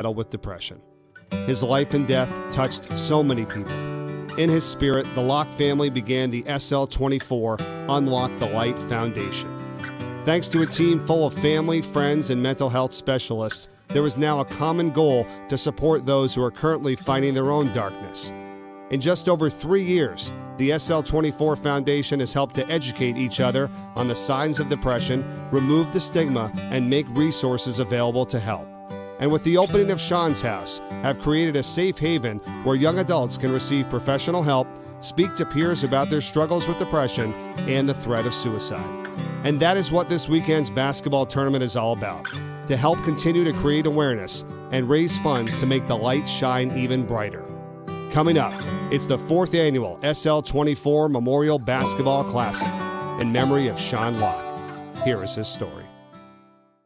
battle with depression. His life and death touched so many people. In his spirit, the Locke family began the SL24 Unlock the Light Foundation. Thanks to a team full of family, friends, and mental health specialists, there is now a common goal to support those who are currently fighting their own darkness. In just over 3 years, the SL24 Foundation has helped to educate each other on the signs of depression, remove the stigma, and make resources available to help. And with the opening of Sean's house, have created a safe haven where young adults can receive professional help, speak to peers about their struggles with depression and the threat of suicide. And that is what this weekend's basketball tournament is all about, to help continue to create awareness and raise funds to make the light shine even brighter. Coming up, it's the 4th annual SL24 Memorial Basketball Classic in memory of Sean Locke. Here is his story.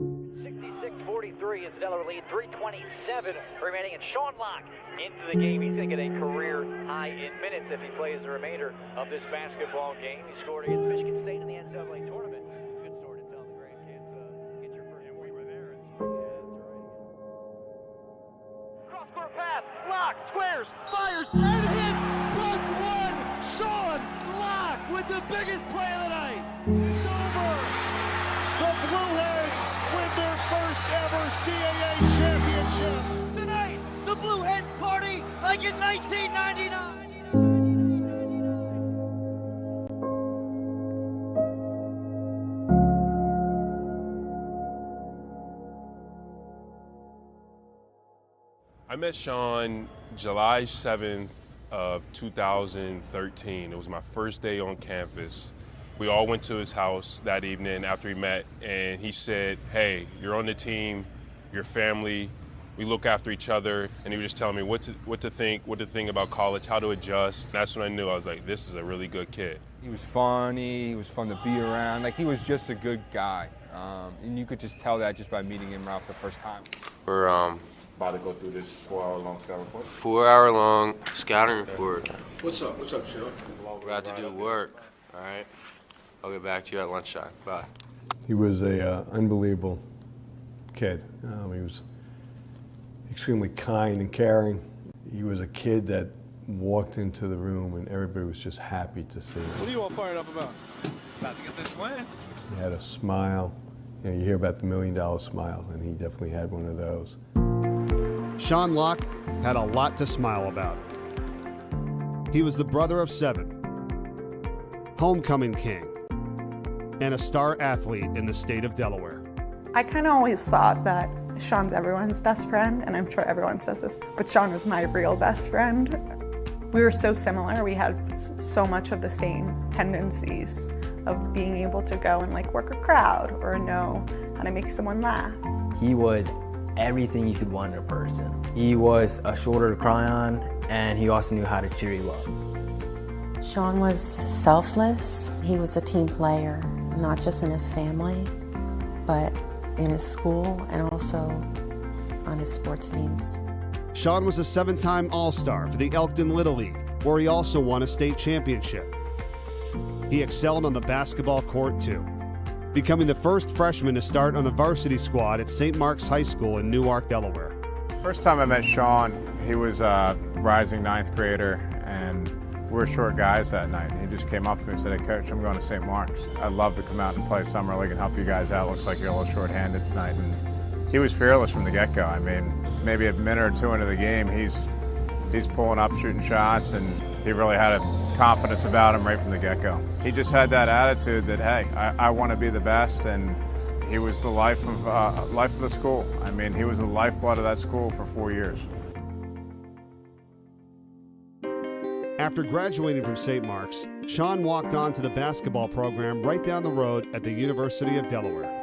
66-43 is Stellar lead, 3:27 remaining, and Sean Locke into the game. He's going to get a career high in minutes if he plays the remainder of this basketball game. He scored against Michigan State in the NCAA tournament. It's a good story to tell the grandkids. Get your first. And we were there. Cross-court pass. Locke squares, fires, and hits. +1. Sean Locke with the biggest play of the night. It's over. The Blueheads win their first ever CAA championship. Tonight, the Blueheads party like it's 1999. I met Sean July 7th of 2013. It was my first day on campus. We all went to his house that evening after we met, and he said, hey, you're on the team, your family, we look after each other, and he was just telling me what to think about college, how to adjust. And that's when I knew. I was like, this is a really good kid. He was funny, he was fun to be around, like he was just a good guy. And you could just tell that just by meeting him right off the first time. We're About to go through this 4-hour-long scouting report. 4-hour-long scouting report. What's up, Sean? We're about to do work, all right? I'll get back to you at lunchtime. Bye. He was a unbelievable kid. He was extremely kind and caring. He was a kid that walked into the room and everybody was just happy to see him. What are you all fired up about? About to get this win. He had a smile. You know, you hear about the $1 million smiles, and he definitely had one of those. Sean Locke had a lot to smile about. He was the brother of 7, homecoming king, and a star athlete in the state of Delaware. I kind of always thought that Sean's everyone's best friend, and I'm sure everyone says this, but Sean was my real best friend. We were so similar. We had so much of the same tendencies of being able to go and like work a crowd or know how to make someone laugh. He was everything you could want in a person. He was a shoulder to cry on, and he also knew how to cheer you up. Sean was selfless. He was a team player, not just in his family, but in his school and also on his sports teams. Sean was a 7-time All-Star for the Elkton Little League, where he also won a state championship. He excelled on the basketball court too, becoming the first freshman to start on the varsity squad at St. Mark's High School in Newark, Delaware. First time I met Sean, he was a rising 9th grader, and we were short guys that night. He just came up to me and said, hey, Coach, I'm going to St. Mark's. I'd love to come out and play Summer League and help you guys out. Looks like you're a little short-handed tonight. And he was fearless from the get-go. I mean, maybe a minute or two into the game, he's pulling up, shooting shots, and he really had a confidence about him right from the get-go. He just had that attitude that, hey, I want to be the best, and he was the life of the school. I mean, he was the lifeblood of that school for 4 years. After graduating from St. Mark's, Sean walked on to the basketball program right down the road at the University of Delaware.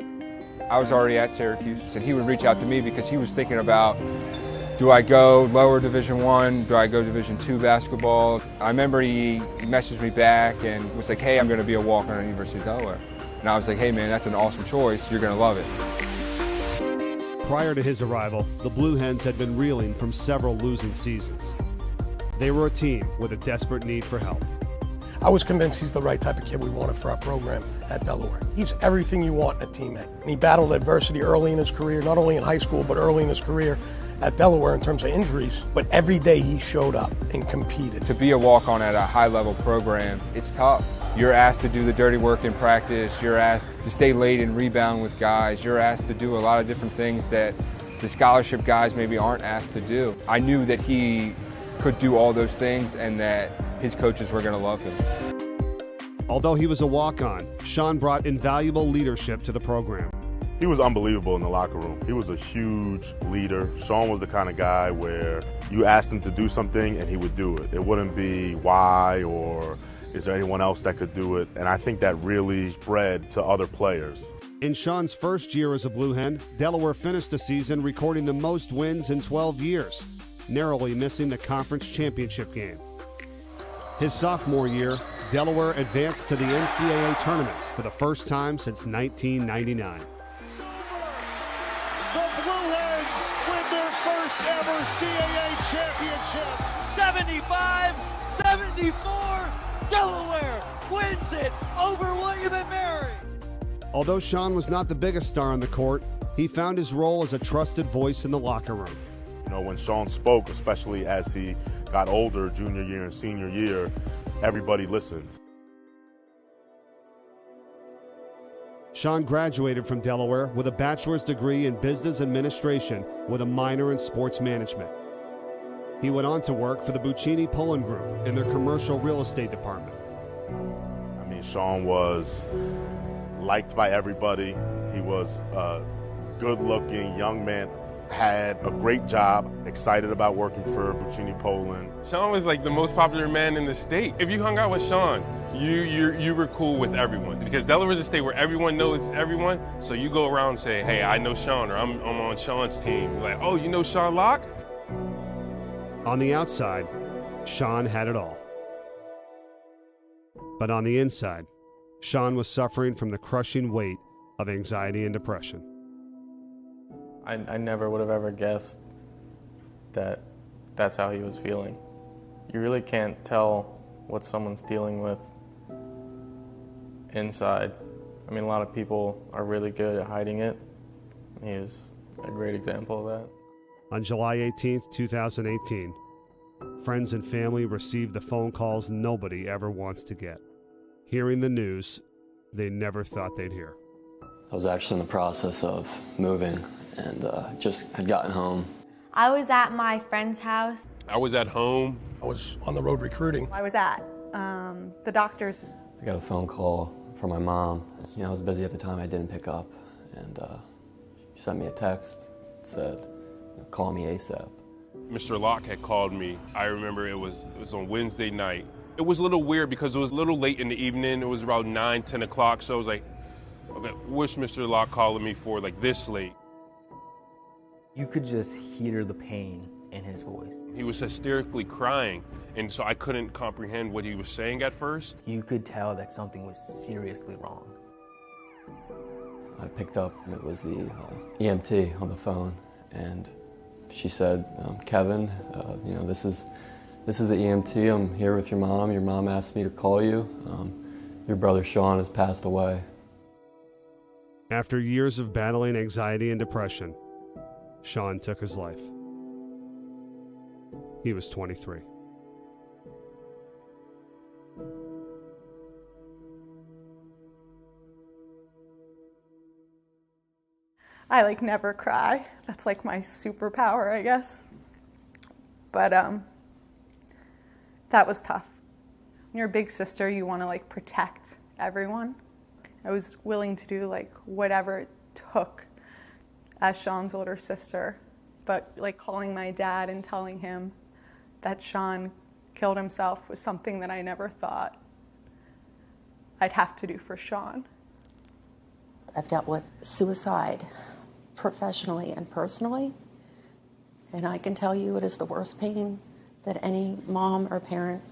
I was already at Syracuse, and he would reach out to me because he was thinking about, do I go lower Division I? Do I go Division II basketball? I remember he messaged me back and was like, hey, I'm going to be a walk-on at the University of Delaware. And I was like, hey man, that's an awesome choice. You're going to love it. Prior to his arrival, the Blue Hens had been reeling from several losing seasons. They were a team with a desperate need for help. I was convinced he's the right type of kid we wanted for our program at Delaware. He's everything you want in a teammate. He battled adversity early in his career, not only in high school, but early in his career. at Delaware in terms of injuries, but every day he showed up and competed. To be a walk-on at a high-level program, it's tough. You're asked to do the dirty work in practice. You're asked to stay late and rebound with guys. You're asked to do a lot of different things that the scholarship guys maybe aren't asked to do. I knew that he could do all those things and that his coaches were going to love him. Although he was a walk-on, Sean brought invaluable leadership to the program. He was unbelievable in the locker room. He was a huge leader. Sean was the kind of guy where you asked him to do something and he would do it. It wouldn't be why or is there anyone else that could do it? And I think that really spread to other players. In Sean's first year as a Blue Hen, Delaware finished the season recording the most wins in 12 years, narrowly missing the conference championship game. His sophomore year, Delaware advanced to the NCAA tournament for the first time since 1999. The Blue Hens win their first ever CAA championship. 75-74, Delaware wins it over William & Mary. Although Sean was not the biggest star on the court, he found his role as a trusted voice in the locker room. You know, when Sean spoke, especially as he got older, junior year and senior year, everybody listened. Sean graduated from Delaware with a bachelor's degree in business administration with a minor in sports management. He went on to work for the Buccini Pullen Group in their commercial real estate department. I mean, Sean was liked by everybody. He was a good-looking young man, had a great job, excited about working for Buccini Pullen. Sean was like the most popular man in the state. If you hung out with Sean, you were cool with everyone, because Delaware's a state where everyone knows everyone. So you go around and say, hey, I know Sean, or I'm on Sean's team. Like, oh, you know Sean Locke? On the outside, Sean had it all. But on the inside, Sean was suffering from the crushing weight of anxiety and depression. I never would have ever guessed that that's how he was feeling. You really can't tell what someone's dealing with inside. I mean, a lot of people are really good at hiding it. He is a great example of that. On July 18th, 2018, friends and family received the phone calls nobody ever wants to get. Hearing the news they never thought they'd hear. I was actually in the process of moving and just had gotten home. I was at my friend's house. I was at home. I was on the road recruiting. I was at the doctor's. I got a phone call from my mom. You know, I was busy at the time, I didn't pick up. And she sent me a text, it said, call me ASAP. Mr. Locke had called me. I remember it was on Wednesday night. It was a little weird because it was a little late in the evening. It was about 9, 10 o'clock. So I was like, okay, what's Mr. Locke calling me for like this late? You could just hear the pain in his voice. He was hysterically crying, and so I couldn't comprehend what he was saying at first. You could tell that something was seriously wrong. I picked up, and it was the EMT on the phone, and she said, Kevin, you know, this is the EMT. I'm here with your mom. Your mom asked me to call you. Your brother Sean has passed away. After years of battling anxiety and depression, Sean took his life. He was 23. I never cry. That's my superpower, I guess. But that was tough. When you're a big sister, you want to protect everyone. I was willing to do whatever it took as Sean's older sister, but calling my dad and telling him that Sean killed himself was something that I never thought I'd have to do for Sean. I've dealt with suicide professionally and personally, and I can tell you it is the worst pain that any mom or parent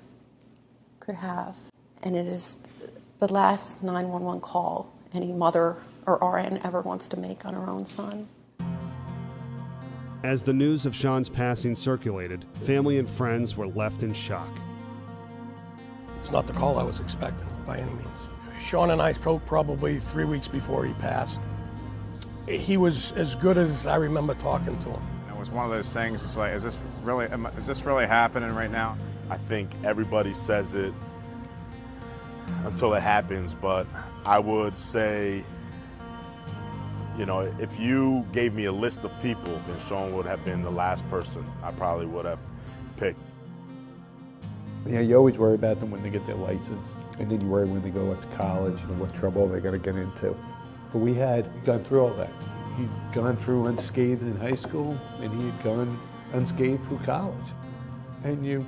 could have. And it is the last 911 call any mother or RN ever wants to make on her own son. As the news of Sean's passing circulated, family and friends were left in shock. It's not the call I was expecting by any means. Sean and I spoke probably 3 weeks before he passed. He was as good as I remember talking to him. was one of those things, it's like, is this really happening right now? I think everybody says it until it happens, but I would say, you know, if you gave me a list of people, then Sean would have been the last person I probably would have picked. Yeah, you always worry about them when they get their license, and then you worry when they go off to college, what trouble they're going to get into. But we had gone through all that. He'd gone through unscathed in high school, and he had gone unscathed through college. And you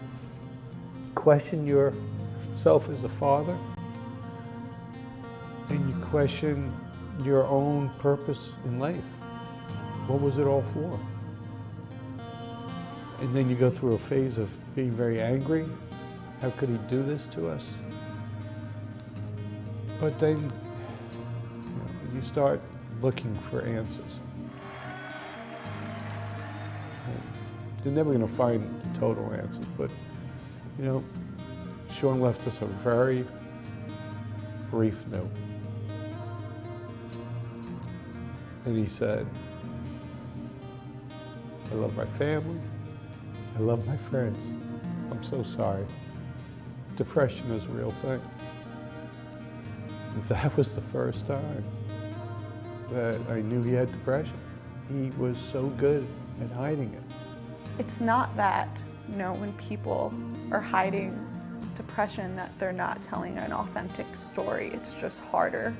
question yourself as a father, and you question your own purpose in life. What was it all for? And then you go through a phase of being very angry. How could he do this to us? But then you start looking for answers. You're never going to find the total answers, but you know, Sean left us a very brief note. And he said, I love my family, I love my friends. I'm so sorry. Depression is a real thing. That was the first time that I knew he had depression. He was so good at hiding it. It's not that, you know, when people are hiding depression that they're not telling an authentic story. It's just harder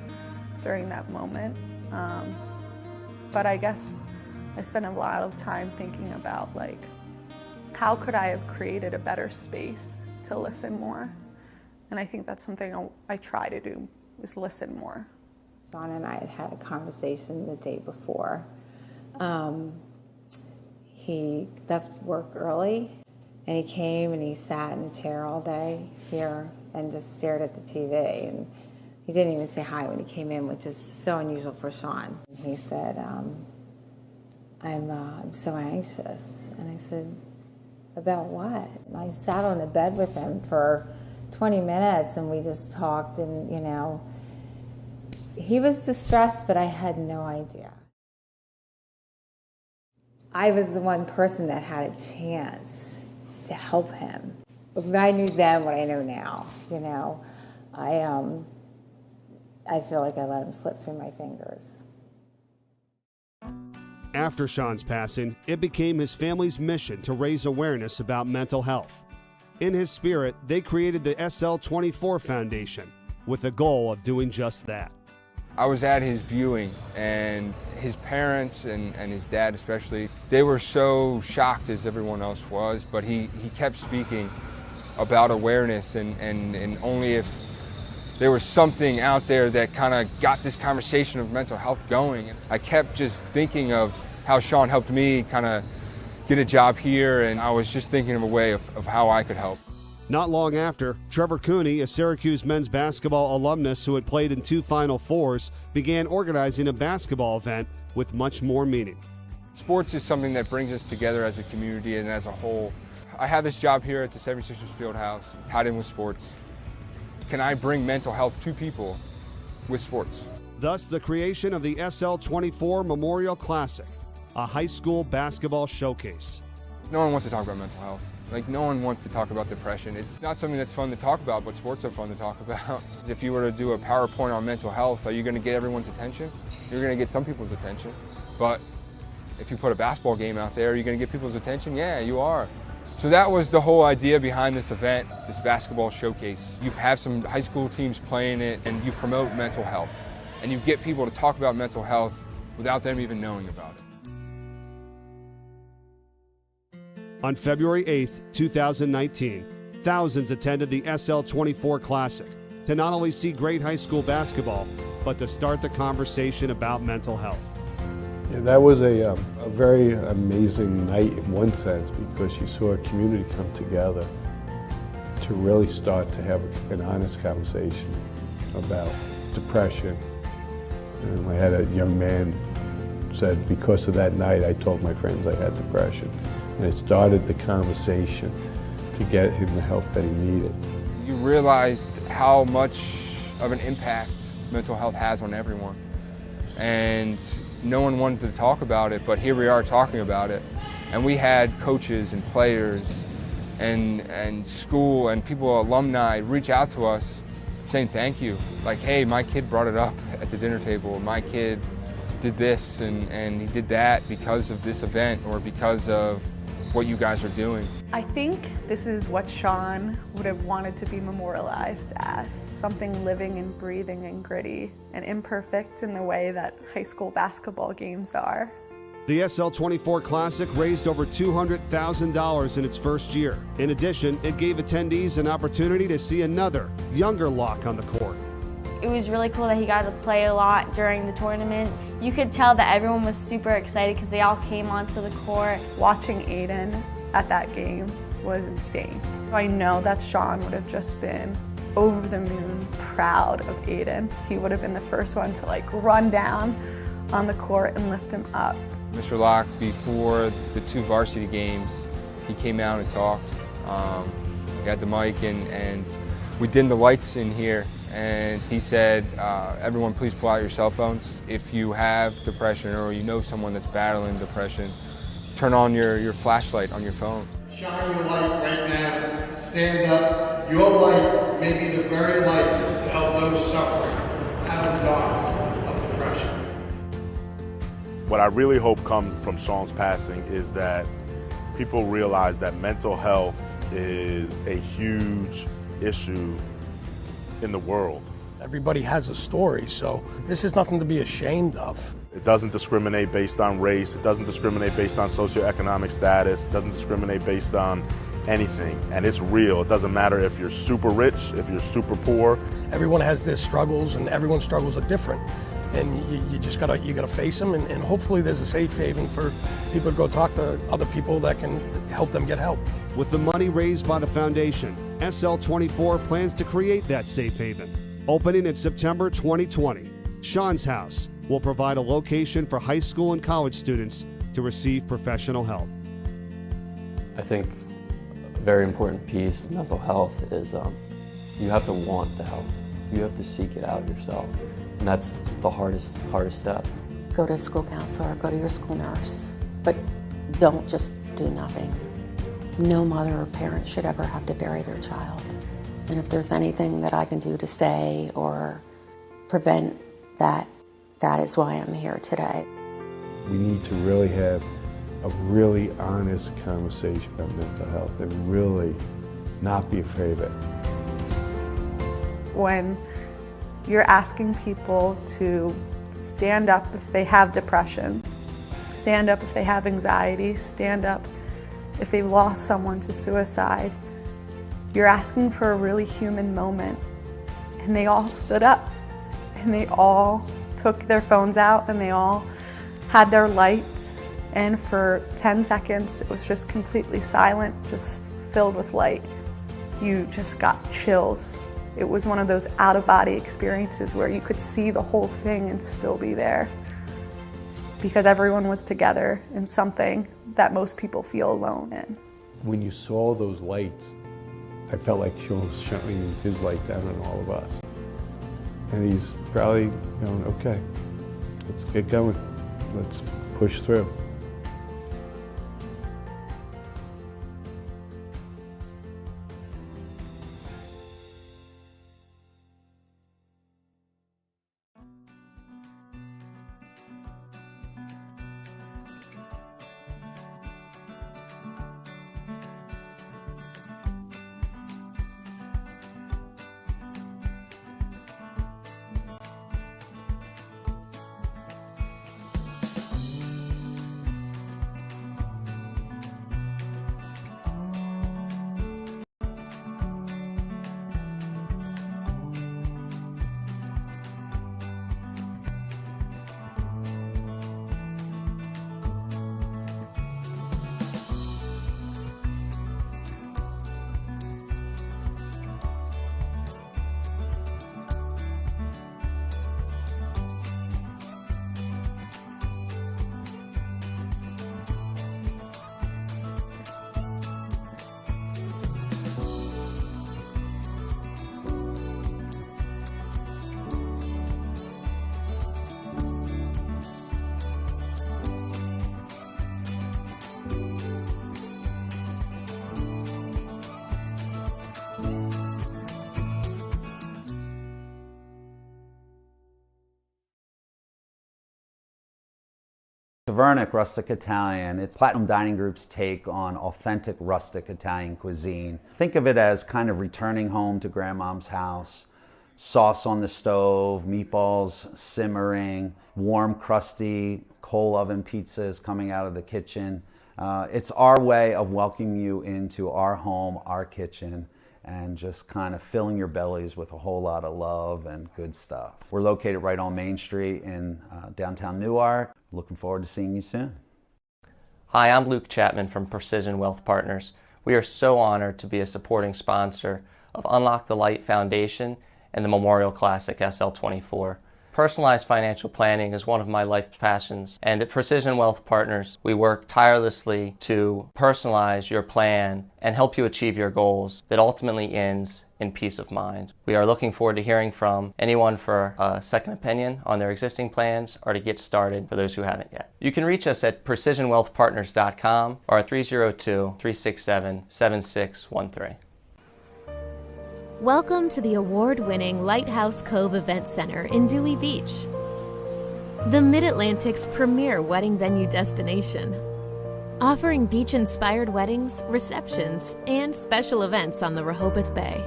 during that moment. But I guess I spent a lot of time thinking about, like, how could I have created a better space to listen more? And I think that's something I try to do, is listen more. Sean and I had had a conversation the day before. He left work early, and he came and he sat in the chair all day here and just stared at the TV. And he didn't even say hi when he came in, which is so unusual for Sean. He said, I'm so anxious. And I said, about what? And I sat on the bed with him for 20 minutes and we just talked, and, you know, he was distressed, but I had no idea. I was the one person that had a chance to help him. If I knew then what I know now, you know, I feel like I let him slip through my fingers. After Sean's passing, it became his family's mission to raise awareness about mental health. In his spirit, they created the SL24 Foundation with the goal of doing just that. I was at his viewing, and his parents and his dad especially, they were so shocked as everyone else was, but he kept speaking about awareness, and only if there was something out there that kind of got this conversation of mental health going. I kept just thinking of how Sean helped me kind of get a job here, and I was just thinking of a way of how I could help. Not long after, Trevor Cooney, a Syracuse men's basketball alumnus who had played in 2 Final Fours, began organizing a basketball event with much more meaning. Sports is something that brings us together as a community and as a whole. I have this job here at the 76ers Fieldhouse, tied in with sports. Can I bring mental health to people with sports? Thus, the creation of the SL24 Memorial Classic, a high school basketball showcase. No one wants to talk about mental health. Like, no one wants to talk about depression. It's not something that's fun to talk about, but sports are fun to talk about. If you were to do a PowerPoint on mental health, are you going to get everyone's attention? You're going to get some people's attention. But if you put a basketball game out there, are you going to get people's attention? Yeah, you are. So that was the whole idea behind this event, this basketball showcase. You have some high school teams playing it, and you promote mental health. And you get people to talk about mental health without them even knowing about it. On February 8th, 2019, thousands attended the SL24 Classic to not only see great high school basketball, but to start the conversation about mental health. Yeah, that was a very amazing night in one sense, because you saw a community come together to really start to have an honest conversation about depression. And I had a young man said, because of that night, I told my friends I had depression. And it started the conversation to get him the help that he needed. You realized how much of an impact mental health has on everyone. And no one wanted to talk about it, but here we are talking about it. And we had coaches and players and school and people, alumni, reach out to us saying thank you. Like, hey, my kid brought it up at the dinner table. My kid did this and he did that because of this event or because of what you guys are doing. I think this is what Sean would have wanted to be memorialized as, something living and breathing and gritty and imperfect in the way that high school basketball games are. The SL24 Classic raised over $200,000 in its first year. In addition, it gave attendees an opportunity to see another, younger Locke on the court. It was really cool that he got to play a lot during the tournament. You could tell that everyone was super excited because they all came onto the court. Watching Aiden at that game was insane. I know that Sean would have just been over the moon proud of Aiden. He would have been the first one to run down on the court and lift him up. Mr. Locke, before the 2 varsity games, he came out and talked. We had the mic and we dimmed the lights in here, and he said, everyone please pull out your cell phones. If you have depression or you know someone that's battling depression, turn on your flashlight on your phone. Shine your light right now. Stand up. Your light may be the very light to help those suffering out of the darkness of depression. What I really hope comes from Sean's passing is that people realize that mental health is a huge issue in the world. Everybody has a story, so this is nothing to be ashamed of. It doesn't discriminate based on race. It doesn't discriminate based on socioeconomic status. It doesn't discriminate based on anything. And it's real. It doesn't matter if you're super rich, if you're super poor. Everyone has their struggles, and everyone's struggles are different. And you just gotta face them, and hopefully there's a safe haven for people to go talk to other people that can help them get help. With the money raised by the foundation, SL24 plans to create that safe haven. Opening in September 2020, Sean's House will provide a location for high school and college students to receive professional help. I think a very important piece of mental health is you have to want the help. You have to seek it out yourself. And that's the hardest step. Go to a school counselor, go to your school nurse, but don't just do nothing. No mother or parent should ever have to bury their child. And if there's anything that I can do to say or prevent that, that is why I'm here today. We need to really have a really honest conversation about mental health and really not be afraid of it. When you're asking people to stand up if they have depression, stand up if they have anxiety, stand up if they've lost someone to suicide, you're asking for a really human moment. And they all stood up, and they all took their phones out, and they all had their lights, and for 10 seconds it was just completely silent, just filled with light. You just got chills. It was one of those out-of-body experiences where you could see the whole thing and still be there, because everyone was together in something that most people feel alone in. When you saw those lights, I felt like Sean was shining his light down on all of us. And he's probably going, okay, let's get going. Let's push through. Tavernic Rustic Italian. It's Platinum Dining Group's take on authentic rustic Italian cuisine. Think of it as kind of returning home to grandmom's house. Sauce on the stove, meatballs simmering, warm, crusty, coal oven pizzas coming out of the kitchen. It's our way of welcoming you into our home, our kitchen, and just kind of filling your bellies with a whole lot of love and good stuff. We're located right on Main Street in downtown Newark. Looking forward to seeing you soon. Hi, I'm Luke Chapman from Precision Wealth Partners. We are so honored to be a supporting sponsor of UnLocke the Light Foundation and the Memorial Classic SL24. Personalized financial planning is one of my life passions, and at Precision Wealth Partners, we work tirelessly to personalize your plan and help you achieve your goals that ultimately ends in peace of mind. We are looking forward to hearing from anyone for a second opinion on their existing plans or to get started for those who haven't yet. You can reach us at precisionwealthpartners.com or at 302-367-7613. Welcome to the award-winning Lighthouse Cove Event Center in Dewey Beach, the Mid-Atlantic's premier wedding venue destination, offering beach-inspired weddings, receptions, and special events on the Rehoboth Bay.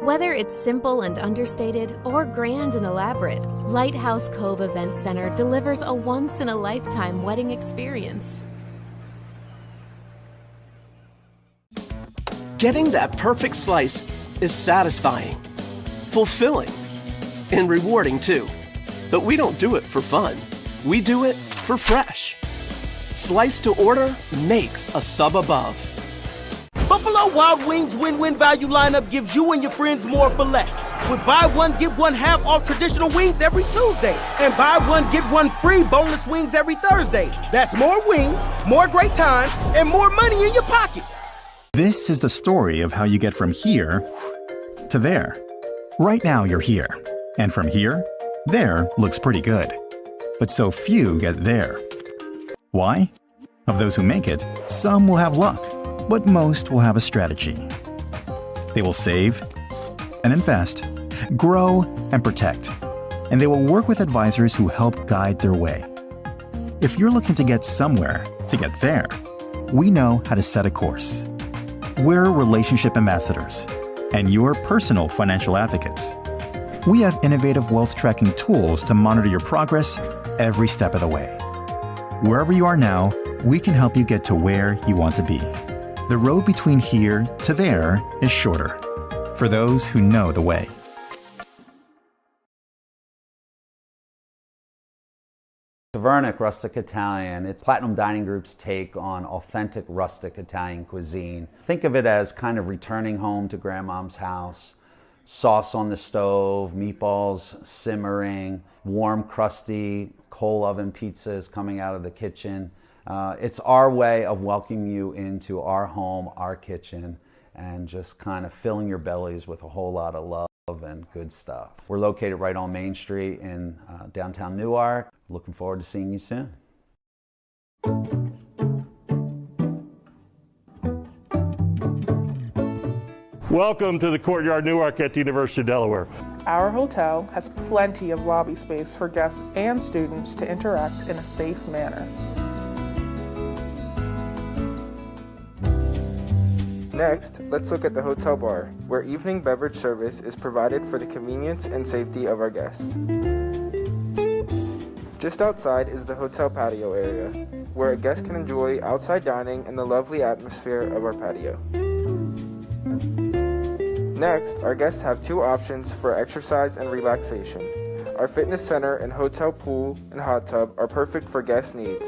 Whether it's simple and understated or grand and elaborate, Lighthouse Cove Event Center delivers a once-in-a-lifetime wedding experience. Getting that perfect slice is satisfying, fulfilling, and rewarding too. But we don't do it for fun. We do it for fresh. Slice to order makes a sub above. Buffalo Wild Wings win-win value lineup gives you and your friends more for less. With buy one, get one half off traditional wings every Tuesday. And buy one, get one free boneless wings every Thursday. That's more wings, more great times, and more money in your pocket. This is the story of how you get from here to there. Right now you're here. And from here, there looks pretty good. But so few get there. Why? Of those who make it, some will have luck, but most will have a strategy. They will save and invest, grow and protect, and they will work with advisors who help guide their way. If you're looking to get somewhere to get there, we know how to set a course. We're relationship ambassadors and your personal financial advocates. We have innovative wealth tracking tools to monitor your progress every step of the way. Wherever you are now, we can help you get to where you want to be. The road between here to there is shorter for those who know the way. Tavernic Rustic Italian. It's Platinum Dining Group's take on authentic rustic Italian cuisine. Think of it as kind of returning home to grandmom's house. Sauce on the stove, meatballs simmering, warm, crusty, coal oven pizzas coming out of the kitchen. It's our way of welcoming you into our home, our kitchen, and just kind of filling your bellies with a whole lot of love and good stuff. We're located right on Main Street in downtown Newark. Looking forward to seeing you soon. Welcome to the Courtyard Newark at the University of Delaware. Our hotel has plenty of lobby space for guests and students to interact in a safe manner. Next, let's look at the hotel bar, where evening beverage service is provided for the convenience and safety of our guests. Just outside is the hotel patio area, where a guest can enjoy outside dining and the lovely atmosphere of our patio. Next, our guests have two options for exercise and relaxation. Our fitness center and hotel pool and hot tub are perfect for guest needs.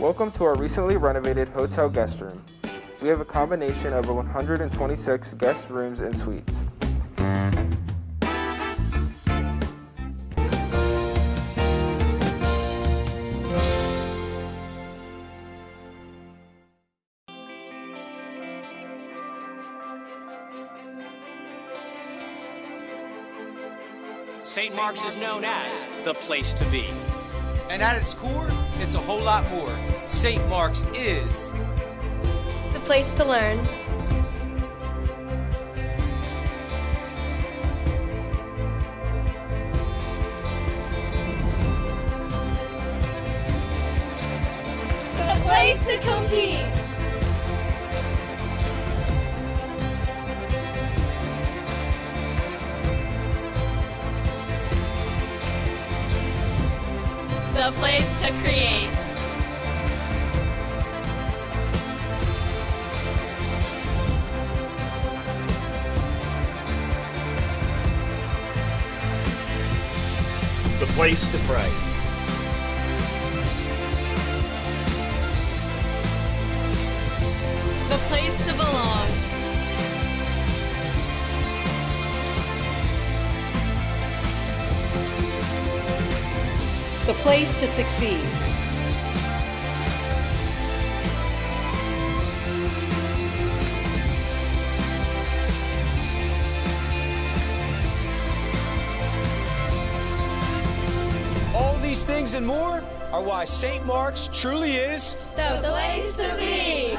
Welcome to our recently renovated hotel guest room. We have a combination of 126 guest rooms and suites. St. Mark's is known as the place to be. And at its core, it's a whole lot more. St. Mark's is the place to learn, place to compete. The place to create. The place to pray. The place to belong. The place to succeed. All these things and more are why St. Mark's truly is The place to be.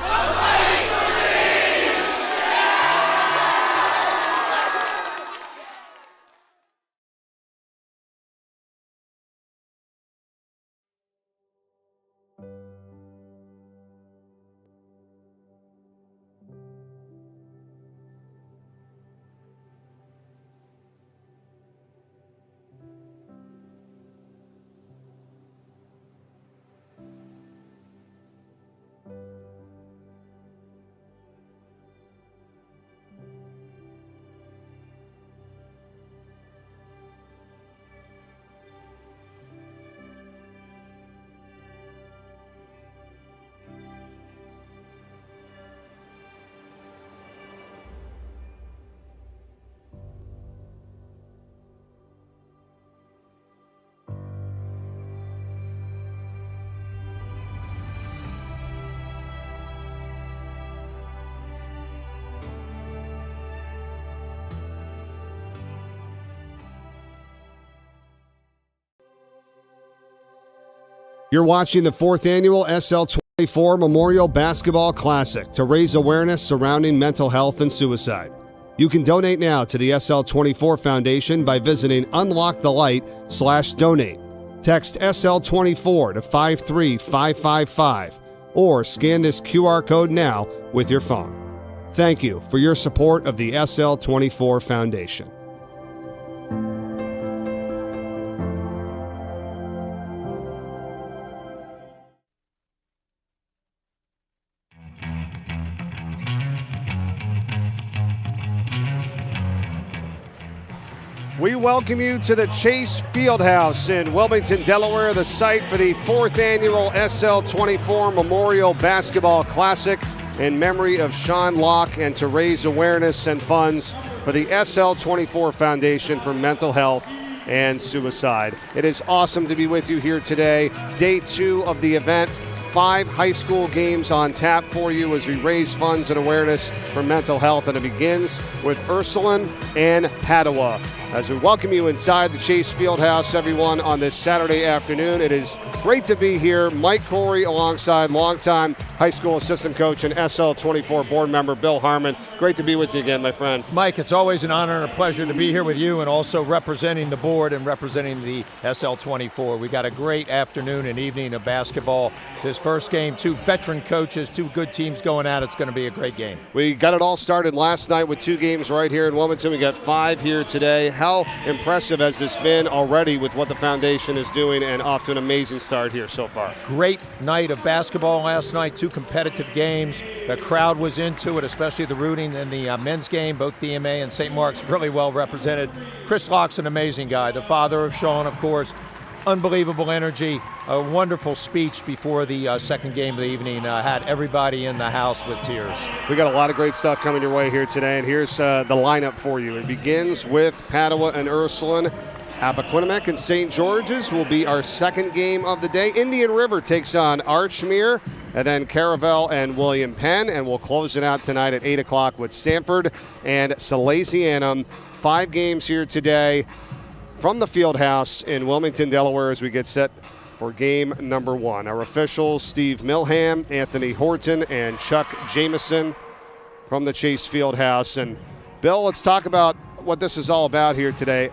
You're watching the 4th annual SL24 Memorial Basketball Classic to raise awareness surrounding mental health and suicide. You can donate now to the SL24 Foundation by visiting UnLocke the Light /donate. Text SL24 to 53555 or scan this QR code now with your phone. Thank you for your support of the SL24 Foundation. We welcome you to the Chase Fieldhouse in Wilmington, Delaware, the site for the 4th annual SL24 Memorial Basketball Classic in memory of Sean Locke and to raise awareness and funds for the SL24 Foundation for Mental Health and Suicide. It is awesome to be with you here today. Day 2 of the event. 5 high school games on tap for you as we raise funds and awareness for mental health, and it begins with Ursuline and Padua. As we welcome you inside the Chase Fieldhouse, everyone, on this Saturday afternoon. It is great to be here. Mike Corey alongside longtime high school assistant coach and SL24 board member Bill Harmon. Great to be with you again, my friend. Mike, it's always an honor and a pleasure to be here with you and also representing the board and representing the SL24. We got a great afternoon and evening of basketball. This first game, 2 veteran coaches, 2 good teams going at it. It's going to be a great game. We got it all started last night with 2 games right here in Wilmington. We got 5 here today. How impressive has this been already with what the foundation is doing, and off to an amazing start here so far? Great night of basketball last night, 2 competitive games. The crowd was into it, especially the rooting in the men's game. Both DMA and St. Mark's really well represented. Chris Locke's an amazing guy, the father of Sean, of course. Unbelievable energy, a wonderful speech before the second game of the evening. Had everybody in the house with tears. We got a lot of great stuff coming your way here today, and here's the lineup for you. It begins with Padua and Ursuline. Appoquinimec and St. George's will be our second game of the day. Indian River takes on Archmere, and then Caravel and William Penn, and we'll close it out tonight at 8 o'clock with Sanford and Salesianum. 5 games here today from the Fieldhouse in Wilmington, Delaware, as we get set for game number 1. Our officials, Steve Milham, Anthony Horton, and Chuck Jameson from the Chase Fieldhouse. And Bill, let's talk about what this is all about here today.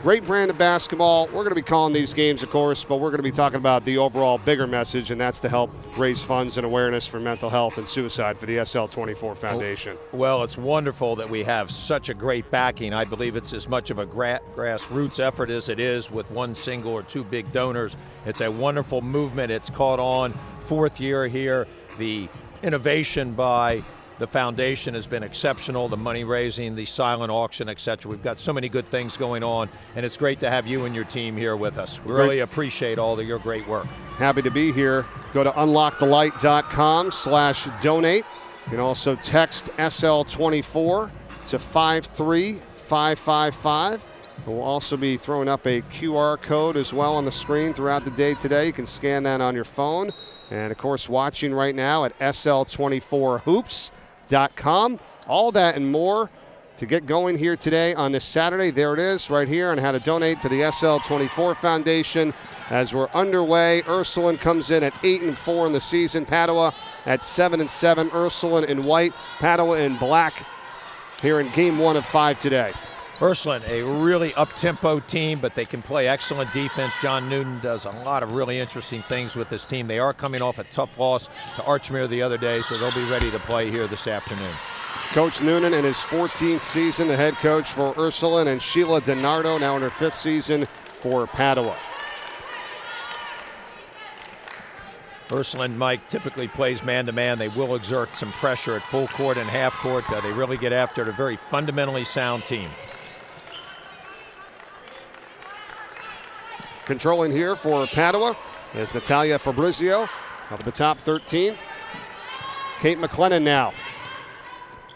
Great brand of basketball. We're going to be calling these games, of course, but we're going to be talking about the overall bigger message, and that's to help raise funds and awareness for mental health and suicide for the SL24 Foundation. Well, it's wonderful that we have such a great backing. I believe it's as much of a grassroots effort as it is with one single or two big donors. It's a wonderful movement. It's caught on. 4th year here. The innovation by the foundation has been exceptional, the money raising, the silent auction, etc. We've got so many good things going on, and it's great to have you and your team here with us. We really appreciate all of your great work. Happy to be here. Go to unlockthelight.com/donate. You can also text SL24 to 53555. We'll also be throwing up a QR code as well on the screen throughout the day today. You can scan that on your phone. And, of course, watching right now at SL24hoops.com. All that and more to get going here today on this Saturday. There it is right here on how to donate to the SL24 Foundation. As we're underway, Ursuline comes in at 8-4 in the season. Padua at 7-7. Ursuline in white, Padua in black here in game 1 of 5 today. Ursuline, a really up-tempo team, but they can play excellent defense. John Newton does a lot of really interesting things with this team. They are coming off a tough loss to Archmere the other day, so they'll be ready to play here this afternoon. Coach Noonan in his 14th season, the head coach for Ursuline, and Sheila DiNardo now in her 5th season for Padua. Ursuline, Mike, typically plays man-to-man. They will exert some pressure at full court and half court. They really get after it. A very fundamentally sound team. Controlling here for Padua is Natalia Fabrizio up at the top 13. Kate McLennan now.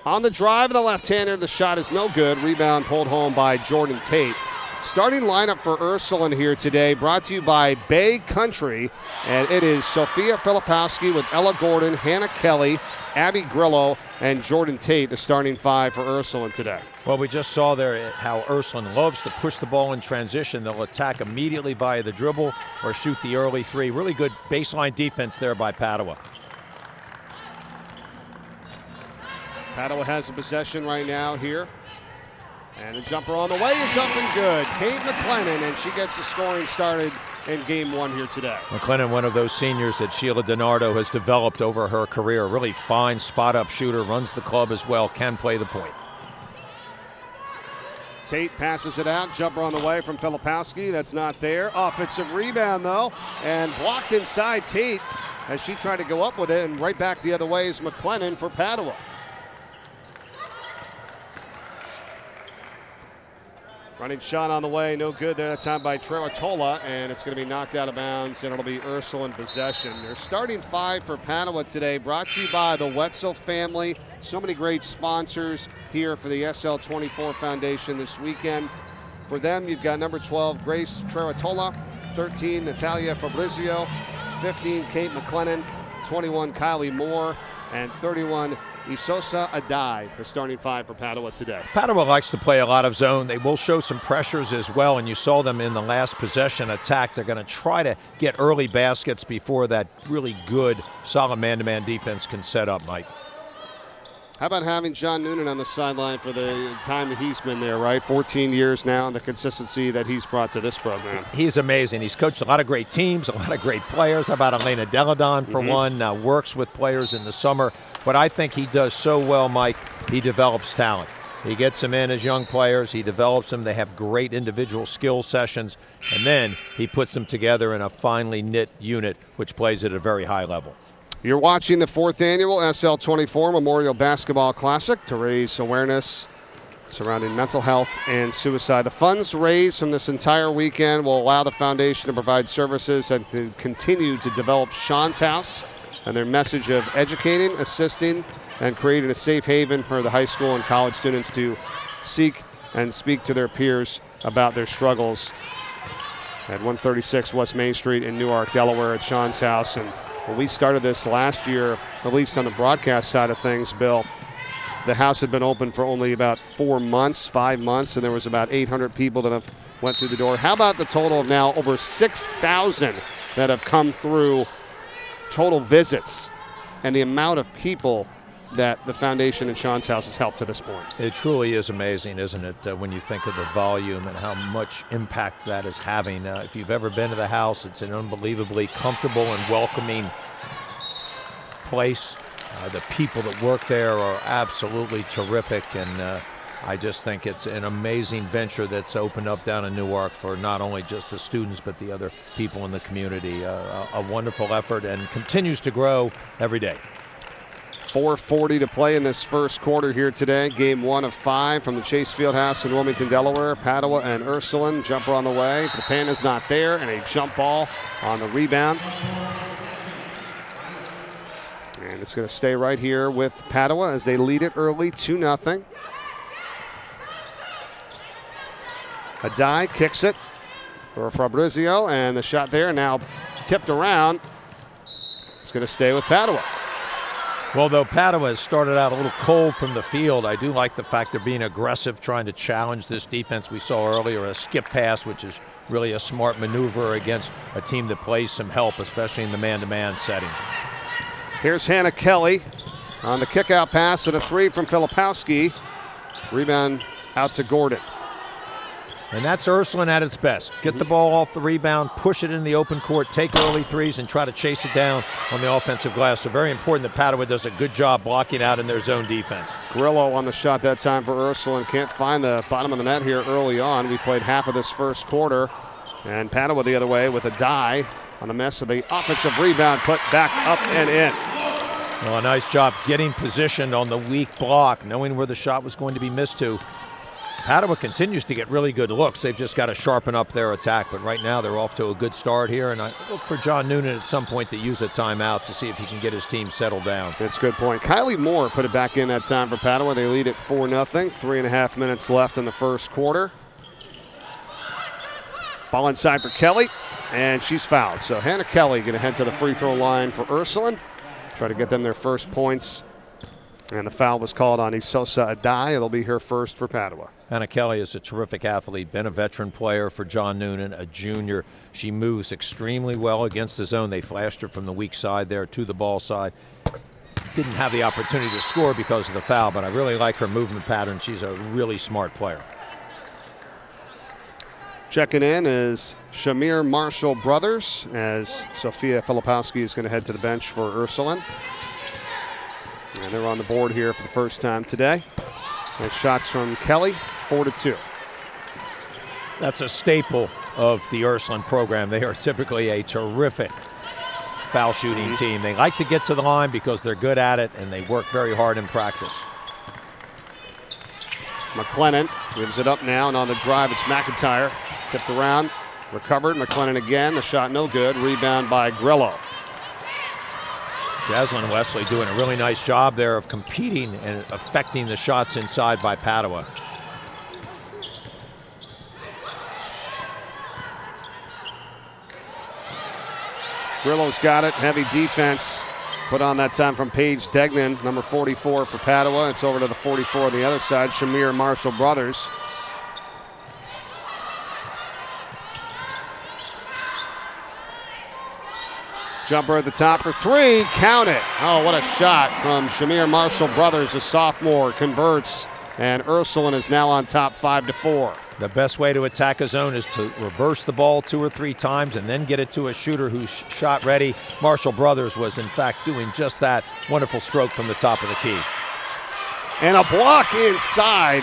On the drive of the left-hander, the shot is no good. Rebound pulled home by Jordan Tate. Starting lineup for Ursuline here today, brought to you by Bay Country, and it is Sophia Filipowski with Ella Gordon, Hannah Kelly, Abby Grillo, and Jordan Tate, the starting 5 for Ursuline today. Well, we just saw there how Ursuline loves to push the ball in transition. They'll attack immediately via the dribble or shoot the early 3. Really good baseline defense there by Padua. Padua has a possession right now here. And the jumper on the way is up and good. Kate McLennan, and she gets the scoring started in game 1 here today. McLennan, one of those seniors that Sheila DiNardo has developed over her career. Really fine spot-up shooter, runs the club as well, can play the point. Tate passes it out. Jumper on the way from Filipowski. That's not there. Offensive rebound, though, and blocked inside Tate as she tried to go up with it, and right back the other way is McLennan for Padua. Running shot on the way, no good there. That time by Treratola, and it's going to be knocked out of bounds, and it'll be Ursuline possession. Their starting 5 for Padua today, brought to you by the Wetzel family. So many great sponsors here for the SL24 Foundation this weekend. For them, you've got number 12, Grace Treratola, 13, Natalia Fabrizio, 15, Kate McLennan, 21, Kylie Moore, and 31, Isosa Adai, the starting 5 for Padua today. Padua likes to play a lot of zone. They will show some pressures as well, and you saw them in the last possession attack. They're going to try to get early baskets before that really good, solid man-to-man defense can set up, Mike. How about having John Noonan on the sideline for the time that he's been there, right? 14 years now, and the consistency that he's brought to this program. He's amazing. He's coached a lot of great teams, a lot of great players. How about Elena Deladon for one? Works with players in the summer. But I think he does so well, Mike, he develops talent. He gets them in as young players. He develops them. They have great individual skill sessions. And then he puts them together in a finely knit unit, which plays at a very high level. You're watching the 4th annual SL24 Memorial Basketball Classic to raise awareness surrounding mental health and suicide. The funds raised from this entire weekend will allow the foundation to provide services and to continue to develop Sean's House and their message of educating, assisting, and creating a safe haven for the high school and college students to seek and speak to their peers about their struggles at 136 West Main Street in Newark, Delaware at Sean's House. And when we started this last year, at least on the broadcast side of things, Bill, the house had been open for only about 5 months, and there was about 800 people that have went through the door. How about the total of now over 6,000 that have come through total visits, and the amount of people that the foundation in Sean's house has helped to this point. It truly is amazing, isn't it, when you think of the volume and how much impact that is having. If you've ever been to the house, it's an unbelievably comfortable and welcoming place. The people that work there are absolutely terrific, and I just think it's an amazing venture that's opened up down in Newark for not only just the students but the other people in the community. A wonderful effort and continues to grow every day. 4:40 to play in this first quarter here today. Game 1 of 5 from the Chase Fieldhouse in Wilmington, Delaware. Padua and Ursuline. Jumper on the way. The Penn is not there, and a jump ball on the rebound. And it's going to stay right here with Padua as they lead it early, 2-0. Adai kicks it for Fabrizio, and the shot there now tipped around. It's going to stay with Padua. Well, though Padua has started out a little cold from the field, I do like the fact they're being aggressive, trying to challenge this defense. We saw earlier a skip pass, which is really a smart maneuver against a team that plays some help, especially in the man-to-man setting. Here's Hannah Kelly on the kick-out pass and a three from Filipowski. Rebound out to Gordon. And that's Ursuline at its best. Get the ball off the rebound, push it in the open court, take early threes, and try to chase it down on the offensive glass. So very important that Padua does a good job blocking out in their zone defense. Grillo on the shot that time for Ursuline. Can't find the bottom of the net here early on. We played half of this first quarter. And Padua the other way with a die on the mess of the offensive rebound, put back up and in. Well, a nice job getting positioned on the weak block, knowing where the shot was going to be missed to. Padua continues to get really good looks. They've just got to sharpen up their attack, but right now they're off to a good start here, and I look for John Noonan at some point to use a timeout to see if he can get his team settled down. That's a good point. Kylie Moore put it back in that time for Padua. They lead at 4-0. 3.5 minutes left in the first quarter. Ball inside for Kelly, and she's fouled. So Hannah Kelly going to head to the free throw line for Ursuline. Try to get them their first points. And the foul was called on Isosa Adai. It'll be her first for Padua. Hannah Kelly is a terrific athlete, been a veteran player for John Noonan, a junior. She moves extremely well against the zone. They flashed her from the weak side there to the ball side. Didn't have the opportunity to score because of the foul, but I really like her movement pattern. She's a really smart player. Checking in is Shamir Marshall Brothers, as Sophia Filipowski is going to head to the bench for Ursuline. And they're on the board here for the first time today. And shots from Kelly, 4-2. That's a staple of the Ursuline program. They are typically a terrific foul shooting team. They like to get to the line because they're good at it, and they work very hard in practice. McLennan gives it up now, and on the drive, it's McIntyre. Tipped around, recovered. McLennan again. The shot no good. Rebound by Grillo. Jaslyn Wesley doing a really nice job there of competing and affecting the shots inside by Padua. Grillo's got it. Heavy defense put on that time from Paige Degnan, number 44 for Padua. It's over to the 44 on the other side, Shamir Marshall Brothers. Jumper at the top for three. Count it. Oh, what a shot from Shamir Marshall Brothers, a sophomore, converts. And Ursuline is now on top 5-4. The best way to attack a zone is to reverse the ball 2 or 3 times and then get it to a shooter who's shot ready. Marshall Brothers was, in fact, doing just that. Wonderful stroke from the top of the key. And a block inside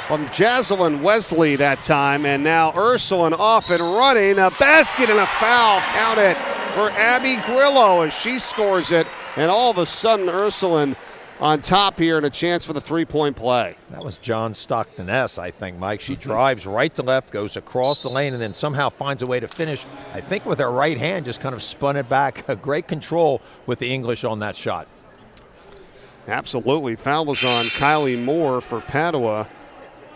from Jaslyn Wesley that time. And now Ursuline off and running. A basket and a foul. Count it for Abby Grillo as she scores it. And all of a sudden, Ursuline on top here and a chance for the three-point play. That was John Stockton-S, I think, Mike. She drives right to left, goes across the lane, and then somehow finds a way to finish, I think with her right hand, just kind of spun it back. A great control with the English on that shot. Absolutely. Foul was on Kylie Moore for Padua.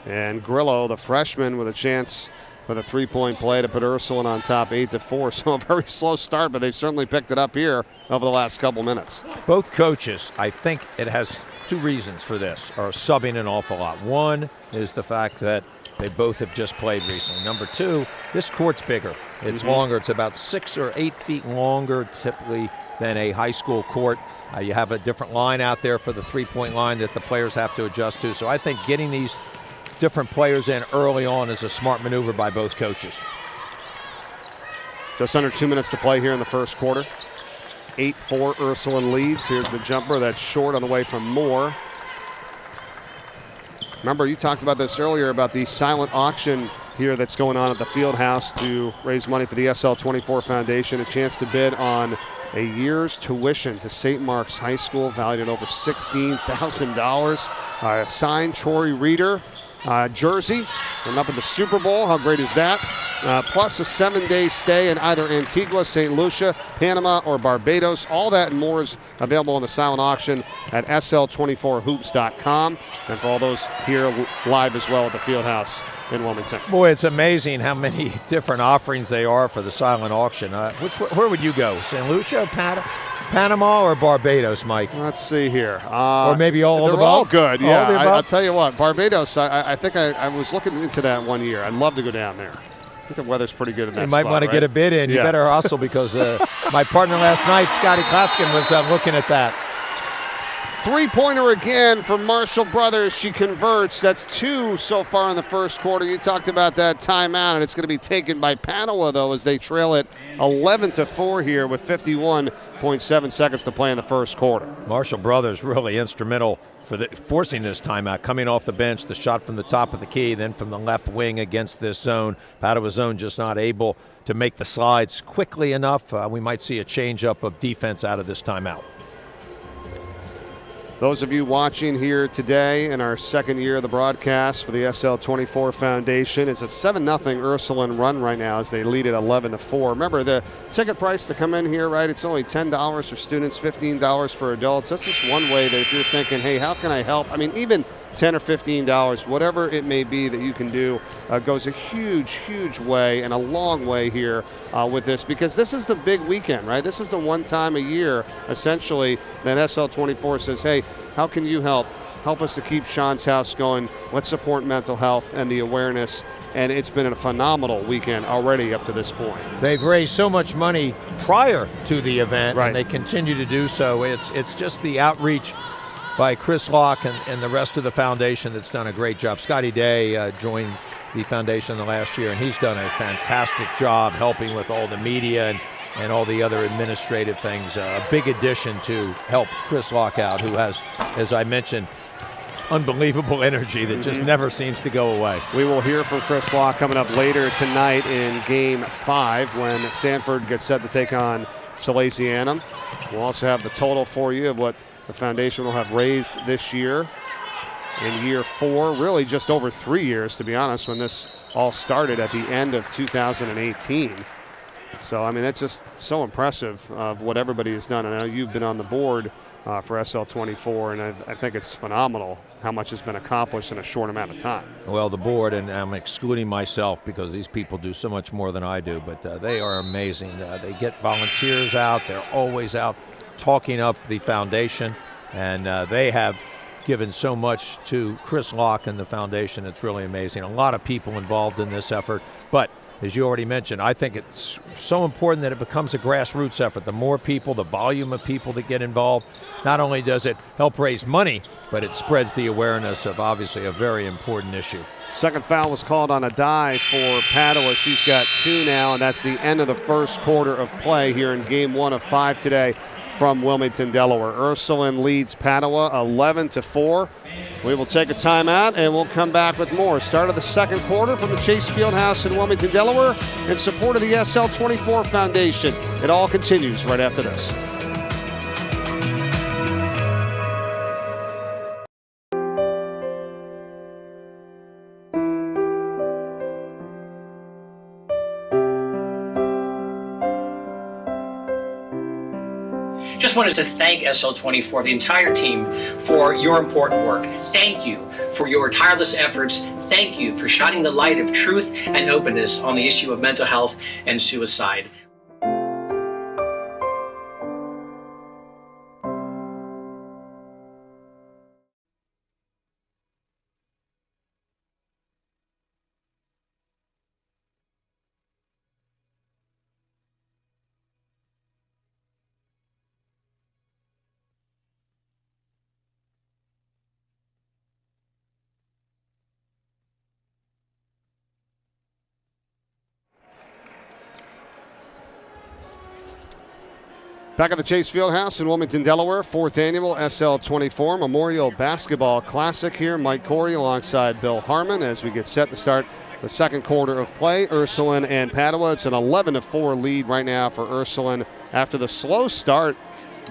And Grillo, the freshman, with a chance for the three-point play to put Ursuline on top 8-4. So a very slow start, but they've certainly picked it up here over the last couple minutes. Both coaches, I think it has 2 reasons for this, are subbing an awful lot. One is the fact that they both have just played recently. Number 2, this court's bigger. It's longer. It's about 6 or 8 feet longer typically than a high school court. You have a different line out there for the three-point line that the players have to adjust to. So I think getting these different players in early on is a smart maneuver by both coaches. Just under 2 minutes to play here in the first quarter. 8-4 Ursuline leads. Here's the jumper that's short on the way from Moore. Remember, you talked about this earlier about the silent auction here that's going on at the field house to raise money for the SL24 Foundation. A chance to bid on a year's tuition to St. Mark's High School, valued at over $16,000. A signed Troy Reader jersey, and up in the Super Bowl. How great is that? Plus a 7-day stay in either Antigua, St. Lucia, Panama, or Barbados. All that and more is available in the silent auction at SL24hoops.com. And for all those here live as well at the field house in Wilmington. Boy, it's amazing how many different offerings they are for the silent auction. Where would you go? St. Lucia, Panama, or Barbados, Mike? Let's see here. Or maybe all of the above? They're all good, All yeah. of the above? I'll tell you what, Barbados, I think I was looking into that one year. I'd love to go down there. I think the weather's pretty good in that You might spot, want to right? get a bid in. You better hustle because my partner last night, Scotty Klotzkin, was looking at that. Three-pointer again for Marshall Brothers. She converts. That's 2 so far in the first quarter. You talked about that timeout, and it's going to be taken by Padua, though, as they trail it 11-4 here with 51.7 seconds to play in the first quarter. Marshall Brothers really instrumental for forcing this timeout. Coming off the bench, the shot from the top of the key, then from the left wing against this zone. Padua zone just not able to make the slides quickly enough. We might see a change-up of defense out of this timeout. Those of you watching here today in our second year of the broadcast for the SL24 Foundation, it's a 7-0 Ursuline run right now as they lead at 11-4. Remember, the ticket price to come in here, right, it's only $10 for students, $15 for adults. That's just one way that if you're thinking, hey, how can I help? I mean, even $10 or $15, whatever it may be that you can do, goes a huge, huge way and a long way here with this, because this is the big weekend, right? This is the one time a year, essentially, that SL24 says, hey, how can you help? Help us to keep Sean's house going. Let's support mental health and the awareness. And it's been a phenomenal weekend already up to this point. They've raised so much money prior to the event, right, and they continue to do so. It's just the outreach by Chris Locke and the rest of the foundation that's done a great job. Scotty Day joined the foundation the last year, and he's done a fantastic job helping with all the media and all the other administrative things. A big addition to help Chris Locke out, who has, as I mentioned, unbelievable energy that just never seems to go away. We will hear from Chris Locke coming up later tonight in Game 5 when Sanford gets set to take on Salesianum. We'll also have the total for you of what the foundation will have raised this year in year 4, really just over 3 years, to be honest, when this all started at the end of 2018. So, I mean, that's just so impressive of what everybody has done. I know you've been on the board for SL24, and I think it's phenomenal how much has been accomplished in a short amount of time. Well, the board, and I'm excluding myself because these people do so much more than I do, but they are amazing. They get volunteers out. They're always out talking up the foundation, and they have given so much to Chris Locke and the foundation. It's really amazing. A lot of people involved in this effort, but as you already mentioned, I think it's so important that it becomes a grassroots effort. The more people, the volume of people that get involved, not only does it help raise money, but it spreads the awareness of obviously a very important issue. Second foul was called on a dive for Padua. She's got 2 now, and that's the end of the first quarter of play here in Game 1 of 5 today from Wilmington, Delaware. Ursuline leads Padua 11-4. We will take a timeout, and we'll come back with more. Start of the second quarter from the Chase Fieldhouse in Wilmington, Delaware, in support of the SL24 Foundation. It all continues right after this. Just wanted to thank SL24, the entire team, for your important work. Thank you for your tireless efforts. Thank you for shining the light of truth and openness on the issue of mental health and suicide. Back at the Chase Fieldhouse in Wilmington, Delaware, 4th annual SL24 Memorial Basketball Classic here. Mike Corey alongside Bill Harmon as we get set to start the second quarter of play. Ursuline and Padua. It's an 11-4 lead right now for Ursuline after the slow start,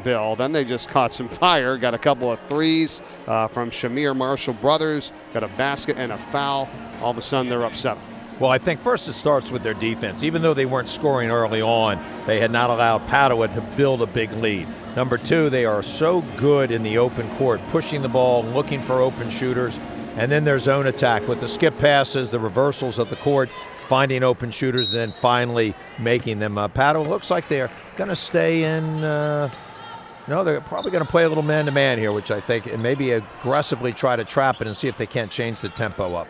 Bill. Then they just caught some fire. Got a couple of threes from Shamir Marshall brothers. Got a basket and a foul. All of a sudden they're up 7. Well, I think first it starts with their defense. Even though they weren't scoring early on, they had not allowed Padua to build a big lead. Number 2, they are so good in the open court, pushing the ball, looking for open shooters. And then their zone attack with the skip passes, the reversals of the court, finding open shooters, then finally making them. Padua looks like they're going to stay in. No, they're probably going to play a little man-to-man here, which I think, and maybe aggressively try to trap it and see if they can't change the tempo up.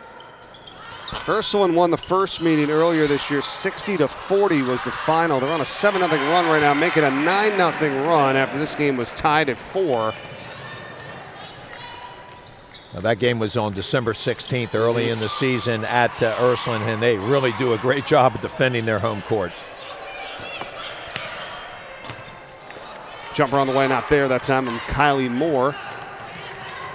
Ursuline won the first meeting earlier this year. 60-40 was the final. They're on a 7-0 run right now, making a 9-0 run after this game was tied at 4. Now, that game was on December 16th, early in the season at Ursuline, and they really do a great job of defending their home court. Jumper on the way, not there that time from Kylie Moore.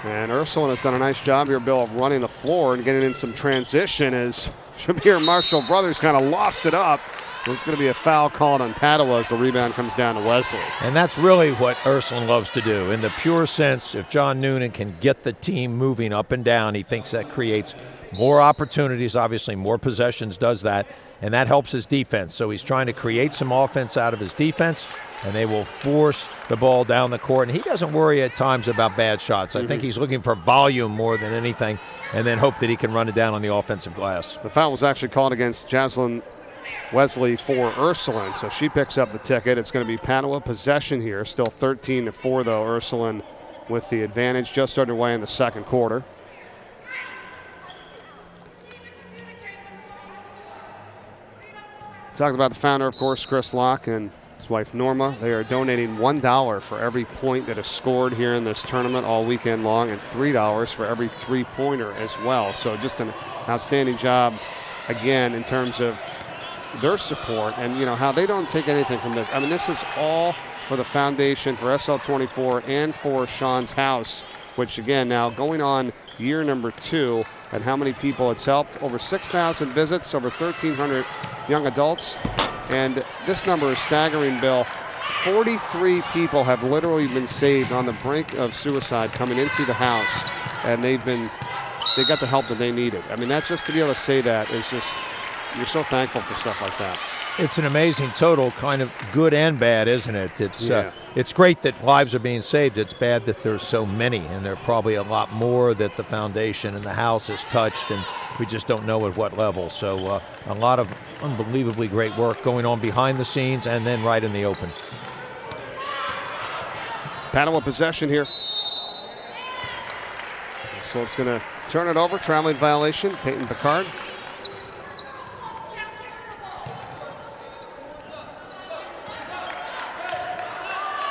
And Ursuline has done a nice job here, Bill, of running the floor and getting in some transition as Shamir Marshall brothers kind of lofts it up. There's going to be a foul called on Padua as the rebound comes down to Wesley. And that's really what Ursuline loves to do. In the pure sense, if John Noonan can get the team moving up and down, he thinks that creates more opportunities. Obviously, more possessions does that, and that helps his defense. So he's trying to create some offense out of his defense, and they will force the ball down the court. And he doesn't worry at times about bad shots. I think he's looking for volume more than anything, and then hope that he can run it down on the offensive glass. The foul was actually called against Jaslyn Wesley for Ursuline, so she picks up the ticket. It's going to be Padua possession here. Still 13-4, though. Ursuline with the advantage just underway in the second quarter. Talking about the founder, of course, Chris Locke, and his wife Norma. They are donating $1 for every point that is scored here in this tournament all weekend long, and $3 for every three-pointer as well. So just an outstanding job, again, in terms of their support and, you know, how they don't take anything from this. I mean, this is all for the foundation for SL24 and for Sean's house, which, again, now going on year number 2, and how many people it's helped. Over 6,000 visits, over 1,300 young adults. And this number is staggering, Bill. 43 people have literally been saved on the brink of suicide coming into the house, and they got the help that they needed. I mean, that's just to be able to say that is just, you're so thankful for stuff like that. It's an amazing total, kind of good and bad, isn't it? It's great that lives are being saved. It's bad that there's so many, and there are probably a lot more that the foundation and the house has touched, and we just don't know at what level. So a lot of unbelievably great work going on behind the scenes and then right in the open. Padua possession here. So it's going to turn it over. Traveling violation, Peyton Picard.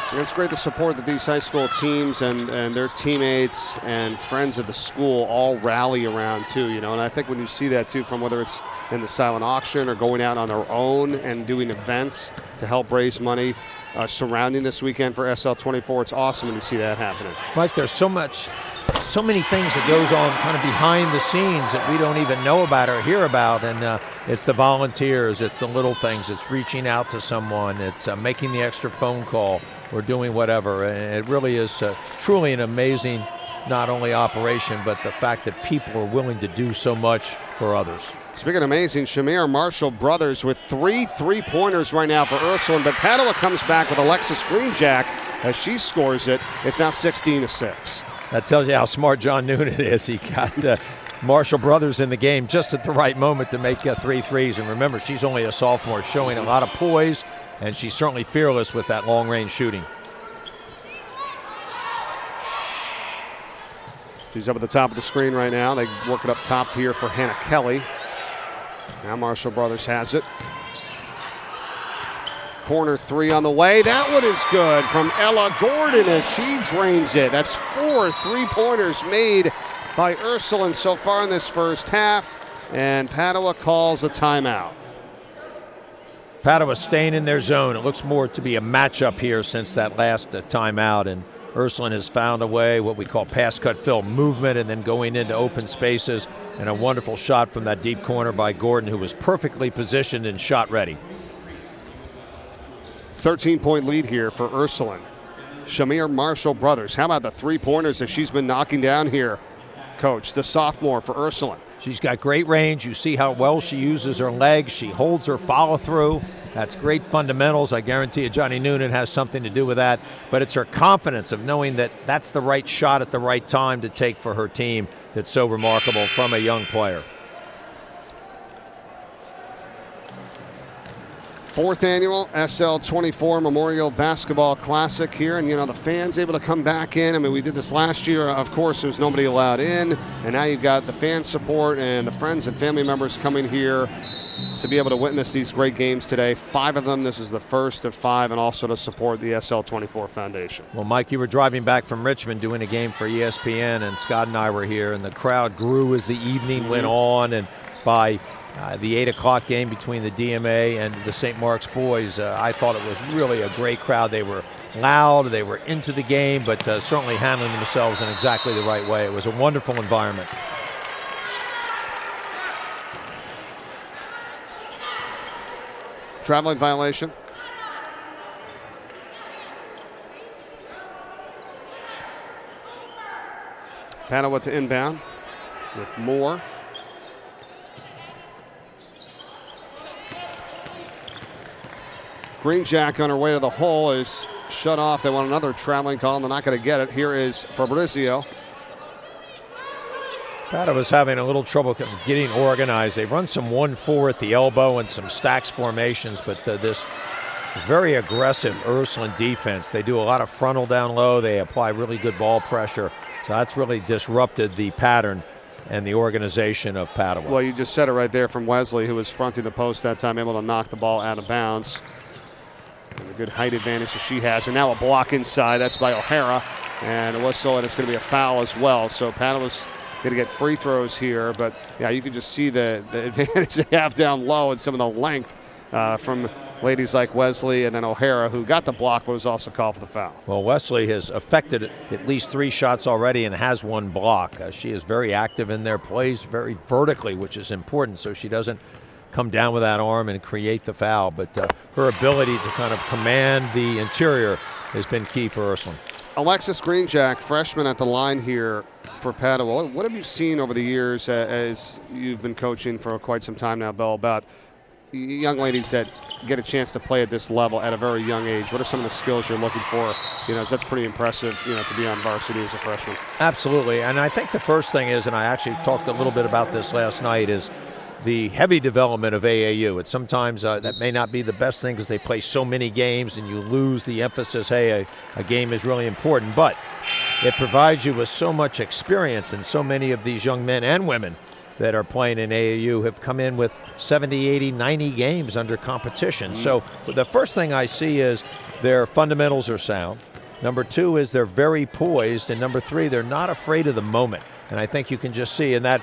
And it's great the support that these high school teams and their teammates and friends of the school all rally around too, you know. And I think when you see that too, from whether it's in the silent auction or going out on their own and doing events to help raise money surrounding this weekend for SL24, it's awesome when you see that happening. Mike, there's so many things that goes on kind of behind the scenes that we don't even know about or hear about, and it's the volunteers, it's the little things, it's reaching out to someone, it's making the extra phone call or doing whatever. And it really is truly an amazing, not only operation, but the fact that people are willing to do so much for others. Speaking of amazing, Shamir Marshall brothers with 3 three-pointers right now for Ursuline, but Padua comes back with Alexis Greenjack as she scores it. It's now 16-6. That tells you how smart John Noonan is. He got Marshall brothers in the game just at the right moment to make 3 threes. And remember, she's only a sophomore, showing a lot of poise, and she's certainly fearless with that long-range shooting. She's up at the top of the screen right now. They work it up top here for Hannah Kelly. Now Marshall brothers has it. Corner 3 on the way. That one is good from Ella Gordon as she drains it. That's 4 three-pointers made by Ursuline so far in this first half, and Padua calls a timeout. Padua staying in their zone. It looks more to be a matchup here since that last timeout, and Ursuline has found a way, what we call pass, cut, fill movement, and then going into open spaces, and a wonderful shot from that deep corner by Gordon, who was perfectly positioned and shot ready. 13-point lead here for Ursuline. Shamir Marshall brothers. How about the three-pointers that she's been knocking down here, Coach? The sophomore for Ursuline. She's got great range. You see how well she uses her legs. She holds her follow-through. That's great fundamentals. I guarantee you Johnny Noonan has something to do with that. But it's her confidence of knowing that that's the right shot at the right time to take for her team that's so remarkable from a young player. Fourth annual SL24 Memorial Basketball Classic here, and the fans able to come back in. I mean, we did this last year. Of course, there's nobody allowed in, and now you've got the fan support and the friends and family members coming here to be able to witness these great games today. 5 of them. This is the first of 5, and also to support the SL24 Foundation. Well, Mike, you were driving back from Richmond doing a game for ESPN, and Scott and I were here, and the crowd grew as the evening went on, and by the 8 o'clock game between the DMA and the St. Mark's boys, I thought it was really a great crowd. They were loud, they were into the game, but certainly handling themselves in exactly the right way. It was a wonderful environment. Traveling violation. Padua to inbound with Moore. Green Jack on her way to the hole is shut off. They want another traveling call, and they're not going to get it. Here is Fabrizio. Padua was having a little trouble getting organized. They've run some 1-4 at the elbow and some stacks formations, but this very aggressive Ursuline defense. They do a lot of frontal down low. They apply really good ball pressure. So that's really disrupted the pattern and the organization of Padua. Well, you just said it right there from Wesley, who was fronting the post that time, able to knock the ball out of bounds. And a good height advantage that she has. And now a block inside. That's by O'Hara. And a whistle, and it's going to be a foul as well. So Padua's going to get free throws here. But, yeah, you can just see the advantage they have down low and some of the length from ladies like Wesley and then O'Hara, who got the block but was also called for the foul. Well, Wesley has affected at least 3 shots already and has 1 block. She is very active in their plays, very vertically, which is important, so she doesn't come down with that arm and create the foul. But her ability to kind of command the interior has been key for Ursuline. Alexis Greenjack, freshman at the line here for Padua. What have you seen over the years as you've been coaching for quite some time now, Bill, about young ladies that get a chance to play at this level at a very young age? What are some of the skills you're looking for? That's pretty impressive, to be on varsity as a freshman. Absolutely, and I think the first thing is, and I actually talked a little bit about this last night, is the heavy development of AAU. It's sometimes that may not be the best thing because they play so many games and you lose the emphasis, hey, a game is really important, but it provides you with so much experience, and so many of these young men and women that are playing in AAU have come in with 70, 80, 90 games under competition. So the first thing I see is their fundamentals are sound. Number 2 is they're very poised. And number 3, they're not afraid of the moment. And I think you can just see in that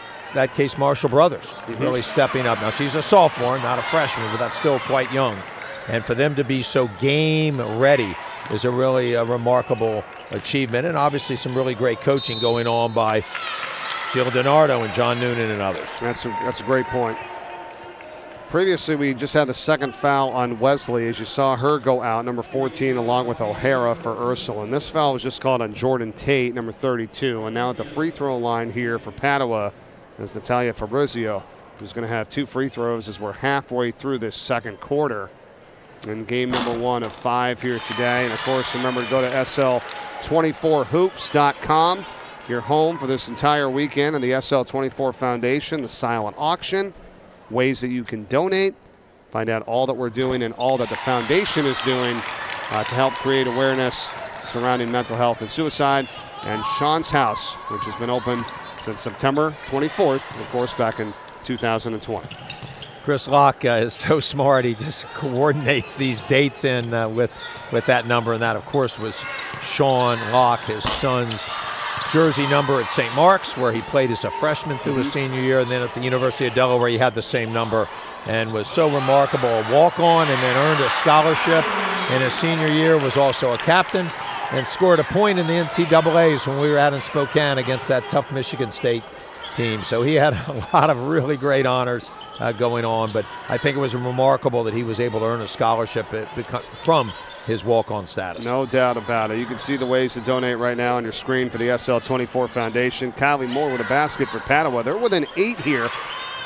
case Marshall Brothers really stepping up. Now, she's a sophomore, not a freshman, but that's still quite young. And for them to be so game ready is a really remarkable achievement. And obviously some really great coaching going on by Sheila DiNardo and John Noonan and others. That's a great point. Previously, we just had the second foul on Wesley, as you saw her go out, number 14, along with O'Hara for Ursuline. This foul was just called on Jordan Tate, number 32. And now at the free throw line here for Padua is Natalia Fabrizio, who's going to have 2 free throws as we're halfway through this second quarter. In game number 1 of 5 here today. And, of course, remember to go to SL24hoops.com. Your home for this entire weekend and the SL24 Foundation, the silent auction, ways that you can donate, find out all that we're doing and all that the foundation is doing to help create awareness surrounding mental health and suicide, and Sean's House, which has been open since September 24th, of course, back in 2020. Chris Locke is so smart. He just coordinates these dates in with that number, and that, of course, was Sean Locke, his son's jersey number at St. Mark's, where he played as a freshman through his senior year, and then at the University of Delaware he had the same number and was so remarkable. A walk-on and then earned a scholarship in his senior year, was also a captain, and scored a point in the NCAAs when we were out in Spokane against that tough Michigan State team. So he had a lot of really great honors going on, but I think it was remarkable that he was able to earn a scholarship from his walk-on status. No doubt about it. You can see the ways to donate right now on your screen for the SL24 Foundation. Kylie Moore with a basket for Padua. They're within 8 here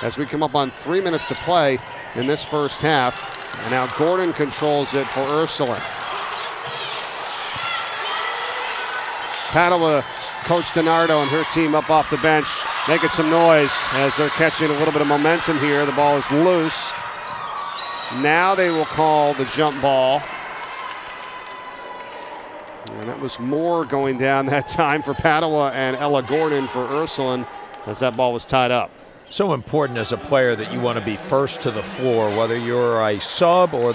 as we come up on 3 minutes to play in this first half. And now Gordon controls it for Ursuline. Padua, Coach DiNardo and her team up off the bench, making some noise as they're catching a little bit of momentum here. The ball is loose. Now they will call the jump ball. And that was Moore going down that time for Padua and Ella Gordon for Ursuline as that ball was tied up. So important as a player that you want to be first to the floor, whether you're a sub or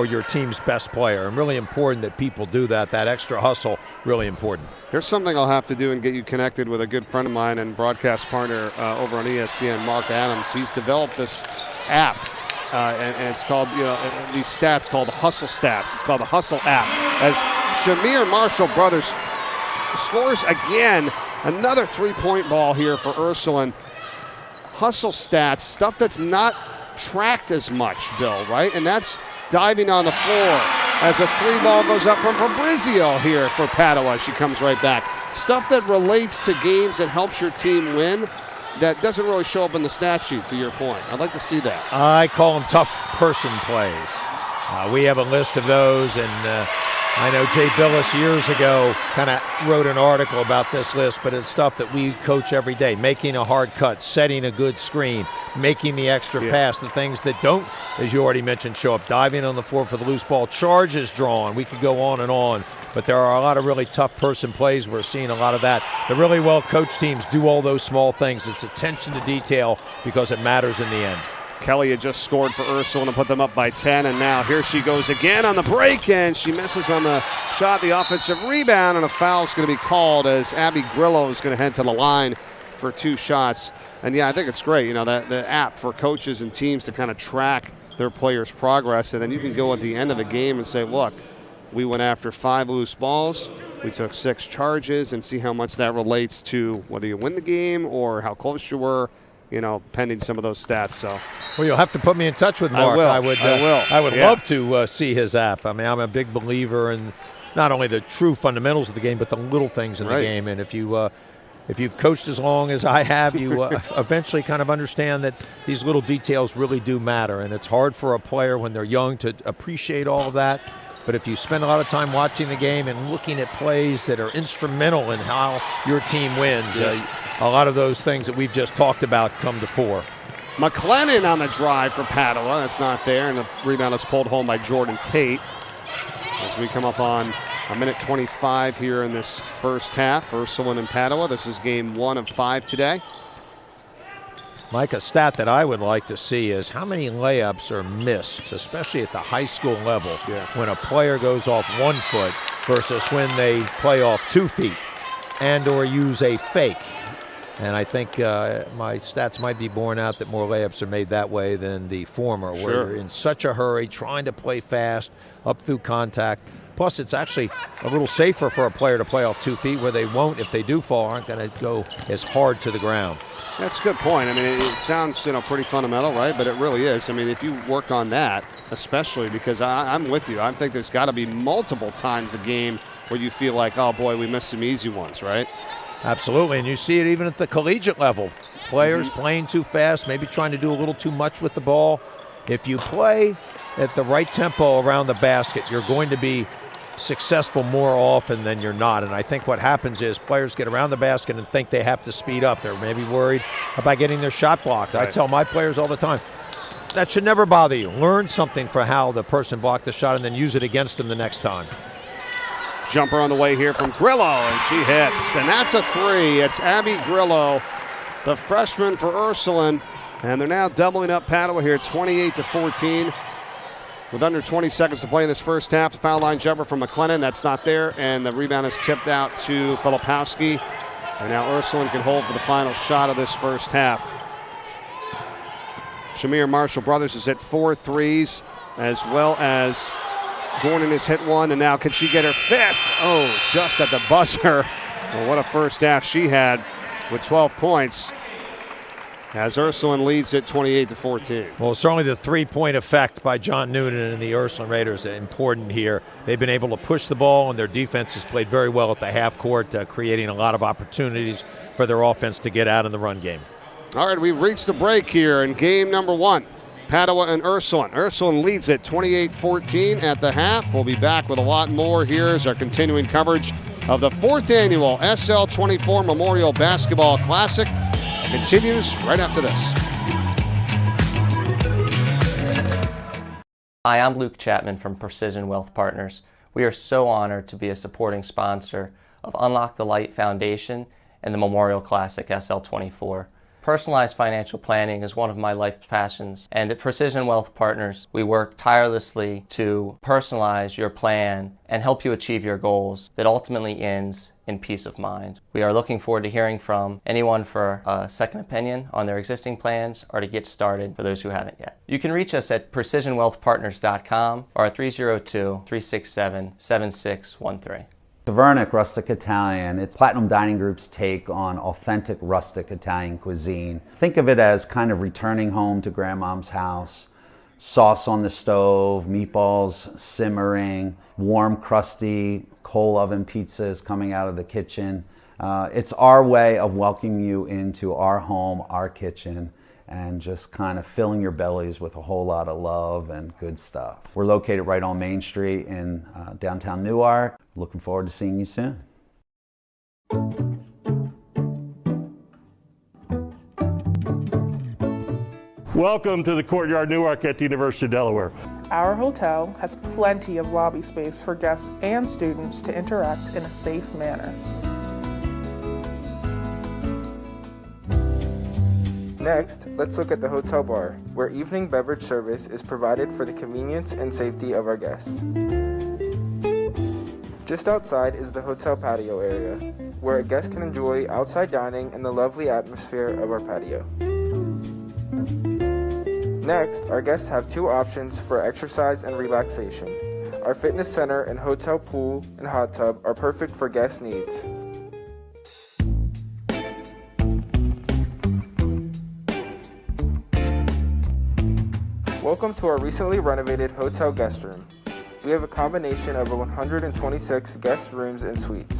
your team's best player. And really important that people do that. That extra hustle, really important. Here's something I'll have to do and get you connected with a good friend of mine and broadcast partner over on ESPN, Mark Adams. He's developed this app. And it's called, these stats called Hustle Stats. It's called the Hustle app. As Shamir Marshall Brothers scores again, another three-point ball here for Ursuline. Hustle Stats, stuff that's not tracked as much, Bill, right? And that's diving on the floor as a three ball goes up from Fabrizio here for Padua. She comes right back. Stuff that relates to games that helps your team win. That doesn't really show up in the stat sheet, to your point. I'd like to see that. I call them tough person plays. We have a list of those, and I know Jay Billis years ago kind of wrote an article about this list, but it's stuff that we coach every day. Making a hard cut, setting a good screen, making the extra pass, the things that don't, as you already mentioned, show up. Diving on the floor for the loose ball, charges drawn. We could go on and on, but there are a lot of really tough person plays. We're seeing a lot of that. The really well-coached teams do all those small things. It's attention to detail because it matters in the end. Kelly had just scored for Ursuline and put them up by 10, and now here she goes again on the break, and she misses on the shot, the offensive rebound, and a foul is going to be called as Abby Grillo is going to head to the line for 2 shots. And yeah, I think it's great, the app for coaches and teams to kind of track their players' progress, and then you can go at the end of a game and say, look, we went after 5 loose balls, we took 6 charges, and see how much that relates to whether you win the game or how close you were, pending some of those stats. So, well, you'll have to put me in touch with Mark. I will. I would love to see his app. I mean, I'm a big believer in not only the true fundamentals of the game, but the little things in the game. And if you've coached as long as I have, you eventually kind of understand that these little details really do matter. And it's hard for a player when they're young to appreciate all of that. But if you spend a lot of time watching the game and looking at plays that are instrumental in how your team wins, a lot of those things that we've just talked about come to fore. McLennan on the drive for Padua. That's not there, and the rebound is pulled home by Jordan Tate. As we come up on a minute 25 here in this first half, Ursuline and Padua. This is game 1 of 5 today. Mike, a stat that I would like to see is how many layups are missed, especially at the high school level, when a player goes off 1 foot versus when they play off 2 feet and or use a fake. And I think my stats might be borne out that more layups are made that way than the former, where you're in such a hurry, trying to play fast, up through contact. Plus, it's actually a little safer for a player to play off 2 feet, where they won't, if they do fall, aren't going to go as hard to the ground. That's a good point. I mean, it sounds pretty fundamental, right? But it really is. I mean, if you work on that, especially because I'm with you. I think there's got to be multiple times a game where you feel like, oh, boy, we missed some easy ones, right? Absolutely, and you see it even at the collegiate level. Players playing too fast, maybe trying to do a little too much with the ball. If you play at the right tempo around the basket, you're going to be successful more often than you're not. And I think what happens is players get around the basket and think they have to speed up. They're maybe worried about getting their shot blocked. I tell my players all the time, that should never bother you. Learn something for how the person blocked the shot and then use it against them the next time. Jumper on the way here from Grillo, and she hits. And that's a 3. It's Abby Grillo, the freshman for Ursuline. And they're now doubling up Padua here, 28-14. With under 20 seconds to play in this first half, the foul line jumper from McLennan, that's not there, and the rebound is tipped out to Filipowski. And now Ursuline can hold for the final shot of this first half. Shamir Marshall Brothers has hit 4 threes, as well as Gordon has hit 1, and now can she get her 5th? Oh, just at the buzzer. Well, what a first half she had with 12 points, as Ursuline leads it 28-14. Well, certainly the three-point effect by John Noonan and the Ursuline Raiders are important here. They've been able to push the ball, and their defense has played very well at the half court, creating a lot of opportunities for their offense to get out in the run game. All right, we've reached the break here in game number 1. Padua and Ursuline. Ursuline leads it 28-14 at the half. We'll be back with a lot more here as our continuing coverage of the 4th annual SL24 Memorial Basketball Classic continues right after this. Hi, I'm Luke Chapman from Precision Wealth Partners. We are so honored to be a supporting sponsor of UnLocke the Light Foundation and the Memorial Classic SL24. Personalized financial planning is one of my life's passions, and at Precision Wealth Partners, we work tirelessly to personalize your plan and help you achieve your goals that ultimately ends in peace of mind. We are looking forward to hearing from anyone for a second opinion on their existing plans or to get started for those who haven't yet. You can reach us at precisionwealthpartners.com or at 302-367-7613. Tavernic Rustic Italian. It's Platinum Dining Group's take on authentic rustic Italian cuisine. Think of it as kind of returning home to grandmom's house. Sauce on the stove, meatballs simmering, warm, crusty coal oven pizzas coming out of the kitchen. It's our way of welcoming you into our home, our kitchen, and just kind of filling your bellies with a whole lot of love and good stuff. We're located right on Main Street in downtown Newark. Looking forward to seeing you soon. Welcome to the Courtyard Newark at the University of Delaware. Our hotel has plenty of lobby space for guests and students to interact in a safe manner. Next, let's look at the hotel bar, where evening beverage service is provided for the convenience and safety of our guests. Just outside is the hotel patio area, where a guest can enjoy outside dining in the lovely atmosphere of our patio. Next, our guests have 2 options for exercise and relaxation. Our fitness center and hotel pool and hot tub are perfect for guest needs. Welcome to our recently renovated hotel guest room. We have a combination of 126 guest rooms and suites.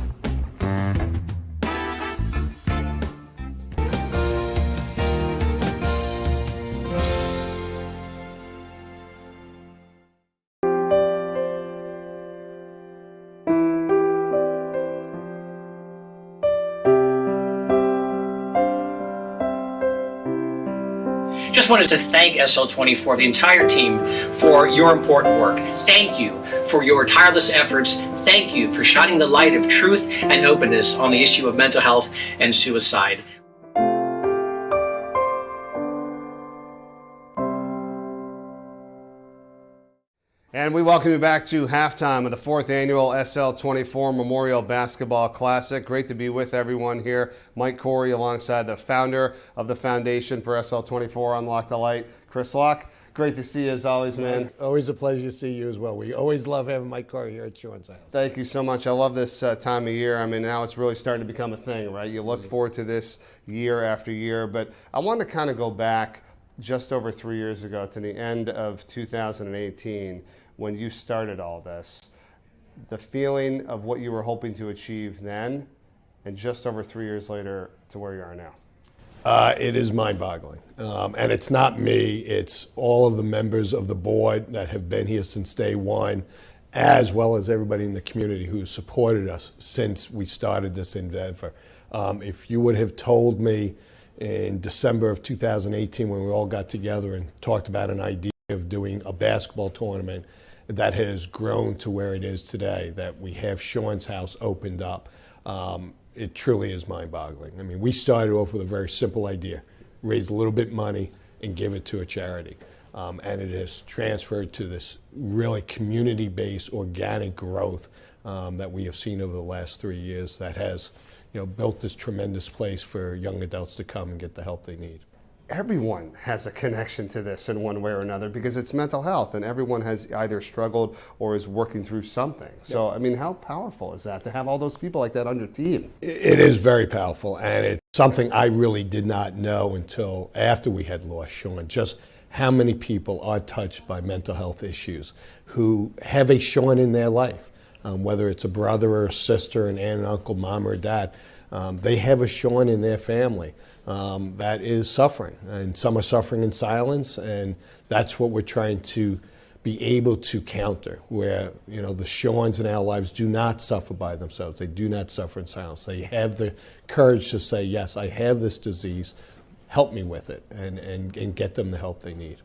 Just wanted to thank SL24, the entire team, for your important work. Thank you for your tireless efforts. Thank you for shining the light of truth and openness on the issue of mental health and suicide. And we welcome you back to halftime of the 4th annual SL24 Memorial Basketball Classic. Great to be with everyone here. Mike Corey alongside the founder of the foundation for SL24 Unlock the Light, Chris Locke. Great to see you as always, man. Always a pleasure to see you as well. We always love having Mike Corey here at Sean's house. Thank you so much. I love this time of year. I mean, now it's really starting to become a thing, right? You look forward to this year after year. But I want to kind of go back just over 3 years ago to the end of 2018 when you started all this. The feeling of what you were hoping to achieve then and just over 3 years later to where you are now. It is mind-boggling. And it's not me, it's all of the members of the board that have been here since day one, as well as everybody in the community who supported us since we started this endeavor. If you would have told me in December of 2018 when we all got together and talked about an idea of doing a basketball tournament that has grown to where it is today, that we have Sean's house opened up, it truly is mind-boggling. I mean, we started off with a very simple idea, raise a little bit of money and give it to a charity. And it has transferred to this really community-based organic growth that we have seen over the last 3 years that has built this tremendous place for young adults to come and get the help they need. everyone has a connection to this in one way or another, because it's mental health and everyone has either struggled or is working through something. So, I mean, how powerful is that to have all those people like that on your team? It is very powerful, and it's something I really did not know until after we had lost Sean, just how many people are touched by mental health issues who have a Sean in their life, whether it's a brother or a sister, an aunt and uncle, mom or dad. They have a Sean in their family that is suffering, and some are suffering in silence, and that's what we're trying to be able to counter, where the Seans in our lives do not suffer by themselves. They do not suffer in silence. They have the courage to say, yes, I have this disease, help me with it, and get them the help they need.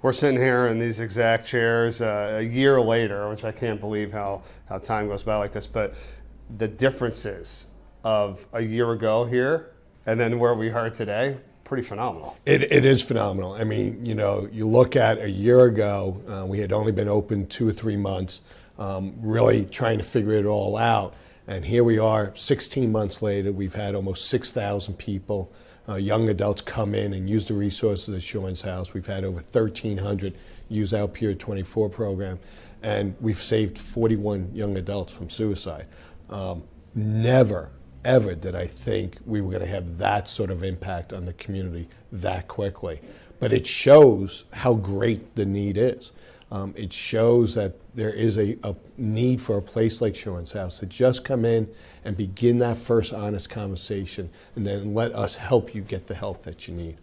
We're sitting here in these exact chairs a year later, which I can't believe how time goes by like this, but the differences of a year ago here and then where we are today, pretty phenomenal. It is phenomenal. I mean, you look at a year ago, we had only been open 2 or 3 months, really trying to figure it all out. And here we are 16 months later, we've had almost 6,000 people, young adults come in and use the resources at Sean's house. We've had over 1,300 use our Peer 24 program, and we've saved 41 young adults from suicide. Never, ever did I think we were going to have that sort of impact on the community that quickly. But it shows how great the need is. It shows that there is a need for a place like Sean's house to just come in and begin that first honest conversation, and then let us help you get the help that you need.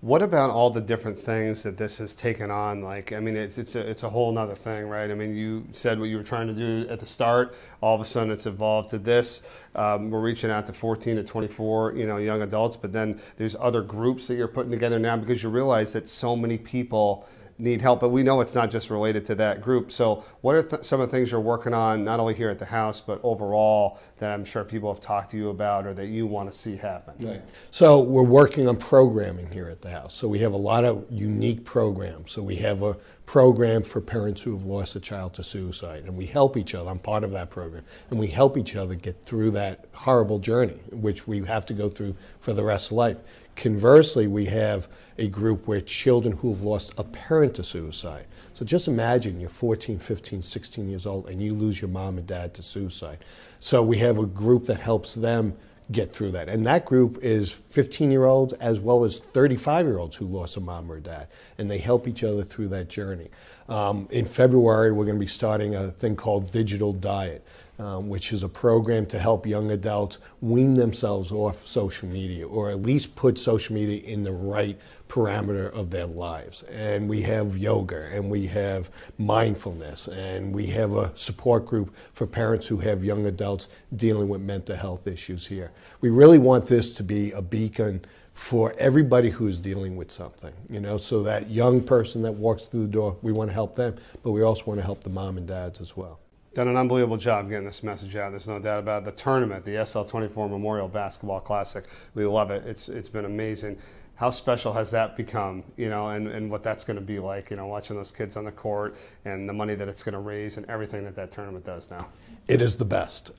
What about all the different things that this has taken on? Like, I mean, it's a whole nother thing, right? I mean, you said what you were trying to do at the start. All of a sudden, it's evolved to this. We're reaching out to 14 to 24, young adults. But then there's other groups that you're putting together now because you realize that so many people need help. But we know it's not just related to that group. So what are some of the things you're working on, not only here at the house, but overall, that I'm sure people have talked to you about or that you want to see happen? Right. So we're working on programming here at the house. So we have a lot of unique programs. So we have a program for parents who have lost a child to suicide, and we help each other. I'm part of that program. And we help each other get through that horrible journey, which we have to go through for the rest of life. Conversely, we have a group where children who have lost a parent to suicide. So just imagine you're 14, 15, 16 years old and you lose your mom and dad to suicide. So we have a group that helps them get through that. And that group is 15-year-olds as well as 35-year-olds who lost a mom or dad. And they help each other through that journey. In February, we're going to be starting a thing called Digital Diet, which is a program to help young adults wean themselves off social media, or at least put social media in the right parameter of their lives. And we have yoga, and we have mindfulness, and we have a support group for parents who have young adults dealing with mental health issues here. We really want this to be a beacon for everybody who's dealing with something, so that young person that walks through the door, we want to help them, but we also want to help the mom and dads as well. Done an unbelievable job getting this message out. There's no doubt about it. The tournament, the SL24 Memorial Basketball Classic, we love it. It's been amazing. How special has that become, and what that's going to be like, watching those kids on the court and the money that it's going to raise and everything that tournament does now? It is the best.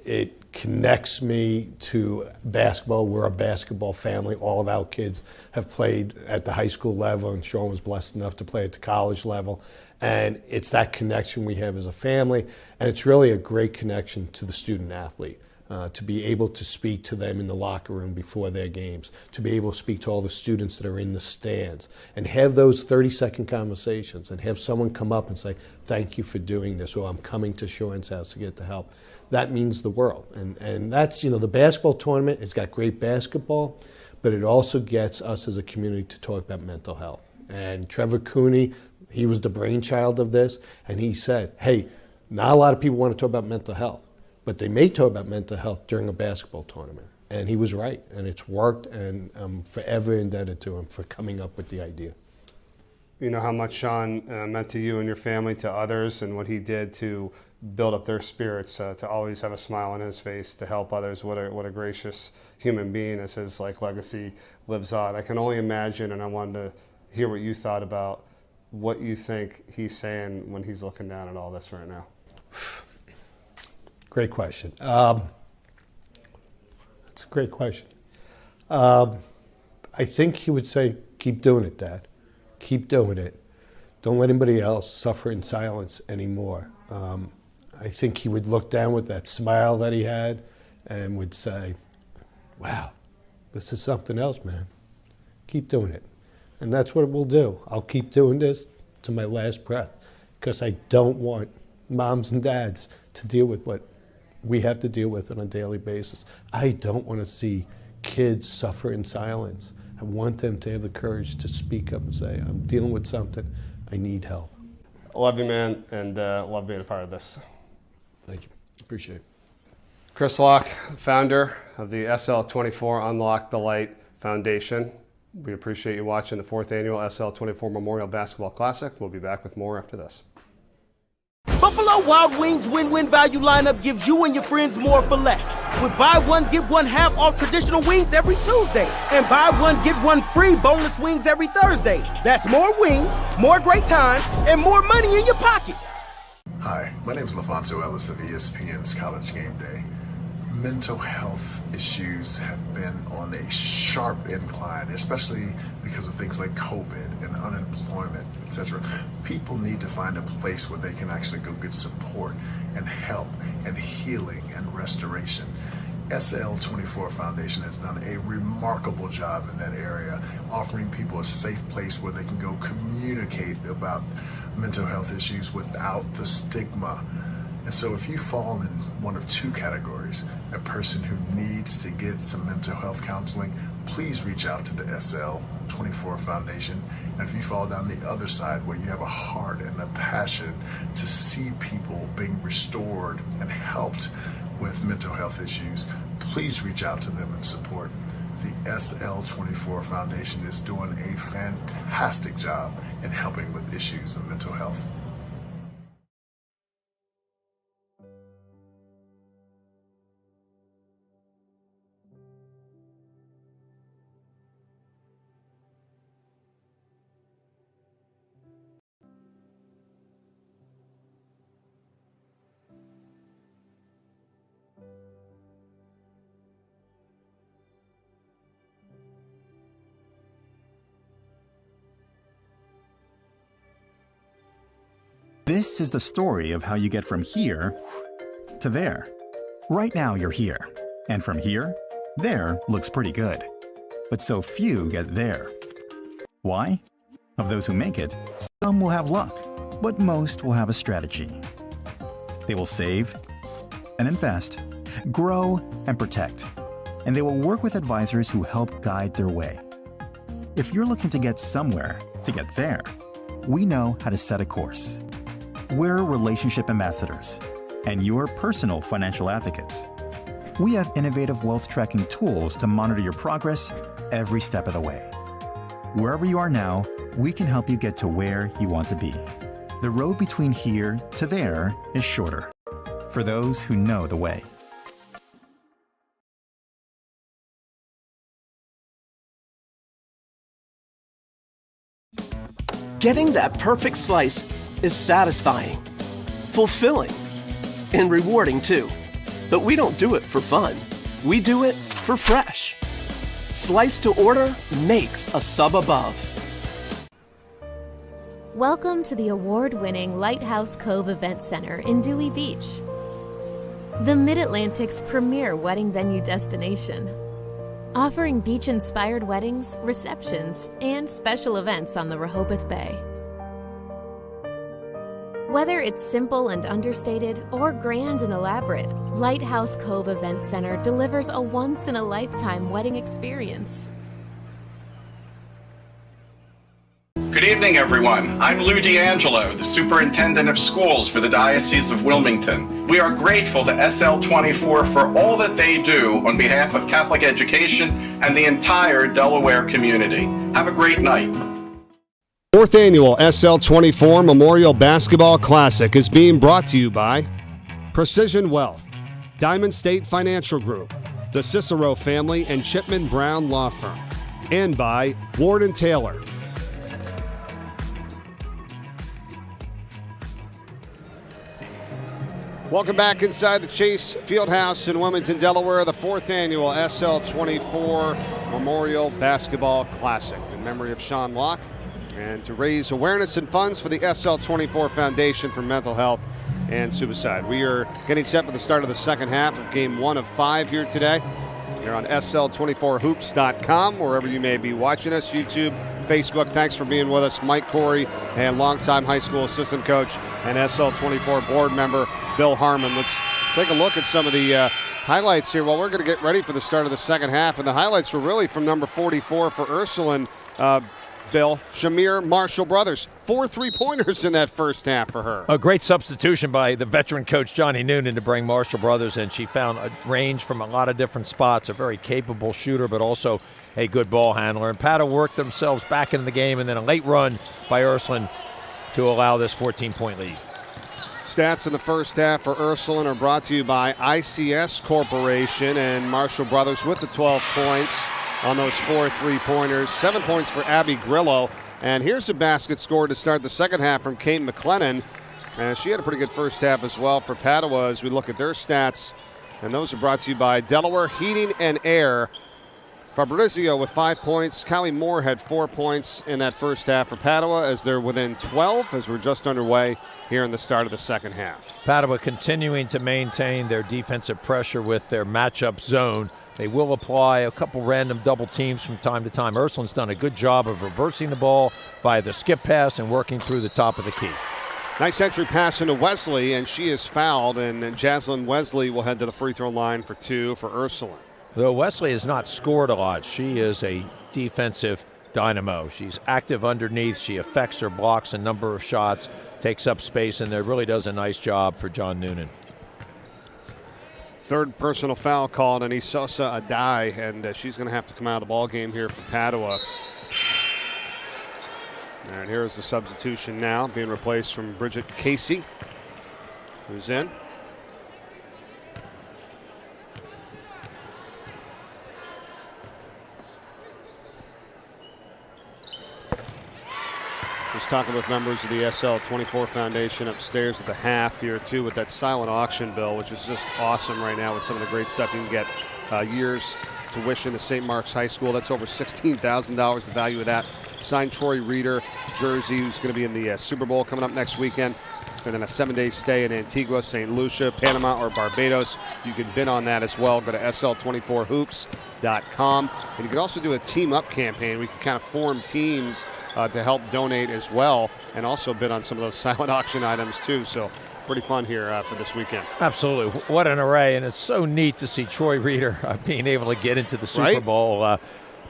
It connects me to basketball. We're a basketball family. All of our kids have played at the high school level, and Sean was blessed enough to play at the college level. And it's that connection we have as a family, and it's really a great connection to the student athlete. To be able to speak to them in the locker room before their games, to be able to speak to all the students that are in the stands, and have those 30-second conversations, and have someone come up and say, thank you for doing this, or I'm coming to Sean's house to get the help. That means the world. And that's, the basketball tournament has got great basketball, but it also gets us as a community to talk about mental health. And Trevor Cooney, he was the brainchild of this, and he said, hey, not a lot of people want to talk about mental health, but they may talk about mental health during a basketball tournament. And he was right, and it's worked, and I'm forever indebted to him for coming up with the idea. You know how much Sean meant to you and your family, to others, and what he did to build up their spirits, to always have a smile on his face, to help others. What a gracious human being as his legacy lives on. I can only imagine, and I wanted to hear what you thought about what you think he's saying when he's looking down at all this right now. Great question. That's a great question. I I think he would say, keep doing it, Dad. Keep doing it. Don't let anybody else suffer in silence anymore. I think he would look down with that smile that he had and would say, wow, this is something else, man. Keep doing it. And that's what we'll do. I'll keep doing this to my last breath because I don't want moms and dads to deal with what we have to deal with on a daily basis. I don't want to see kids suffer in silence. I want them to have the courage to speak up and say, I'm dealing with something, I need help. I love you, man, and love being a part of this. Thank you. Appreciate it. Chris Locke, founder of the SL24 Unlock the Light Foundation. We appreciate you watching the 4th annual SL24 Memorial Basketball Classic. We'll be back with more after this. Buffalo Wild Wings win-win value lineup gives you and your friends more for less. With buy one, get one half off traditional wings every Tuesday. And buy one, get one free boneless wings every Thursday. That's more wings, more great times, and more money in your pocket. Hi, my name is LaFonso Ellis of ESPN's College Game Day. Mental health issues have been on a sharp incline, especially because of things like COVID and unemployment, etc. People need to find a place where they can actually go get support and help and healing and restoration. SL24 Foundation has done a remarkable job in that area, offering people a safe place where they can go communicate about mental health issues without the stigma. And so if you fall in one of two categories, a person who needs to get some mental health counseling, please reach out to the SL24 Foundation. And if you fall down the other side where you have a heart and a passion to see people being restored and helped with mental health issues, please reach out to them and support. The SL24 Foundation is doing a fantastic job in helping with issues of mental health. This is the story of how you get from here to there. Right now you're here, and from here, there looks pretty good. But so few get there. Why? Of those who make it, some will have luck, but most will have a strategy. They will save and invest, grow and protect, and they will work with advisors who help guide their way. If you're looking to get somewhere to get there, we know how to set a course. We're relationship ambassadors, and your personal financial advocates. We have innovative wealth tracking tools to monitor your progress every step of the way. Wherever you are now, we can help you get to where you want to be. The road between here to there is shorter, for those who know the way. Getting that perfect slice is satisfying, fulfilling, and rewarding too. But we don't do it for fun. We do it for fresh. Slice to order makes a sub above. Welcome to the award-winning Lighthouse Cove Event Center in Dewey Beach, the Mid-Atlantic's premier wedding venue destination, offering beach-inspired weddings, receptions, and special events on the Rehoboth Bay. Whether it's simple and understated or grand and elaborate, Lighthouse Cove Event Center delivers a once-in-a-lifetime wedding experience. Good evening, everyone. I'm Lou D'Angelo, the Superintendent of Schools for the Diocese of Wilmington. We are grateful to SL24 for all that they do on behalf of Catholic education and the entire Delaware community. Have a great night. 4th annual SL24 Memorial Basketball Classic is being brought to you by Precision Wealth, Diamond State Financial Group, the Cicero family and Chipman Brown Law Firm, and by Ward & Taylor. Welcome back inside the Chase Fieldhouse in Wilmington, Delaware, the 4th annual SL24 Memorial Basketball Classic in memory of Sean Locke and to raise awareness and funds for the SL24 Foundation for Mental Health and Suicide. We are getting set for the start of the second half of Game 1 of 5 here today. You're on SL24hoops.com, wherever you may be watching us, YouTube, Facebook. Thanks for being with us. Mike Corey and longtime high school assistant coach and SL24 board member Bill Harmon. Let's take a look at some of the highlights here. Well, we're going to get ready for the start of the second half, and the highlights were really from number 44 for Ursuline, Bill, Shamir Marshall Brothers. 4 3-pointers in that first half for her. A great substitution by the veteran coach Johnny Noonan to bring Marshall Brothers in. She found a range from a lot of different spots, a very capable shooter, but also a good ball handler. And Padua worked themselves back into the game, and then a late run by Ursuline to allow this 14-point lead. Stats in the first half for Ursuline are brought to you by ICS Corporation, and Marshall Brothers with the 12 points on those 4 3-pointers. 7 points for Abby Grillo. And here's a basket scored to start the second half from Kate McLennan. And she had a pretty good first half as well for Padua as we look at their stats. And those are brought to you by Delaware Heating and Air. Fabrizio with 5 points. Callie Moore had 4 points in that first half for Padua as they're within 12 as we're just underway here in the start of the second half. Padua continuing to maintain their defensive pressure with their matchup zone. They will apply a couple random double teams from time to time. Ursuline's done a good job of reversing the ball via the skip pass and working through the top of the key. Nice entry pass into Wesley, and she is fouled, and Jaslyn Wesley will head to the free throw line for 2 for Ursuline. Though Wesley has not scored a lot, she is a defensive dynamo. She's active underneath. She affects her blocks a number of shots, takes up space, and there really does a nice job for John Noonan. Third personal foul called on Isosa Adai, and she's going to have to come out of the ball game here for Padua. And here's the substitution now, being replaced from Bridget Casey, who's in. Just talking with members of the SL24 Foundation upstairs at the half here, too, with that silent auction bill, which is just awesome right now with some of the great stuff you can get. Years tuition to St. Mark's High School. That's over $16,000, the value of that. Signed Troy Reeder jersey, who's going to be in the Super Bowl coming up next weekend. And then a 7-day stay in Antigua, St. Lucia, Panama, or Barbados. You can bid on that as well. Go to SL24hoops.com. And you can also do a team-up campaign. We can kind of form teams to help donate as well, and also bid on some of those silent auction items too. So pretty fun here for this weekend. Absolutely. What an array, and it's so neat to see Troy Reeder being able to get into the Super Bowl.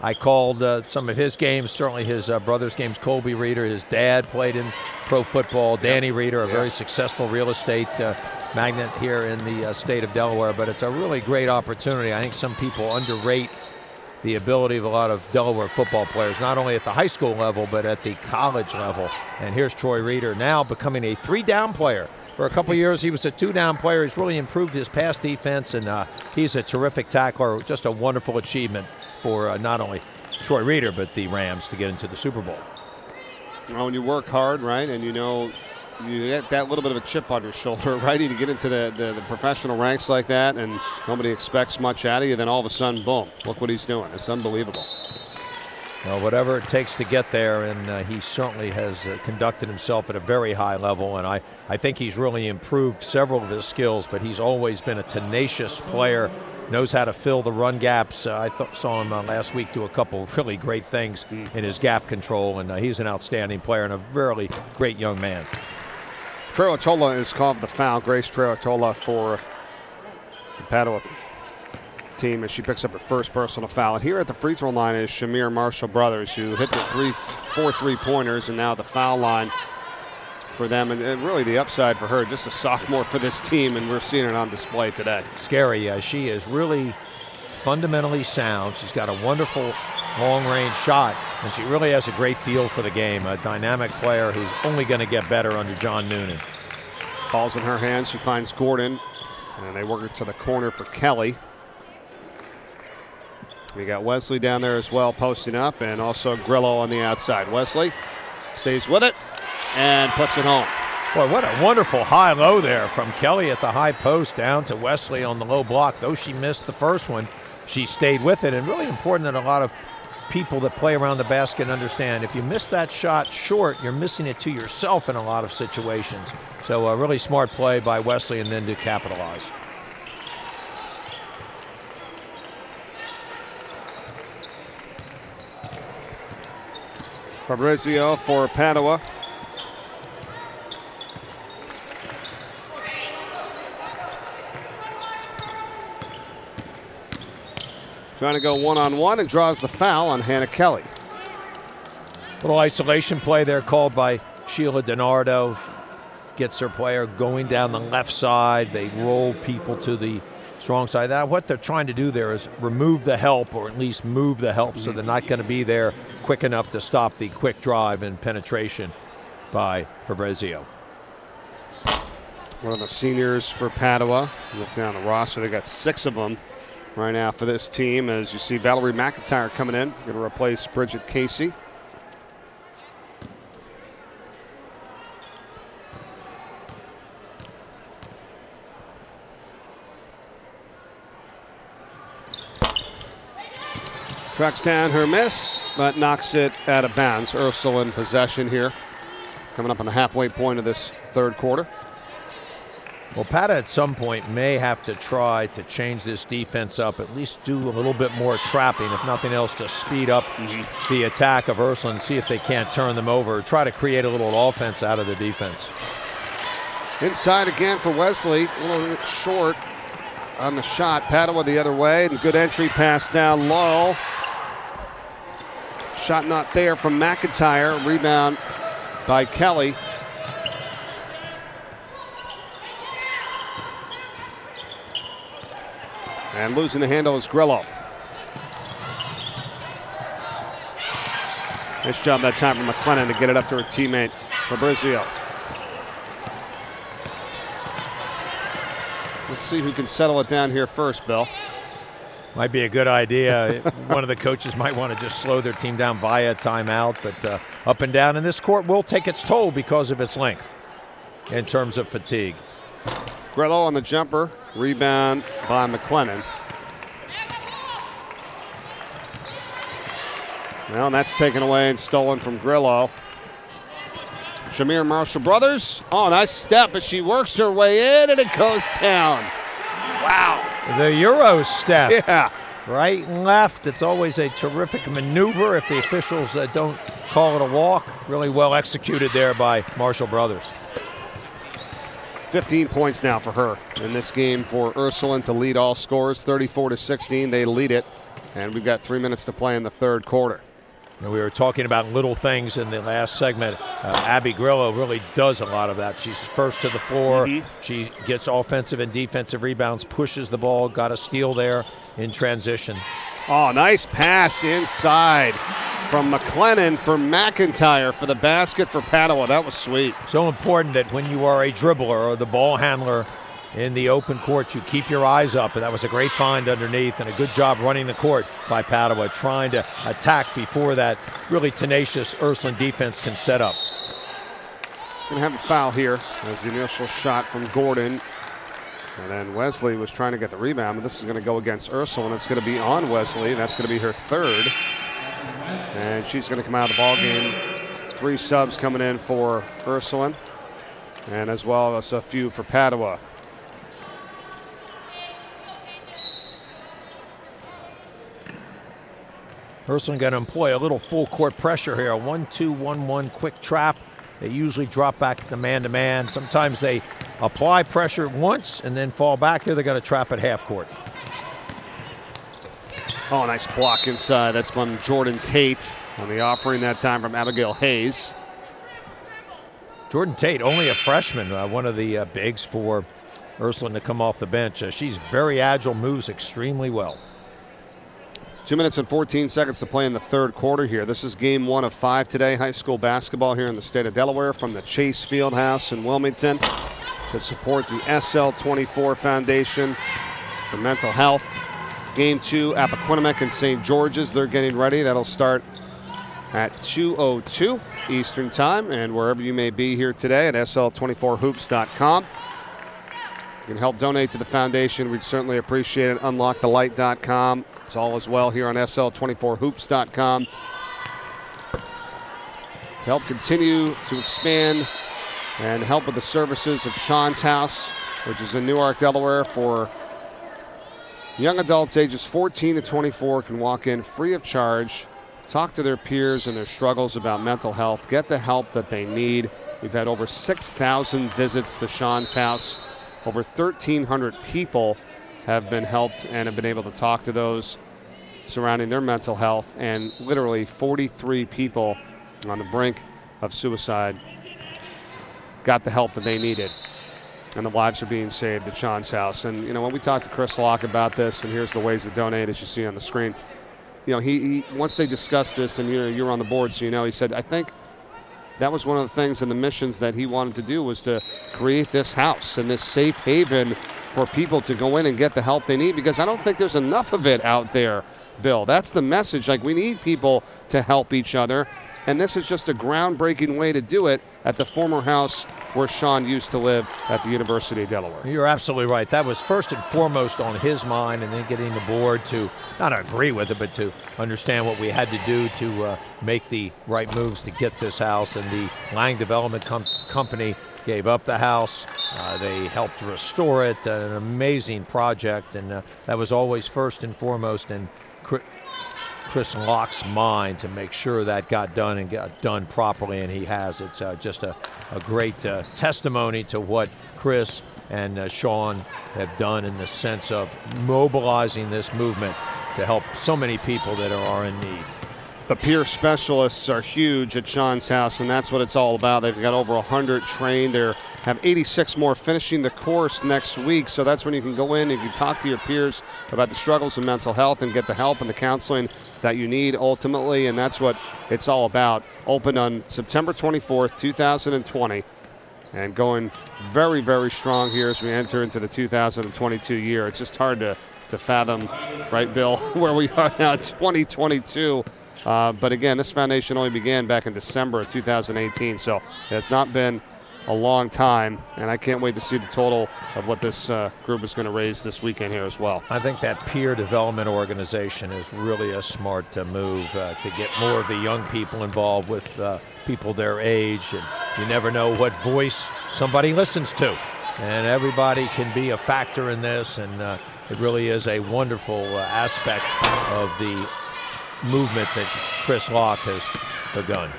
I called some of his games, certainly his brother's games. Colby Reeder, his dad played in pro football. Danny Reeder, a very successful real estate magnate here in the state of Delaware. But it's a really great opportunity. I think some people underrate the ability of a lot of Delaware football players, not only at the high school level, but at the college level. And here's Troy Reeder now becoming a 3-down player. For a couple of years, he was a 2-down player. He's really improved his pass defense, and he's a terrific tackler. Just a wonderful achievement for not only Troy Reeder, but the Rams to get into the Super Bowl. Well, when you work hard, right, and you know you get that little bit of a chip on your shoulder, right, and you get into the professional ranks like that, and nobody expects much out of you, then all of a sudden, boom, look what he's doing. It's unbelievable. Well, whatever it takes to get there, and he certainly has conducted himself at a very high level, and I think he's really improved several of his skills, but he's always been a tenacious player, knows how to fill the run gaps. I saw him last week do a couple really great things in his gap control, and he's an outstanding player and a really great young man. Treotola is called the foul. Grace Treotola for the Padua team as she picks up her first personal foul. And here at the free throw line is Shamir Marshall Brothers, who hit the 4 3-pointers, and now the foul line for them. And really the upside for her, just a sophomore for this team, and we're seeing it on display today. Scary. She is really fundamentally sound. She's got a wonderful long-range shot, and she really has a great feel for the game. A dynamic player who's only going to get better under John Noonan. Ball's in her hands. She finds Gordon, and they work it to the corner for Kelly. We got Wesley down there as well, posting up, and also Grillo on the outside. Wesley stays with it and puts it home. Boy, what a wonderful high-low there from Kelly at the high post down to Wesley on the low block. Though she missed the first one, she stayed with it. And really important that a lot of people that play around the basket understand if you miss that shot short, you're missing it to yourself in a lot of situations. So a really smart play by Wesley and then to capitalize. Fabrizio for Padua. Trying to go one-on-one and draws the foul on Hannah Kelly. Little isolation play there called by Sheila DiNardo. Gets her player going down the left side. They roll people to the strong side. Now, what they're trying to do there is remove the help, or at least move the help, so they're not going to be there quick enough to stop the quick drive and penetration by Fabrizio. One of the seniors for Padua. Look down the roster. They got 6 of them right now for this team. As you see, Valerie McIntyre coming in, going to replace Bridget Casey. Tracks down her miss, but knocks it out of bounds. Ursuline possession here, coming up on the halfway point of this third quarter. Well, Padua at some point may have to try to change this defense up, at least do a little bit more trapping, if nothing else, to speed up the attack of Ursuline, see if they can't turn them over, try to create a little offense out of the defense. Inside again for Wesley, a little bit short on the shot. Padua the other way, and good entry pass down low. Shot not there from McIntyre. Rebound by Kelly. And losing the handle is Grillo. Nice job that time from McLennan to get it up to her teammate Fabrizio. Let's see who can settle it down here first, Bill. Might be a good idea. One of the coaches might want to just slow their team down via timeout, but up and down in this court will take its toll because of its length in terms of fatigue. Grillo on the jumper, rebound by McLennan. Well, and that's taken away and stolen from Grillo. Shamir Marshall Brothers. Oh, nice step as she works her way in, and it goes down. Wow. The Euro step. Yeah. Right and left. It's always a terrific maneuver if the officials don't call it a walk. Really well executed there by Marshall Brothers. 15 points now for her in this game for Ursuline to lead all scorers, 34-16. They lead it, and we've got 3 minutes to play in the third quarter. And we were talking about little things in the last segment. Abby Grillo really does a lot of that. She's first to the floor. She gets offensive and defensive rebounds, pushes the ball, got a steal there in transition. Oh, nice pass inside from McLennan for McIntyre for the basket for Padua. That was sweet. So important that when you are a dribbler or the ball handler in the open court, you keep your eyes up, and that was a great find underneath and a good job running the court by Padua, trying to attack before that really tenacious Ursuline defense can set up. Going to have a foul here as the initial shot from Gordon. And then Wesley was trying to get the rebound, but this is going to go against Ursuline. It's going to be on Wesley. That's going to be her third. And she's going to come out of the ball game. 3 subs coming in for Ursuline, and as well as a few for Padua. Ursuline going to employ a little full court pressure here. A 1-2-1-1 quick trap. They usually drop back to man-to-man. Sometimes they apply pressure once and then fall back. Here they're going to trap at half court. Oh, nice block inside. That's from Jordan Tate on the offering that time from Abigail Hayes. Jordan Tate, only a freshman, one of the bigs for Ursuline to come off the bench. She's very agile, moves extremely well. 2 minutes and 14 seconds to play in the third quarter here. This is game 1 of 5 today. High school basketball here in the state of Delaware from the Chase Fieldhouse in Wilmington to support the SL24 Foundation for Mental Health. Game 2, Appoquinimec and St. George's. They're getting ready. That'll start at 2:02 Eastern Time, and wherever you may be here today at SL24hoops.com. you can help donate to the foundation, we'd certainly appreciate it. UnLockeTheLight.com. It's all as well here on SL24Hoops.com. To help continue to expand and help with the services of Sean's House, which is in Newark, Delaware, for young adults ages 14 to 24 can walk in free of charge, talk to their peers and their struggles about mental health, get the help that they need. We've had over 6,000 visits to Sean's House. Over 1,300 people have been helped and have been able to talk to those surrounding their mental health, and literally 43 people on the brink of suicide got the help that they needed, and the lives are being saved at Sean's House. And, you know, when we talked to Chris Locke about this, and here's the ways to donate, as you see on the screen, you know, he once they discussed this, and you were on the board, so you know, he said, I think that was one of the things and the missions that he wanted to do was to create this house and this safe haven for people to go in and get the help they need, because I don't think there's enough of it out there, Bill. That's the message. Like, we need people to help each other. And this is just a groundbreaking way to do it at the former house where Sean used to live at the University of Delaware. You're absolutely right. That was first and foremost on his mind, and then getting the board to not agree with it, but to understand what we had to do to make the right moves to get this house. And the Lang Development Company gave up the house. They helped restore it. An amazing project, and that was always first and foremost in Chris Locke's mind to make sure that got done and got done properly, and he has. It's just a great testimony to what Chris and Sean have done in the sense of mobilizing this movement to help so many people that are in need. The peer specialists are huge at Sean's House, and that's what it's all about. They've got over 100 trained. They have 86 more finishing the course next week, so that's when you can go in and you can talk to your peers about the struggles of mental health and get the help and the counseling that you need ultimately, and that's what it's all about. Opened on September 24th, 2020, and going very, very strong here as we enter into the 2022 year. It's just hard to fathom, right, Bill, where we are now, 2022. But again, this foundation only began back in December of 2018, so it's not been a long time, and I can't wait to see the total of what this group is going to raise this weekend here as well. I think that peer development organization is really a smart move to get more of the young people involved with people their age, and you never know what voice somebody listens to, and everybody can be a factor in this, and it really is a wonderful aspect of the movement that Chris Locke has begun.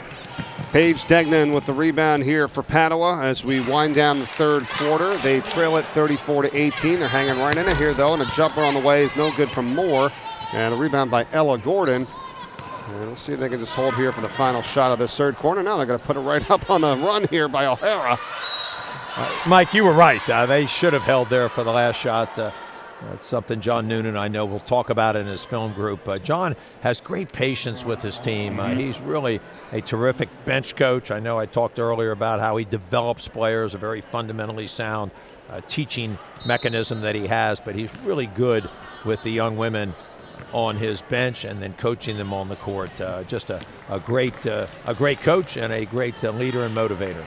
Paige Degnan with the rebound here for Padua as we wind down the third quarter. They trail it 34-18. They're hanging right in it here, though, and a jumper on the way is no good from Moore. And the rebound by Ella Gordon. And we'll see if they can just hold here for the final shot of this third quarter. Now they're going to put it right up on the run here by O'Hara. Mike, you were right. They should have held there for the last shot. That's something John Noonan, I know, will talk about in his film group. John has great patience with his team. He's really a terrific bench coach. I know I talked earlier about how he develops players, a very fundamentally sound teaching mechanism that he has, but he's really good with the young women on his bench and then coaching them on the court. Just a great coach and a great leader and motivator.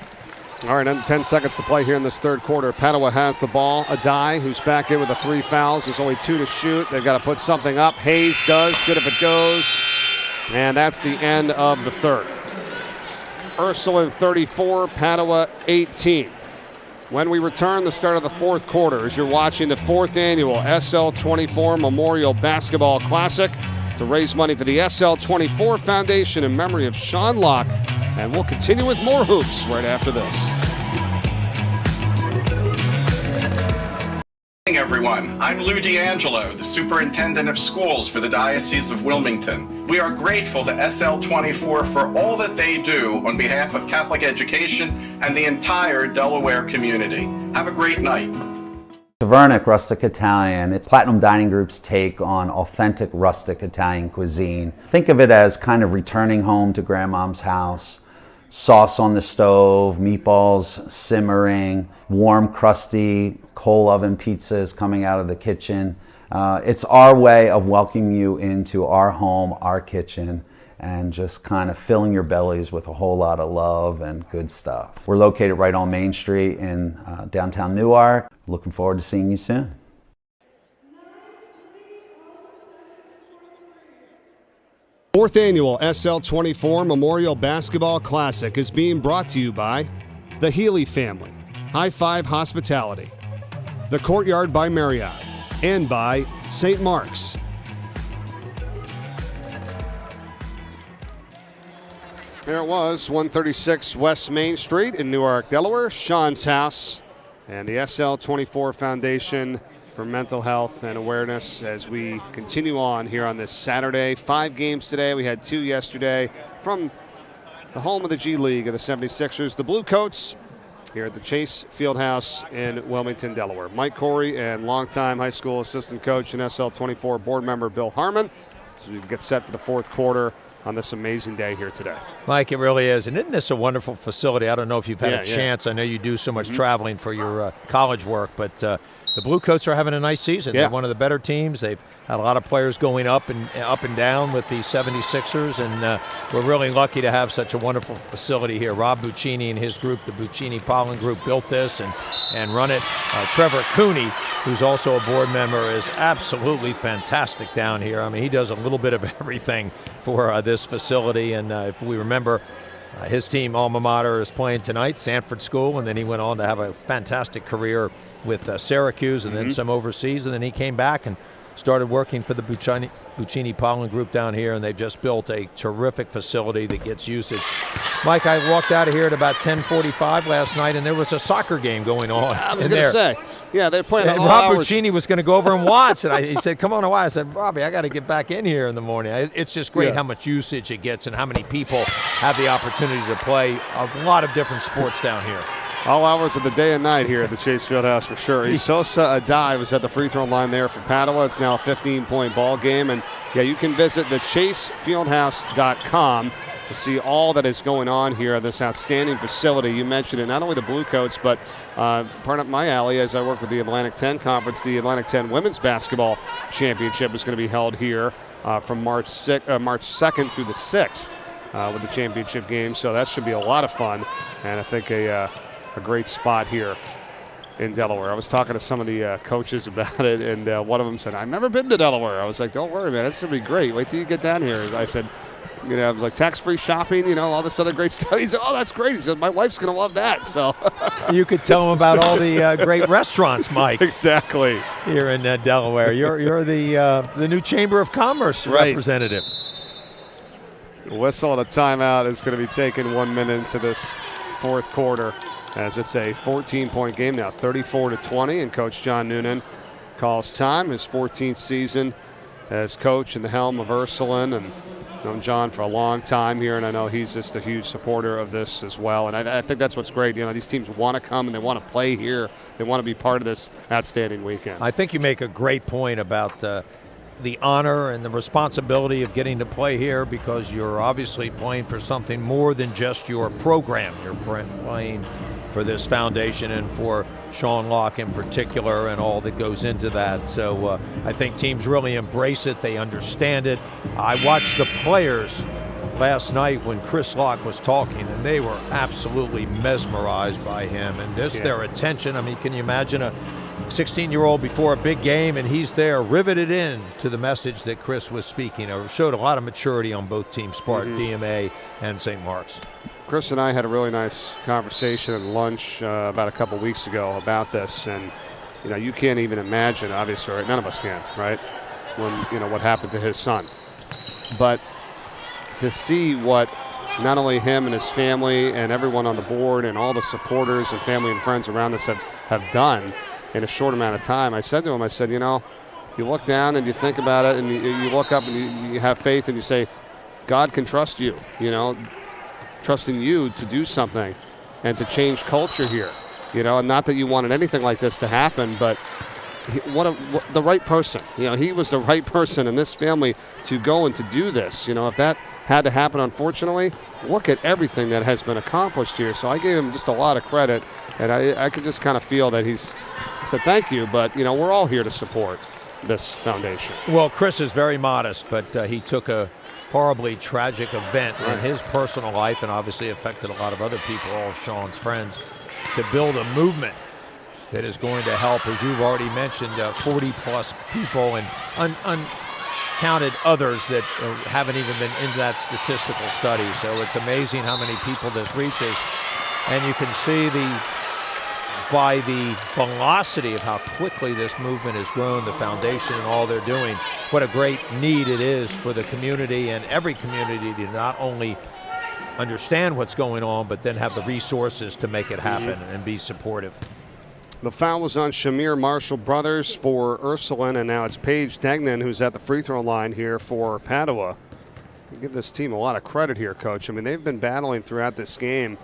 All right, 10 seconds to play here in this third quarter. Padua has the ball. Adai, who's back in with the 3 fouls. There's only 2 to shoot. They've got to put something up. Hayes does. Good if it goes. And that's the end of the third. Ursuline 34, Padua 18. When we return, the start of the fourth quarter, as you're watching the 4th annual SL24 Memorial Basketball Classic to raise money for the SL24 Foundation in memory of Sean Locke. And we'll continue with more hoops right after this. Good evening, everyone. I'm Lou D'Angelo, the Superintendent of Schools for the Diocese of Wilmington. We are grateful to SL24 for all that they do on behalf of Catholic education and the entire Delaware community. Have a great night. Tavernic rustic Italian. It's Platinum Dining Group's take on authentic rustic Italian cuisine. Think of it as kind of returning home to grandmom's house. Sauce on the stove, meatballs simmering, warm, crusty coal oven pizzas coming out of the kitchen. It's our way of welcoming you into our home, our kitchen, and just kind of filling your bellies with a whole lot of love and good stuff. We're located right on Main Street in downtown Newark. Looking forward to seeing you soon. Fourth annual SL24 Memorial Basketball Classic is being brought to you by the Healy family, High Five Hospitality, the Courtyard by Marriott, and by St. Mark's. There it was, 136 West Main Street in Newark, Delaware, Sean's house, and the SL24 Foundation for Mental Health and Awareness as we continue on here on this Saturday. 5 games today. We had 2 yesterday from the home of the G League of the 76ers, the Blue Coats, here at the Chase Fieldhouse in Wilmington, Delaware. Mike Corey and longtime high school assistant coach and SL24 board member Bill Harmon. So we get set for the fourth quarter on this amazing day here today. Mike, it really is. And isn't this a wonderful facility? I don't know if you've had a chance. I know you do so much traveling for your college work, but the Blue Coats are having a nice season. They're one of the better teams. They've had a lot of players going up and down with the 76ers, and we're really lucky to have such a wonderful facility here. Rob Buccini and his group, the Buccini-Pollan group, built this and run it. Trevor Cooney, who's also a board member, is absolutely fantastic down here. I mean, he does a little bit of everything for this facility, and if we remember, his team, alma mater, is playing tonight, Sanford School, and then he went on to have a fantastic career with Syracuse and then some overseas, and then he came back and started working for the Buccini-Pollan group down here, and they've just built a terrific facility that gets usage. Mike, I walked out of here at about 10:45 last night, and there was a soccer game going on. I was going to say, they're playing and Rob Buccini was going to go over and watch, and he said, come on a while. I said, Robbie, I got to get back in here in the morning. It's just great how much usage it gets and how many people have the opportunity to play a lot of different sports down here. All hours of the day and night here at the Chase Fieldhouse for sure. Isosa Adai was at the free throw line there for Padua. It's now a 15-point ball game. And, you can visit thechasefieldhouse.com to see all that is going on here at this outstanding facility. You mentioned it, not only the Blue Coats, but part of my alley as I work with the Atlantic 10 Conference, the Atlantic 10 Women's Basketball Championship is going to be held here from March 2nd through the 6th with the championship game. So that should be a lot of fun. And I think a great spot here in Delaware. I was talking to some of the coaches about it, and one of them said, I've never been to Delaware. I was like, don't worry, man, it's going to be great. Wait till you get down here. I said, I was like, tax-free shopping, all this other great stuff. He said, oh, that's great. He said, my wife's going to love that. So you could tell him about all the great restaurants, Mike. Exactly. Here in Delaware. You're the new Chamber of Commerce representative. The whistle and a timeout is going to be taken 1 minute into this fourth quarter, as it's a 14-point game now, 34-20, and Coach John Noonan calls time, his 14th season as coach in the helm of Ursuline, and known John for a long time here, and I know he's just a huge supporter of this as well. And I think that's what's great. These teams want to come and they want to play here. They want to be part of this outstanding weekend. I think you make a great point about the honor and the responsibility of getting to play here, because you're obviously playing for something more than just your program. You're playing for this foundation and for Sean Locke in particular and all that goes into that. So I think teams really embrace it. They understand it. I watched the players last night when Chris Locke was talking, and they were absolutely mesmerized by him and just their attention. I mean, can you imagine a 16-year-old before a big game, and he's there riveted in to the message that Chris was speaking. It showed a lot of maturity on both teams' part, DMA and St. Mark's. Chris and I had a really nice conversation at lunch about a couple weeks ago about this, and you can't even imagine, obviously, right? None of us can, right? When what happened to his son, but to see what not only him and his family and everyone on the board and all the supporters and family and friends around us have done in a short amount of time. I said to him, you look down and you think about it, and you look up and you have faith and you say, God can trust you, trusting you to do something and to change culture here, and not that you wanted anything like this to happen, but the right person, he was the right person in this family to go and to do this. If that had to happen, unfortunately, look at everything that has been accomplished here. So I gave him just a lot of credit, and I could just kind of feel that he said thank you, but we're all here to support this foundation. Well, Chris is very modest, but he took a horribly tragic event in his personal life, and obviously affected a lot of other people, all of Sean's friends, to build a movement that is going to help, as you've already mentioned, 40-plus people and uncounted others that haven't even been in that statistical study. So it's amazing how many people this reaches. And you can see by the velocity of how quickly this movement has grown, the foundation and all they're doing, what a great need it is for the community and every community to not only understand what's going on, but then have the resources to make it happen and be supportive. The foul was on Shamir Marshall Brothers for Ursuline, and now it's Paige Degnan who's at the free throw line here for Padua. You give this team a lot of credit here, Coach. I mean, they've been battling throughout this game.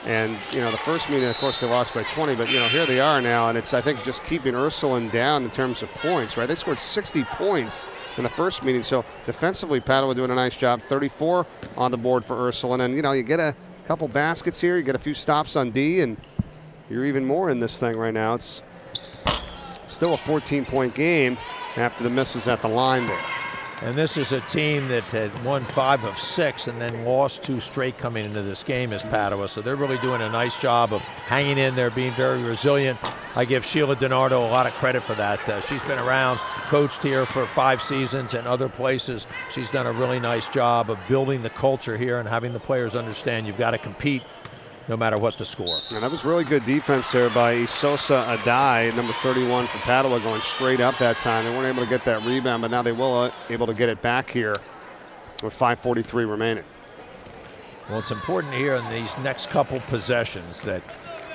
And, the first meeting, of course, they lost by 20, but, here they are now, and it's, I think, just keeping Ursuline down in terms of points, right? They scored 60 points in the first meeting, so defensively, Padua doing a nice job. 34 on the board for Ursuline, and, you get a couple baskets here, you get a few stops on D, and you're even more in this thing right now. It's still a 14-point game after the misses at the line there. And this is a team that had won 5 of 6 and then lost 2 straight coming into this game as Padua. So they're really doing a nice job of hanging in there, being very resilient. I give Sheila DiNardo a lot of credit for that. She's been around, coached here for 5 seasons and other places. She's done a really nice job of building the culture here and having the players understand you've got to compete no matter what the score. And that was really good defense there by Isosa Adai, number 31 for Padua, going straight up that time. They weren't able to get that rebound, but now they will able to get it back here with 5:43 remaining. Well, it's important here in these next couple possessions that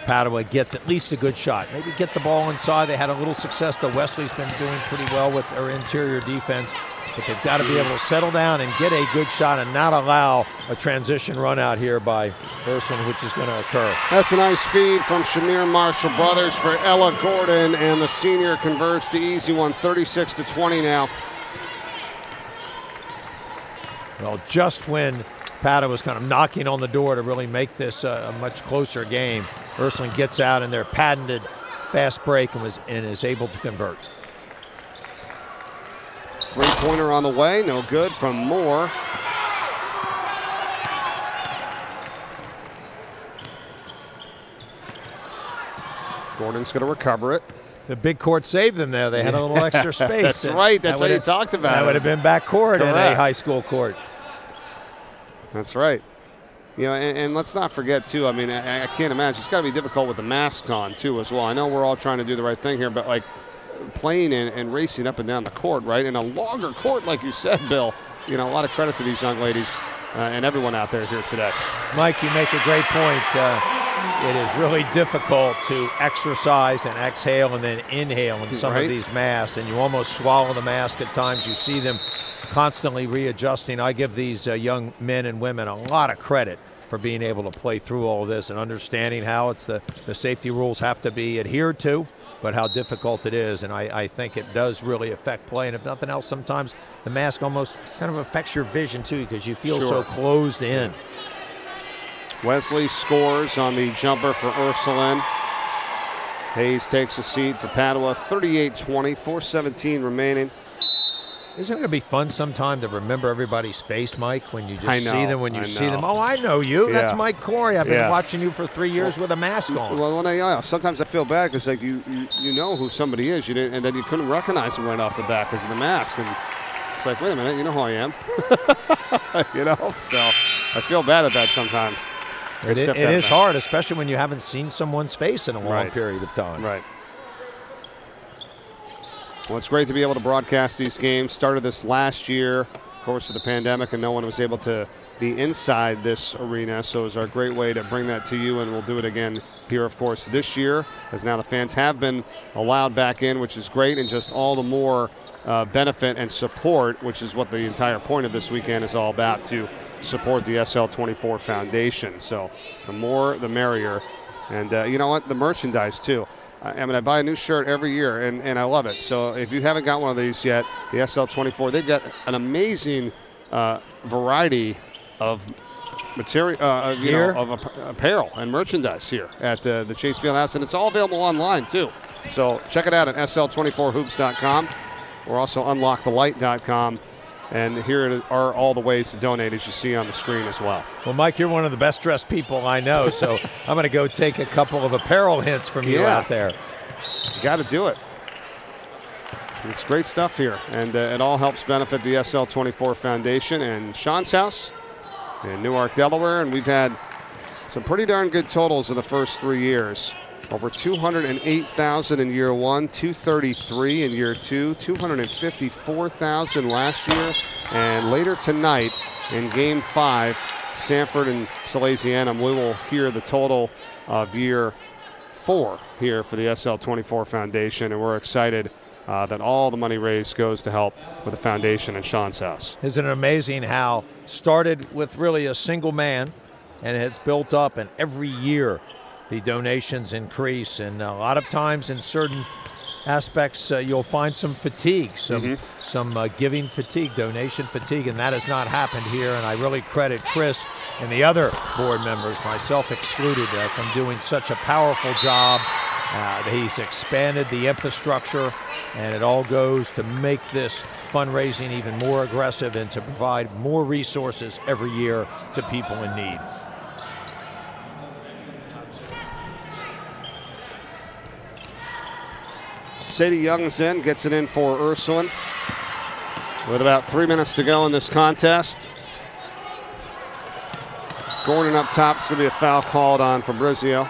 Padua gets at least a good shot. Maybe get the ball inside. They had a little success, though. Wesley's been doing pretty well with their interior defense. But they've got to be able to settle down and get a good shot and not allow a transition run out here by Ursuline, which is going to occur. That's a nice feed from Shamir Marshall Brothers for Ella Gordon, and the senior converts the easy one, 36-20 now. Well, just when Padua was kind of knocking on the door to really make this a much closer game, Ursuline gets out in their patented fast break and is able to convert. Three-pointer on the way, no good from Moore. Gordon's going to recover it. The big court saved them there. They had a little extra space. That's right. That's what you talked about. That would have been back court in a high school court. That's right. And let's not forget, too, I mean, I can't imagine. It's got to be difficult with the masks on, too, as well. I know we're all trying to do the right thing here, but, playing and racing up and down the court, right? In a longer court, like you said, Bill. A lot of credit to these young ladies and everyone out there here today. Mike, you make a great point. It is really difficult to exercise and exhale and then inhale in some of these masks, and you almost swallow the mask at times. You see them constantly readjusting. I give these young men and women a lot of credit for being able to play through all of this and understanding how it's the safety rules have to be adhered to, but how difficult it is. And I think it does really affect play. And if nothing else, sometimes the mask almost kind of affects your vision too, because you feel so closed in. Wesley scores on the jumper for Ursuline. Hayes takes a seat for Padua, 38-20, 4:17 remaining. Isn't it going to be fun sometime to remember everybody's face, Mike, when you just see them, when you see them? Oh, I know you. Yeah. That's Mike Corey. I've been watching you for 3 years with a mask on. Well, sometimes I feel bad because you know who somebody is, and then you couldn't recognize them right off the bat because of the mask. And it's like, wait a minute, you know who I am. So I feel bad at that sometimes. It is hard, especially when you haven't seen someone's face in a long period of time. Right. Well, it's great to be able to broadcast these games. Started this last year, of course, of the pandemic, and no one was able to be inside this arena. So it was our great way to bring that to you, and we'll do it again here, of course, this year, as now the fans have been allowed back in, which is great, and just all the more benefit and support, which is what the entire point of this weekend is all about, to support the SL24 Foundation. So the more, the merrier. And you know what? The merchandise, too. I buy a new shirt every year, and I love it. So if you haven't got one of these yet, the SL24, they've got an amazing variety of material, of apparel and merchandise here at the Chase Fieldhouse, and it's all available online, too. So check it out at SL24hoops.com or also UnLockeTheLight.com. And here are all the ways to donate, as you see on the screen as well. Well, Mike, you're one of the best-dressed people I know, so I'm going to go take a couple of apparel hints from you out there. You got to do it. It's great stuff here, and it all helps benefit the SL24 Foundation and Sean's house in Newark, Delaware, and we've had some pretty darn good totals in the first 3 years. Over 208,000 in year 1, 233 in year 2, 254,000 last year, and later tonight in Game 5, Sanford and Salesianum, we will hear the total of year 4 here for the SL24 Foundation, and we're excited that all the money raised goes to help with the foundation and Sean's house. Isn't it amazing how started with really a single man, and it's built up, and every year the donations increase, and a lot of times in certain aspects you'll find some fatigue, some giving fatigue, donation fatigue, and that has not happened here. And I really credit Chris and the other board members, myself excluded, from doing such a powerful job. He's expanded the infrastructure, and it all goes to make this fundraising even more aggressive and to provide more resources every year to people in need. Sadie Young's gets it in for Ursuline with about 3 minutes to go in this contest. Gordon up top. It's going to be a foul called on Fabrizio.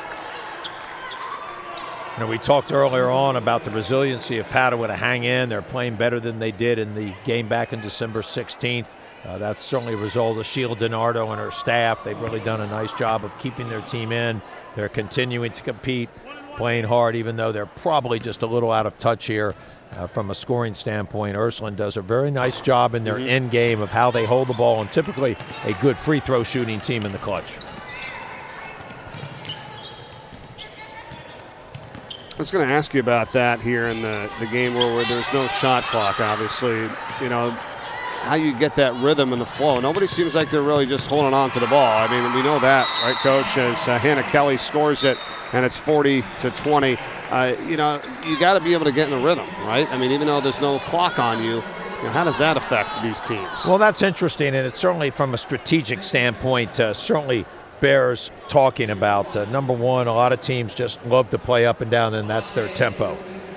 You know, we talked earlier on about the resiliency of Padua to hang in. They're playing better than they did in the game back in December 16th. That's certainly a result of Sheila DiNardo and her staff. They've really done a nice job of keeping their team in. They're continuing to compete, playing hard, even though they're probably just a little out of touch here from a scoring standpoint. Ursuline does a very nice job in their end game of how they hold the ball, and typically a good free throw shooting team in the clutch. I was going to ask you about that here in the game where there's no shot clock, obviously. You know, how you get that rhythm and the flow. Nobody seems like they're really just holding on to the ball. I mean, we know that, right, Coach, as Hannah Kelly scores it, and it's 40-20. You know, you got to be able to get in the rhythm, right? I mean, even though there's no clock on you, how does that affect these teams? Well, that's interesting, and it's certainly from a strategic standpoint, certainly bears talking about. Number one, a lot of teams just love to play up and down, and that's their tempo.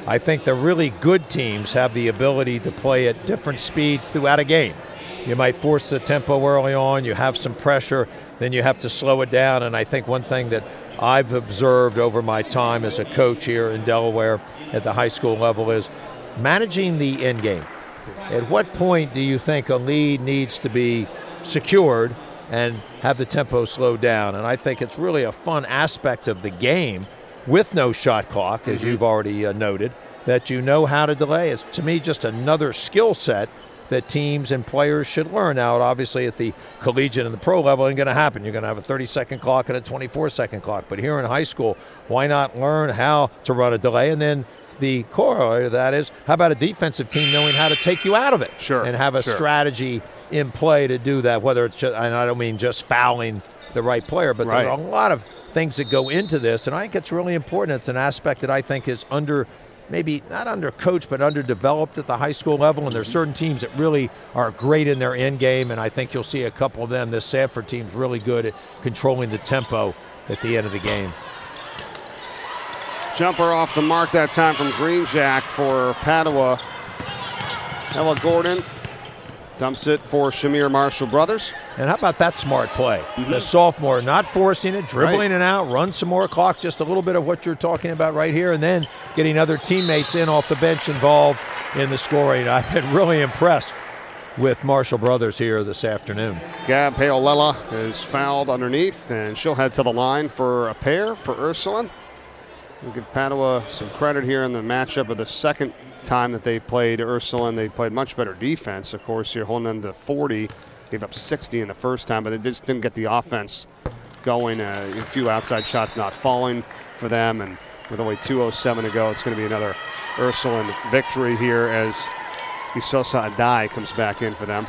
I think the really good teams have the ability to play at different speeds throughout a game. You might force the tempo early on, you have some pressure, then you have to slow it down. And I think one thing that I've observed over my time as a coach here in Delaware at the high school level is managing the end game. At what point do you think a lead needs to be secured and have the tempo slowed down? And I think it's really a fun aspect of the game with no shot clock, as you've already noted, that you know how to delay. It's, to me, just another skill set that teams and players should learn. Now, obviously, at the collegiate and the pro level, it ain't going to happen. You're going to have a 30-second clock and a 24-second clock. But here in high school, why not learn how to run a delay? And then the corollary of that is, how about a defensive team knowing how to take you out of it? Sure. And have a strategy in play to do that, whether it's just, and I don't mean just fouling the right player, but there's a lot of things that go into this, and I think it's really important. It's an aspect that I think is maybe not under coached, but underdeveloped at the high school level, and there's certain teams that really are great in their end game, and I think you'll see a couple of them. This Sanford team's really good at controlling the tempo at the end of the game. Jumper off the mark that time from Green Jack for Padua. Ella Gordon dumps it for Shamir Marshall Brothers. And how about that smart play? The sophomore not forcing it, dribbling it out, run some more clock, just a little bit of what you're talking about right here, and then getting other teammates in off the bench involved in the scoring. I've been really impressed with Marshall Brothers here this afternoon. Gab Paolela is fouled underneath, and she'll head to the line for a pair for Ursuline. We'll give Padua some credit here in the matchup of the second time that they played Ursuline. They played much better defense. Of course, you're holding them to 40. Gave up 60 in the first time, but they just didn't get the offense going. A few outside shots not falling for them, and with only 2:07 to go, it's going to be another Ursuline victory here as Isosa Adai comes back in for them.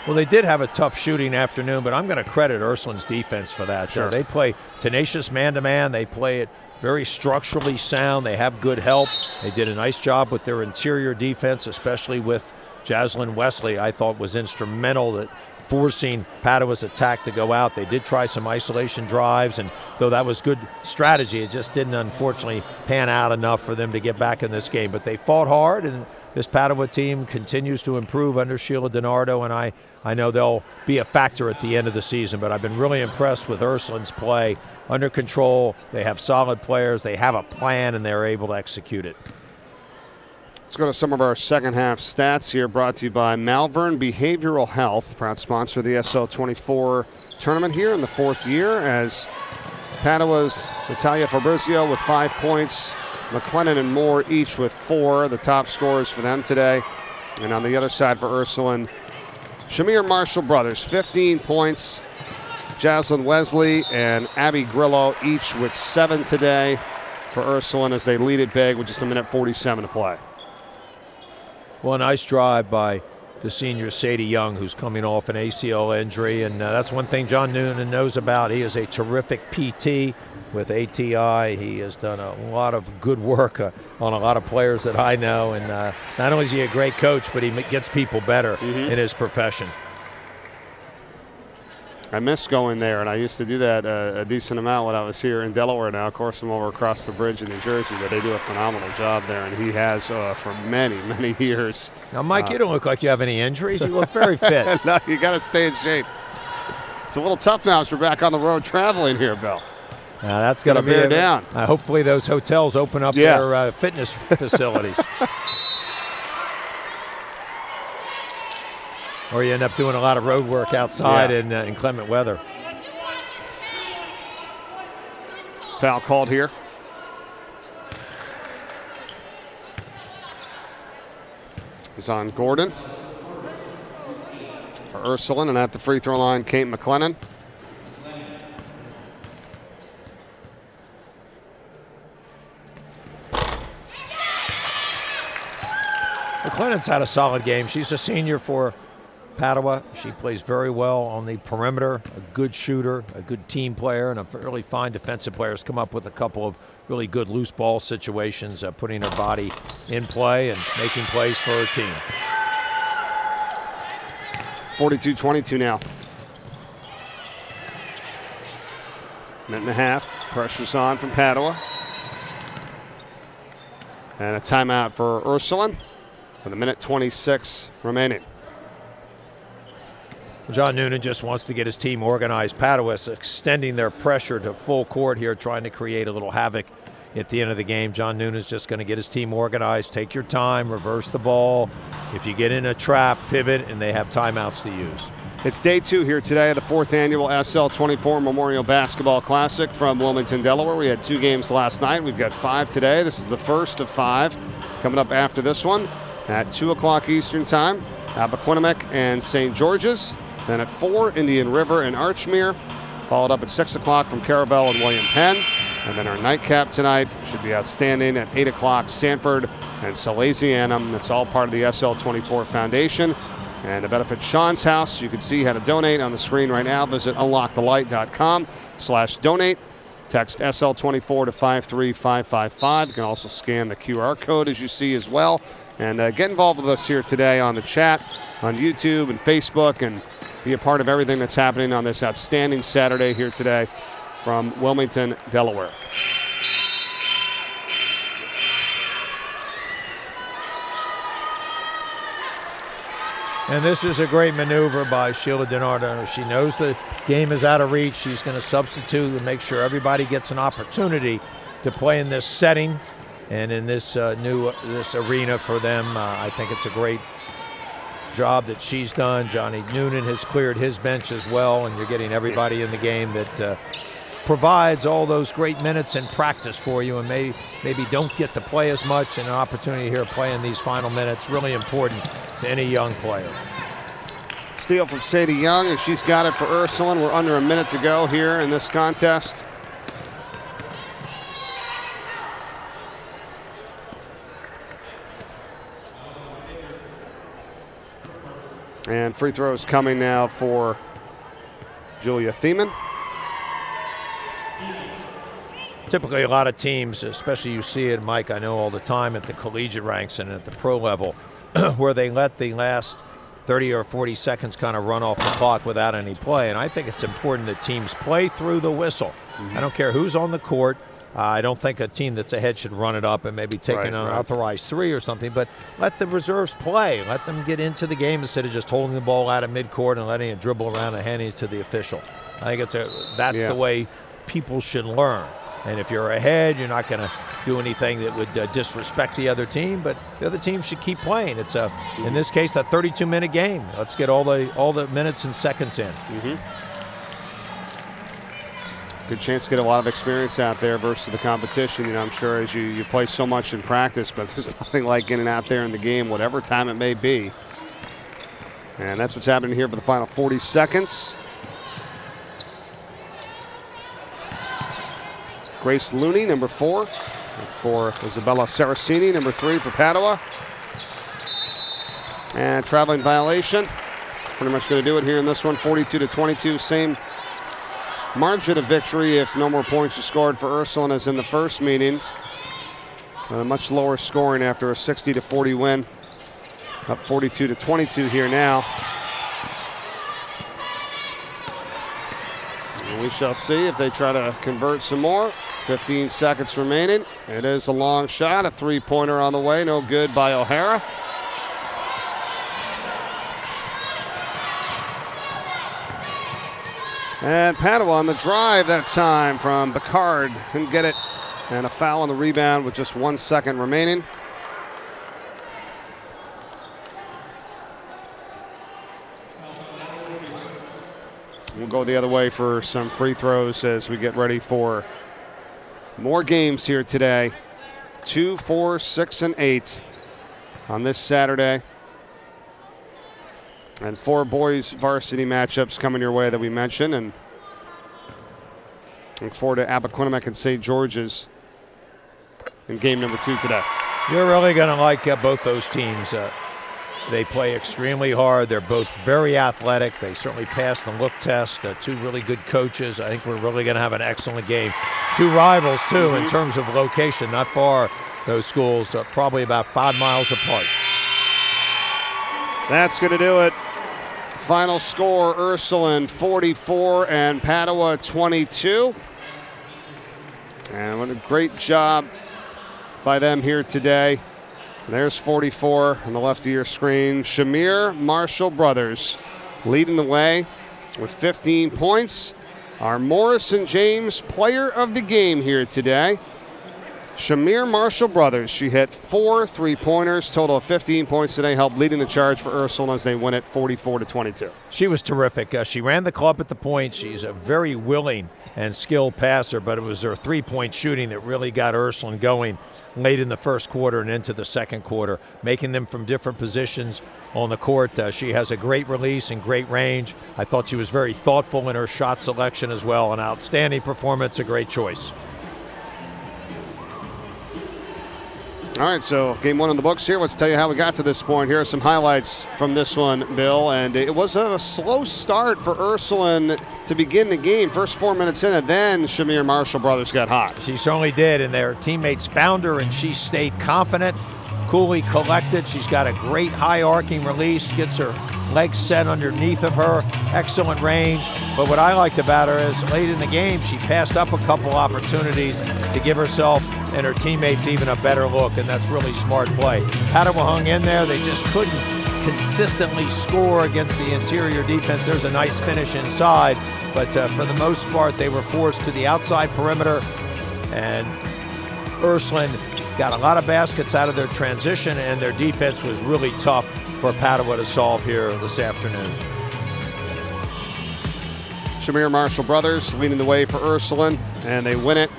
Well, they did have a tough shooting afternoon, but I'm going to credit Ursuline's defense for that. Sure. They play tenacious man-to-man. They play it very structurally sound. They have good help. They did a nice job with their interior defense, especially with Jaslyn Wesley, I thought, was instrumental at forcing Padua's attack to go out. They did try some isolation drives, and though that was good strategy, it just didn't, unfortunately, pan out enough for them to get back in this game. But they fought hard, and this Padua team continues to improve under Sheila DiNardo, and I know they'll be a factor at the end of the season. But I've been really impressed with Ursuline's play. Under control, they have solid players, they have a plan, and they're able to execute it. Let's go to some of our second half stats here, brought to you by Malvern Behavioral Health, proud sponsor of the SL24 tournament here in the 4th year, as Padua's Natalia Fabrizio with 5 points, McLennan and Moore each with 4, the top scorers for them today. And on the other side for Ursuline, Shamir Marshall brothers, 15 points, Jaslyn Wesley and Abby Grillo each with 7 today for Ursuline as they lead it big with just 1:47 to play. Well, a nice drive by the senior Sadie Young, who's coming off an ACL injury, and that's one thing John Noonan knows about. He is a terrific PT with ATI. He has done a lot of good work on a lot of players that I know, and not only is he a great coach, but he gets people better in his profession. I miss going there, and I used to do that a decent amount when I was here in Delaware. Now, of course, I'm over across the bridge in New Jersey, but they do a phenomenal job there, and he has for many, many years. Now, Mike, you don't look like you have any injuries. You look very fit. No, you got to stay in shape. It's a little tough now as we're back on the road traveling here, Bill. That's going to be bear down. Hopefully those hotels open up their fitness facilities. Or you end up doing a lot of road work outside in inclement weather. Foul called here. It's on Gordon for Ursuline, and at the free throw line, Kate McLennan. McLennan's had a solid game. She's a senior for Padua. She plays very well on the perimeter, a good shooter, a good team player, and a really fine defensive player. Has come up with a couple of really good loose ball situations, putting her body in play and making plays for her team. 42-22 now. Minute and a half. Pressure's on from Padua. And a timeout for Ursuline with 1:26 remaining. John Noonan just wants to get his team organized. Padua is extending their pressure to full court here, trying to create a little havoc at the end of the game. John Noonan's just going to get his team organized. Take your time, reverse the ball. If you get in a trap, pivot, and they have timeouts to use. It's day 2 here today of the 4th annual SL24 Memorial Basketball Classic from Wilmington, Delaware. We had 2 games last night. We've got 5 today. This is the first of 5 coming up after this one at 2 o'clock Eastern Time. Aberquinnamek and St. George's. Then at 4, Indian River and Archmere. Followed up at 6 o'clock from Caravel and William Penn. And then our nightcap tonight should be outstanding at 8 o'clock, Sanford and Salesianum. That's all part of the SL24 Foundation. And to benefit Sean's house, you can see how to donate on the screen right now. Visit unlockthelight.com/donate. Text SL24 to 53555. You can also scan the QR code as you see as well. And get involved with us here today on the chat, on YouTube and Facebook, and be a part of everything that's happening on this outstanding Saturday here today from Wilmington, Delaware. And this is a great maneuver by Sheila DiNardo. She knows the game is out of reach. She's going to substitute and make sure everybody gets an opportunity to play in this setting and in this this arena for them. I think it's a great job that she's done. Johnny Noonan has cleared his bench as well, and you're getting everybody in the game that provides all those great minutes in practice for you, and maybe don't get to play as much, and an opportunity here playing these final minutes, really important to any young player. Steal from Sadie Young, and she's got it for Ursuline. We're under a minute to go here in this contest. And free throws coming now for Julia Thiemann. Typically, a lot of teams, especially you see it, Mike, I know all the time at the collegiate ranks and at the pro level, where they let the last 30 or 40 seconds kind of run off the clock without any play. And I think it's important that teams play through the whistle. I don't care who's on the court. I don't think a team that's ahead should run it up and maybe take an unauthorized three or something, but let the reserves play. Let them get into the game instead of just holding the ball out of midcourt and letting it dribble around and handing it to the official. I think that's the way people should learn. And if you're ahead, you're not going to do anything that would disrespect the other team, but the other team should keep playing. It's in this case, a 32-minute game. Let's get all the minutes and seconds in. Good chance to get a lot of experience out there versus the competition. You know, I'm sure as you play so much in practice, but there's nothing like getting out there in the game, whatever time it may be. And that's what's happening here for the final 40 seconds. Grace Looney, number 4 for Isabella Saraceni, number 3 for Padua. And traveling violation. Pretty much going to do it here in this one, 42-22. Same margin of victory if no more points are scored for Ursuline as in the first meeting. Much lower scoring after a 60-40 win. Up 42-22 here now. And we shall see if they try to convert some more. 15 seconds remaining. It is a long shot, a three-pointer on the way. No good by O'Hara. And Padua on the drive that time from Bacard. Couldn't get it. And a foul on the rebound with just 1 second remaining. We'll go the other way for some free throws as we get ready for more games here today. 2, 4, 6, and 8 on this Saturday. And 4 boys varsity matchups coming your way that we mentioned. And look forward to Appoquinimec and St. George's in game number 2 today. You're really going to like both those teams. They play extremely hard. They're both very athletic. They certainly passed the look test. 2 really good coaches. I think we're really going to have an excellent game. 2 rivals, too, in terms of location. Not far, those schools, probably about 5 miles apart. That's going to do it. Final score, Ursuline 44 and Padua 22. And what a great job by them here today. There's 44 on the left of your screen. Shamir Marshall brothers leading the way with 15 points. Our Morrison James player of the game here today. Shamir Marshall brothers. She hit 4 3-pointers, total of 15 points today, helped leading the charge for Ursuline as they win it 44-22. She was terrific. She ran the club at the point. She's a very willing and skilled passer, but it was her 3-point shooting that really got Ursuline going late in the first quarter and into the second quarter, making them from different positions on the court. She has a great release and great range. I thought she was very thoughtful in her shot selection as well. An outstanding performance, a great choice. All right, so game 1 in the books here. Let's tell you how we got to this point. Here are some highlights from this one, Bill. And it was a slow start for Ursuline to begin the game. First 4 minutes in, and then Shamir Marshall brothers got hot. She certainly did, and their teammates found her, and she stayed confident, coolly collected. She's got a great high-arcing release, gets her legs set underneath of her, excellent range. But what I liked about her is late in the game, she passed up a couple opportunities to give herself and her teammates even a better look, and that's really smart play. Padua hung in there. They just couldn't consistently score against the interior defense. There's a nice finish inside, but for the most part, they were forced to the outside perimeter, and Ursuline got a lot of baskets out of their transition, and their defense was really tough for Padua to solve here this afternoon. Shamir Marshall brothers leading the way for Ursuline, and they win it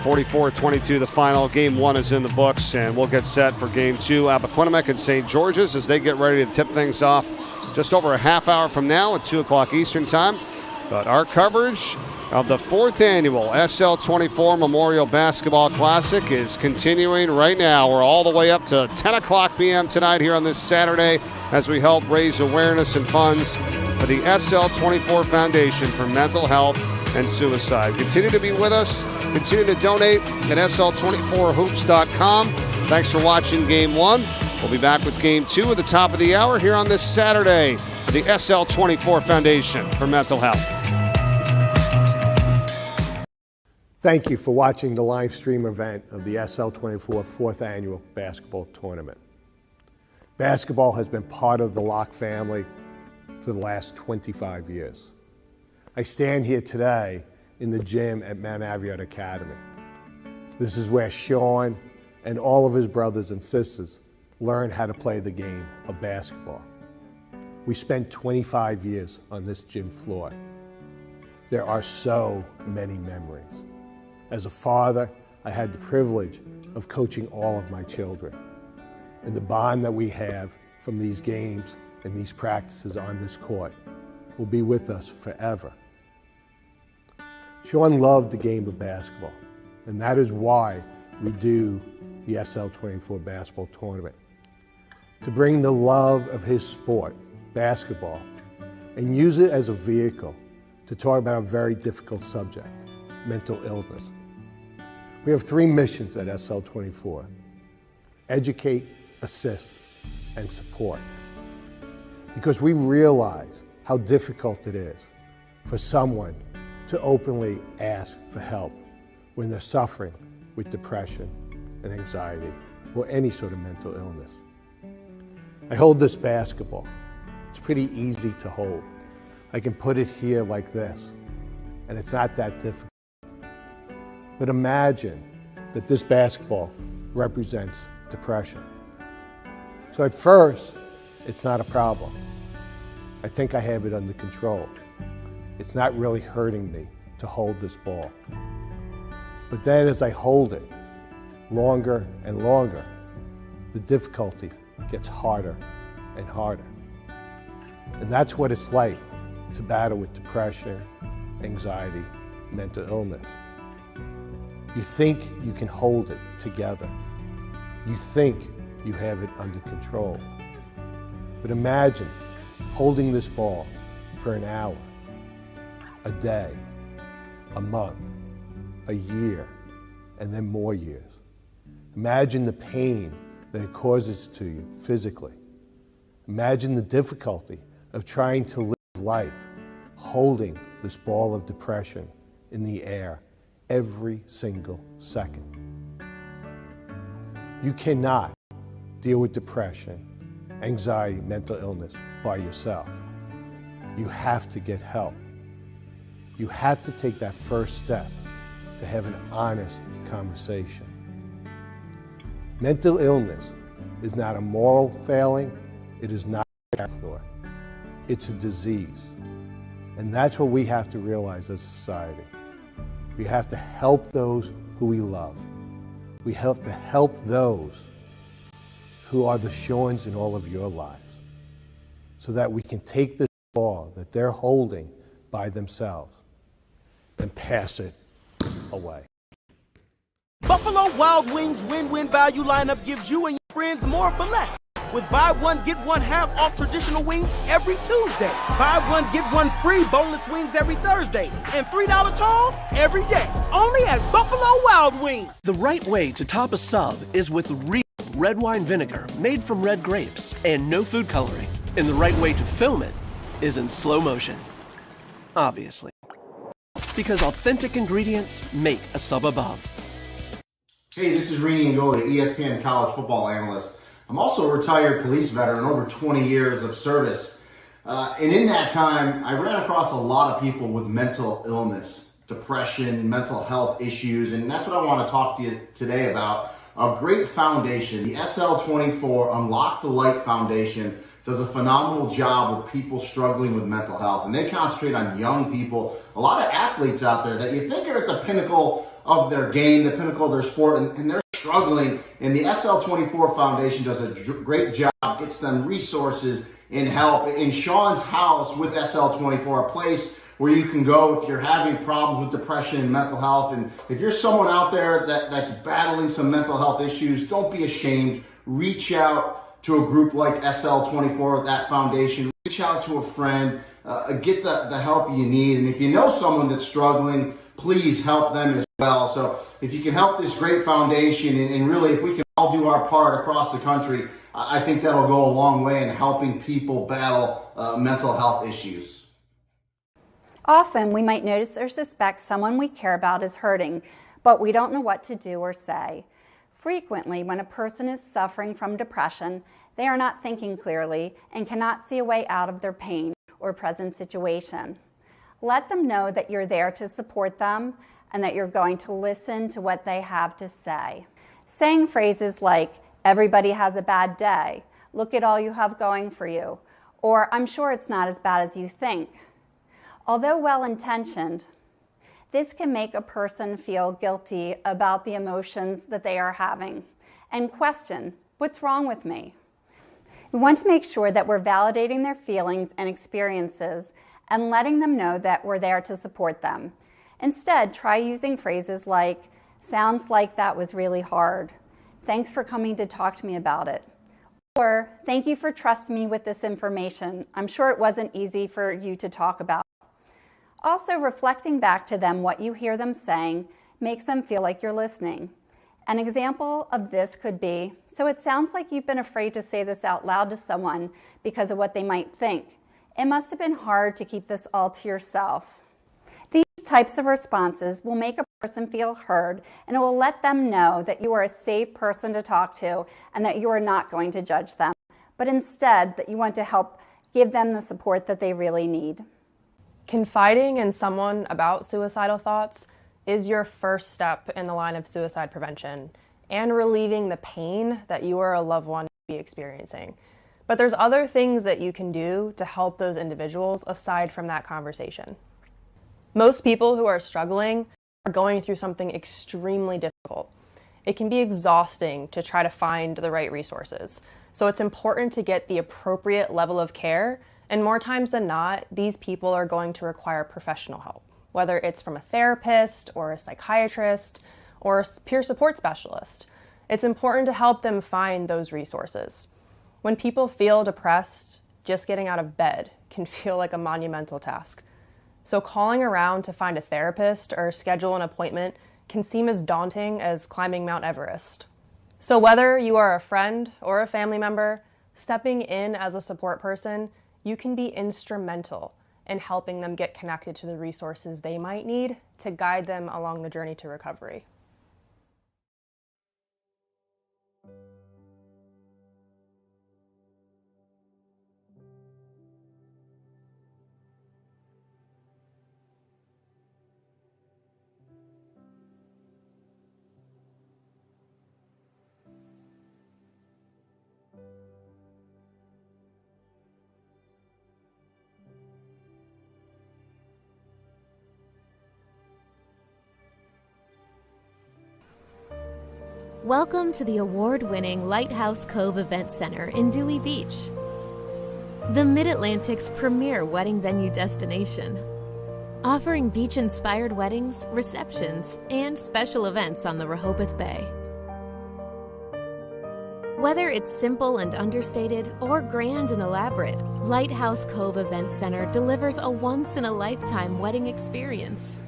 44-22 the final. Game 1 is in the books, and we'll get set for game 2. Appoquinimec and St. George's as they get ready to tip things off just over a half hour from now at 2 o'clock Eastern time. But our coverage of the 4th annual SL24 Memorial Basketball Classic is continuing right now. We're all the way up to 10 o'clock p.m. tonight here on this Saturday as we help raise awareness and funds for the SL24 Foundation for Mental Health and Suicide. Continue to be with us. Continue to donate at SL24hoops.com. Thanks for watching Game 1. We'll be back with Game 2 at the top of the hour here on this Saturday for the SL24 Foundation for Mental Health. Thank you for watching the live stream event of the SL24 4th Annual Basketball Tournament. Basketball has been part of the Locke family for the last 25 years. I stand here today in the gym at Mount Aviot Academy. This is where Sean and all of his brothers and sisters learned how to play the game of basketball. We spent 25 years on this gym floor. There are so many memories. As a father, I had the privilege of coaching all of my children. And the bond that we have from these games and these practices on this court will be with us forever. Sean loved the game of basketball, and that is why we do the SL24 Basketball Tournament. To bring the love of his sport, basketball, and use it as a vehicle to talk about a very difficult subject, mental illness. We have 3 missions at SL24: educate, assist, and support. Because we realize how difficult it is for someone to openly ask for help when they're suffering with depression and anxiety or any sort of mental illness. I hold this basketball. It's pretty easy to hold. I can put it here like this, and it's not that difficult. But imagine that this basketball represents depression. So at first, it's not a problem. I think I have it under control. It's not really hurting me to hold this ball. But then as I hold it longer and longer, the difficulty gets harder and harder. And that's what it's like to battle with depression, anxiety, mental illness. You think you can hold it together. You think you have it under control. But imagine holding this ball for an hour, a day, a month, a year, and then more years. Imagine the pain that it causes to you physically. Imagine the difficulty of trying to live life holding this ball of depression in the air every single second. You cannot deal with depression, anxiety, mental illness by yourself. You have to get help. You have to take that first step to have an honest conversation. Mental illness is not a moral failing. It is not a death law. It's a disease. And that's what we have to realize as a society. We have to help those who we love. We have to help those who are the Seans in all of your lives so that we can take this ball that they're holding by themselves and pass it away. Buffalo Wild Wings win-win value lineup gives you and your friends more for less. With buy one, get one half off traditional wings every Tuesday. Buy one, get one free boneless wings every Thursday. And $3 tolls every day. Only at Buffalo Wild Wings. The right way to top a sub is with real red wine vinegar made from red grapes and no food coloring. And the right way to film it is in slow motion. Obviously. Because authentic ingredients make a sub above. Hey, this is Rini Ngoli, ESPN college football analyst. I'm also a retired police veteran, over 20 years of service. And in that time, I ran across a lot of people with mental illness, depression, mental health issues, and that's what I want to talk to you today about. A great foundation, the SL24 Unlock the Light Foundation, does a phenomenal job with people struggling with mental health. And they concentrate on young people, a lot of athletes out there that you think are at the pinnacle of their game, the pinnacle of their sport, and they're struggling. And the SL24 Foundation does a great job, gets them resources and help. In Sean's house with SL24, a place where you can go if you're having problems with depression and mental health. And if you're someone out there that's battling some mental health issues, don't be ashamed. Reach out to a group like SL24, that foundation. Reach out to a friend, get the help you need. And if you know someone that's struggling, please help them as well. So if you can help this great foundation, and really if we can all do our part across the country, I think that'll go a long way in helping people battle mental health issues. Often we might notice or suspect someone we care about is hurting, but we don't know what to do or say. Frequently, when a person is suffering from depression, they are not thinking clearly and cannot see a way out of their pain or present situation. Let them know that you're there to support them and that you're going to listen to what they have to say. Saying phrases like, "Everybody has a bad day," "Look at all you have going for you," or "I'm sure it's not as bad as you think." Although well-intentioned, this can make a person feel guilty about the emotions that they are having and question, what's wrong with me? We want to make sure that we're validating their feelings and experiences and letting them know that we're there to support them. Instead, try using phrases like, "Sounds like that was really hard," "Thanks for coming to talk to me about it," or "Thank you for trusting me with this information. I'm sure it wasn't easy for you to talk about." Also, reflecting back to them what you hear them saying makes them feel like you're listening. An example of this could be, "So it sounds like you've been afraid to say this out loud to someone because of what they might think. It must have been hard to keep this all to yourself." These types of responses will make a person feel heard, and it will let them know that you are a safe person to talk to and that you are not going to judge them, but instead that you want to help give them the support that they really need. Confiding in someone about suicidal thoughts is your first step in the line of suicide prevention and relieving the pain that you or a loved one may be experiencing. But there's other things that you can do to help those individuals aside from that conversation. Most people who are struggling are going through something extremely difficult. It can be exhausting to try to find the right resources. So it's important to get the appropriate level of care, and more times than not, these people are going to require professional help, whether it's from a therapist or a psychiatrist or a peer support specialist. It's important to help them find those resources. When people feel depressed, just getting out of bed can feel like a monumental task. So calling around to find a therapist or schedule an appointment can seem as daunting as climbing Mount Everest. So whether you are a friend or a family member, stepping in as a support person, you can be instrumental in helping them get connected to the resources they might need to guide them along the journey to recovery. Welcome to the award-winning Lighthouse Cove Event Center in Dewey Beach, the Mid-Atlantic's premier wedding venue destination, offering beach-inspired weddings, receptions, and special events on the Rehoboth Bay. Whether it's simple and understated or grand and elaborate, Lighthouse Cove Event Center delivers a once-in-a-lifetime wedding experience.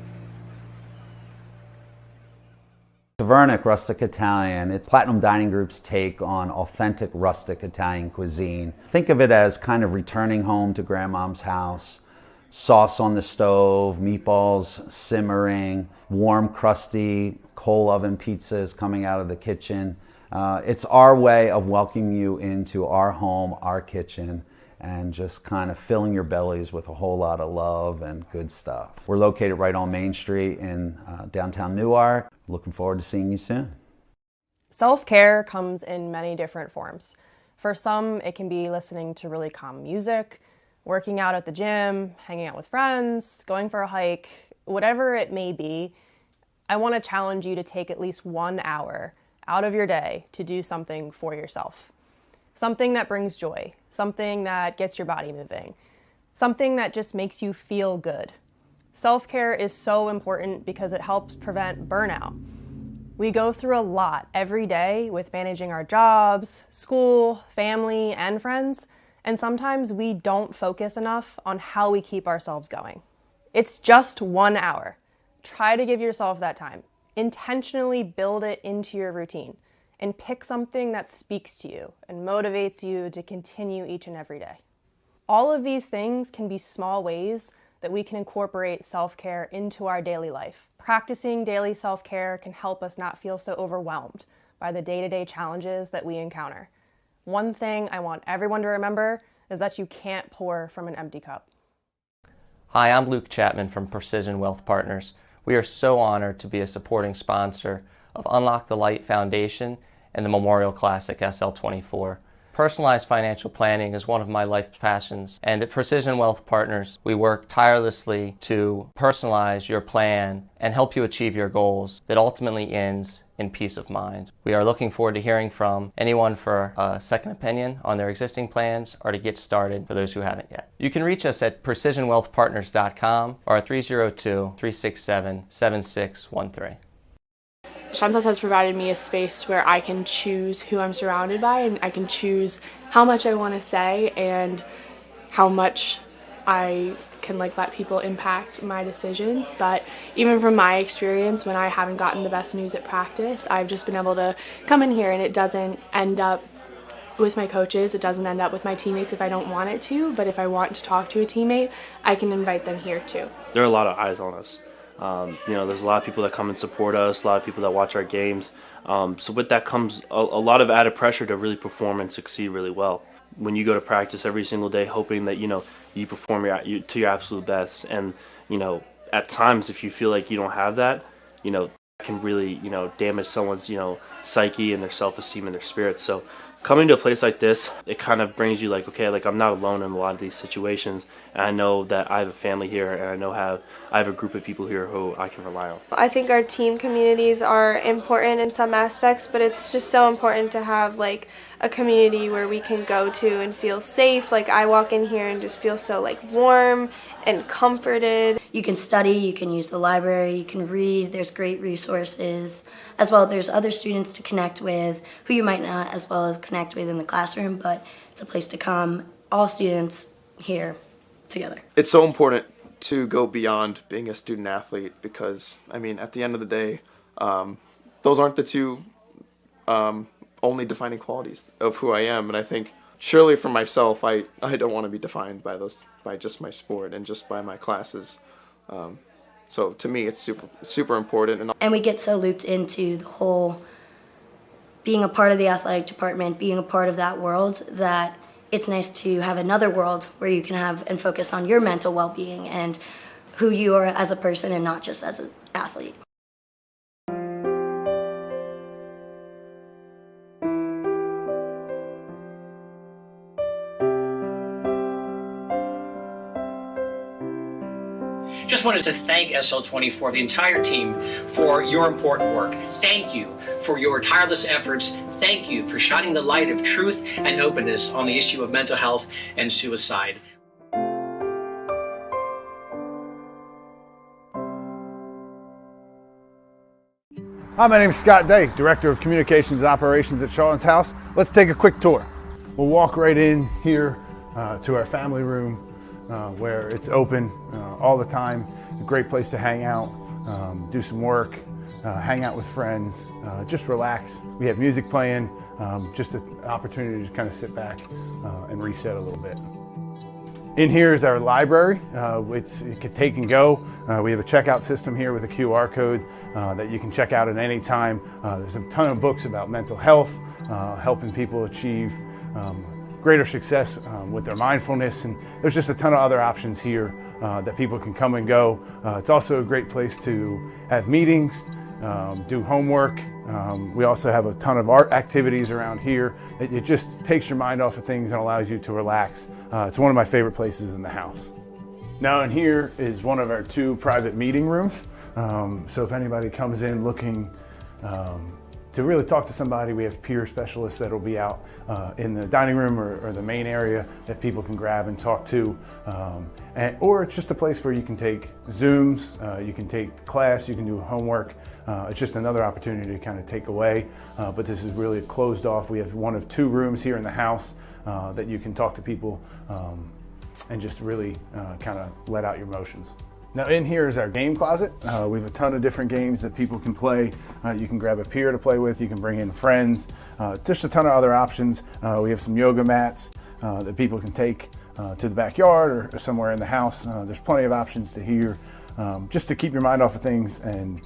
Tavernic rustic Italian. It's Platinum Dining Group's take on authentic rustic Italian cuisine. Think of it as kind of returning home to grandmom's house. Sauce on the stove, meatballs simmering, warm, crusty coal oven pizzas coming out of the kitchen. It's our way of welcoming you into our home, our kitchen, and just kind of filling your bellies with a whole lot of love and good stuff. We're located right on Main Street in downtown Newark. Looking forward to seeing you soon. Self-care comes in many different forms. For some, it can be listening to really calm music, working out at the gym, hanging out with friends, going for a hike, whatever it may be. I want to challenge you to take at least 1 hour out of your day to do something for yourself. Something that brings joy, something that gets your body moving, something that just makes you feel good. Self-care is so important because it helps prevent burnout. We go through a lot every day with managing our jobs, school, family, and friends, and sometimes we don't focus enough on how we keep ourselves going. It's just 1 hour. Try to give yourself that time. Intentionally build it into your routine and pick something that speaks to you and motivates you to continue each and every day. All of these things can be small ways that we can incorporate self-care into our daily life. Practicing daily self-care can help us not feel so overwhelmed by the day-to-day challenges that we encounter. One thing I want everyone to remember is that you can't pour from an empty cup. Hi, I'm Luke Chapman from Precision Wealth Partners. We are so honored to be a supporting sponsor of UnLocke the Light Foundation and the Memorial Classic SL24. Personalized financial planning is one of my life's passions, and at Precision Wealth Partners, we work tirelessly to personalize your plan and help you achieve your goals that ultimately ends in peace of mind. We are looking forward to hearing from anyone for a second opinion on their existing plans or to get started for those who haven't yet. You can reach us at precisionwealthpartners.com or at 302-367-7613. Sean's House has provided me a space where I can choose who I'm surrounded by, and I can choose how much I want to say and how much I can let people impact my decisions. But even from my experience, when I haven't gotten the best news at practice, I've just been able to come in here and it doesn't end up with my coaches, it doesn't end up with my teammates if I don't want it to, but if I want to talk to a teammate, I can invite them here too. There are a lot of eyes on us. There's a lot of people that come and support us, a lot of people that watch our games. So with that comes a lot of added pressure to really perform and succeed really well. When you go to practice every single day, hoping that you perform to your absolute best, and at times if you feel like you don't have that, that can really damage someone's psyche and their self-esteem and their spirits. So coming to a place like this, it kind of brings you I'm not alone in a lot of these situations, and I know that I have a family here, and I know I have a group of people here who I can rely on. I think our team communities are important in some aspects, but it's just so important to have a community where we can go to and feel safe. I walk in here and just feel so warm and comforted. You can study, you can use the library, you can read, there's great resources. As well, there's other students to connect with who you might not as well as connect with in the classroom, but it's a place to come, all students here together. It's so important to go beyond being a student athlete because, at the end of the day, those aren't the two only defining qualities of who I am. And I think surely for myself, I don't want to be defined by just my sport and just by my classes. So to me, it's super important. And we get so looped into the whole being a part of the athletic department, being a part of that world, that it's nice to have another world where you can have and focus on your mental well-being and who you are as a person and not just as an athlete. Just wanted to thank SL24, the entire team, for your important work. Thank you for your tireless efforts. Thank you for shining the light of truth and openness on the issue of mental health and suicide. Hi, my name is Scott Day, Director of Communications and Operations at Sean's House. Let's take a quick tour. We'll walk right in here to our family room where it's open all the time. A great place to hang out, do some work, hang out with friends, just relax. We have music playing, just an opportunity to kind of sit back and reset a little bit. In here is our library. It can take and go. We have a checkout system here with a QR code that you can check out at any time. There's a ton of books about mental health, helping people achieve greater success with their mindfulness, and there's just a ton of other options here that people can come and go. It's also a great place to have meetings, do homework. We also have a ton of art activities around here. It just takes your mind off of things and allows you to relax. It's one of my favorite places in the house. Now in here is one of our 2 private meeting rooms. So if anybody comes in looking to really talk to somebody, we have peer specialists that will be out in the dining room or the main area that people can grab and talk to. Or it's just a place where you can take Zooms, you can take class, you can do homework. It's just another opportunity to kind of take away. But this is really closed off. We have one of 2 rooms here in the house that you can talk to people and just really kind of let out your emotions. Now in here is our game closet. We have a ton of different games that people can play. You can grab a peer to play with, you can bring in friends, just a ton of other options. We have some yoga mats that people can take to the backyard or somewhere in the house. There's plenty of options to here, just to keep your mind off of things and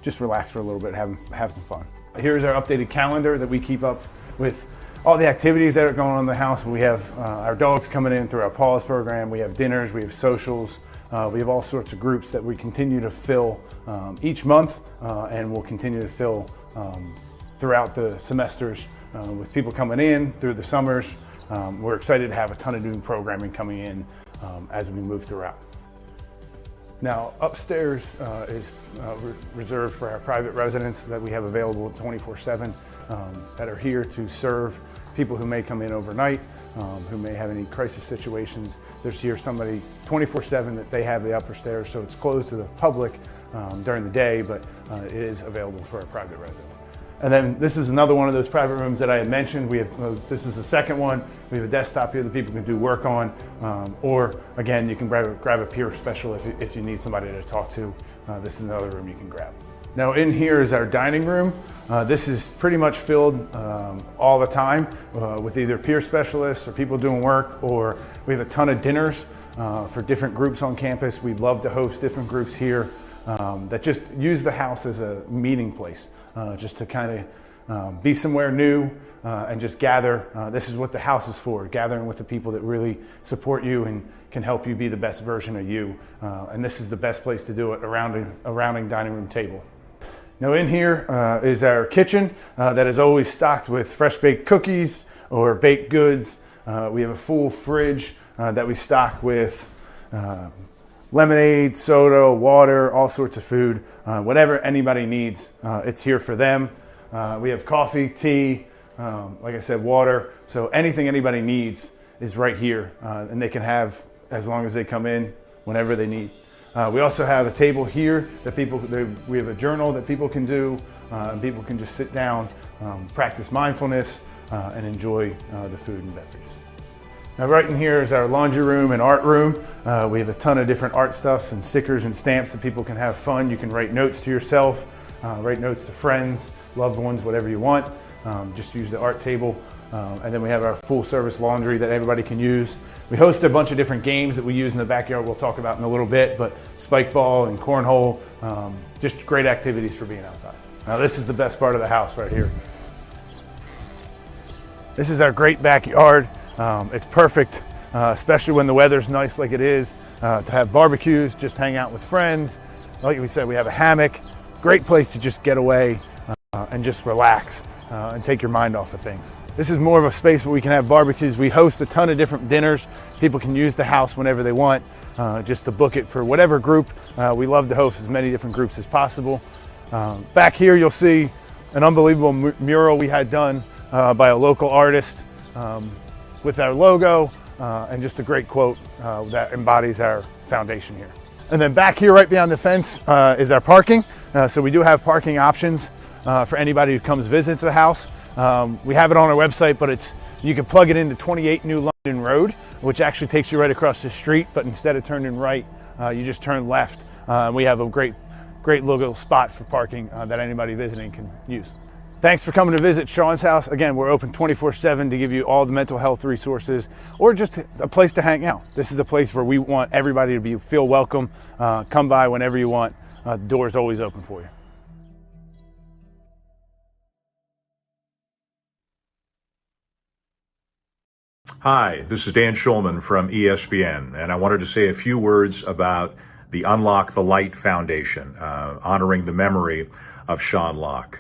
just relax for a little bit, have some fun. Here's our updated calendar that we keep up with all the activities that are going on in the house. We have our dogs coming in through our paws program. We have dinners, we have socials. We have all sorts of groups that we continue to fill each month and we'll continue to fill throughout the semesters with people coming in through the summers. We're excited to have a ton of new programming coming in as we move throughout. Now upstairs is reserved for our private residents that we have available 24/7 that are here to serve people who may come in overnight, who may have any crisis situations. There's here somebody 24/7 that they have the upper stairs, so it's closed to the public during the day, but it is available for our private residents. And then this is another one of those private rooms that I had mentioned. We have this is the second one. We have a desktop here that people can do work on, or again, you can grab a peer special if you need somebody to talk to. This is another room you can grab. Now in here is our dining room. This is pretty much filled all the time with either peer specialists or people doing work, or we have a ton of dinners for different groups on campus. We'd love to host different groups here that just use the house as a meeting place, just to kind of be somewhere new and just gather. This is what the house is for, gathering with the people that really support you and can help you be the best version of you. And this is the best place to do it, around a dining room table. Now in here is our kitchen that is always stocked with fresh baked cookies or baked goods. We have a full fridge that we stock with lemonade, soda, water, all sorts of food. Whatever anybody needs, it's here for them. We have coffee, tea, like I said, water. So anything anybody needs is right here, and they can have as long as they come in, whenever they need. We also have a table here that we have a journal that people can do, and people can just sit down, practice mindfulness, and enjoy the food and beverages. Now right in here is our laundry room and art room. We have a ton of different art stuff and stickers and stamps that people can have fun. You can write notes to yourself, write notes to friends, loved ones, whatever you want. Just use the art table. And then we have our full service laundry that everybody can use. We host a bunch of different games that we use in the backyard we'll talk about in a little bit, but spike ball and cornhole, just great activities for being outside. Now this is the best part of the house right here. This is our great backyard. It's perfect, especially when the weather's nice like it is, to have barbecues, just hang out with friends. Like we said, we have a hammock. Great place to just get away and just relax and take your mind off of things. This is more of a space where we can have barbecues. We host a ton of different dinners. People can use the house whenever they want, just to book it for whatever group. We love to host as many different groups as possible. Back here you'll see an unbelievable mural we had done by a local artist with our logo and just a great quote that embodies our foundation here. And then back here right behind the fence is our parking. So we do have parking options for anybody who comes visits the house. We have it on our website, but you can plug it into 28 New London Road, which actually takes you right across the street, but instead of turning right, you just turn left. We have a great little spot for parking that anybody visiting can use. Thanks for coming to visit Sean's house. Again, we're open 24/7 to give you all the mental health resources or just a place to hang out. This is a place where we want everybody to feel welcome. Come by whenever you want. The door's always open for you. Hi, this is Dan Schulman from ESPN, and I wanted to say a few words about the UnLocke the Light Foundation, honoring the memory of Sean Locke.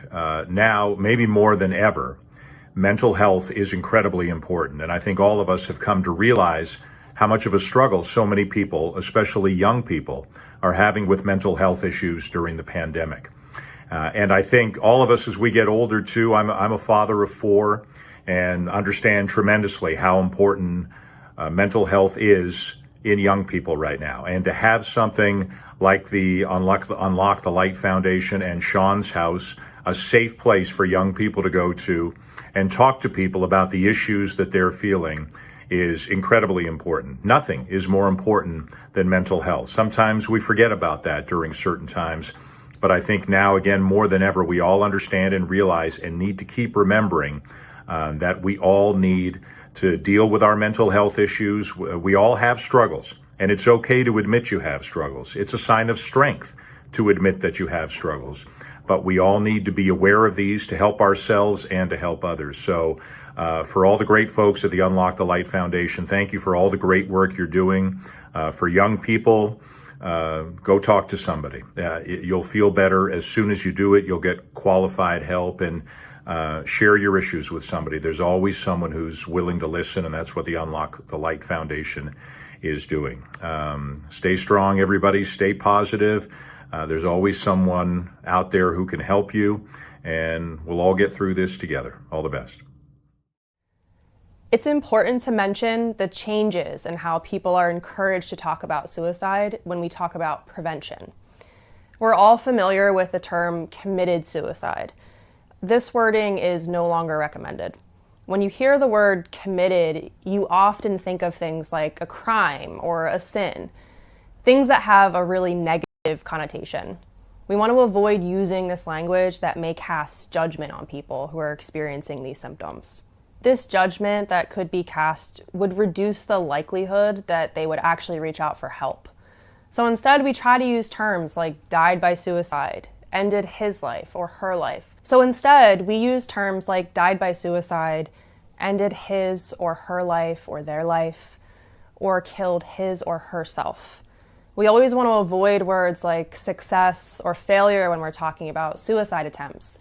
Now, maybe more than ever, mental health is incredibly important, and I think all of us have come to realize how much of a struggle so many people, especially young people, are having with mental health issues during the pandemic. And I think all of us, as we get older too, I'm a father of 4, and understand tremendously how important mental health is in young people right now. And to have something like the UnLocke the Light Foundation and Sean's house, a safe place for young people to go to and talk to people about the issues that they're feeling, is incredibly important. Nothing is more important than mental health. Sometimes we forget about that during certain times, but I think now, again, more than ever, we all understand and realize and need to keep remembering that we all need to deal with our mental health issues. We all have struggles, and it's okay to admit you have struggles. It's a sign of strength to admit that you have struggles. But we all need to be aware of these to help ourselves and to help others. So for all the great folks at the UnLocke the Light Foundation, thank you for all the great work you're doing. For young people, go talk to somebody. You'll feel better as soon as you do it. You'll get qualified help, and share your issues with somebody. There's always someone who's willing to listen, and that's what the UnLocke the Light Foundation is doing. Stay strong, everybody. Stay positive. There's always someone out there who can help you, and we'll all get through this together. All the best. It's important to mention the changes in how people are encouraged to talk about suicide when we talk about prevention. We're all familiar with the term committed suicide. This wording is no longer recommended. When you hear the word committed, you often think of things like a crime or a sin, things that have a really negative connotation. We want to avoid using this language that may cast judgment on people who are experiencing these symptoms. This judgment that could be cast would reduce the likelihood that they would actually reach out for help. So instead, we try to use terms like died by suicide, ended his life or her life. So instead, we use terms like died by suicide, ended his or her life or their life, or killed his or herself. We always want to avoid words like success or failure when we're talking about suicide attempts.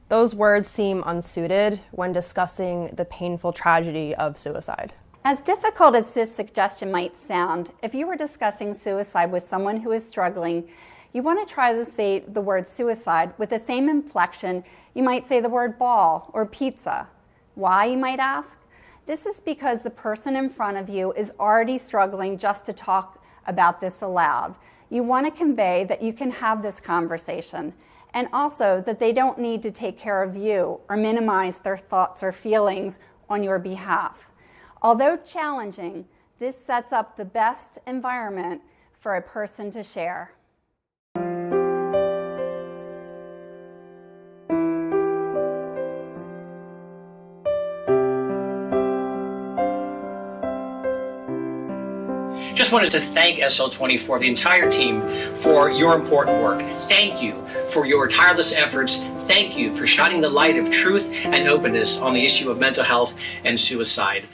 Those words seem unsuited when discussing the painful tragedy of suicide. As difficult as this suggestion might sound, if you were discussing suicide with someone who is struggling, you want to try to say the word suicide with the same inflection you might say the word ball or pizza. Why, you might ask? This is because the person in front of you is already struggling just to talk about this aloud. You want to convey that you can have this conversation, and also that they don't need to take care of you or minimize their thoughts or feelings on your behalf. Although challenging, this sets up the best environment for a person to share. Just wanted to thank SL24, the entire team, for your important work. Thank you for your tireless efforts. Thank you for shining the light of truth and openness on the issue of mental health and suicide.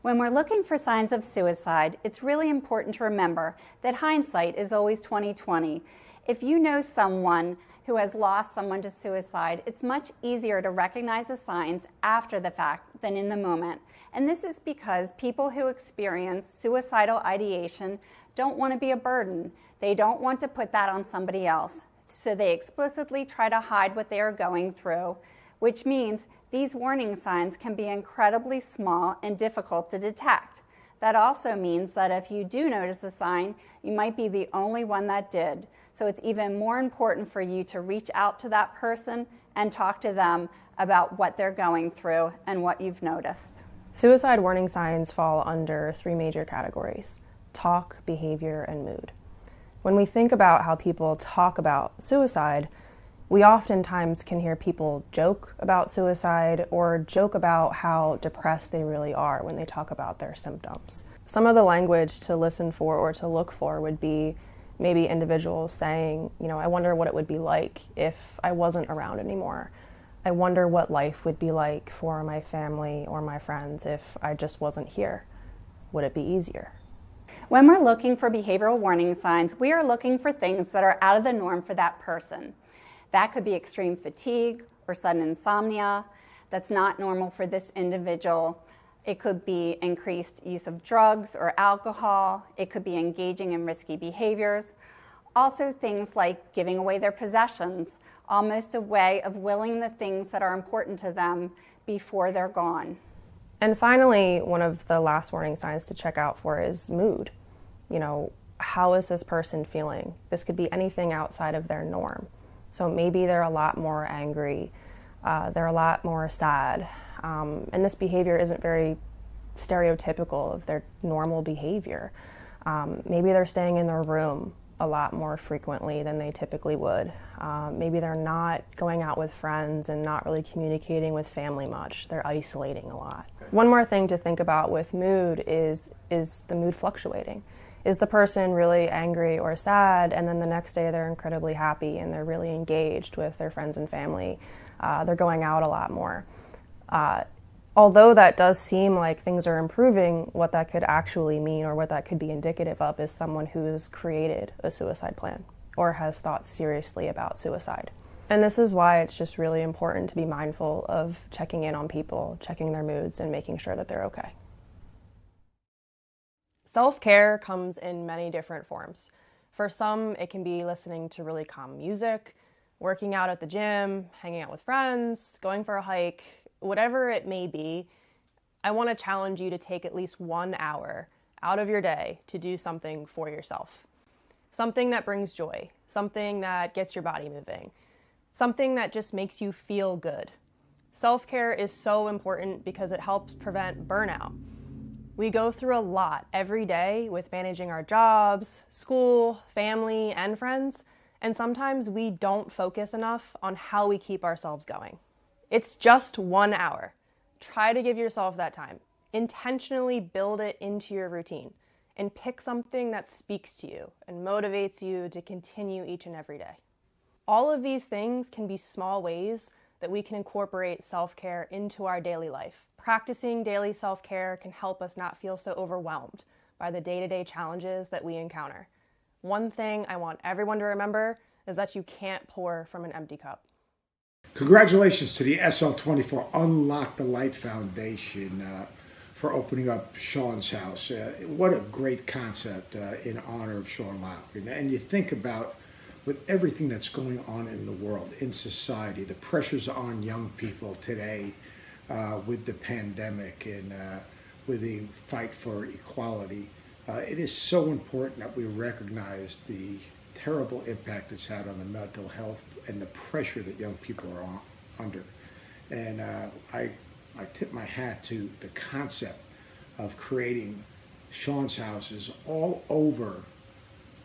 When we're looking for signs of suicide, it's really important to remember that hindsight is always 20/20. If you know someone who has lost someone to suicide, it's much easier to recognize the signs after the fact than in the moment. And this is because people who experience suicidal ideation don't want to be a burden. They don't want to put that on somebody else. So they explicitly try to hide what they are going through, which means these warning signs can be incredibly small and difficult to detect. That also means that if you do notice a sign, you might be the only one that did. So it's even more important for you to reach out to that person and talk to them about what they're going through and what you've noticed. Suicide warning signs fall under three major categories: talk, behavior, and mood. When we think about how people talk about suicide, we oftentimes can hear people joke about suicide or joke about how depressed they really are when they talk about their symptoms. Some of the language to listen for or to look for would be maybe individuals saying, I wonder what it would be like if I wasn't around anymore. I wonder what life would be like for my family or my friends if I just wasn't here. Would it be easier? When we're looking for behavioral warning signs, we are looking for things that are out of the norm for that person. That could be extreme fatigue or sudden insomnia that's not normal for this individual. It could be increased use of drugs or alcohol. It could be engaging in risky behaviors. Also things like giving away their possessions, almost a way of willing the things that are important to them before they're gone. And finally, one of the last warning signs to check out for is mood. How is this person feeling? This could be anything outside of their norm. So maybe they're a lot more angry, they're a lot more sad, and this behavior isn't very stereotypical of their normal behavior. Maybe they're staying in their room a lot more frequently than they typically would. Maybe they're not going out with friends and not really communicating with family much. They're isolating a lot. One more thing to think about with mood is the mood fluctuating. Is the person really angry or sad, and then the next day they're incredibly happy and they're really engaged with their friends and family? They're going out a lot more. Although that does seem like things are improving, what that could actually mean or what that could be indicative of is someone who's created a suicide plan or has thought seriously about suicide. And this is why it's just really important to be mindful of checking in on people, checking their moods, and making sure that they're okay. Self-care comes in many different forms. For some, it can be listening to really calm music, working out at the gym, hanging out with friends, going for a hike, whatever it may be. I want to challenge you to take at least 1 hour out of your day to do something for yourself. Something that brings joy, something that gets your body moving, something that just makes you feel good. Self-care is so important because it helps prevent burnout. We go through a lot every day with managing our jobs, school, family, and friends, and sometimes we don't focus enough on how we keep ourselves going. It's just 1 hour. Try to give yourself that time. Intentionally build it into your routine and pick something that speaks to you and motivates you to continue each and every day. All of these things can be small ways that we can incorporate self-care into our daily life. Practicing daily self-care can help us not feel so overwhelmed by the day-to-day challenges that we encounter. One thing I want everyone to remember is that you can't pour from an empty cup. Congratulations to the SL24 Unlock the Light Foundation for opening up Sean's house. What a great concept in honor of Sean Locke. And you think about, with everything that's going on in the world, in society, the pressures on young people today with the pandemic and with the fight for equality, it is so important that we recognize the terrible impact it's had on the mental health and the pressure that young people are under. And I tip my hat to the concept of creating Sean's houses all over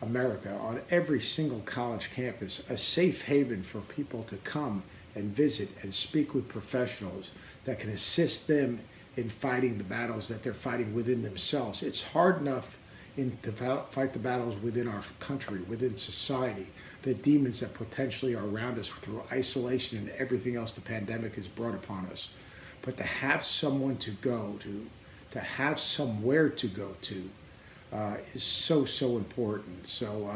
America, on every single college campus, a safe haven for people to come and visit and speak with professionals that can assist them in fighting the battles that they're fighting within themselves. It's hard enough to fight the battles within our country, within society, the demons that potentially are around us through isolation and everything else the pandemic has brought upon us. But to have someone to go to have somewhere to go to, is so important. So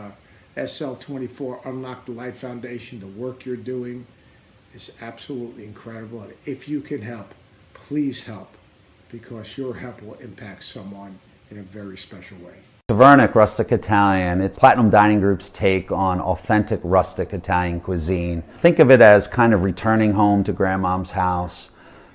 SL24 Unlock the Light Foundation, the work you're doing is absolutely incredible. And if you can help, please help, because your help will impact someone in a very special way. Tavernic Rustic Italian. It's Platinum Dining Group's take on authentic rustic Italian cuisine. Think of it as kind of returning home to grandmom's house.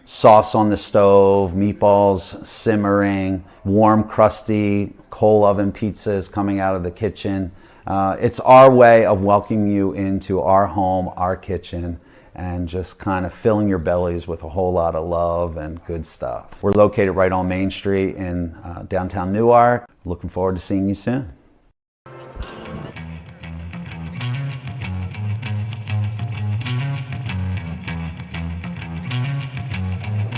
Sauce on the stove, meatballs simmering, warm, crusty coal oven pizzas coming out of the kitchen. It's our way of welcoming you into our home, our kitchen, and just kind of filling your bellies with a whole lot of love and good stuff. We're located right on Main Street in downtown Newark. Looking forward to seeing you soon.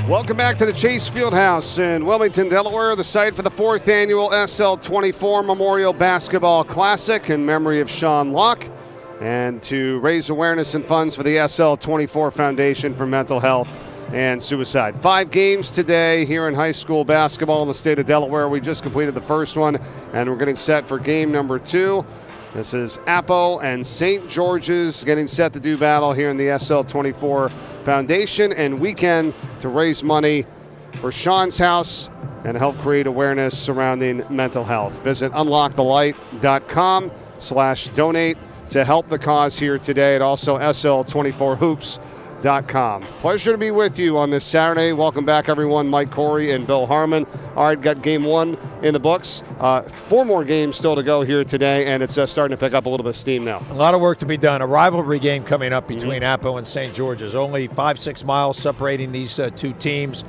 Welcome back to the Chase Fieldhouse in Wilmington, Delaware, the site for the 4th annual SL24 Memorial Basketball Classic in memory of Sean Locke, and to raise awareness and funds for the SL24 Foundation for Mental Health and Suicide. 5 games today here in high school basketball in the state of Delaware. We just completed the first one, and we're getting set for game number 2. This is Appo and St. George's getting set to do battle here in the SL24 Foundation and weekend to raise money for Sean's house and help create awareness surrounding mental health. Visit unlockthelight.com/donate to help the cause here today, and also SL24hoops.com. UnLockeTheLight.com. Pleasure to be with you on this Saturday. Welcome back, everyone. Mike Corey and Bill Harmon. All right, got game 1 in the books. 4 more games still to go here today, and it's starting to pick up a little bit of steam now. A lot of work to be done. A rivalry game coming up between Appo and St. George's. Only 5-6 miles separating these two teams.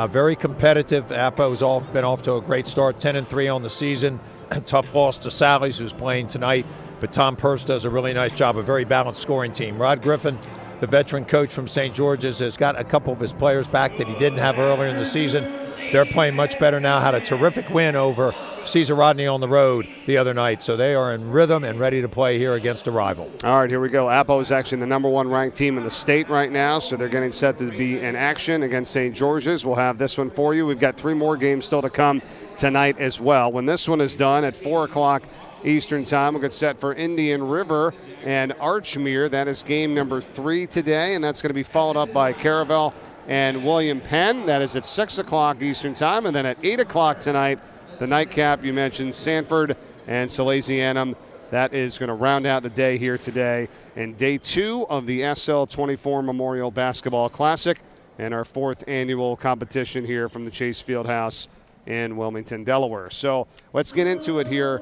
Very competitive. Appo's been off to a great start, 10-3 on the season. Tough loss to Sallies, who's playing tonight. But Tom Purse does a really nice job, a very balanced scoring team. Rod Griffin, the veteran coach from St. George's, has got a couple of his players back that he didn't have earlier in the season. They're playing much better now. Had a terrific win over Caesar Rodney on the road the other night. So they are in rhythm and ready to play here against a rival. All right, here we go. Appo is actually the number 1 ranked team in the state right now, so they're getting set to be in action against St. George's. We'll have this one for you. We've got 3 more games still to come tonight as well. When this one is done at 4 o'clock Eastern Time, we'll get set for Indian River and Archmere. That is game number 3 today, and that's going to be followed up by Caravel and William Penn. That is at 6 o'clock Eastern Time. And then at 8 o'clock tonight, the nightcap, you mentioned Sanford and Salesianum. That is going to round out the day here today. And day 2 of the SL24 Memorial Basketball Classic and our 4th annual competition here from the Chase Fieldhouse in Wilmington, Delaware. So let's get into it here.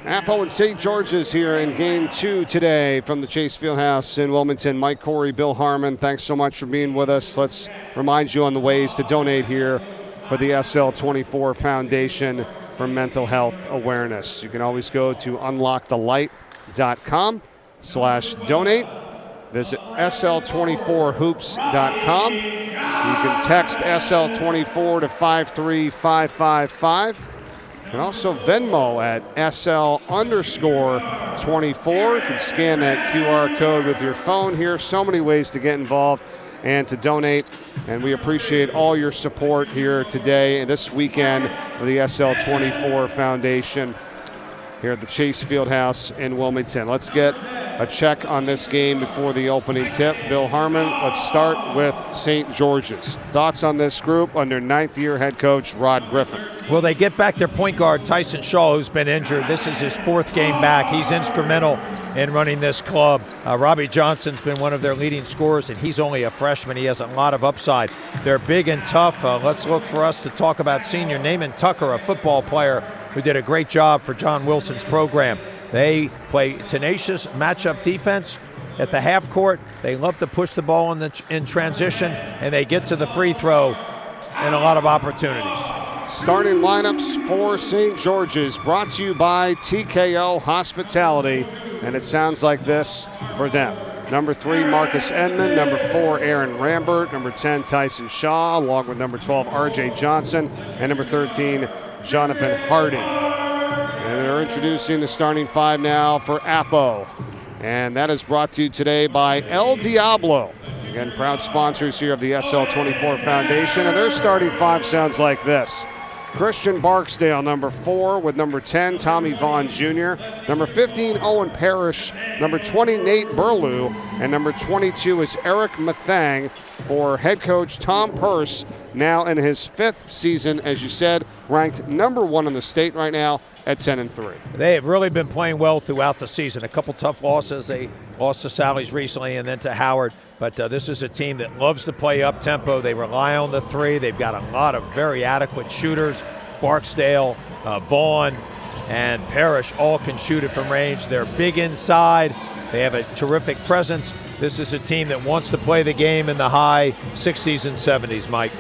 Appo and St. George's here in game 2 today from the Chase Fieldhouse in Wilmington. Mike Corey, Bill Harmon, thanks so much for being with us. Let's remind you on the ways to donate here for the SL24 Foundation for Mental Health Awareness. You can always go to UnLockeTheLight.com/donate. Visit SL24hoops.com. You can text SL24 to 53555. You can also Venmo at SL_24. You can scan that QR code with your phone here. So many ways to get involved and to donate. And we appreciate all your support here today and this weekend of the SL24 Foundation here at the Chase Fieldhouse in Wilmington. Let's get a check on this game before the opening tip. Bill Harmon, let's start with St. George's. Thoughts on this group under 9th-year head coach Rod Griffin? Well, they get back their point guard, Tyson Shaw, who's been injured. This is his 4th game back. He's instrumental in running this club. Robbie Johnson's been one of their leading scorers, and he's only a freshman. He has a lot of upside. They're big and tough. Let's look for us to talk about senior Naaman Tucker, a football player who did a great job for John Wilson's program. They play tenacious matchup defense at the half court. They love to push the ball in transition, and they get to the free throw and a lot of opportunities. Starting lineups for St. George's, brought to you by TKO Hospitality, and it sounds like this for them. Number 3, Marcus Edmond. Number 4, Aaron Rambert. Number 10, Tyson Shaw, along with number 12, RJ Johnson, and number 13, Jonathan Harding. And they're introducing the starting 5 now for Appo. And that is brought to you today by El Diablo. Again, proud sponsors here of the SL24 Foundation. And their starting 5 sounds like this. Christian Barksdale, number 4, with number 10, Tommy Vaughn Jr., number 15, Owen Parrish, number 20, Nate Burlew, and number 22 is Eric Mathang for head coach Tom Purse, now in his 5th season, as you said, ranked number 1 in the state right now at 10-3. They have really been playing well throughout the season. A couple tough losses. They lost to Sallies recently and then to Howard. But this is a team that loves to play up-tempo. They rely on the 3. They've got a lot of very adequate shooters. Barksdale, Vaughn, and Parrish all can shoot it from range. They're big inside. They have a terrific presence. This is a team that wants to play the game in the high 60s and 70s, Mike.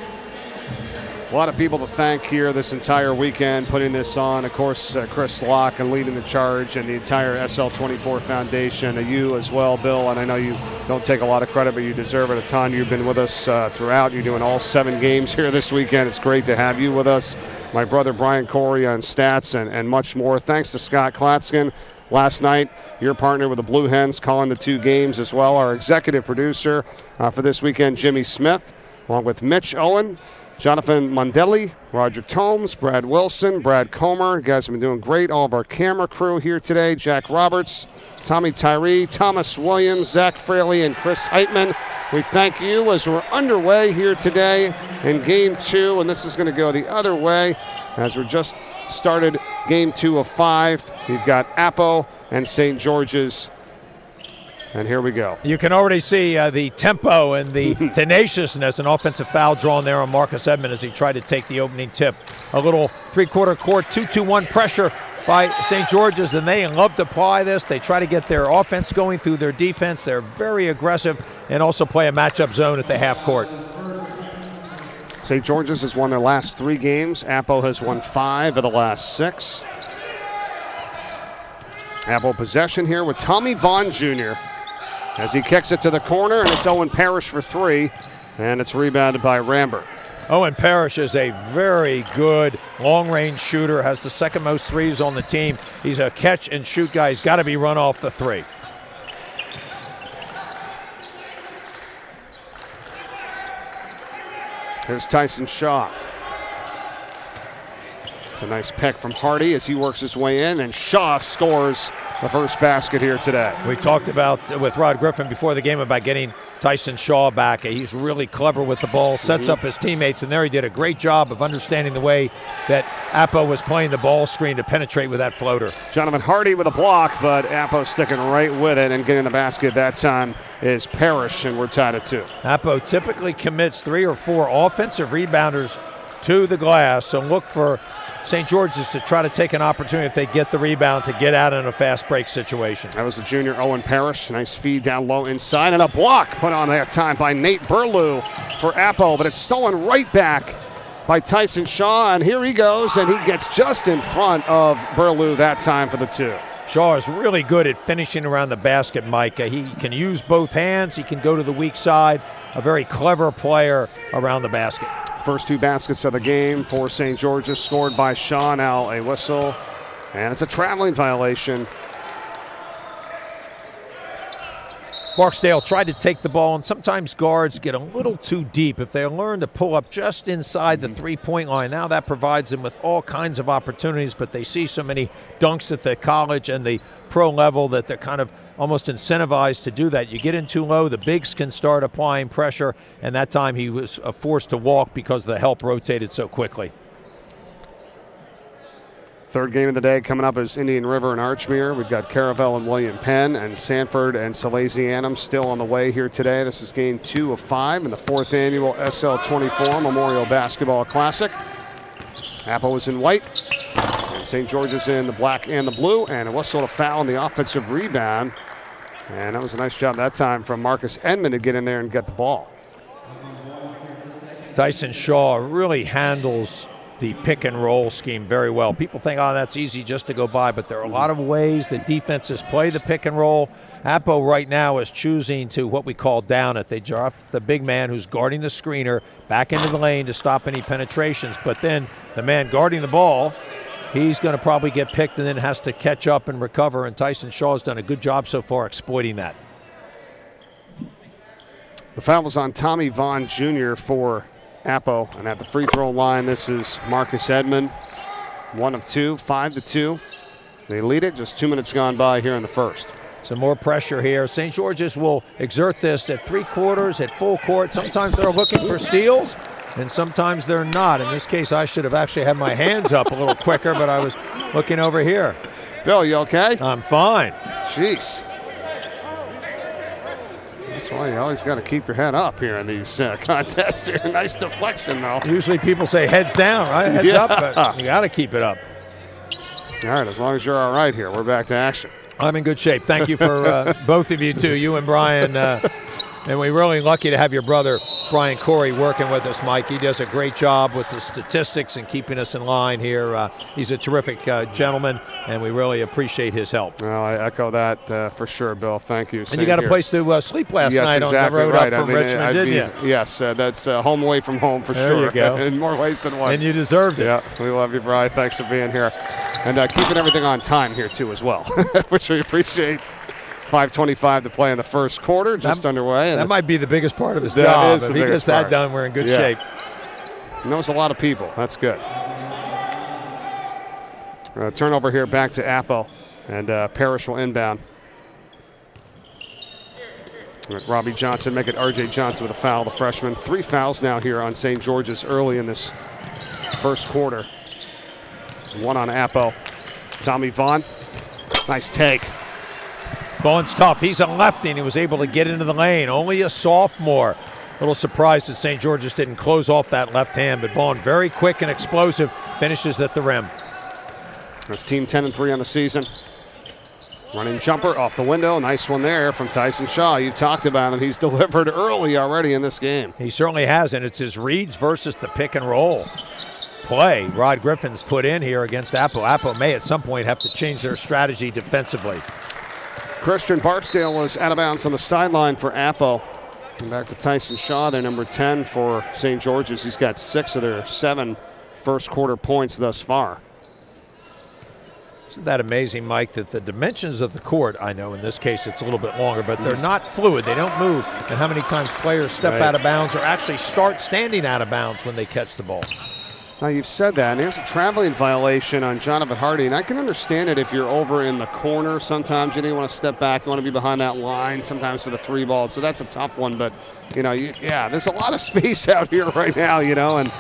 A lot of people to thank here this entire weekend putting this on. Of course, Chris Locke and leading the charge, and the entire SL24 Foundation. You as well, Bill. And I know you don't take a lot of credit, but you deserve it a ton. You've been with us throughout. You're doing all 7 games here this weekend. It's great to have you with us. My brother Brian Corey on stats and much more. Thanks to Scott Klatskin. Last night, your partner with the Blue Hens calling the 2 games as well. Our executive producer for this weekend, Jimmy Smith, along with Mitch Owen, Jonathan Mondelli, Roger Tomes, Brad Wilson, Brad Comer. You guys have been doing great. All of our camera crew here today, Jack Roberts, Tommy Tyree, Thomas Williams, Zach Fraley, and Chris Heitman. We thank you as we're underway here today in Game 2, and this is going to go the other way as we're just started Game 2 of 5. We've got Appo and St. George's. And here we go. You can already see the tempo and the tenaciousness. An offensive foul drawn there on Marcus Edmond as he tried to take the opening tip. A little three-quarter court 2-2-1 pressure by St. George's, and they love to apply this. They try to get their offense going through their defense. They're very aggressive and also play a matchup zone at the half court. St. George's has won their last 3 games. Appo has won 5 of the last 6. Appo possession here with Tommy Vaughn Jr. as he kicks it to the corner, and it's Owen Parrish for 3, and it's rebounded by Rambert. Owen Parrish is a very good long-range shooter, has the second most threes on the team. He's a catch-and-shoot guy. He's got to be run off the 3. Here's Tyson Shaw. It's a nice pick from Hardy as he works his way in, and Shaw scores the first basket here today. We talked about with Rod Griffin before the game about getting Tyson Shaw back. He's really clever with the ball, sets up his teammates, and there he did a great job of understanding the way that Appo was playing the ball screen to penetrate with that floater. Jonathan Hardy with a block, but Appo sticking right with it and getting the basket that time is Parrish, and we're tied at 2. Appo typically commits 3 or 4 offensive rebounders to the glass, so look for St. George's to try to take an opportunity if they get the rebound to get out in a fast break situation. That was the junior Owen Parrish. Nice feed down low inside, and a block put on that time by Nate Burlew for Appo, but it's stolen right back by Tyson Shaw, and here he goes, and he gets just in front of Burlew that time for the 2. Shaw is really good at finishing around the basket, Mike. He can use both hands. He can go to the weak side. A very clever player around the basket. First 2 baskets of the game for St. George's scored by Shaw. Now a whistle, and it's a traveling violation. Barksdale tried to take the ball, and sometimes guards get a little too deep. If they learn to pull up just inside the three-point line, now that provides them with all kinds of opportunities, but they see so many dunks at the college and the pro level that they're kind of almost incentivized to do that. You get in too low, the bigs can start applying pressure, and that time he was forced to walk because the help rotated so quickly. Third game of the day coming up is Indian River and Archmere. We've got Caravel and William Penn, and Sanford and Salesianum still on the way here today. This is game 2 of 5 in the 4th annual SL24 Memorial Basketball Classic. Appo is in white, and St. George's in the black and the blue, and a whistle to foul on the offensive rebound. And that was a nice job that time from Marcus Edmond to get in there and get the ball. Tyson Shaw really handles the pick and roll scheme very well. People think, oh, that's easy just to go by, but there are a lot of ways that defenses play the pick and roll. Appo right now is choosing to what we call down it. They drop the big man who's guarding the screener back into the lane to stop any penetrations, but then the man guarding the ball, he's going to probably get picked and then has to catch up and recover, and Tyson Shaw has done a good job so far exploiting that. The foul was on Tommy Vaughn Jr. for Appo. And at the free throw line, this is Marcus Edmond. 1 of 2, 5-2. They lead it, just 2 minutes gone by here in the first. Some more pressure here. St. George's will exert this at 3/4, at full court. Sometimes they're looking for steals, and sometimes they're not. In this case, I should have actually had my hands up a little quicker, but I was looking over here. Bill, you okay? I'm fine. Jeez. That's why you always got to keep your head up here in these contests here. Nice deflection, though. Usually people say heads down, right? Heads up, but you got to keep it up. All right, as long as you're all right here, we're back to action. I'm in good shape. Thank you for both of you, too, you and Brian. And we're really lucky to have your brother, Brian Corey, working with us, Mike. He does a great job with the statistics and keeping us in line here. He's a terrific gentleman, and we really appreciate his help. Well, I echo that for sure, Bill. Thank you. And you got a place to sleep last night exactly on the road right. up from Richmond, didn't you? Yes, that's home away from home for there sure. You go. In more ways than one. And you deserved it. Yeah, we love you, Brian. Thanks for being here. And keeping everything on time here, too, as well, which we appreciate. 5:25 to play in the first quarter, just underway. That might be the biggest part of his that job. Is if the he gets that part. done, we're in good shape. Knows a lot of people. That's good. Turnover here back to Appo, and Parrish will inbound. Robbie Johnson make it R.J. Johnson with a foul, the freshman. 3 fouls now here on St. George's early in this first quarter. 1 on Appo. Tommy Vaughn, nice take. Vaughn's tough. He's a lefty, and he was able to get into the lane. Only a sophomore. A little surprised that St. George's didn't close off that left hand, but Vaughn, very quick and explosive, finishes at the rim. This team 10-3 on the season. Running jumper off the window. Nice one there from Tyson Shaw. You talked about him. He's delivered early already in this game. He certainly has, and it's his reads versus the pick and roll play Rod Griffin's put in here against Appo. Appo may at some point have to change their strategy defensively. Christian Barksdale was out of bounds on the sideline for Appo. And back to Tyson Shaw, their number 10 for St. George's. He's got 6 of their 7 first quarter points thus far. Isn't that amazing, Mike, that the dimensions of the court, I know in this case it's a little bit longer, but they're not fluid. They don't move. And how many times players step out of bounds or actually start standing out of bounds when they catch the ball. Now, you've said that, and there's a traveling violation on Jonathan Hardy, and I can understand it if you're over in the corner. Sometimes you don't want to step back. You want to be behind that line, sometimes for the 3 ball, so that's a tough one. But, there's a lot of space out here right now, and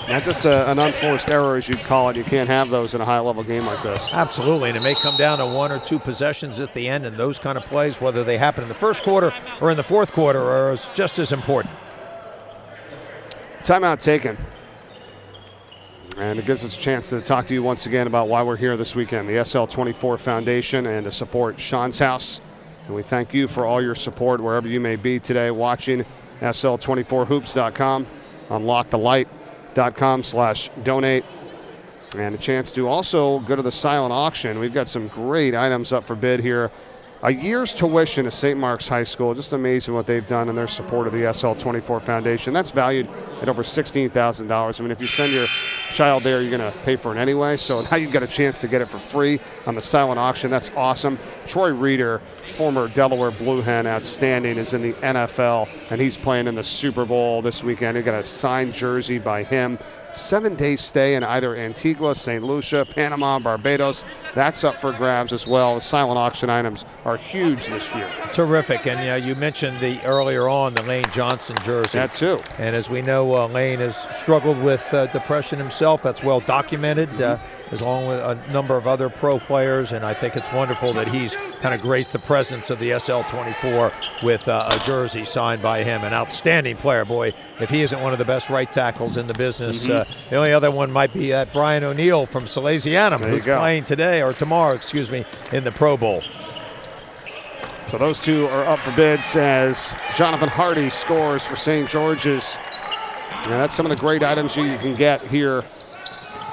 that's just an unforced error, as you'd call it. You can't have those in a high-level game like this. Absolutely, and it may come down to 1 or 2 possessions at the end, and those kind of plays, whether they happen in the first quarter or in the fourth quarter, are just as important. Timeout taken. And it gives us a chance to talk to you once again about why we're here this weekend, the SL24 Foundation, and to support Sean's House. And we thank you for all your support wherever you may be today watching. SL24hoops.com, UnLockeTheLight.com/donate. And a chance to also go to the silent auction. We've got some great items up for bid here. A year's tuition at St. Mark's High School. Just amazing what they've done in their support of the SL24 Foundation. That's valued at over $16,000. I mean, if you send your child there, you're going to pay for it anyway. So now you've got a chance to get it for free on the silent auction. That's awesome. Troy Reeder, former Delaware Blue Hen, outstanding, is in the NFL, and he's playing in the Super Bowl this weekend. You got a signed jersey by him. 7-day stay in either Antigua, St. Lucia, Panama, Barbados. That's up for grabs as well. The silent auction items are huge this year. Terrific. And you mentioned earlier on the Lane Johnson jersey. That too. And as we know, Lane has struggled with depression himself. That's well documented, along with a number of other pro players. And I think it's wonderful that he's kind of graced the presence of the SL24 with a jersey signed by him. An outstanding player. Boy, if he isn't one of the best right tackles in the business, the only other one might be Brian O'Neill from Salesianum, who's playing today, or tomorrow, in the Pro Bowl. So those two are up for bids as Jonathan Hardy scores for St. George's. Now that's some of the great items you can get here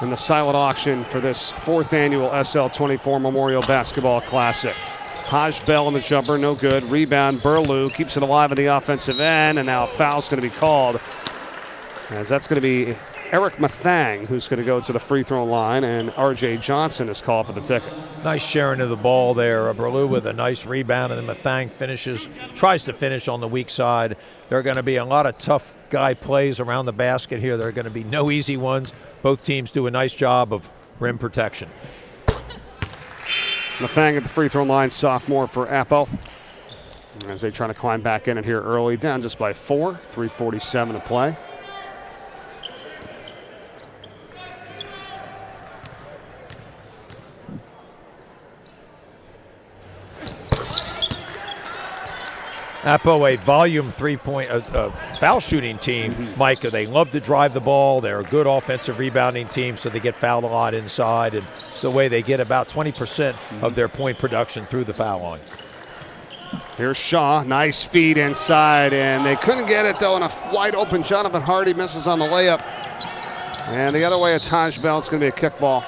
in the silent auction for this 4th annual SL24 Memorial Basketball Classic. Haj Bell in the jumper, no good. Rebound, Burlew keeps it alive in the offensive end, and now a foul's going to be called, as that's going to be Eric Mathang, who's going to go to the free throw line, and R.J. Johnson is called for the ticket. Nice sharing of the ball there. Berlew with a nice rebound, and then Mathang tries to finish on the weak side. There are going to be a lot of tough guy plays around the basket here. There are going to be no easy ones. Both teams do a nice job of rim protection. Mathang at the free throw line, sophomore for Appo. As they try to climb back in here early, down just by 4, 3:47 to play. Appo, a volume three-point foul shooting team, Mike. They love to drive the ball. They're a good offensive rebounding team, so they get fouled a lot inside. And it's the way they get about 20% of their point production through the foul line. Here's Shaw, nice feed inside, and they couldn't get it, though, and a wide-open Jonathan Hardy misses on the layup. And the other way, it's Taj Bell. It's going to be a kickball.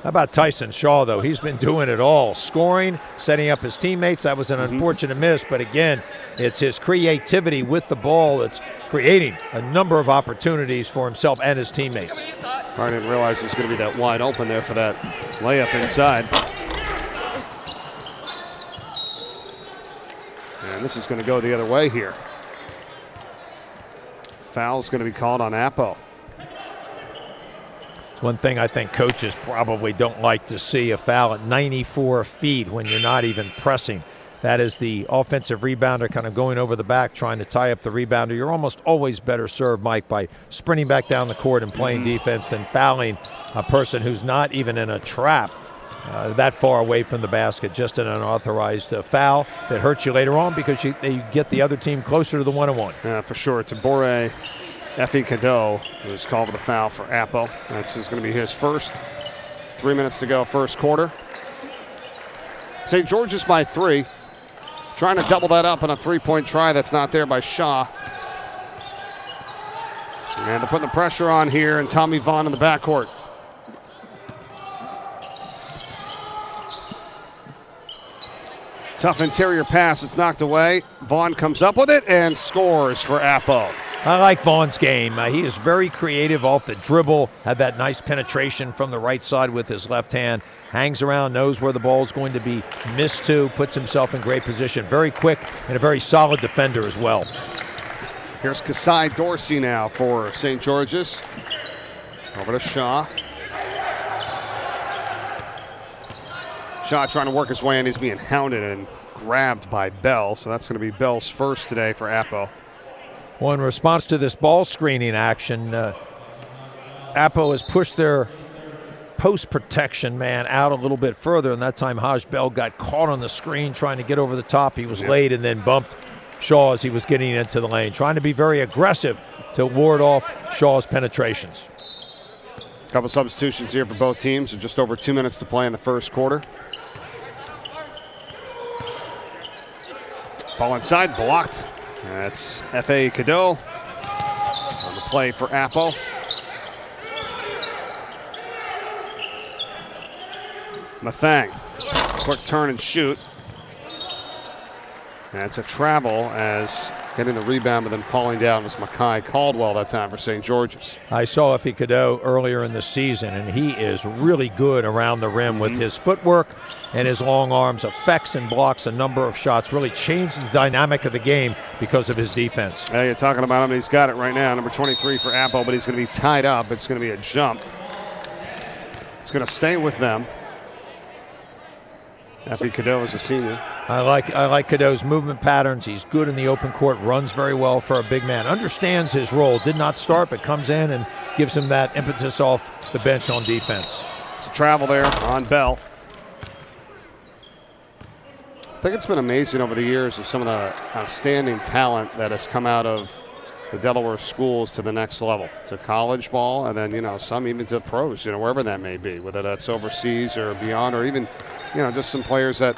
How about Tyson Shaw, though? He's been doing it all. Scoring, setting up his teammates. That was an unfortunate miss, but again, it's his creativity with the ball that's creating a number of opportunities for himself and his teammates. I didn't realize there's going to be that wide open there for that layup inside. And this is going to go the other way here. Foul's going to be called on Appo. One thing I think coaches probably don't like to see, a foul at 94 feet when you're not even pressing. That is the offensive rebounder kind of going over the back, trying to tie up the rebounder. You're almost always better served, Mike, by sprinting back down the court and playing defense than fouling a person who's not even in a trap that far away from the basket. Just an unauthorized foul that hurts you later on because they get the other team closer to the one-on-one. Yeah, for sure. Tabore Effie Cadeau was called for the foul for Appo. That's going to be his first. 3 minutes to go, first quarter. St. George's by 3. Trying to double that up on a three-point try that's not there by Shaw. And they're putting the pressure on here, and Tommy Vaughn in the backcourt. Tough interior pass, it's knocked away. Vaughn comes up with it and scores for Appo. I like Vaughn's game. He is very creative off the dribble, had that nice penetration from the right side with his left hand, hangs around, knows where the ball is going to be missed to, puts himself in great position. Very quick and a very solid defender as well. Here's Kasai Dorsey now for St. George's. Over to Shaw. Shaw trying to work his way in. He's being hounded and grabbed by Bell, so that's going to be Bell's first today for Appo. Well, in response to this ball screening action, Appo has pushed their post protection man out a little bit further, and that time Haj Bell got caught on the screen trying to get over the top. He was late and then bumped Shaw as he was getting into the lane, trying to be very aggressive to ward off Shaw's penetrations. A couple substitutions here for both teams, and just over 2 minutes to play in the first quarter. Ball inside, blocked. That's F.A. Cadeau on the play for Appo. Mathang, quick turn and shoot. That's a travel as getting the rebound, but then falling down was Makai Caldwell that time for St. George's. I saw Effie Cadeau earlier in the season, and he is really good around the rim with his footwork and his long arms, affects and blocks a number of shots, really changes the dynamic of the game because of his defense. Yeah, you're talking about him, he's got it right now, number 23 for Appo, but he's going to be tied up. It's going to be a jump. It's going to stay with them. Effie Cadeau is a senior. I like Cadeau's movement patterns. He's good in the open court, runs very well for a big man, understands his role. Did not start, but comes in and gives him that impetus off the bench on defense. It's a travel there on Bell. I think it's been amazing over the years of some of the outstanding talent that has come out of the Delaware schools to the next level, to college ball, and then, some even to pros, wherever that may be, whether that's overseas or beyond, or even, just some players that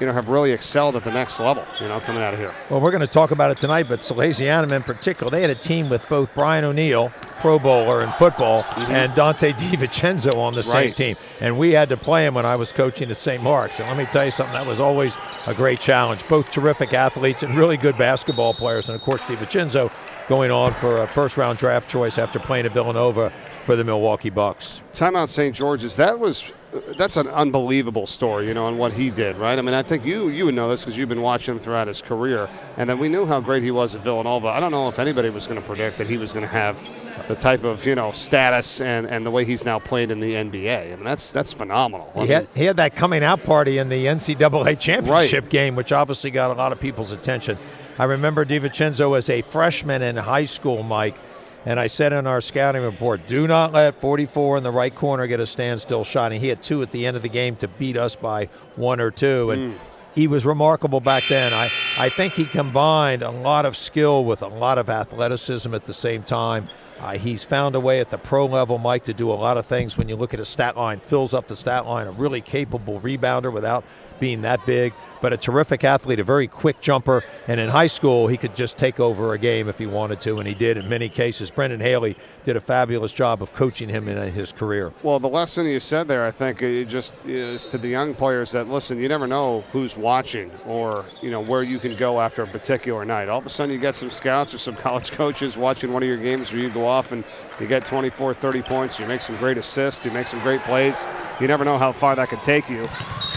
have really excelled at the next level, coming out of here. Well, we're going to talk about it tonight, but Salesianum in particular, they had a team with both Brian O'Neill, Pro Bowler in football, and Dante DiVincenzo on the same team. And we had to play him when I was coaching at St. Mark's. And let me tell you something, that was always a great challenge. Both terrific athletes and really good basketball players. And, of course, DiVincenzo going on for a first-round draft choice after playing at Villanova for the Milwaukee Bucks. Timeout St. George's, that's an unbelievable story, on what he did, right? I mean, I think you would know this because you've been watching him throughout his career, and then we knew how great he was at Villanova. I don't know if anybody was going to predict that he was going to have the type of, status and the way he's now played in the NBA. I mean, that's phenomenal. He had that coming out party in the NCAA championship game, which obviously got a lot of people's attention. I remember DiVincenzo as a freshman in high school, Mike, and I said in our scouting report, do not let 44 in the right corner get a standstill shot. And he had 2 at the end of the game to beat us by 1 or 2. And he was remarkable back then. I think he combined a lot of skill with a lot of athleticism at the same time. He's found a way at the pro level, Mike, to do a lot of things. When you look at his stat line, fills up the stat line, a really capable rebounder without being that big, but a terrific athlete, a very quick jumper. And in high school, he could just take over a game if he wanted to, and he did in many cases. Brendan Haley did a fabulous job of coaching him in his career. Well, the lesson you said there, I think, it just is to the young players that, listen, you never know who's watching or, where you can go after a particular night. All of a sudden you get some scouts or some college coaches watching one of your games where you go off and you get 24, 30 points, you make some great assists, you make some great plays. You never know how far that could take you.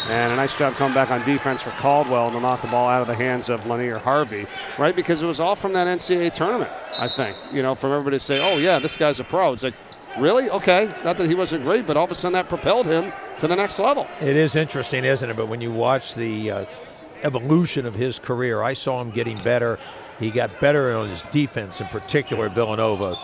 And a nice job coming back on defense for Caldwell to knock the ball out of the hands of Lanier Harvey, right? Because it was all from that NCAA tournament, I think. From everybody to say, oh, yeah, this guy's a pro. It's like, really? Okay. Not that he wasn't great, but all of a sudden that propelled him to the next level. It is interesting, isn't it? But when you watch the evolution of his career, I saw him getting better. He got better on his defense, in particular at Villanova.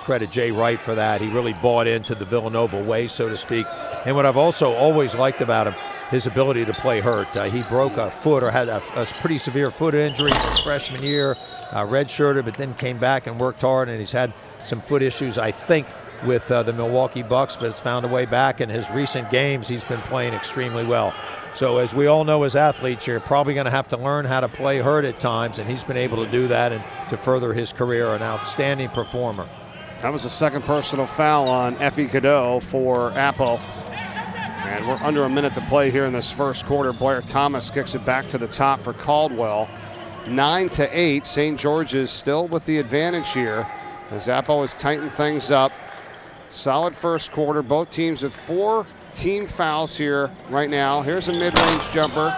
Credit Jay Wright for that. He really bought into the Villanova way, so to speak. And what I've also always liked about him, his ability to play hurt. He broke a foot or had a pretty severe foot injury his freshman year, redshirted, but then came back and worked hard, and he's had some foot issues, I think, with the Milwaukee Bucks, but has found a way back. In his recent games, he's been playing extremely well. So as we all know as athletes, you're probably going to have to learn how to play hurt at times, and he's been able to do that and to further his career, an outstanding performer. That was the second personal foul on Effie Cadeau for Appo. And we're under a minute to play here in this first quarter. Blair Thomas kicks it back to the top for Caldwell. 9-8. St. George's still with the advantage here as Appo has tightened things up. Solid first quarter. Both teams with 4 team fouls here right now. Here's a mid-range jumper.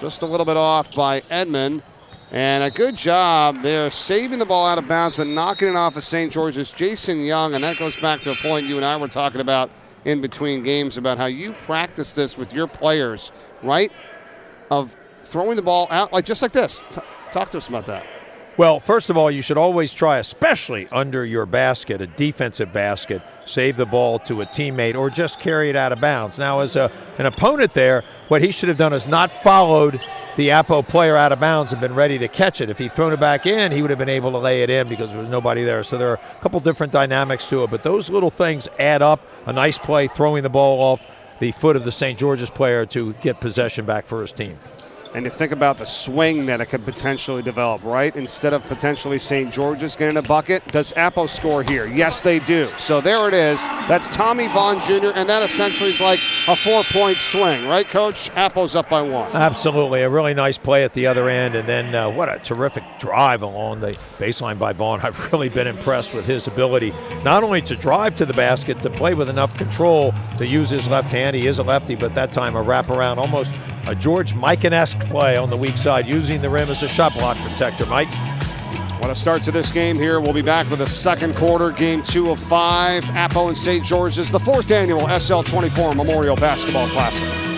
Just a little bit off by Edmond. And a good job there saving the ball out of bounds, but knocking it off of St. George's. Jason Young, and that goes back to a point you and I were talking about in between games about how you practice this with your players, right? Of throwing the ball out just like this. Talk to us about that. Well, first of all, you should always try, especially under your basket, a defensive basket, save the ball to a teammate or just carry it out of bounds. Now, as an opponent there, what he should have done is not followed the Appo player out of bounds and been ready to catch it. If he'd thrown it back in, he would have been able to lay it in because there was nobody there. So there are a couple different dynamics to it, but those little things add up. A nice play, throwing the ball off the foot of the St. George's player to get possession back for his team. And to think about the swing that it could potentially develop, right? Instead of potentially St. George's getting a bucket, does Appo score here? Yes, they do. So there it is. That's Tommy Vaughn Jr., and that essentially is like a 4-point swing, right, Coach? Appo's up by 1. Absolutely. A really nice play at the other end, and then what a terrific drive along the baseline by Vaughn. I've really been impressed with his ability not only to drive to the basket, to play with enough control to use his left hand. He is a lefty, but that time a wraparound, almost a George Mikan-esque play on the weak side, using the rim as a shot block protector. Mike? What a start to this game here. We'll be back for the second quarter, game 2 of 5. Appo and St. George's, the 4th annual SL24 Memorial Basketball Classic.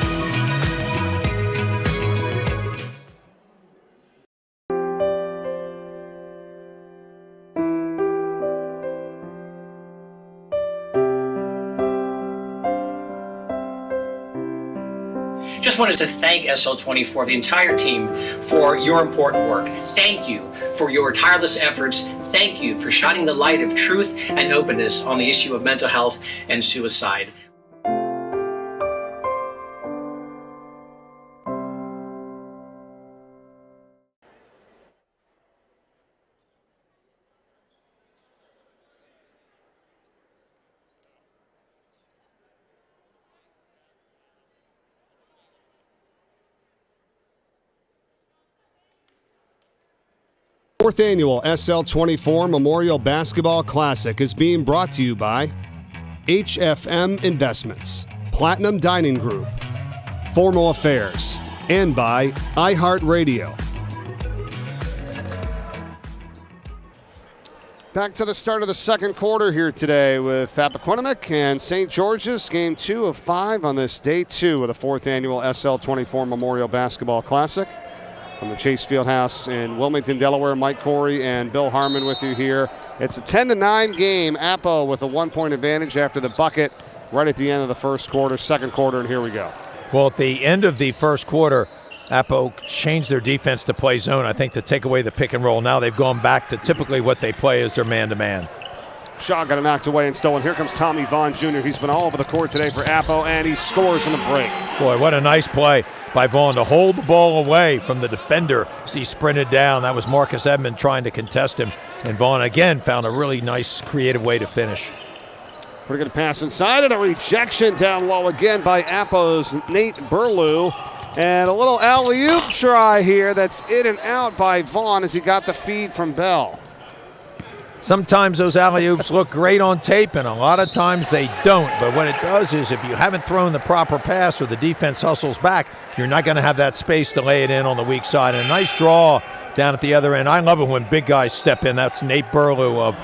Just wanted to thank SL24, the entire team, for your important work. Thank you for your tireless efforts. Thank you for shining the light of truth and openness on the issue of mental health and suicide. 4th Annual SL24 Memorial Basketball Classic is being brought to you by HFM Investments, Platinum Dining Group, Formal Affairs, and by iHeartRadio. Back to the start of the second quarter here today with Appo and St. George's, game 2 of 5 on this day 2 of the 4th Annual SL24 Memorial Basketball Classic. From the Chase Fieldhouse in Wilmington, Delaware, Mike Corey and Bill Harmon with you here. It's a 10-9 game. Appo with a 1-point advantage after the bucket right at the end of the first quarter, second quarter, and here we go. Well, at the end of the first quarter, Appo changed their defense to play zone, I think, to take away the pick and roll. Now they've gone back to typically what they play as their man-to-man. Shaw got it knocked away and stolen. Here comes Tommy Vaughn Jr. He's been all over the court today for Appo, and he scores in the break. Boy, what a nice play by Vaughn to hold the ball away from the defender as he sprinted down. That was Marcus Edmond trying to contest him, and Vaughn again found a really nice, creative way to finish. Pretty good pass inside, and a rejection down low again by Appo's Nate Burlew. And a little alley-oop try here that's in and out by Vaughn as he got the feed from Bell. Sometimes those alley-oops look great on tape, and a lot of times they don't. But what it does is if you haven't thrown the proper pass or the defense hustles back, you're not going to have that space to lay it in on the weak side. And a nice draw down at the other end. I love it when big guys step in. That's Nate Burlew of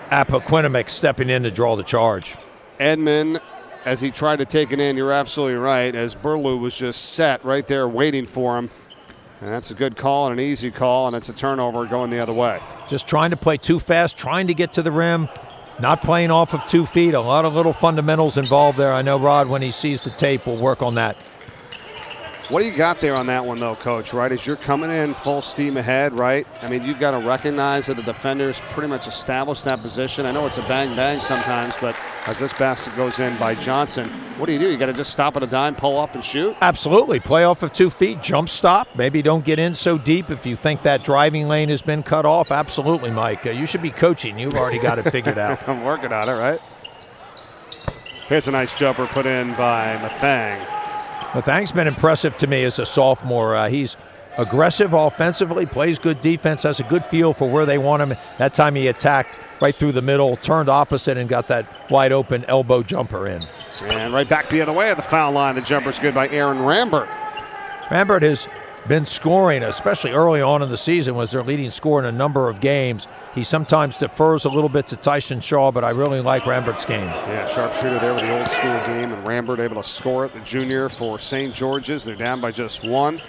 Appo stepping in to draw the charge. Edmond, as he tried to take it in, you're absolutely right, as Burlew was just set right there waiting for him. And that's a good call and an easy call, and it's a turnover going the other way. Just trying to play too fast, trying to get to the rim, not playing off of 2 feet. A lot of little fundamentals involved there. I know Rod, when he sees the tape, will work on that. What do you got there on that one, though, Coach, right? As you're coming in full steam ahead, right? I mean, you've got to recognize that the defender's pretty much established that position. I know it's a bang-bang sometimes, but as this basket goes in by Johnson, what do? You got to just stop at a dime, pull up, and shoot? Absolutely. Play off of 2 feet, jump stop. Maybe don't get in so deep if you think that driving lane has been cut off. Absolutely, Mike. You should be coaching. You've already got it figured out. I'm working on it, right? Here's a nice jumper put in by Mathang. Mathang's been impressive to me as a sophomore. He's aggressive offensively, plays good defense, has a good feel for where they want him. That time he attacked right through the middle, turned opposite, and got that wide open elbow jumper in. And right back the other way at the foul line. The jumper's good by Aaron Rambert. Rambert has been scoring, especially early on in the season, was their leading scorer in a number of games. He sometimes defers a little bit to Tyson Shaw, but I really like Rambert's game. Yeah, sharpshooter there with the old school game, and Rambert able to score it, the junior for St. George's. They're down by just 1.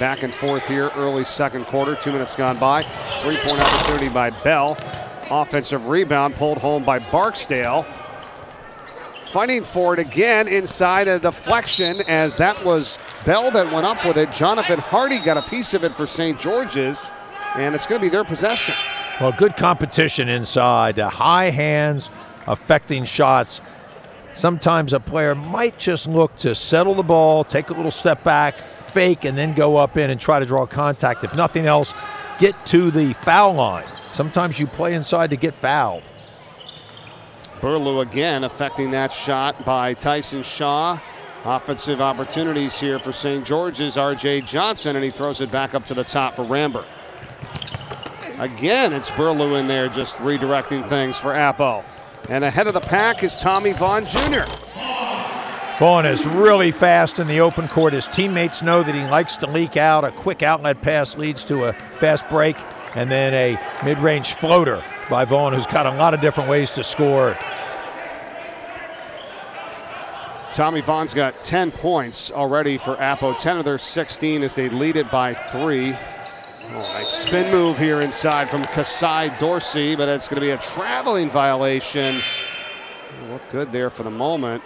Back and forth here, early second quarter, 2 minutes gone by. 3-point opportunity by Bell. Offensive rebound pulled home by Barksdale. Fighting for it again inside a deflection, as that was Bell that went up with it. Jonathan Hardy got a piece of it for St. George's, and it's going to be their possession. Well, good competition inside. High hands affecting shots. Sometimes a player might just look to settle the ball, take a little step back, fake, and then go up in and try to draw contact. If nothing else, get to the foul line. Sometimes you play inside to get fouled. Burlew again affecting that shot by Tyson Shaw. Offensive opportunities here for St. George's, R.J. Johnson, and he throws it back up to the top for Rambert. Again, it's Burlew in there just redirecting things for Appo. And ahead of the pack is Tommy Vaughn Jr. Vaughn is really fast in the open court. His teammates know that he likes to leak out. A quick outlet pass leads to a fast break, and then a mid-range floater by Vaughn, who's got a lot of different ways to score. Tommy Vaughn's got 10 points already for Appo, 10 of their 16 as they lead it by 3. Oh, nice spin move here inside from Kasai Dorsey, but it's going to be a traveling violation. Look good there for the moment.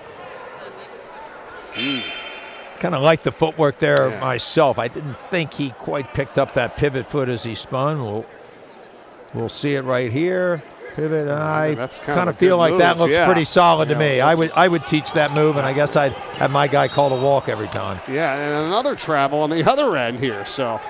Kind of like the footwork there myself. I didn't think he quite picked up that pivot foot as he spun. We'll see it right here. Pivot. I kind of feel like move. That looks pretty solid to me. I would teach that move, and I guess I'd have my guy call a walk every time. Yeah, and another travel on the other end here. So,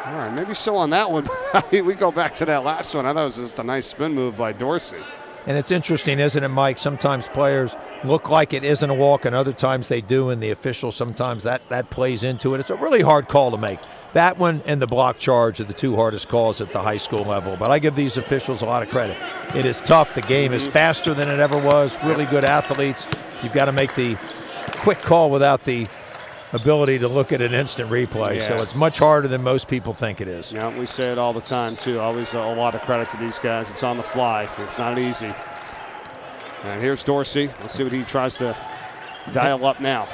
all right, maybe so on that one. We go back to that last one. I thought it was just a nice spin move by Dorsey. And it's interesting, isn't it, Mike? Sometimes players look like it isn't a walk, and other times they do, and the officials sometimes that plays into it. It's a really hard call to make. That one and the block charge are the two hardest calls at the high school level, but I give these officials a lot of credit. It is tough. The game is faster than it ever was. Really good athletes. You've got to make the quick call without the ability to look at an instant replay, so it's much harder than most people think it is. Yeah, we say it all the time, too. Always a lot of credit to these guys. It's on the fly. It's not easy. And here's Dorsey. Let's see what he tries to dial up now.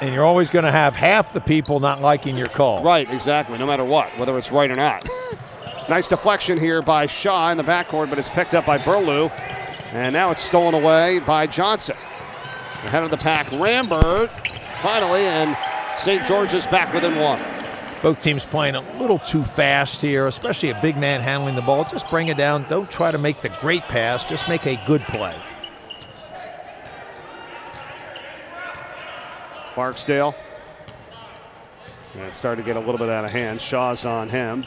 And you're always going to have half the people not liking your call. Right, exactly, no matter what, whether it's right or not. Nice deflection here by Shaw in the backcourt, but it's picked up by Burlew. And now it's stolen away by Johnson. Ahead of the pack, Rambert, finally, and St. George's back within one. Both teams playing a little too fast here, especially a big man handling the ball. Just bring it down. Don't try to make the great pass. Just make a good play. Barksdale. And it started to get a little bit out of hand. Shaw's on him.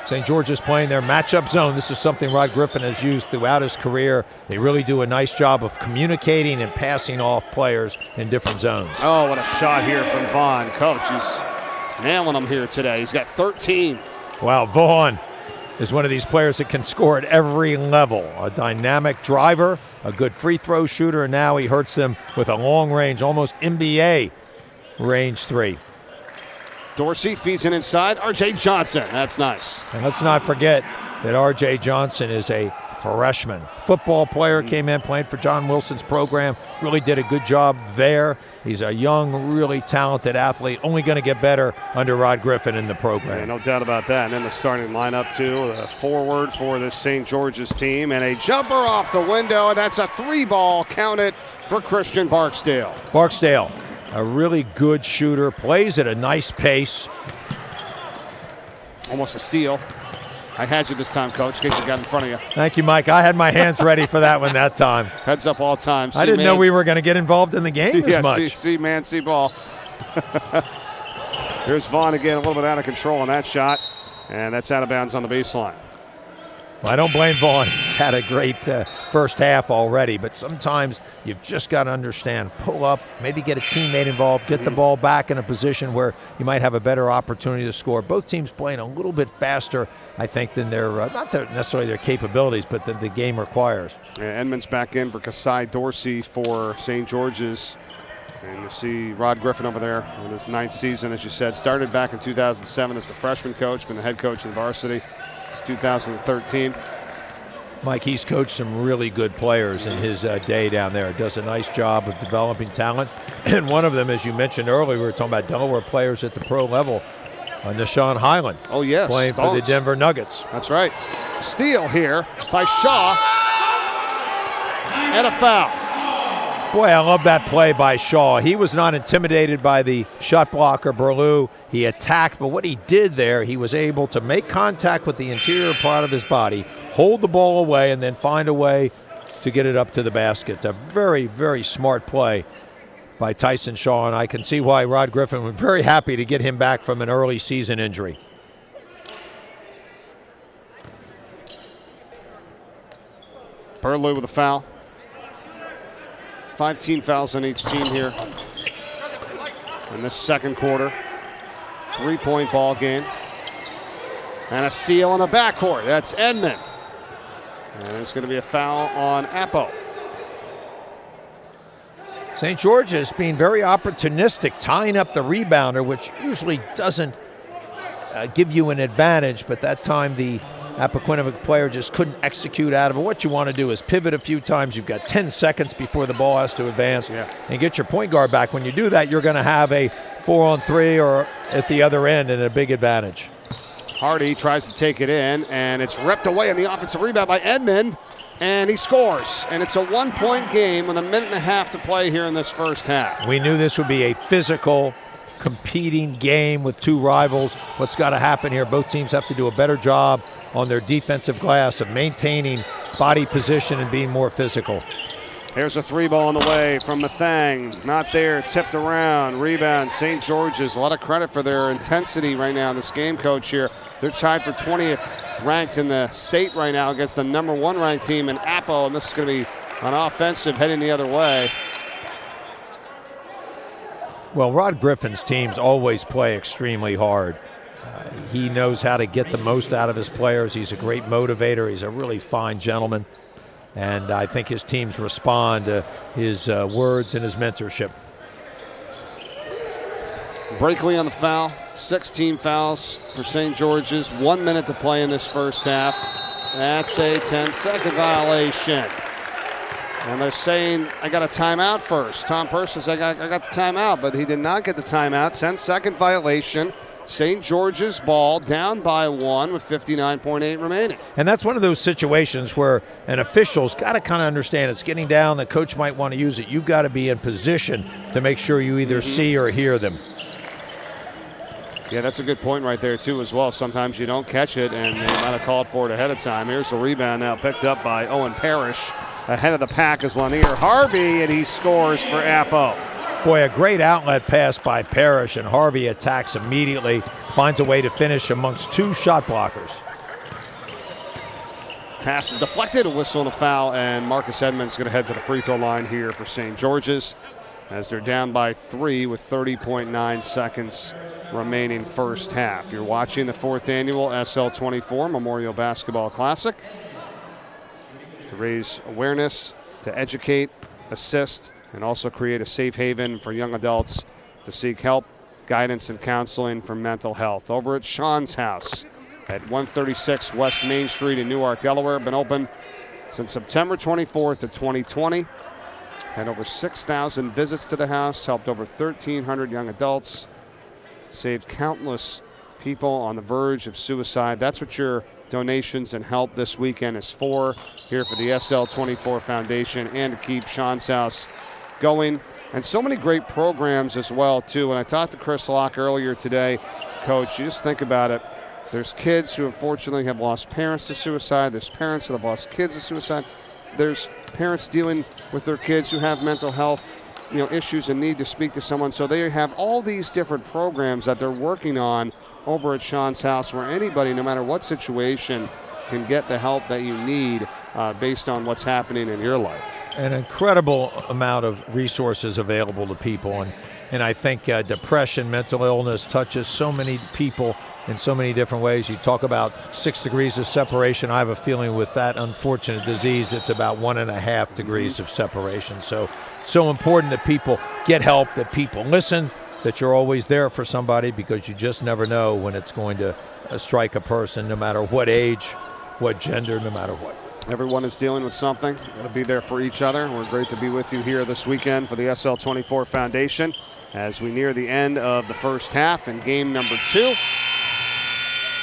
St. George is playing their matchup zone. This is something Rod Griffin has used throughout his career. They really do a nice job of communicating and passing off players in different zones. Oh, what a shot here from Vaughn. Coach, he's nailing them here today. He's got 13. Wow, Vaughn is one of these players that can score at every level. A dynamic driver, a good free throw shooter, and now he hurts them with a long range, almost NBA range three. Dorsey feeds it inside. R.J. Johnson. That's nice. And let's not forget that R.J. Johnson is a freshman. Football player, came in, playing for John Wilson's program. Really did a good job there. He's a young, really talented athlete. Only going to get better under Rod Griffin in the program. Yeah, no doubt about that. And then the starting lineup, too. Forward for the St. George's team. And a jumper off the window. And that's a 3-ball. Count it for Christian Barksdale. Barksdale, a really good shooter, plays at a nice pace. Almost a steal. I had you this time, Coach, in case you got in front of you. Thank you, Mike. I had my hands ready for that one that time. Heads up all time. I didn't know we were going to get involved in the game as much. See man, see ball. Here's Vaughn again, a little bit out of control on that shot. And that's out of bounds on the baseline. Well, I don't blame Vaughn. He's had a great first half already, but sometimes you've just got to understand, pull up, maybe get a teammate involved, get the ball back in a position where you might have a better opportunity to score. Both teams playing a little bit faster, I think, than their, not necessarily their capabilities, but that the game requires. Yeah, Edmonds back in for Kasai Dorsey for St. George's. And you see Rod Griffin over there in his 9th season, as you said. Started back in 2007 as the freshman coach, been the head coach in varsity. It's 2013. Mike, he's coached some really good players in his day down there. Does a nice job of developing talent. And one of them, as you mentioned earlier, we were talking about Delaware players at the pro level. Deshaun Highland. Oh, yes. Playing for the Denver Nuggets. That's right. Steal here by Shaw. And a foul. Boy, I love that play by Shaw. He was not intimidated by the shot blocker, Burlew. He attacked, but what he did there, he was able to make contact with the interior part of his body, hold the ball away, and then find a way to get it up to the basket. A very, very smart play by Tyson Shaw, and I can see why Rod Griffin was very happy to get him back from an early season injury. Burlew with a foul. 5 team fouls on each team here in this second quarter. 3-point ball game. And a steal in the backcourt. That's Edmond. And it's going to be a foul on Appo. St. George's being very opportunistic, tying up the rebounder, which usually doesn't give you an advantage, but that time the Appoquinimink player just couldn't execute out of it. What you want to do is pivot a few times. You've got 10 seconds before the ball has to advance and get your point guard back. When you do that, you're going to have a 4-on-3 or at the other end and a big advantage. Hardy tries to take it in, and it's ripped away on the offensive rebound by Edmond, and he scores. And it's a 1-point game with 1.5 minutes to play here in this first half. We knew this would be a physical, competing game with two rivals. What's got to happen here, both teams have to do a better job on their defensive glass of maintaining body position and being more physical. Here's a 3-ball on the way from Mathang. Not there, tipped around. Rebound, St. George's. A lot of credit for their intensity right now in this game, Coach, here. They're tied for 20th ranked in the state right now against the #1 ranked team in Appo, and this is going to be on offensive heading the other way. Well, Rod Griffin's teams always play extremely hard. He knows how to get the most out of his players. He's a great motivator. He's a really fine gentleman. And I think his teams respond to his words and his mentorship. Brakely on the foul. 16 fouls for St. George's. 1 minute to play in this first half. That's a 10-second violation. And they're saying, I got a timeout first. Tom Purse says, I got the timeout, but he did not get the timeout. 10-second violation. St. George's ball down by 1 with 59.8 remaining. And that's one of those situations where an official's got to kind of understand it's getting down. The coach might want to use it. You've got to be in position to make sure you either see or hear them. Yeah, that's a good point right there, too, as well. Sometimes you don't catch it, and they might have called for it ahead of time. Here's the rebound now picked up by Owen Parrish. Ahead of the pack is Lanier Harvey, and he scores for Appo. Boy, a great outlet pass by Parrish, and Harvey attacks immediately, finds a way to finish amongst two shot blockers. Pass is deflected, a whistle and a foul, and Marcus Edmonds is going to head to the free throw line here for St. George's as they're down by 3 with 30.9 seconds remaining first half. You're watching the 4th annual SL24 Memorial Basketball Classic. To raise awareness, to educate, assist, and also create a safe haven for young adults to seek help, guidance, and counseling for mental health. Over at Sean's house at 136 West Main Street in Newark, Delaware. Been open since September 24th of 2020. Had over 6,000 visits to the house, helped over 1,300 young adults, saved countless people on the verge of suicide. That's what your donations and help this weekend is for, here for the SL24 Foundation, and to keep Sean's house going. And so many great programs as well, too. When I talked to Chris Locke earlier today, Coach, you just think about it. There's kids who unfortunately have lost parents to suicide. There's parents that have lost kids to suicide. There's parents dealing with their kids who have mental health issues and need to speak to someone. So they have all these different programs that they're working on over at Sean's house, where anybody, no matter what situation, can get the help that you need based on what's happening in your life. An incredible amount of resources available to people. And I think depression, mental illness touches so many people in so many different ways. You talk about 6 degrees of separation. I have a feeling with that unfortunate disease, it's about 1.5 degrees of separation. So important that people get help, that people listen, that you're always there for somebody, because you just never know when it's going to strike a person, no matter what age, what gender, no matter what. Everyone is dealing with something. We're going to be there for each other. We're great to be with you here this weekend for the SL24 Foundation as we near the end of the first half in game number 2.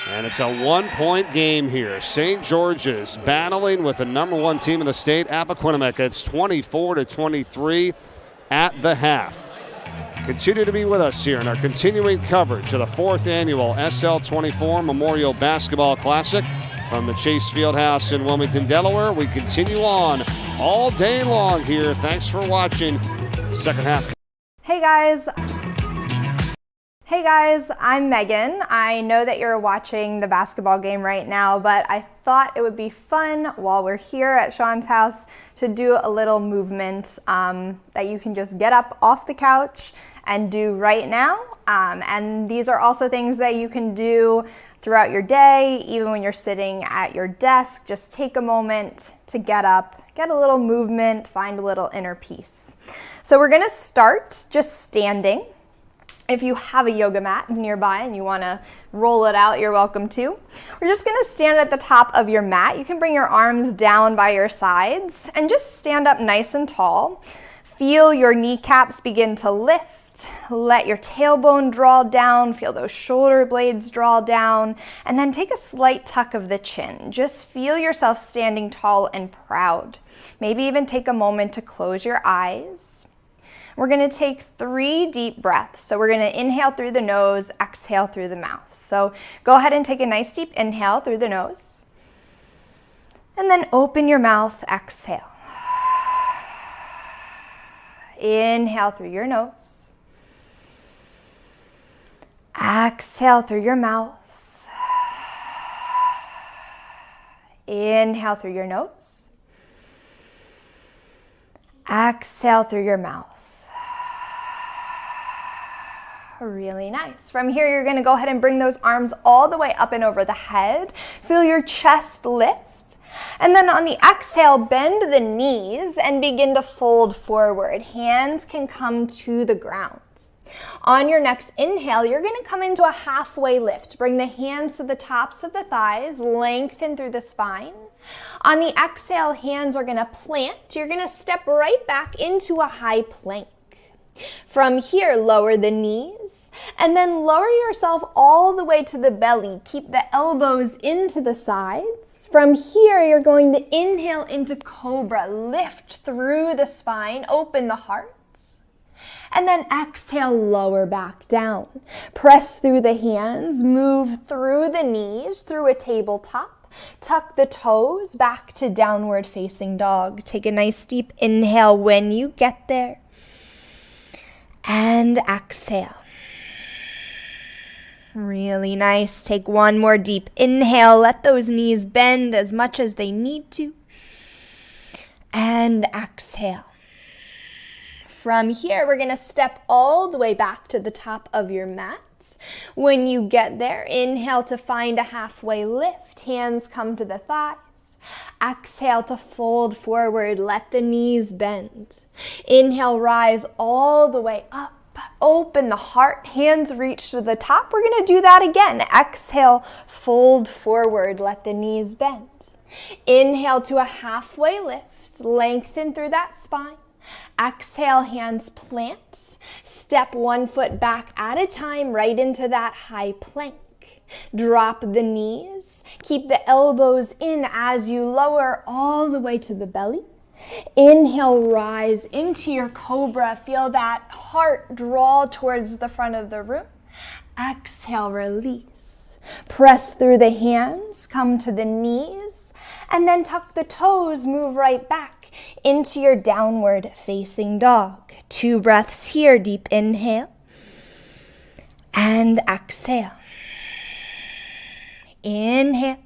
And it's a 1-point game here. St. George's battling with the number 1 team in the state, Appoquinimec. It's 24-23 at the half. Continue to be with us here in our continuing coverage of the 4th annual SL24 Memorial Basketball Classic from the Chase Fieldhouse in Wilmington, Delaware. We continue on all day long here. Thanks for watching. Second half. Hey guys. Hey guys, I'm Megan. I know that you're watching the basketball game right now, but I thought it would be fun while we're here at Sean's house to do a little movement that you can just get up off the couch and do right now. And these are also things that you can do throughout your day, even when you're sitting at your desk. Just take a moment to get up, get a little movement, find a little inner peace. So we're gonna start just standing. If you have a yoga mat nearby and you wanna roll it out, you're welcome to. We're just gonna stand at the top of your mat. You can bring your arms down by your sides and just stand up nice and tall. Feel your kneecaps begin to lift. Let your tailbone draw down, feel those shoulder blades draw down, and then take a slight tuck of the chin. Just feel yourself standing tall and proud. Maybe even take a moment to close your eyes. We're gonna take 3 deep breaths. So we're gonna inhale through the nose, exhale through the mouth. So go ahead and take a nice deep inhale through the nose. And then open your mouth, exhale. Inhale through your nose. Exhale through your mouth. Inhale through your nose. Exhale through your mouth. Really nice. From here, you're going to go ahead and bring those arms all the way up and over the head. Feel your chest lift. And then on the exhale, bend the knees and begin to fold forward. Hands can come to the ground. On your next inhale, you're going to come into a halfway lift. Bring the hands to the tops of the thighs, lengthen through the spine. On the exhale, hands are going to plant. You're going to step right back into a high plank. From here, lower the knees and then lower yourself all the way to the belly. Keep the elbows into the sides. From here, you're going to inhale into Cobra. Lift through the spine, open the heart. And then exhale, lower back down. Press through the hands, move through the knees, through a tabletop. Tuck the toes back to downward facing dog. Take a nice deep inhale when you get there. And exhale. Really nice. Take one more deep inhale. Let those knees bend as much as they need to. And exhale. From here, we're going to step all the way back to the top of your mat. When you get there, inhale to find a halfway lift. Hands come to the thighs. Exhale to fold forward. Let the knees bend. Inhale, rise all the way up. Open the heart. Hands reach to the top. We're going to do that again. Exhale, fold forward. Let the knees bend. Inhale to a halfway lift. Lengthen through that spine. Exhale, hands plant. Step one foot back at a time right into that high plank. Drop the knees. Keep the elbows in as you lower all the way to the belly. Inhale, rise into your Cobra. Feel that heart draw towards the front of the room. Exhale, release. Press through the hands, come to the knees, and then tuck the toes, move right back into your downward facing dog. 2 breaths here. Deep inhale and exhale. Inhale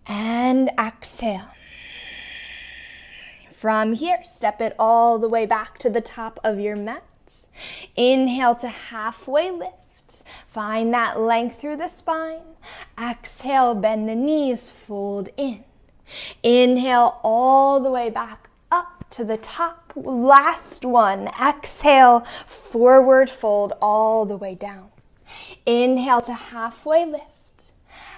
and exhale. From here, step it all the way back to the top of your mat. Inhale to halfway lift. Find that length through the spine. Exhale, bend the knees, fold in. Inhale all the way back up to the top. Last one. Exhale, forward fold all the way down. Inhale to halfway lift.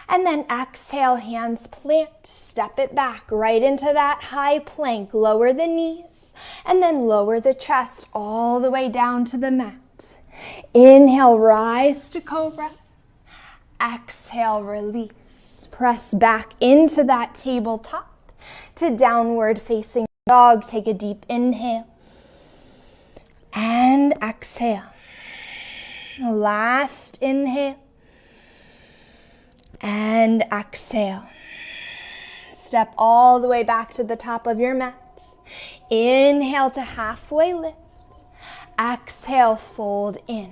And then exhale, hands plant. Step it back right into that high plank. Lower the knees and then lower the chest all the way down to the mat. Inhale, rise to Cobra. Exhale, release. Press back into that tabletop to downward facing dog. Take a deep inhale and exhale. Last inhale and exhale. Step all the way back to the top of your mat. Inhale to halfway lift. Exhale, fold in.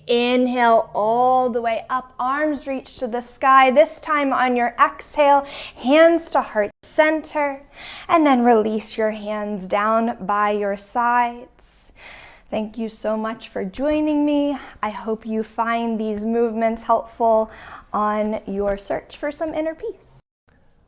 Inhale all the way up, arms reach to the sky. This time on your exhale, hands to heart center, and then release your hands down by your sides. Thank you so much for joining me. I hope you find these movements helpful on your search for some inner peace.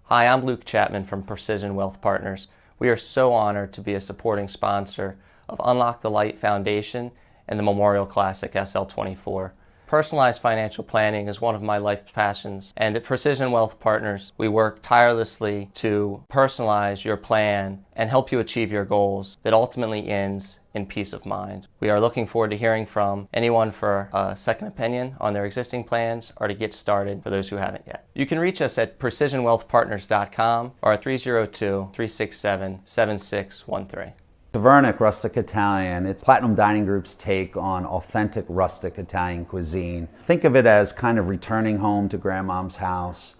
Hi, I'm Luke Chapman from Precision Wealth Partners. We are so honored to be a supporting sponsor of UnLocke the Light Foundation and the Memorial Classic SL24. Personalized financial planning is one of my life's passions, and at Precision Wealth Partners, we work tirelessly to personalize your plan and help you achieve your goals that ultimately ends in peace of mind. We are looking forward to hearing from anyone for a second opinion on their existing plans or to get started for those who haven't yet. You can reach us at precisionwealthpartners.com or at 302-367-7613. Tavernic Rustic Italian. It's Platinum Dining Group's take on authentic rustic Italian cuisine. Think of it as kind of returning home to grandmom's house.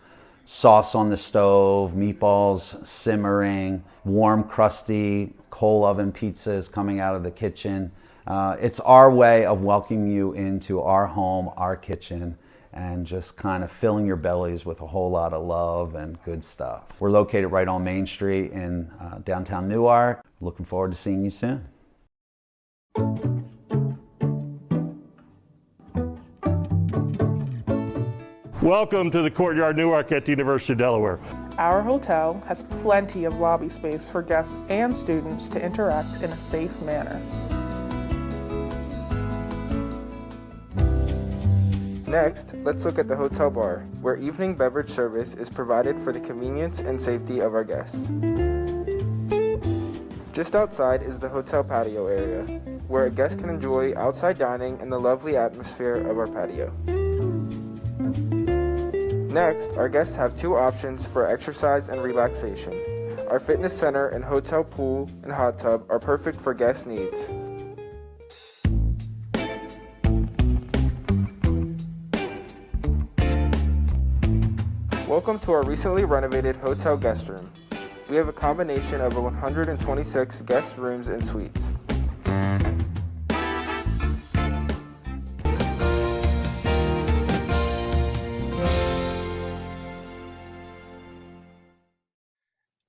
Sauce on the stove, meatballs simmering, warm, crusty coal oven pizzas coming out of the kitchen. It's our way of welcoming you into our home, our kitchen, and just kind of filling your bellies with a whole lot of love and good stuff. We're located right on Main Street in downtown Newark. Looking forward to seeing you soon. Welcome to the Courtyard Newark at the University of Delaware. Our hotel has plenty of lobby space for guests and students to interact in a safe manner. Next, let's look at the hotel bar, where evening beverage service is provided for the convenience and safety of our guests. Just outside is the hotel patio area, where a guest can enjoy outside dining in the lovely atmosphere of our patio. Next, our guests have two options for exercise and relaxation. Our fitness center and hotel pool and hot tub are perfect for guest needs. Welcome to our recently renovated hotel guest room. We have a combination of 126 guest rooms and suites.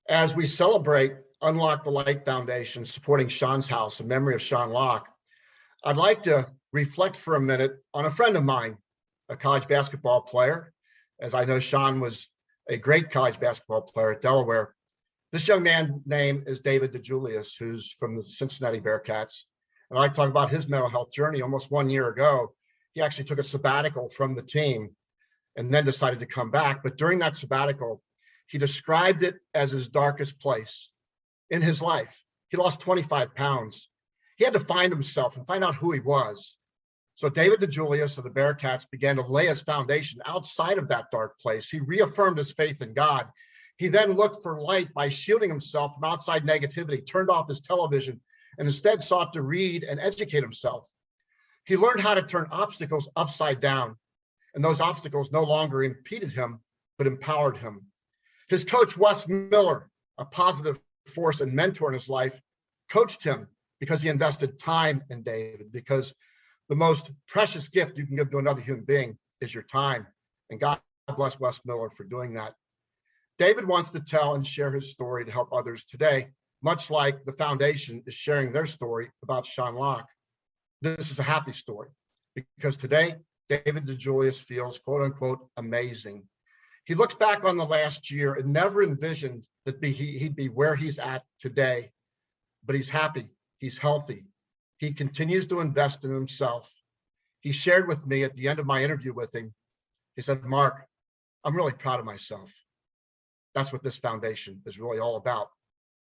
As we celebrate UnLocke the Light Foundation supporting Sean's house in memory of Sean Locke, I'd like to reflect for a minute on a friend of mine, a college basketball player. As I know, Sean was a great college basketball player at Delaware. This young man's name is David DeJulius, who's from the Cincinnati Bearcats. And I talk about his mental health journey. Almost 1 year ago, he actually took a sabbatical from the team and then decided to come back. But during that sabbatical, he described it as his darkest place in his life. He lost 25 pounds. He had to find himself and find out who he was. So David DeJulius of the Bearcats began to lay his foundation outside of that dark place. He reaffirmed his faith in God. He then looked for light by shielding himself from outside negativity, turned off his television, and instead sought to read and educate himself. He learned how to turn obstacles upside down, and those obstacles no longer impeded him, but empowered him. His coach, Wes Miller, a positive force and mentor in his life, coached him because he invested time in David, because the most precious gift you can give to another human being is your time. And God bless Wes Miller for doing that. David wants to tell and share his story to help others today, much like the foundation is sharing their story about Sean Locke. This is a happy story because today, David DeJulius feels, quote unquote, amazing. He looks back on the last year and never envisioned that he'd be where he's at today, but he's happy, he's healthy. He continues to invest in himself. He shared with me at the end of my interview with him, he said, Mark, I'm really proud of myself. That's what this foundation is really all about,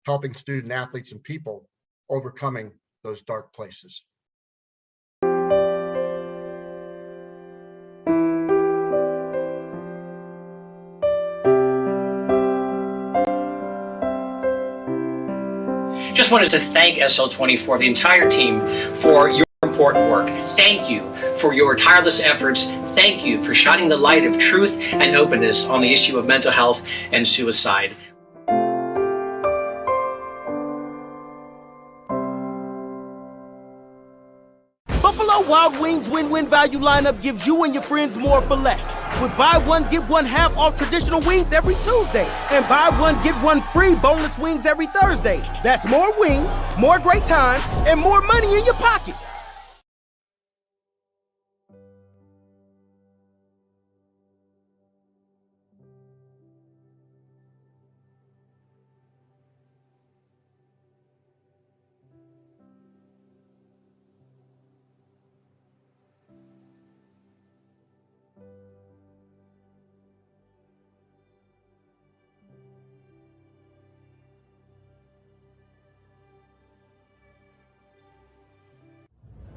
helping student athletes and people overcoming those dark places. Just wanted to thank SL24, the entire team, for your important work. Thank you for your tireless efforts. Thank you for shining the light of truth and openness on the issue of mental health and suicide. Buffalo Wild Wings win-win value lineup gives you and your friends more for less. With buy one, get one half off traditional wings every Tuesday. And buy one, get one free boneless wings every Thursday. That's more wings, more great times, and more money in your pocket.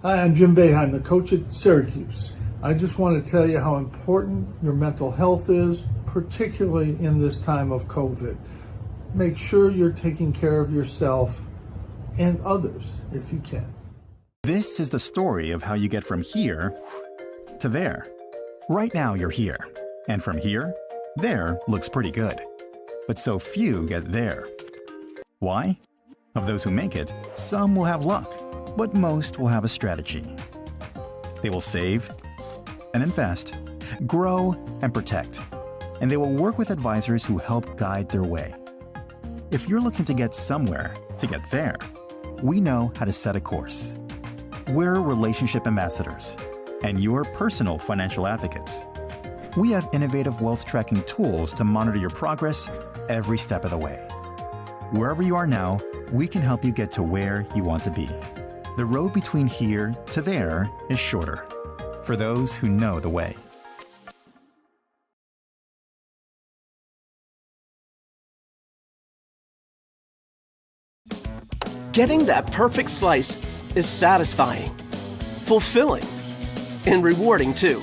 Hi, I'm Jim Boeheim, the coach at Syracuse. I just want to tell you how important your mental health is, particularly in this time of COVID. Make sure you're taking care of yourself and others if you can. This is the story of how you get from here to there. Right now you're here, and from here, there looks pretty good. But so few get there. Why? Of those who make it, some will have luck, but most will have a strategy. They will save and invest grow, and protect. And they will work with advisors who help guide their way. If you're looking to get somewhere to get there, we know how to set a course. We're relationship ambassadors and your personal financial advocates. We have innovative wealth tracking tools to monitor your progress every step of the way. Wherever you are now, we can help you get to where you want to be. The road between here to there is shorter for those who know the way. Getting that perfect slice is satisfying, fulfilling, and rewarding too.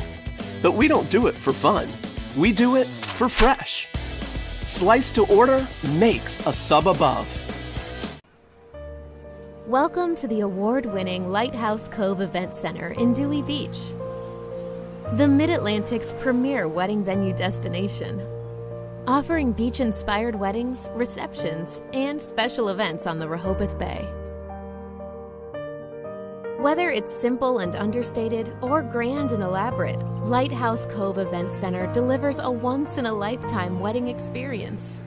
But we don't do it for fun. We do it for fresh. Slice to order makes a sub above. Welcome to the award-winning Lighthouse Cove Event Center in Dewey Beach, the Mid-Atlantic's premier wedding venue destination, offering beach-inspired weddings, receptions, and special events on the Rehoboth Bay. Whether it's simple and understated or grand and elaborate, Lighthouse Cove Event Center delivers a once-in-a-lifetime wedding experience.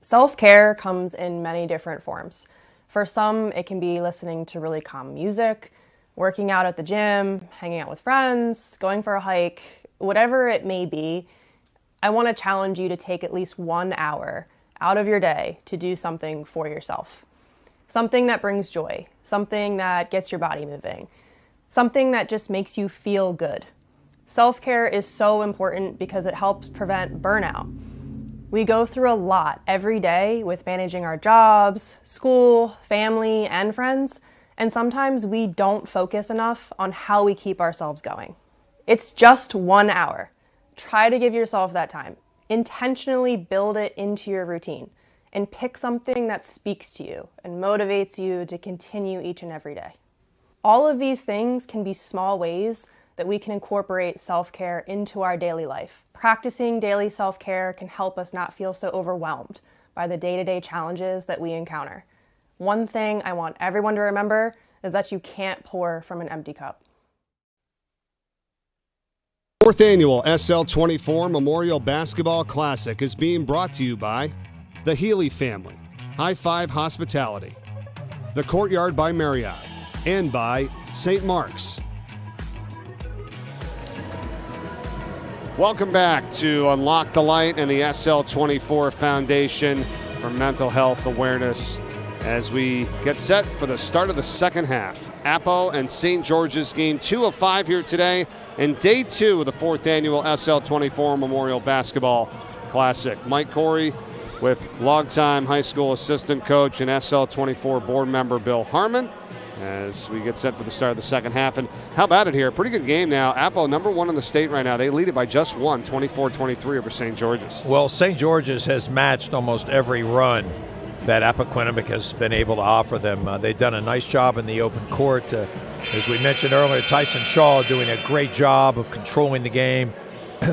Self-care comes in many different forms. For some, it can be listening to really calm music, working out at the gym, hanging out with friends, going for a hike, whatever it may be. I want to challenge you to take at least 1 hour out of your day to do something for yourself. Something that brings joy, something that gets your body moving, something that just makes you feel good. Self-care is so important because it helps prevent burnout. We go through a lot every day with managing our jobs, school, family, and friends, and sometimes we don't focus enough on how we keep ourselves going. It's just 1 hour. Try to give yourself that time. Intentionally build it into your routine and pick something that speaks to you and motivates you to continue each and every day. All of these things can be small ways that we can incorporate self-care into our daily life. Practicing daily self-care can help us not feel so overwhelmed by the day-to-day challenges that we encounter. One thing I want everyone to remember is that you can't pour from an empty cup. 4th Annual SL24 Memorial Basketball Classic is being brought to you by the Healy family, High Five Hospitality, the Courtyard by Marriott, and by St. Mark's. Welcome back to UnLocke the Light and the SL24 Foundation for Mental Health Awareness as we get set for the start of the second half. Appo and St. George's game 2 of 5 here today and day 2 of the 4th Annual SL24 Memorial Basketball Classic. Mike Corey with longtime high school assistant coach and SL24 board member Bill Harmon as we get set for the start of the second half. And how about it here? Pretty good game now. Appo, number 1 in the state right now. They lead it by just 1, 24-23 over St. George's. Well, St. George's has matched almost every run that Appoquinimink has been able to offer them. They've done a nice job in the open court. As we mentioned earlier, Tyson Shaw doing a great job of controlling the game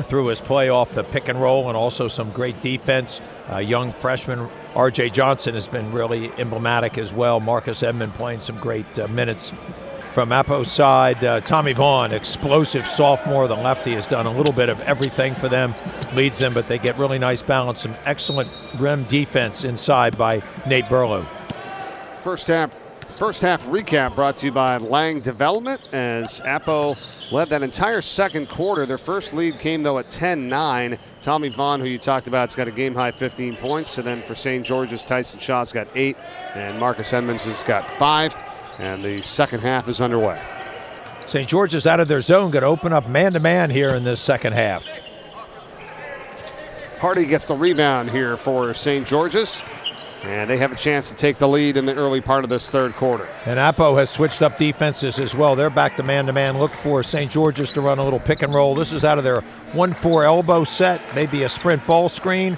through his play off the pick and roll and also some great defense. Young freshman R.J. Johnson has been really emblematic as well. Marcus Edmond playing some great minutes. From Appo's side, Tommy Vaughn, explosive sophomore, the lefty, has done a little bit of everything for them, leads them, but they get really nice balance. Some excellent rim defense inside by Nate Burlow. First half recap brought to you by Lang Development as Appo led that entire second quarter. Their first lead came, though, at 10-9. Tommy Vaughn, who you talked about, has got a game-high 15 points. And then for St. George's, Tyson Shaw's got 8, and Marcus Edmonds has got 5. And the second half is underway. St. George's out of their zone, going to open up man-to-man here in this second half. Hardy gets the rebound here for St. George's. And they have a chance to take the lead in the early part of this third quarter. And Appo has switched up defenses as well. They're back to man-to-man. Look for St. George's to run a little pick and roll. This is out of their 1-4 elbow set, maybe a sprint ball screen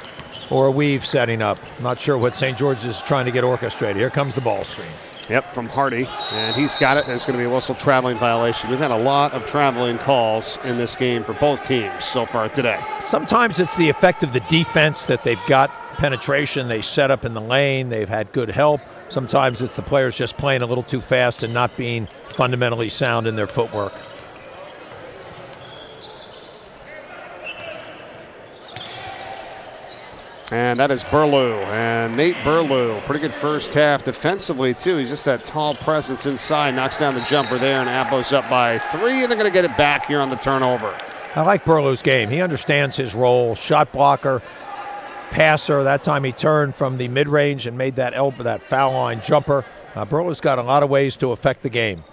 or a weave setting up. Not sure what St. George's is trying to get orchestrated. Here comes the ball screen. Yep, from Hardy, and he's got it. There's going to be a whistle traveling violation. We've had a lot of traveling calls in this game for both teams so far today. Sometimes it's the effect of the defense that they've got penetration. They set up in the lane. They've had good help. Sometimes it's the players just playing a little too fast and not being fundamentally sound in their footwork. And that is Burlew. And Nate Burlew, pretty good first half defensively, too. He's just that tall presence inside. Knocks down the jumper there, and Appo's up by 3, and they're going to get it back here on the turnover. I like Burlew's game. He understands his role. Shot blocker, passer. That time he turned from the mid-range and made that foul line jumper. Burlew's got a lot of ways to affect the game.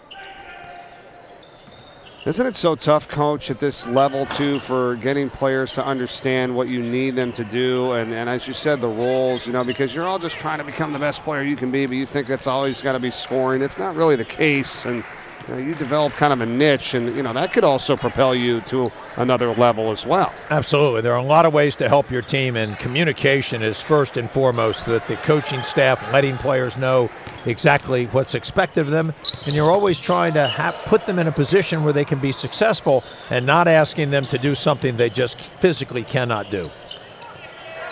Isn't it so tough, Coach, at this level, too, for getting players to understand what you need them to do? And as you said, the roles, because you're all just trying to become the best player you can be, but you think that's always got to be scoring. It's not really the case. And you develop kind of a niche, and that could also propel you to another level as well. Absolutely. There are a lot of ways to help your team, and communication is first and foremost with the coaching staff, letting players know exactly what's expected of them, and you're always trying to put them in a position where they can be successful and not asking them to do something they just physically cannot do.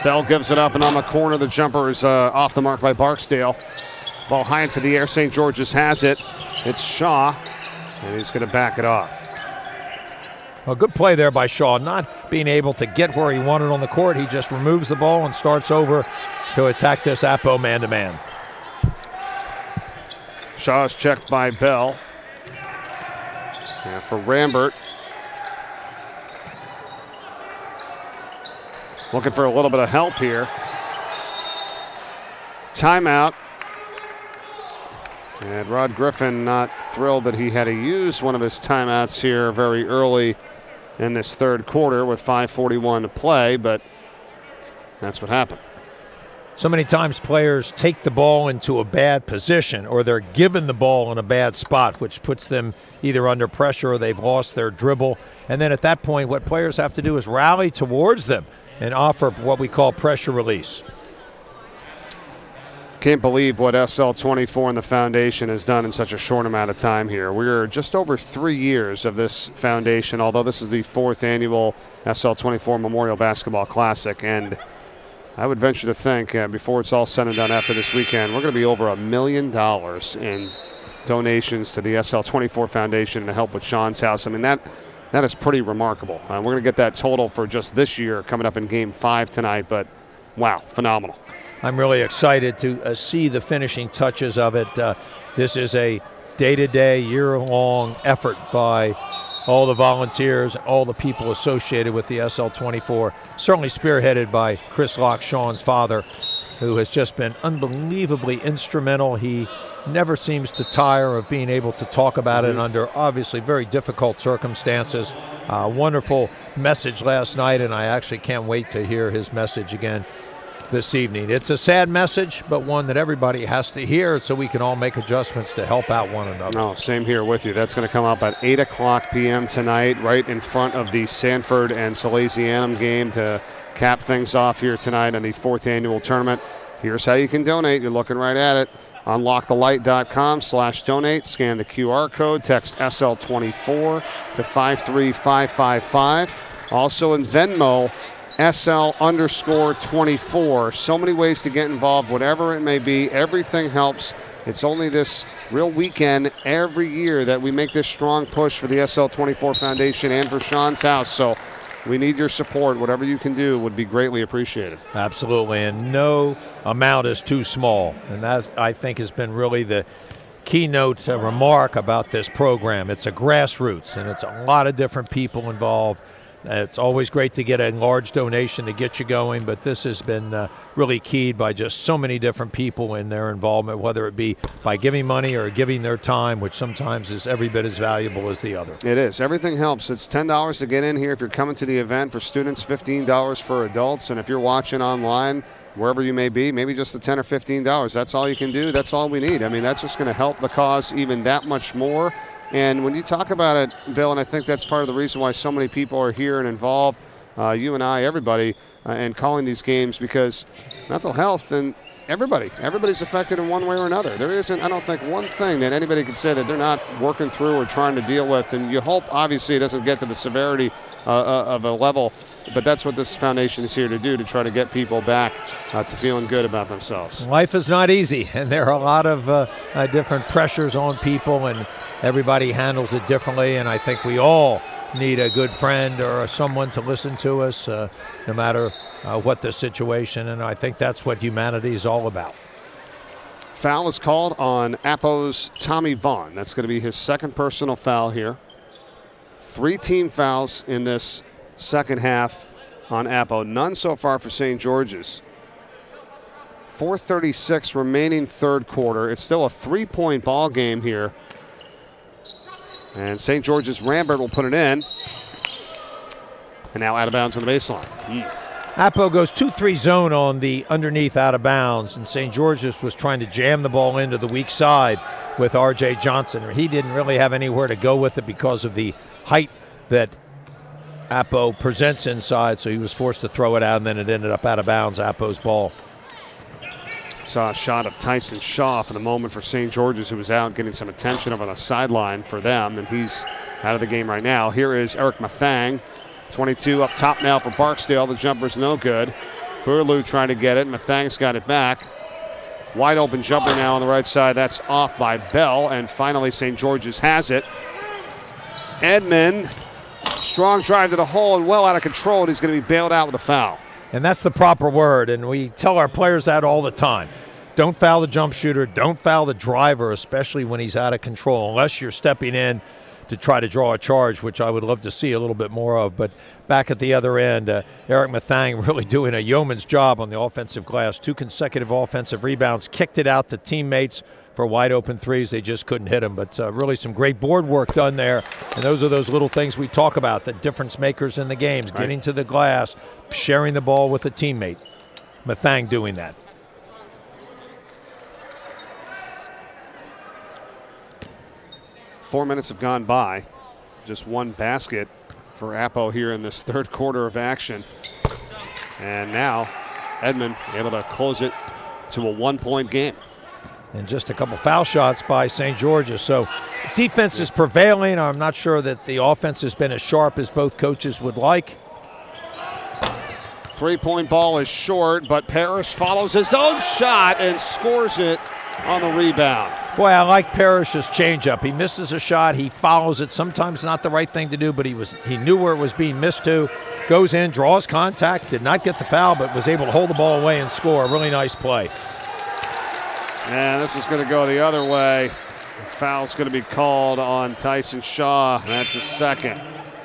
Bell gives it up, and on the corner, the jumper is off the mark by Barksdale. Ball high into the air. St. George's has it. It's Shaw, and he's going to back it off. A good play there by Shaw, not being able to get where he wanted on the court. He just removes the ball and starts over to attack this Appo man-to-man. Shaw is checked by Bell. And for Rambert. Looking for a little bit of help here. Timeout. And Rod Griffin not thrilled that he had to use one of his timeouts here very early in this third quarter with 5:41 to play, but that's what happened. So many times players take the ball into a bad position, or they're given the ball in a bad spot, which puts them either under pressure or they've lost their dribble. And then at that point, what players have to do is rally towards them and offer what we call pressure release. Can't believe what SL24 and the foundation has done in such a short amount of time here. We're just over 3 years of this foundation, although this is the 4th annual SL24 Memorial Basketball Classic. And I would venture to think, before it's all said and done after this weekend, we're going to be over $1 million in donations to the SL24 Foundation to help with Sean's house. I mean, that is pretty remarkable. We're going to get that total for just this year coming up in Game 5 tonight, but wow, phenomenal. I'm really excited to see the finishing touches of it. This is a day-to-day, year-long effort by all the volunteers, all the people associated with the SL24, certainly spearheaded by Chris Locke, Sean's father, who has just been unbelievably instrumental. He never seems to tire of being able to talk about it under obviously very difficult circumstances. Wonderful message last night, and I actually can't wait to hear his message again this evening. It's a sad message, but one that everybody has to hear so we can all make adjustments to help out one another. No, same here with you. That's going to come up at 8 o'clock p.m. tonight, right in front of the Sanford and Salesianum game to cap things off here tonight on the 4th annual tournament. Here's how you can donate. You're looking right at it. UnLockeTheLight.com/donate. Scan the QR code. Text SL24 to 53555. Also in Venmo, SL_24. So many ways to get involved, whatever it may be. Everything helps. It's only this real weekend every year that we make this strong push for the SL24 Foundation and for Sean's house. So we need your support. Whatever you can do would be greatly appreciated. Absolutely, and no amount is too small. And that, I think, has been really the keynote remark about this program. It's a grassroots, and it's a lot of different people involved. It's always great to get a large donation to get you going, but this has been really keyed by just so many different people in their involvement, whether it be by giving money or giving their time, which sometimes is every bit as valuable as the other. It is. Everything helps. It's $10 to get in here if you're coming to the event. For students, $15 for adults. And if you're watching online, wherever you may be, maybe just the $10 or $15. That's all you can do. That's all we need. I mean, that's just going to help the cause even that much more. And when you talk about it, Bill, and I think that's part of the reason why so many people are here and involved, you and I, everybody, and calling these games, because mental health and everybody's affected in one way or another. There isn't, I don't think, one thing that anybody could say that they're not working through or trying to deal with. And you hope, obviously, it doesn't get to the severity of a level, but that's what this foundation is here to do, to try to get people back to feeling good about themselves. Life is not easy, and there are a lot of different pressures on people, and everybody handles it differently, and I think we all need a good friend or someone to listen to us, no matter what the situation, and I think that's what humanity is all about. Foul is called on Appo's Tommy Vaughn. That's going to be his second personal foul here. 3 team fouls in this second half on Appo. None so far for St. George's. 4:36 remaining third quarter. It's still a 3-point ball game here. And St. George's Rambert will put it in. And now out of bounds on the baseline. Appo goes 2-3 zone on the underneath out of bounds, and St. George's was trying to jam the ball into the weak side with R.J. Johnson. He didn't really have anywhere to go with it because of the height that Appo presents inside, so he was forced to throw it out, and then it ended up out of bounds, Appo's ball. Saw a shot of Tyson Shaw for the moment for St. George's, who was out getting some attention over the sideline for them, and he's out of the game right now. Here is Eric Mathang. 22 up top now for Barksdale. The jumper's no good. Burlew trying to get it. Mathang's got it back. Wide open jumper now on the right side. That's off by Bell. And finally St. George's has it. Edmond, strong drive to the hole and well out of control. And he's going to be bailed out with a foul. And that's the proper word. And we tell our players that all the time. Don't foul the jump shooter. Don't foul the driver, especially when he's out of control, unless you're stepping in to try to draw a charge, which I would love to see a little bit more of. But back at the other end, Eric Mathang really doing a yeoman's job on the offensive glass. 2 consecutive offensive rebounds, kicked it out to teammates for wide open threes. They just couldn't hit them. But really some great board work done there. And those are those little things we talk about, the difference makers in the games, right. Getting to the glass, sharing the ball with a teammate. Mathang doing that. Four minutes have gone by. Just one basket for Appo here in this third quarter of action. And now Edmond able to close it to a 1-point game. And just a couple foul shots by St. George's. So defense is prevailing. I'm not sure that the offense has been as sharp as both coaches would like. 3-point ball is short, but Parrish follows his own shot and scores it on the rebound. Boy, I like Parrish's changeup. He misses a shot, he follows it. Sometimes not the right thing to do, but he knew where it was being missed to. Goes in, draws contact, did not get the foul, but was able to hold the ball away and score. A really nice play. And this is going to go the other way. Foul's going to be called on Tyson Shaw. That's his second.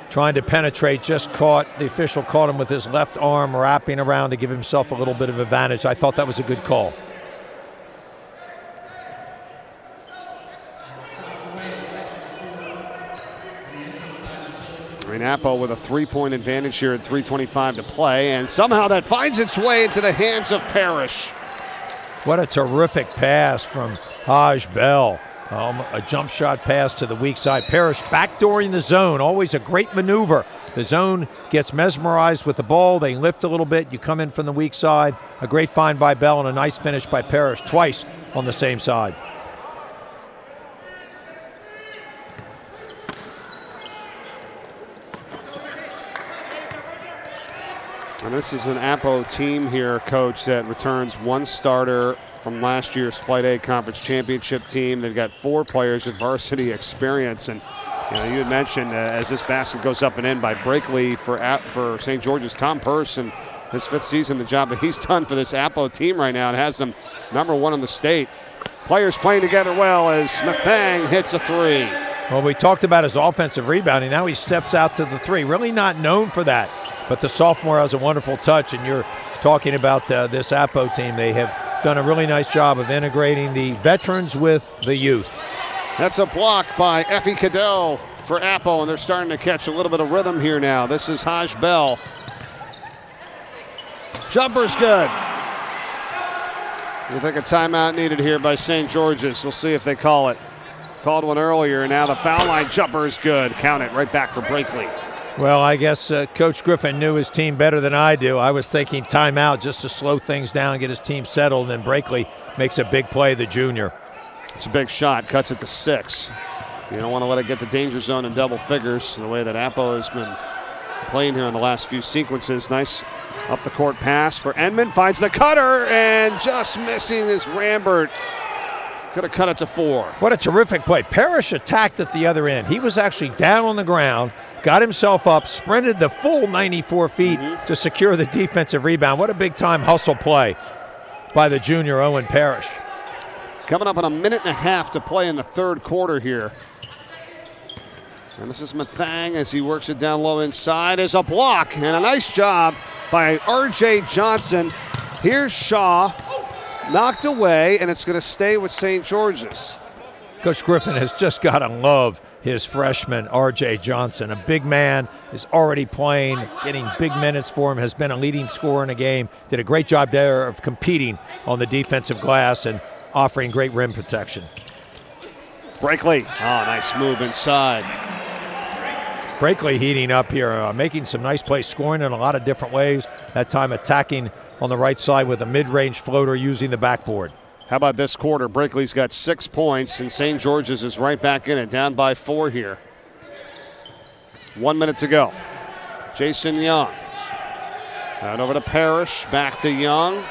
Trying to penetrate, the official caught him with his left arm wrapping around to give himself a little bit of advantage. I thought that was a good call. Appo with a 3-point advantage here at 3:25 to play, and somehow that finds its way into the hands of Parrish. What a terrific pass from Haj Bell. A jump shot pass to the weak side. Parrish backdooring the zone, always a great maneuver. The zone gets mesmerized with the ball. They lift a little bit. You come in from the weak side. A great find by Bell and a nice finish by Parrish twice on the same side. And this is an Appo team here, Coach, that returns one starter from last year's Flight A Conference Championship team. They've got 4 players with varsity experience. And you had mentioned as this basket goes up and in by Brakely for St. George's, Tom Purse, and his 5th season, the job that he's done for this Appo team right now, and has them #1 in the state. Players playing together well as Mathang hits a 3. Well, we talked about his offensive rebounding. Now he steps out to the 3. Really not known for that. But the sophomore has a wonderful touch, and you're talking about this Appo team. They have done a really nice job of integrating the veterans with the youth. That's a block by Effie Cadell for Appo, and they're starting to catch a little bit of rhythm here now. This is Haj Bell. Jumper's good. I think a timeout needed here by St. George's. We'll see if they call it. Called one earlier, now the foul line jumper is good. Count it right back for Brakely. Well, I guess Coach Griffin knew his team better than I do. I was thinking timeout just to slow things down, get his team settled, and then Brakely makes a big play, the junior. It's a big shot, cuts it to 6. You don't want to let it get the danger zone in double figures, the way that Appo has been playing here in the last few sequences. Nice up the court pass for Edmond, finds the cutter, and just missing is Rambert. Could have cut it to 4. What a terrific play. Parrish attacked at the other end. He was actually down on the ground, got himself up, sprinted the full 94 feet to secure the defensive rebound. What a big-time hustle play by the junior Owen Parrish. Coming up on a minute and a half to play in the third quarter here. And this is Mathang as he works it down low inside as a block. And a nice job by R.J. Johnson. Here's Shaw, knocked away, and it's going to stay with St. George's. Coach Griffin has just got to love his freshman, R.J. Johnson. A big man, is already playing, getting big minutes for him, has been a leading scorer in the game. Did a great job there of competing on the defensive glass and offering great rim protection. Brakely, nice move inside. Brakely heating up here, making some nice plays, scoring in a lot of different ways. That time attacking on the right side with a mid-range floater using the backboard. How about this quarter? Brakely's got 6 points, and St. George's is right back in it, down by 4 here. 1 minute to go. Jason Young. Out over to Parrish, back to Young.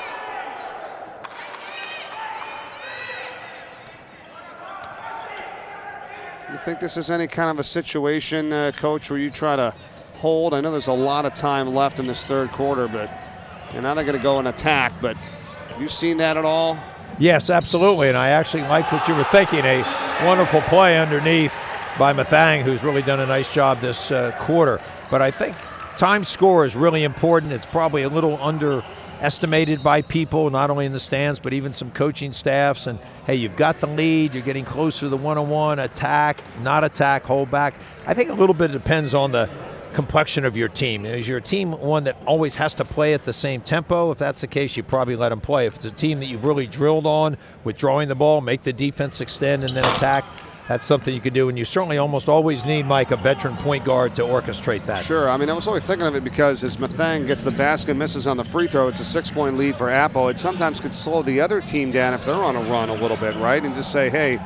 You think this is any kind of a situation, Coach, where you try to hold? I know there's a lot of time left in this third quarter, but you're not going to go and attack, but have you seen that at all? Yes, absolutely, and I actually liked what you were thinking. A wonderful play underneath by Mathang, who's really done a nice job this quarter. But I think time score is really important. It's probably a little underestimated by people, not only in the stands, but even some coaching staffs. And, hey, you've got the lead. You're getting closer to the one-on-one, attack, not attack, hold back. I think a little bit depends on the complexion of your team. Is your team one that always has to play at the same tempo? If that's the case, you probably let them play. If it's a team that you've really drilled on, withdrawing the ball, make the defense extend and then attack, that's something you can do. And you certainly almost always need, Mike, a veteran point guard to orchestrate that. Sure. I mean, I was only thinking of it because as Mathang gets the basket, misses on the free throw, it's a 6-point lead for Appo. It sometimes could slow the other team down if they're on a run a little bit, right? And just say, hey,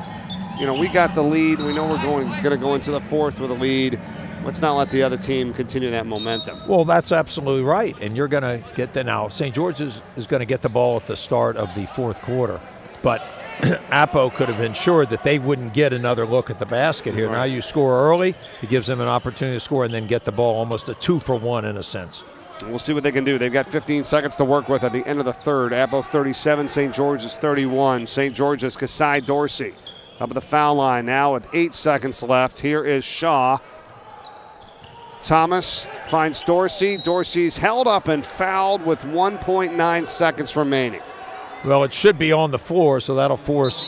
we got the lead. We know we're going to go into the fourth with a lead. Let's not let the other team continue that momentum. Well, that's absolutely right. And you're going to get the now. St. George's is going to get the ball at the start of the fourth quarter. But Appo could have ensured that they wouldn't get another look at the basket here. Right. Now you score early. It gives them an opportunity to score and then get the ball, almost a 2-for-1 in a sense. We'll see what they can do. They've got 15 seconds to work with at the end of the third. Appo 37, St. George's 31. St. George's Kasai Dorsey up at the foul line now with 8 seconds left. Here is Shaw. Thomas finds Dorsey. Dorsey's held up and fouled with 1.9 seconds remaining. Well, it should be on the floor, so that'll force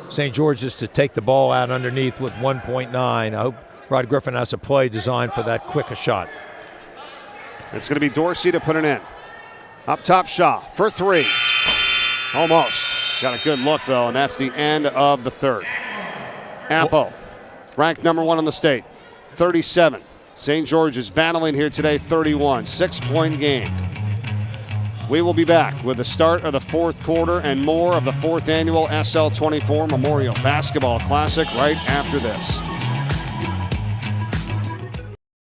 St. George's to take the ball out underneath with 1.9. I hope Rod Griffin has a play designed for that quick a shot. It's going to be Dorsey to put it in. Up top, Shaw for 3. Almost. Got a good look, though, and that's the end of the third. Appo, ranked number 1 in the state, 37. St. George's battling here today, 31. 6-point game. We will be back with the start of the fourth quarter and more of the 4th annual SL24 Memorial Basketball Classic right after this.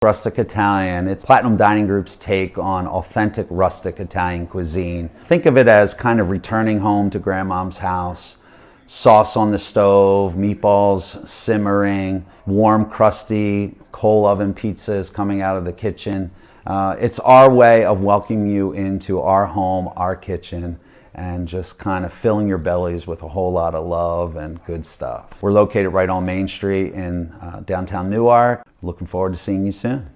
Rustic Italian, it's Platinum Dining Group's take on authentic rustic Italian cuisine. Think of it as kind of returning home to grandmom's house. Sauce on the stove, meatballs simmering, warm, crusty coal oven pizzas coming out of the kitchen. It's our way of welcoming you into our home, our kitchen, and just kind of filling your bellies with a whole lot of love and good stuff. We're located right on Main Street in downtown Newark. Looking forward to seeing you soon.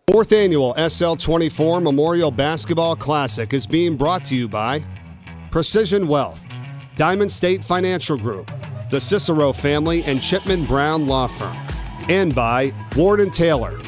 4th annual SL24 Memorial Basketball Classic is being brought to you by Precision Wealth, Diamond State Financial Group, the Cicero family and Chipman Brown Law Firm, and by Ward & Taylor.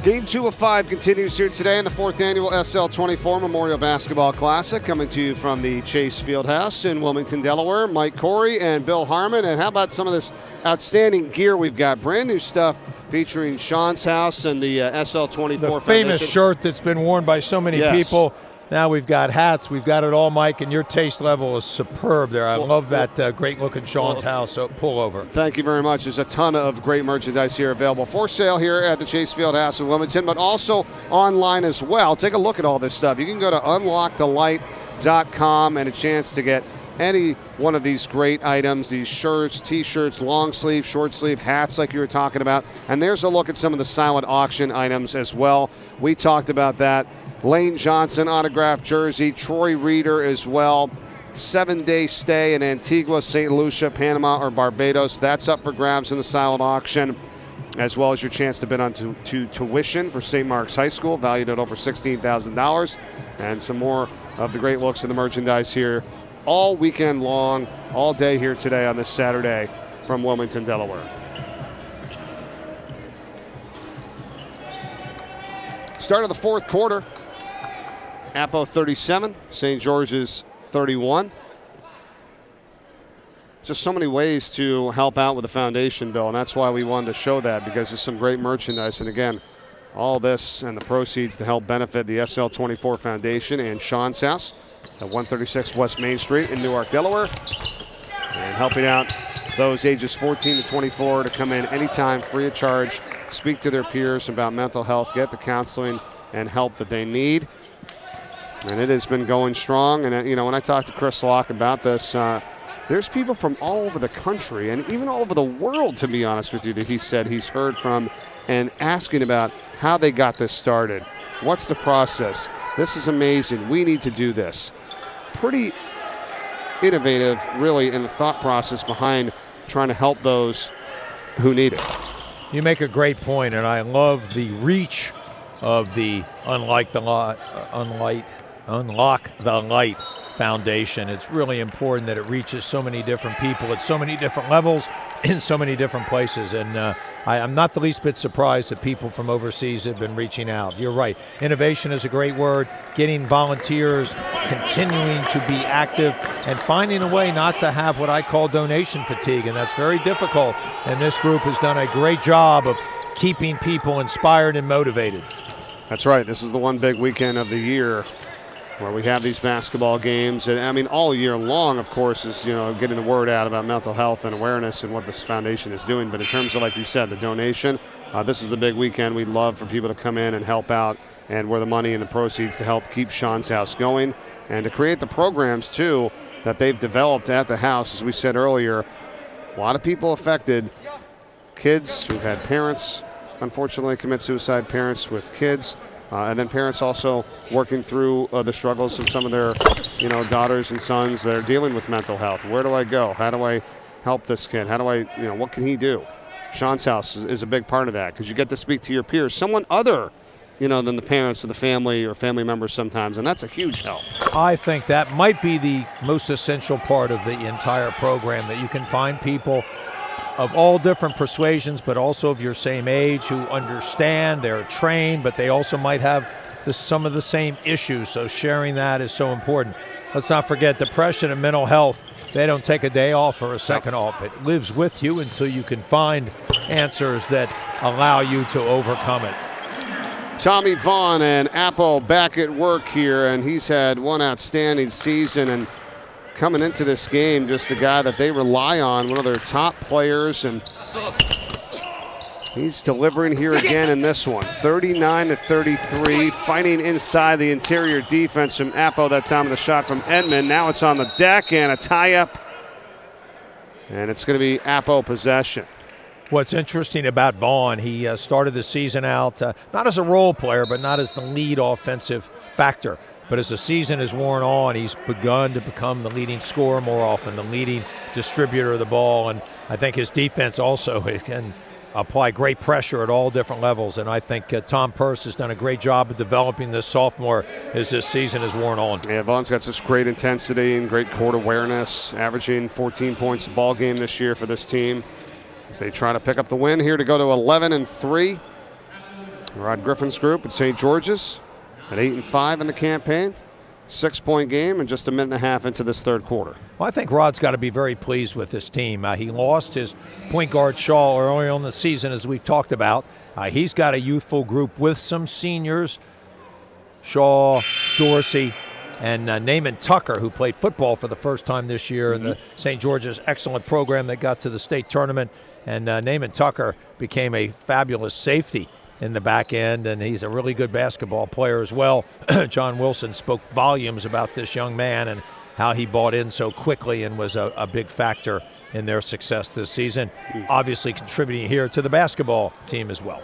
Game 2 of 5 continues here today in the 4th annual SL24 Memorial Basketball Classic, coming to you from the Chase Fieldhouse in Wilmington, Delaware. Mike Corey and Bill Harmon. And how about some of this outstanding gear we've got? Brand new stuff featuring Sean's house and the SL24 The famous shirt that's been worn by so many people. Now we've got hats. We've got it all, Mike, and your taste level is superb there. I love that great-looking Sean's house pullover. Thank you very much. There's a ton of great merchandise here available for sale here at the Chase Fieldhouse in Wilmington, but also online as well. Take a look at all this stuff. You can go to UnLockeTheLight.com and a chance to get any one of these great items, these shirts, t-shirts, long sleeve, short sleeve, hats like you were talking about. And there's a look at some of the silent auction items as well. We talked about that. Lane Johnson autographed jersey, Troy Reeder as well. 7-day stay in Antigua, St. Lucia, Panama, or Barbados. That's up for grabs in the silent auction, as well as your chance to bid on to tuition for St. Mark's High School, valued at over $16,000. And some more of the great looks in the merchandise here all weekend long, all day here today on this Saturday from Wilmington, Delaware. Start of the fourth quarter. Appo 37, St. George's 31. Just so many ways to help out with the foundation, Bill, and that's why we wanted to show that, because there's some great merchandise. And again, all this and the proceeds to help benefit the SL24 Foundation and Sean's house at 136 West Main Street in Newark, Delaware. And helping out those ages 14 to 24 to come in anytime, free of charge, speak to their peers about mental health, get the counseling and help that they need. And it has been going strong. And, you know, when I talked to Chris Locke about this, there's people from all over the country and even all over the world, to be honest with you, that he said he's heard from and asking about how they got this started. What's the process? This is amazing. We need to do this. Pretty innovative, really, in the thought process behind trying to help those who need it. You make a great point, and I love the reach of the Unlocke the Light Foundation. It's really important that it reaches so many different people at so many different levels in so many different places. And I'm not the least bit surprised that people from overseas have been reaching out. You're right. Innovation is a great word. Getting volunteers, continuing to be active, and finding a way not to have what I call donation fatigue. And that's very difficult. And this group has done a great job of keeping people inspired and motivated. That's right. This is the one big weekend of the year where we have these basketball games. And I mean, all year long, of course, is, you know, getting the word out about mental health and awareness and what this foundation is doing. But in terms of, like you said, the donation, this is the big weekend. We'd love for people to come in and help out, and where the money and the proceeds to help keep Sean's house going and to create the programs, too, that they've developed at the house. As we said earlier, a lot of people affected, kids who've had parents, unfortunately, commit suicide, parents with kids, and then parents also working through the struggles of some of their, you know, daughters and sons that are dealing with mental health. Where do I go? How do I help this kid? How do I, you know, what can he do? Sean's house is a big part of that, because you get to speak to your peers, someone other, you know, than the parents or the family or family members sometimes, and that's a huge help. I think that might be the most essential part of the entire program, that you can find people of all different persuasions, but also of your same age, who understand, they're trained, but they also might have some of the same issues. So sharing that is so important. Let's not forget, depression and mental health, they don't take a day off or a second off. It lives with you until you can find answers that allow you to overcome it. Tommy Vaughn and Appo back at work here, and he's had one outstanding season, and coming into this game, just a guy that they rely on, one of their top players, and he's delivering here again in this one. 39-33, fighting inside the interior defense from Appo. That time of the shot from Edmond. Now it's on the deck and a tie-up, and it's going to be Appo possession. What's interesting about Vaughn, he started the season out not as a role player, but not as the lead offensive factor. But as the season has worn on, he's begun to become the leading scorer more often, the leading distributor of the ball. And I think his defense also can apply great pressure at all different levels. And I think Tom Purse has done a great job of developing this sophomore as this season has worn on. Yeah, Vaughn's got such great intensity and great court awareness, averaging 14 points a ball game this year for this team, as they try to pick up the win here to go to 11-3. Rod Griffin's group at St. George's at 8-5 in the campaign. 6-point game and just a minute and a half into this third quarter. Well, I think Rod's got to be very pleased with this team. He lost his point guard Shaw early on in the season, as we've talked about. He's got a youthful group with some seniors, Shaw, Dorsey, and Naaman Tucker, who played football for the first time this year in the St. George's excellent program that got to the state tournament. And Naaman Tucker became a fabulous safety in the back end, and he's a really good basketball player as well. John Wilson spoke volumes about this young man, and how he bought in so quickly and was a big factor in their success this season. Obviously contributing here to the basketball team as well.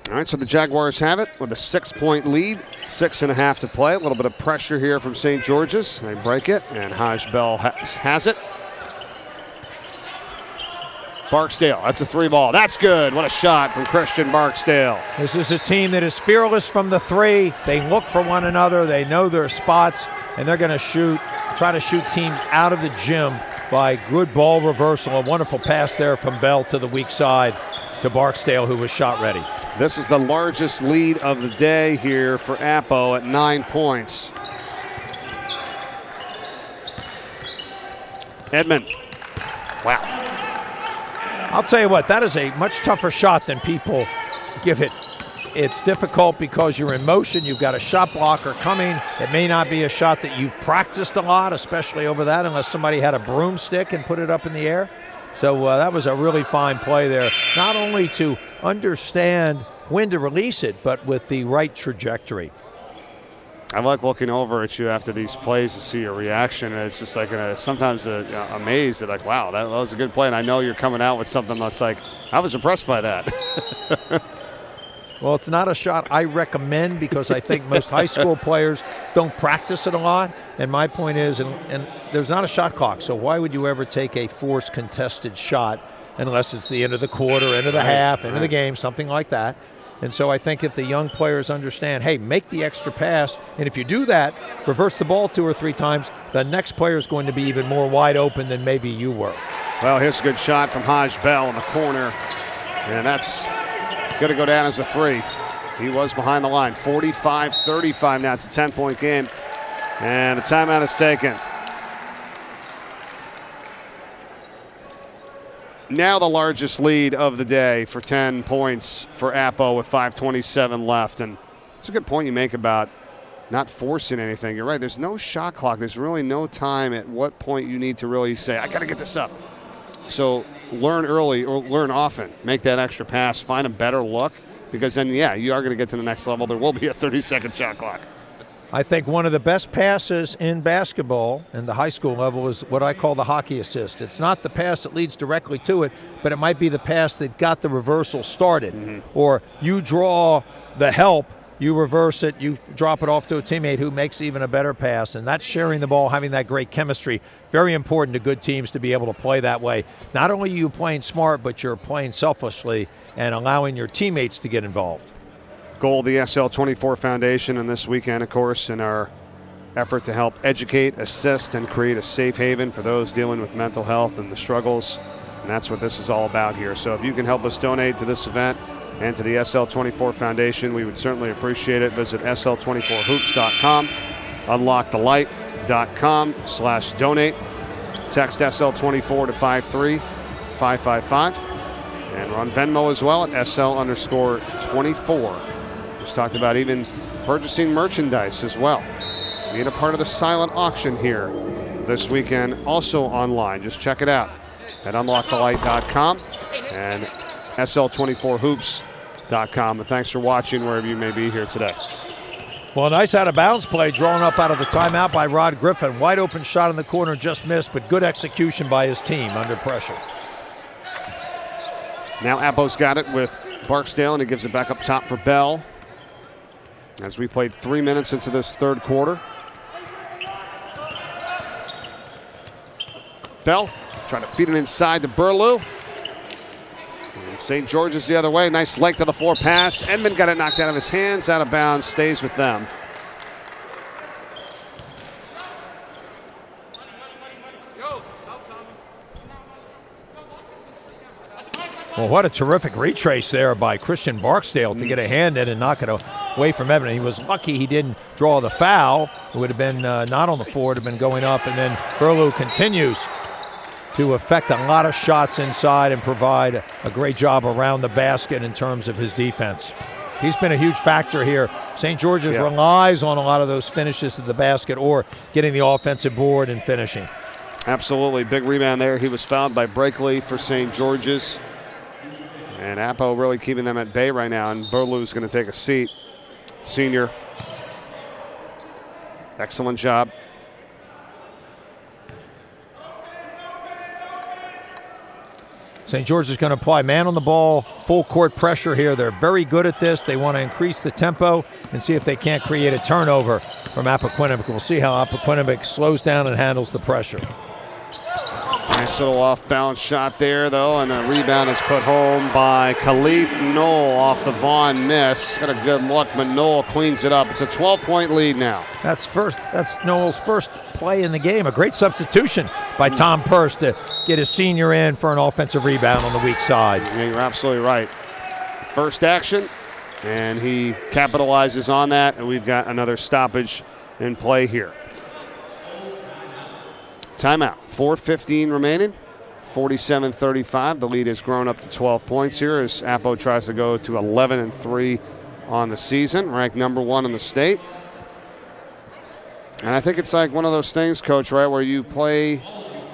All right, so the Jaguars have it with a 6-point lead, 6.5 to play. A little bit of pressure here from St. George's. They break it, and Haj Bell has it. Barksdale, that's a 3-ball. That's good. What a shot from Christian Barksdale. This is a team that is fearless from the 3. They look for one another. They know their spots, and they're going to try to shoot teams out of the gym by good ball reversal. A wonderful pass there from Bell to the weak side to Barksdale, who was shot ready. This is the largest lead of the day here for Appo at 9 points. Edmond. Wow. I'll tell you what, that is a much tougher shot than people give it. It's difficult because you're in motion. You've got a shot blocker coming. It may not be a shot that you've practiced a lot, especially over that, unless somebody had a broomstick and put it up in the air. So that was a really fine play there, not only to understand when to release it, but with the right trajectory. I like looking over at you after these plays to see your reaction. And it's just like sometimes amazed at like, wow, that was a good play. And I know you're coming out with something that's like, I was impressed by that. Well, it's not a shot I recommend because I think most high school players don't practice it a lot. And my point is, and there's not a shot clock, so why would you ever take a forced contested shot unless it's the end of the quarter, end of the half, end of the game, something like that. And so I think if the young players understand, hey, make the extra pass, and if you do that, reverse the ball 2 or 3 times, the next player is going to be even more wide open than maybe you were. Well, here's a good shot from Haj Bell in the corner, and that's going to go down as a 3. He was behind the line. 45-35 now. It's a 10-point game, and a timeout is taken. Now the largest lead of the day for 10 points for Appo with 5:27 left. And it's a good point you make about not forcing anything. You're right. There's no shot clock. There's really no time at what point you need to really say, I got to get this up. So learn early or learn often. Make that extra pass. Find a better look because then, yeah, you are going to get to the next level. There will be a 30-second shot clock. I think one of the best passes in basketball and the high school level is what I call the hockey assist. It's not the pass that leads directly to it, but it might be the pass that got the reversal started. Or you draw the help, you reverse it, you drop it off to a teammate who makes even a better pass. And that's sharing the ball, having that great chemistry. Very important to good teams to be able to play that way. Not only are you playing smart, but you're playing selflessly and allowing your teammates to get involved. Goal of the SL24 Foundation and this weekend, of course, in our effort to help educate, assist, and create a safe haven for those dealing with mental health and the struggles. And that's what this is all about here. So if you can help us donate to this event and to the SL24 Foundation, we would certainly appreciate it. Visit SL24hoops.com, unlockthelight.com/donate. Text SL24 to 53555. And we're on Venmo as well at SL_24. Just talked about even purchasing merchandise as well. Being a part of the silent auction here this weekend, also online. Just check it out at unlockthelight.com and SL24hoops.com. And thanks for watching wherever you may be here today. Well, a nice out-of-bounds play drawn up out of the timeout by Rod Griffin. Wide open shot in the corner, just missed, but good execution by his team under pressure. Now Appo's got it with Barksdale, and he gives it back up top for Bell. As we played 3 minutes into this third quarter. Bell trying to feed it inside to Burlew. And St. George's the other way. Nice length of the floor pass. Edmond got it knocked out of his hands, out of bounds, stays with them. Well, what a terrific retrace there by Christian Barksdale to get a hand in and knock it away from Evan. He was lucky he didn't draw the foul. It would have been not on the floor. It would have been going up. And then Burlew continues to affect a lot of shots inside and provide a great job around the basket in terms of his defense. He's been a huge factor here. St. George's relies on a lot of those finishes to the basket or getting the offensive board and finishing. Absolutely. Big rebound there. He was fouled by Brakely for St. George's. And Appo really keeping them at bay right now. And Burlew's going to take a seat. Senior. Excellent job. St. George is going to apply man on the ball, full court pressure here. They're very good at this. They want to increase the tempo and see if they can't create a turnover from Appo. We'll see how Appo slows down and handles the pressure. Nice little off-balance shot there, though, and the rebound is put home by Khalif Noel off the Vaughn miss. Got a good look, but Noel cleans it up. It's a 12-point lead now. That's Noel's first play in the game. A great substitution by Tom Purse to get his senior in for an offensive rebound on the weak side. Yeah, you're absolutely right. First action, and he capitalizes on that, and we've got another stoppage in play here. Timeout. 4:15 remaining. 47-35. The lead has grown up to 12 points here as Appo tries to go to 11-3 on the season, ranked number 1 in the state. And I think it's like one of those things, Coach, right, where you play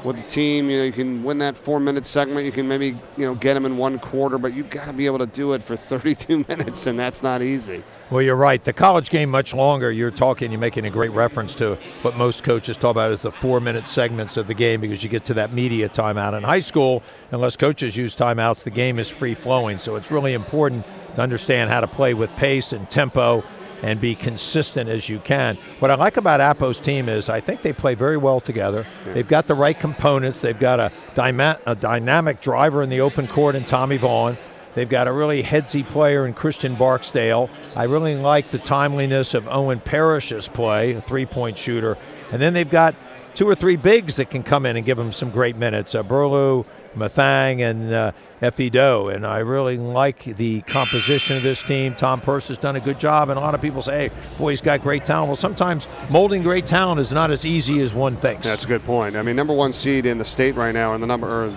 with the team, you can win that 4-minute segment, you can maybe, get them in one quarter, but you've got to be able to do it for 32 minutes, and that's not easy. Well, you're right. The college game much longer. You're making a great reference to what most coaches talk about is the 4-minute segments of the game because you get to that media timeout. In high school, unless coaches use timeouts, the game is free-flowing. So it's really important to understand how to play with pace and tempo and be consistent as you can. What I like about Appo's team is I think they play very well together. Yeah. They've got the right components. They've got a dynamic driver in the open court in Tommy Vaughn. They've got a really headsy player in Christian Barksdale. I really like the timeliness of Owen Parrish's play, a three-point shooter. And then they've got 2 or 3 bigs that can come in and give them some great minutes. Burlew, Mathang, and Effie Doe. And I really like the composition of this team. Tom Purse has done a good job. And a lot of people say, hey, boy, he's got great talent. Well, sometimes molding great talent is not as easy as one thinks. That's a good point. I mean, number 1 seed in the state right now and the number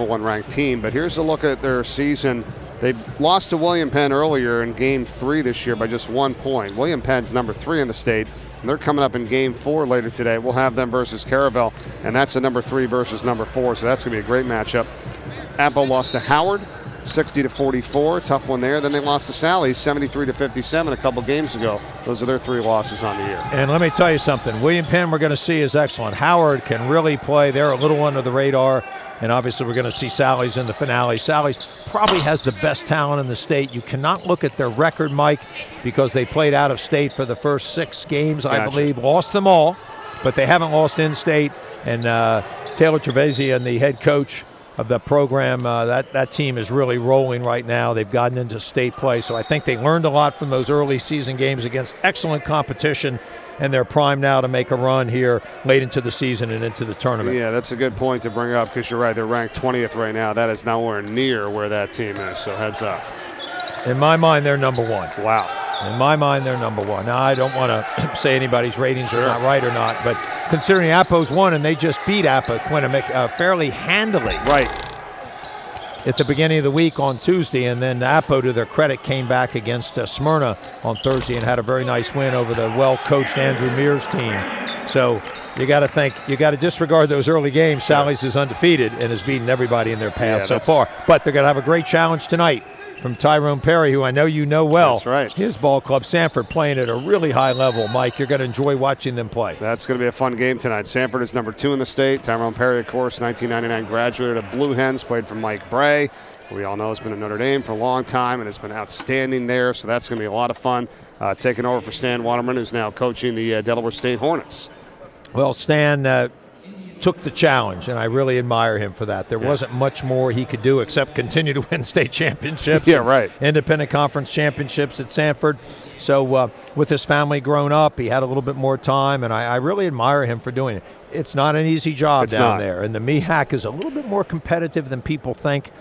1 ranked team. But here's a look at their season. They lost to William Penn earlier in Game 3 this year by just 1 point. William Penn's number 3 in the state, and they're coming up in Game 4 later today. We'll have them versus Caravel, and that's a number 3 versus number 4, so that's going to be a great matchup. Appo lost to Howard, 60-44, tough one there. Then they lost to Sallies, 73-57 a couple games ago. Those are their 3 losses on the year. And let me tell you something. William Penn we're going to see is excellent. Howard can really play. They're a little under the radar. And obviously we're going to see Sallies in the finale. Sallies probably has the best talent in the state. You cannot look at their record, Mike, because they played out of state for the first 6 games, I believe. Lost them all, but they haven't lost in state. And Taylor Trevathan, the head coach of the program, that team is really rolling right now. They've gotten into state play. So I think they learned a lot from those early season games against excellent competition. And they're primed now to make a run here late into the season and into the tournament. Yeah, that's a good point to bring up because you're right. They're ranked 20th right now. That is nowhere near where that team is, so heads up. In my mind, they're number 1. Wow. In my mind, they're number 1. Now, I don't want to say anybody's ratings are not right or not, but considering Appo's won and they just beat Appo fairly handily. Right. At the beginning of the week on Tuesday, and then Appo, to their credit, came back against Smyrna on Thursday and had a very nice win over the well-coached Andrew Mears team. So you got to disregard those early games. Sallies is undefeated and has beaten everybody in their path so far. But they're going to have a great challenge tonight from Tyrone Perry, who I know you know well. That's right. His ball club, Sanford, playing at a really high level. Mike, you're going to enjoy watching them play. That's going to be a fun game tonight. Sanford is number 2 in the state. Tyrone Perry, of course, 1999 graduate of Blue Hens, played for Mike Bray, who we all know has been at Notre Dame for a long time and has been outstanding there. So that's going to be a lot of fun. Taking over for Stan Waterman, who's now coaching the Delaware State Hornets. Well, Stan took the challenge, and I really admire him for that. There wasn't much more he could do except continue to win state championships. Independent conference championships at Sanford. So with his family grown up, he had a little bit more time, and I really admire him for doing it. It's not an easy job down there, and the MEHAC is a little bit more competitive than people think.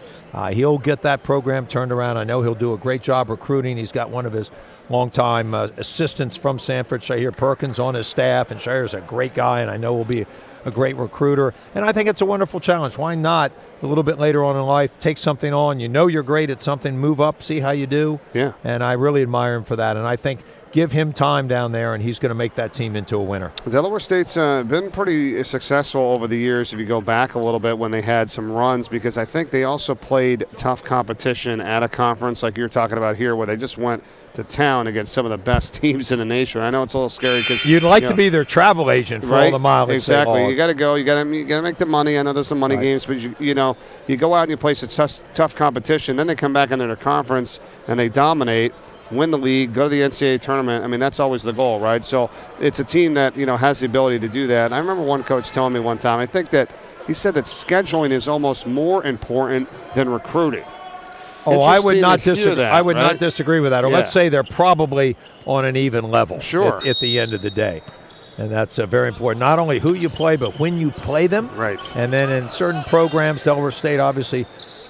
He'll get that program turned around. I know he'll do a great job recruiting. He's got one of his longtime assistants from Sanford, Shahir Perkins, on his staff, and Shahir's a great guy, and I know will be a great recruiter. And I think it's a wonderful challenge. Why not, a little bit later on in life, take something on? You know you're great at something, move up, see how you do. Yeah. And I really admire him for that. And I think give him time down there, and he's going to make that team into a winner. Delaware State's been pretty successful over the years if you go back a little bit when they had some runs, because I think they also played tough competition at a conference like you're talking about here, where they just went to town against some of the best teams in the nation. I know it's a little scary because you'd like to be their travel agent for all the mileage. Exactly. You got to go. You got to make the money. I know there's some money games, but you go out and you play some tough competition. Then they come back into their conference and they dominate, win the league, go to the NCAA tournament. I mean, that's always the goal, right? So it's a team that has the ability to do that. And I remember one coach telling me one time. I think that he said that scheduling is almost more important than recruiting. Oh, I would not disagree. That, I would not disagree with that. Or let's say they're probably on an even level. Sure. At the end of the day, and that's very important. Not only who you play, but when you play them. Right. And then in certain programs, Delaware State obviously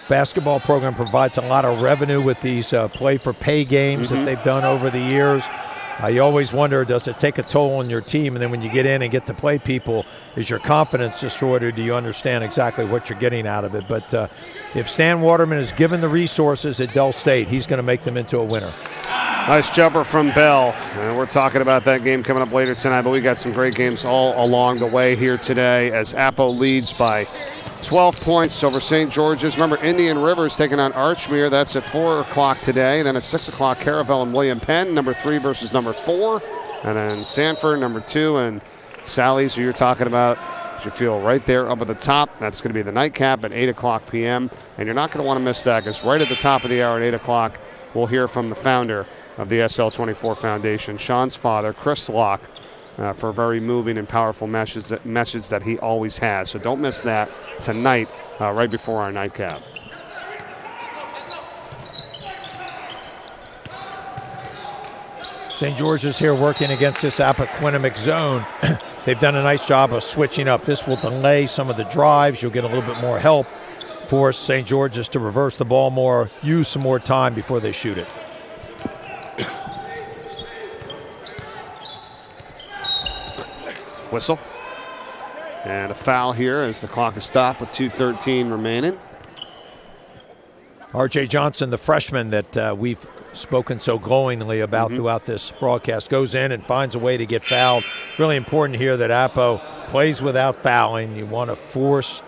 basketball program provides a lot of revenue with these play for pay games that they've done over the years. You always wonder, does it take a toll on your team? And then when you get in and get to play people, is your confidence destroyed, or do you understand exactly what you're getting out of it? But if Stan Waterman is given the resources at Del State, he's going to make them into a winner. Nice jumper from Bell. And we're talking about that game coming up later tonight, but we got some great games all along the way here today as Appo leads by 12 points over St. George's. Remember, Indian River's taking on Archmere. That's at 4 o'clock today. And then at 6 o'clock, Caravel and William Penn, number 3 versus number 4. And then Sanford, number 2, and Sallies, who you're talking about. You feel right there up at the top. That's going to be the nightcap at 8 o'clock p.m. And you're not going to want to miss that, because right at the top of the hour at 8 o'clock, we'll hear from the founder of the SL24 Foundation, Sean's father, Chris Locke, for a very moving and powerful message that he always has. So don't miss that tonight, right before our nightcap. St. George's here working against this Appoquinimink zone. They've done a nice job of switching up. This will delay some of the drives. You'll get a little bit more help. Force St. George's to reverse the ball more, use some more time before they shoot it. Whistle. And a foul here as the clock is stopped with 2:13 remaining. R.J. Johnson, the freshman that we've spoken so glowingly about throughout this broadcast, goes in and finds a way to get fouled. Really important here that Appo plays without fouling. You want to force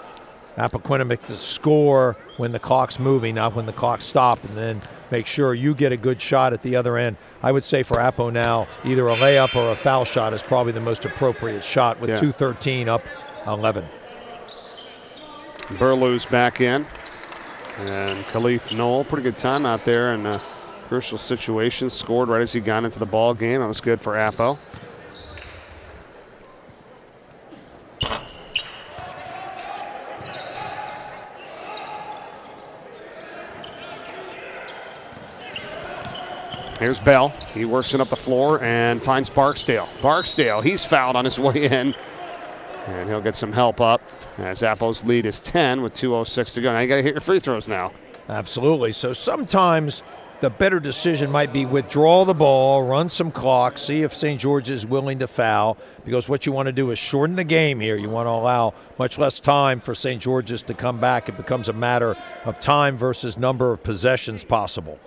Appoquinimink to score when the clock's moving, not when the clock's stopped, and then make sure you get a good shot at the other end. I would say for Appo now, either a layup or a foul shot is probably the most appropriate shot with 2:13 up 11. Burlew's back in. And Khalif Knoll, pretty good time out there in a crucial situation. Scored right as he got into the ball game. That was good for Appo. Here's Bell. He works it up the floor and finds Barksdale. Barksdale, he's fouled on his way in. And he'll get some help up as Appo's lead is 10 with 2:06 to go. Now you got to hit your free throws now. Absolutely. So sometimes the better decision might be withdraw the ball, run some clock, see if St. George is willing to foul, because what you want to do is shorten the game here. You want to allow much less time for St. George's to come back. It becomes a matter of time versus number of possessions possible.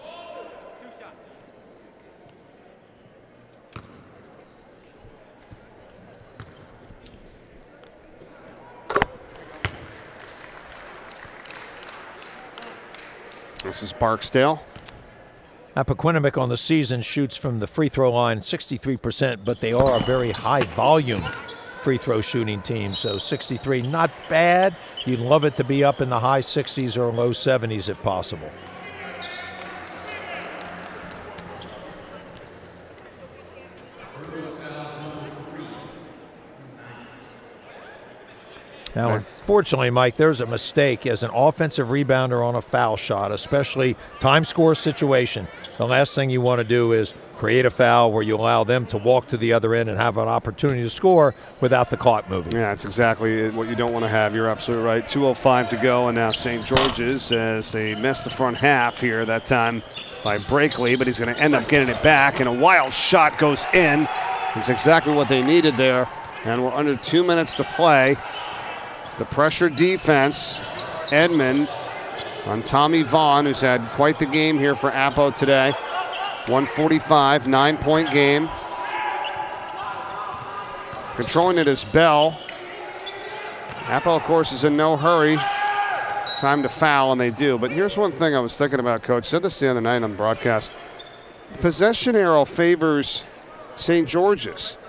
This is Barksdale. Appoquinimink on the season shoots from the free throw line 63%, but they are a very high volume free throw shooting team. So 63, not bad. You'd love it to be up in the high 60s or low 70s if possible. Now, unfortunately, Mike, there's a mistake as an offensive rebounder on a foul shot, especially time score situation. The last thing you want to do is create a foul where you allow them to walk to the other end and have an opportunity to score without the clock moving. Yeah, that's exactly what you don't want to have. You're absolutely right. 2:05 to go, and now St. George's as they missed the front half here that time by Brakely, but he's going to end up getting it back, and a wild shot goes in. It's exactly what they needed there, and we're under 2 minutes to play. The pressure defense, Edmond on Tommy Vaughn, who's had quite the game here for Appo today. 145, 9-point game. Controlling it is Bell. Appo, of course, is in no hurry. Time to foul, and they do. But here's one thing I was thinking about, Coach. Said this the other night on the broadcast. possession arrow favors St. George's.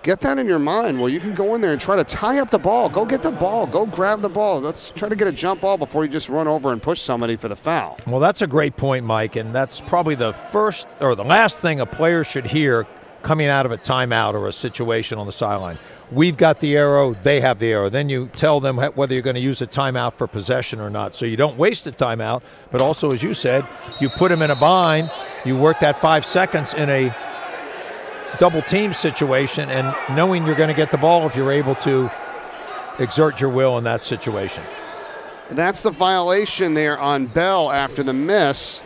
Get that in your mind where you can go in there and try to tie up the ball. Go get the ball. Go grab the ball. Let's try to get a jump ball before you just run over and push somebody for the foul. Well, that's a great point, Mike, and that's probably the first or the last thing a player should hear coming out of a timeout or a situation on the sideline. We've got the arrow, they have the arrow. Then you tell them whether you're going to use a timeout for possession or not. So you don't waste a timeout, but also, as you said, you put them in a bind. You work that 5 seconds in a double team situation and knowing you're going to get the ball if you're able to exert your will in that situation. That's the violation there on Bell after the miss.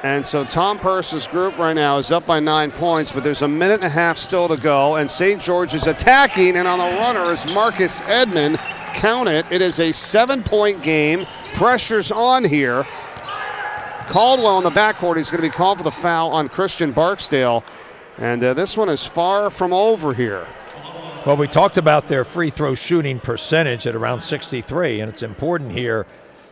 And so Tom Purse's group right now is up by 9 points, but there's a minute and a half still to go, and St. George is attacking, and on the runner is Marcus Edmond. Count it. It is a 7-point game. Pressure's on here. Caldwell in the backcourt is going to be called for the foul on Christian Barksdale, and this one is far from over here. Well, we talked about their free throw shooting percentage at around 63, and it's important here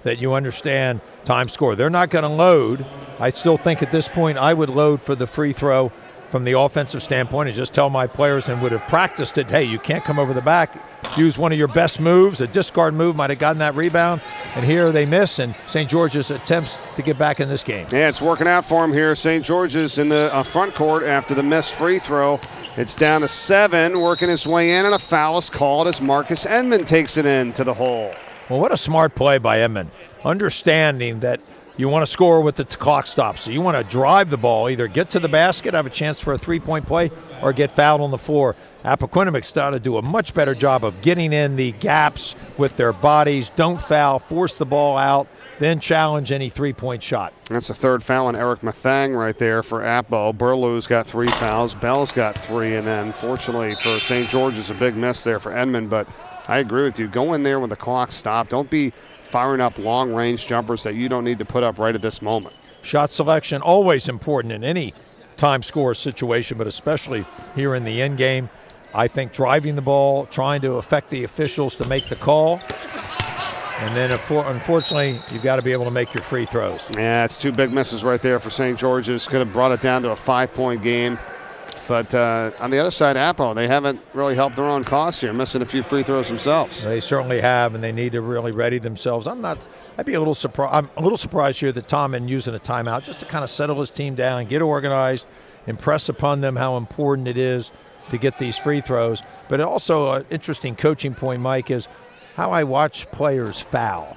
that you understand time score. They're not going to load. I still think at this point I would load for the free throw from the offensive standpoint and just tell my players and would have practiced it, hey, you can't come over the back. Use one of your best moves. A discard move might have gotten that rebound. And here they miss, and St. George's attempts to get back in this game. Yeah, it's working out for him here. St. George's in the front court after the missed free throw. It's down to 7, working his way in, and a foul is called as Marcus Edmond takes it in to the hole. Well, what a smart play by Edmond. Understanding that you want to score with the clock stop. So you want to drive the ball, either get to the basket, have a chance for a three-point play, or get fouled on the floor. Appoquinimic's got to do a much better job of getting in the gaps with their bodies. Don't foul, force the ball out, then challenge any three-point shot. That's the third foul on Eric Mathang right there for Appo. Burlew's got 3 fouls. Bell's got 3, and then fortunately for St. George's, a big miss there for Edmond. But I agree with you. Go in there when the clock stopped. Don't be firing up long-range jumpers that you don't need to put up right at this moment. Shot selection, always important in any time score situation, but especially here in the end game. I think driving the ball, trying to affect the officials to make the call. And then, unfortunately, you've got to be able to make your free throws. Yeah, it's 2 big misses right there for St. George's. Could have brought it down to a 5-point game. But on the other side, Appo, they haven't really helped their own cause here, missing a few free throws themselves. They certainly have, and they need to really ready themselves. I'm a little surprised here that Tom isn't using a timeout just to kind of settle his team down, get organized, impress upon them how important it is to get these free throws. But also an interesting coaching point, Mike, is how I watch players foul.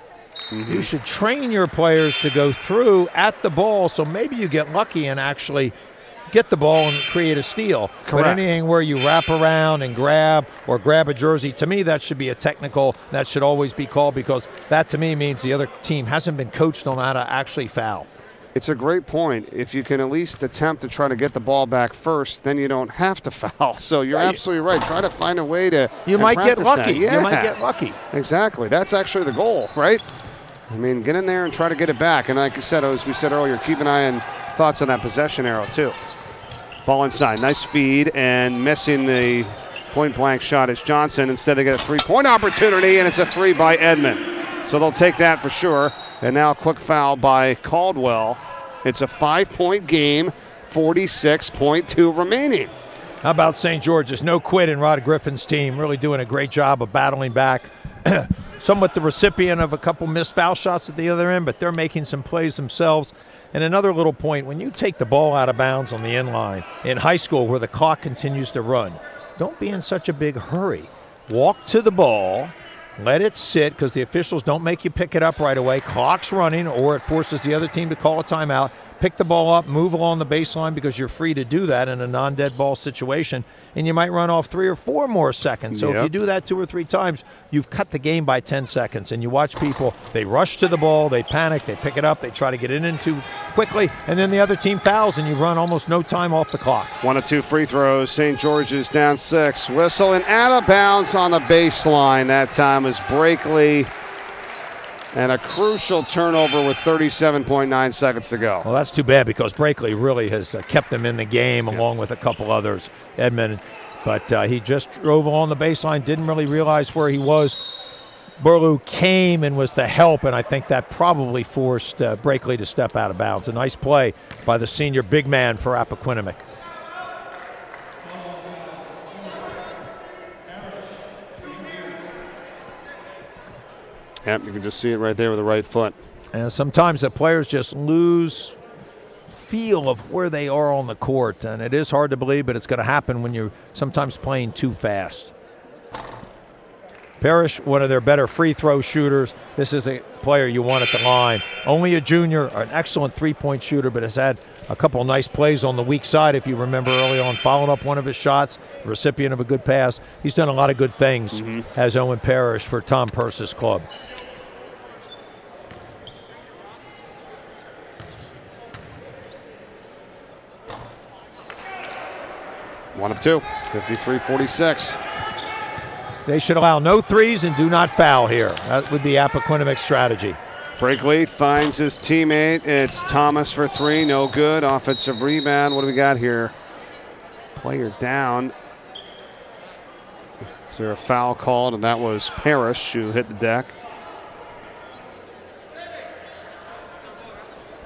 Mm-hmm. You should train your players to go through at the ball, so maybe you get lucky and actually get the ball and create a steal. Correct. But anything where you wrap around and grab or grab a jersey, to me that should be a technical. That should always be called, because that to me means the other team hasn't been coached on how to actually foul. It's a great point. If you can at least attempt to try to get the ball back first, then you don't have to foul. So you're absolutely right. Try to find a way to You might get lucky. Yeah. You might get lucky. Exactly. That's actually the goal, right? I mean, get in there and try to get it back. And like I said, as we said earlier, keep an eye on thoughts on that possession arrow too. Ball inside. Nice feed, and missing the point-blank shot is Johnson. Instead, they get a three-point opportunity, and it's a 3 by Edmond. So they'll take that for sure. And now a quick foul by Caldwell. It's a 5-point game, 46.2 remaining. How about St. George's? No quit in Rod Griffin's team. Really doing a great job of battling back. Somewhat the recipient of a couple missed foul shots at the other end, but they're making some plays themselves. And another little point, when you take the ball out of bounds on the end line in high school where the clock continues to run, don't be in such a big hurry. Walk to the ball, let it sit, because the officials don't make you pick it up right away. Clock's running, or it forces the other team to call a timeout. Pick the ball up, move along the baseline, because you're free to do that in a non-dead ball situation, and you might run off 3 or 4 more seconds. So if you do that 2 or 3 times, you've cut the game by 10 seconds. And you watch people, they rush to the ball, they panic, they pick it up, they try to get it in too quickly, and then the other team fouls, and you run almost no time off the clock. 1 of 2 free throws. St. George's down 6. Whistle and out of bounds on the baseline. That time is Brakely. And a crucial turnover with 37.9 seconds to go. Well, that's too bad, because Brakely really has kept them in the game along with a couple others, Edmond. But he just drove along the baseline, didn't really realize where he was. Burlew came and was the help, and I think that probably forced Brakely to step out of bounds. A nice play by the senior big man for Appoquinimink. Yep, you can just see it right there with the right foot. And sometimes the players just lose feel of where they are on the court, and it is hard to believe, but it's going to happen when you're sometimes playing too fast. Parrish, one of their better free throw shooters. This is a player you want at the line. Only a junior, an excellent three-point shooter, but has had a couple nice plays on the weak side, if you remember early on, following up one of his shots, recipient of a good pass. He's done a lot of good things as Owen Parrish for Tom Purse's club. One of two, 53-46. They should allow no threes and do not foul here. That would be Appoquinimic's strategy. Brakely finds his teammate. It's Thomas for three, no good. Offensive rebound. What do we got here? Player down. Is there a foul called? And that was Parrish who hit the deck.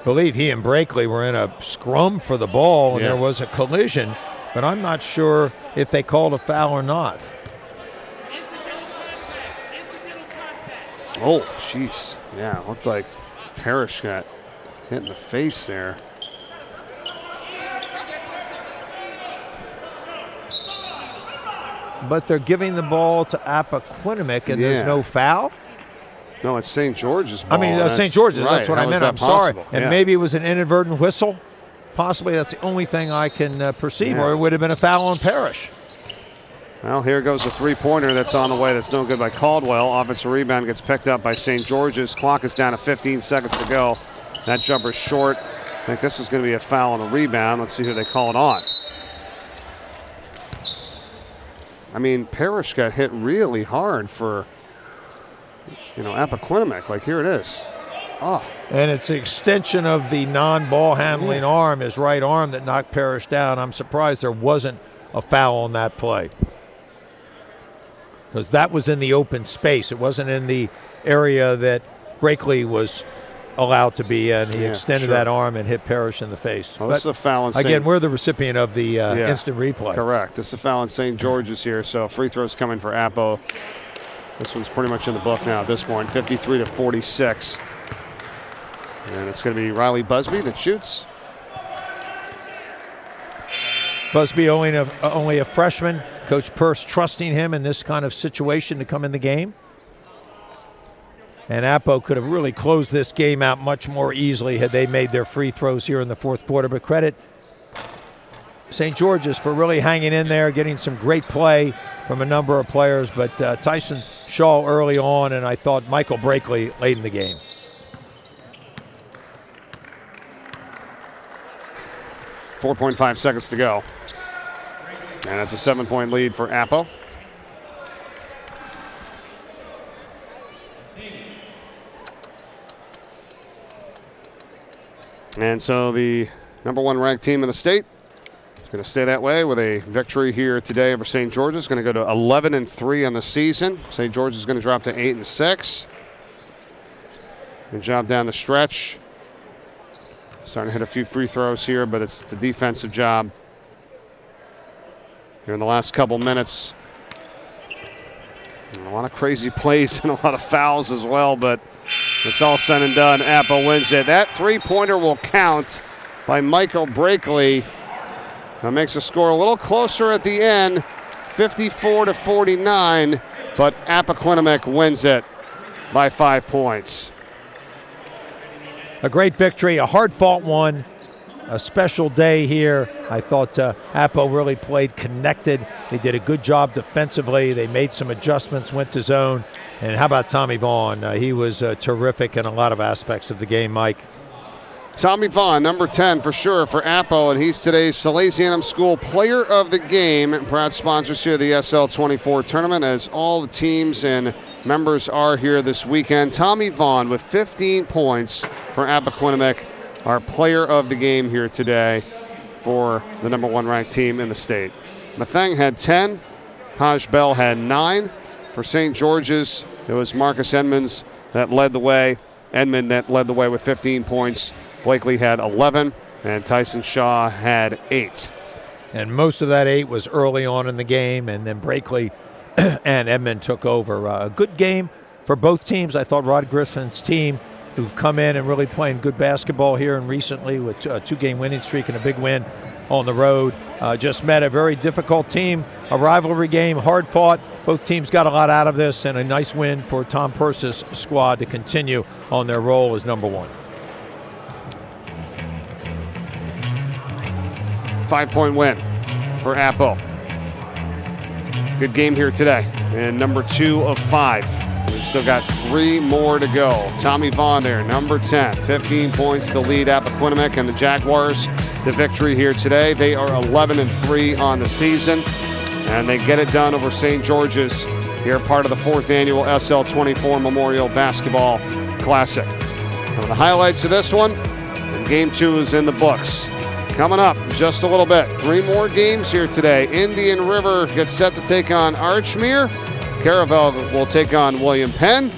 I believe he and Brakely were in a scrum for the ball, and there was a collision, but I'm not sure if they called a foul or not. Oh, jeez. Yeah, looked like Parrish got hit in the face there. But they're giving the ball to Appoquinimink, and there's no foul? No, it's St. George's ball. I mean, St. George's, right. that's what I meant. I'm sorry. And Yeah. maybe it was an inadvertent whistle. Possibly that's the only thing I can perceive, or it would have been a foul on Parrish. Well, here goes the three-pointer that's on the way. That's no good by Caldwell. Offensive rebound gets picked up by St. George's. Clock is down to 15 seconds to go. That jumper's short. I think this is going to be a foul on the rebound. Let's see who they call it on. I mean, Parrish got hit really hard for, Appoquinimink. Like, here it is. Oh. And it's the extension of the non-ball handling arm, his right arm, that knocked Parrish down. I'm surprised there wasn't a foul on that play, because that was in the open space. It wasn't in the area that Brakely was allowed to be in. He extended that arm and hit Parrish in the face. Well, this is a foul. Again, we're the recipient of the instant replay. Correct. This is a foul in St. George's here, so free throws coming for Appo. This one's pretty much in the book now at this point, 53-46. And it's going to be Riley Busby that shoots. Busby only a freshman. Coach Purse trusting him in this kind of situation to come in the game. And Appo could have really closed this game out much more easily had they made their free throws here in the fourth quarter. But credit St. George's for really hanging in there, getting some great play from a number of players. But Tyson Shaw early on, and I thought Michael Brakely late in the game. .5 seconds to go. And that's a 7-point lead for Appo. And so the number one ranked team in the state is going to stay that way with a victory here today over St. George's. Going to go to 11-3 on the season. St. George's is going to drop to 8-6. Good job down the stretch. Starting to hit a few free throws here, but it's the defensive job here in the last couple minutes. And a lot of crazy plays and a lot of fouls as well, but it's all said and done. Appo wins it. That three-pointer will count by Michael Brakely. That makes the score a little closer at the end, 54-49, but Appoquinimink wins it by 5 points. A great victory, a hard-fought one, a special day here. I thought Appo really played connected. They did a good job defensively. They made some adjustments, went to zone. And how about Tommy Vaughn? He was terrific in a lot of aspects of the game, Mike. Tommy Vaughn, number 10 for sure for Appo, and he's today's Salesianum School Player of the Game. Proud sponsors here of the SL24 tournament, as all the teams and members are here this weekend. Tommy Vaughn with 15 points for Appoquinimink, our Player of the Game here today for the number one ranked team in the state. Mathang had 10. Haj Bell had 9. For St. George's, It was Marcus Edmonds that led the way. Edmond that led the way with 15 points. Blakely had 11, and Tyson Shaw had 8. And most of that 8 was early on in the game, and then Blakely and Edmond took over. A good game for both teams. I thought Rod Griffin's team, who've come in and really playing good basketball here and recently with a 2-game winning streak and a big win on the road, just met a very difficult team, a rivalry game, hard fought. Both teams got a lot out of this, and a nice win for Tom Purse's squad to continue on their role as number 1. 5-point win for Appo. Good game here today, and number 2 of 5. We've still got 3 more to go. Tommy Vaughn there, number 10, 15 points to lead Appoquinimink and the Jaguars to victory here today. They are 11-3 on the season, and they get it done over St. George's here, part of the 4th annual SL24 Memorial Basketball Classic. One of the highlights of this one, and Game 2 is in the books. Coming up in just a little bit, 3 more games here today. Indian River gets set to take on Archmere. Caravel will take on William Penn.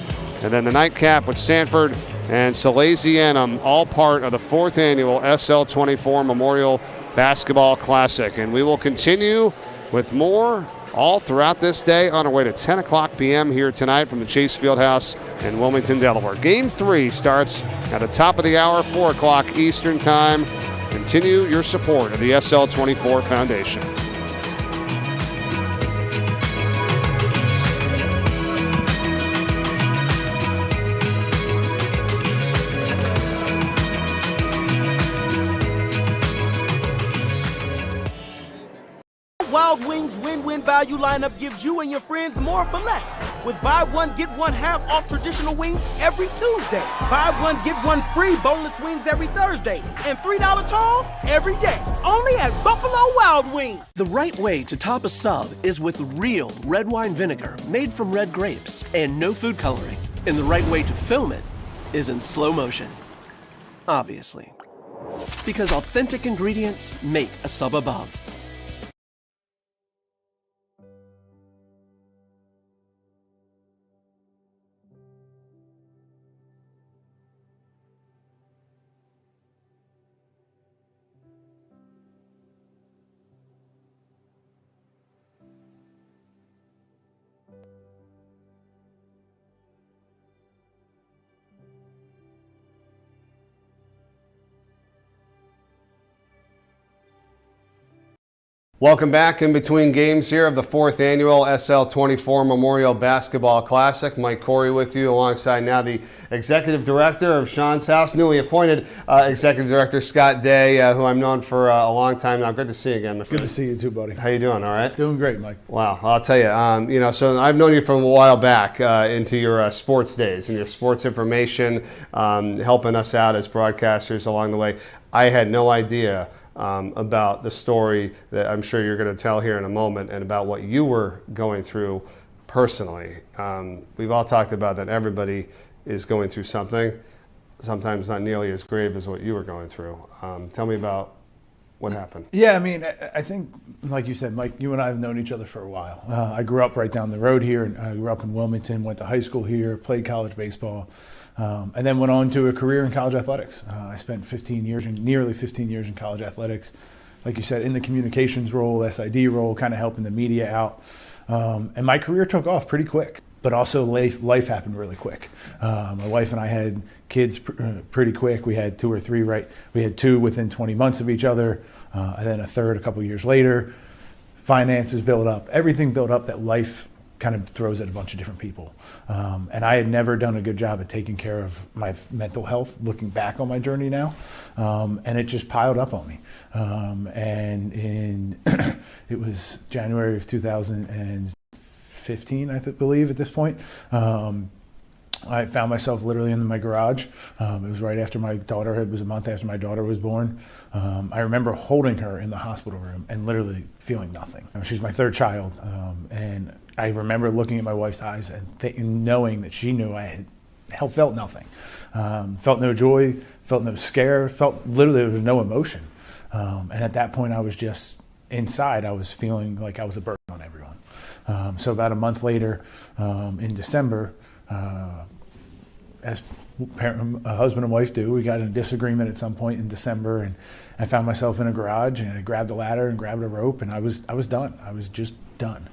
And then the nightcap with Sanford and Salesianum, all part of the 4th annual SL24 Memorial Basketball Classic. And we will continue with more all throughout this day on our way to 10 o'clock p.m. here tonight from the Chase Fieldhouse in Wilmington, Delaware. Game 3 starts at the top of the hour, 4 o'clock Eastern Time. Continue your support of the SL24 Foundation. Wild Wings win-win value lineup gives you and your friends more for less. With buy one, get one half off traditional wings every Tuesday. Buy one, get one free boneless wings every Thursday. And $3 tolls every day. Only at Buffalo Wild Wings. The right way to top a sub is with real red wine vinegar made from red grapes and no food coloring. And the right way to film it is in slow motion. Obviously. Because authentic ingredients make a sub above. Welcome back in between games here of the 4th annual SL24 Memorial Basketball Classic. Mike Corey with you alongside now the Executive Director of Sean's House, newly appointed Executive Director Scott Day, who I've known for a long time now. Good to see you again, my friend. Good to see you too, buddy. How you doing? All right? Doing great, Mike. Wow, I'll tell you, so I've known you from a while back into your sports days and your sports information, helping us out as broadcasters along the way. I had no idea about the story that I'm sure you're going to tell here in a moment and about what you were going through personally. We've all talked about that everybody is going through something, sometimes not nearly as grave as what you were going through. Tell me about what happened. Yeah, I mean, I think, like you said, Mike, you and I have known each other for a while. I grew up right down the road here. And I grew up in Wilmington, went to high school here, played college baseball. And then went on to a career in college athletics. I spent nearly 15 years in college athletics. Like you said, in the communications role, SID role, kind of helping the media out. And my career took off pretty quick, but also life happened really quick. My wife and I had kids pretty quick. We had 2 or 3, right? We had 2 within 20 months of each other, and then a third a couple years later. Finances built up, everything built up that life kind of throws at a bunch of different people. And I had never done a good job at taking care of my mental health, looking back on my journey now. And it just piled up on me. And it was January of 2015, I believe at this point. I found myself literally in my garage. It was right after it was a month after my daughter was born. I remember holding her in the hospital room and literally feeling nothing. She's my 3rd child. And I remember looking at my wife's eyes and knowing that she knew I had felt nothing. Felt no joy, felt no scare, felt literally there was no emotion. And at that point I was just inside, I was feeling like I was a burden on everyone. So about a month later, in December, as a husband and wife do, we got in a disagreement at some point in December, and I found myself in a garage, and I grabbed a ladder and grabbed a rope, and I was done. I was just done.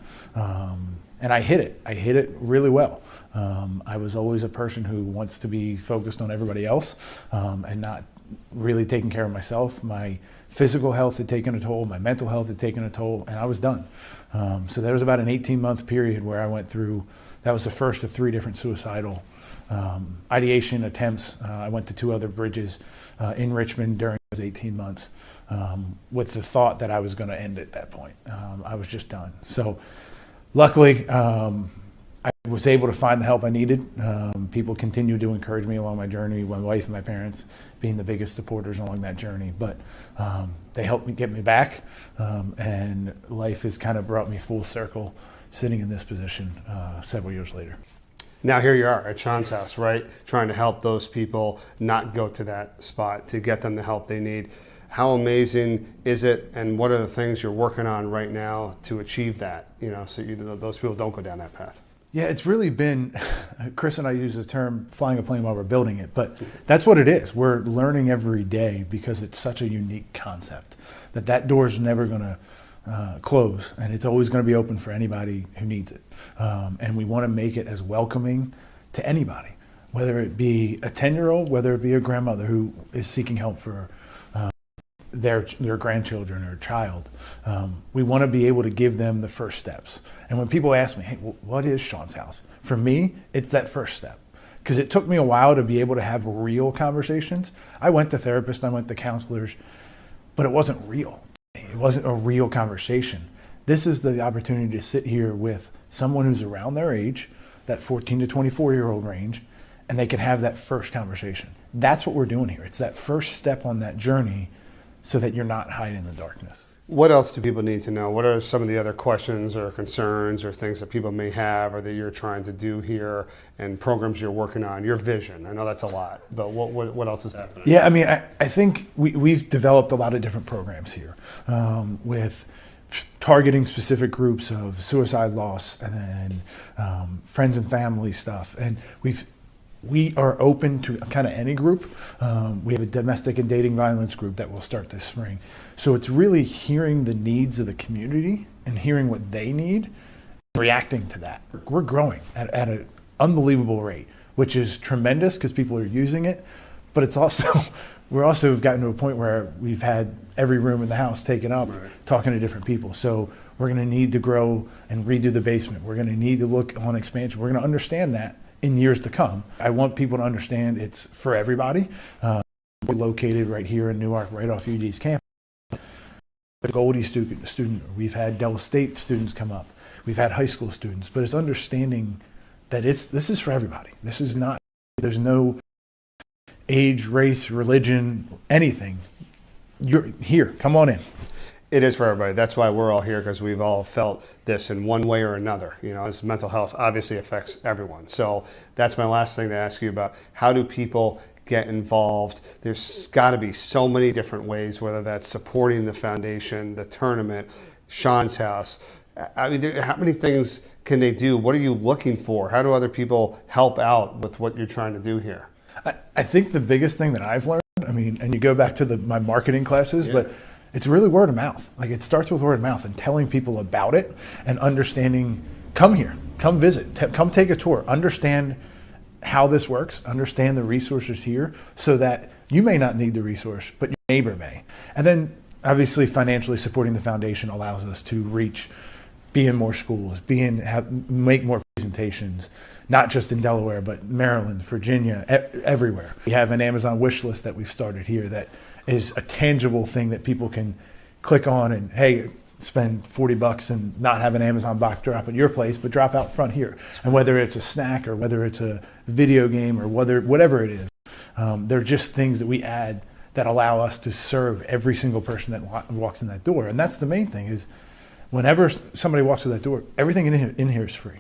And I hit it. I hit it really well. I was always a person who wants to be focused on everybody else and not really taking care of myself. My physical health had taken a toll, my mental health had taken a toll, and I was done. So there was about an 18-month period where I went through, that was the first of 3 different suicidal ideation attempts. I went to 2 other bridges in Richmond during those 18 months with the thought that I was going to end at that point. I was just done. So luckily, I was able to find the help I needed. People continued to encourage me along my journey, my wife and my parents being the biggest supporters along that journey. But they helped me get me back, and life has kind of brought me full circle sitting in this position several years later. Now here you are at Sean's house, right? Trying to help those people not go to that spot, to get them the help they need. How amazing is it, and what are the things you're working on right now to achieve that, so those people don't go down that path? Yeah, it's really been, Chris and I use the term flying a plane while we're building it, but that's what it is. We're learning every day because it's such a unique concept that door's never going to close, and it's always going to be open for anybody who needs it. And we want to make it as welcoming to anybody, whether it be a 10-year-old, whether it be a grandmother who is seeking help for their grandchildren or child. We want to be able to give them the first steps. And when people ask me, hey, what is Sean's house? For me, it's that first step. Because it took me a while to be able to have real conversations. I went to therapists, I went to counselors, but it wasn't real. It wasn't a real conversation. This is the opportunity to sit here with someone who's around their age, that 14 to 24-year-old range, and they can have that first conversation. That's what we're doing here. It's that first step on that journey so that you're not hiding in the darkness. What else do people need to know? What are some of the other questions or concerns or things that people may have or that you're trying to do here and programs you're working on? Your vision, I know that's a lot, but what else is happening? Yeah, I mean, I think we've developed a lot of different programs here with targeting specific groups of suicide loss and then friends and family stuff. And we are open to kind of any group. We have a domestic and dating violence group that will start this spring. So it's really hearing the needs of the community and hearing what they need, and reacting to that. We're growing at an unbelievable rate, which is tremendous because people are using it. But it's also, we're also have gotten to a point where we've had every room in the house taken up, talking to different people. So we're going to need to grow and redo the basement. We're going to need to look on expansion. We're going to understand that in years to come. I want people to understand it's for everybody. We're located right here in Newark, right off UD's campus. The Goldie student, we've had Del State students come up. We've had high school students, but it's understanding that this is for everybody. This is not, there's no age, race, religion, anything. You're here, come on in. It is for everybody. That's why we're all here, because we've all felt this in one way or another. This mental health obviously affects everyone. So that's my last thing to ask you about. How do people get involved? There's got to be so many different ways, whether that's supporting the foundation, the tournament, Sean's house. I mean, how many things can they do? What are you looking for? How do other people help out with what you're trying to do here? I think the biggest thing that I've learned, I mean, and you go back to my marketing classes, but it's really word of mouth. Like, it starts with word of mouth and telling people about it and understanding, come here, come visit, come take a tour, understand how this works, understand the resources here so that you may not need the resource, but your neighbor may. And then obviously financially supporting the foundation allows us to reach, be in more schools, make more presentations, not just in Delaware, but Maryland, Virginia, everywhere. We have an Amazon wish list that we've started here that is a tangible thing that people can click on and, hey, spend $40 and not have an Amazon box drop at your place, but drop out front here. And whether it's a snack or whether it's a video game or whatever it is, they're just things that we add that allow us to serve every single person that walks in that door. And that's the main thing, is whenever somebody walks through that door, everything in here is free.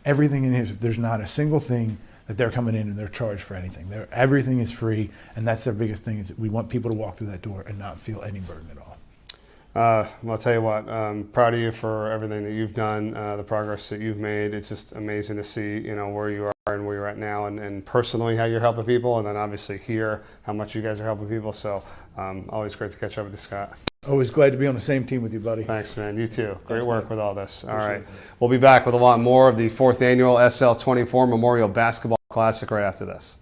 Everything in here, there's not a single thing that they're coming in and they're charged for anything. Everything is free, and that's their biggest thing, is that we want people to walk through that door and not feel any burden at all. Well, I'll tell you what, proud of you for everything that you've done, the progress that you've made. It's just amazing to see, where you are and where you're at now, and personally how you're helping people, and then obviously here how much you guys are helping people. So always great to catch up with you, Scott. Always glad to be on the same team with you, buddy. Thanks, man. You too. Great Thanks, work man. with all this. All Appreciate right. it. We'll be back with a lot more of the 4th annual SL24 Memorial Basketball Classic right after this.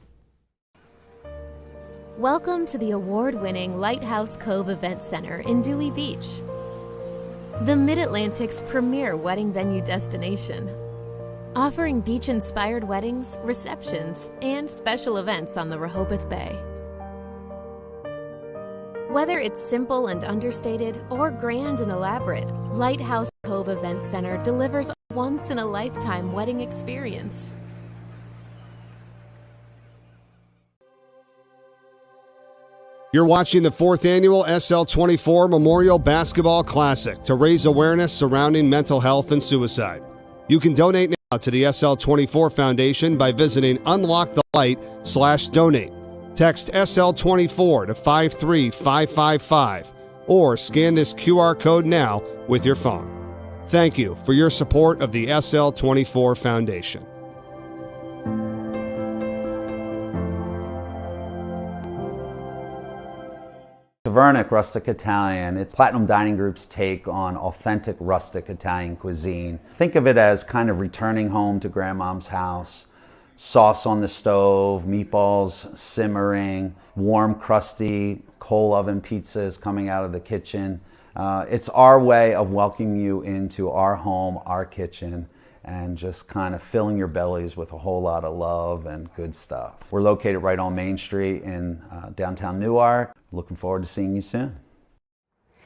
Welcome to the award-winning Lighthouse Cove Event Center in Dewey Beach, the Mid-Atlantic's premier wedding venue destination, offering beach-inspired weddings, receptions, and special events on the Rehoboth Bay. Whether it's simple and understated or grand and elaborate, Lighthouse Cove Event Center delivers a once-in-a-lifetime wedding experience. You're watching the 4th annual SL24 Memorial Basketball Classic to raise awareness surrounding mental health and suicide. You can donate now to the SL24 Foundation by visiting UnLockeTheLight/donate. Text SL24 to 53555 or scan this QR code now with your phone. Thank you for your support of the SL24 Foundation. Tavernic Rustic Italian. It's Platinum Dining Group's take on authentic rustic Italian cuisine. Think of it as kind of returning home to grandmom's house. Sauce on the stove, meatballs simmering, warm, crusty coal oven pizzas coming out of the kitchen. It's our way of welcoming you into our home, our kitchen, and just kind of filling your bellies with a whole lot of love and good stuff. We're located right on Main Street in downtown Newark. Looking forward to seeing you soon.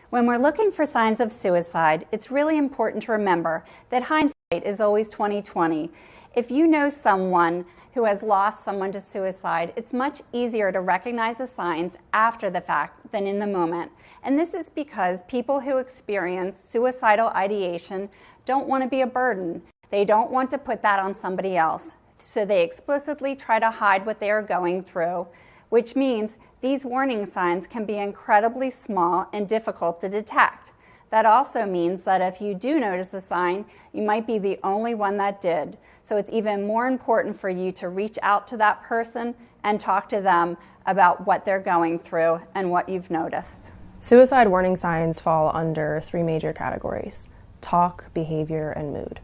When we're looking for signs of suicide, it's really important to remember that hindsight is always 20/20. If you know someone who has lost someone to suicide, it's much easier to recognize the signs after the fact than in the moment. And this is because people who experience suicidal ideation don't want to be a burden. They don't want to put that on somebody else. So they explicitly try to hide what they are going through, which means these warning signs can be incredibly small and difficult to detect. That also means that if you do notice a sign, you might be the only one that did. So it's even more important for you to reach out to that person and talk to them about what they're going through and what you've noticed. Suicide warning signs fall under 3 major categories: talk, behavior, and mood.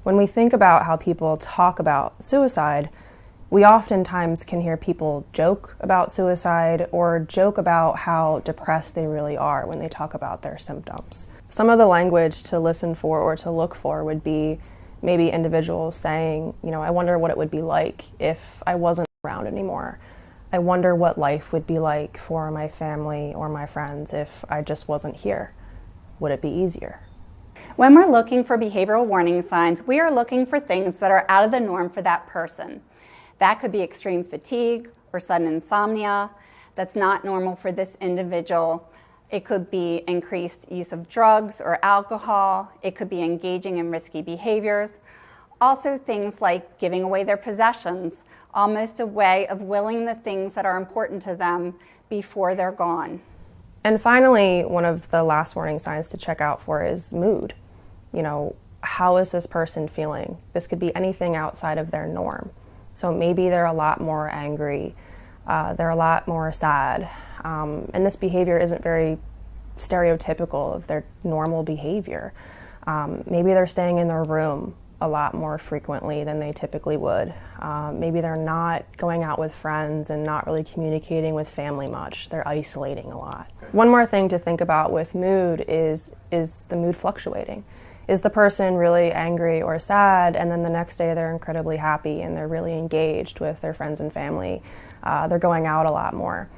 When we think about how people talk about suicide, we oftentimes can hear people joke about suicide or joke about how depressed they really are when they talk about their symptoms. Some of the language to listen for or to look for would be maybe individuals saying, I wonder what it would be like if I wasn't around anymore. I wonder what life would be like for my family or my friends if I just wasn't here. Would it be easier? When we're looking for behavioral warning signs, we are looking for things that are out of the norm for that person. That could be extreme fatigue or sudden insomnia that's not normal for this individual. It could be increased use of drugs or alcohol. It could be engaging in risky behaviors. Also things like giving away their possessions, almost a way of willing the things that are important to them before they're gone. And finally, one of the last warning signs to check out for is mood. How is this person feeling? This could be anything outside of their norm. So maybe they're a lot more angry, they're a lot more sad, and this behavior isn't very stereotypical of their normal behavior. Maybe they're staying in their room a lot more frequently than they typically would. Maybe they're not going out with friends and not really communicating with family much. They're isolating a lot. One more thing to think about with mood is the mood fluctuating. Is the person really angry or sad, and then the next day they're incredibly happy and they're really engaged with their friends and family? They're going out a lot more.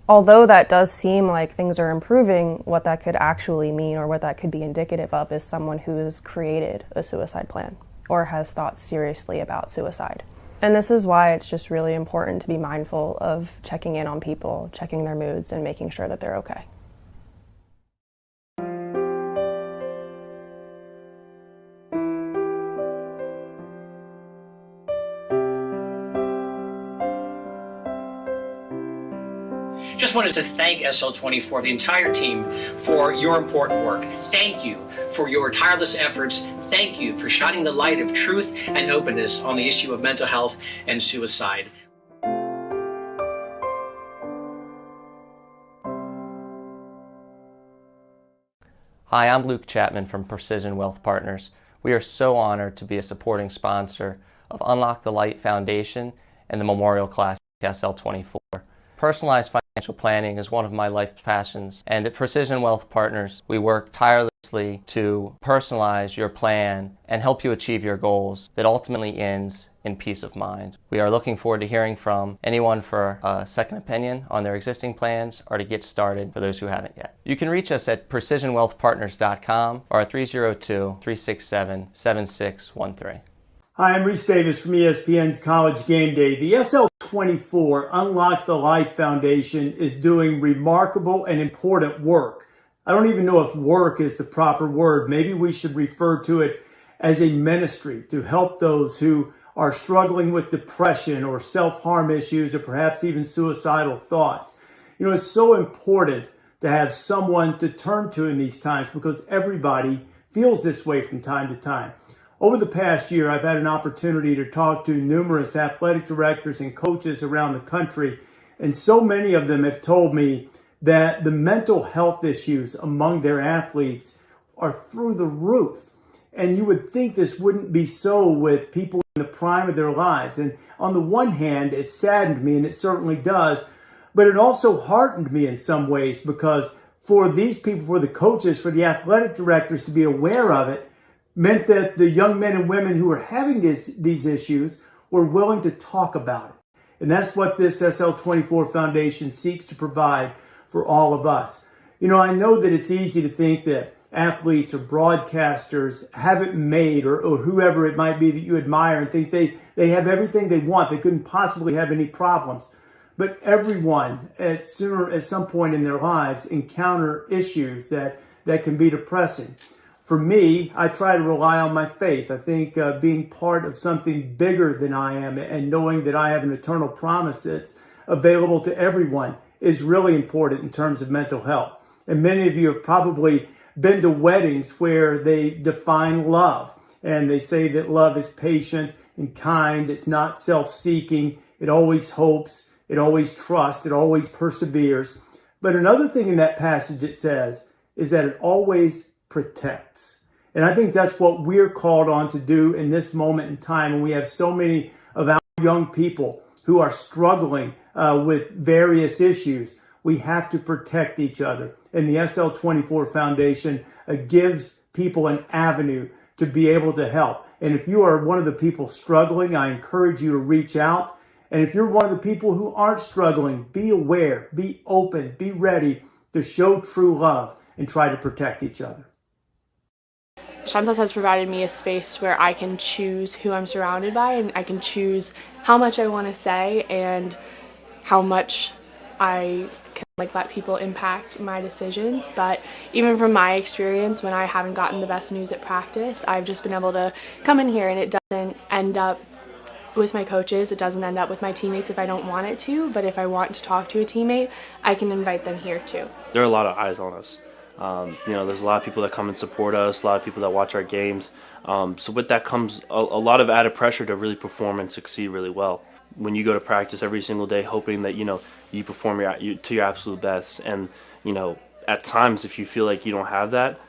Although that does seem like things are improving, what that could actually mean or what that could be indicative of is someone who has created a suicide plan or has thought seriously about suicide. And this is why it's just really important to be mindful of checking in on people, checking their moods, and making sure that they're okay. Just wanted to thank SL24, the entire team, for your important work. Thank you for your tireless efforts. Thank you for shining the light of truth and openness on the issue of mental health and suicide. Hi, I'm Luke Chapman from Precision Wealth Partners. We are so honored to be a supporting sponsor of UnLocke the Light Foundation and the Memorial Classic SL24. Personalized financial planning is one of my life's passions, and at Precision Wealth Partners, we work tirelessly to personalize your plan and help you achieve your goals that ultimately ends in peace of mind. We are looking forward to hearing from anyone for a second opinion on their existing plans or to get started for those who haven't yet. You can reach us at precisionwealthpartners.com or at 302-367-7613. Hi, I'm Reese Davis from ESPN's College Game Day. The SL24 Unlock the Light Foundation is doing remarkable and important work. I don't even know if work is the proper word. Maybe we should refer to it as a ministry to help those who are struggling with depression or self-harm issues or perhaps even suicidal thoughts. You know, it's so important to have someone to turn to in these times because everybody feels this way from time to time. Over the past year, I've had an opportunity to talk to numerous athletic directors and coaches around the country, and so many of them have told me that the mental health issues among their athletes are through the roof. And you would think this wouldn't be so with people in the prime of their lives. And on the one hand, it saddened me, and it certainly does, but it also heartened me in some ways because for these people, for the coaches, for the athletic directors to be aware of it, meant that the young men and women who were having these issues were willing to talk about it. And that's what this SL24 Foundation seeks to provide for all of us. You know, I know that it's easy to think that athletes or broadcasters have it made or whoever it might be that you admire and think they have everything they want. They couldn't possibly have any problems. But everyone at some point in their lives encounter issues that can be depressing. For me, I try to rely on my faith. I think being part of something bigger than I am and knowing that I have an eternal promise that's available to everyone is really important in terms of mental health. And many of you have probably been to weddings where they define love. And they say that love is patient and kind. It's not self-seeking. It always hopes. It always trusts. It always perseveres. But another thing in that passage it says is that it always protects. And I think that's what we're called on to do in this moment in time. And we have so many of our young people who are struggling with various issues. We have to protect each other. And the SL24 Foundation gives people an avenue to be able to help. And if you are one of the people struggling, I encourage you to reach out. And if you're one of the people who aren't struggling, be aware, be open, be ready to show true love and try to protect each other. Sean's House has provided me a space where I can choose who I'm surrounded by, and I can choose how much I want to say and how much I can let people impact my decisions. But even from my experience, when I haven't gotten the best news at practice, I've just been able to come in here and it doesn't end up with my coaches, it doesn't end up with my teammates if I don't want it to, but if I want to talk to a teammate, I can invite them here too. There are a lot of eyes on us. There's a lot of people that come and support us, a lot of people that watch our games. So with that comes a lot of added pressure to really perform and succeed really well. When you go to practice every single day hoping that, you perform to your absolute best. And, at times if you feel like you don't have that,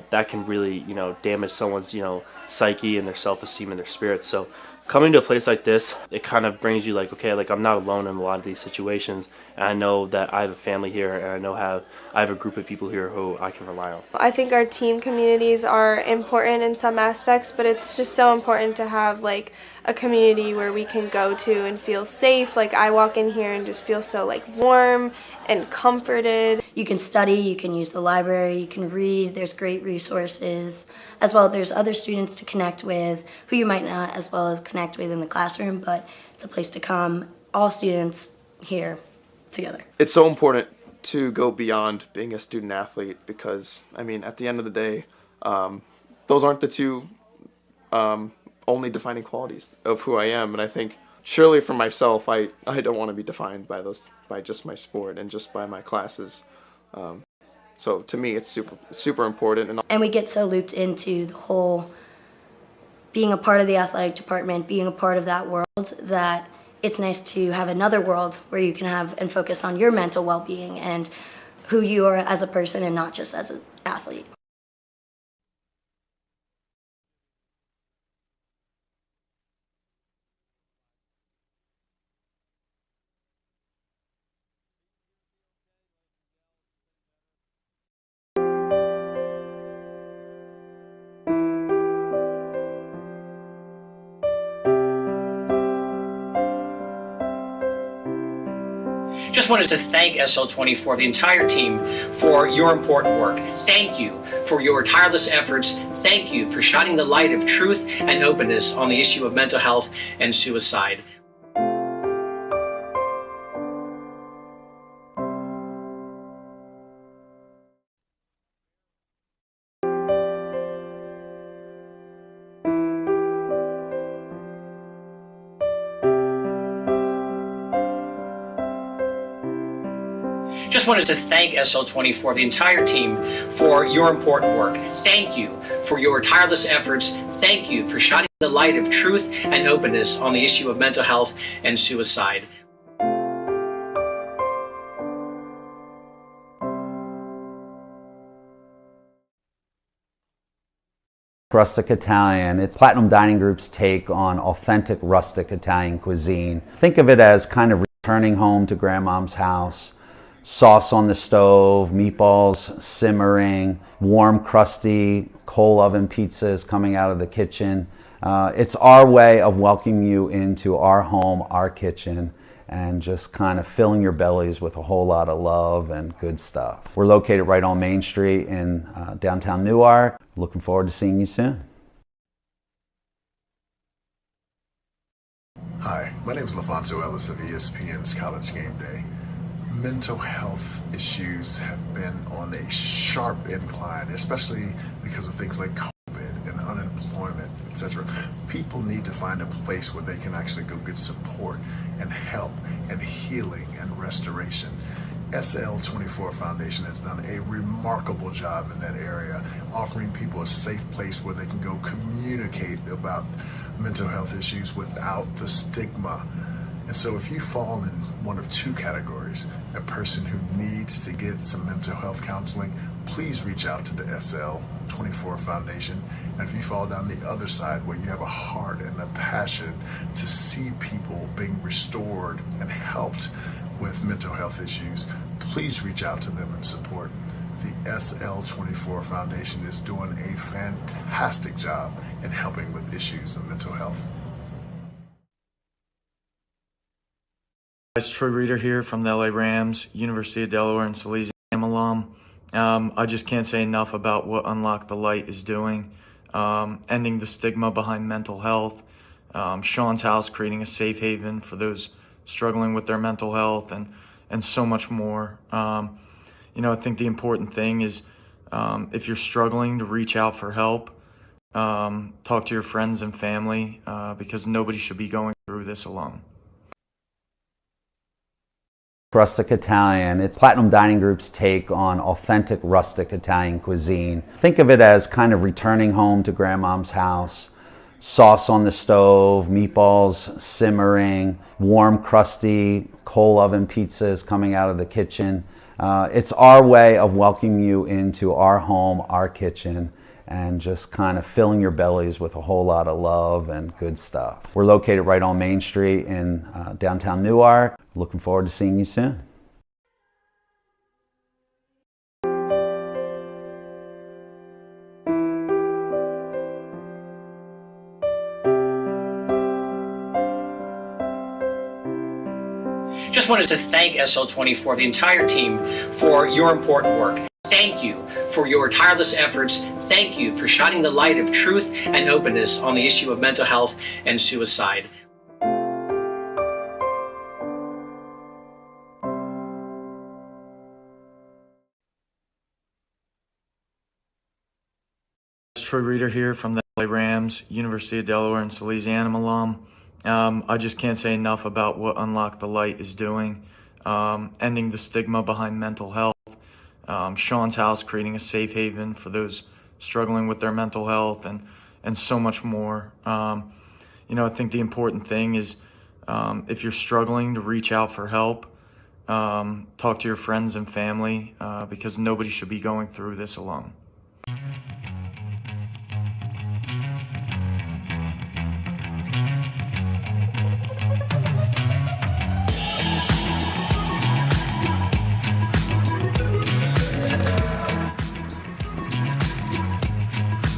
that can really, damage someone's, psyche and their self-esteem and their spirits. So coming to a place like this, it kind of brings you I'm not alone in a lot of these situations. And I know that I have a family here, and I know I have a group of people here who I can rely on. I think our team communities are important in some aspects, but it's just so important to have a community where we can go to and feel safe. I walk in here and just feel so warm and comforted. You can study, you can use the library, you can read, there's great resources. As well, there's other students to connect with who you might not as well as connect with in the classroom, but it's a place to come, all students here together. It's so important to go beyond being a student athlete because, at the end of the day, those aren't the two only defining qualities of who I am, and I think surely for myself, I don't want to be defined by just my sport and just by my classes. So to me, it's super important. And we get so looped into the whole being a part of the athletic department, being a part of that world, that it's nice to have another world where you can have and focus on your mental well-being and who you are as a person and not just as an athlete. Just wanted to thank SL24, the entire team, for your important work. Thank you for your tireless efforts. Thank you for shining the light of truth and openness on the issue of mental health and suicide. Just wanted to thank SL24, the entire team, for your important work. Thank you for your tireless efforts. Thank you for shining the light of truth and openness on the issue of mental health and suicide. Rustic Italian. It's Platinum Dining Group's take on authentic rustic Italian cuisine. Think of it as kind of returning home to grandmom's house. Sauce on the stove, meatballs simmering, warm, crusty coal oven pizzas coming out of the kitchen. It's our way of welcoming you into our home, our kitchen, and just kind of filling your bellies with a whole lot of love and good stuff. We're located right on Main Street in downtown Newark. Looking forward to seeing you soon. Hi, my name is LaFonso Ellis of ESPN's College Game Day. Mental health issues have been on a sharp incline, especially because of things like COVID and unemployment, etc. People need to find a place where they can actually go get support and help and healing and restoration. SL24 Foundation has done a remarkable job in that area, offering people a safe place where they can go communicate about mental health issues without the stigma. And so if you fall in one of two categories, a person who needs to get some mental health counseling, please reach out to the SL24 Foundation. And if you fall down the other side where you have a heart and a passion to see people being restored and helped with mental health issues, please reach out to them and support. The SL24 Foundation is doing a fantastic job in helping with issues of mental health. Guys, Troy Reeder here from the LA Rams, University of Delaware and Salesianum alum. I just can't say enough about what UnLocke the Light is doing, ending the stigma behind mental health, Sean's house, creating a safe haven for those struggling with their mental health, and so much more. I think the important thing is if you're struggling, to reach out for help, talk to your friends and family, because nobody should be going through this alone. Rustic Italian. It's Platinum Dining Group's take on authentic rustic Italian cuisine. Think of it as kind of returning home to grandmom's house. Sauce on the stove, meatballs simmering, warm, crusty coal oven pizzas coming out of the kitchen. It's our way of welcoming you into our home, our kitchen, and just kind of filling your bellies with a whole lot of love and good stuff. We're located right on Main Street in downtown Newark. Looking forward to seeing you soon. Just wanted to thank SL24, the entire team, for your important work. Thank you for your tireless efforts. Thank you for shining the light of truth and openness on the issue of mental health and suicide. Troy Reeder here from the LA Rams, University of Delaware and Salesianum alum. I just can't say enough about what UnLocke the Light is doing, ending the stigma behind mental health. Sean's house, creating a safe haven for those struggling with their mental health, and so much more. I think the important thing is if you're struggling, to reach out for help. Talk to your friends and family because nobody should be going through this alone.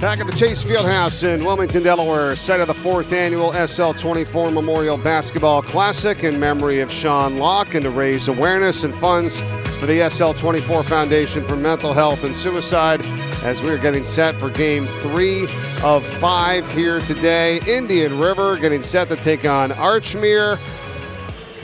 Back at the Chase Fieldhouse in Wilmington, Delaware, site of the 4th annual SL24 Memorial Basketball Classic in memory of Sean Locke and to raise awareness and funds for the SL24 Foundation for Mental Health and Suicide as we're getting set for Game 3 of 5 here today. Indian River getting set to take on Archmere.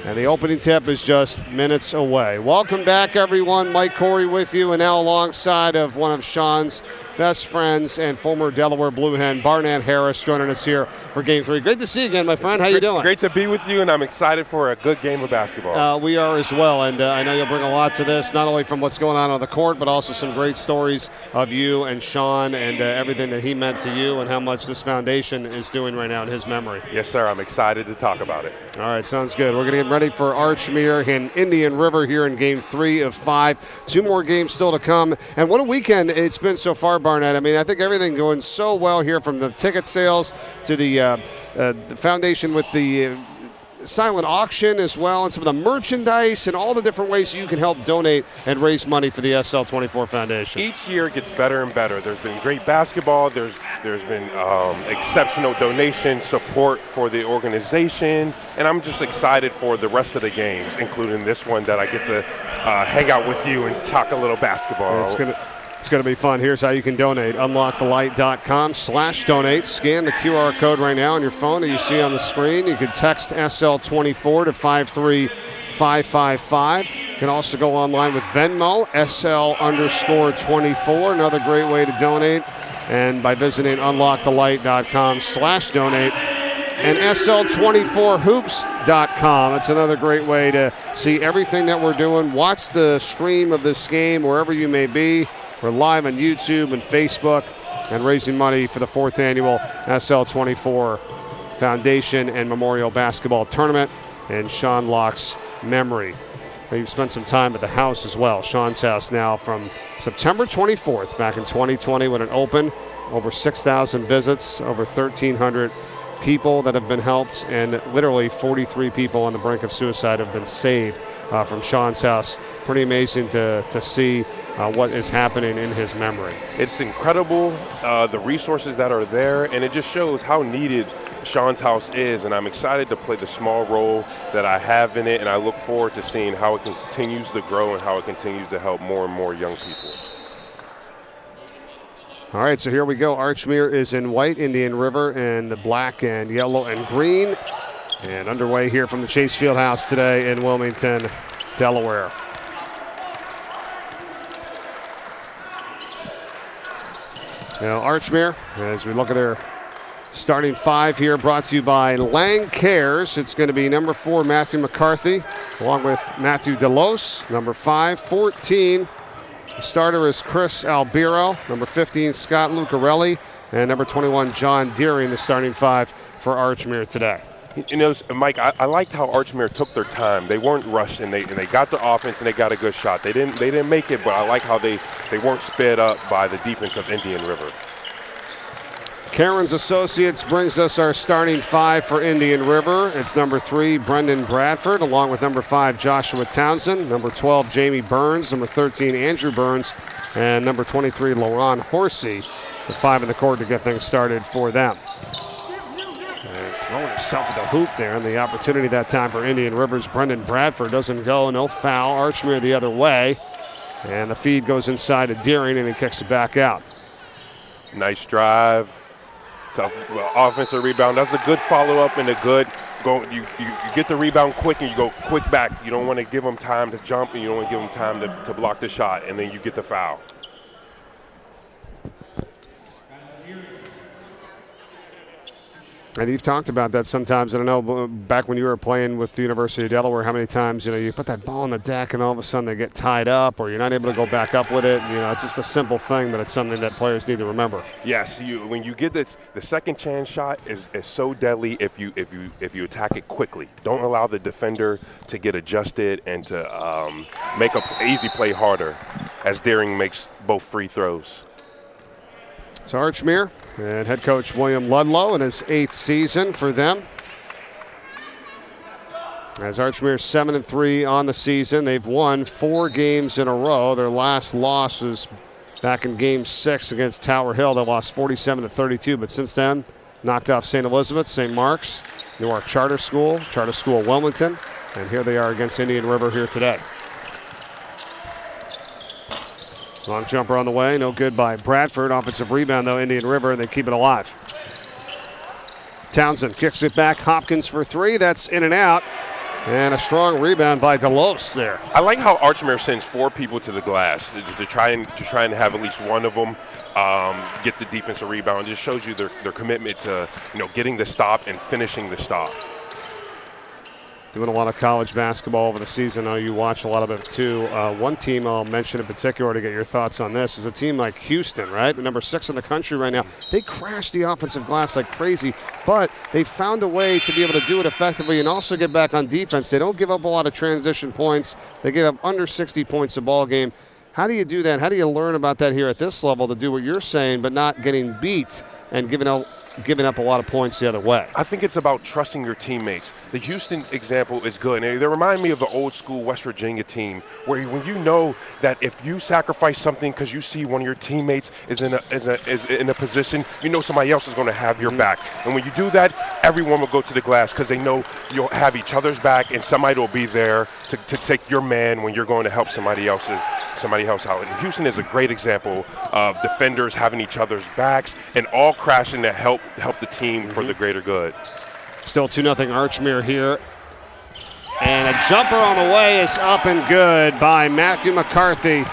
And the opening tip is just minutes away. Welcome back, everyone. Mike Corey with you, and now alongside of one of Sean's best friends and former Delaware Blue Hen, Barnett Harris, joining us here for Game 3. Great to see you again, my friend. How you doing? Great to be with you, and I'm excited for a good game of basketball. We are as well, and I know you'll bring a lot to this, not only from what's going on the court, but also some great stories of you and Sean and everything that he meant to you and how much this foundation is doing right now in his memory. Yes, sir. I'm excited to talk about it. All right, sounds good. We're going to get ready for Archmere and Indian River here in Game 3 of 5. 2 more games still to come. And what a weekend it's been so far, Barnett. I mean, I think everything going so well here, from the ticket sales to the foundation with the silent auction as well, and some of the merchandise and all the different ways you can help donate and raise money for the SL24 Foundation. Each year it gets better and better. There's been great basketball. There's been exceptional donation support for the organization, and I'm just excited for the rest of the games, including this one that I get to hang out with you and talk a little basketball. It's going to be fun. Here's how you can donate. UnLockeTheLight.com/donate. Scan the QR code right now on your phone that you see on the screen. You can text SL24 to 53555. You can also go online with Venmo, SL_24. Another great way to donate. And by visiting UnLockeTheLight.com/donate. And SL24Hoops.com. It's another great way to see everything that we're doing. Watch the stream of this game wherever you may be. We're live on YouTube and Facebook and raising money for the 4th annual SL24 Foundation and Memorial Basketball Tournament in Sean Locke's memory. You've spent some time at the house as well. Sean's house now from September 24th back in 2020 when it opened. Over 6,000 visits, over 1,300 people that have been helped, and literally 43 people on the brink of suicide have been saved from Sean's house. Pretty amazing to see what is happening in his memory. It's incredible, the resources that are there, and it just shows how needed Sean's house is, and I'm excited to play the small role that I have in it, and I look forward to seeing how it continues to grow and how it continues to help more and more young people. All right, so here we go. Archmere is in white, Indian River in the black and yellow and green. And underway here from the Chase Fieldhouse today in Wilmington, Delaware. Now Archmere, as we look at their starting 5 here, brought to you by Lang Cares. It's going to be number 4, Matthew McCarthy, along with Matthew Delos. Number 5, 14. The starter is Chris Albiro. Number 15, Scott Lucarelli. And number 21, John Deering, the starting 5 for Archmere today. You know, Mike, I liked how Archmere took their time. They weren't rushed, and they got the offense, and they got a good shot. They didn't make it, but I like how they weren't sped up by the defense of Indian River. Karen's Associates brings us our starting 5 for Indian River. It's number 3, Brendan Bradford, along with number 5, Joshua Townsend, number 12, Jamie Burns, number 13, Andrew Burns, and number 23, Laurent Horsey, the 5 in the court to get things started for them. And throwing himself at the hoop there, and the opportunity that time for Indian River's Brendan Bradford doesn't go, no foul. Archmere the other way, and the feed goes inside to Deering, and he kicks it back out. Nice drive. Tough offensive rebound. That's a good follow-up and a good go. You get the rebound quick and you go quick back. You don't want to give them time to jump, and you don't want to give them time to block the shot, and then you get the foul. And you've talked about that sometimes. And I know back when you were playing with the University of Delaware, how many times, you put that ball on the deck and all of a sudden they get tied up or you're not able to go back up with it. It's just a simple thing, but it's something that players need to remember. Yes, when you get this, the second chance shot is so deadly if you attack it quickly. Don't allow the defender to get adjusted and to make an easy play harder as Deering makes both free throws. So Archmere and head coach William Ludlow in his 8th season for them. As Archmere's 7-3 on the season, they've won 4 games in a row. Their last loss was back in Game 6 against Tower Hill. They lost 47-32, but since then, knocked off St. Elizabeth, St. Mark's, Newark Charter School Wilmington, and here they are against Indian River here today. Long jumper on the way, no good by Bradford. Offensive rebound, though, Indian River, and they keep it alive. Townsend kicks it back. Hopkins for 3. That's in and out. And a strong rebound by DeLos there. I like how Archmere sends 4 people to the glass to try and have at least one of them get the defensive rebound. It just shows you their commitment to getting the stop and finishing the stop. Doing a lot of college basketball over the season. I know you watch a lot of it too. One team I'll mention in particular to get your thoughts on this is a team like Houston, right? Number 6 in the country right now. They crash the offensive glass like crazy, but they found a way to be able to do it effectively and also get back on defense. They don't give up a lot of transition points. They give up under 60 points a ball game. How do you do that? How do you learn about that here at this level to do what you're saying, but not getting beat and giving up a lot of points the other way? I think it's about trusting your teammates. The Houston example is good. And they remind me of the old school West Virginia team where when you know that if you sacrifice something because you see one of your teammates is in a position, somebody else is going to have your back. And when you do that, everyone will go to the glass because they know you'll have each other's back and somebody will be there to take your man when you're going to help somebody else out. And Houston is a great example of defenders having each other's backs and all crashing to help the team for the greater good. Still 2-0 Archmere here. And a jumper on the way is up and good by Matthew McCarthy.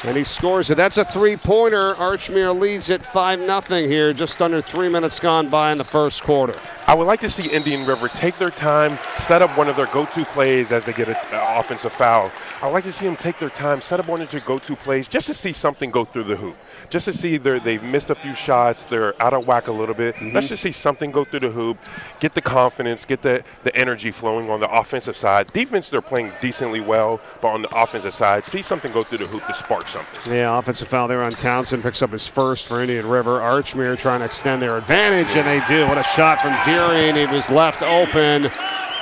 And he scores it. That's a 3-pointer. Archmere leads it 5-0 here. Just under 3 minutes gone by in the first quarter. I would like to see Indian River take their time, set up one of their go-to plays as they get an offensive foul. I would like to see them take their time, set up one of their go-to plays just to see something go through the hoop. Just to see they've missed a few shots, they're out of whack a little bit. Let's just see something go through the hoop, get the confidence, get the energy flowing on the offensive side. Defense, they're playing decently well, but on the offensive side, see something go through the hoop to spark something. Yeah, offensive foul there on Townsend, picks up his first for Indian River. Archmere trying to extend their advantage, and they do. What a shot from Deering. He was left open,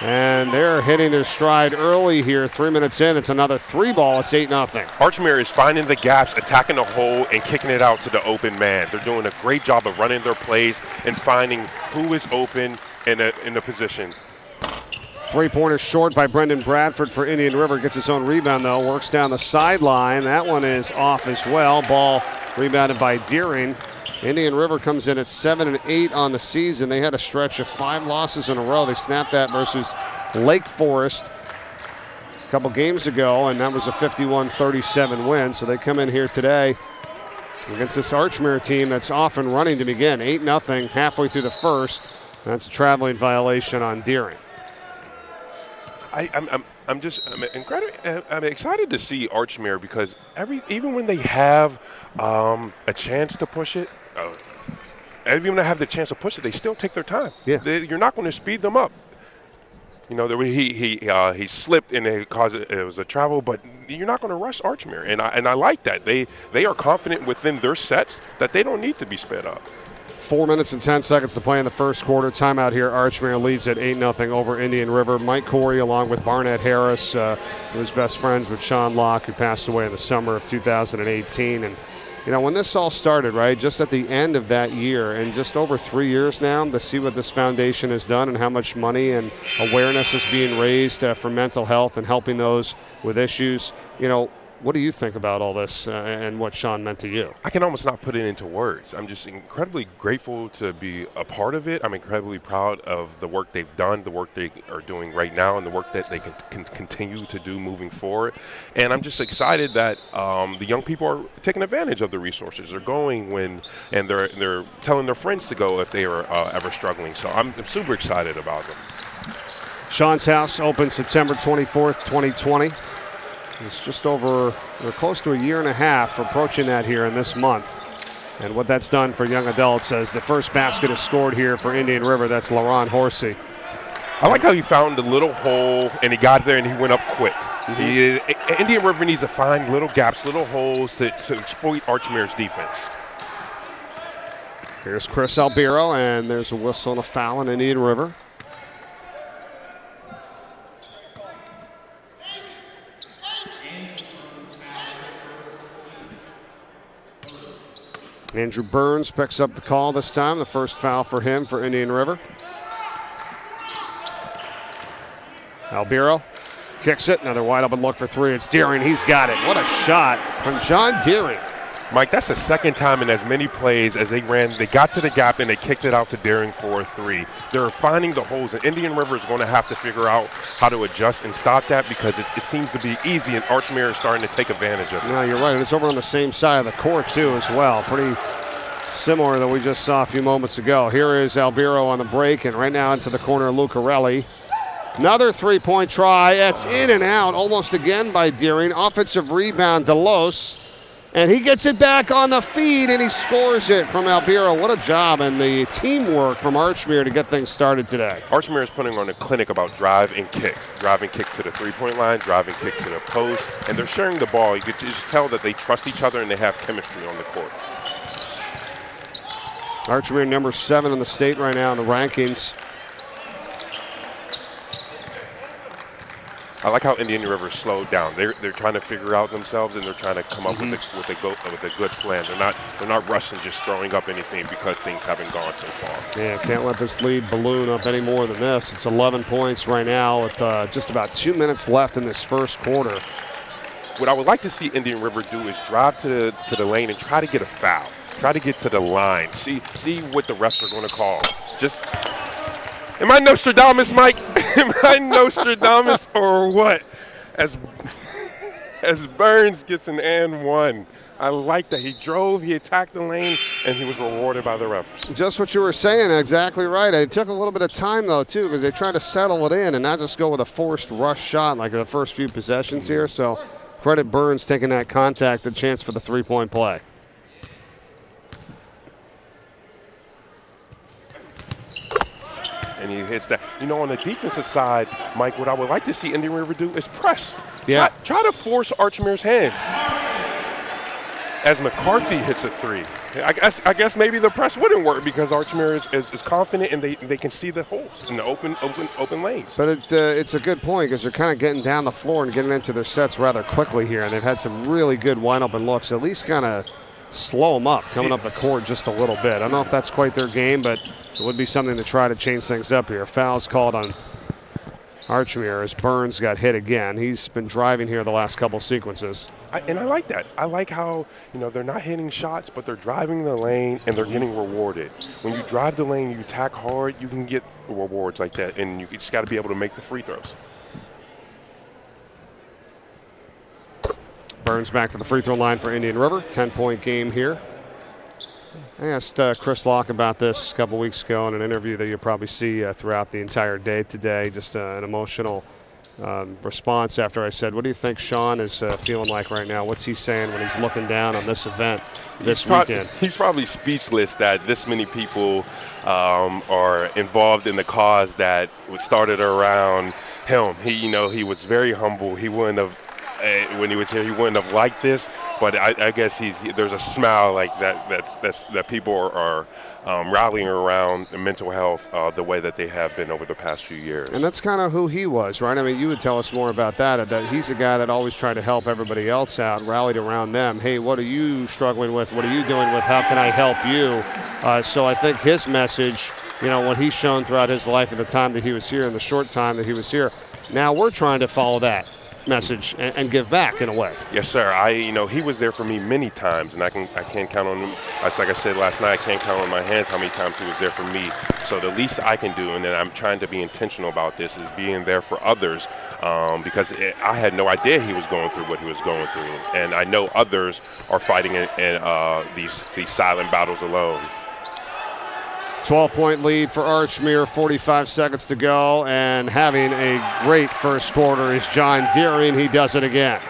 and they're hitting their stride early here. 3 minutes in, it's another 3-ball. It's 8-0. Archmere is finding the gaps, attacking the hole, and kicking it out to the open man. They're doing a great job of running their plays and finding who is open in the position. 3-pointer short by Brendan Bradford for Indian River. Gets his own rebound, though. Works down the sideline. That one is off as well. Ball rebounded by Deering. Indian River comes in at 7-8 on the season. They had a stretch of 5 losses in a row. They snapped that versus Lake Forest a couple games ago, and that was a 51-37 win. So they come in here today against this Archmere team that's off and running to begin. 8-0 halfway through the first. That's a traveling violation on Deering. I'm excited to see Archmere because even when they have a chance to push it, even when they have the chance to push it, they still take their time. Yeah, you're not going to speed them up. He slipped and it was a travel, but you're not going to rush Archmere, and I like that. They are confident within their sets that they don't need to be sped up. 4 minutes and 10 seconds to play in the first quarter. Timeout here. Archmere leads at 8-0 over Indian River. Mike Corey, along with Barnett Harris, who was best friends with Sean Locke, who passed away in the summer of 2018. And, when this all started, right, just at the end of that year, and just over 3 years now, to see what this foundation has done and how much money and awareness is being raised for mental health and helping those with issues, What do you think about all this and what Sean meant to you? I can almost not put it into words. I'm just incredibly grateful to be a part of it. I'm incredibly proud of the work they've done, the work they are doing right now, and the work that they can continue to do moving forward. And I'm just excited that the young people are taking advantage of the resources. They're going and they're telling their friends to go if they are ever struggling. So I'm super excited about them. Sean's house opened September 24th, 2020. It's just over, or close to a year and a half, approaching that here in this month. And what that's done for young adults, as the first basket is scored here for Indian River, that's LaRon Horsey. I like how he found the little hole, and he got there, and he went up quick. Indian River needs to find little gaps, little holes to exploit Archmere's defense. Here's Chris Albiro, and there's a whistle and a foul in Indian River. Andrew Burns picks up the call this time, the first foul for him for Indian River. Albiro kicks it, another wide open look for three. It's Deering, he's got it. What a shot from John Deering. Mike, that's the second time in as many plays as they ran. They got to the gap and they kicked it out to Deering for a three. They're finding the holes, and Indian River is going to have to figure out how to adjust and stop that, because it seems to be easy, and Archmere is starting to take advantage of it. No, you're right, and it's over on the same side of the court too as well. Pretty similar that we just saw a few moments ago. Here is Albiro on the break, and right now into the corner of Lucarelli. Another three-point try. It's in and out almost again by Deering. Offensive rebound, DeLos. And he gets it back on the feed, and he scores it from Albiro. What a job, and the teamwork from Archmere to get things started today. Archmere is putting on a clinic about drive and kick. Drive and kick to the three-point line, drive and kick to the post, and they're sharing the ball. You could just tell that they trust each other and they have chemistry on the court. Archmere number 7 in the state right now in the rankings. I like how Indian River slowed down. They're trying to figure out themselves, and they're trying to come up with a good plan. They're not rushing, just throwing up anything because things haven't gone so far. Yeah, can't let this lead balloon up any more than this. It's 11 points right now with just about 2 minutes left in this first quarter. What I would like to see Indian River do is drive to the lane and try to get a foul. Try to get to the line. See what the refs are going to call. Am I Nostradamus, Mike? Am I Nostradamus or what? As Burns gets an and one. I like that. He drove, he attacked the lane, and he was rewarded by the ref. Just what you were saying, exactly right. It took a little bit of time, though, too, because they tried to settle it in and not just go with a forced rush shot like the first few possessions here. So credit Burns taking that contact, the chance for the three-point play. And he hits that. You know, on the defensive side, Mike, what I would like to see Indian River do is press. Yeah. Try to force Archmere's hands. As McCarthy hits a three. I guess maybe the press wouldn't work because Archmere is confident and they can see the holes in the open lanes. But it's a good point because they're kind of getting down the floor and getting into their sets rather quickly here, and they've had some really good wide-open looks. At least kind of slow them up coming up the court just a little bit. I don't know if that's quite their game, but it would be something to try to change things up here. Foul's called on Archmere as Burns got hit again. He's been driving here the last couple sequences. And I like that. I like how, they're not hitting shots, but they're driving the lane and they're getting rewarded. When you drive the lane, you attack hard, you can get rewards like that, and you just got to be able to make the free throws. Burns back to the free throw line for Indian River. 10-point game here. I asked Chris Locke about this a couple weeks ago in an interview that you'll probably see throughout the entire day today. Just an emotional response after I said, what do you think Sean is feeling like right now? What's he saying when he's looking down on this event this weekend? He's probably speechless that this many people are involved in the cause that started around him. He was very humble. He wouldn't have, when he was here, he wouldn't have liked this. But I guess there's a smile like that people are rallying around the mental health the way that they have been over the past few years. And that's kind of who he was, right? I mean, you would tell us more about that he's a guy that always tried to help everybody else out, rallied around them. Hey, what are you struggling with? What are you doing with? How can I help you? So I think his message, what he's shown throughout his life at the time that he was here and the short time that he was here, now we're trying to follow that. message and give back in a way. Yes, sir. He was there for me many times, and I can't count on him. Like I said last night, I can't count on my hands how many times he was there for me. So the least I can do, and then I'm trying to be intentional about this, is being there for others, because I had no idea he was going through what he was going through, and I know others are fighting in these silent battles alone. 12-point lead for Archmere, 45 seconds to go, and having a great first quarter is John Deering. He does it again.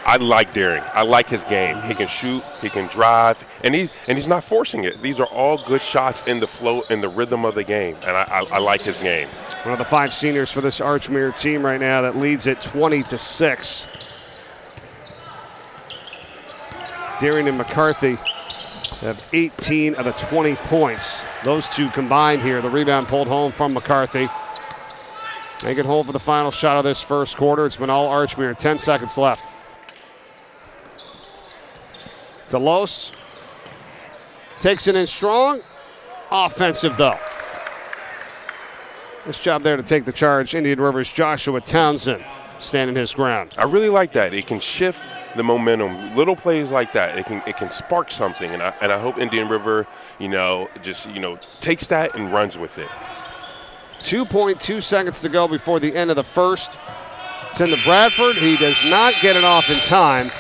I like Deering. I like his game. He can shoot, he can drive, and he's not forcing it. These are all good shots in the flow, in the rhythm of the game, and I like his game. One of the 5 seniors for this Archmere team right now that leads it 20-6. Deering and McCarthy have 18 of the 20 points. Those two combined here. The rebound pulled home from McCarthy. They get home for the final shot of this first quarter. It's been all Archmere. 10 seconds left. DeLose takes it in strong. Offensive, though. Nice job there to take the charge. Indian River's Joshua Townsend standing his ground. I really like that. It can shift the momentum. Little plays like that, it can spark something, and I hope Indian River, takes that and runs with it. 2.2 seconds to go before the end of the first. It's into Bradford. He does not get it off in time,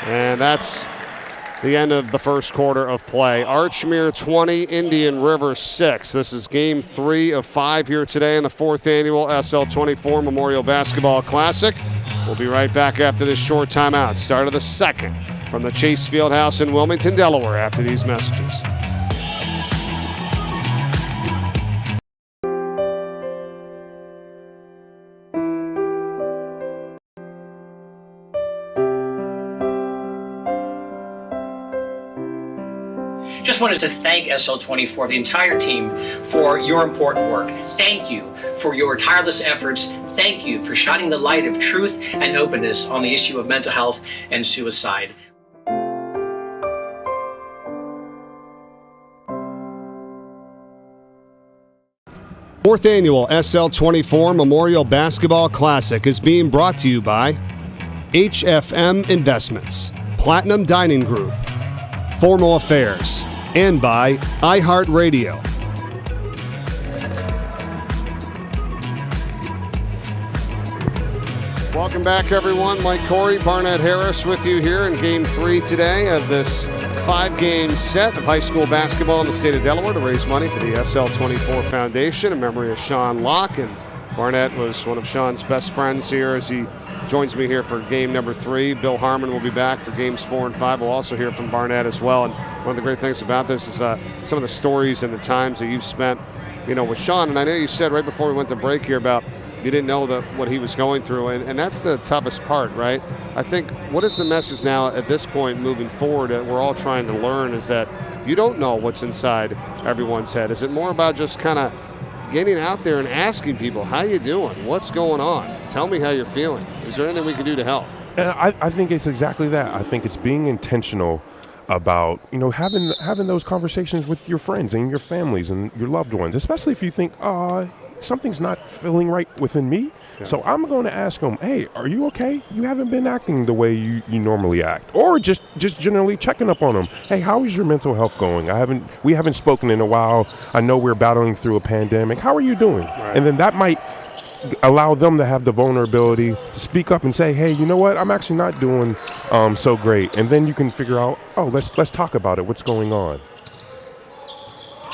and that's the end of the first quarter of play. Archmere 20, Indian River 6. This is game 3 of 5 here today in the 4th annual SL24 Memorial Basketball Classic. We'll be right back after this short timeout. Start of the second from the Chase Fieldhouse in Wilmington, Delaware, after these messages. Just wanted to thank SL24, the entire team, for your important work. Thank you for your tireless efforts. Thank you for shining the light of truth and openness on the issue of mental health and suicide. Fourth annual SL24 Memorial Basketball Classic is being brought to you by HFM Investments, Platinum Dining Group, Formal Affairs, and by iHeartRadio. Welcome back, everyone. Mike Corey, Barnett Harris with you here in Game 3 today of this 5-game set of high school basketball in the state of Delaware to raise money for the SL24 Foundation in memory of Sean Locke. And Barnett was one of Sean's best friends here as he joins me here for game number 3. Bill Harmon will be back for games 4 and 5. We'll also hear from Barnett as well. And one of the great things about this is some of the stories and the times that you've spent, with Sean. And I know you said right before we went to break here about you didn't know what he was going through, and that's the toughest part, right? I think what is the message now at this point moving forward that we're all trying to learn is that you don't know what's inside everyone's head. Is it more about just kind of getting out there and asking people, how you doing? What's going on? Tell me how you're feeling. Is there anything we can do to help? And I think it's exactly that. I think it's being intentional about, having those conversations with your friends and your families and your loved ones, especially if you think, something's not feeling right within me. Yeah. So I'm going to ask them, hey, are you okay? You haven't been acting the way you normally act. Or just generally checking up on them. Hey, how is your mental health going? We haven't spoken in a while. I know we're battling through a pandemic. How are you doing? Right. And then that might allow them to have the vulnerability to speak up and say, hey, you know what? I'm actually not doing so great. And then you can figure out, let's talk about it. What's going on?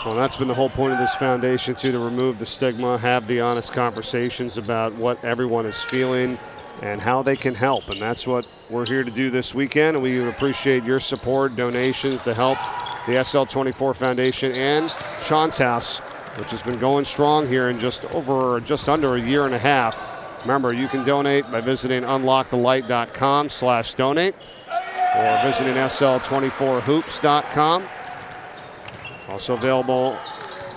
Well, that's been the whole point of this foundation, too, to remove the stigma, have the honest conversations about what everyone is feeling and how they can help. And that's what we're here to do this weekend. And we appreciate your support, donations to help the SL24 Foundation and Sean's House, which has been going strong here in just under a year and a half. Remember, you can donate by visiting unlockthelight.com/donate or visiting SL24hoops.com. Also available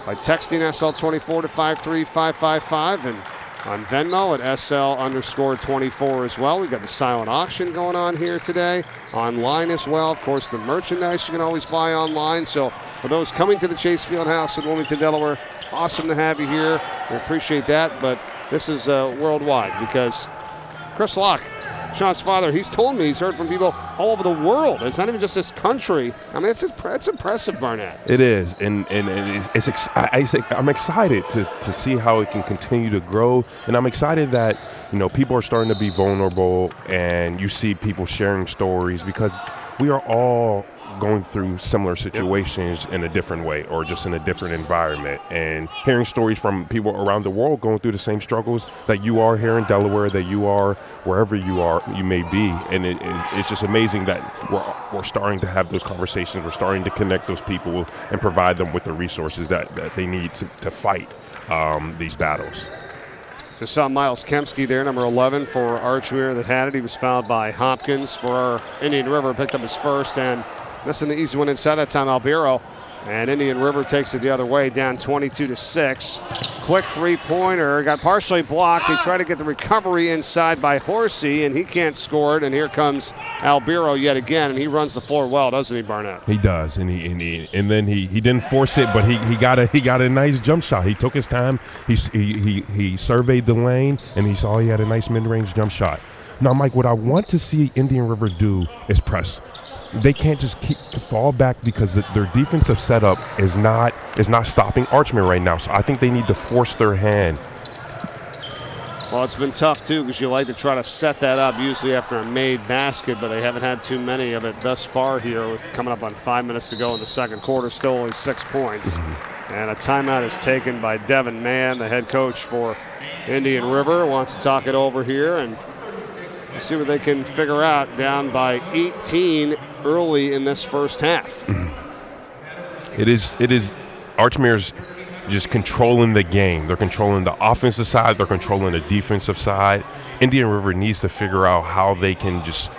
by texting SL24 to 53555 and on Venmo at SL_24 as well. We've got the silent auction going on here today, online as well. Of course, the merchandise you can always buy online. So for those coming to the Chase Fieldhouse in Wilmington, Delaware, awesome to have you here. We appreciate that, but this is worldwide because Chris Locke Sean's father, he's told me he's heard from people all over the world. It's not even just this country. I mean, it's impressive, Barnett. It is, and I'm excited to see how it can continue to grow, and I'm excited that people are starting to be vulnerable, and you see people sharing stories, because we are all going through similar situations in a different way, or just in a different environment, and hearing stories from people around the world going through the same struggles that you are here in Delaware, that you are wherever you may be, and it's just amazing that we're starting to have those conversations. We're starting to connect those people and provide them with the resources that they need to fight these battles. Just saw Miles Kempsky there, number 11 for Archmere, that had it. He was fouled by Hopkins for Indian River, picked up his first, and missing the easy one inside that time, Albero. And Indian River takes it the other way, down 22-6. Quick three-pointer, got partially blocked. They try to get the recovery inside by Horsey, and he can't score it. And here comes Albero yet again, and he runs the floor well, doesn't he, Barnett? He does, and then he didn't force it, but he got a nice jump shot. He took his time. He surveyed the lane, and he saw he had a nice mid-range jump shot. Now, Mike, what I want to see Indian River do is press. They can't just fall back, because their defensive setup is not stopping Archmere right now. So I think they need to force their hand. Well, it's been tough, too, because you like to try to set that up usually after a made basket, but they haven't had too many of it thus far here, with coming up on 5 minutes to go in the second quarter, still only 6 points. And a timeout is taken by Devin Mann, the head coach for Indian River. Wants to talk it over here and see what they can figure out, down by 18 early in this first half. It is Archmere's just controlling the game. They're controlling the offensive side. They're controlling the defensive side. Indian River needs to figure out how they can just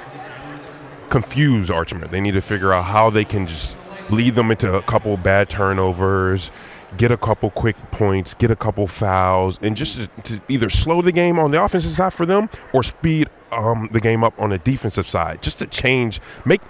confuse Archmere. They need to figure out how they can just lead them into a couple bad turnovers, get a couple quick points, get a couple fouls, and just to either slow the game on the offensive side for them, or speed the game up on the defensive side, just to change, make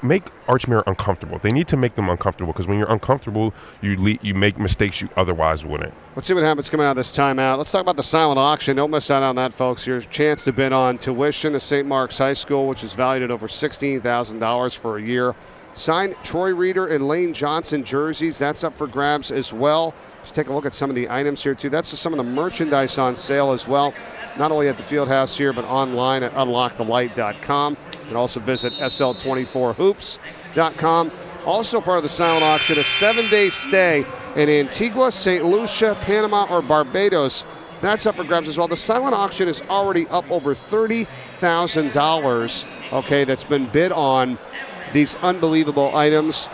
Archmere uncomfortable. They need to make them uncomfortable, because when you're uncomfortable, you make mistakes you otherwise wouldn't. Let's see what happens coming out of this timeout. Let's talk about the silent auction. Don't miss out on that, folks. Your chance to bid on tuition to St. Mark's High School, which is valued at over $16,000 for a year. Signed Troy Reeder and Lane Johnson jerseys. That's up for grabs as well. Just take a look at some of the items here, too. That's just some of the merchandise on sale as well, not only at the field house here, but online at unlockthelight.com. You can also visit SL24hoops.com. Also part of the silent auction, a 7-day stay in Antigua, St. Lucia, Panama, or Barbados. That's up for grabs as well. The silent auction is already up over $30,000, okay, that's been bid on these unbelievable items.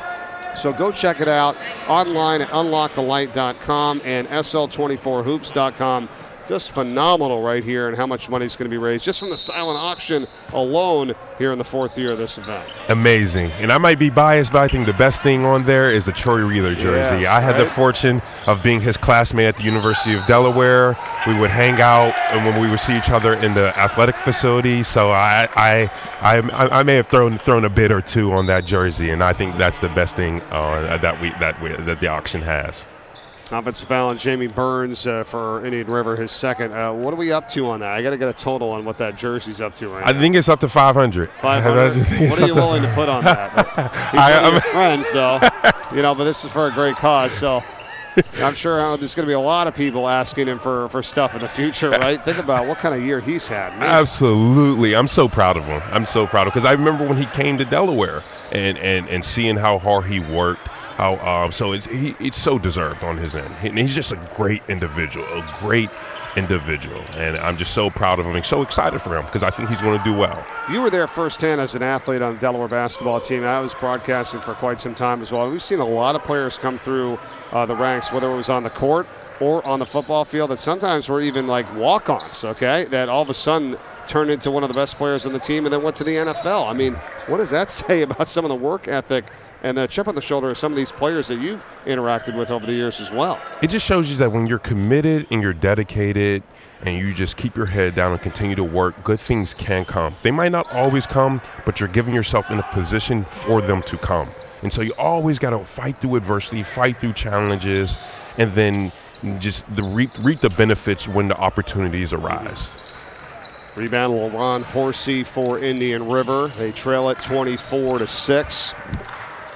So go check it out online at unlockthelight.com and SL24hoops.com. Just phenomenal right here, and how much money is going to be raised just from the silent auction alone here in the fourth year of this event. Amazing. And I might be biased, but I think the best thing on there is the Troy Reeder jersey. Yes, I had the fortune of being his classmate at the University of Delaware. We would hang out, and when we would see each other in the athletic facility, so I may have thrown a bid or two on that jersey, and I think that's the best thing that the auction has. Offensive foul on Jamie Burns for Indian River, his second. What are we up to on that? I got to get a total on what that jersey's up to right now. I think it's up to 500. 500? What are you willing to put on that? He's one of your friends, though. But this is for a great cause, so I'm sure there's going to be a lot of people asking him for stuff in the future, right? Think about what kind of year he's had. Man. Absolutely. I'm so proud of him. Because I remember when he came to Delaware and seeing how hard he worked. So it's so deserved on his end. He's just a great individual, and I'm just so proud of him and so excited for him, because I think he's going to do well. You were there firsthand as an athlete on the Delaware basketball team. I was broadcasting for quite some time as well. We've seen a lot of players come through the ranks, whether it was on the court or on the football field, that sometimes were even like walk-ons, okay, that all of a sudden turned into one of the best players on the team and then went to the NFL. I mean, what does that say about some of the work ethic and the chip on the shoulder of some of these players that you've interacted with over the years as well? It just shows you that when you're committed and you're dedicated and you just keep your head down and continue to work, good things can come. They might not always come, but you're giving yourself in a position for them to come. And so you always got to fight through adversity, fight through challenges, and then just reap the benefits when the opportunities arise. Rebound, LaRon Horsey for Indian River. They trail it 24-6.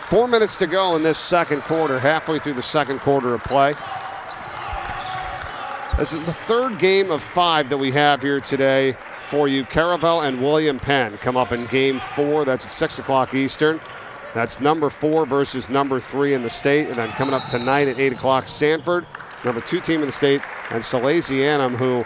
4 minutes to go in this second quarter, halfway through the second quarter of play. This is the third game of 5 that we have here today for you. Caravel and William Penn come up in game 4. That's at 6 o'clock Eastern. That's number 4 versus number 3 in the state. And then coming up tonight at 8 o'clock, Sanford, number 2 team in the state, and Salesianum, who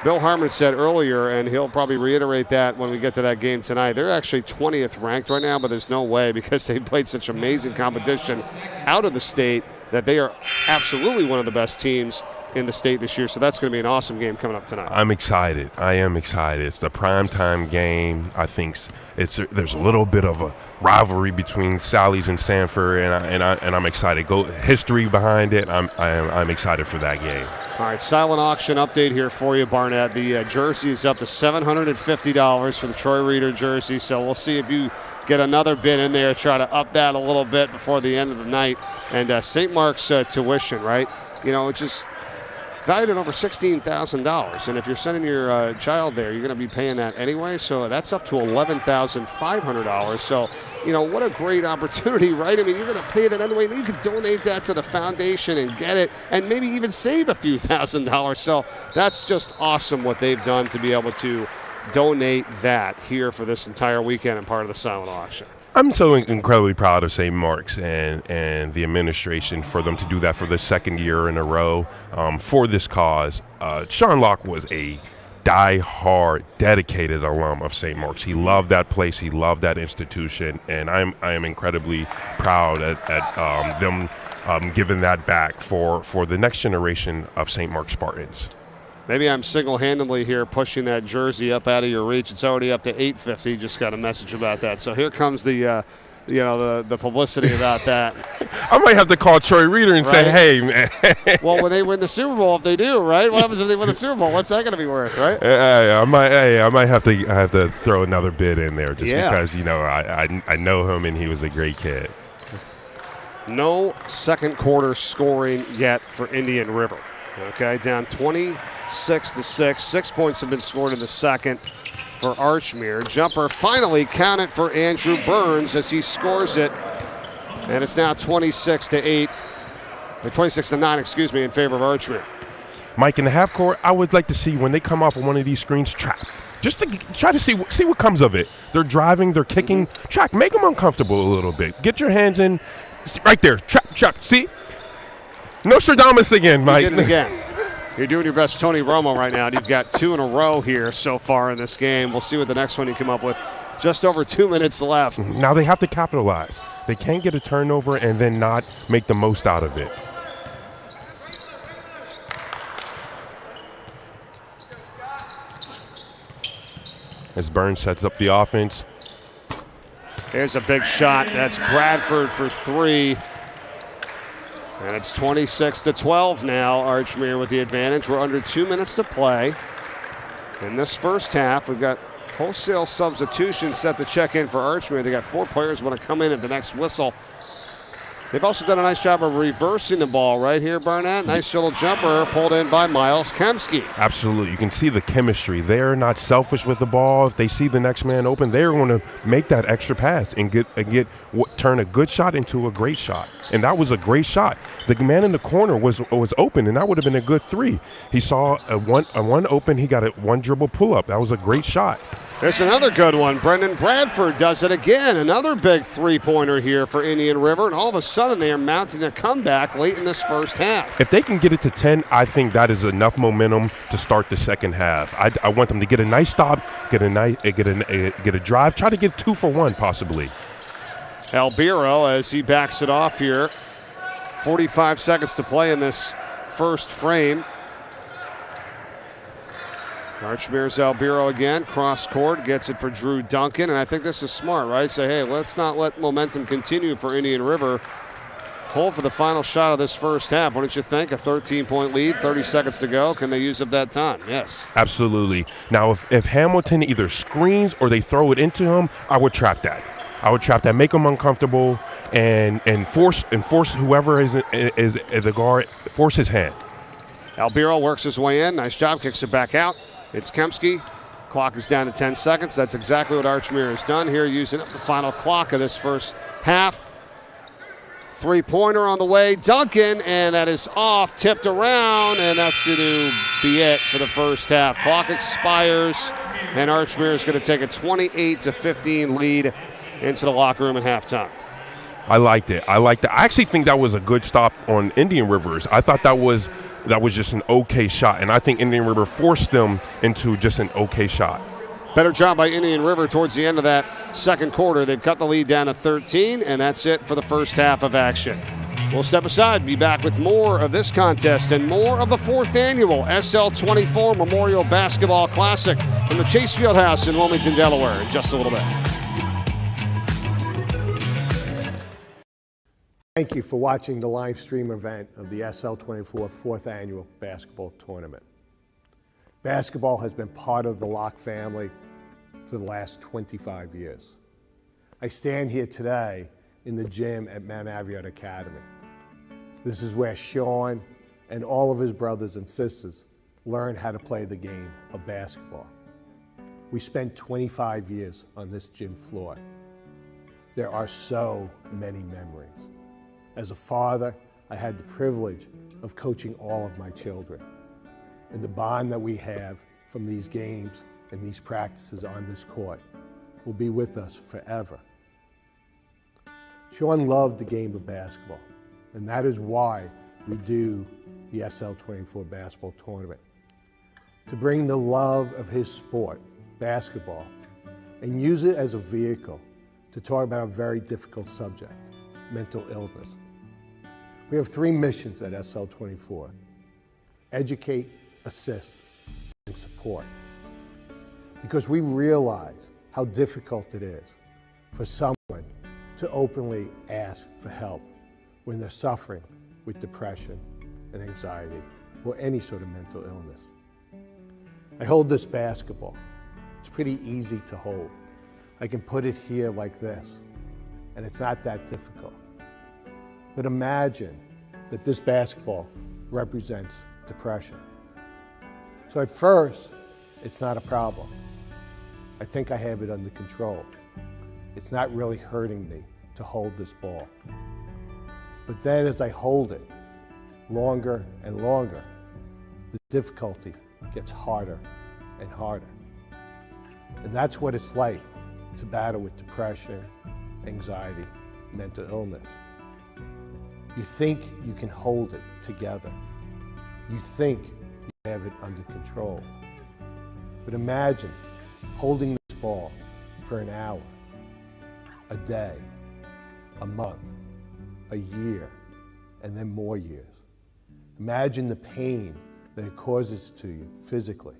Bill Harmon said earlier, and he'll probably reiterate that when we get to that game tonight. They're actually 20th ranked right now, but there's no way, because they played such amazing competition out of the state, that they are absolutely one of the best teams in the state this year. So that's going to be an awesome game coming up tonight. I'm excited. I am excited. It's the primetime game. I think there's a little bit of a rivalry between Sallies and Sanford, and I'm excited. History behind it. I'm excited for that game. All right, silent auction update here for you, Barnett. The jersey is up to $750 for the Troy Reader jersey, so we'll see if you get another bid in there, try to up that a little bit before the end of the night. And St. Mark's tuition, right? You know, it's just valued at over $16,000. And if you're sending your child there, you're going to be paying that anyway. So that's up to $11,500. So, you know, what a great opportunity, right? I mean, you're going to pay that anyway. You can donate that to the foundation and get it and maybe even save a few $1,000s. So that's just awesome what they've done to be able to donate that here for this entire weekend and part of the silent auction. I'm so incredibly proud of St. Mark's and the administration for them to do that for the second year in a row for this cause. Sean Locke was a die-hard, dedicated alum of St. Mark's. He loved that place. He loved that institution, and I am incredibly proud at them giving that back for the next generation of St. Mark's Spartans. Maybe I'm single-handedly here pushing that jersey up out of your reach. It's already up to $850. Just got a message about that. So here comes the publicity about that. I might have to call Troy Reader and say, hey, man. Well, when they win the Super Bowl, if they do, right? What happens if they win the Super Bowl? What's that going to be worth, right? I might have to throw another bid in there just because, you know, I know him and he was a great kid. No second quarter scoring yet for Indian River. Okay, down 26-6. 6 points have been scored in the second for Archmere. Jumper finally counted for Andrew Burns as he scores it. And it's now 26-8, or 26-9, in favor of Archmere. Mike, in the half court, I would like to see when they come off of one of these screens, trap. Just to try to see what comes of it. They're driving, they're kicking. Track, make them uncomfortable a little bit. Get your hands in. Right there. Trap. See? Nostradamus again, Mike. You did it again. You're doing your best Tony Romo right now. You've got 2 in a row here so far in this game. We'll see what the next one you come up with. Just over 2 minutes left. Now they have to capitalize. They can't get a turnover and then not make the most out of it. As Burns sets up the offense. There's a big shot. That's Bradford for 3. And it's 26-12 now. Archmere with the advantage. We're under 2 minutes to play. In this first half, we've got wholesale substitutions set to check in for Archmere. They got 4 players want to come in at the next whistle. They've also done a nice job of reversing the ball right here, Barnett. Nice little jumper pulled in by Miles Kemsky. Absolutely. You can see the chemistry. They're not selfish with the ball. If they see the next man open, they're going to make that extra pass and turn a good shot into a great shot. And that was a great shot. The man in the corner was open, and that would have been a good 3. He saw a one open. He got a one dribble pull up. That was a great shot. There's another good one. Brendan Bradford does it again. Another big three-pointer here for Indian River, and all of a sudden they are mounting a comeback late in this first half. If they can get it to 10, I think that is enough momentum to start the second half. I want them to get a nice stop, get a drive, try to get 2 for 1 possibly. Albiro as he backs it off here. 45 seconds to play in this first frame. Archmere's Albiro again, cross court, gets it for Drew Duncan, and I think this is smart, right? Say, hey, let's not let momentum continue for Indian River. Pull for the final shot of this first half. What did you think? A 13-point lead, 30 seconds to go. Can they use up that time? Yes. Absolutely. Now, if Hamilton either screens or they throw it into him, I would trap that. Make him uncomfortable, and force whoever is the guard, force his hand. Albiro works his way in. Nice job, kicks it back out. It's Kemsky. Clock is down to 10 seconds. That's exactly what Archmere has done here, using up the final clock of this first half. Three-pointer on the way, Duncan, and that is off, tipped around, and that's going to be it for the first half. Clock expires, and Archmere is going to take a 28-15 lead into the locker room at halftime. I liked it. I actually think that was a good stop on Indian Rivers. I thought that was just an okay shot, and I think Indian River forced them into just an okay shot. Better job by Indian River towards the end of that second quarter. They've cut the lead down to 13, and that's it for the first half of action. We'll step aside, be back with more of this contest and more of the 4th annual SL24 Memorial Basketball Classic from the Chase Fieldhouse in Wilmington, Delaware, in just a little bit. Thank you for watching the live stream event of the SL24 4th Annual Basketball Tournament. Basketball has been part of the Locke family for the last 25 years. I stand here today in the gym at Mount Aviot Academy. This is where Sean and all of his brothers and sisters learned how to play the game of basketball. We spent 25 years on this gym floor. There are so many memories. As a father, I had the privilege of coaching all of my children. And the bond that we have from these games and these practices on this court will be with us forever. Sean loved the game of basketball, and that is why we do the SL24 Basketball Tournament. To bring the love of his sport, basketball, and use it as a vehicle to talk about a very difficult subject, mental illness. We have 3 missions at SL24: educate, assist, and support. Because we realize how difficult it is for someone to openly ask for help when they're suffering with depression and anxiety or any sort of mental illness. I hold this basketball. It's pretty easy to hold. I can put it here like this, and it's not that difficult. But imagine that this basketball represents depression. So at first, it's not a problem. I think I have it under control. It's not really hurting me to hold this ball. But then as I hold it longer and longer, the difficulty gets harder and harder. And that's what it's like to battle with depression, anxiety, mental illness. You think you can hold it together. You think you have it under control. But imagine holding this ball for an hour, a day, a month, a year, and then more years. Imagine the pain that it causes to you physically.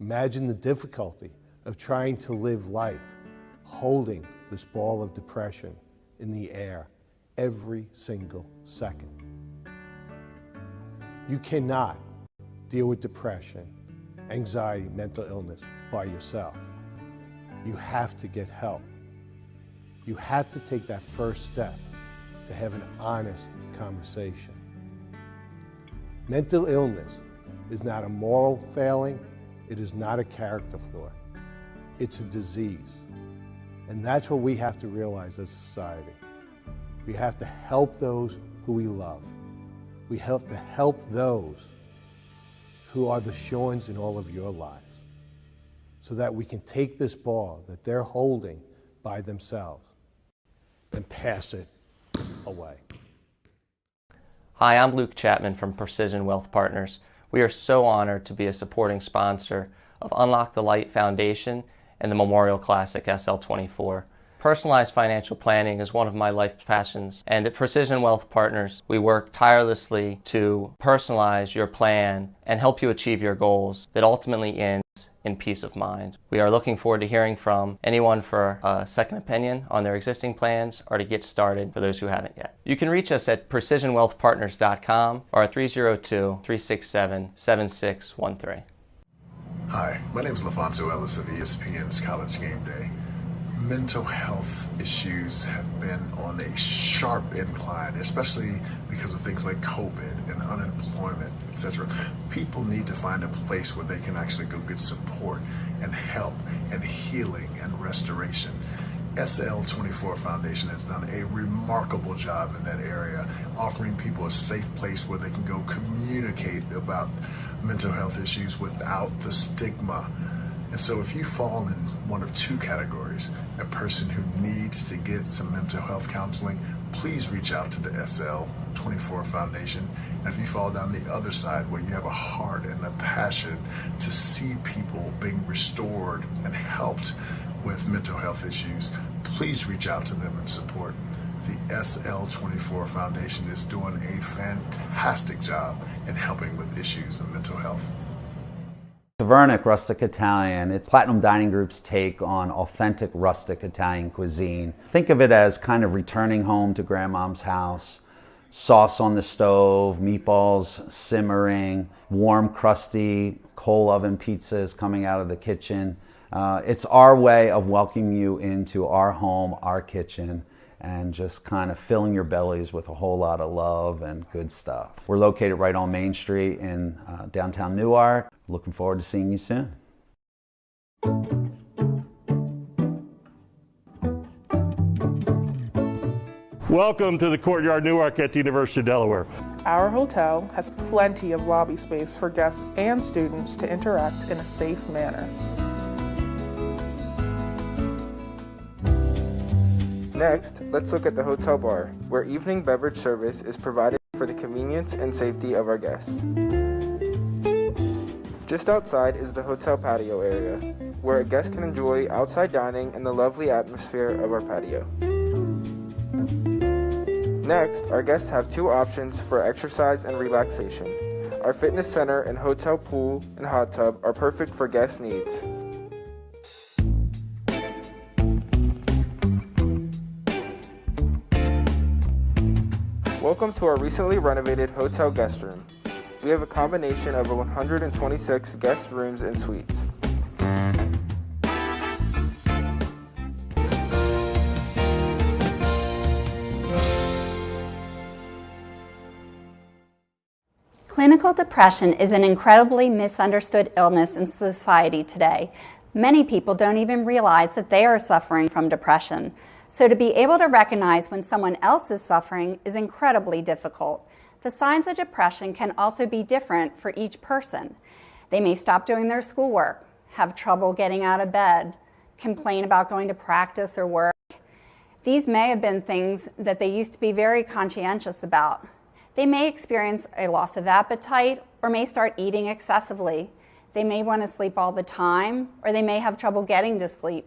Imagine the difficulty of trying to live life holding this ball of depression in the air every single second. You cannot deal with depression, anxiety, mental illness by yourself. You have to get help. You have to take that first step to have an honest conversation. Mental illness is not a moral failing. It is not a character flaw. It's a disease. And that's what we have to realize as a society. We have to help those who we love. We have to help those who are the Seans in all of your lives so that we can take this ball that they're holding by themselves and pass it away. Hi, I'm Luke Chapman from Precision Wealth Partners. We are so honored to be a supporting sponsor of UnLocke the Light Foundation and the Memorial Classic SL24. Personalized financial planning is one of my life's passions, and at Precision Wealth Partners, we work tirelessly to personalize your plan and help you achieve your goals that ultimately ends in peace of mind. We are looking forward to hearing from anyone for a second opinion on their existing plans or to get started for those who haven't yet. You can reach us at precisionwealthpartners.com or at 302-367-7613. Hi, my name is LaFonso Ellis of ESPN's College Game Day. Mental health issues have been on a sharp incline, especially because of things like COVID and unemployment, etc. People need to find a place where they can actually go get support and help and healing and restoration. SL24 Foundation has done a remarkable job in that area, offering people a safe place where they can go communicate about mental health issues without the stigma. And so if you fall in one of two categories, a person who needs to get some mental health counseling, please reach out to the SL24 Foundation. And if you fall down the other side where you have a heart and a passion to see people being restored and helped with mental health issues, please reach out to them and support. The SL24 Foundation is doing a fantastic job in helping with issues of mental health. Tavernic Rustic Italian. It's Platinum Dining Group's take on authentic rustic Italian cuisine. Think of it as kind of returning home to grandmom's house. Sauce on the stove, meatballs simmering, warm, crusty coal oven pizzas coming out of the kitchen. It's our way of welcoming you into our home, our kitchen, and just kind of filling your bellies with a whole lot of love and good stuff. We're located right on Main Street in downtown Newark. Looking forward to seeing you soon. Welcome to the Courtyard Newark at the University of Delaware. Our hotel has plenty of lobby space for guests and students to interact in a safe manner. Next, let's look at the hotel bar, where evening beverage service is provided for the convenience and safety of our guests. Just outside is the hotel patio area, where a guest can enjoy outside dining in the lovely atmosphere of our patio. Next, our guests have two options for exercise and relaxation. Our fitness center and hotel pool and hot tub are perfect for guest needs. Welcome to our recently renovated hotel guest room. We have a combination of 126 guest rooms and suites. Clinical depression is an incredibly misunderstood illness in society today. Many people don't even realize that they are suffering from depression. So to be able to recognize when someone else is suffering is incredibly difficult. The signs of depression can also be different for each person. They may stop doing their schoolwork, have trouble getting out of bed, complain about going to practice or work. These may have been things that they used to be very conscientious about. They may experience a loss of appetite or may start eating excessively. They may want to sleep all the time, or they may have trouble getting to sleep.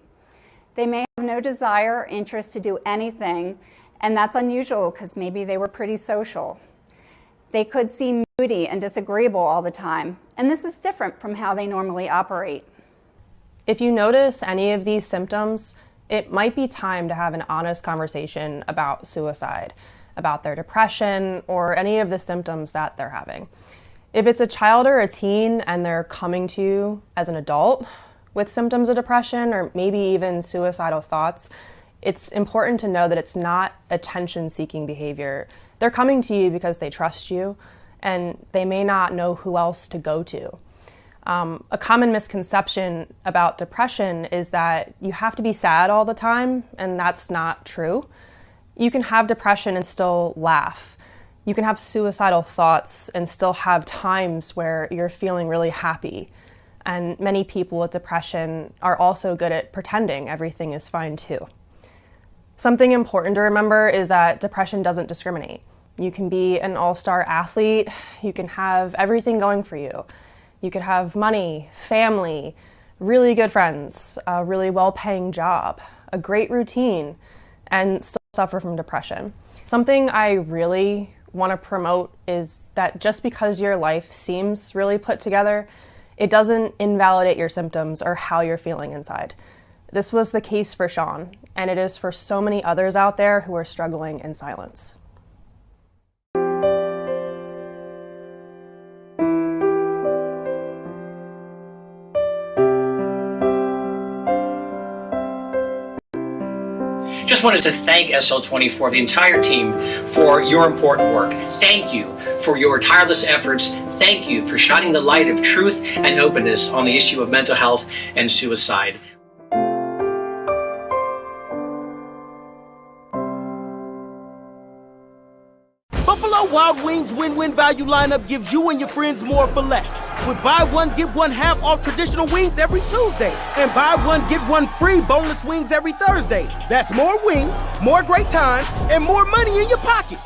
They may have no desire or interest to do anything, and that's unusual because maybe they were pretty social. They could seem moody and disagreeable all the time, and this is different from how they normally operate. If you notice any of these symptoms, it might be time to have an honest conversation about suicide, about their depression, or any of the symptoms that they're having. If it's a child or a teen and they're coming to you as an adult with symptoms of depression or maybe even suicidal thoughts, it's important to know that it's not attention-seeking behavior. They're coming to you because they trust you and they may not know who else to go to. A common misconception about depression is that you have to be sad all the time, and that's not true. You can have depression and still laugh. You can have suicidal thoughts and still have times where you're feeling really happy. And many people with depression are also good at pretending everything is fine too. Something important to remember is that depression doesn't discriminate. You can be an all-star athlete, you can have everything going for you. You could have money, family, really good friends, a really well-paying job, a great routine, and still suffer from depression. Something I really want to promote is that just because your life seems really put together, it doesn't invalidate your symptoms or how you're feeling inside. This was the case for Sean, and it is for so many others out there who are struggling in silence. Just Just wanted to thank SL24, the entire team, for your important work. Thank you for your tireless efforts. Thank you for shining the light of truth and openness on the issue of mental health and suicide. Buffalo Wild Wings win-win value lineup gives you and your friends more for less. With buy one, get one half off traditional wings every Tuesday. And buy one, get one free boneless wings every Thursday. That's more wings, more great times, and more money in your pocket.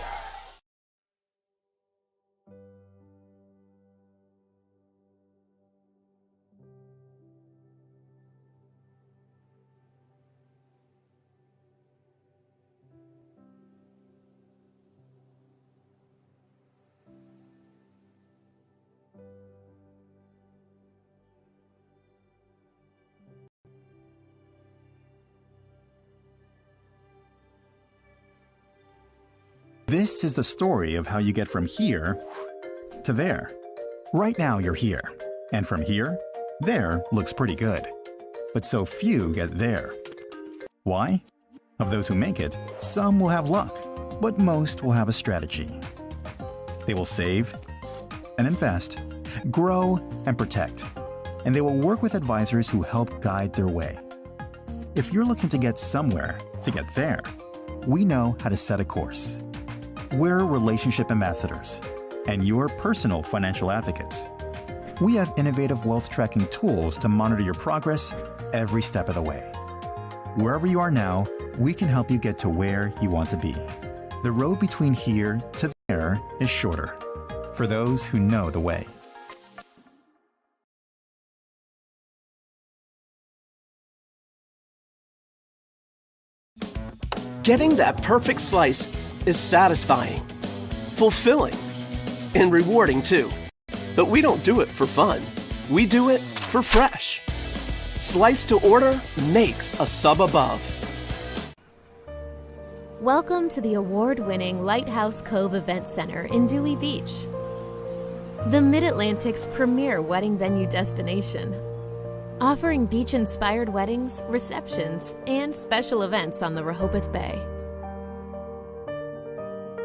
This is the story of how you get from here to there. Right now you're here, and from here, there looks pretty good. But so few get there. Why? Of those who make it, some will have luck, but most will have a strategy. They will save and invest, grow and protect, and they will work with advisors who help guide their way. If you're looking to get somewhere to get there, we know how to set a course. We're relationship ambassadors and your personal financial advocates. We have innovative wealth tracking tools to monitor your progress every step of the way. Wherever you are now, we can help you get to where you want to be. The road between here to there is shorter for those who know the way. Getting that perfect slice is satisfying, fulfilling, and rewarding too. But we don't do it for fun. We do it for fresh. Slice to order makes a sub above. Welcome to the award-winning Lighthouse Cove Event Center in Dewey Beach, the Mid-Atlantic's premier wedding venue destination, offering beach-inspired weddings, receptions, and special events on the Rehoboth Bay.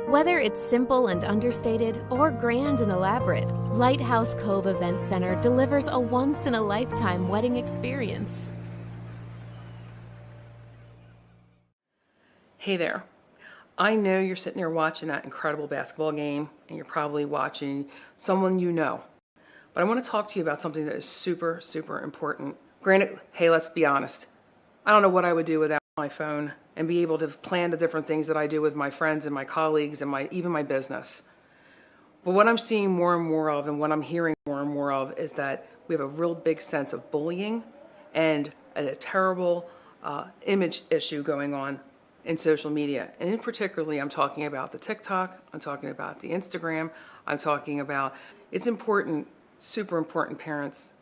Whether it's simple and understated or grand and elaborate, Lighthouse Cove Event Center delivers a once-in-a-lifetime wedding experience. Hey there. I know you're sitting there watching that incredible basketball game, and you're probably watching someone you know. But I want to talk to you about something that is super, super important. Granted, hey, let's be honest. I don't know what I would do without my phone and be able to plan the different things that I do with my friends and my colleagues and even my business. But what I'm seeing more and more of, and what I'm hearing more and more of, is that we have a real big sense of bullying and a terrible image issue going on in social media. And in particularly, I'm talking about the TikTok, I'm talking about the Instagram, I'm talking about, it's important, super important, parents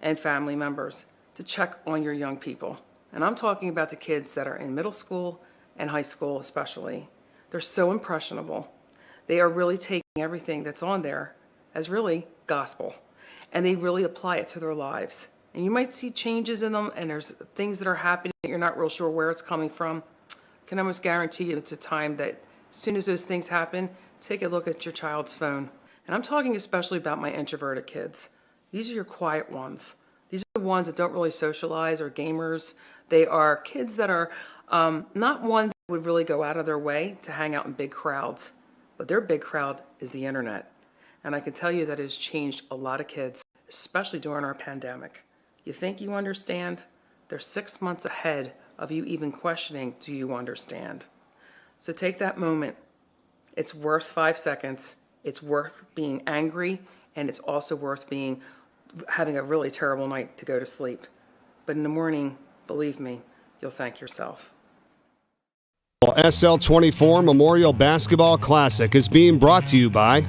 and family members to check on your young people. And I'm talking about the kids that are in middle school and high school especially. They're so impressionable. They are really taking everything that's on there as really gospel. And they really apply it to their lives. And you might see changes in them, and there's things that are happening that you're not real sure where it's coming from. I can almost guarantee you it's a time that as soon as those things happen, take a look at your child's phone. And I'm talking especially about my introverted kids. These are your quiet ones. These are the ones that don't really socialize or gamers. They are kids that are not ones that would really go out of their way to hang out in big crowds, but their big crowd is the internet. And I can tell you that it has changed a lot of kids, especially during our pandemic. You think you understand? They're 6 months ahead of you even questioning, do you understand? So take that moment. It's worth 5 seconds. It's worth being angry, and it's also worth having a really terrible night to go to sleep. But in the morning, believe me, you'll thank yourself. SL24 Memorial Basketball Classic is being brought to you by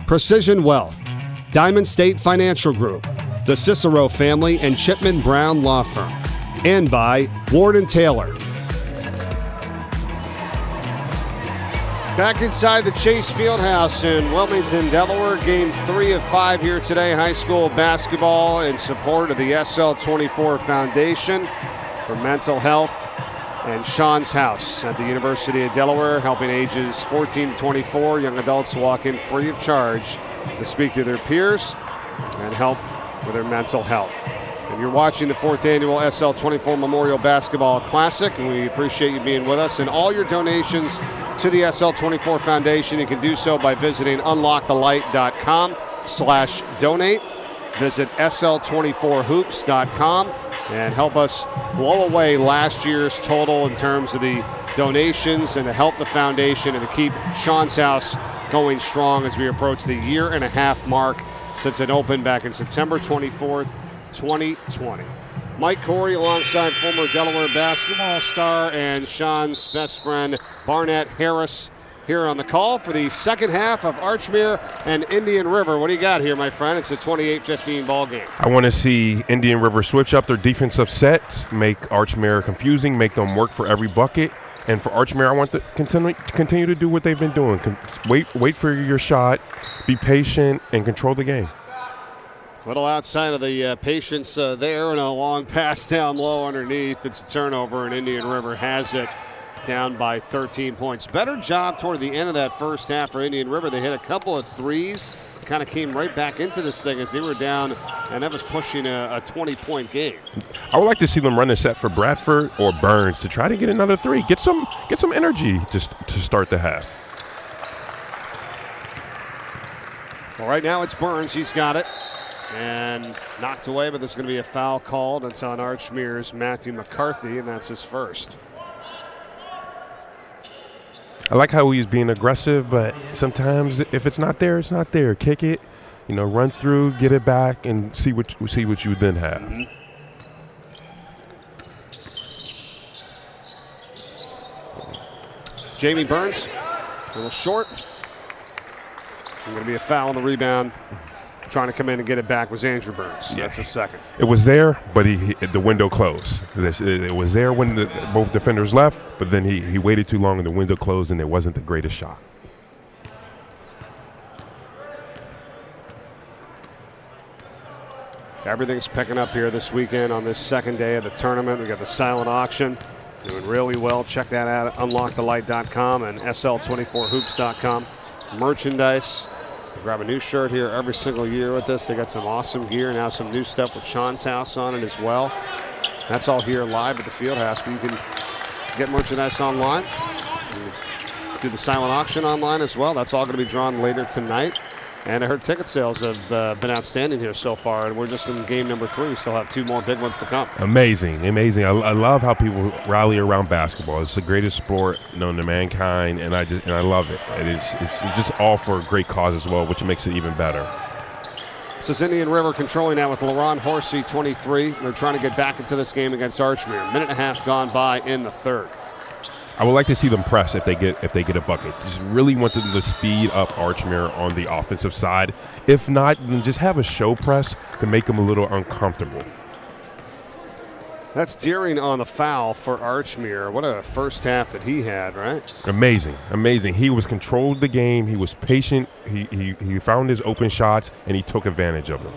Precision Wealth, Diamond State Financial Group, the Cicero Family and Chipman Brown Law Firm, and by Ward & Taylor. Back inside the Chase Fieldhouse in Wilmington, Delaware. Game 3 of 5 here today. High school basketball in support of the SL24 Foundation for Mental Health and Sean's house at the University of Delaware, helping ages 14 to 24 young adults walk in free of charge to speak to their peers and help with their mental health. And you're watching the 4th annual SL24 Memorial Basketball Classic, and we appreciate you being with us. And all your donations to the SL24 Foundation, you can do so by visiting unlockthelight.com/donate. Visit SL24hoops.com and help us blow away last year's total in terms of the donations and to help the foundation and to keep Sean's house going strong as we approach the 1.5-year mark since it opened back in September 24th, 2020. Mike Corey alongside former Delaware basketball star and Sean's best friend Barnett Harris here on the call for the second half of Archmere and Indian River. What do you got here, my friend? It's a 28-15 ball game. I want to see Indian River switch up their defensive sets, make Archmere confusing, make them work for every bucket. And for Archmere, I want to continue to do what they've been doing. Wait for your shot, be patient, and control the game. Little outside of the patience there, and a long pass down low underneath. It's a turnover, and Indian River has it down by 13 points. Better job toward the end of that first half for Indian River. They hit a couple of threes, kind of came right back into this thing as they were down, and that was pushing a 20-point game. I would like to see them run a set for Bradford or Burns to try to get another three. Get some energy to start the half. Well, right now it's Burns. He's got it. And knocked away, but there's going to be a foul called. It's on Archmere's Matthew McCarthy, and that's his first. I like how he's being aggressive, but sometimes if it's not there, it's not there. Kick it, run through, get it back, and see what you then have. Mm-hmm. Jamie Burns, a little short. Going to be a foul on the rebound. Trying to come in and get it back was Andrew Burns. Yeah. That's a second. It was there, but the window closed. It was there when both defenders left, but then he waited too long and the window closed, and it wasn't the greatest shot. Everything's picking up here this weekend on this second day of the tournament. We got the silent auction doing really well. Check that out at unlockthelight.com and SL24hoops.com. Merchandise. Grab a new shirt here every single year with this. They got some awesome gear, now some new stuff with Sean's house on it as well. That's all here live at the field house, but you can get merchandise online. Do the silent auction online as well. That's all going to be drawn later tonight. And I heard ticket sales have been outstanding here so far, and we're just in game number 3. We still have 2 more big ones to come. Amazing. I love how people rally around basketball. It's the greatest sport known to mankind, and I love it. It's just all for a great cause as well, which makes it even better. This is Indian River controlling now with LaRon Horsey, 23. They're trying to get back into this game against Archmere. 1.5 minutes gone by in the third. I would like to see them press if they get a bucket. Just really want them to speed up Archmere on the offensive side. If not, then just have a show press to make them a little uncomfortable. That's Deering on the foul for Archmere. What a first half that he had, right? Amazing. He was controlled the game. He was patient. He found his open shots, and he took advantage of them.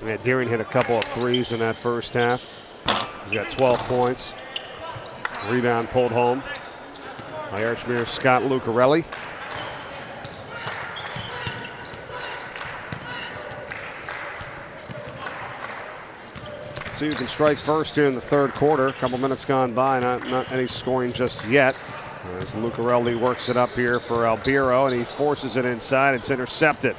Yeah, Deering hit a couple of threes in that first half. He's got 12 points. Rebound pulled home by Archmere's Scott Lucarelli. So you can strike first here in the third quarter. A couple minutes gone by, not any scoring just yet. As Lucarelli works it up here for Albiro, and he forces it inside. It's intercepted.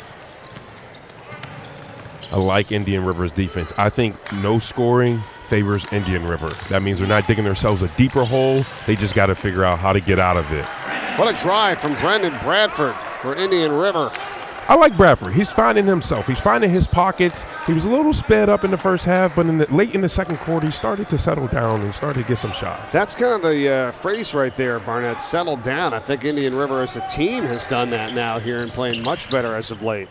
I like Indian River's defense. I think no scoring favors Indian River. That means they're not digging themselves a deeper hole. They just got to figure out how to get out of it. What a drive from Brendan Bradford for Indian River. I like Bradford. He's finding himself. He's finding his pockets. He was a little sped up in the first half, but late in the second quarter, he started to settle down and started to get some shots. That's kind of the phrase right there, Barnett. Settled down. I think Indian River as a team has done that now here and playing much better as of late.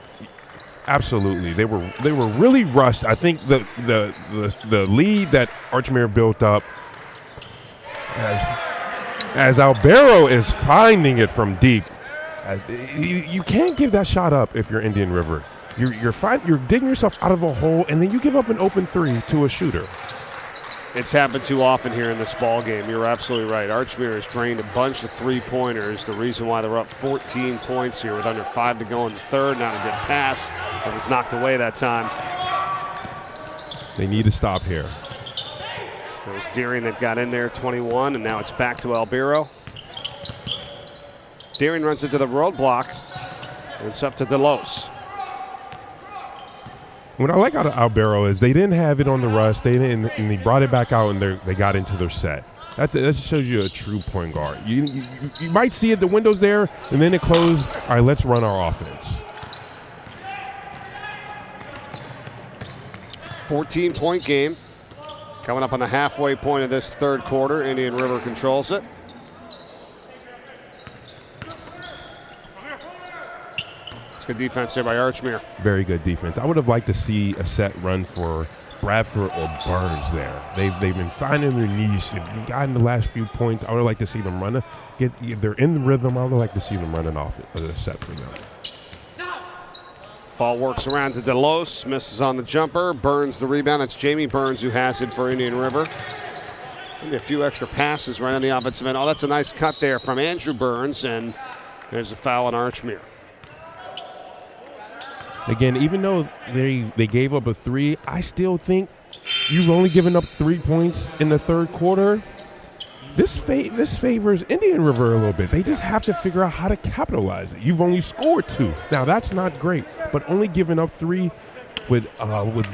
Absolutely, they were really rushed. I think the lead that Archmere built up as Albiro is finding it from deep. You can't give that shot up if you're Indian River. you're digging yourself out of a hole, and then you give up an open three to a shooter. It's happened too often here in this ball game. You're absolutely right. Archmere has drained a bunch of three-pointers. The reason why they're up 14 points here with under 5 to go in the third. Not a good pass. It was knocked away that time. They need to stop here. It was Deering that got in there, 21, and now it's back to Albero. Deering runs into the roadblock, and it's up to DeLose. What I like out of Albero is they didn't have it on the rush. They didn't, and they brought it back out, and they got into their set. That shows you a true point guard. You might see it, the window's there, and then it closed. All right, let's run our offense. 14-point game. Coming up on the halfway point of this third quarter. Indian River controls it. It's good defense there by Archmere. Very good defense. I would have liked to see a set run for Bradford or Burns there. They've been finding their niche. If you got in the last few points, I would like to see them run. If they're in the rhythm, I would like to see them running off it as a set for them. Ball works around to DeLose, misses on the jumper. Burns the rebound. It's Jamie Burns who has it for Indian River. Maybe a few extra passes right on the offensive end. Oh, that's a nice cut there from Andrew Burns, and there's a foul on Archmere. Again, even though they gave up a three, I still think you've only given up 3 points in the third quarter. This favors Indian River a little bit. They just have to figure out how to capitalize it. You've only scored 2. Now, that's not great, but only giving up 3 with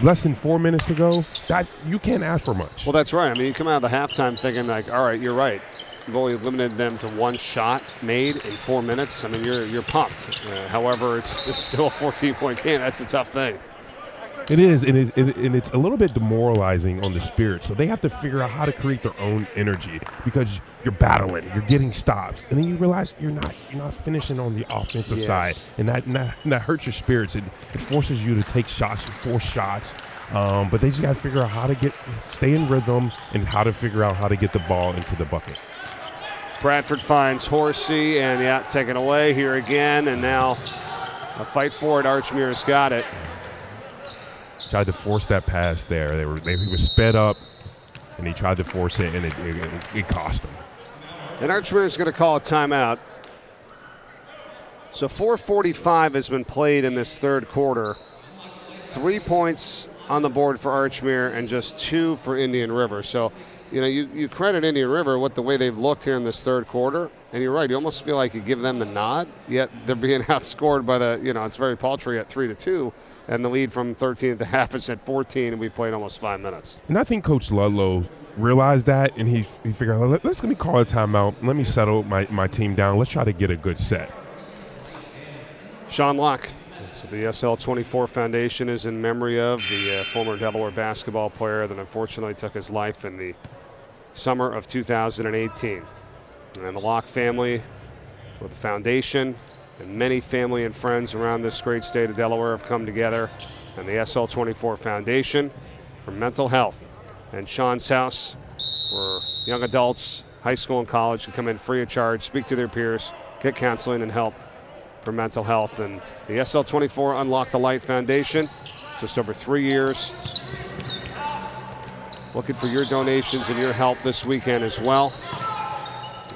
less than 4 minutes to go, that you can't ask for much. Well, that's right. I mean, you come out of the halftime thinking like, all right, you're right. You've only limited them to 1 shot made in 4 minutes. I mean, you're pumped. However, it's still a 14-point game. That's a tough thing. It is, and it's a little bit demoralizing on the Spirit. So they have to figure out how to create their own energy because you're battling, you're getting stops, and then you realize you're not finishing on the offensive side, and that hurts your spirits. It forces you to take shots, force shots, but they just got to figure out how to stay in rhythm and how to figure out how to get the ball into the bucket. Bradford finds Horsey, and taken away here again, and now a fight for it. Archmere's got it. Tried to force that pass there. He was sped up, and he tried to force it, and it cost him. And Archmere is going to call a timeout. So 4:45 has been played in this third quarter. 3 points on the board for Archmere and just 2 for Indian River. So, you credit Indian River with the way they've looked here in this third quarter. And you're right, you almost feel like you give them the nod, yet they're being outscored by it's very paltry at 3-2. And the lead from 13 at the half is at 14, and we played almost 5 minutes. And I think Coach Ludlow realized that, and he figured out, let me call a timeout. Let me settle my team down. Let's try to get a good set. Sean Locke. So the SL24 Foundation is in memory of the former Delaware basketball player that unfortunately took his life in the summer of 2018. And the Locke family with the foundation and many family and friends around this great state of Delaware have come together, and the SL24 Foundation for mental health and Sean's house where young adults, high school and college can come in free of charge, speak to their peers, get counseling and help for mental health. And the SL24 Unlock the Light Foundation, just over 3 years, looking for your donations and your help this weekend as well.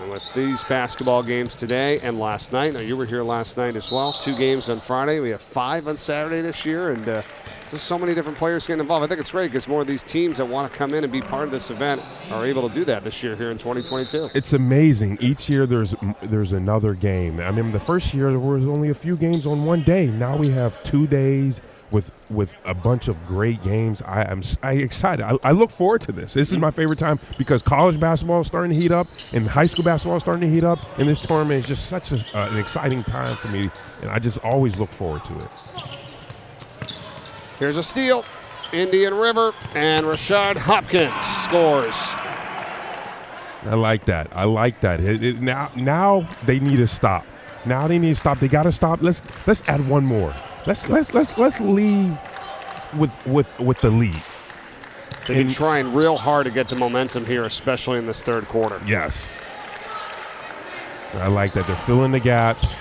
And with these basketball games today and last night, now you were here last night as well, 2 games on Friday. We have 5 on Saturday this year, and there's so many different players getting involved. I think it's great because more of these teams that want to come in and be part of this event are able to do that this year here in 2022. It's amazing. Each year there's another game. I mean, the first year there was only a few games on one day. Now we have 2 days with a bunch of great games. I'm excited. I look forward to this. This is my favorite time because college basketball is starting to heat up and high school basketball is starting to heat up, and this tournament is just such an exciting time for me, and I just always look forward to it. Here's a steal. Indian River, and Rashad Hopkins scores. I like that. Now they need to stop. They got to stop. Let's add one more. Let's leave with the lead. They've been trying real hard to get the momentum here, especially in this third quarter. Yes. I like that. They're filling the gaps.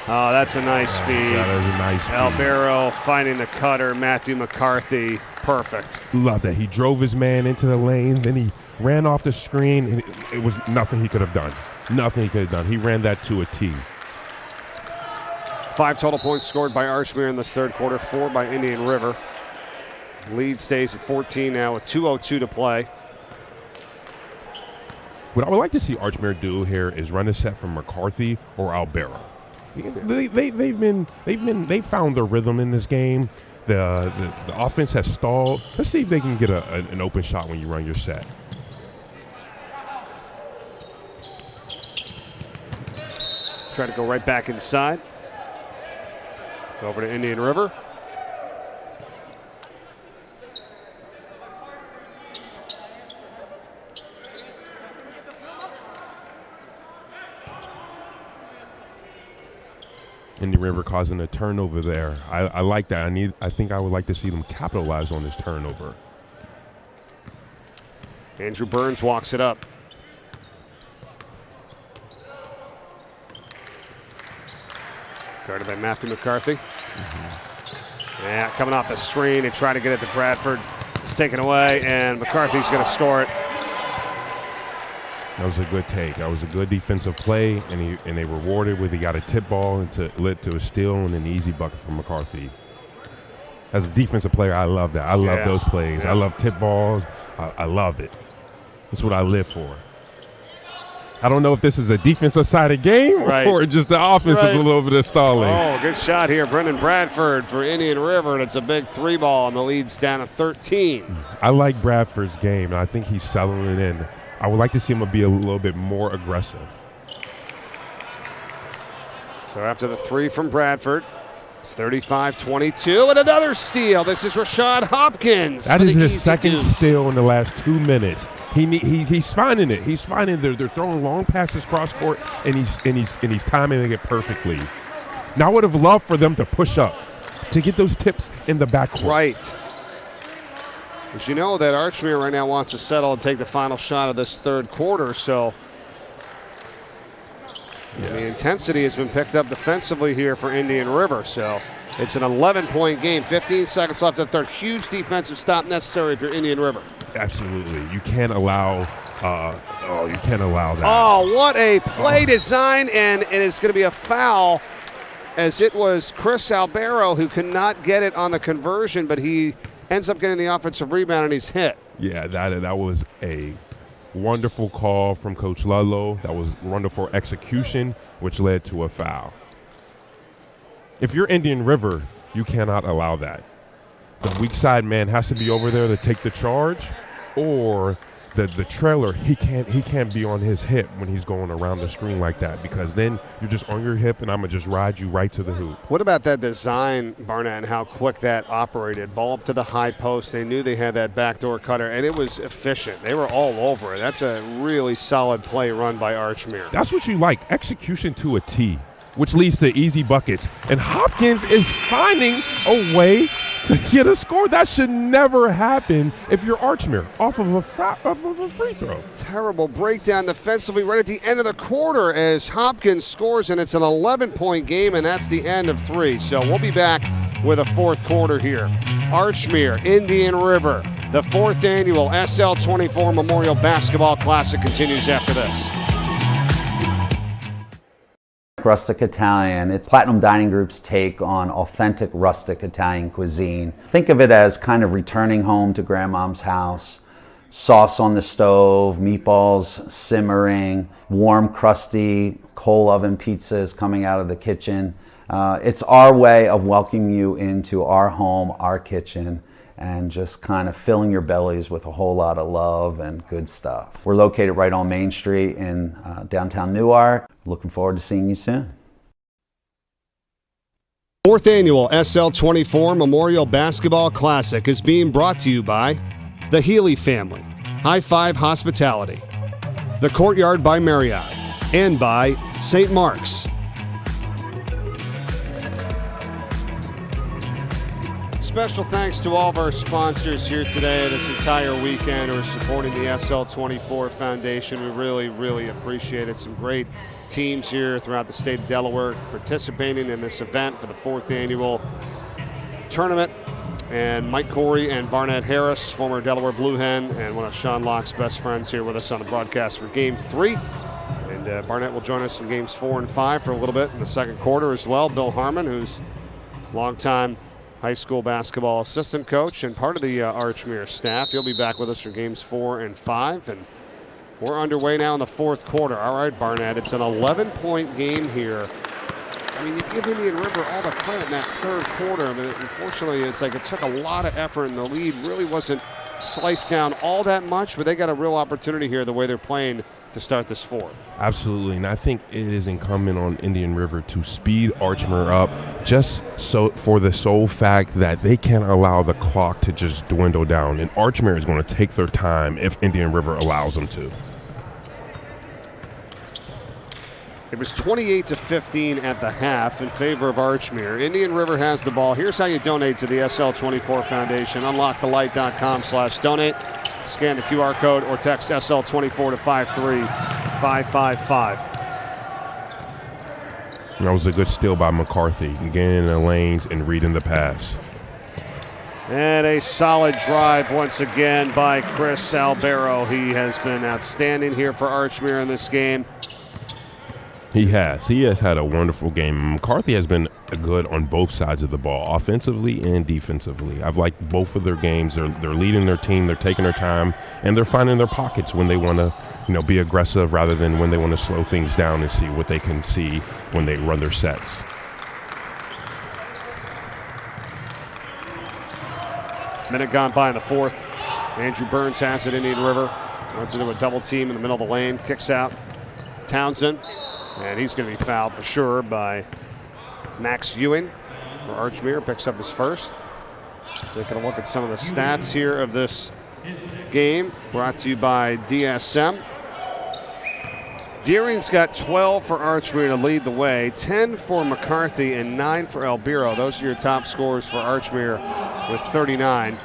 Oh, that's a nice feed. That is a nice feed. Albero finding the cutter. Matthew McCarthy. Perfect. Love that. He drove his man into the lane, then he ran off the screen, and it was nothing he could have done. Nothing he could have done. He ran that to a T. 5 total points scored by Archmere in this third quarter, 4 by Indian River. Lead stays at 14 now with 2:02 to play. What I would like to see Archmere do here is run a set from McCarthy or Albero. Because they found their rhythm in this game. The offense has stalled. Let's see if they can get an open shot when you run your set. Try to go right back inside. Over to Indian River. Indian River causing a turnover there. I like that. I think I would like to see them capitalize on this turnover. Andrew Burns walks it up. Guarded by Matthew McCarthy. Yeah, coming off the screen and trying to get it to Bradford. It's taken away, and McCarthy's going to score it. That was a good take. That was a good defensive play, and they rewarded with he got a tip ball and led to a steal and an easy bucket from McCarthy. As a defensive player, I love that. I love those plays. I love tip balls. I love it. That's what I live for. I don't know if this is a defensive side of game or just the offense is a little bit of stalling. Oh, good shot here. Brendan Bradford for Indian River, and it's a big 3 ball, and the lead's down to 13. I like Bradford's game, and I think he's settling it in. I would like to see him be a little bit more aggressive. So after the 3 from Bradford, it's 35-22, and another steal. This is Rashad Hopkins. That is his second steal in the last 2 minutes. He's finding it. He's finding they're throwing long passes cross court, and he's timing it perfectly. Now I would have loved for them to push up to get those tips in the backcourt. Right. As you know that Archmere right now wants to settle and take the final shot of this third quarter, so the intensity has been picked up defensively here for Indian River. So it's an 11-point game, 15 seconds left in the third. Huge defensive stop necessary for Indian River. Absolutely. You can't allow you can't allow that. Oh, what a play design, and it is going to be a foul as it was Chris Albero who could not get it on the conversion, but he ends up getting the offensive rebound and he's hit. Yeah, that was a wonderful call from Coach Ludlow. That was wonderful execution, which led to a foul. If you're Indian River, you cannot allow that. The weak side man has to be over there to take the charge, or the trailer, he can't be on his hip when he's going around the screen like that, because then you're just on your hip and I'm going to just ride you right to the hoop. What about that design, Barnett, and how quick that operated? Ball up to the high post. They knew they had that backdoor cutter, and it was efficient. They were all over it. That's a really solid play run by Archmere. That's what you like, execution to a T, which leads to easy buckets. And Hopkins is finding a way to get a score. That should never happen if you're Archmere off of a free throw. Terrible breakdown defensively right at the end of the quarter as Hopkins scores, and it's an 11-point game, and that's the end of 3. So we'll be back with a fourth quarter here. Archmere, Indian River, the 4th annual SL24 Memorial Basketball Classic continues after this. Rustic Italian. It's Platinum Dining Group's take on authentic rustic Italian cuisine. Think of it as kind of returning home to grandmom's house. Sauce on the stove, meatballs simmering, warm, crusty coal oven pizzas coming out of the kitchen. It's our way of welcoming you into our home, our kitchen, and just kind of filling your bellies with a whole lot of love and good stuff. We're located right on Main Street in downtown Newark. Looking forward to seeing you soon. 4th annual SL24 Memorial Basketball Classic is being brought to you by the Healy family, High Five Hospitality, the Courtyard by Marriott, and by St. Mark's. special thanks to all of our sponsors here today, this entire weekend, who are supporting the SL24 Foundation. We really, really appreciate it. Some great teams here throughout the state of Delaware participating in this event for the 4th annual tournament. And Mike Corey and Barnett Harris, former Delaware Blue Hen, and one of Sean Locke's best friends here with us on the broadcast for Game 3. And Barnett will join us in Games 4 and 5 for a little bit in the second quarter as well. Bill Harmon, who's a longtime high school basketball assistant coach and part of the Archmere staff. He'll be back with us for Games 4 and 5. And we're underway now in the 4th quarter. All right, Barnett, it's an 11-point game here. I mean, you give Indian River all the credit in that 3rd quarter. I mean, unfortunately, it's like it took a lot of effort, and the lead really wasn't sliced down all that much, but they got a real opportunity here the way they're playing to start this 4th. Absolutely, and I think it is incumbent on Indian River to speed Archmere up just so for the sole fact that they can't allow the clock to just dwindle down, and Archmere is going to take their time if Indian River allows them to. It was 28-15 at the half in favor of Archmere. Indian River has the ball. Here's how you donate to the SL24 Foundation. UnLockeTheLight.com/donate. Scan the QR code or text SL24 to 53555. That was a good steal by McCarthy, getting in the lanes and reading the pass. And a solid drive once again by Chris Albero. He has been outstanding here for Archmere in this game. He has had a wonderful game. McCarthy has been good on both sides of the ball, offensively and defensively. I've liked both of their games. They're leading their team. They're taking their time, and they're finding their pockets when they want to, be aggressive rather than when they want to slow things down and see what they can see when they run their sets. Minute gone by in the 4th. Andrew Burns has it. Indian River runs into a double team in the middle of the lane. Kicks out Townsend. And he's going to be fouled for sure by Max Ewing. For Archmere picks up his first. Taking a look at some of the stats here of this game. Brought to you by DSM. Deering's got 12 for Archmere to lead the way. 10 for McCarthy and 9 for Albero. Those are your top scorers for Archmere with 39.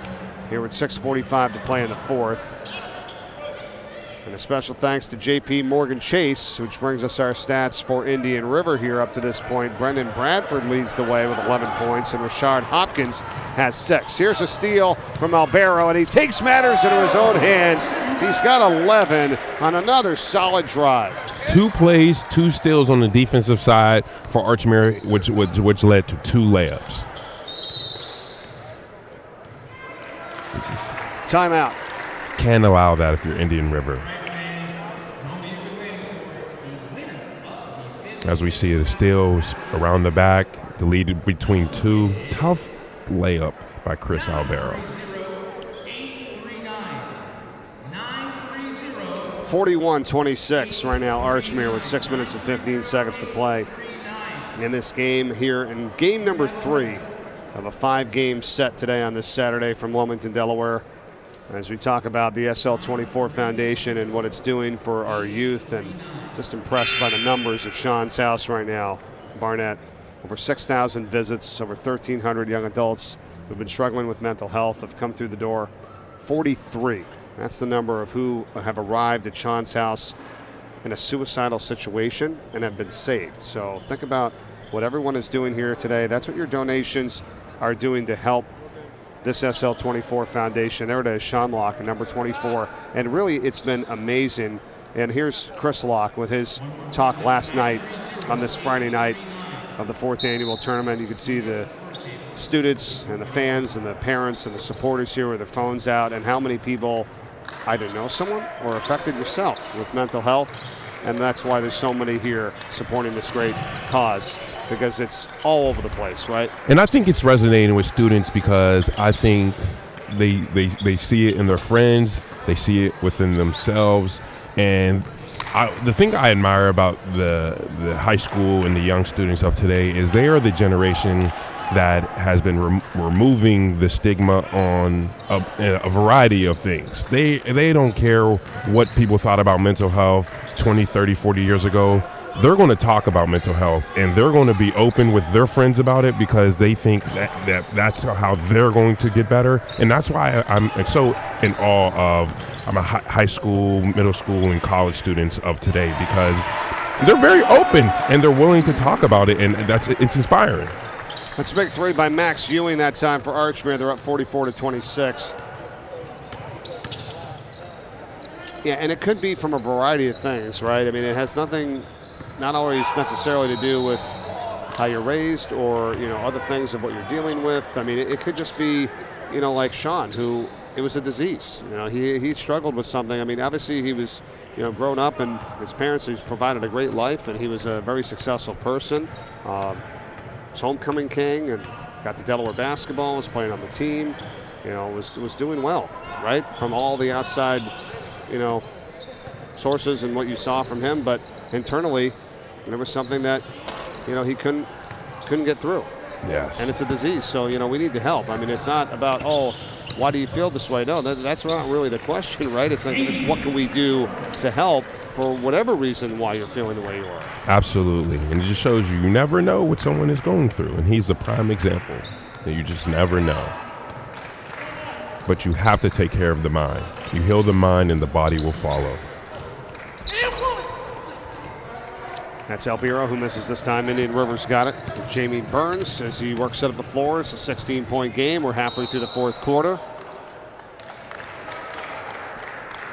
Here with 6:45 to play in the 4th. And a special thanks to J.P. Morgan Chase, which brings us our stats for Indian River here up to this point. Brendan Bradford leads the way with 11 points, and Rashard Hopkins has 6. Here's a steal from Albero, and he takes matters into his own hands. He's got 11 on another solid drive. 2 plays, 2 steals on the defensive side for Archmere, which led to 2 layups. Timeout. Can't allow that if you're Indian River. As we see, it is still around the back, the lead between 2. Tough layup by Chris Albero. 41-26 right now, Archmere with 6 minutes and 15 seconds to play in this game here in game number 3 of a 5-game set today on this Saturday from Wilmington, Delaware. As we talk about the SL24 Foundation and what it's doing for our youth, and just impressed by the numbers of Sean's house right now. Barnett, over 6,000 visits, over 1,300 young adults who've been struggling with mental health have come through the door. 43. That's the number of who have arrived at Sean's house in a suicidal situation and have been saved. So think about what everyone is doing here today. That's what your donations are doing to help this SL24 Foundation. There it is, Sean Locke, number 24. And really, it's been amazing. And here's Chris Locke with his talk last night on this Friday night of the 4th annual tournament. You can see the students and the fans and the parents and the supporters here with their phones out, and how many people either know someone or affected yourself with mental health. And that's why there's so many here supporting this great cause, because it's all over the place, right? And I think it's resonating with students because I think they see it in their friends, they see it within themselves. And the thing I admire about the high school and the young students of today is they are the generation that has been removing the stigma on a variety of things. They don't care what people thought about mental health 20, 30, 40 years ago. they're going to talk about mental health, and they're going to be open with their friends about it because they think that's how they're going to get better. And that's why I'm so in awe of high school, middle school, and college students of today, because they're very open and they're willing to talk about it, and it's inspiring. That's a big three by Max Ewing that time for Archmere. They're up 44-26. Yeah, and it could be from a variety of things, right? I mean, it has nothing, not always necessarily to do with how you're raised or, other things of what you're dealing with. I mean, it could just be, like Sean, who it was a disease. He struggled with something. I mean, obviously he was, grown up, and his parents, he's provided a great life, and he was a very successful person. Was homecoming king and got the Delaware basketball, was playing on the team, was doing well, right? From all the outside, sources and what you saw from him, but internally there was something that, he couldn't get through. Yes. And it's a disease, so, we need to help. I mean, it's not about, why do you feel this way? No, that's not really the question, right? It's what can we do to help for whatever reason why you're feeling the way you are. Absolutely. And it just shows you never know what someone is going through. And he's a prime example that you just never know. But you have to take care of the mind. You heal the mind and the body will follow. That's Albiro, who misses this time. Indian River's got it. Jamie Burns, as he works it up the floor. It's a 16-point game. We're halfway through the fourth quarter.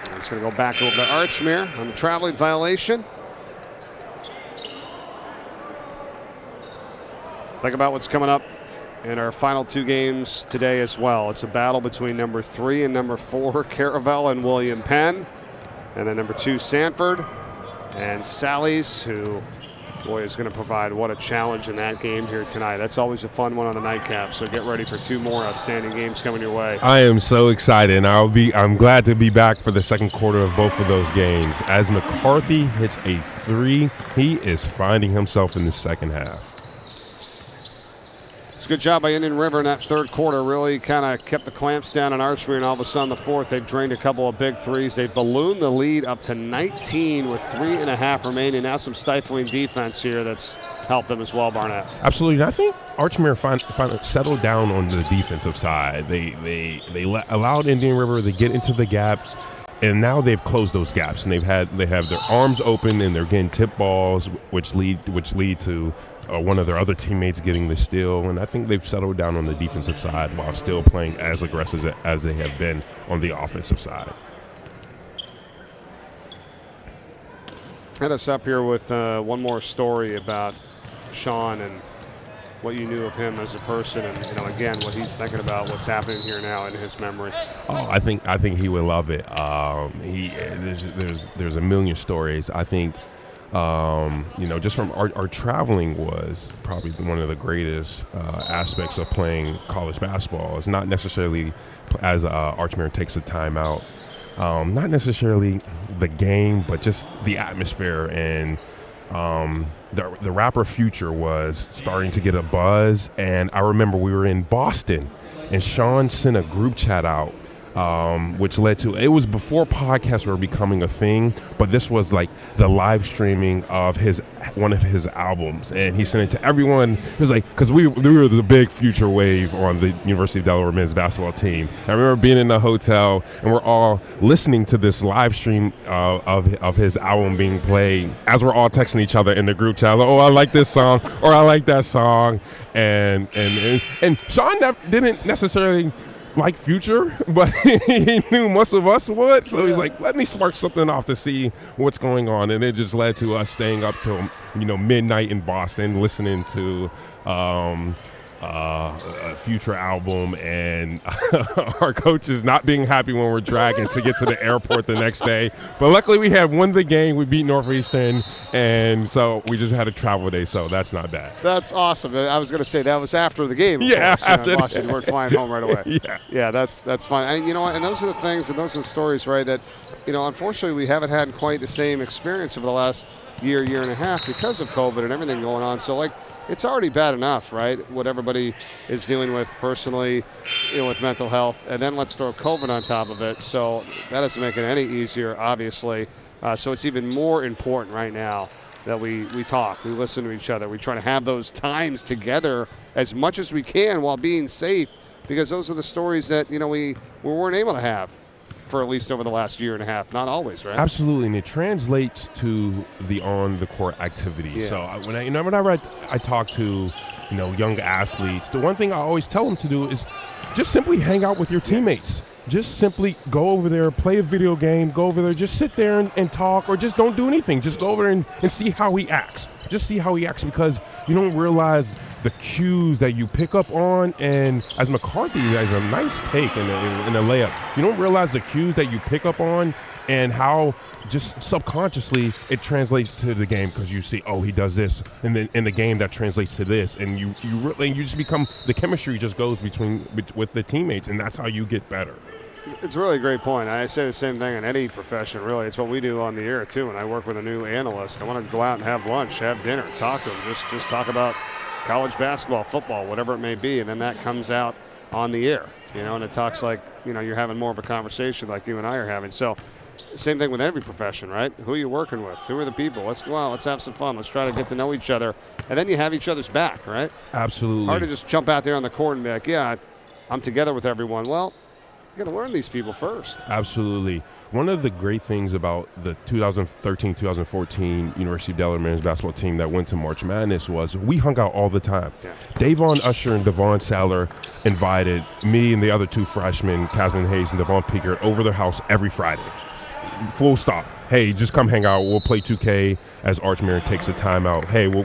And it's going to go back over to Archmere on the traveling violation. Think about what's coming up in our final two games today as well. It's a battle between number 3 and number 4, Caravel and William Penn. And then number 2, Sanford. And Sallies, who, boy, is going to provide what a challenge in that game here tonight. That's always a fun one on the nightcap, so get ready for 2 more outstanding games coming your way. I am so excited, and I'm glad to be back for the second quarter of both of those games. As McCarthy hits a 3, he is finding himself in the second half. It's a good job by Indian River in that third quarter. Really kind of kept the clamps down on Archmere, and all of a sudden the fourth, they've drained a couple of big threes. They ballooned the lead up to 19 with 3.5 remaining. Now some stifling defense here that's helped them as well, Barnett. Absolutely. And I think Archmere finally settled down on the defensive side. They allowed Indian River to get into the gaps, and now they've closed those gaps, and they have their arms open, and they're getting tip balls, which lead to one of their other teammates getting the steal. And I think they've settled down on the defensive side while still playing as aggressive as they have been on the offensive side. Hit us up here with one more story about Sean and what you knew of him as a person, and again what he's thinking about what's happening here now in his memory. Oh, I think he would love it. There's a million stories. I think just from our traveling was probably one of the greatest aspects of playing college basketball. It's not necessarily as Archmere takes a timeout, not necessarily the game, but just the atmosphere. And the rapper Future was starting to get a buzz. And I remember we were in Boston, and Sean sent a group chat out, which led to, it was before podcasts were becoming a thing, but this was like the live streaming of one of his albums, and he sent it to everyone. It was like, because we were the big Future wave on the University of Delaware men's basketball team. I remember being in the hotel, and we're all listening to this live stream of his album being played as we're all texting each other in the group chat. Like, oh, I like this song, or I like that song, and Sean didn't necessarily like Future, but he knew most of us would, so he's like, let me spark something off to see what's going on. And it just led to us staying up till midnight in Boston listening to a Future album, and our coaches not being happy when we're dragging to get to the airport the next day. But luckily we had won the game. We beat Northeastern, and so we just had a travel day, so that's not bad. That's awesome. I was going to say that was after the game. Yeah, after Boston, we're flying home right away. Yeah, that's fine. And and those are the things, and those are the stories, right, that unfortunately we haven't had quite the same experience over the last year and a half because of COVID and everything going on. So it's already bad enough, right, what everybody is dealing with personally, with mental health, and then let's throw COVID on top of it. So that doesn't make it any easier, obviously. So it's even more important right now that we talk, we listen to each other. We try to have those times together as much as we can while being safe, because those are the stories that, we weren't able to have for at least over the last year and a half. Not always, right? Absolutely, and it translates to the on-the-court activities. Yeah. So whenever I talk to, young athletes, the one thing I always tell them to do is just simply hang out with your teammates. Just simply go over there, play a video game, go over there, just sit there and talk, or just don't do anything. Just go over there and see how he acts. Just see how he acts, because you don't realize the cues that you pick up on. And as McCarthy has a nice take in a layup, you don't realize the cues that you pick up on and how just subconsciously it translates to the game, because you see, oh, he does this, and then in the game that translates to this, and you just become, the chemistry just goes with the teammates, and that's how you get better. It's a really great point. I say the same thing in any profession, really. It's what we do on the air, too. When I work with a new analyst, I want to go out and have lunch, have dinner, talk to them, just talk about college basketball, football, whatever it may be, and then that comes out on the air, and it talks like, you're having more of a conversation like you and I are having. So same thing with every profession, right? Who are you working with? Who are the people? Let's go out. Let's have some fun. Let's try to get to know each other. And then you have each other's back, right? Absolutely. Hard to just jump out there on the court and be like, yeah, I'm together with everyone. Well, you got to learn these people first. Absolutely. One of the great things about the 2013-2014 University of Delaware men's basketball team that went to March Madness was we hung out all the time. Yeah. Davon Usher and Devon Saller invited me and the other two freshmen, Casman Hayes and Devon Pickert, over their house every Friday. Full stop. Hey, just come hang out. We'll play 2K as Archmere takes a timeout. Hey, we'll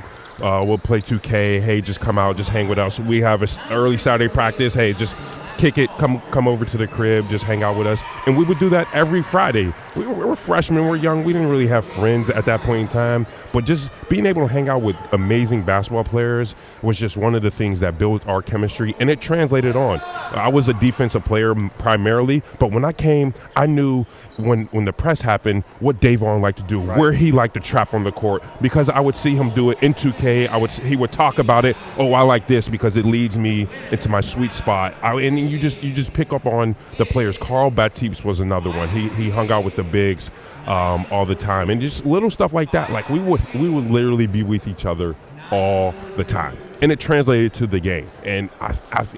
play 2K. Hey, just come out, just hang with us. We have an early Saturday practice. Hey, just kick it. Come over to the crib. Just hang out with us. And we would do that every Friday. We were freshmen. We're young. We didn't really have friends at that point in time. But just being able to hang out with amazing basketball players was just one of the things that built our chemistry, and it translated on. I was a defensive player primarily, but when I came, I knew when the press happened what Davon liked to do, right, where he liked to trap on the court, because I would see him do it in 2K. He would talk about it. Oh, I like this because it leads me into my sweet spot. And you just pick up on the players. Carl Battips was another one. He hung out with the bigs all the time, and just little stuff like that. Like we would literally be with each other all the time, and it translated to the game. And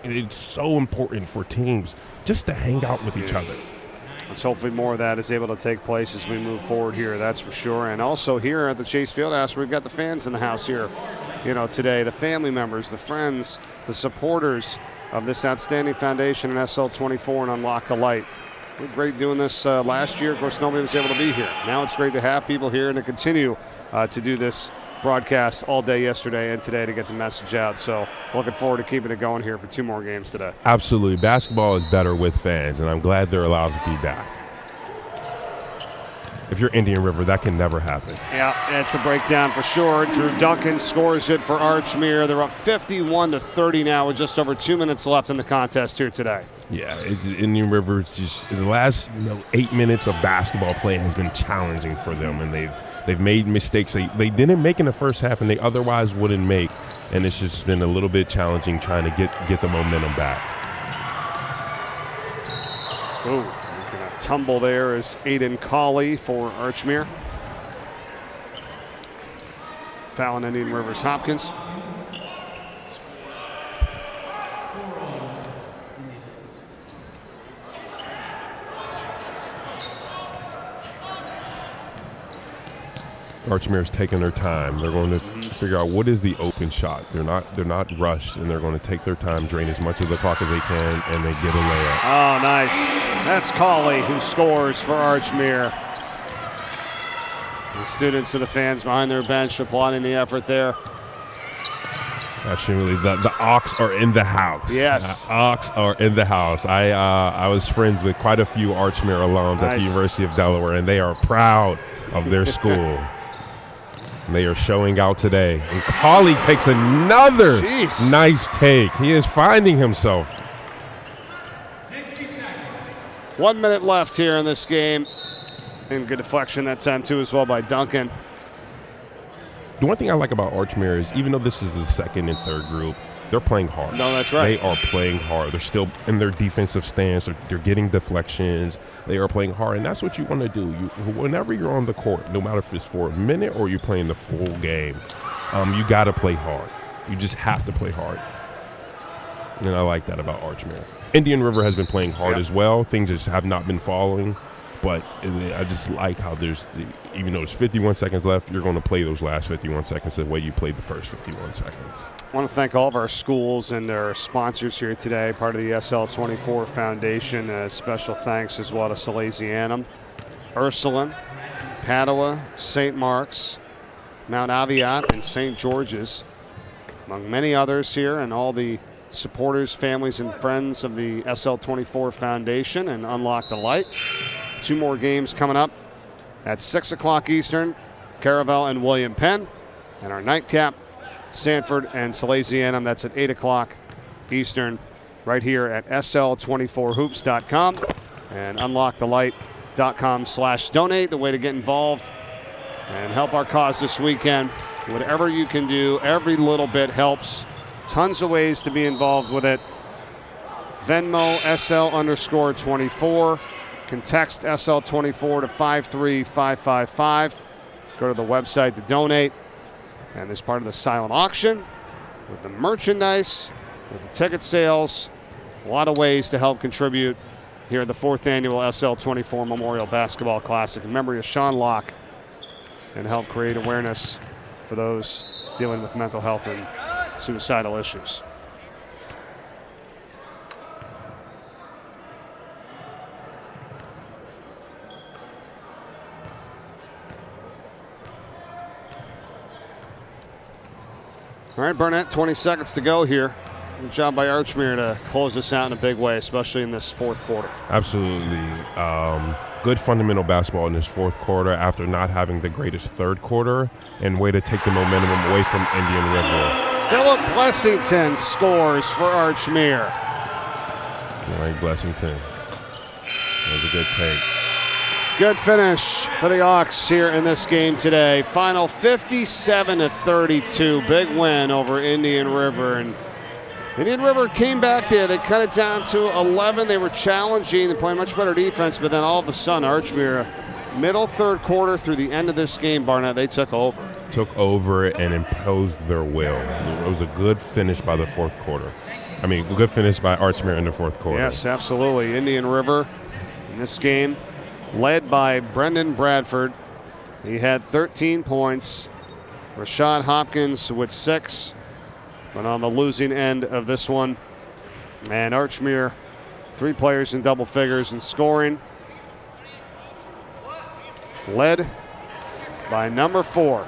it's so important for teams just to hang out with each other. Let's hopefully more of that is able to take place as we move forward here, that's for sure. And also here at the Chase Fieldhouse, we've got the fans in the house here, today, the family members, the friends, the supporters of this outstanding foundation in SL24 and Unlock the Light. It was great doing this last year. Of course, nobody was able to be here. Now it's great to have people here and to continue to do this broadcast all day yesterday and today to get the message out. So looking forward to keeping it going here for 2 more games today. Absolutely. Basketball is better with fans, and I'm glad they're allowed to be back. If you're Indian River, that can never happen. Yeah, that's a breakdown for sure. Drew Duncan scores it for Archmere. They're up 51-30 now with just over 2 minutes left in the contest here today. Yeah, it's Indian River. It's just the last 8 minutes of basketball play has been challenging for them, and they've made mistakes they didn't make in the first half and they otherwise wouldn't make, and it's just been a little bit challenging trying to get the momentum back. Ooh. Tumble there is Aiden Colley for Archmere. Fouling Indian Rivers Hopkins. Archmere's taking their time. They're going to figure out what is the open shot. They're not rushed, and they're going to take their time, drain as much of the clock as they can, and they get a layup. Oh, nice. That's Colley who scores for Archmere. The students and the fans behind their bench applauding the effort there. Absolutely. The Ox are in the house. Yes. The Ox are in the house. I was friends with quite a few Archmere alums at the University of Delaware, and they are proud of their school. They are showing out today. And Colley takes another nice take. He is finding himself. 1 minute left here in this game. And good deflection that time, too, as well by Duncan. The one thing I like about Archmere is even though this is the second and third group, they're playing hard. No, that's right. They are playing hard. They're still in their defensive stance. They're getting deflections. They are playing hard, and that's what you want to do. Whenever you're on the court, no matter if it's for a minute or you're playing the full game, you got to play hard. You just have to play hard. And I like that about Archmere. Indian River has been playing hard as well. Things just have not been following. But I just like how even though there's 51 seconds left, you're going to play those last 51 seconds the way you played the first 51 seconds. I want to thank all of our schools and their sponsors here today, part of the SL24 Foundation. Special thanks as well to Salesianum, Ursuline, Padua, St. Mark's, Mount Aviat, and St. George's, among many others here, and all the supporters, families, and friends of the SL24 Foundation and UnLocke the Light. 2 more games coming up at 6 o'clock Eastern, Caravel and William Penn. And our nightcap, Sanford and Salesianum. That's at 8 o'clock Eastern right here at SL24hoops.com and unlockthelight.com/donate. The way to get involved and help our cause this weekend. Whatever you can do, every little bit helps. Tons of ways to be involved with it. Venmo SL_24. Can text SL24 to 53555. Go to the website to donate. And as part of the silent auction, with the merchandise, with the ticket sales, a lot of ways to help contribute here at the 4th annual SL24 Memorial Basketball Classic in memory of Sean Locke, and help create awareness for those dealing with mental health and suicidal issues. All right, Burnett, 20 seconds to go here. Good job by Archmere to close this out in a big way, especially in this 4th quarter. Absolutely. Good fundamental basketball in this 4th quarter after not having the greatest 3rd quarter, and way to take the momentum away from Indian River. Philip Blessington scores for Archmere. All right, Blessington. That was a good take. Good finish for the Hawks here in this game today. Final 57-32. Big win over Indian River. And Indian River came back there. They cut it down to 11. They were challenging. They played much better defense. But then all of a sudden, Archmere, middle 3rd quarter through the end of this game, Barnett, they took over. Took over and imposed their will. It was a good finish by the 4th quarter. I mean, good finish by Archmere in the 4th quarter. Yes, absolutely. Indian River in this game, led by Brendan Bradford. He had 13 points. Rashad Hopkins with 6. But on the losing end of this one, and Archmere, 3 players in double figures in scoring. Led by number 4.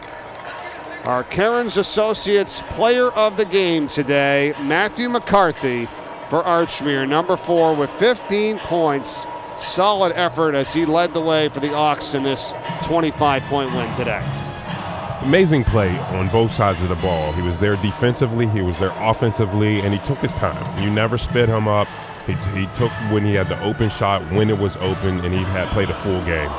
Our Karen's Associates player of the game today, Matthew McCarthy for Archmere, number 4 with 15 points. Solid effort as he led the way for the Hawks in this 25-point win today. Amazing play on both sides of the ball. He was there defensively, he was there offensively, and he took his time. You never sped him up. He took when he had the open shot, when it was open, and he had played a full game.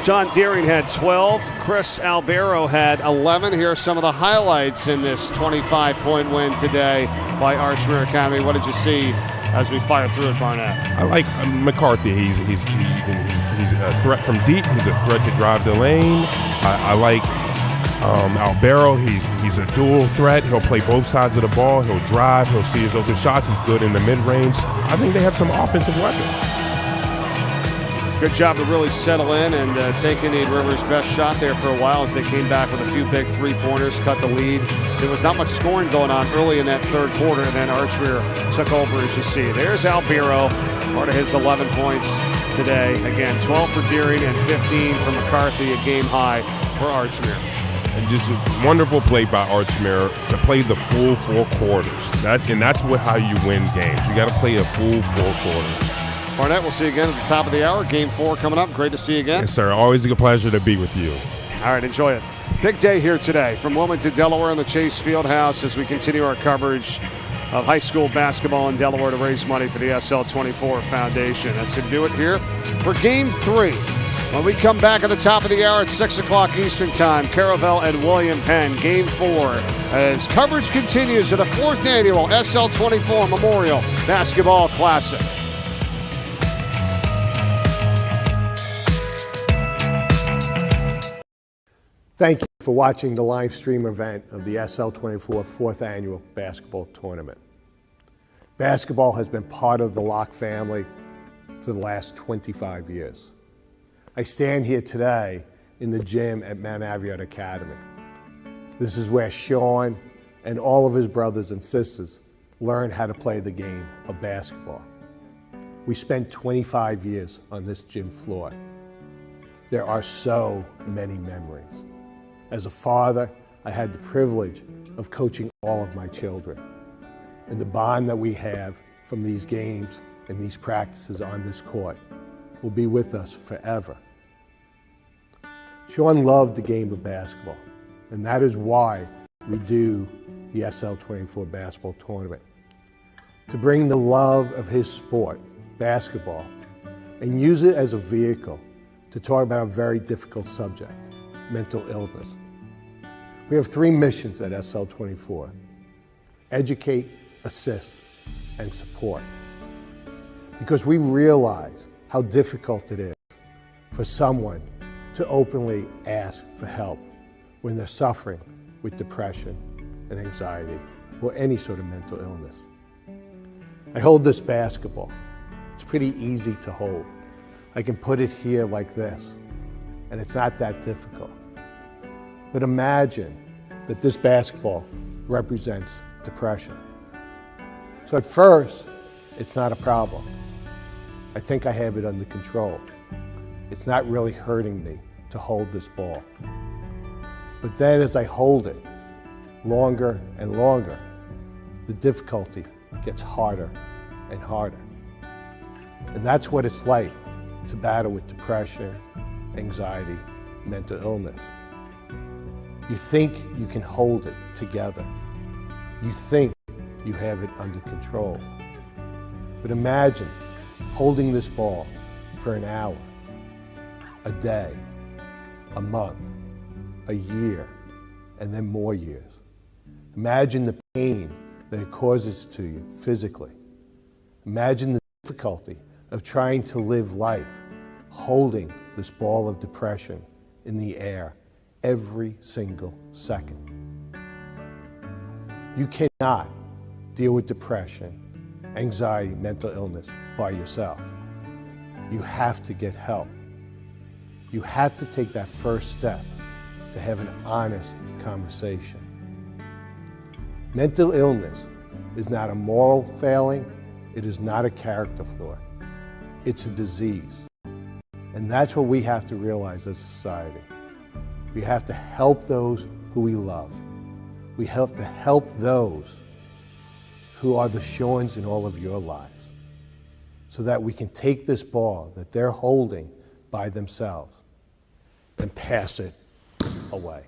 John Deering had 12. Chris Albero had 11. Here are some of the highlights in this 25-point win today by Archmere Academy. What did you see as we fire through it, Barnett? I like McCarthy. He's a threat from deep. He's a threat to drive the lane. I like Albero. He's a dual threat. He'll play both sides of the ball. He'll drive. He'll see his open shots. He's good in the mid-range. I think they have some offensive weapons. Good job to really settle in and take Indian River's best shot there for a while as they came back with a few big 3-pointers, cut the lead. There was not much scoring going on early in that 3rd quarter, and then Archmere took over, as you see. There's Albero, part of his 11 points today. Again, 12 for Deering and 15 for McCarthy, a game high for Archmere. And just a wonderful play by Archmere to play the full 4 quarters. That's how you win games. You got to play a full 4 quarters. Barnett, we'll see you again at the top of the hour. Game 4 coming up. Great to see you again. Yes, sir. Always a pleasure to be with you. All right, enjoy it. Big day here today from Wilmington, Delaware in the Chase Fieldhouse as we continue our coverage of high school basketball in Delaware to raise money for the SL24 Foundation. That's to do it here for Game 3 When we come back at the top of the hour at 6 o'clock Eastern Time, Caravel and William Penn, Game 4, as coverage continues of the 4th annual SL24 Memorial Basketball Classic. Thank you for watching the live stream event of the SL24 4th Annual Basketball Tournament. Basketball has been part of the Locke family for the last 25 years. I stand here today in the gym at Mount Aviot Academy. This is where Sean and all of his brothers and sisters learned how to play the game of basketball. We spent 25 years on this gym floor. There are so many memories. As a father, I had the privilege of coaching all of my children. And the bond that we have from these games and these practices on this court will be with us forever. Sean loved the game of basketball, and that is why we do the SL24 Basketball Tournament. To bring the love of his sport, basketball, and use it as a vehicle to talk about a very difficult subject, mental illness. We have 3 missions at SL24: educate, assist, and support. Because we realize how difficult it is for someone to openly ask for help when they're suffering with depression and anxiety or any sort of mental illness. I hold this basketball. It's pretty easy to hold. I can put it here like this, and it's not that difficult. But imagine that this basketball represents depression. So at first, it's not a problem. I think I have it under control. It's not really hurting me to hold this ball. But then as I hold it longer and longer, the difficulty gets harder and harder. And that's what it's like to battle with depression, anxiety, mental illness. You think you can hold it together. You think you have it under control. But imagine holding this ball for an hour, a day, a month, a year, and then more years. Imagine the pain that it causes to you physically. Imagine the difficulty of trying to live life holding this ball of depression in the air every single second. You cannot deal with depression, anxiety, mental illness by yourself. You have to get help. You have to take that first step to have an honest conversation. Mental illness is not a moral failing. It is not a character flaw. It's a disease. And that's what we have to realize as a society. We have to help those who we love. We have to help those who are the Seans in all of your lives so that we can take this ball that they're holding by themselves and pass it away.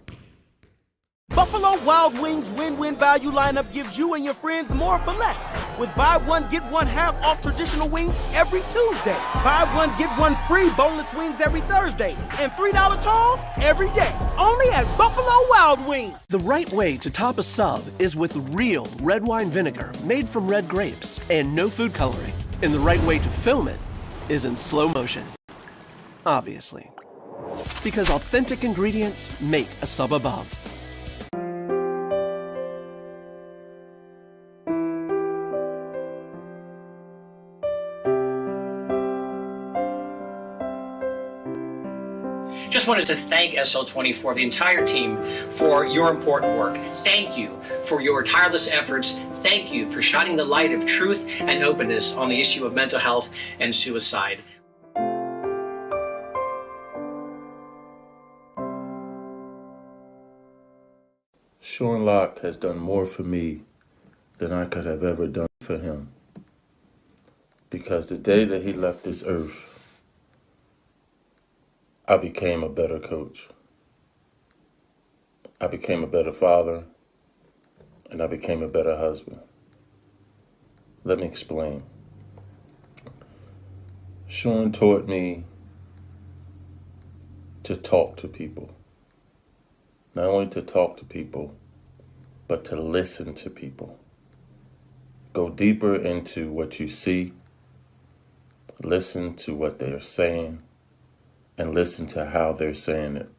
Buffalo Wild Wings win-win value lineup gives you and your friends more for less. With buy one, get one half off traditional wings every Tuesday. Buy one, get one free boneless wings every Thursday. And $3 tolls every day. Only at Buffalo Wild Wings. The right way to top a sub is with real red wine vinegar made from red grapes and no food coloring. And the right way to film it is in slow motion. Obviously. Because authentic ingredients make a sub above. Just wanted to thank SL24, the entire team, for your important work. Thank you for your tireless efforts. Thank you for shining the light of truth and openness on the issue of mental health and suicide. Sean Locke has done more for me than I could have ever done for him. Because the day that he left this earth, I became a better coach. I became a better father, and I became a better husband. Let me explain. Sean taught me to talk to people. Not only to talk to people, but to listen to people. Go deeper into what you see, listen to what they're saying, and listen to how they're saying it.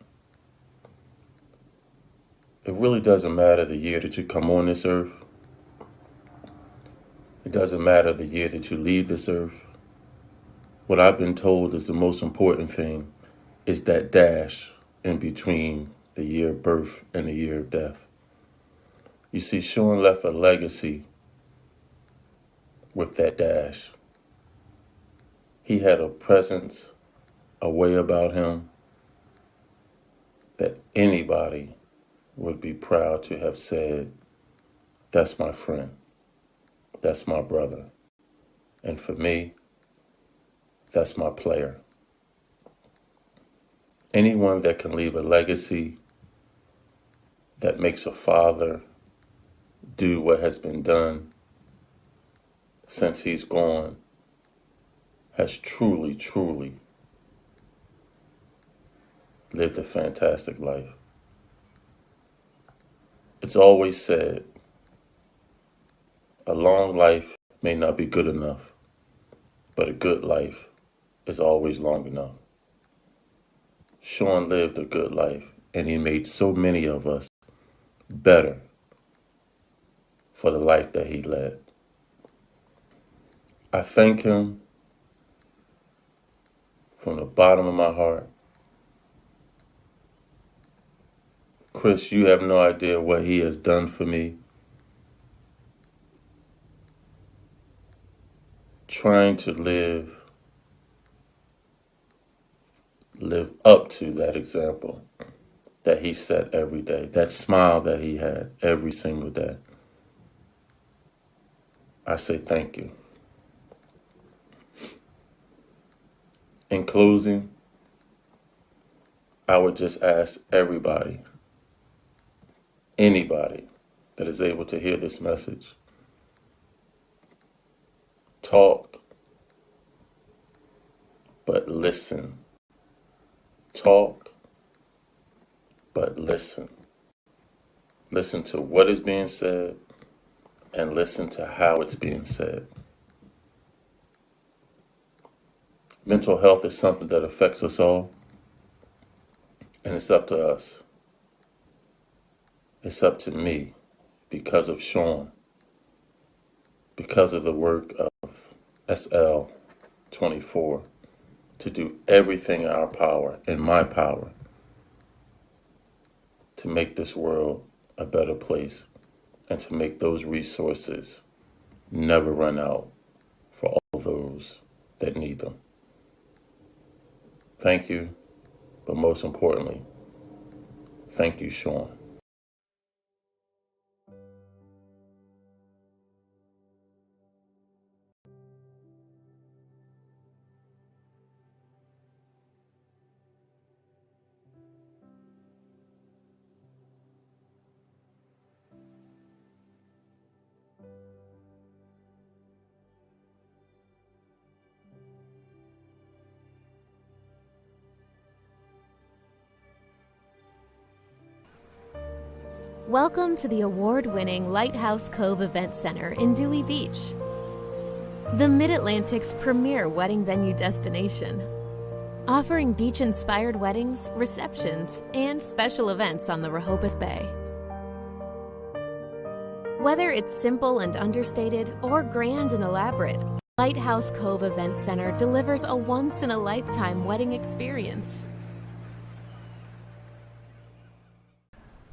It really doesn't matter the year that you come on this earth. It doesn't matter the year that you leave this earth. What I've been told is the most important thing is that dash in between the year of birth and the year of death. You see, Sean left a legacy with that dash. He had a presence, a way about him that anybody would be proud to have said, that's my friend, that's my brother, and for me, that's my player. Anyone that can leave a legacy that makes a father do what has been done since he's gone has truly, truly lived a fantastic life. It's always said, a long life may not be good enough, but a good life is always long enough. Sean lived a good life, and he made so many of us better for the life that he led. I thank him from the bottom of my heart. Chris, you have no idea what he has done for me. Trying to live up to that example that he set every day, that smile that he had every single day. I say thank you. In closing, I would just ask everybody, anybody that is able to hear this message, talk, but listen. Talk, but listen. Listen to what is being said and listen to how it's being said. Mental health is something that affects us all, and it's up to us. It's up to me because of Sean, because of the work of SL24, to do everything in our power, in my power, to make this world a better place and to make those resources never run out for all those that need them. Thank you, but most importantly, thank you, Sean. Welcome to the award-winning Lighthouse Cove Event Center in Dewey Beach, the Mid-Atlantic's premier wedding venue destination, offering beach-inspired weddings, receptions, and special events on the Rehoboth Bay. Whether it's simple and understated or grand and elaborate, Lighthouse Cove Event Center delivers a once-in-a-lifetime wedding experience.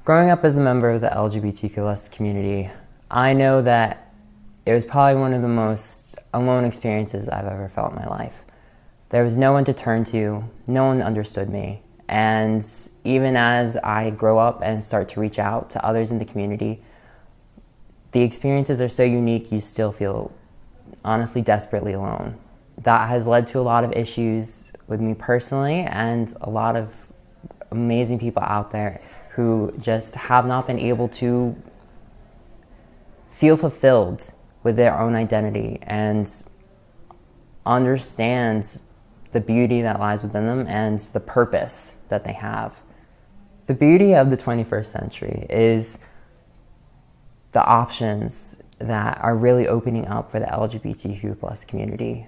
Growing up as a member of the LGBTQ+ community, I know that it was probably one of the most alone experiences I've ever felt in my life. There was no one to turn to, no one understood me, and even as I grow up and start to reach out to others in the community, the experiences are so unique you still feel honestly desperately alone. That has led to a lot of issues with me personally and a lot of amazing people out there who just have not been able to feel fulfilled with their own identity and understand the beauty that lies within them and the purpose that they have. The beauty of the 21st century is the options that are really opening up for the LGBTQ+ community.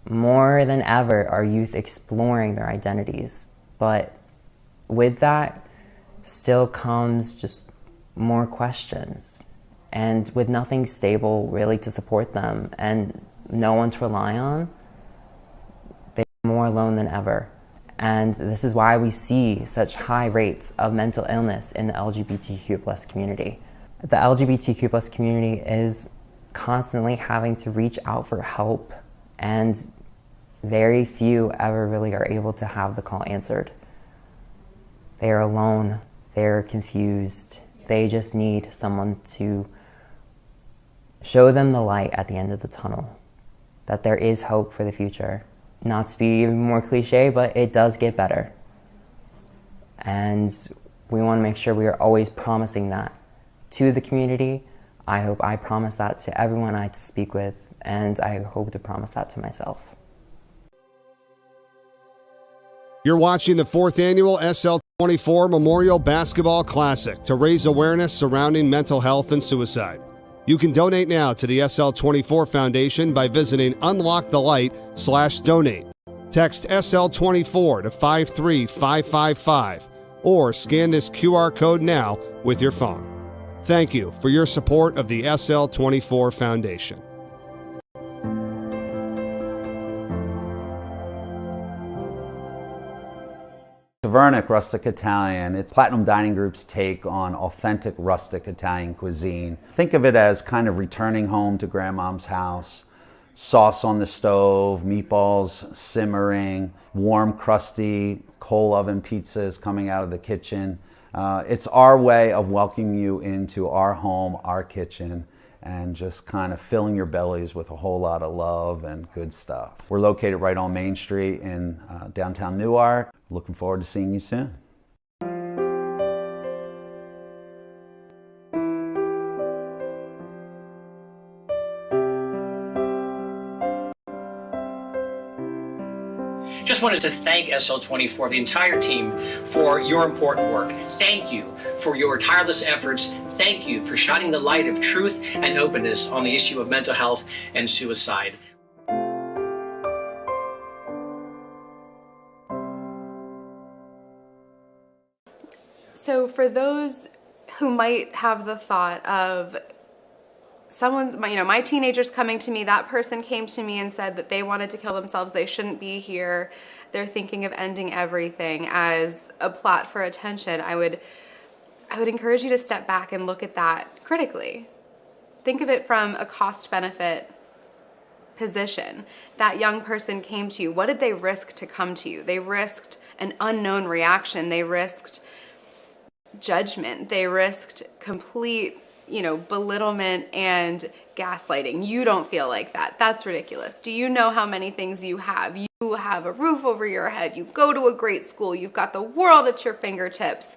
More than ever are youth exploring their identities, but with that still comes just more questions, and with nothing stable really to support them and no one to rely on, they're more alone than ever. And this is why we see such high rates of mental illness in the LGBTQ+ community. The LGBTQ+ community is constantly having to reach out for help, and very few ever really are able to have the call answered. They are alone, they're confused, they just need someone to show them the light at the end of the tunnel, that there is hope for the future. Not to be even more cliche, but it does get better. And we want to make sure we are always promising that to the community. I hope I promise that to everyone I speak with, and I hope to promise that to myself. You're watching the 4th annual SL24 Memorial Basketball Classic to raise awareness surrounding mental health and suicide. You can donate now to the SL24 Foundation by visiting UnLocke the Light /donate. Text SL24 to 53555 or scan this QR code now with your phone. Thank you for your support of the SL24 Foundation. Tavernic Rustic Italian. It's Platinum Dining Group's take on authentic rustic Italian cuisine. Think of it as kind of returning home to grandmom's house. Sauce on the stove, meatballs simmering, warm, crusty coal oven pizzas coming out of the kitchen. It's our way of welcoming you into our home, our kitchen, and just kind of filling your bellies with a whole lot of love and good stuff. We're located right on Main Street in downtown Newark. Looking forward to seeing you soon. Just wanted to thank SL24, the entire team, for your important work. Thank you for your tireless efforts. Thank you for shining the light of truth and openness on the issue of mental health and suicide. So for those who might have the thought of my teenager's coming to me, that person came to me and said that they wanted to kill themselves, they shouldn't be here, they're thinking of ending everything as a plot for attention, I would encourage you to step back and look at that critically. Think of it from a cost-benefit position. That young person came to you. What did they risk to come to you? They risked an unknown reaction. They risked judgment. They risked complete, belittlement and gaslighting. You don't feel like that. That's ridiculous. Do you know how many things you have? You have a roof over your head. You go to a great school. You've got the world at your fingertips.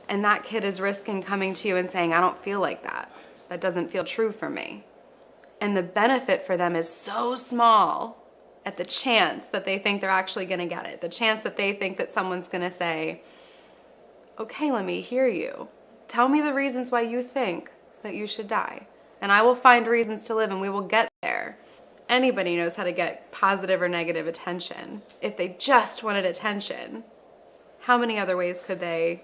And that kid is risking coming to you and saying, I don't feel like that. That doesn't feel true for me. And the benefit for them is so small at the chance that they think they're actually going to get it. The chance that they think that someone's going to say, okay, let me hear you. Tell me the reasons why you think that you should die. And I will find reasons to live, and we will get there. Anybody knows how to get positive or negative attention. If they just wanted attention, how many other ways could they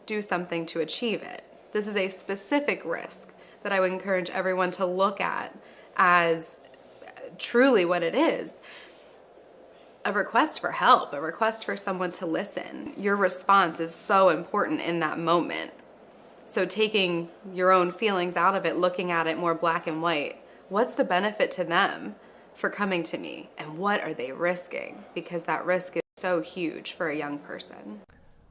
do something to achieve it? This is a specific risk that I would encourage everyone to look at as truly what it is. A request for help, a request for someone to listen. Your response is so important in that moment. So taking your own feelings out of it, looking at it more black and white, what's the benefit to them for coming to me? And what are they risking? Because that risk is so huge for a young person.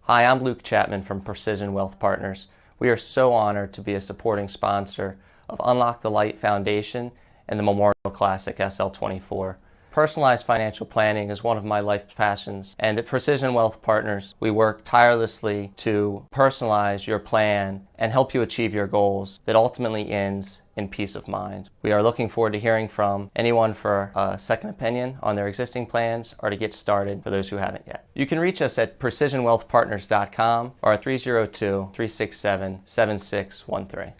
Hi, I'm Luke Chapman from Precision Wealth Partners. We are so honored to be a supporting sponsor of UnLocke the Light Foundation and the Memorial Classic SL24. Personalized financial planning is one of my life's passions, and at Precision Wealth Partners, we work tirelessly to personalize your plan and help you achieve your goals that ultimately ends in peace of mind. We are looking forward to hearing from anyone for a second opinion on their existing plans or to get started for those who haven't yet. You can reach us at precisionwealthpartners.com or at 302-367-7613.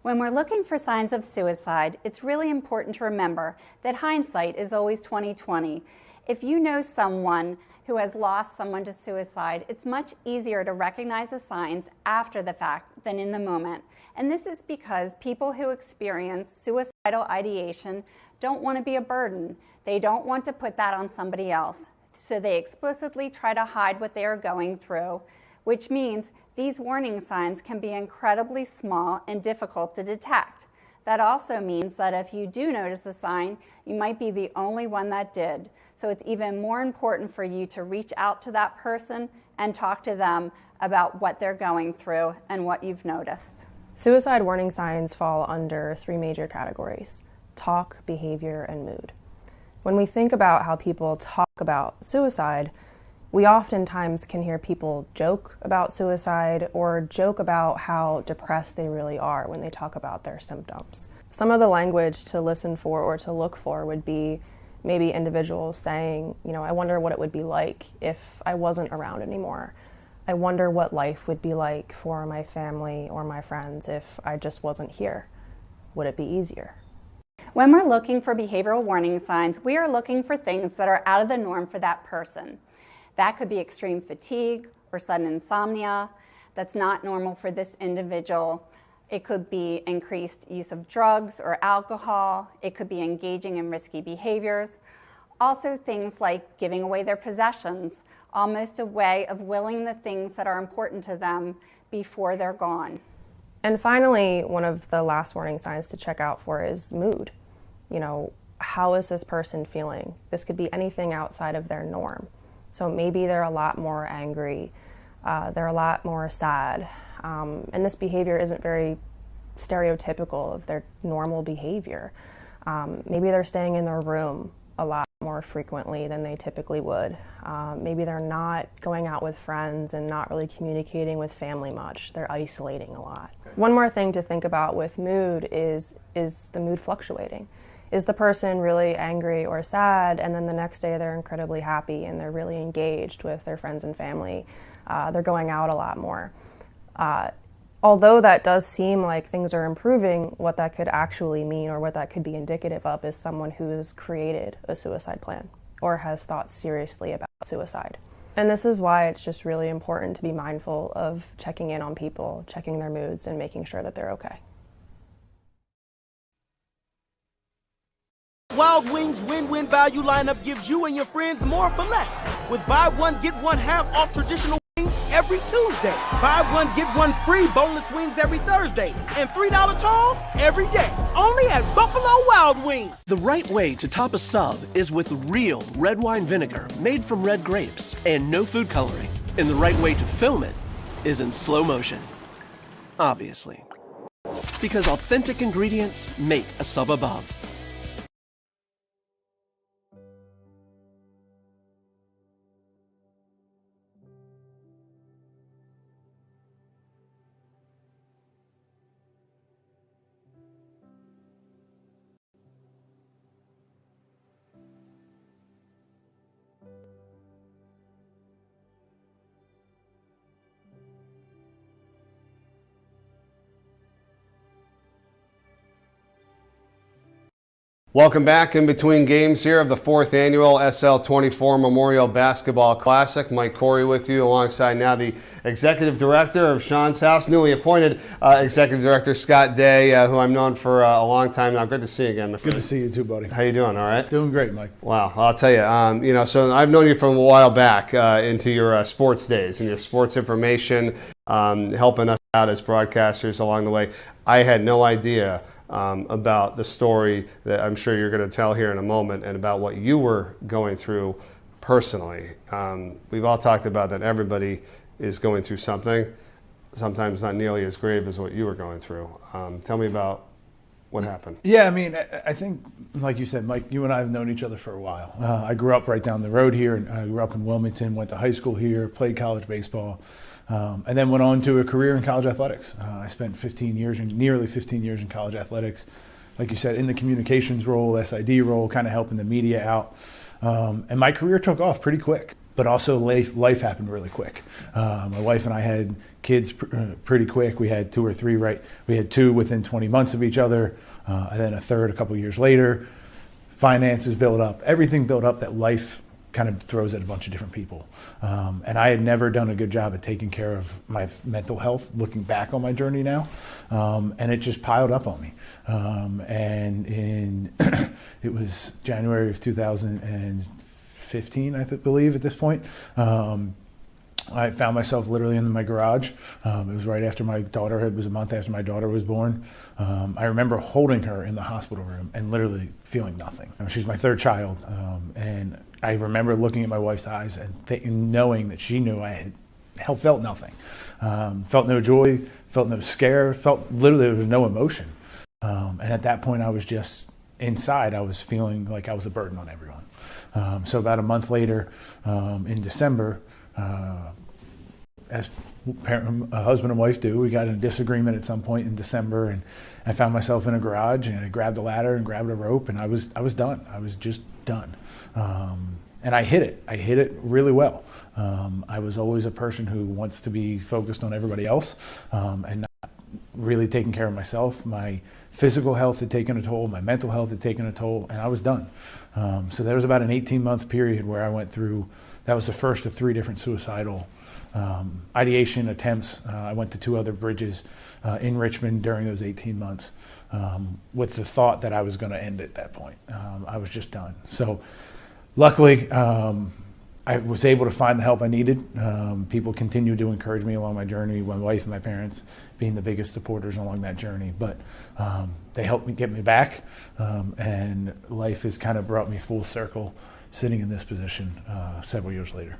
When we're looking for signs of suicide, it's really important to remember that hindsight is always 20/20. If you know someone who has lost someone to suicide, it's much easier to recognize the signs after the fact than in the moment. And this is because people who experience suicidal ideation don't want to be a burden. They don't want to put that on somebody else. So they explicitly try to hide what they are going through, which means these warning signs can be incredibly small and difficult to detect. That also means that if you do notice a sign, you might be the only one that did. So it's even more important for you to reach out to that person and talk to them about what they're going through and what you've noticed. Suicide warning signs fall under three major categories: talk, behavior, and mood. When we think about how people talk about suicide, we oftentimes can hear people joke about suicide or joke about how depressed they really are when they talk about their symptoms. Some of the language to listen for or to look for would be maybe individuals saying, I wonder what it would be like if I wasn't around anymore. I wonder what life would be like for my family or my friends if I just wasn't here. Would it be easier? When we're looking for behavioral warning signs, we are looking for things that are out of the norm for that person. That could be extreme fatigue or sudden insomnia that's not normal for this individual. It could be increased use of drugs or alcohol. It could be engaging in risky behaviors. Also things like giving away their possessions, almost a way of willing the things that are important to them before they're gone. And finally, one of the last warning signs to check out for is mood. How is this person feeling? This could be anything outside of their norm. So maybe they're a lot more angry, they're a lot more sad, and this behavior isn't very stereotypical of their normal behavior. Maybe they're staying in their room a lot more frequently than they typically would. Maybe they're not going out with friends and not really communicating with family much. They're isolating a lot. One more thing to think about with mood is the mood fluctuating? Is the person really angry or sad, and then the next day they're incredibly happy and they're really engaged with their friends and family? They're going out a lot more. Although that does seem like things are improving, what that could actually mean or what that could be indicative of is someone who's created a suicide plan or has thought seriously about suicide. And this is why it's just really important to be mindful of checking in on people, checking their moods, and making sure that they're okay. Wild Wings win-win value lineup gives you and your friends more for less. With buy one, get one half off traditional wings every Tuesday. Buy one, get one free boneless wings every Thursday. And $3 tall every day. Only at Buffalo Wild Wings. The right way to top a sub is with real red wine vinegar made from red grapes and no food coloring. And the right way to film it is in slow motion. Obviously. Because authentic ingredients make a sub above. Welcome back in between games here of the 4th annual SL24 Memorial Basketball Classic. Mike Corey with you alongside now the Executive Director of Sean's house, newly appointed Executive Director Scott Day, who I've known for a long time now. Good to see you again. Good to see you too, buddy. How you doing? All right? Doing great, Mike. Wow. I'll tell you, so I've known you from a while back into your sports days and your sports information, helping us out as broadcasters along the way. I had no idea about the story that I'm sure you're going to tell here in a moment and about what you were going through personally. We've all talked about that everybody is going through something, sometimes not nearly as grave as what you were going through. Tell me about What happened? Yeah, I mean, I think, like you said, Mike, you and I have known each other for a while. I grew up right down the road here, and I grew up in Wilmington, went to high school here, played college baseball, and then went on to a career in college athletics. I spent nearly 15 years in college athletics, like you said, in the communications role, SID role, kind of helping the media out. And my career took off pretty quick, but also life happened really quick. My wife and I had kids pretty quick. We had 2 or 3, right? We had 2 within 20 months of each other, and then a third a couple years later. Finances built up, everything built up that life kind of throws at a bunch of different people. And I had never done a good job at taking care of my mental health, looking back on my journey now. And it just piled up on me. And it was January of 2015, I believe at this point. I found myself literally in my garage. It was right after my daughter it was a month after my daughter was born. I remember holding her in the hospital room and literally feeling nothing. She's my 3rd child. And I remember looking at my wife's eyes and knowing that she knew I had felt nothing. Felt no joy, felt no scare, felt literally there was no emotion. And at that point I was just inside, I was feeling like I was a burden on everyone. So about a month later, in December, as a husband and wife do, we got in a disagreement at some point in December, and I found myself in a garage, and I grabbed a ladder and grabbed a rope, and I was done. I was just done. And I hit it. I hit it really well. I was always a person who wants to be focused on everybody else, and not really taking care of myself. My physical health had taken a toll, my mental health had taken a toll, and I was done. So there was about an 18-month period where I went through. That was the first of 3 different suicidal ideation attempts. I went to 2 other bridges in Richmond during those 18 months with the thought that I was going to end at that point. I was just done. So luckily, I was able to find the help I needed. People continued to encourage me along my journey, my wife and my parents being the biggest supporters along that journey. But they helped me get me back, and life has kind of brought me full circle sitting in this position several years later.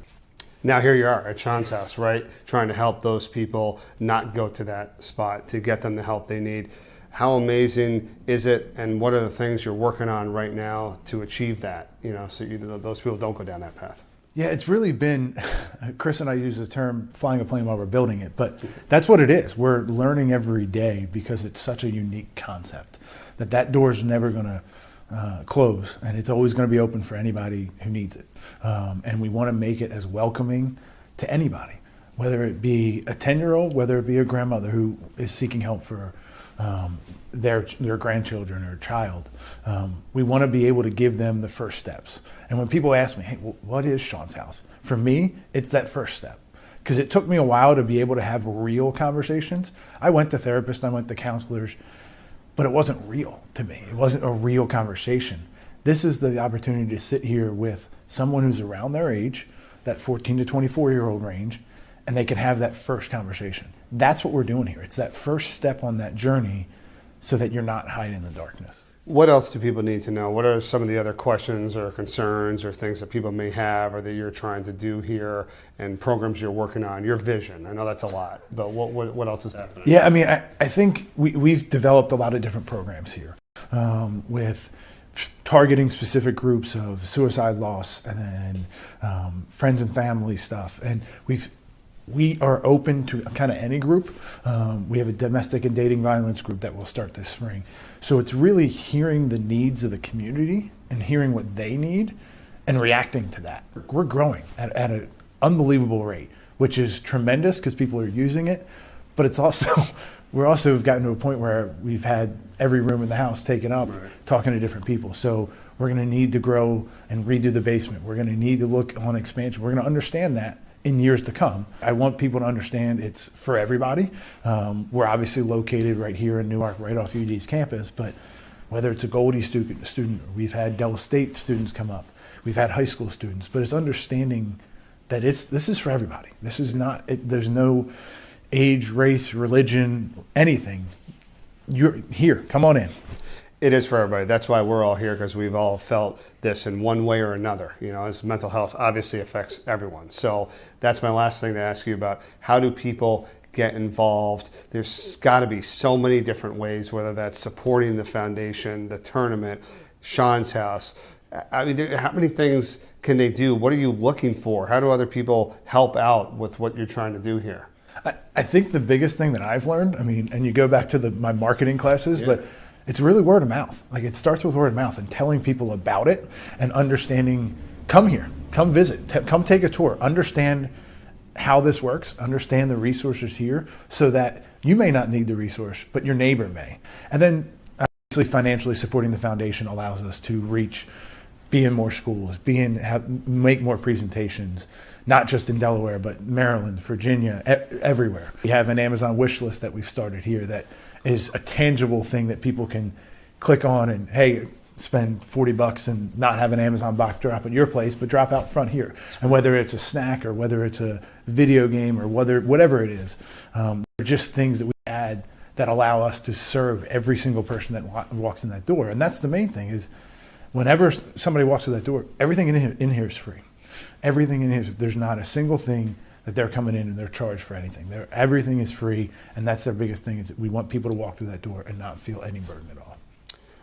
Now here you are at Sean's house, right? Trying to help those people not go to that spot, to get them the help they need. How amazing is it, and what are the things you're working on right now to achieve that, so those people don't go down that path? Yeah, it's really been, Chris and I use the term flying a plane while we're building it, but that's what it is. We're learning every day because it's such a unique concept that door's never going to close, and it's always going to be open for anybody who needs it. And we want to make it as welcoming to anybody, whether it be a 10-year-old, whether it be a grandmother who is seeking help for their grandchildren or child. We want to be able to give them the first steps. And when people ask me, hey, what is Sean's house? For me, it's that first step. Because it took me a while to be able to have real conversations. I went to therapists, I went to counselors, but it wasn't real to me. It wasn't a real conversation. This is the opportunity to sit here with someone who's around their age, that 14 to 24-year-old range, and they can have that first conversation. That's what we're doing here. It's that first step on that journey so that you're not hiding in the darkness. What else do people need to know? What are some of the other questions or concerns or things that people may have or that you're trying to do here and programs you're working on? Your vision, I know that's a lot, but what else is happening? Yeah, I mean, I think we've developed a lot of different programs here with targeting specific groups of suicide loss and then friends and family stuff. And we are open to kind of any group. We have a domestic and dating violence group that will start this spring. So it's really hearing the needs of the community and hearing what they need and reacting to that. We're growing at an unbelievable rate, which is tremendous because people are using it, but it's also, we're also gotten to a point where we've had every room in the house taken up, talking to different people. So we're gonna need to grow and redo the basement. We're gonna need to look on expansion. We're gonna understand that in years to come. I want people to understand it's for everybody. We're obviously located right here in Newark, right off UD's campus, but whether it's a Goldie student, we've had Del State students come up, we've had high school students, but it's understanding that this is for everybody. This is not, there's no age, race, religion, anything. You're here, come on in. It is for everybody. That's why we're all here, because we've all felt this in one way or another. As mental health obviously affects everyone. So that's my last thing to ask you about. How do people get involved. There's got to be so many different ways, whether that's supporting the foundation, the tournament, Sean's house. I mean, how many things can they do? What are you looking for? How do other people help out with what you're trying to do here? I think the biggest thing that I've learned, I mean, and you go back to my marketing classes, but it's really word of mouth. Like, it starts with word of mouth and telling people about it and understanding, come here, come visit, come take a tour, understand how this works, understand the resources here so that you may not need the resource, but your neighbor may. And then obviously financially supporting the foundation allows us to be in more schools, make more presentations, not just in Delaware, but Maryland, Virginia, everywhere. We have an Amazon wish list that we've started here that is a tangible thing that people can click on and, hey, spend $40 and not have an Amazon box drop at your place, but drop out front here. And whether it's a snack or whether it's a video game or whatever it is, they're just things that we add that allow us to serve every single person that walks in that door. And that's the main thing is whenever somebody walks through that door, everything in here is free. Everything in here, there's not a single thing that they're coming in and they're charged for anything. Everything is free, and that's their biggest thing is that we want people to walk through that door and not feel any burden at all.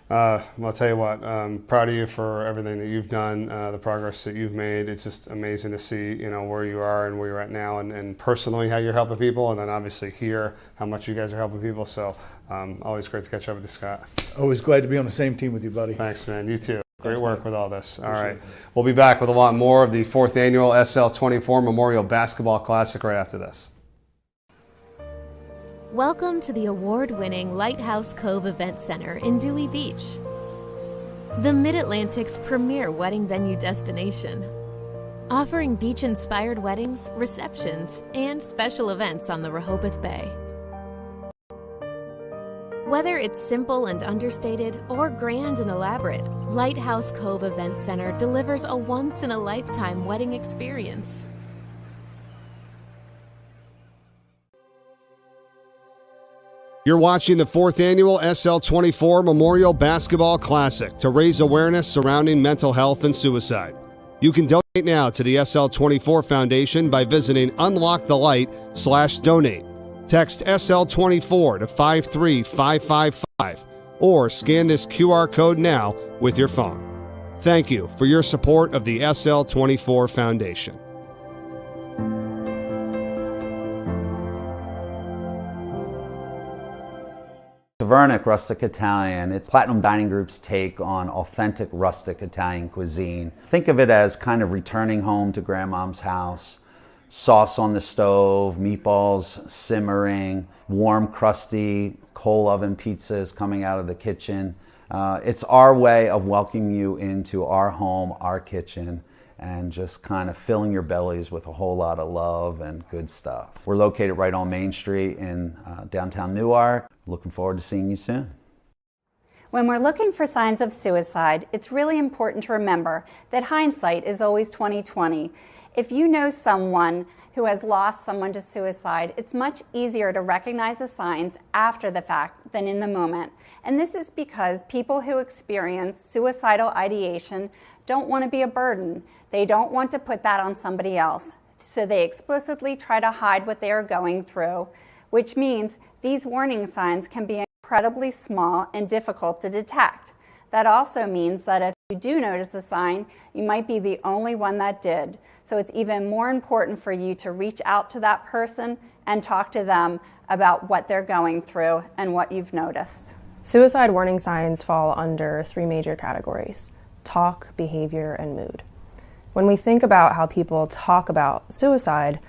Well, I'll tell you what, I'm proud of you for everything that you've done, the progress that you've made. It's just amazing to see, where you are and where you're at now, and personally how you're helping people, and then obviously here how much you guys are helping people. So always great to catch up with you, Scott. Always glad to be on the same team with you, buddy. Thanks, man. You too. Great work with all this. All right. We'll be back with a lot more of the 4th annual SL24 Memorial Basketball Classic right after this. Welcome to the award-winning Lighthouse Cove Event Center in Dewey Beach, the Mid-Atlantic's premier wedding venue destination, offering beach-inspired weddings, receptions, and special events on the Rehoboth Bay. Whether it's simple and understated or grand and elaborate, Lighthouse Cove Event Center delivers a once-in-a-lifetime wedding experience. You're watching the 4th annual SL24 Memorial Basketball Classic to raise awareness surrounding mental health and suicide. You can donate now to the SL24 Foundation by visiting UnLockeTheLight/donate. Text SL24 to 53555 or scan this QR code now with your phone. Thank you for your support of the SL24 Foundation. Tavernic Rustic Italian. It's Platinum Dining Group's take on authentic rustic Italian cuisine. Think of it as kind of returning home to grandmom's house. Sauce on the stove, meatballs simmering, warm, crusty, coal oven pizzas coming out of the kitchen. It's our way of welcoming you into our home, our kitchen, and just kind of filling your bellies with a whole lot of love and good stuff. We're located right on Main Street in downtown Newark. Looking forward to seeing you soon. When we're looking for signs of suicide, it's really important to remember that hindsight is always 20/20. If you know someone who has lost someone to suicide, it's much easier to recognize the signs after the fact than in the moment. And this is because people who experience suicidal ideation don't want to be a burden. They don't want to put that on somebody else. So they explicitly try to hide what they are going through, which means these warning signs can be incredibly small and difficult to detect. That also means that if you do notice a sign, you might be the only one that did. So it's even more important for you to reach out to that person and talk to them about what they're going through and what you've noticed. Suicide warning signs fall under 3 major categories: talk, behavior, and mood. When we think about how people talk about suicide,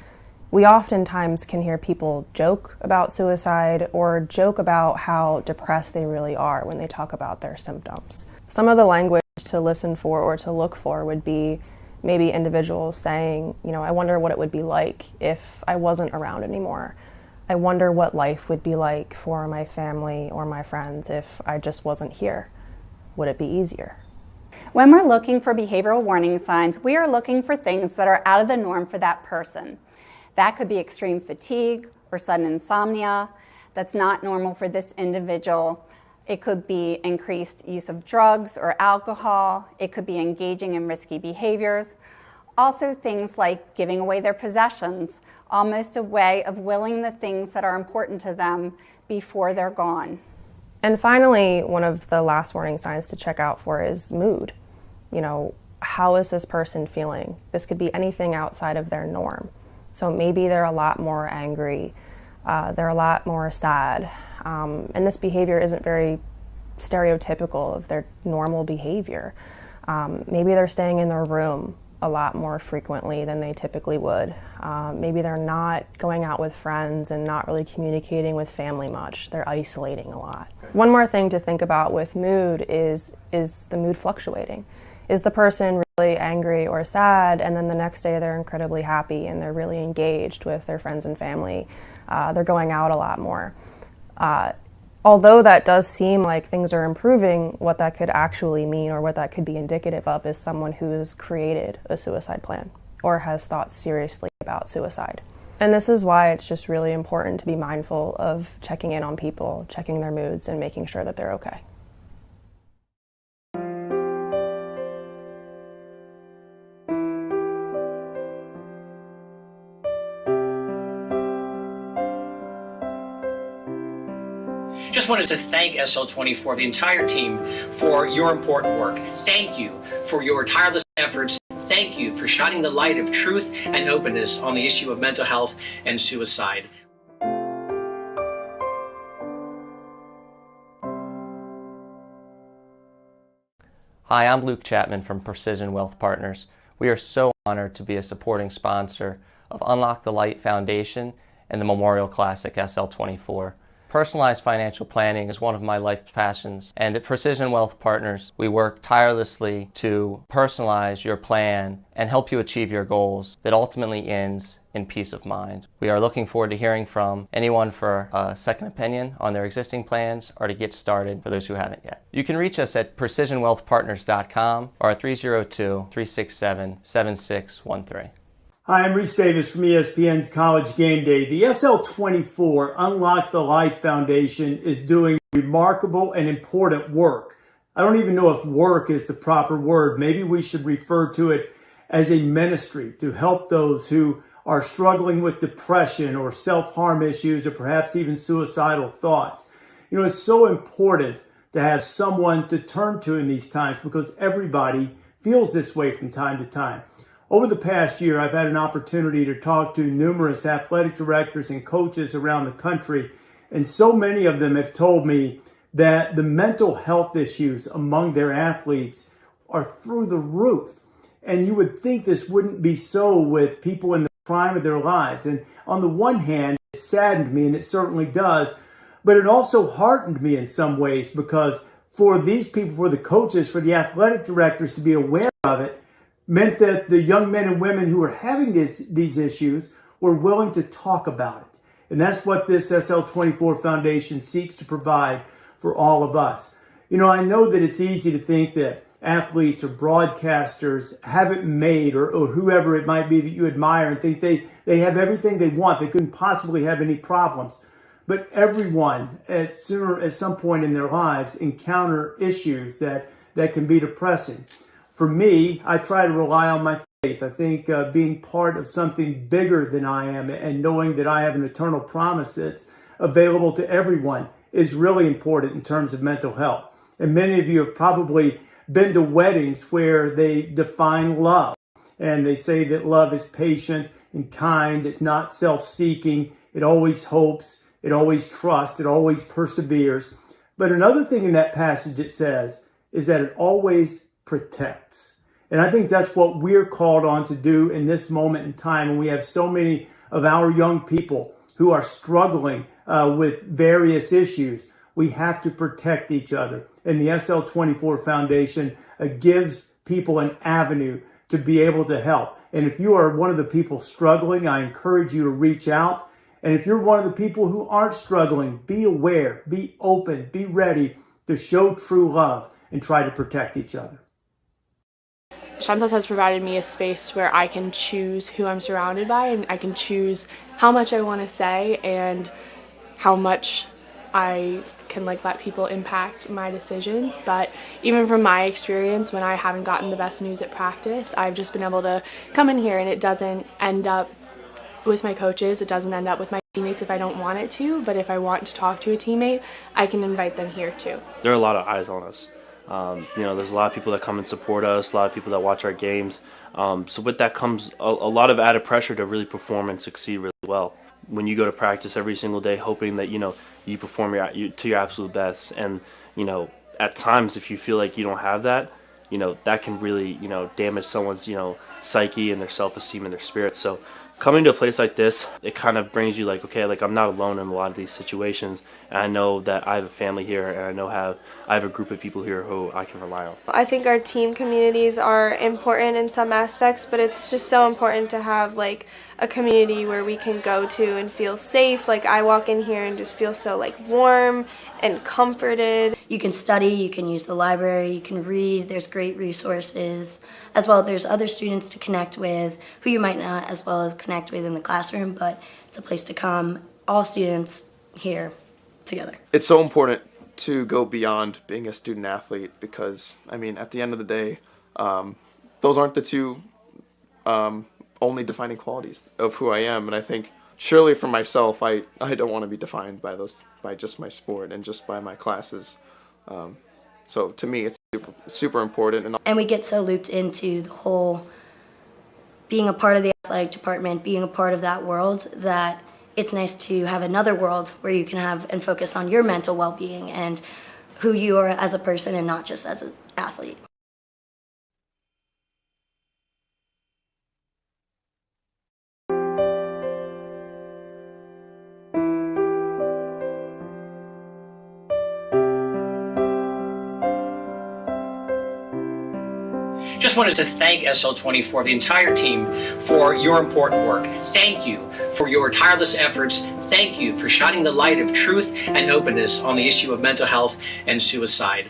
we oftentimes can hear people joke about suicide or joke about how depressed they really are when they talk about their symptoms. Some of the language to listen for or to look for would be maybe individuals saying, I wonder what it would be like if I wasn't around anymore. I wonder what life would be like for my family or my friends if I just wasn't here. Would it be easier? When we're looking for behavioral warning signs, we are looking for things that are out of the norm for that person. That could be extreme fatigue or sudden insomnia that's not normal for this individual. It could be increased use of drugs or alcohol. It could be engaging in risky behaviors. Also things like giving away their possessions, almost a way of willing the things that are important to them before they're gone. And finally, one of the last warning signs to check out for is mood. You know, how is this person feeling? This could be anything outside of their norm. So maybe they're a lot more angry, they're a lot more sad, and this behavior isn't very stereotypical of their normal behavior. Maybe they're staying in their room a lot more frequently than they typically would. Maybe they're not going out with friends and not really communicating with family much. They're isolating a lot. One more thing to think about with mood is the mood fluctuating. Is the person really angry or sad, and then the next day they're incredibly happy and they're really engaged with their friends and family? They're going out a lot more. Although that does seem like things are improving, what that could actually mean or what that could be indicative of is someone who has created a suicide plan or has thought seriously about suicide. And this is why it's just really important to be mindful of checking in on people, checking their moods, and making sure that they're okay. Just wanted to thank SL24, the entire team, for your important work. Thank you for your tireless efforts. Thank you for shining the light of truth and openness on the issue of mental health and suicide. Hi, I'm Luke Chapman from Precision Wealth Partners. We are so honored to be a supporting sponsor of UnLocke the Light Foundation and the Memorial Classic SL24. Personalized financial planning is one of my life's passions, and at Precision Wealth Partners, we work tirelessly to personalize your plan and help you achieve your goals that ultimately ends in peace of mind. We are looking forward to hearing from anyone for a second opinion on their existing plans or to get started for those who haven't yet. You can reach us at precisionwealthpartners.com or at 302-367-7613. Hi, I'm Reese Davis from ESPN's College Game Day. The SL24 Unlock the Light Foundation is doing remarkable and important work. I don't even know if work is the proper word. Maybe we should refer to it as a ministry to help those who are struggling with depression or self-harm issues or perhaps even suicidal thoughts. You know, it's so important to have someone to turn to in these times because everybody feels this way from time to time. Over the past year, I've had an opportunity to talk to numerous athletic directors and coaches around the country, and so many of them have told me that the mental health issues among their athletes are through the roof. And you would think this wouldn't be so with people in the prime of their lives. And on the one hand, it saddened me, and it certainly does, but it also heartened me in some ways because for these people, for the coaches, for the athletic directors to be aware of it, meant that the young men and women who were having these issues were willing to talk about it. And that's what this SL24 Foundation seeks to provide for all of us. You know, I know that it's easy to think that athletes or broadcasters have it made or whoever it might be that you admire and think they have everything they want. They couldn't possibly have any problems. But everyone at some point in their lives encounter issues that can be depressing. For me, I try to rely on my faith. I think being part of something bigger than I am and knowing that I have an eternal promise that's available to everyone is really important in terms of mental health. And many of you have probably been to weddings where they define love. And they say that love is patient and kind. It's not self-seeking. It always hopes. It always trusts. It always perseveres. But another thing in that passage it says is that it always protects. And I think that's what we're called on to do in this moment in time. And we have so many of our young people who are struggling with various issues. We have to protect each other. And the SL24 Foundation gives people an avenue to be able to help. And if you are one of the people struggling, I encourage you to reach out. And if you're one of the people who aren't struggling, be aware, be open, be ready to show true love and try to protect each other. Shantas has provided me a space where I can choose who I'm surrounded by, and I can choose how much I want to say and how much I can let people impact my decisions. But even from my experience, when I haven't gotten the best news at practice, I've just been able to come in here and it doesn't end up with my coaches, it doesn't end up with my teammates if I don't want it to, but if I want to talk to a teammate, I can invite them here too. There are a lot of eyes on us. There's a lot of people that come and support us, a lot of people that watch our games. So with that comes a lot of added pressure to really perform and succeed really well. When you go to practice every single day hoping that, you perform to your absolute best. And, at times if you feel like you don't have that, that can really, damage someone's, psyche and their self-esteem and their spirit. So coming to a place like this, it kind of brings you I'm not alone in a lot of these situations. And I know that I have a family here, and I have a group of people here who I can rely on. I think our team communities are important in some aspects, but it's just so important to have a community where we can go to and feel safe. I walk in here and just feel so warm and comforted. You can study, you can use the library, you can read, there's great resources. As well, there's other students to connect with who you might not as well as connect with in the classroom, but it's a place to come, all students here together. It's so important to go beyond being a student athlete because, at the end of the day, those aren't the two only defining qualities of who I am. And I think surely for myself, I don't want to be defined by just my sport and just by my classes. So to me, it's super important. And we get so looped into the whole being a part of the athletic department, being a part of that world, that it's nice to have another world where you can have and focus on your mental well-being and who you are as a person and not just as an athlete. Just wanted to thank SL24, the entire team, for your important work. Thank you for your tireless efforts. Thank you for shining the light of truth and openness on the issue of mental health and suicide.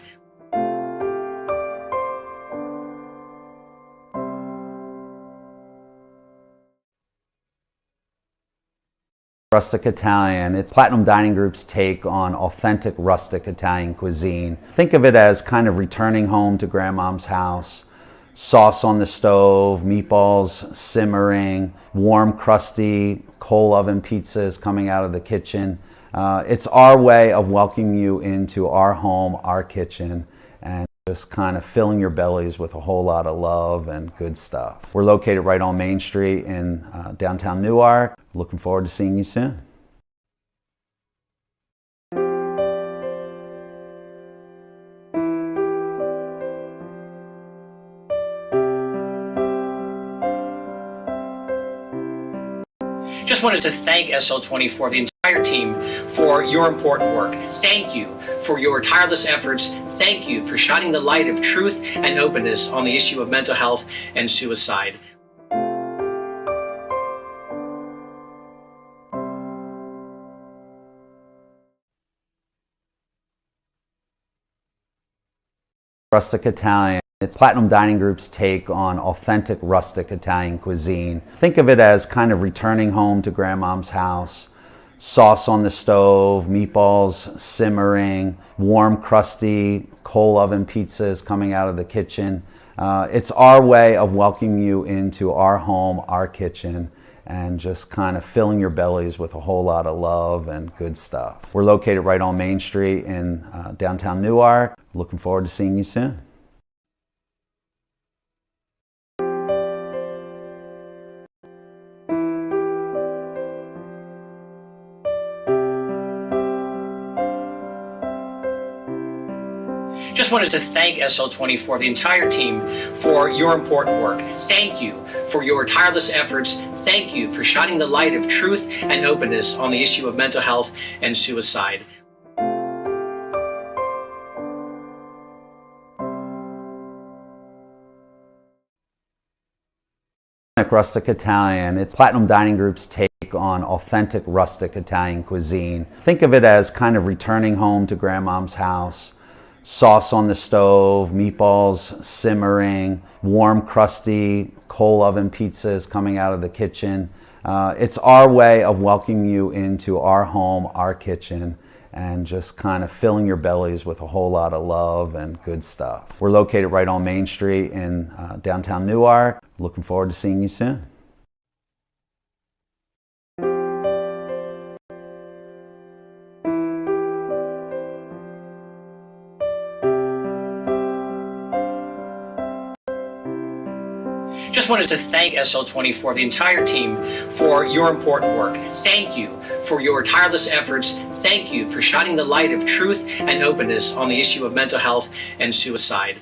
Rustic Italian. It's Platinum Dining Group's take on authentic rustic Italian cuisine. Think of it as kind of returning home to grandmom's house. Sauce on the stove, meatballs simmering, warm, crusty coal oven pizzas coming out of the kitchen. It's our way of welcoming you into our home, our kitchen, and just kind of filling your bellies with a whole lot of love and good stuff. We're located right on Main Street in downtown Newark. Looking forward to seeing you soon. Just wanted to thank SL24, the entire team, for your important work. Thank you for your tireless efforts. Thank you for shining the light of truth and openness on the issue of mental health and suicide. Rustic Italian. It's Platinum Dining Group's take on authentic rustic Italian cuisine. Think of it as kind of returning home to grandmom's house. Sauce on the stove, meatballs simmering, warm, crusty coal oven pizzas coming out of the kitchen. It's our way of welcoming you into our home, our kitchen, and just kind of filling your bellies with a whole lot of love and good stuff. We're located right on Main Street in downtown Newark. Looking forward to seeing you soon. Just wanted to thank SL24, the entire team, for your important work. Thank you for your tireless efforts. Thank you for shining the light of truth and openness on the issue of mental health and suicide. Rustic Italian. It's Platinum Dining Group's take on authentic rustic Italian cuisine. Think of it as kind of returning home to grandmom's house. Sauce on the stove, meatballs simmering, warm, crusty coal oven pizzas coming out of the kitchen. It's our way of welcoming you into our home, our kitchen, and just kind of filling your bellies with a whole lot of love and good stuff. We're located right on Main Street in downtown Newark. Looking forward to seeing you soon. Just wanted to thank SL24, the entire team, for your important work. Thank you for your tireless efforts. Thank you for shining the light of truth and openness on the issue of mental health and suicide.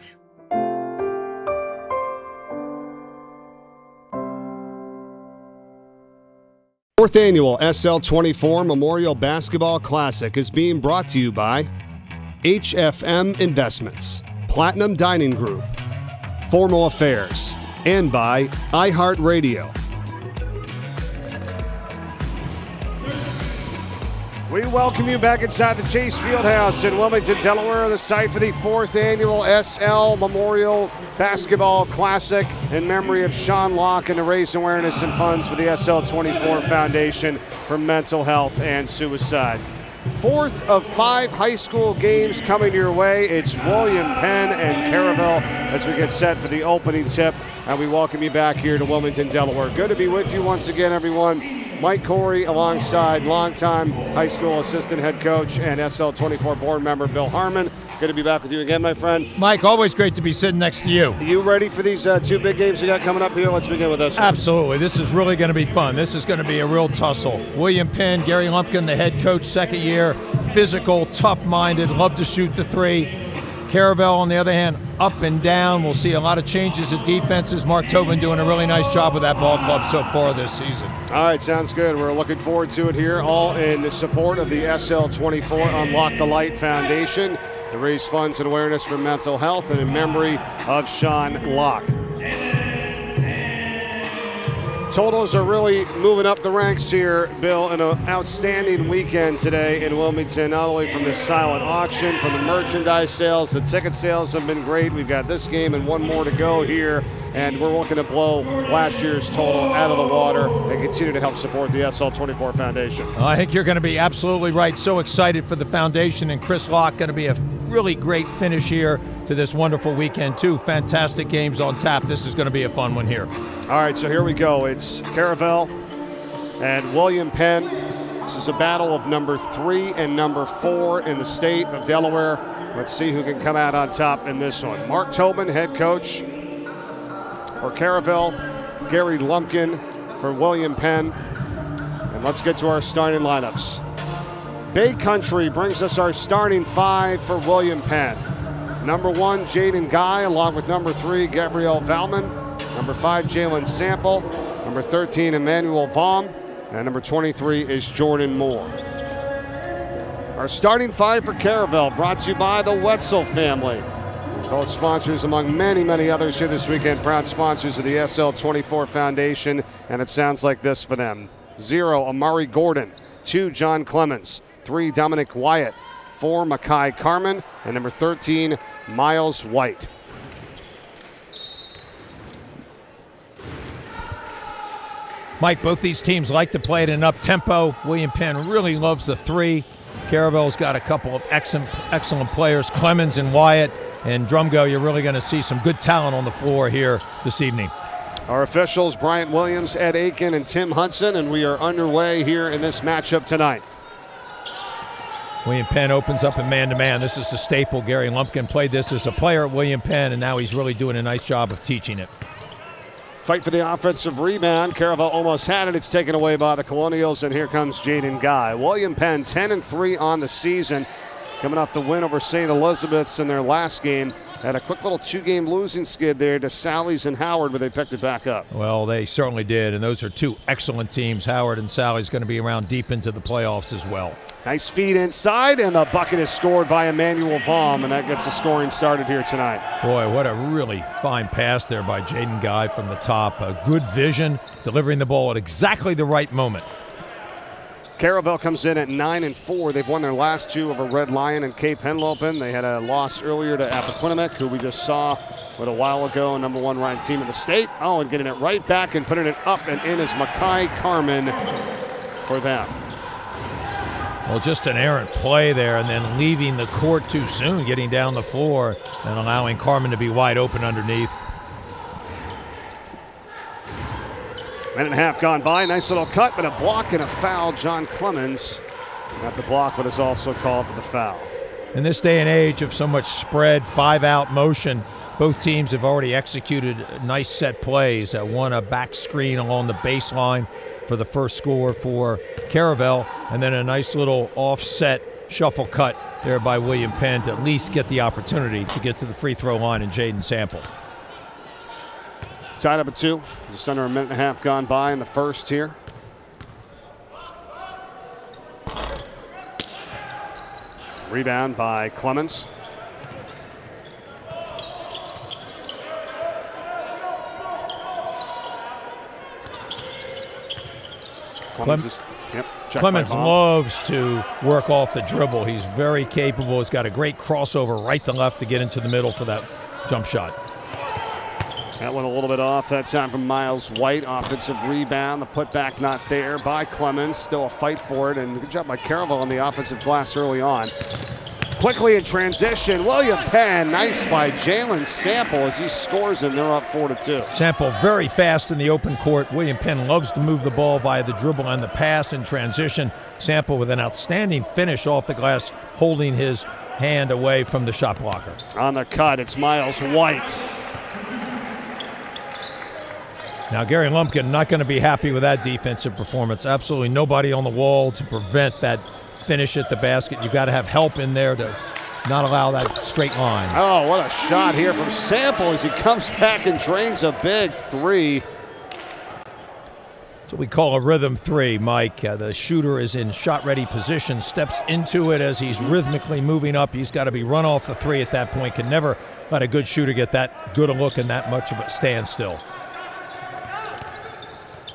Fourth annual SL24 Memorial Basketball Classic is being brought to you by HFM Investments, Platinum Dining Group, Formal Affairs, and by iHeartRadio. We welcome you back inside the Chase Fieldhouse in Wilmington, Delaware, the site for the 4th annual SL Memorial Basketball Classic in memory of Sean Locke and to raise awareness and funds for the SL24 Foundation for Mental Health and Suicide. 4th of 5 high school games coming your way. It's William Penn and Caravel as we get set for the opening tip. And we welcome you back here to Wilmington, Delaware. Good to be with you once again, everyone. Mike Corey alongside longtime high school assistant head coach and SL24 board member Bill Harmon. Good to be back with you again, my friend. Mike, always great to be sitting next to you. Are you ready for these 2 big games we got coming up here? Let's begin with this one. Absolutely. This is really going to be fun. This is going to be a real tussle. William Penn, Gary Lumpkin, the head coach, second year, physical, tough-minded, love to shoot the three. Caravel, on the other hand, up and down. We'll see a lot of changes at defenses. Mark Tobin doing a really nice job with that ball club so far this season. All right, sounds good. We're looking forward to it here, all in the support of the SL24 Unlock the Light Foundation to raise funds and awareness for mental health and in memory of Sean Locke. Totals are really moving up the ranks here, Bill, in an outstanding weekend today in Wilmington, not only from the silent auction, from the merchandise sales, the ticket sales have been great. We've got this game and one more to go here, and we're looking to blow last year's total out of the water and continue to help support the SL24 Foundation. I think you're going to be absolutely right. So excited for the foundation, and Chris Locke going to be a really great finish here to this wonderful weekend, too. Fantastic games on tap. This is going to be a fun one here. All right, so here we go. It's Caravel and William Penn. This is a battle of number 3 and number 4 in the state of Delaware. Let's see who can come out on top in this one. Mark Tobin, head coach for Caravel. Gary Lumpkin for William Penn. And let's get to our starting lineups. Bay Country brings us our starting 5 for William Penn. Number 1, Jaden Guy, along with number 3, Gabrielle Valman. Number 5, Jalen Sample. Number 13, Emmanuel Vaughan. And number 23 is Jordan Moore. Our starting 5 for Caravel, brought to you by the Wetzel family. Both sponsors, among many, many others here this weekend, proud sponsors of the SL24 Foundation, and it sounds like this for them. 0, Amari Gordon. 2, John Clemens. 3, Dominic Wyatt. 4, Makai Carmen. And number 13, Miles White. Mike, both these teams like to play at an up-tempo. William Penn really loves the 3. Caravel's got a couple of excellent players, Clemens and Wyatt. And Drumgo, you're really going to see some good talent on the floor here this evening. Our officials, Bryant Williams, Ed Aiken, and Tim Hudson, and we are underway here in this matchup tonight. William Penn opens up in man-to-man. This is a staple. Gary Lumpkin played this as a player at William Penn, and now he's really doing a nice job of teaching it. Fight for the offensive rebound. Caravel almost had it. It's taken away by the Colonials, and here comes Jaden Guy. William Penn, 10-3 on the season, coming off the win over St. Elizabeth's in their last game. Had a quick little 2-game losing skid there to Sallies and Howard, but they picked it back up. Well, they certainly did, and those are 2 excellent teams. Howard and Sallies going to be around deep into the playoffs as well. Nice feed inside, and the bucket is scored by Emmanuel Vaughan, and that gets the scoring started here tonight. Boy, what a really fine pass there by Jaden Guy from the top. A good vision, delivering the ball at exactly the right moment. Caravel comes in at 9-4. They've won their last 2 over Red Lion and Cape Henlopen. They had a loss earlier to Appoquinimec, who we just saw a little while ago, number 1 ranked team in the state. Oh, and getting it right back and putting it up and in is Makai Carmen for them. Well, just an errant play there, and then leaving the court too soon, getting down the floor and allowing Carmen to be wide open underneath. Minute and a half gone by. Nice little cut, but a block and a foul. John Clemens, not the block, but is also called for the foul. In this day and age of so much spread, 5-out motion, both teams have already executed nice set plays. One a back screen along the baseline for the first score for Caravel, and then a nice little offset shuffle cut there by William Penn to at least get the opportunity to get to the free throw line and Jaden Sample. Tied up at 2. Just under a minute and a half gone by in the first here. Rebound by Clemens. Clemens loves to work off the dribble. He's very capable. He's got a great crossover right to left to get into the middle for that jump shot. That went a little bit off that time from Miles White. Offensive rebound. The putback not there by Clemens. Still a fight for it, and good job by Caravel on the offensive glass early on. Quickly in transition, William Penn. Nice by Jalen Sample as he scores, and they're up 4-2. Sample very fast in the open court. William Penn loves to move the ball via the dribble and the pass in transition. Sample with an outstanding finish off the glass, holding his hand away from the shot blocker. On the cut, it's Miles White. Now, Gary Lumpkin not going to be happy with that defensive performance. Absolutely nobody on the wall to prevent that finish at the basket. You've got to have help in there to not allow that straight line. Oh, what a shot here from Sample as he comes back and drains a big three. That's what we call a rhythm three, Mike. The shooter is in shot-ready position, steps into it as he's rhythmically moving up. He's got to be run off the three at that point. Can never let a good shooter get that good a look and that much of a standstill.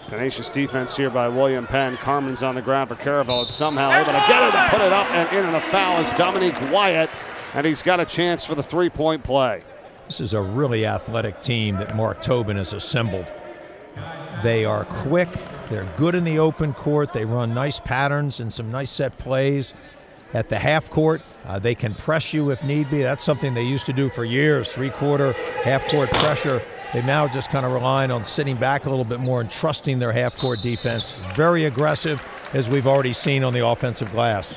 Tenacious defense here by William Penn. Carmen's on the ground for Caravel. It's somehow able to get it to put it up and in, and a foul is Dominique Wyatt, and he's got a chance for the three-point play. This is a really athletic team that Mark Tobin has assembled. They are quick. They're good in the open court. They run nice patterns and some nice set plays. At the half court, they can press you if need be. That's something they used to do for years, three-quarter, half-court pressure. They've now just kind of relying on sitting back a little bit more and trusting their half-court defense. Very aggressive, as we've already seen on the offensive glass.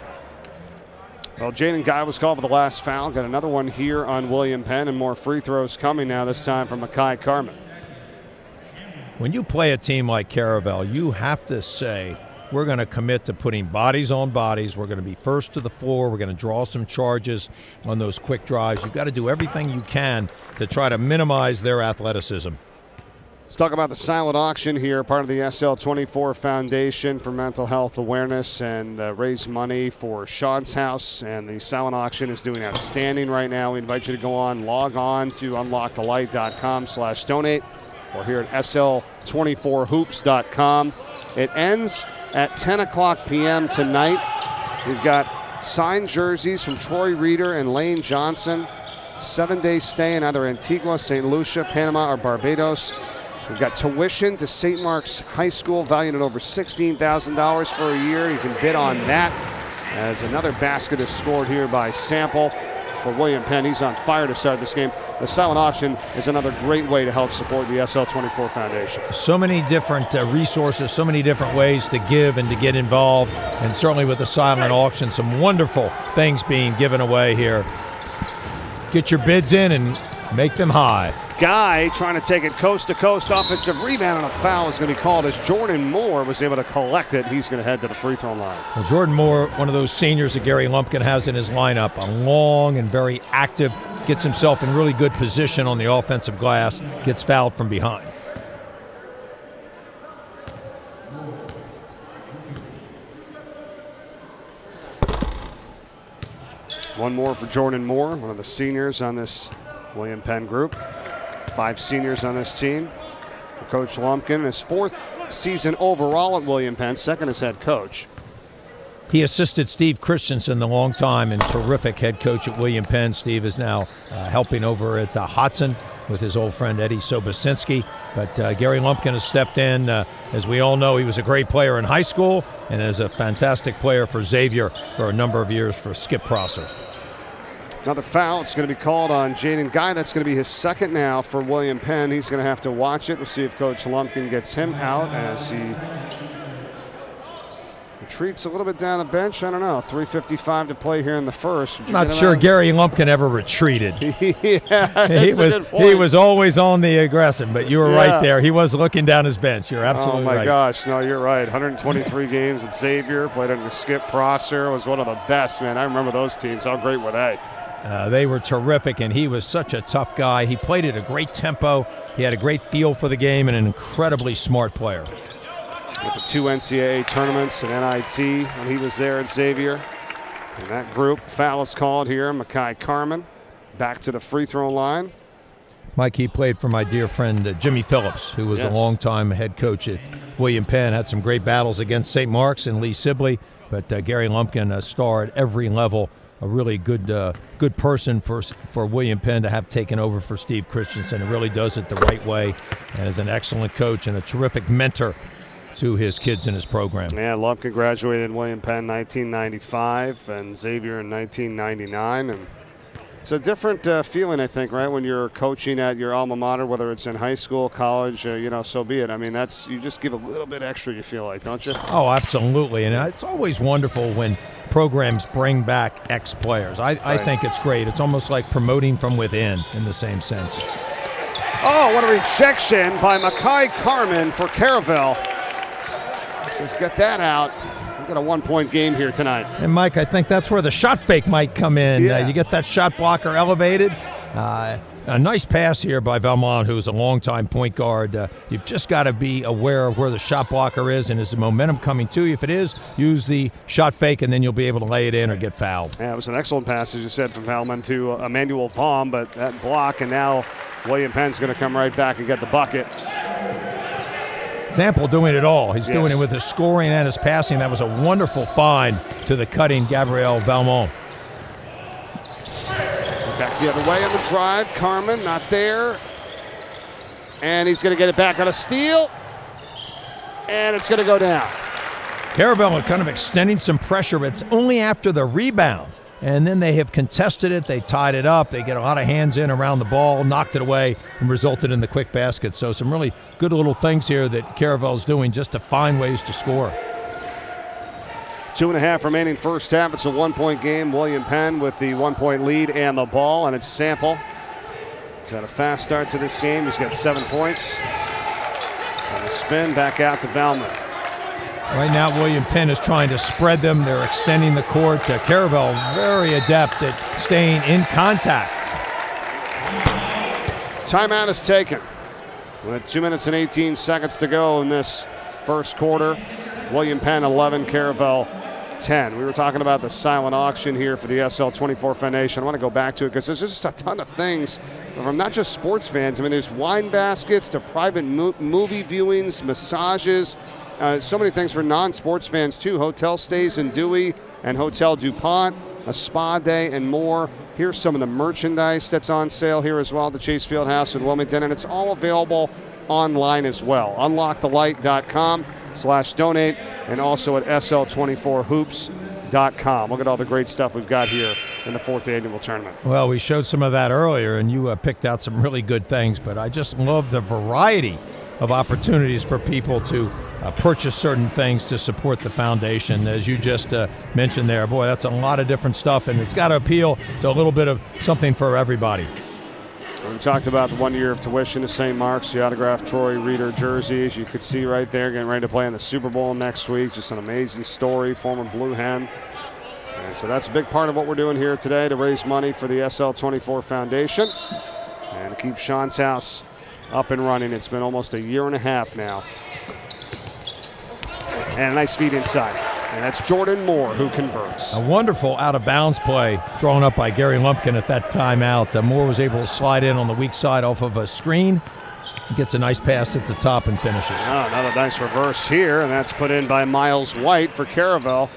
Well, Jaden Guy was called for the last foul. Got another one here on William Penn, and more free throws coming now, this time from Makai Carmen. When you play a team like Caravel, you have to say, we're going to commit to putting bodies on bodies. We're going to be first to the floor. We're going to draw some charges on those quick drives. You've got to do everything you can to try to minimize their athleticism. Let's talk about the silent auction here, part of the SL24 Foundation for Mental Health Awareness, and raise money for Sean's house. And the silent auction is doing outstanding right now. We invite you to log on to unlockthelight.com/donate or here at SL24hoops.com. It ends at 10 o'clock p.m. tonight. We've got signed jerseys from Troy Reeder and Lane Johnson. 7-day stay in either Antigua, St. Lucia, Panama, or Barbados. We've got tuition to St. Mark's High School valued at over $16,000 for a year. You can bid on that as another basket is scored here by Sample for William Penn. He's on fire to start this game. The silent auction is another great way to help support the SL24 Foundation. So many different resources, so many different ways to give and to get involved, and certainly with the silent auction, some wonderful things being given away here. Get your bids in and make them high. Guy trying to take it coast to coast. Offensive rebound, and a foul is going to be called as Jordan Moore was able to collect it. He's going to head to the free throw line. Well, Jordan Moore, one of those seniors that Gary Lumpkin has in his lineup, a long and very active, gets himself in really good position on the offensive glass, gets fouled from behind. One more for Jordan Moore, one of the seniors on this William Penn group. 5 seniors on this team. Coach Lumpkin, his 4th season overall at William Penn, 2nd as head coach. He assisted Steve Christensen the long time and terrific head coach at William Penn. Steve is now helping over at Hudson with his old friend Eddie Sobocinski. But Gary Lumpkin has stepped in. As we all know, he was a great player in high school and is a fantastic player for Xavier for a number of years for Skip Prosser. Another foul. It's going to be called on Jaden Guy. That's going to be his second now for William Penn. He's going to have to watch it. We'll see if Coach Lumpkin gets him out as he retreats a little bit down the bench. I don't know. 3:55 to play here in the first. Not sure Gary Lumpkin ever retreated. Yeah, he was always on the aggressive, but you were right there. He was looking down his bench. You're absolutely right. Oh, my gosh. No, you're right. 123 games at Xavier. Played under Skip Prosser. Was one of the best, man. I remember those teams. How great were they? They were terrific, and he was such a tough guy. He played at a great tempo. He had a great feel for the game and an incredibly smart player. With the 2 NCAA tournaments and NIT when he was there at Xavier. And that group, foul is called here. Makai Carmen back to the free throw line. Mike, he played for my dear friend Jimmy Phillips, who was a longtime head coach at William Penn. Had some great battles against St. Mark's and Lee Sibley, but Gary Lumpkin, a star at every level. A really good person for William Penn to have taken over for Steve Christensen. It really does it the right way and is an excellent coach and a terrific mentor to his kids in his program. Yeah, Lumpkin graduated William Penn 1995 and Xavier in 1999. And it's a different feeling, I think, right, when you're coaching at your alma mater, whether it's in high school, college, so be it. I mean, you just give a little bit extra, you feel like, don't you? Oh, absolutely. And it's always wonderful when programs bring back ex-players. I think it's great. It's almost like promoting from within in the same sense. Oh, what a rejection by Makai Carmen for Caravel. Let's get that out. We've got a 1-point game here tonight. And, Mike, I think that's where the shot fake might come in. Yeah. You get that shot blocker elevated. A nice pass here by Valmont, who's a longtime point guard. You've just got to be aware of where the shot blocker is and is the momentum coming to you. If it is, use the shot fake, and then you'll be able to lay it in or get fouled. Yeah, it was an excellent pass, as you said, from Valmont to Emmanuel Vaughan, but that block, and now William Penn's going to come right back and get the bucket. Sample doing it all. He's doing it with his scoring and his passing. That was a wonderful find to the cutting Gabriel Valmont. Back the other way on the drive. Carmen not there. And he's going to get it back on a steal. And it's going to go down. Caravel kind of extending some pressure, but it's only after the rebound. And then they have contested it. They tied it up. They get a lot of hands in around the ball, knocked it away, and resulted in the quick basket. So some really good little things here that Caravel's doing just to find ways to score. 2.5 remaining first half. It's a 1-point game. William Penn with the 1-point lead and the ball, and it's Sample. He's got a fast start to this game. He's got 7 points. And a spin back out to Valmont. Right now, William Penn is trying to spread them. They're extending the court. Caravel very adept at staying in contact. Timeout is taken. With 2 minutes and 18 seconds to go in this first quarter. William Penn 11, Caravel 10. We were talking about the silent auction here for the SL24 Foundation. I want to go back to it because there's just a ton of things from not just sports fans. I mean, there's wine baskets to private movie viewings, massages, so many things for non-sports fans too. Hotel stays in Dewey and Hotel DuPont, a spa day, and more. Here's some of the merchandise that's on sale here as well at the Chase Fieldhouse in Wilmington, and it's all available online as well. UnLockeTheLight.com/donate and also at SL24Hoops.com. Look at all the great stuff we've got here in the 4th annual tournament. Well, we showed some of that earlier, and you picked out some really good things, but I just love the variety of opportunities for people to purchase certain things to support the foundation. As you just mentioned there, boy, that's a lot of different stuff, and it's got to appeal to a little bit of something for everybody. We talked about the 1 year of tuition to St. Mark's, the autographed Troy Reader jersey, as you could see right there, getting ready to play in the Super Bowl next week. Just an amazing story, former Blue Hen. And so that's a big part of what we're doing here today to raise money for the SL24 Foundation and keep Sean's house up and running. It's been almost 1.5 years now. And a nice feed inside. And that's Jordan Moore who converts. A wonderful out-of-bounds play drawn up by Gary Lumpkin at that timeout. Moore was able to slide in on the weak side off of a screen. Gets a nice pass at the top and finishes. Oh, another nice reverse here, and that's put in by Miles White for Caravel,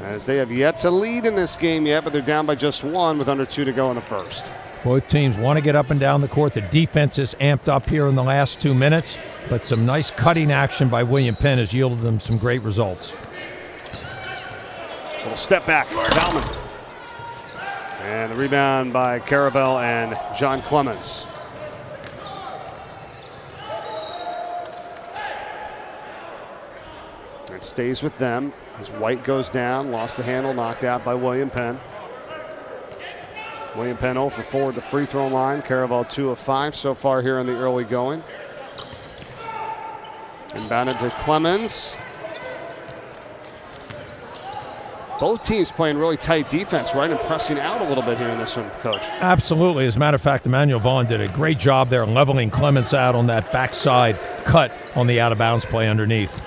as they have yet to lead in this game yet, but they're down by just 1 with under 2 to go in the first. Both teams want to get up and down the court. The defense is amped up here in the last 2 minutes, but some nice cutting action by William Penn has yielded them some great results. Little step back, Bauman. And the rebound by Caravel and John Clemens. It stays with them as White goes down, lost the handle, knocked out by William Penn. William Penn 0 for 4 at the free throw line. Caravel 2 of 5 so far here in the early going. Inbounded to Clemens. Both teams playing really tight defense, right, and pressing out a little bit here in this one, Coach. Absolutely. As a matter of fact, Emmanuel Vaughn did a great job there leveling Clemens out on that backside cut on the out-of-bounds play underneath.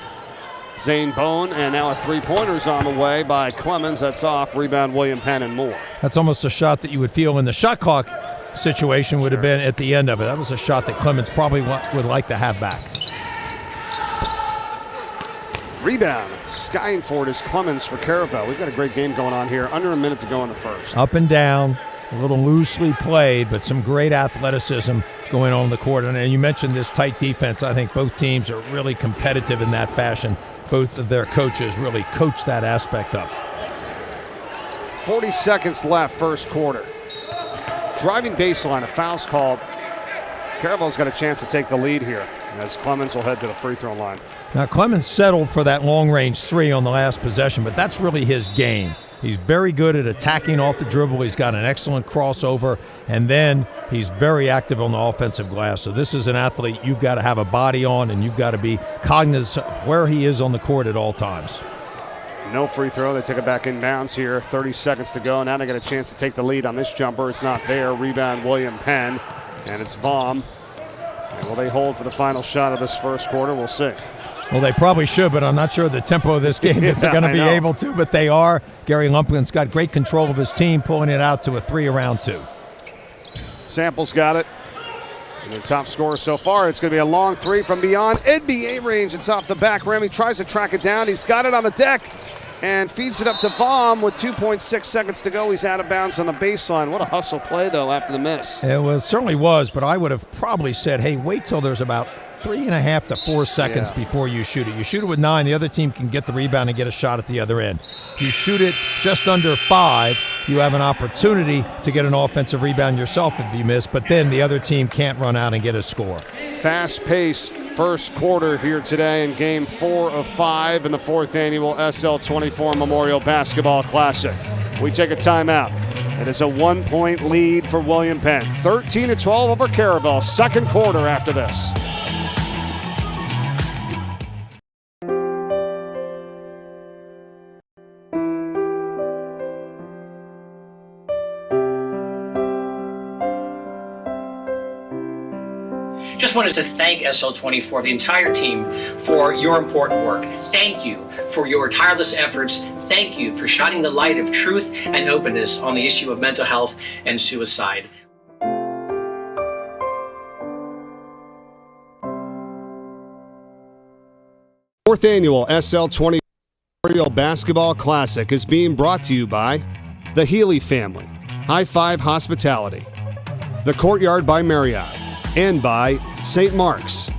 Zane Bone, and now a three-pointer's on the way by Clemens. That's off. Rebound, William Penn and more. That's almost a shot that you would feel in the shot clock situation would have been at the end of it. That was a shot that Clemens probably would like to have back. Rebound, skying for it is Clemens for Caravel. We've got a great game going on here. Under a minute to go in the first. Up and down, a little loosely played, but some great athleticism going on the court. And you mentioned this tight defense. I think both teams are really competitive in that fashion. Both of their coaches really coach that aspect up. 40 seconds left, first quarter. Driving baseline, a foul's called. Caravel's got a chance to take the lead here as Clemens will head to the free throw line. Now, Clemens settled for that long-range three on the last possession, but that's really his game. He's very good at attacking off the dribble. He's got an excellent crossover, and then he's very active on the offensive glass. So this is an athlete you've got to have a body on, and you've got to be cognizant of where he is on the court at all times. No free throw. They took it back inbounds here. 30 seconds to go. Now they get a chance to take the lead on this jumper. It's not there. Rebound, William Penn, and it's Baum. And will they hold for the final shot of this first quarter? We'll see. Well, they probably should, but I'm not sure of the tempo of this game if they're going to be able to, but they are. Gary Lumpkin's got great control of his team, pulling it out to a 3 around 2. Sample's got it. And the top scorer so far, it's going to be a long 3 from beyond NBA range. It's off the back rim. He tries to track it down. He's got it on the deck and feeds it up to Baum with 2.6 seconds to go. He's out of bounds on the baseline. What a hustle play, though, after the miss. It certainly was, but I would have probably said, hey, wait till there's about 3.5 to 4 seconds before you shoot it. You shoot it with 9, the other team can get the rebound and get a shot at the other end. If you shoot it just under 5, you have an opportunity to get an offensive rebound yourself if you miss, but then the other team can't run out and get a score. Fast-paced first quarter here today in Game 4 of 5 in the 4th annual SL24 Memorial Basketball Classic. We take a timeout. It is a 1-point lead for William Penn. 13-12 over Caravel. Second quarter after this. Just wanted to thank SL24, the entire team, for your important work. Thank you for your tireless efforts. Thank you for shining the light of truth and openness on the issue of mental health and suicide. Fourth annual SL24 Memorial Basketball Classic is being brought to you by the Healy family, High Five Hospitality, the Courtyard by Marriott, and by St. Mark's.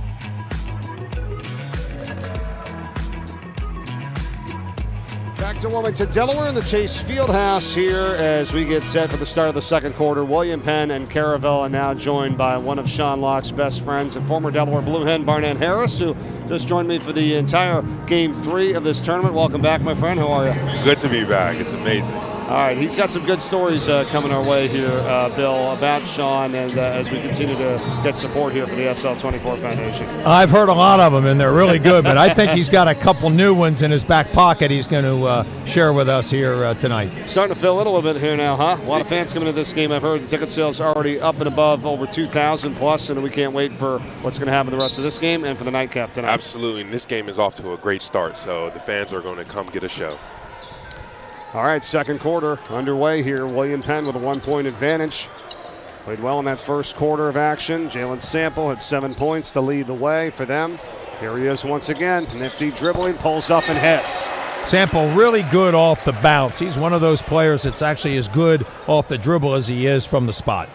Back to Wilmington, Delaware in the Chase Fieldhouse here as we get set for the start of the second quarter. William Penn and Caravel are now joined by one of Sean Locke's best friends and former Delaware Blue Hen, Barnett Harris, who just joined me for the entire Game 3 of this tournament. Welcome back, my friend. How are you? Good to be back. It's amazing. All right, he's got some good stories coming our way here, Bill, about Sean, and as we continue to get support here for the SL24 Foundation. I've heard a lot of them, and they're really good, but I think he's got a couple new ones in his back pocket he's going to share with us here tonight. Starting to fill in a little bit here now, huh? A lot of fans coming to this game. I've heard the ticket sales are already up and above over 2,000 plus, and we can't wait for what's going to happen the rest of this game and for the nightcap tonight. Absolutely, and this game is off to a great start, so the fans are going to come get a show. All right, second quarter underway here. William Penn with a 1-point advantage. Played well in that first quarter of action. Jalen Sample had 7 points to lead the way for them. Here he is once again. Nifty dribbling, pulls up and hits. Sample really good off the bounce. He's one of those players that's actually as good off the dribble as he is from the spot.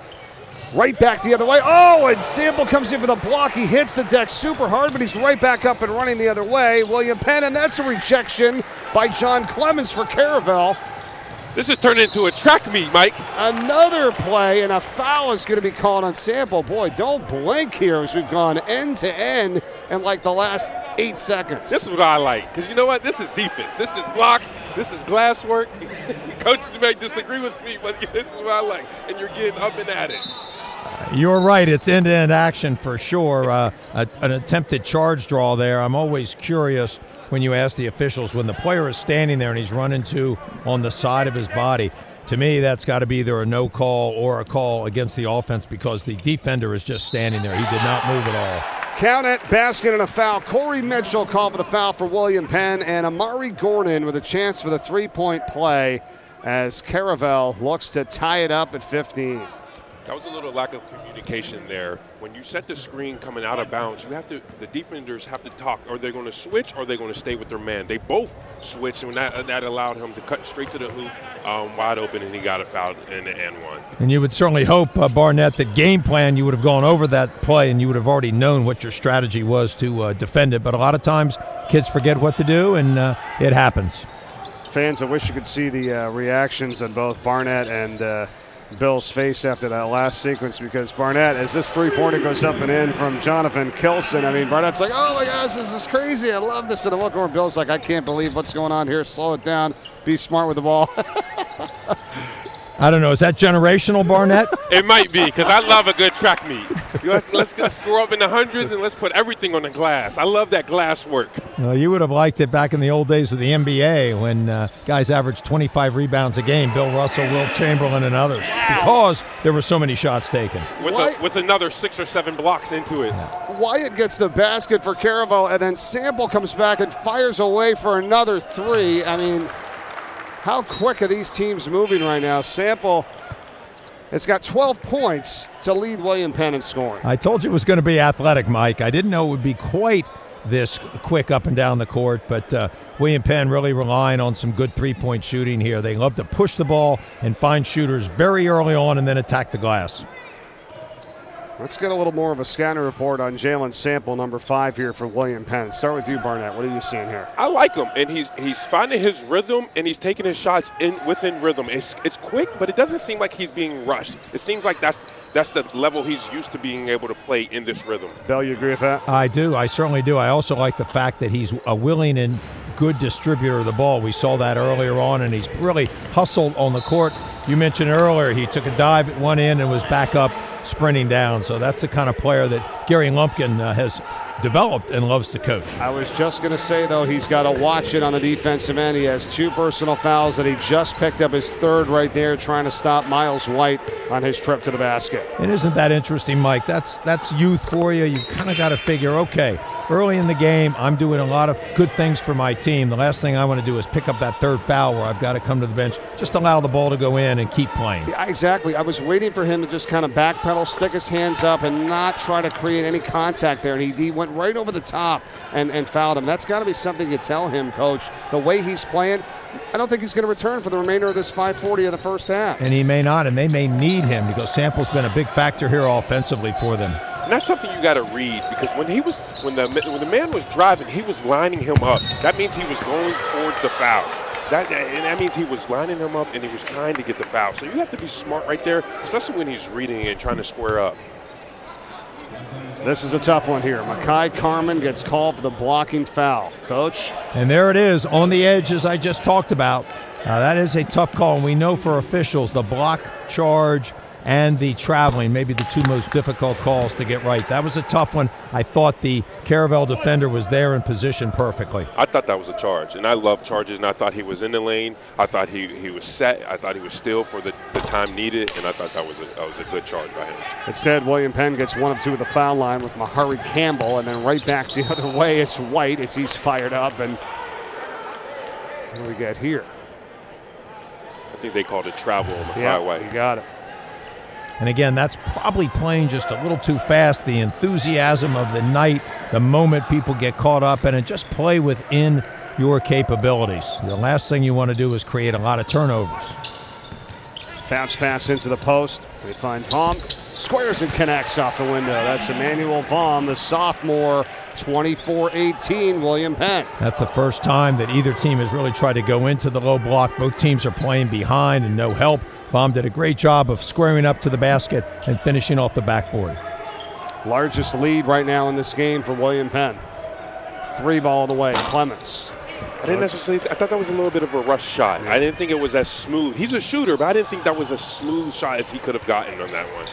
Right back the other way. Oh, and Sample comes in for the block. He hits the deck super hard, but he's right back up and running the other way. William Penn, and that's a rejection by John Clemens for Caravel. This has turned into a track meet, Mike. Another play, and a foul is going to be called on Sample. Boy, don't blink here as we've gone end to end in like the last 8 seconds. This is what I like, because you know what? This is defense. This is blocks. This is glass work. Coaches may disagree with me, but this is what I like, and you're getting up and at it. You're right. It's end-to-end action for sure. An attempted charge draw there. I'm always curious when you ask the officials, when the player is standing there and he's running on the side of his body. To me, that's got to be either a no call or a call against the offense because the defender is just standing there. He did not move at all. Count it, basket and a foul. Corey Mitchell called for the foul for William Penn, and Amari Gordon with a chance for the three-point play as Caravel looks to tie it up at 15. That was a little lack of communication there. When you set the screen coming out of bounds, the defenders have to talk. Are they going to switch or are they going to stay with their man? They both switched, and that allowed him to cut straight to the hoop wide open, and he got a foul in the and one. And you would certainly hope, Barnett, that game plan, you would have gone over that play and you would have already known what your strategy was to defend it. But a lot of times kids forget what to do, and it happens. Fans, I wish you could see the reactions on both Barnett and Bill's face after that last sequence, because Barnett, as this three-pointer goes up and in from Jonathan Kilson, I mean, Barnett's like, oh my gosh, this is crazy, I love this. And I look over, Bill's like, I can't believe what's going on here, slow it down, be smart with the ball. I don't know, is that generational, Barnett? It might be, because I love a good track meet. Let's score up in the hundreds and let's put everything on the glass. I love that glass work. Well, you would have liked it back in the old days of the NBA when guys averaged 25 rebounds a game, Bill Russell, Wilt Chamberlain, and others, because there were so many shots taken. With another 6 or 7 blocks into it. Wyatt gets the basket for Caravel, and then Sample comes back and fires away for another three. I mean, how quick are these teams moving right now? Sample has got 12 points to lead William Penn in scoring. I told you it was going to be athletic, Mike. I didn't know it would be quite this quick up and down the court, but William Penn really relying on some good three-point shooting here. They love to push the ball and find shooters very early on and then attack the glass. Let's get a little more of a scouting report on Jalen Sample, number 5 here for William Penn. Start with you, Barnett. What are you seeing here? I like him, and he's finding his rhythm, and he's taking his shots within rhythm. It's quick, but it doesn't seem like he's being rushed. It seems like that's the level he's used to being able to play in this rhythm. Bill, you agree with that? I do. I certainly do. I also like the fact that he's a willing and good distributor of the ball. We saw that earlier on, and he's really hustled on the court. You mentioned earlier he took a dive at one end and was back up sprinting down. So that's the kind of player that Gary Lumpkin has developed and loves to coach. I was just going to say, though, he's got to watch it on the defensive end. He has 2 personal fouls that he just picked up, his 3rd right there, trying to stop Miles White on his trip to the basket. And isn't that interesting, Mike? That's youth for you. You've kind of got to figure, okay, early in the game, I'm doing a lot of good things for my team. The last thing I want to do is pick up that 3rd foul where I've got to come to the bench. Just allow the ball to go in and keep playing. Yeah, exactly. I was waiting for him to just kind of backpedal, stick his hands up, and not try to create any contact there. And he went right over the top and fouled him. That's got to be something you tell him, Coach. The way he's playing, I don't think he's going to return for the remainder of this 5:40 of the first half. And he may not, and they may need him because Sample's been a big factor here offensively for them. And that's something you got to read, because when the man was driving, he was lining him up. That means he was going towards the foul. That means he was lining him up and he was trying to get the foul. So you have to be smart right there, especially when he's reading and trying to square up. This is a tough one here. Makai Carmen gets called for the blocking foul. Coach? And there it is on the edge, as I just talked about. That is a tough call, and we know for officials the block charge and the traveling, maybe the 2 most difficult calls to get right. That was a tough one. I thought the Caravel defender was there in position perfectly. I thought that was a charge, and I love charges, and I thought he was in the lane. I thought he was set. I thought he was still for the time needed, and I thought that was a good charge by him. Instead, William Penn gets 1 of 2 at the foul line with Mahari Campbell, and then right back the other way is White as he's fired up. And what do we get here? I think they called it travel on the White. You got it. And again, that's probably playing just a little too fast. The enthusiasm of the night, the moment people get caught up in it, just play within your capabilities. The last thing you want to do is create a lot of turnovers. Bounce pass into the post. They find Vom. Squares and connects off the window. That's Emmanuel Vom, the sophomore, 24-18, William Penn. That's the first time that either team has really tried to go into the low block. Both teams are playing behind and no help. Vom did a great job of squaring up to the basket and finishing off the backboard. Largest lead right now in this game for William Penn. 3 ball the way, Clemens. I thought that was a little bit of a rush shot. I didn't think it was as smooth. He's a shooter, but I didn't think that was as smooth shot as he could have gotten on that one.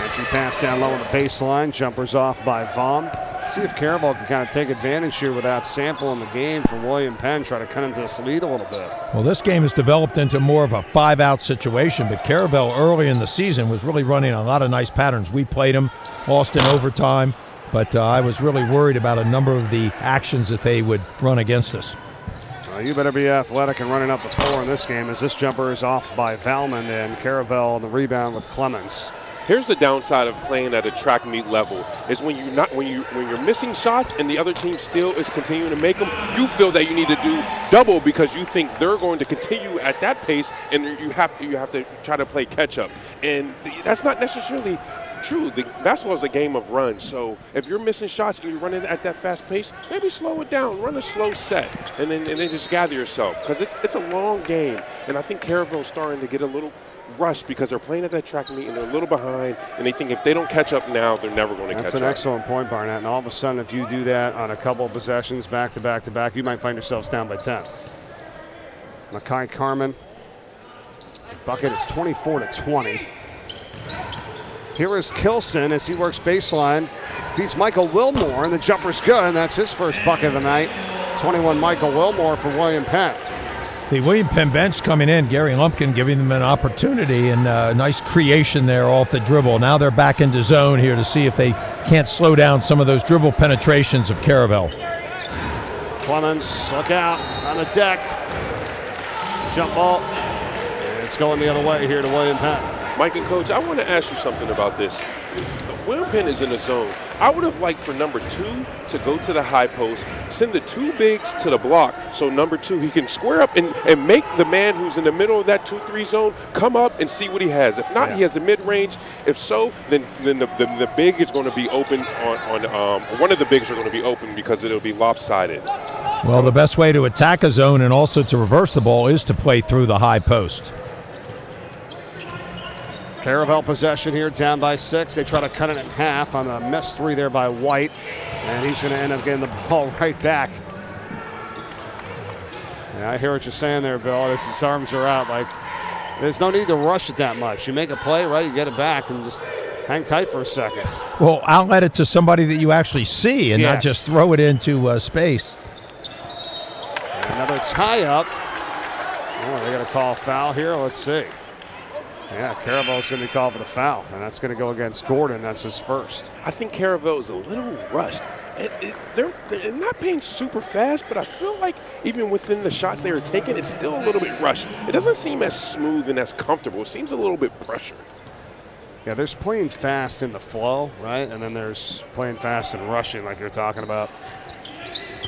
Entry pass down low on the baseline. Jumpers off by Vom. See if Caravel can kind of take advantage here without Sample in the game for William Penn. Try to cut into this lead a little bit. Well, this game has developed into more of a 5-out situation, but Caravel early in the season was really running a lot of nice patterns. We played him, lost in overtime. But I was really worried about a number of the actions that they would run against us. Well, you better be athletic and running up the floor in this game, as this jumper is off by Valmon and Caravel on the rebound with Clemens. Here's the downside of playing at a track meet level: is when you're missing shots and the other team still is continuing to make them. You feel that you need to do double because you think they're going to continue at that pace, and you have to try to play catch up, and that's not necessarily true. The basketball is a game of runs, so if you're missing shots and you're running at that fast pace, maybe slow it down, run a slow set, and then just gather yourself, because it's a long game. And I think Caravel's starting to get a little rushed because they're playing at that track meet and they're a little behind, and they think if they don't catch up now, they're never going to catch up. That's an excellent point, Barnett. And all of a sudden, if you do that on a couple of possessions back to back to back, you might find yourselves down by 10. Makai Carmen, bucket is 24-20. Here is Kilson as he works baseline. Feeds Michael Wilmore, and the jumper's good, and that's his first bucket of the night. 21 Michael Wilmore for William Penn. The William Penn bench coming in, Gary Lumpkin giving them an opportunity, and a nice creation there off the dribble. Now they're back into zone here to see if they can't slow down some of those dribble penetrations of Caravel. Clemens, look out, on the deck. Jump ball. And it's going the other way here to William Penn. Mike and Coach, I want to ask you something about this. William Penn is in the zone. I would have liked for number 2 to go to the high post, send the 2 bigs to the block, so number 2, he can square up and make the man who's in the middle of that 2-3 zone come up and see what he has. If not, he has a mid-range. If so, then the big is going to be open on one of the bigs are going to be open because it'll be lopsided. Well, the best way to attack a zone and also to reverse the ball is to play through the high post. Caravel possession here, down by 6. They try to cut it in half on a missed 3 there by White, and he's going to end up getting the ball right back. Yeah, I hear what you're saying there, Bill. His arms are out. Like, there's no need to rush it that much. You make a play, right? You get it back and just hang tight for a second. Well, outlet it to somebody that you actually see and not just throw it into space. And another tie-up. Oh, they got to call a foul here. Let's see. Yeah, Caravel's going to be called for the foul, and that's going to go against Gordon. That's his first. I think Caravel is a little rushed. They're not playing super fast, but I feel like even within the shots they were taking, it's still a little bit rushed. It doesn't seem as smooth and as comfortable. It seems a little bit pressured. Yeah, there's playing fast in the flow, right? And then there's playing fast and rushing like you're talking about.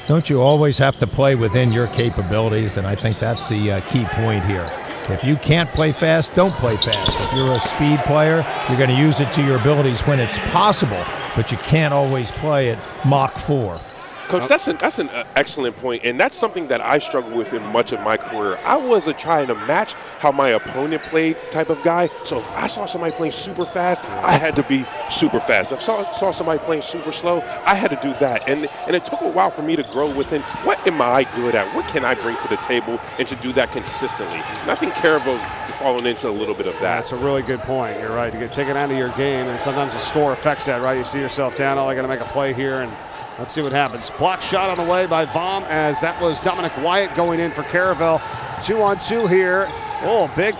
Don't you always have to play within your capabilities? And I think that's the key point here. If you can't play fast, don't play fast. If you're a speed player, you're going to use it to your abilities when it's possible, but you can't always play at Mach 4. Coach, that's an excellent point, and that's something that I struggle with in much of my career. I wasn't trying to match how my opponent played type of guy, so if I saw somebody playing super fast, I had to be super fast. If I saw somebody playing super slow, I had to do that, and it took a while for me to grow within what am I good at? What can I bring to the table and to do that consistently? And I think Caravel's fallen into a little bit of that. That's a really good point. You're right. You get taken out of your game, and sometimes the score affects that, right? You see yourself down, oh, I got to make a play here, and let's see what happens. Block shot on the way by Vom, as that was Dominic Wyatt going in for Caravel. 2-on-2 here. Oh, big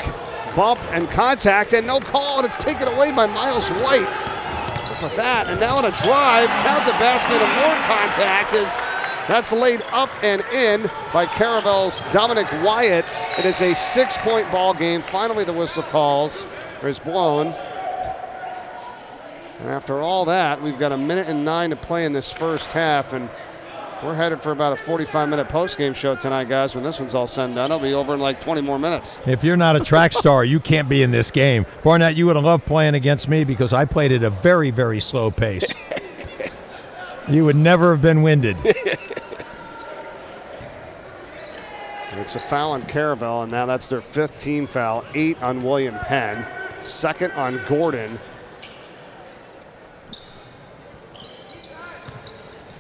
bump and contact, and no call, and it's taken away by Miles White. What's up with that? And now on a drive, count the basket, and more contact as that's laid up and in by Caravel's Dominic Wyatt. It is a 6-point ball game. Finally, the whistle is blown. And after all that, we've got 1:09 to play in this first half, and We're headed for about a 45-minute post-game show tonight, guys. When this one's all said and done, it'll be over in like 20 more minutes. If you're not a track star, you can't be in this game. Barnett, you would have loved playing against me because I played at a very, very slow pace. You would never have been winded. It's a foul on Caravel, and now that's their 5th team foul. 8 on William Penn. 2nd on Gordon.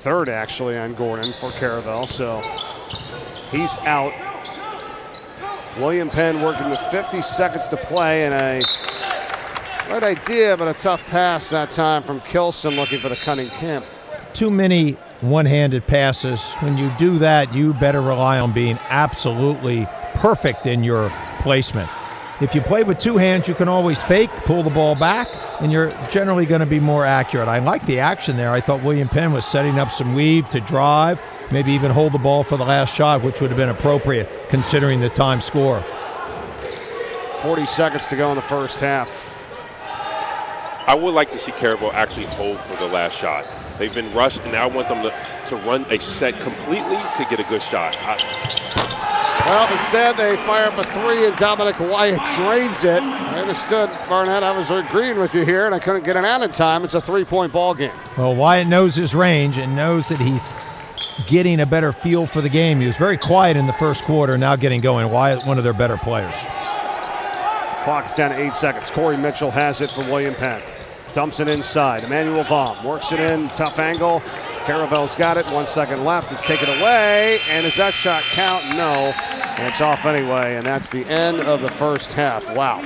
3rd actually on Gordon for Caravel, so he's out. William Penn working with 50 seconds to play, and a good idea, but a tough pass that time from Kilson looking for the cutting Kemp. Too many one-handed passes. When you do that, you better rely on being absolutely perfect in your placement. If you play with 2 hands, you can always fake, pull the ball back, and you're generally going to be more accurate. I like the action there. I thought William Penn was setting up some weave to drive, maybe even hold the ball for the last shot, which would have been appropriate considering the time score. 40 seconds to go in the first half. I would like to see Caravel actually hold for the last shot. They've been rushed, and now I want them to run a set completely to get a good shot. Well, instead they fire up a 3, and Dominic Wyatt drains it. I understood, Barnett, I was agreeing with you here, and I couldn't get it out in time. It's a 3-point ball game. Well, Wyatt knows his range and knows that he's getting a better feel for the game. He was very quiet in the first quarter, now getting going. Wyatt, one of their better players. Clock's down to 8 seconds. Corey Mitchell has it for William Penn. Dumps it inside. Emmanuel Baum works it in. Tough angle. Caravel's got it. 1 second left. It's taken away. And does that shot count? No. And it's off anyway. And that's the end of the first half. Wow.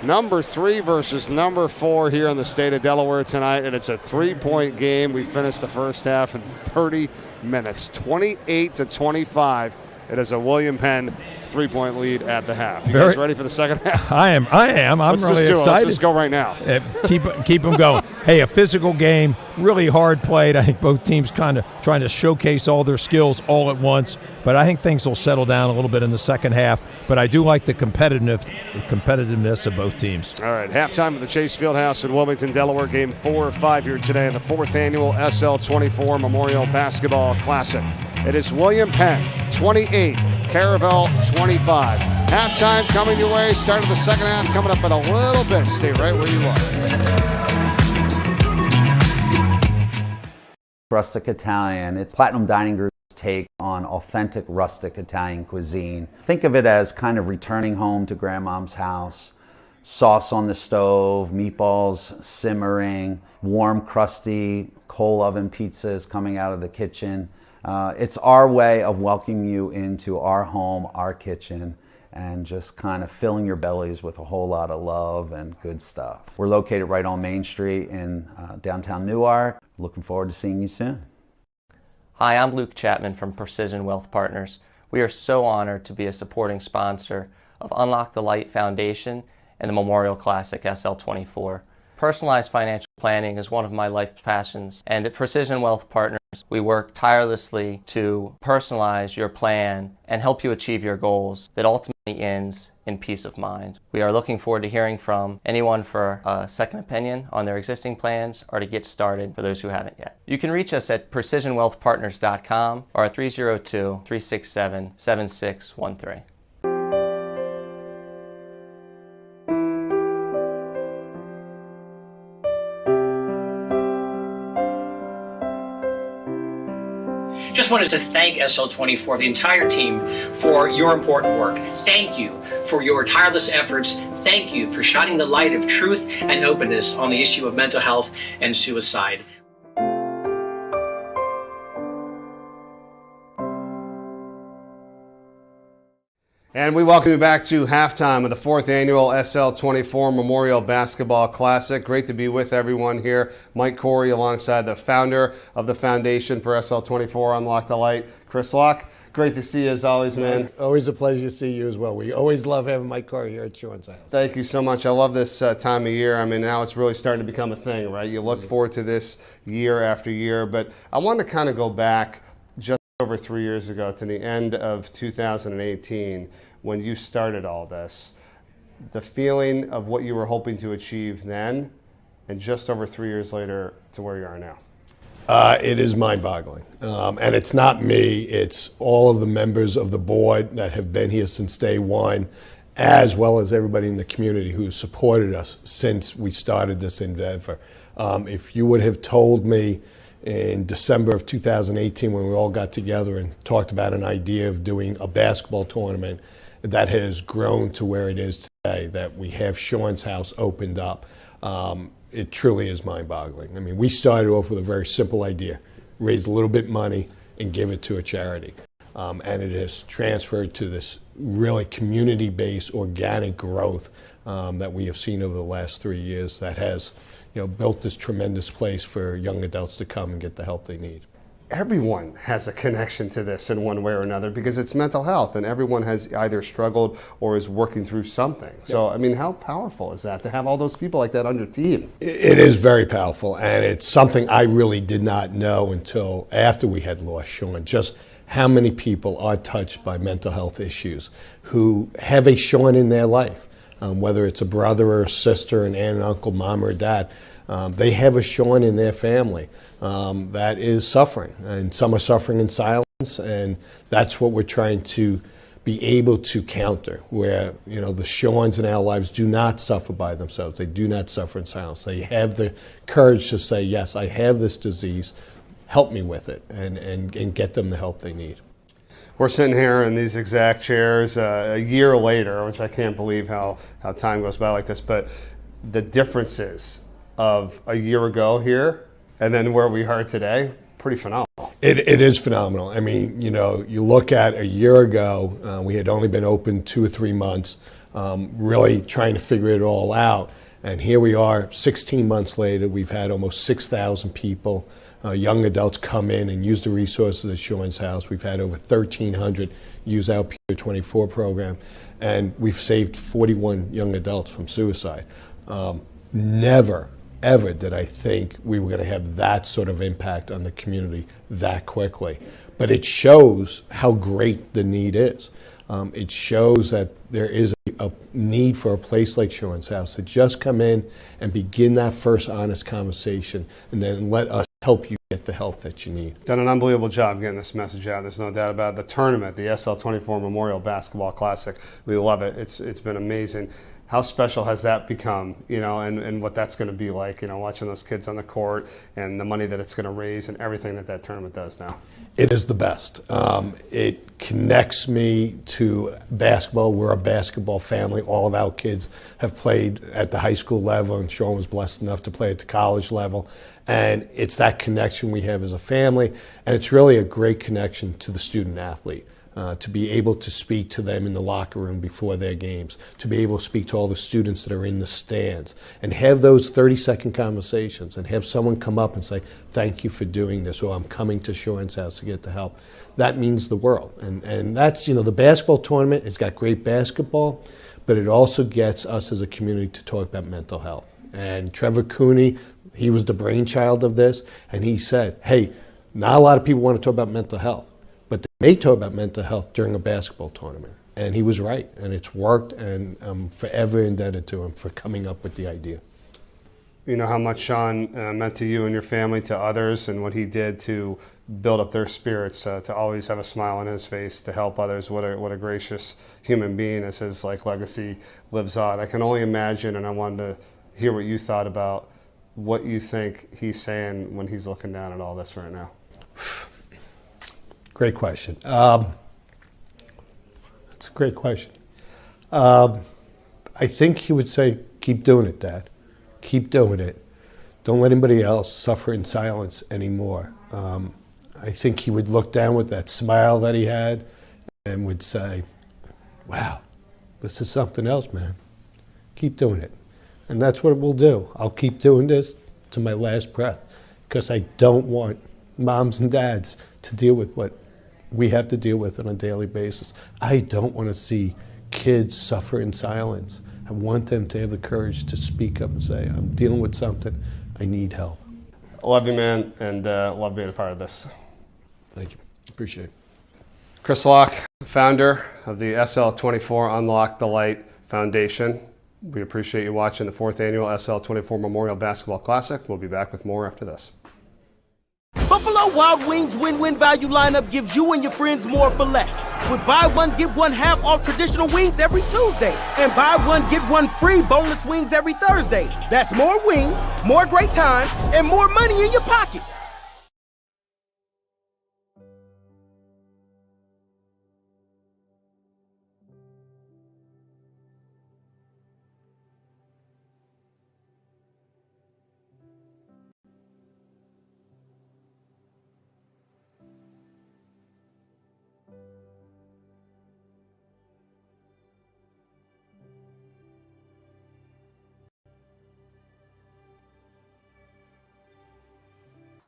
Number 3 versus number 4 here in the state of Delaware tonight. And it's a 3-point game. We finished the first half in 30 minutes. 28-25. It is a William Penn 3-point lead at the half. You guys ready for the second half? I am. I'm really excited. Let's just go right now. Keep them going. Hey, a physical game, really hard played. I think both teams kind of trying to showcase all their skills all at once. But I think things will settle down a little bit in the second half. But I do like the competitiveness of both teams. All right, halftime at the Chase Fieldhouse in Wilmington, Delaware. Game 4 of 5 here today in the 4th annual SL24 Memorial Basketball Classic. It is William Penn, 28, Caravel, 25. Halftime coming your way. Start of the second half coming up in a little bit. Stay right where you are. Rustic Italian. It's Platinum Dining Group's take on authentic rustic Italian cuisine. Think of it as kind of returning home to grandmom's house. Sauce on the stove, meatballs simmering, warm, crusty coal oven pizzas coming out of the kitchen. It's our way of welcoming you into our home, our kitchen, and just kind of filling your bellies with a whole lot of love and good stuff. We're located right on Main Street in downtown Newark. Looking forward to seeing you soon. Hi, I'm Luke Chapman from Precision Wealth Partners. We are so honored to be a supporting sponsor of UnLocke the Light Foundation and the Memorial Classic SL24. Personalized financial planning is one of my life's passions, and at Precision Wealth Partners, we work tirelessly to personalize your plan and help you achieve your goals that ultimately ends in peace of mind. We are looking forward to hearing from anyone for a second opinion on their existing plans or to get started for those who haven't yet. You can reach us at precisionwealthpartners.com or at 302-367-7613. Just wanted to thank SL24, the entire team, for your important work. Thank you for your tireless efforts. Thank you for shining the light of truth and openness on the issue of mental health and suicide. And we welcome you back to halftime of the 4th annual SL24 Memorial Basketball Classic. Great to be with everyone here. Mike Corey alongside the founder of the foundation for SL24 Unlock the Light, Chris Locke. Great to see you as always, man. Always a pleasure to see you as well. We always love having Mike Corey here at Sean's house. Thank you so much. I love this time of year. I mean, now it's really starting to become a thing, right? You look forward to this year after year. But I want to kind of go back just over 3 years ago to the end of 2018 when you started all this. The feeling of what you were hoping to achieve then and just over 3 years later to where you are now. It is mind-boggling. And it's not me, it's all of the members of the board that have been here since day one, as well as everybody in the community who has supported us since we started this endeavor. If you would have told me in December of 2018 when we all got together and talked about an idea of doing a basketball tournament that has grown to where it is today, that we have Sean's house opened up, it truly is mind-boggling. I mean, we started off with a very simple idea, raise a little bit of money and give it to a charity. And it has transferred to this really community-based organic growth that we have seen over the last 3 years that has built this tremendous place for young adults to come and get the help they need. Everyone has a connection to this in one way or another because it's mental health and everyone has either struggled or is working through something. So, I mean, how powerful is that to have all those people like that on your team? It is very powerful, and it's something I really did not know until after we had lost Sean, just how many people are touched by mental health issues who have a Sean in their life, whether it's a brother or a sister, an aunt and uncle, mom or dad. They have a Sean in their family that is suffering, and some are suffering in silence, and that's what we're trying to be able to counter, where the Seans in our lives do not suffer by themselves. They do not suffer in silence. They have the courage to say, yes, I have this disease, help me with it, and get them the help they need. We're sitting here in these exact chairs a year later, which I can't believe how time goes by like this, but the differences of a year ago here and then where we are today, pretty phenomenal. It is phenomenal. I mean, you look at a year ago, we had only been open 2 or 3 months, really trying to figure it all out. And here we are 16 months later, we've had almost 6,000 people, young adults come in and use the resources at Sean's house. We've had over 1,300 use our Peer 24 program, and we've saved 41 young adults from suicide. Never, ever did I think we were going to have that sort of impact on the community that quickly. But it shows how great the need is. It shows that there is a need for a place like Sean's house to just come in and begin that first honest conversation and then let us help you get the help that you need. Done an unbelievable job getting this message out. There's no doubt about it. The tournament, the SL24 Memorial Basketball Classic, we love it. It's been amazing. How special has that become, and what that's going to be like, watching those kids on the court and the money that it's going to raise and everything that tournament does now? It is the best. It connects me to basketball. We're a basketball family. All of our kids have played at the high school level, and Sean was blessed enough to play at the college level. And it's that connection we have as a family, and it's really a great connection to the student athlete. To be able to speak to them in the locker room before their games, to be able to speak to all the students that are in the stands, and have those 30-second conversations, and have someone come up and say, thank you for doing this, or I'm coming to Sean's house to get the help. That means the world. And that's, the basketball tournament has got great basketball, but it also gets us as a community to talk about mental health. And Trevor Cooney, he was the brainchild of this, and he said, hey, not a lot of people want to talk about mental health, but they may talk about mental health during a basketball tournament. And he was right, and it's worked, and I'm forever indebted to him for coming up with the idea. You know how much Sean meant to you and your family, to others, and what he did to build up their spirits, to always have a smile on his face, to help others. What a gracious human being as his legacy lives on. I can only imagine, and I wanted to hear what you thought about what you think he's saying when he's looking down at all this right now. Great question. It's a great question. I think he would say, keep doing it, Dad. Keep doing it. Don't let anybody else suffer in silence anymore. I think he would look down with that smile that he had and would say, wow, this is something else, man. Keep doing it. And that's what we'll do. I'll keep doing this to my last breath, because I don't want moms and dads to deal with what we have to deal with on a daily basis. I don't want to see kids suffer in silence. I want them to have the courage to speak up and say, I'm dealing with something, I need help. I love you, man, and love being a part of this. Thank you. Appreciate it. Chris Locke, founder of the SL24 Unlock the Light Foundation. We appreciate you watching the 4th annual SL24 Memorial Basketball Classic. We'll be back with more after this. Buffalo Wild Wings win-win value lineup gives you and your friends more for less. With buy one, get one half off traditional wings every Tuesday. And buy one, get one free boneless wings every Thursday. That's more wings, more great times, and more money in your pocket.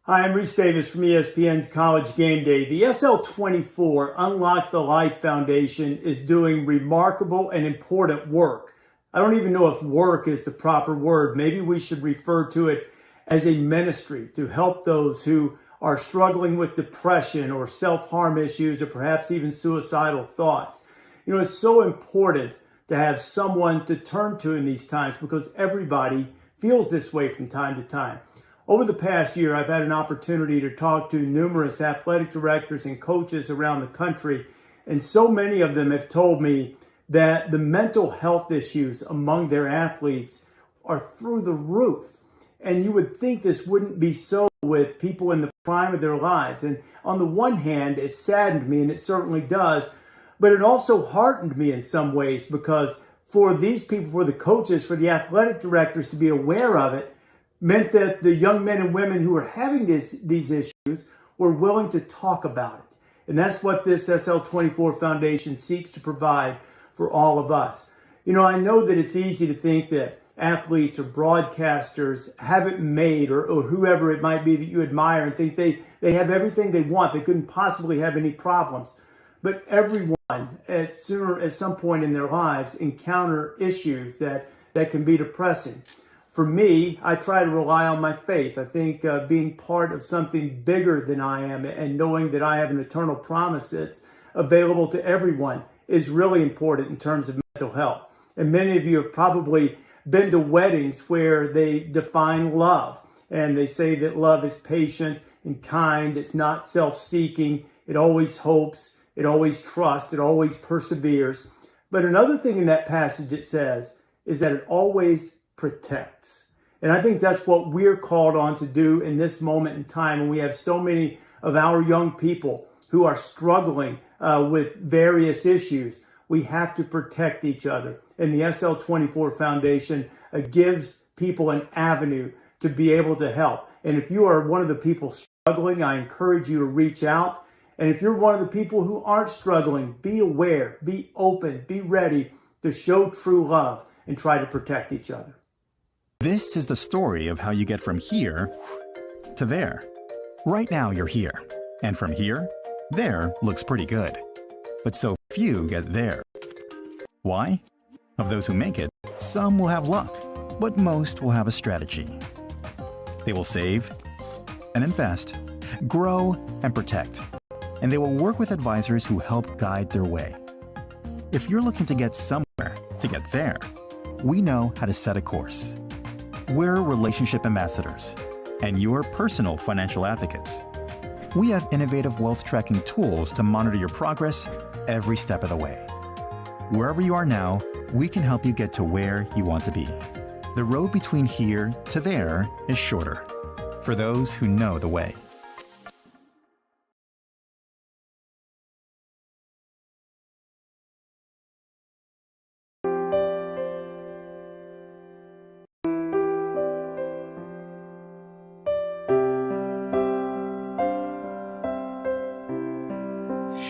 Hi, I'm Reese Davis from ESPN's College Game Day. The SL24 Unlock the Light Foundation is doing remarkable and important work. I don't even know if work is the proper word. Maybe we should refer to it as a ministry to help those who are struggling with depression or self-harm issues or perhaps even suicidal thoughts. You know, it's so important to have someone to turn to in these times because everybody feels this way from time to time. Over the past year, I've had an opportunity to talk to numerous athletic directors and coaches around the country, and so many of them have told me that the mental health issues among their athletes are through the roof. And you would think this wouldn't be so with people in the prime of their lives. And on the one hand, it saddened me, and it certainly does, but it also heartened me in some ways because for these people, for the coaches, for the athletic directors to be aware of it, meant that the young men and women who are having these issues were willing to talk about it. And that's what this SL24 Foundation seeks to provide for all of us. You know, I know that it's easy to think that athletes or broadcasters have it made or whoever it might be that you admire and think they have everything they want. They couldn't possibly have any problems. But everyone at some point in their lives encounter issues that can be depressing. For me, I try to rely on my faith. I think being part of something bigger than I am and knowing that I have an eternal promise that's available to everyone is really important in terms of mental health. And many of you have probably been to weddings where they define love. And they say that love is patient and kind. It's not self-seeking. It always hopes. It always trusts. It always perseveres. But another thing in that passage it says is that it always protects. And I think that's what we're called on to do in this moment in time. And we have so many of our young people who are struggling with various issues. We have to protect each other. And the SL24 Foundation gives people an avenue to be able to help. And if you are one of the people struggling, I encourage you to reach out. And if you're one of the people who aren't struggling, be aware, be open, be ready to show true love and try to protect each other. This is the story of how you get from here to there. Right now you're here, and from here, there looks pretty good. But so few get there. Why? Of those who make it, some will have luck, but most will have a strategy. They will save and invest, grow and protect, and they will work with advisors who help guide their way. If you're looking to get somewhere to get there, we know how to set a course. We're relationship ambassadors, and you're personal financial advocates. We have innovative wealth tracking tools to monitor your progress every step of the way. Wherever you are now, we can help you get to where you want to be. The road between here to there is shorter, for those who know the way.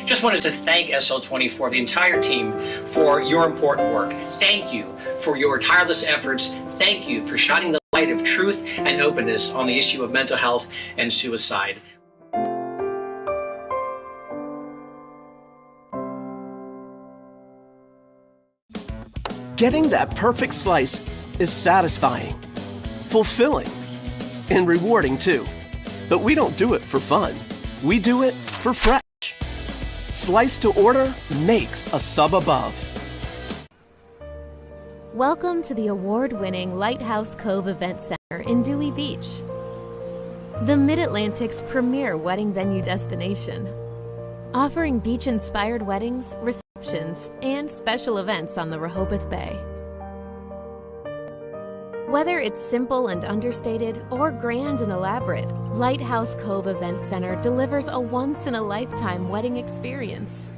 Just wanted to thank SL24, the entire team, for your important work. Thank you for your tireless efforts. Thank you for shining the light of truth and openness on the issue of mental health and suicide. Getting that perfect slice is satisfying, fulfilling, and rewarding too. But we don't do it for fun. We do it for fresh. Slice to order makes a sub above. Welcome to the award-winning Lighthouse Cove Event Center in Dewey Beach. the Mid-Atlantic's premier wedding venue destination, offering beach-inspired weddings, receptions, and special events on the Rehoboth Bay. Whether it's simple and understated or grand and elaborate, Lighthouse Cove Event Center delivers a once-in-a-lifetime wedding experience.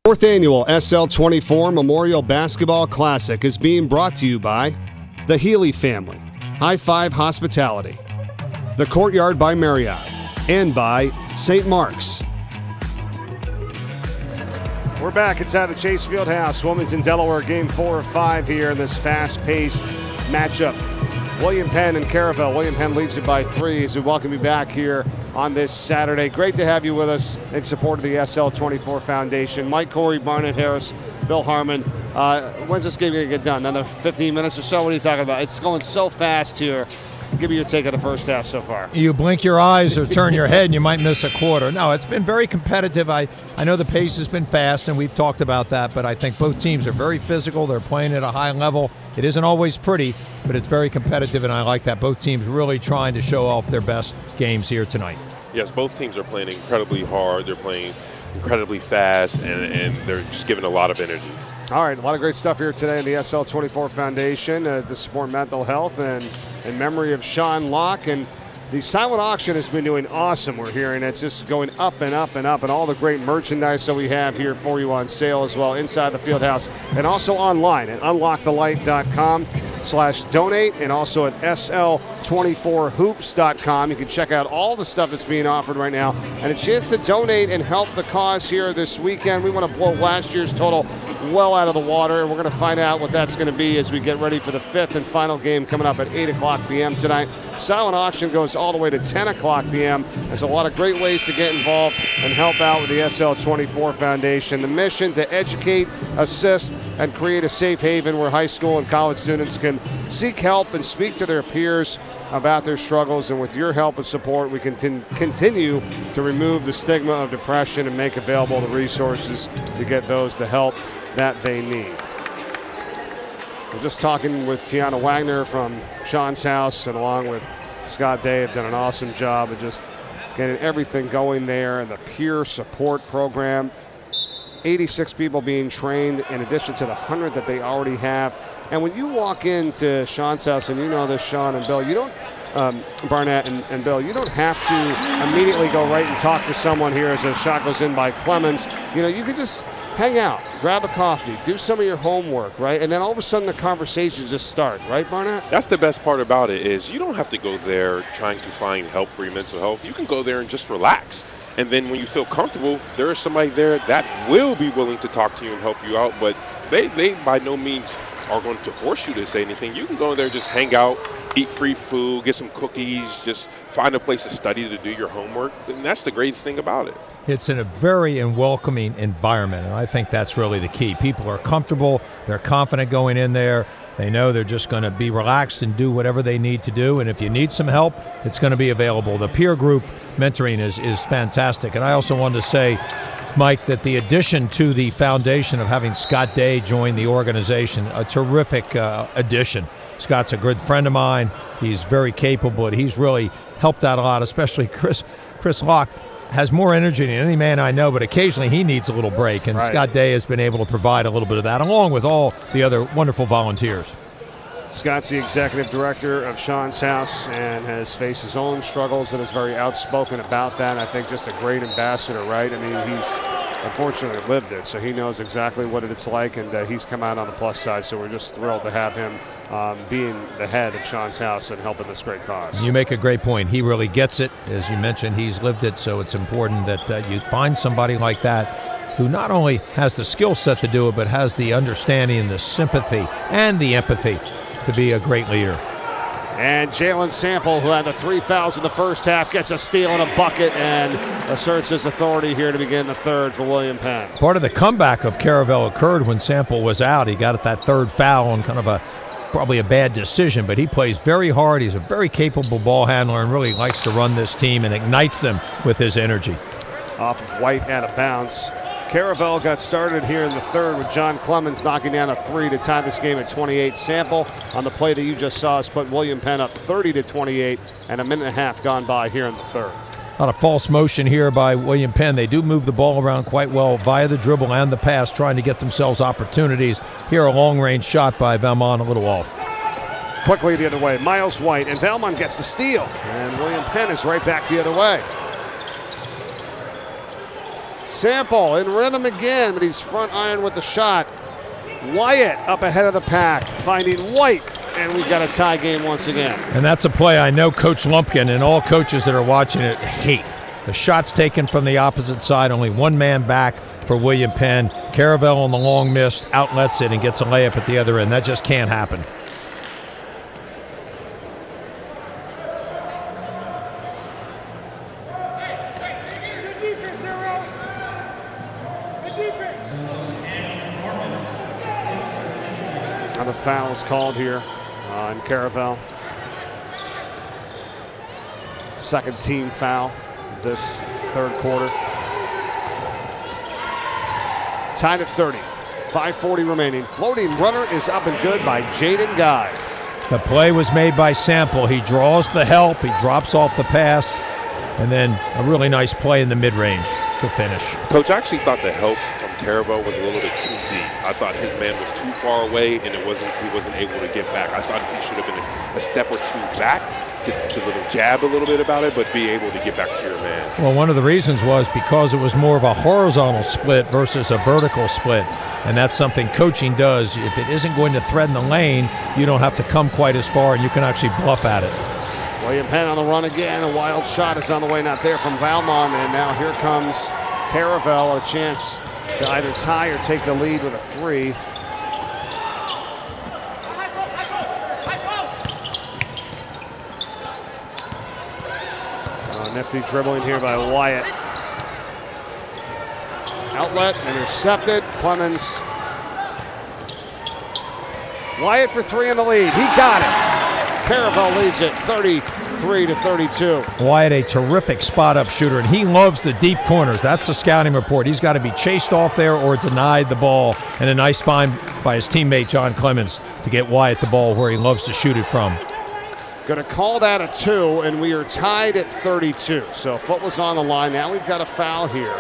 Fourth annual SL24 Memorial Basketball Classic is being brought to you by the Healy family, High Five Hospitality, the Courtyard by Marriott, and by St. Mark's. We're back inside the Chase Fieldhouse, Wilmington, Delaware, game 4 of 5 here in this fast-paced matchup. William Penn and Caravel. William Penn leads it by 3 as we welcome you back here on this Saturday. Great to have you with us in support of the SL24 Foundation. Mike Corey, Barnett Harris, Bill Harmon. When's this game going to get done? Another 15 minutes or so? What are you talking about? It's going so fast here. Give me your take of the first half so far. You blink your eyes or turn your head and you might miss a quarter. No, it's been very competitive. I know the pace has been fast, and we've talked about that, but I think both teams are very physical. They're playing at a high level. It isn't always pretty, but it's very competitive, and I like that. Both teams really trying to show off their best games here tonight. Yes, both teams are playing incredibly hard. They're playing incredibly fast, and they're just giving a lot of energy. All right, a lot of great stuff here today in the SL24 Foundation to support mental health and in memory of Sean Locke. And the silent auction has been doing awesome. We're hearing it's just going up and up and up, and all the great merchandise that we have here for you on sale as well inside the field house and also online at unlockthelight.com/donate and also at SL24hoops.com. You can check out all the stuff that's being offered right now and a chance to donate and help the cause here this weekend. We want to blow last year's total well out of the water, and we're going to find out what that's going to be as we get ready for the 5th and final game coming up at 8 o'clock p.m. tonight. Silent auction goes all the way to 10 o'clock p.m. There's a lot of great ways to get involved and help out with the SL24 Foundation. The mission to educate, assist, and create a safe haven where high school and college students can seek help and speak to their peers about their struggles. And with your help and support, we can continue to remove the stigma of depression and make available the resources to get those the help that they need. We're just talking with Tiana Wagner from Sean's house, and along with Scott Day have done an awesome job of just getting everything going there and the peer support program. 86 people being trained in addition to the 100 that they already have. And when you walk into Sean's house, and you know this, Sean and Bill, you don't, Barnett and Bill, you don't have to immediately go right and talk to someone here as a shot goes in by Clemens. You know, you can just hang out, grab a coffee, do some of your homework, right? And then all of a sudden the conversations just start, right, Barnett? That's the best part about it is you don't have to go there trying to find help for your mental health. You can go there and just relax. And then when you feel comfortable, there is somebody there that will be willing to talk to you and help you out. But they by no means are going to force you to say anything. You can go there, just hang out, eat free food, get some cookies, just find a place to study, to do your homework. And that's the greatest thing about it. It's in a very welcoming environment, and I think that's really the key. People are comfortable, they're confident going in there. They know they're just going to be relaxed and do whatever they need to do, and if you need some help, it's going to be available. The peer group mentoring is fantastic. And I also wanted to say, Mike, that the addition to the foundation of having Scott Day join the organization, a terrific addition. Scott's a good friend of mine. He's very capable, and he's really helped out a lot, especially Chris Locke. Has more energy than any man I know, but occasionally he needs a little break, and right. Scott Day has been able to provide a little bit of that, along with all the other wonderful volunteers. Scott's the executive director of Sean's house and has faced his own struggles and is very outspoken about that. I think just a great ambassador, right? I mean, he's unfortunately lived it, so he knows exactly what it's like, and he's come out on the plus side, so we're just thrilled to have him being the head of Sean's house and helping this great cause. You make a great point. He really gets it. As you mentioned, he's lived it, so it's important that you find somebody like that who not only has the skill set to do it, but has the understanding and the sympathy and the empathy to be a great leader. And Jalen Sample, who had the 3 fouls in the first half, gets a steal and a bucket and asserts his authority here to begin the third for William Penn. Part of the comeback of Caravel occurred when Sample was out. He got at that third foul on kind of probably a bad decision, but he plays very hard. He's a very capable ball handler and really likes to run this team and ignites them with his energy. Off of White out of bounds. Caravel got started here in the third with John Clemens knocking down a 3 to tie this game at 28. Sample on the play that you just saw has put William Penn up 30-28, and a minute and a half gone by here in the third. A lot of false motion here by William Penn. They do move the ball around quite well via the dribble and the pass, trying to get themselves opportunities. Here a long-range shot by Valmont, a little off. Quickly the other way, Miles White, and Valmont gets the steal. And William Penn is right back the other way. Sample in rhythm again, but he's front iron with the shot. Wyatt up ahead of the pack, finding White, and we've got a tie game once again. And that's a play I know Coach Lumpkin and all coaches that are watching it hate. The shot's taken from the opposite side, only one man back for William Penn. Caravel on the long miss, outlets it and gets a layup at the other end. That just can't happen. Another foul is called here on Caravel. Second team foul this third quarter. Tied at 30. 5:40 remaining. Floating runner is up and good by Jaden Guy. The play was made by Sample. He draws the help. He drops off the pass. And then a really nice play in the mid-range to finish. Coach, I actually thought the help from Caravel was a little bit too deep. I thought his man was too far away, and he wasn't able to get back. I thought he should have been a step or two back to little jab a little bit about it, but be able to get back to your man. Well, one of the reasons was because it was more of a horizontal split versus a vertical split, and that's something coaching does. If it isn't going to threaten the lane, you don't have to come quite as far, and you can actually bluff at it. William Penn on the run again. A wild shot is on the way, not there from Valmont, and now here comes Caravel, a chance to either tie or take the lead with a 3. Nifty dribbling here by Wyatt. Outlet, intercepted. Clemens. Wyatt for 3 in the lead. He got it. Caravel leads it 33-32. Wyatt, a terrific spot-up shooter, and he loves the deep corners. That's the scouting report. He's got to be chased off there or denied the ball, and a nice find by his teammate John Clemens to get Wyatt the ball where he loves to shoot it from. Going to call that a 2, and we are tied at 32. So foot was on the line. Now we've got a foul here.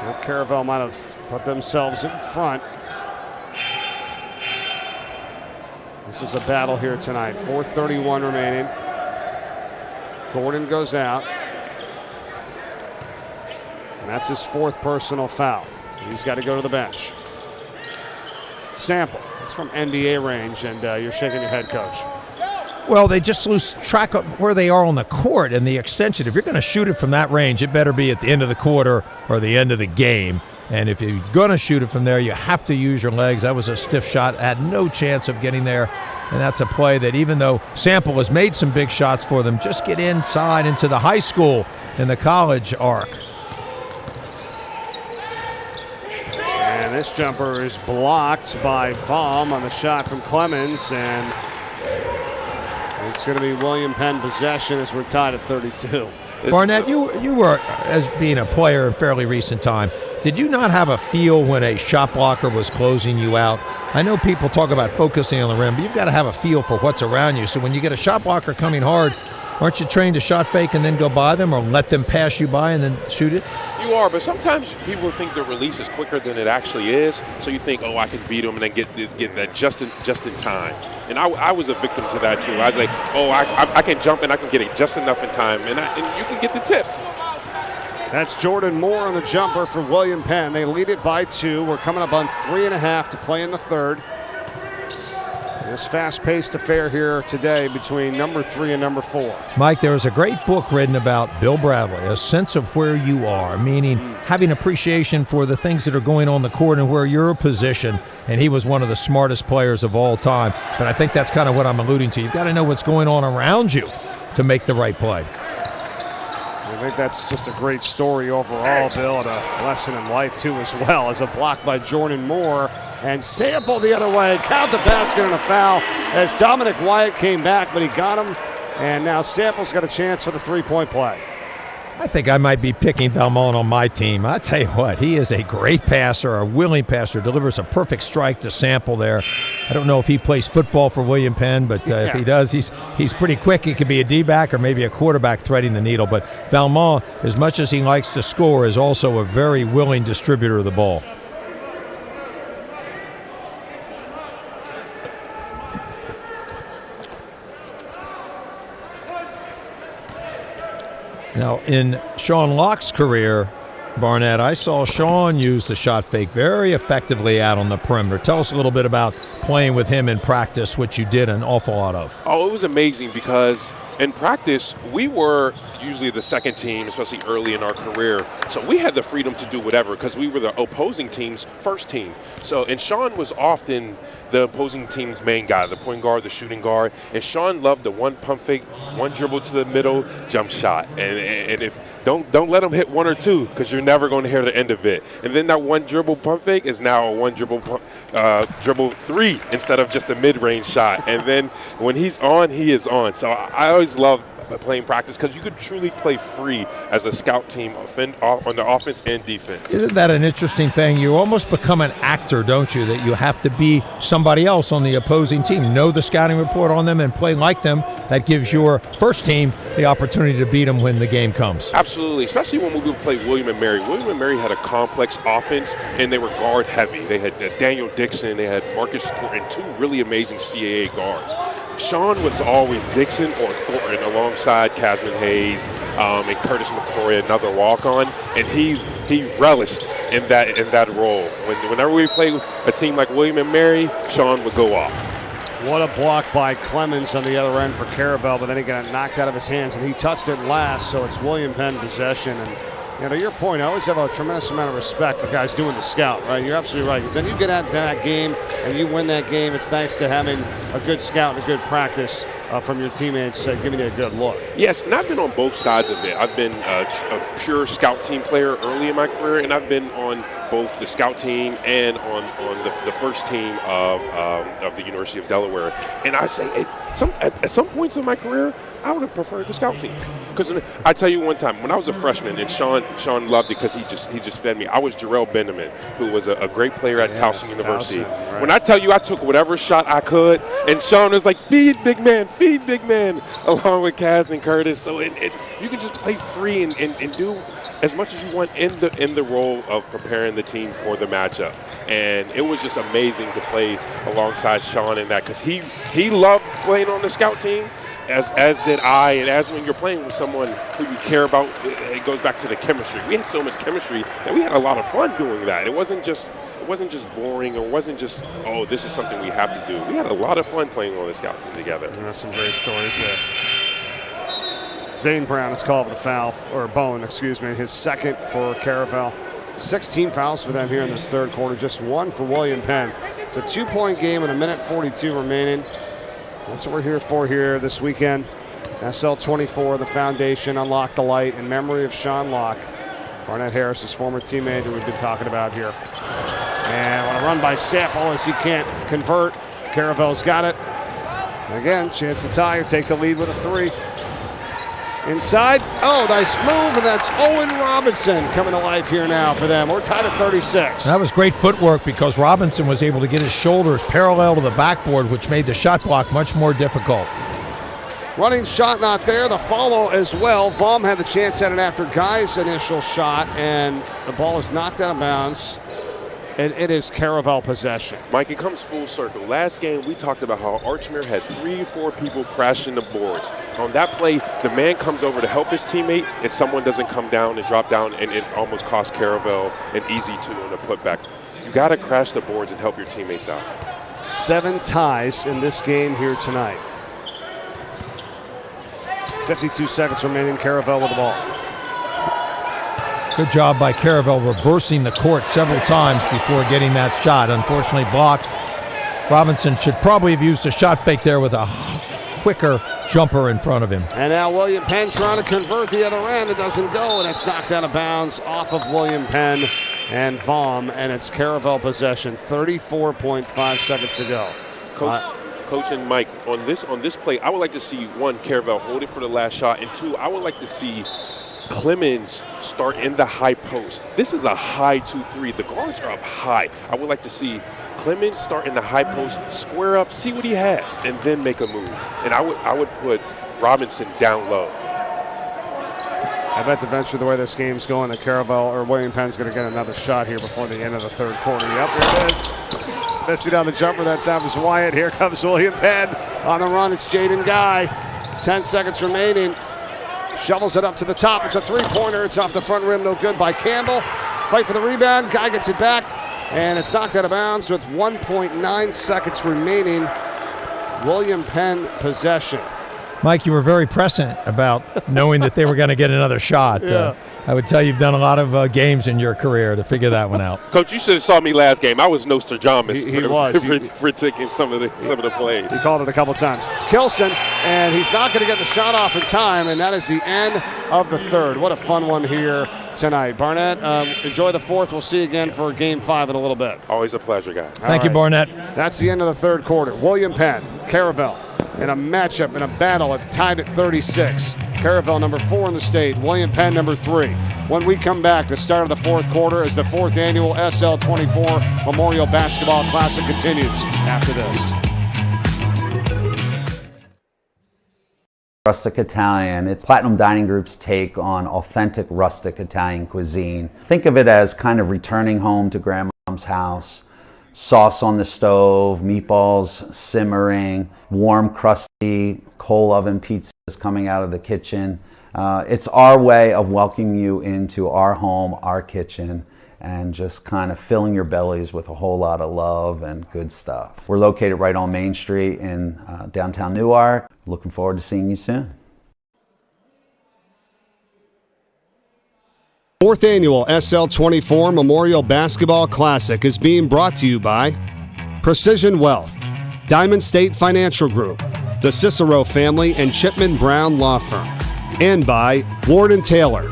Well, Caravel might have put themselves in front. This is a battle here tonight. 4:31 remaining. Gordon goes out. And that's his 4th personal foul. He's got to go to the bench. Sample. It's from NBA range, and you're shaking your head, Coach. Well, they just lose track of where they are on the court and the extension. If you're going to shoot it from that range, it better be at the end of the quarter or the end of the game. And if you're going to shoot it from there, you have to use your legs. That was a stiff shot, had no chance of getting there. And that's a play that even though Sample has made some big shots for them, just get inside into the high school and the college arc. And this jumper is blocked by Baum on the shot from Clemens, and it's going to be William Penn possession as we're tied at 32. Barnett, you were, as being a player in fairly recent time, did you not have a feel when a shot blocker was closing you out? I know people talk about focusing on the rim, but you've got to have a feel for what's around you. So when you get a shot blocker coming hard, aren't you trained to shot fake and then go by them, or let them pass you by and then shoot it? You are, but sometimes people think the release is quicker than it actually is. So you think, oh, I can beat them and then get that just in time. And I was a victim to that too. I was like, oh, I can jump and I can get it just enough in time, and you can get the tip. That's Jordan Moore on the jumper for William Penn. They lead it by 2. We're coming up on 3.5 to play in the third. This fast-paced affair here today between number 3 and number 4. Mike, there was a great book written about Bill Bradley, A Sense of Where You Are, meaning having appreciation for the things that are going on the court and where you're positioned. And he was one of the smartest players of all time. But I think that's kind of what I'm alluding to. You've got to know what's going on around you to make the right play. I think that's just a great story overall, Bill, and a lesson in life, too, as well, as a block by Jordan Moore. And Sample the other way, count the basket and a foul as Dominic Wyatt came back, but he got him. And now Sample's got a chance for the 3-point play. I think I might be picking Valmont on my team. I tell you what, he is a great passer, a willing passer, delivers a perfect strike to Sample there. I don't know if he plays football for William Penn, but if he does, he's pretty quick. He could be a D-back or maybe a quarterback threading the needle. But Valmont, as much as he likes to score, is also a very willing distributor of the ball. Now, in Sean Locke's career, Barnett, I saw Sean use the shot fake very effectively out on the perimeter. Tell us a little bit about playing with him in practice, which you did an awful lot of. Oh, it was amazing because in practice, we were usually the second team, especially early in our career. So we had the freedom to do whatever because we were the opposing team's first team. So, and Sean was often the opposing team's main guy, the point guard, the shooting guard. And Sean loved the one pump fake, one dribble to the middle, jump shot. And if don't let him hit one or two because you're never going to hear the end of it. And then that one dribble pump fake is now a one dribble dribble three instead of just a mid-range shot. And then when he's on, he is on. So I always love playing practice because you could truly play free as a scout team on the offense and defense. Isn't that an interesting thing? You almost become an actor, don't you, that you have to be somebody else on the opposing team, know the scouting report on them and play like them. That gives your first team the opportunity to beat them when the game comes. Absolutely, especially when we would play William and Mary. William and Mary had a complex offense and they were guard heavy. They had Daniel Dixon, they had Marcus Thornton, two really amazing CAA guards. Sean was always Dixon or Thornton alongside Casman Hayes and Curtis McCoy, another walk-on, and he relished in that role. Whenever we played a team like William and Mary, Sean would go off. What a block by Clemens on the other end for Caravel, but then he got knocked out of his hands, and he touched it last, so it's William Penn possession. And to your point, I always have a tremendous amount of respect for guys doing the scout, right? You're absolutely right, because then you get out to that game and you win that game. It's thanks to having a good scout and a good practice from your teammates giving you a good look. Yes, and I've been on both sides of it. I've been a pure scout team player early in my career, and I've been on both the scout team and on the first team of the University of Delaware. And I say at some points in my career, I would have preferred the scout team. Because I tell you one time, when I was a freshman, and Sean loved it because he just fed me. I was Jarrell Benjamin, who was a great player at Towson University. Towson, right. When I tell you I took whatever shot I could, and Sean was like, feed big man, along with Kaz and Curtis. So you can just play free and do as much as you want in the role of preparing the team for the matchup. And it was just amazing to play alongside Sean in that because he loved playing on the scout team, as did I. And as when you're playing with someone who you care about, it goes back to the chemistry. We had so much chemistry that we had a lot of fun doing that. It wasn't just boring, or wasn't just, oh, this is something we have to do. We had a lot of fun playing on the scout team together. And that's some great stories there. Zane Brown is called for the foul, or Bone, excuse me, his second for Caravel. 16 fouls for them here in this third quarter, just one for William Penn. It's a 2-point game with 1:42 remaining. That's what we're here for here this weekend. SL24, the foundation, Unlock the Light, in memory of Sean Locke, Barnett Harris's former teammate who we've been talking about here. And on a run by Sample as he can't convert. Caravel's got it. Again, chance to tie or take the lead with a three. Inside. Oh, nice move, and that's Owen Robinson coming to life here now for them. We're tied at 36. That was great footwork because Robinson was able to get his shoulders parallel to the backboard, which made the shot block much more difficult. Running shot not there. The follow as well. Vom had the chance at it after Guy's initial shot, and the ball is knocked out of bounds. And it is Caravel possession. Mike, it comes full circle. Last game, we talked about how Archmere had 3 or 4 people crashing the boards. On that play, the man comes over to help his teammate, and someone doesn't come down and drop down, and it almost cost Caravel an easy 2 on the putback. You got to crash the boards and help your teammates out. 7 ties in this game here tonight. 52 seconds remaining. Caravel with the ball. Good job by Caravel reversing the court several times before getting that shot. Unfortunately blocked. Robinson should probably have used a shot fake there with a quicker jumper in front of him. And now William Penn trying to convert the other end. It doesn't go, and it's knocked out of bounds off of William Penn and Vom, and it's Caravel possession. 34.5 seconds to go. Coach and Mike, on this play, I would like to see, 1, Caravel hold it for the last shot, and 2, I would like to see Clemens start in the high post. This is a high 2-3. The guards are up high. I would like to see Clemens start in the high post, square up, see what he has, and then make a move. And I would put Robinson down low. I bet eventually the way this game's going, that Caravel or William Penn's going to get another shot here before the end of the third quarter. Yep, here it is. Missing on the jumper that time was Wyatt. Here comes William Penn on the run. It's Jaden Guy. 10 seconds remaining. Shovels it up to the top. It's a three-pointer. It's off the front rim. No good by Campbell. Fight for the rebound. Guy gets it back. And it's knocked out of bounds with 1.9 seconds remaining. William Penn possession. Mike, you were very prescient about knowing that they were going to get another shot. Yeah. I would tell you've done a lot of games in your career to figure that one out. Coach, you should have saw me last game. I was Nostradamus He for taking some of the plays. He called it a couple times. Kilson, and he's not going to get the shot off in time, and that is the end of the third. What a fun one here tonight. Barnett, enjoy the fourth. We'll see you again for Game 5 in a little bit. Always a pleasure, guys. Thank you, Barnett. That's the end of the third quarter. William Penn, Caravel, in a matchup, in a battle, tied at 36. Caravel number 4 in the state, William Penn number 3. When we come back, the start of the fourth quarter as the 4th annual SL24 Memorial Basketball Classic continues after this. Rustic Italian. It's Platinum Dining Group's take on authentic rustic Italian cuisine. Think of it as kind of returning home to grandma's house. Sauce on the stove, meatballs simmering, warm, crusty coal oven pizzas coming out of the kitchen. It's our way of welcoming you into our home, our kitchen, and just kind of filling your bellies with a whole lot of love and good stuff. We're located right on Main Street in downtown Newark. Looking forward to seeing you soon. 4th annual SL24 Memorial Basketball Classic is being brought to you by Precision Wealth, Diamond State Financial Group, the Cicero Family and Chipman Brown Law Firm, and by Ward & Taylor.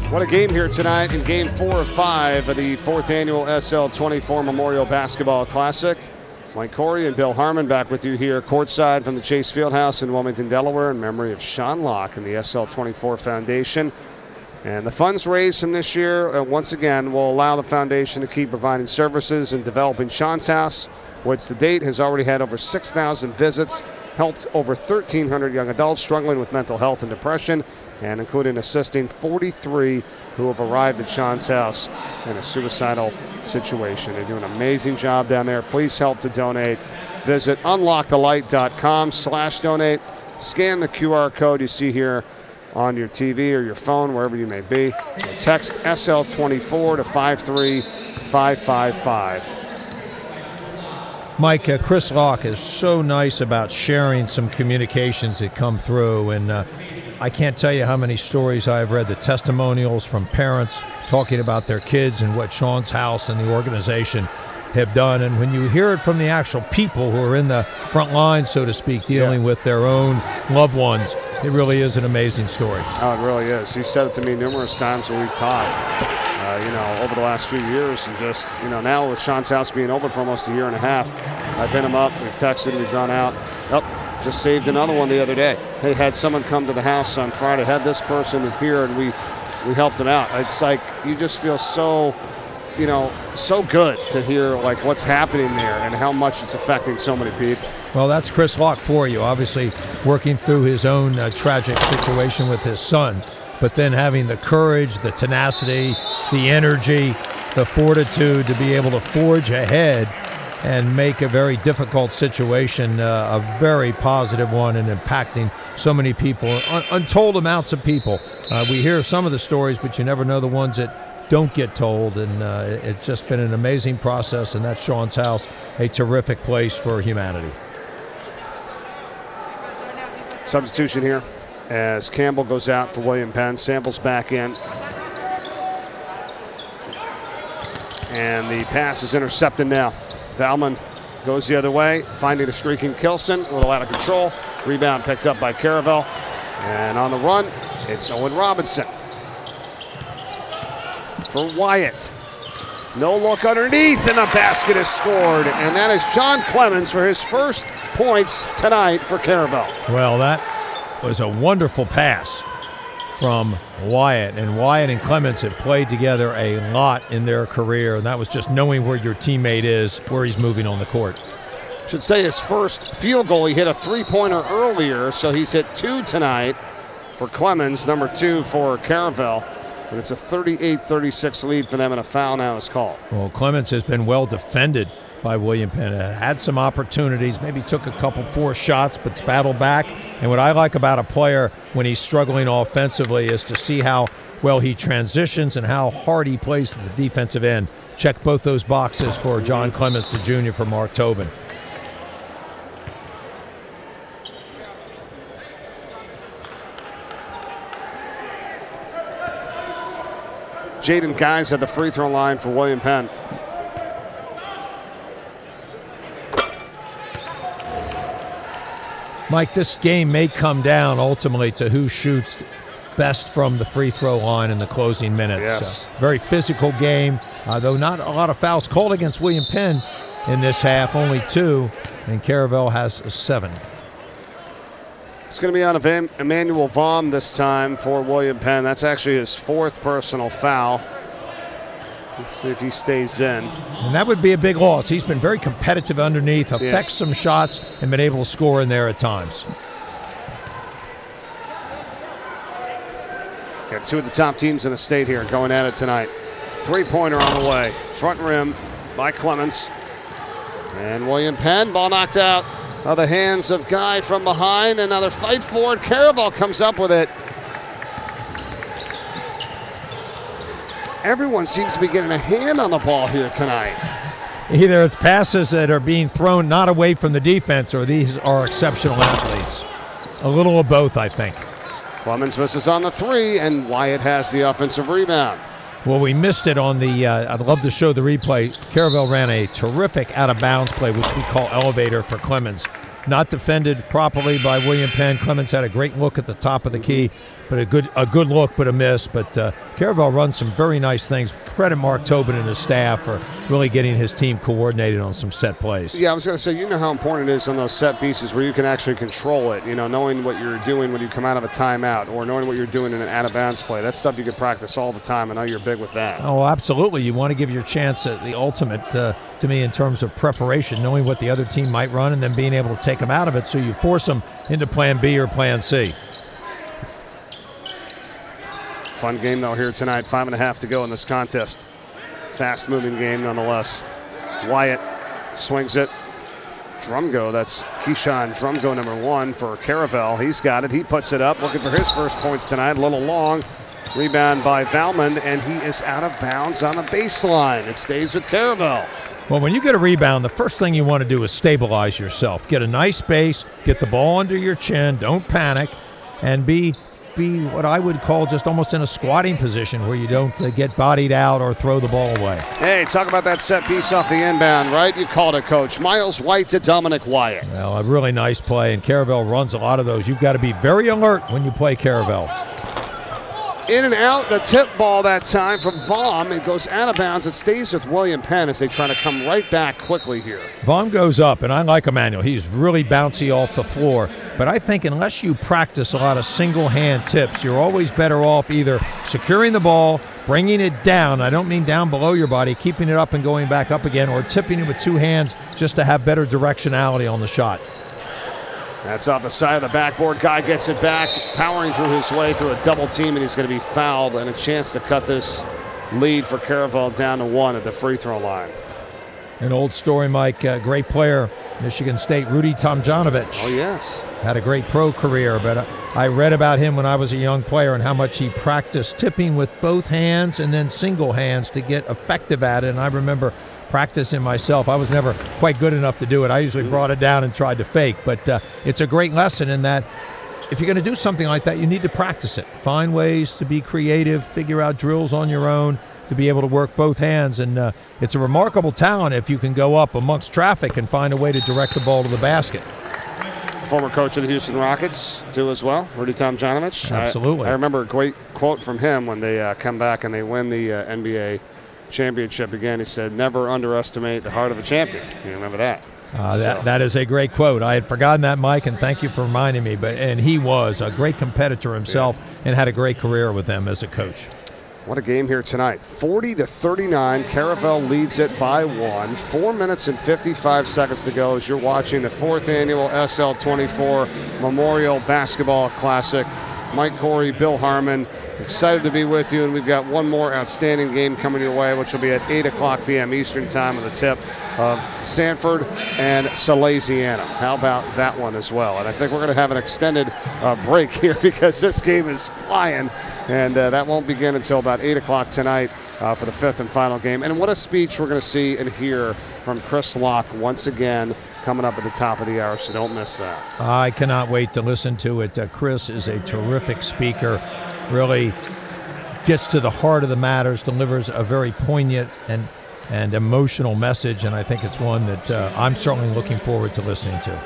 What a game here tonight in Game 4 of 5 of the 4th annual SL24 Memorial Basketball Classic. Mike Corey and Bill Harmon back with you here courtside from the Chase Fieldhouse in Wilmington, Delaware, in memory of Sean Locke and the SL24 Foundation. And the funds raised from this year, once again, will allow the foundation to keep providing services and developing Sean's House, which to date has already had over 6,000 visits, helped over 1,300 young adults struggling with mental health and depression, and including assisting 43 who have arrived at Sean's House in a suicidal situation. They do an amazing job down there. Please help to donate. Visit unlockthelight.com/donate. Scan the QR code you see here on your TV or your phone, wherever you may be. Text SL24 to 53555. Mike, Chris Locke is so nice about sharing some communications that come through, and I can't tell you how many stories I've read, the testimonials from parents talking about their kids and what Sean's House and the organization have done. And when you hear it from the actual people who are in the front line, so to speak, dealing with their own loved ones, it really is an amazing story. Oh, it really is. He said it to me numerous times when we've talked, over the last few years. And just, now with Sean's House being open for almost a year and a half, I've hit him up, we've texted, we've gone out. Just saved another one the other day. Hey, had someone come to the house on Friday, had this person here, and we helped him out. It's like you just feel so good to hear like what's happening there and how much it's affecting so many people. Well, that's Chris Locke for you, obviously working through his own tragic situation with his son, but then having the courage, the tenacity, the energy, the fortitude to be able to forge ahead and make a very difficult situation a very positive one and impacting so many people, untold amounts of people. We hear some of the stories, but you never know the ones that don't get told, and it's just been an amazing process, and that's Sean's House, a terrific place for humanity. Substitution here as Campbell goes out for William Penn. Samples back in. And the pass is intercepted now. Valmon goes the other way, finding a streaking Kilson, a little out of control. Rebound picked up by Caravel. And on the run, it's Owen Robinson. For Wyatt. No look underneath, and the basket is scored. And that is John Clemens for his first points tonight for Caravel. Well, that was a wonderful pass from Wyatt. And Wyatt and Clements have played together a lot in their career, and that was just knowing where your teammate is, where he's moving on the court. Should say his first field goal. He hit a three-pointer earlier, so he's hit 2 tonight for Clemens, number 2 for Caravel. And it's a 38-36 lead for them, and a foul now is called. Well, Clemens has been well defended by William Penn. Had some opportunities, maybe took a couple forced shots, but battled back. And what I like about a player when he's struggling offensively is to see how well he transitions and how hard he plays at the defensive end. Check both those boxes for John Clemens, the junior from Mark Tobin. Jaden Guys at the free throw line for William Penn. Mike, this game may come down ultimately to who shoots best from the free throw line in the closing minutes. Yes. Very physical game, though not a lot of fouls called against William Penn in this half, only 2, and Caravel has 7. It's going to be on Emmanuel Vaughan this time for William Penn. That's actually his 4th personal foul. Let's see if he stays in. And that would be a big loss. He's been very competitive underneath, affects some shots, and been able to score in there at times. Got 2 of the top teams in the state here going at it tonight. Three-pointer on the way. Front rim by Clemens. And William Penn, ball knocked out of the hands of Guy from behind. Another fight for it. Caravel comes up with it. Everyone seems to be getting a hand on the ball here tonight. Either it's passes that are being thrown not away from the defense, or these are exceptional athletes. A little of both, I think. Clemens misses on the 3, and Wyatt has the offensive rebound. Well, we missed it on the, I'd love to show the replay. Caravel ran a terrific out-of-bounds play, which we call elevator for Clemens. Not defended properly by William Penn. Clemens had a great look at the top of the key, but a good look, but a miss. But Caravel runs some very nice things. Credit Mark Tobin and his staff for really getting his team coordinated on some set plays. Yeah, I was going to say, you know how important it is on those set pieces where you can actually control it, you know, knowing what you're doing when you come out of a timeout or knowing what you're doing in an out-of-bounds play. That's stuff you can practice all the time. I know you're big with that. Oh, absolutely. You want to give your chance at the ultimate, to me, in terms of preparation, knowing what the other team might run and then being able to take them out of it so you force them into plan B or plan C. Fun game, though, here tonight. 5.5 to go in this contest. Fast-moving game, nonetheless. Wyatt swings it. Drumgo, that's Keyshawn Drumgo, number 1 for Caravel. He's got it. He puts it up, looking for his first points tonight. A little long. Rebound by Valmon, and he is out of bounds on the baseline. It stays with Caravel. Well, when you get a rebound, the first thing you want to do is stabilize yourself. Get a nice base, get the ball under your chin, don't panic, and be what I would call just almost in a squatting position where you don't get bodied out or throw the ball away. Hey, talk about that set piece off the inbound, right? You called it, Coach. Miles White to Dominic Wyatt. Well, a really nice play, and Caravel runs a lot of those. You've got to be very alert when you play Caravel. In and out, the tip ball that time from Vaughan. It goes out of bounds. It stays with William Penn as they try to come right back quickly here. Vaughan goes up, and I like Emmanuel. He's really bouncy off the floor. But I think unless you practice a lot of single-hand tips, you're always better off either securing the ball, bringing it down. I don't mean down below your body, keeping it up and going back up again, or tipping it with 2 hands just to have better directionality on the shot. That's off the side of the backboard. Guy gets it back, powering through his way through a double team, and he's going to be fouled, and a chance to cut this lead for Caravel down to 1 at the free throw line. An old story, Mike. Great player, Michigan State, Rudy Tomjanovich. Oh, yes. Had a great pro career, but I read about him when I was a young player and how much he practiced tipping with both hands and then single hands to get effective at it. And I remember practicing myself. I was never quite good enough to do it. I usually brought it down and tried to fake, but it's a great lesson in that if you're going to do something like that, you need to practice it. Find ways to be creative, figure out drills on your own to be able to work both hands, and it's a remarkable talent if you can go up amongst traffic and find a way to direct the ball to the basket. Former coach of the Houston Rockets, too, as well, Rudy Tomjanovich. Absolutely. I remember a great quote from him when they come back and they win the NBA championship again. He said, "Never underestimate the heart of a champion." You remember that? That is a great quote. I had forgotten that, Mike, and thank you for reminding me. And he was a great competitor himself and had a great career with them as a coach. What a game here tonight. 40-39. Caravel leads it by 1. 4 minutes and 55 seconds to go as you're watching the 4th annual SL24 Memorial Basketball Classic. Mike Corey, Bill Harmon, excited to be with you, and we've got one more outstanding game coming your way, which will be at 8 o'clock p.m. Eastern Time with the tip of Sanford and Salesianum. How about that one as well? And I think we're going to have an extended break here because this game is flying, and that won't begin until about 8 o'clock tonight for the 5th and final game. And what a speech we're going to see and hear from Chris Locke once again coming up at the top of the hour, so don't miss that. I cannot wait to listen to it. Chris is a terrific speaker, really gets to the heart of the matters, delivers a very poignant and emotional message, and I think it's one that I'm certainly looking forward to listening to.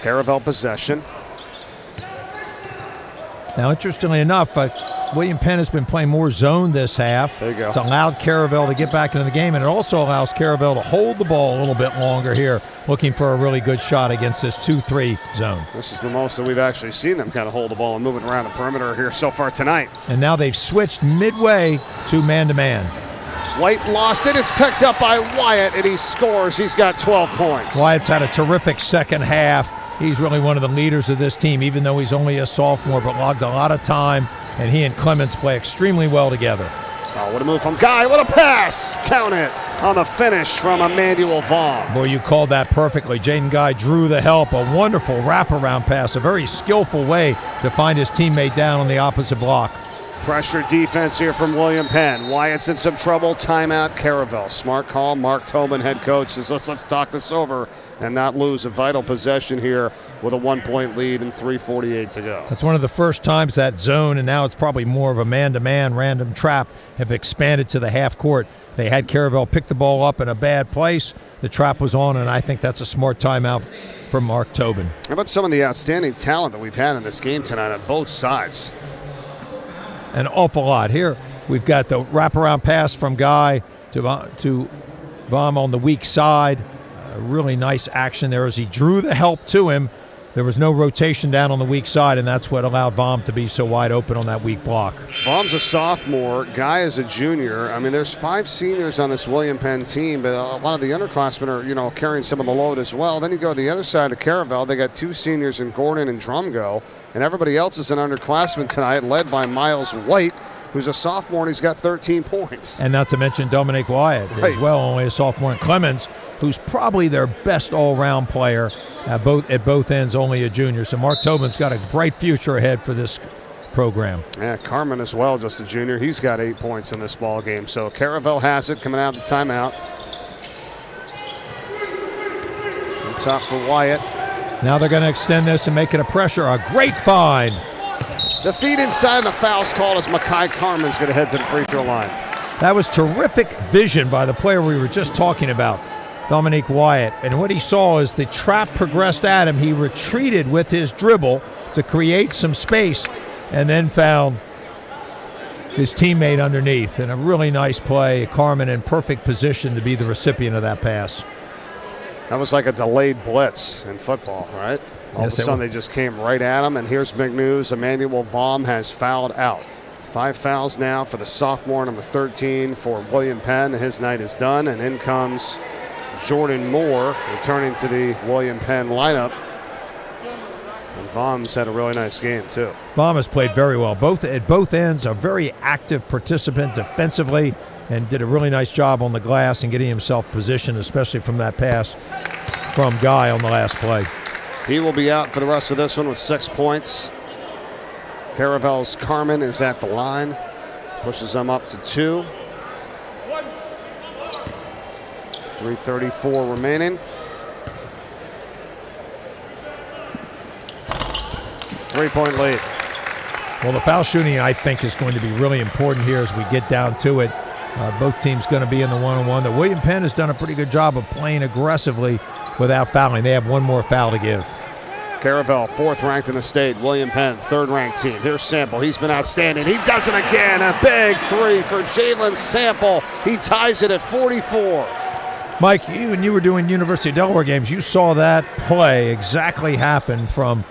Caravel possession. Now, interestingly enough, William Penn has been playing more zone this half. There you go. It's allowed Caravel to get back into the game, and it also allows Caravel to hold the ball a little bit longer here, looking for a really good shot against this 2-3 zone. This is the most that we've actually seen them kind of hold the ball and move it around the perimeter here so far tonight. And now they've switched midway to man-to-man. White lost it. It's picked up by Wyatt, and he scores. He's got 12 points. Wyatt's had a terrific second half. He's really one of the leaders of this team, even though he's only a sophomore, but logged a lot of time, and he and Clemens play extremely well together. Oh, what a move from Guy. What a pass. Count it on the finish from Emmanuel Vaughn. Boy, you called that perfectly. Jaden Guy drew the help. A wonderful wraparound pass, a very skillful way to find his teammate down on the opposite block. Pressure defense here from William Penn. Wyatt's in some trouble. Timeout, Caravel. Smart call. Mark Tobin, head coach, says let's talk this over and not lose a vital possession here with a 1-point lead and 3:48 to go. That's one of the first times that zone, and now it's probably more of a man-to-man random trap, have expanded to the half court. They had Caravel pick the ball up in a bad place. The trap was on, and I think that's a smart timeout from Mark Tobin. How about some of the outstanding talent that we've had in this game tonight on both sides? An awful lot. Here we've got the wraparound pass from Guy to Vom on the weak side. A really nice action there as he drew the help to him. There was no rotation down on the weak side, and that's what allowed Vom to be so wide open on that weak block. Vom's a sophomore. Guy is a junior. I mean, there's 5 seniors on this William Penn team, but a lot of the underclassmen are, carrying some of the load as well. Then you go to the other side of Caravel. They got 2 seniors in Gordon and Drumgo, and everybody else is an underclassman tonight, led by Miles White, who's a sophomore, and he's got 13 points. And not to mention Dominic Wyatt as well, only a sophomore, and Clemens, who's probably their best all-round player at both ends, only a junior. So Mark Tobin's got a bright future ahead for this program. Yeah, Carmen as well, just a junior. He's got 8 points in this ball game. So Caravel has it coming out of the timeout. Up top for Wyatt. Now they're going to extend this and make it a pressure. A great find. The feed inside, and the foul's called as Makai Carmen's going to head to the free throw line. That was terrific vision by the player we were just talking about, Dominique Wyatt. And what he saw is the trap progressed at him. He retreated with his dribble to create some space and then found his teammate underneath. And a really nice play. Carmen in perfect position to be the recipient of that pass. That was like a delayed blitz in football, right? All of a sudden they just came right at him. And here's big news. Emmanuel Vom has fouled out. 5 fouls now for the sophomore, number 13 for William Penn. His night is done. And in comes Jordan Moore, returning to the William Penn lineup. And Vom's had a really nice game, too. Vom has played very well. At both ends, a very active participant defensively, and did a really nice job on the glass and getting himself positioned, especially from that pass from Guy on the last play. He will be out for the rest of this one with 6 points. Caravel's Carmen is at the line. Pushes them up to 2. 3:34 remaining. 3-point lead. Well, the foul shooting, I think, is going to be really important here as we get down to it. Both teams going to be in the one-on-one. The William Penn has done a pretty good job of playing aggressively without fouling. They have one more foul to give. Caravel, 4th ranked in the state. William Penn, 3rd ranked team. Here's Sample. He's been outstanding. He does it again. A big 3 for Jalen Sample. He ties it at 44. Mike, when you were doing University of Delaware games, you saw that play exactly happen from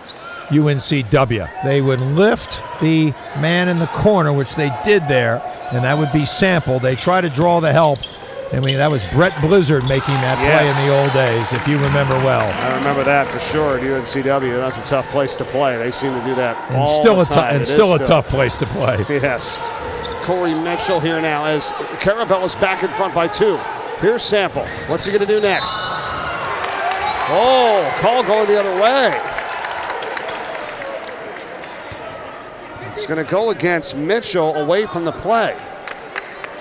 UNCW. They would lift the man in the corner, which they did there, and that would be Sample. They try to draw the help. I mean, that was Brett Blizzard making that play in the old days, if you remember well. I remember that for sure at UNCW. That's a tough place to play. They seem to do that And all still the a time. still a tough place to play. Yes. Corey Mitchell here now as Caravel is back in front by 2. Here's Sample. What's he going to do next? Oh, call going the other way. It's going to go against Mitchell away from the play.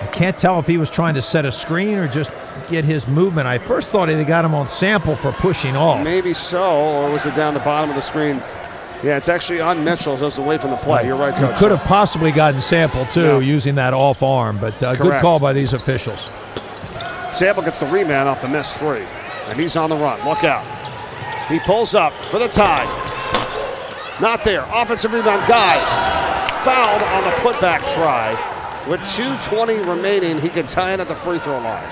I can't tell if he was trying to set a screen or just get his movement. I first thought they got him on Sample for pushing off. Maybe so, or was it down the bottom of the screen? Yeah, it's actually on Mitchell, so it's away from the play. You're right, Coach. You could have possibly gotten Sample, too, using that off arm, but good call by these officials. Sample gets the rebound off the missed 3, and he's on the run. Look out. He pulls up for the tie. Not there. Offensive rebound. Guy fouled on the putback try. With 2:20 remaining, he can tie it at the free throw line.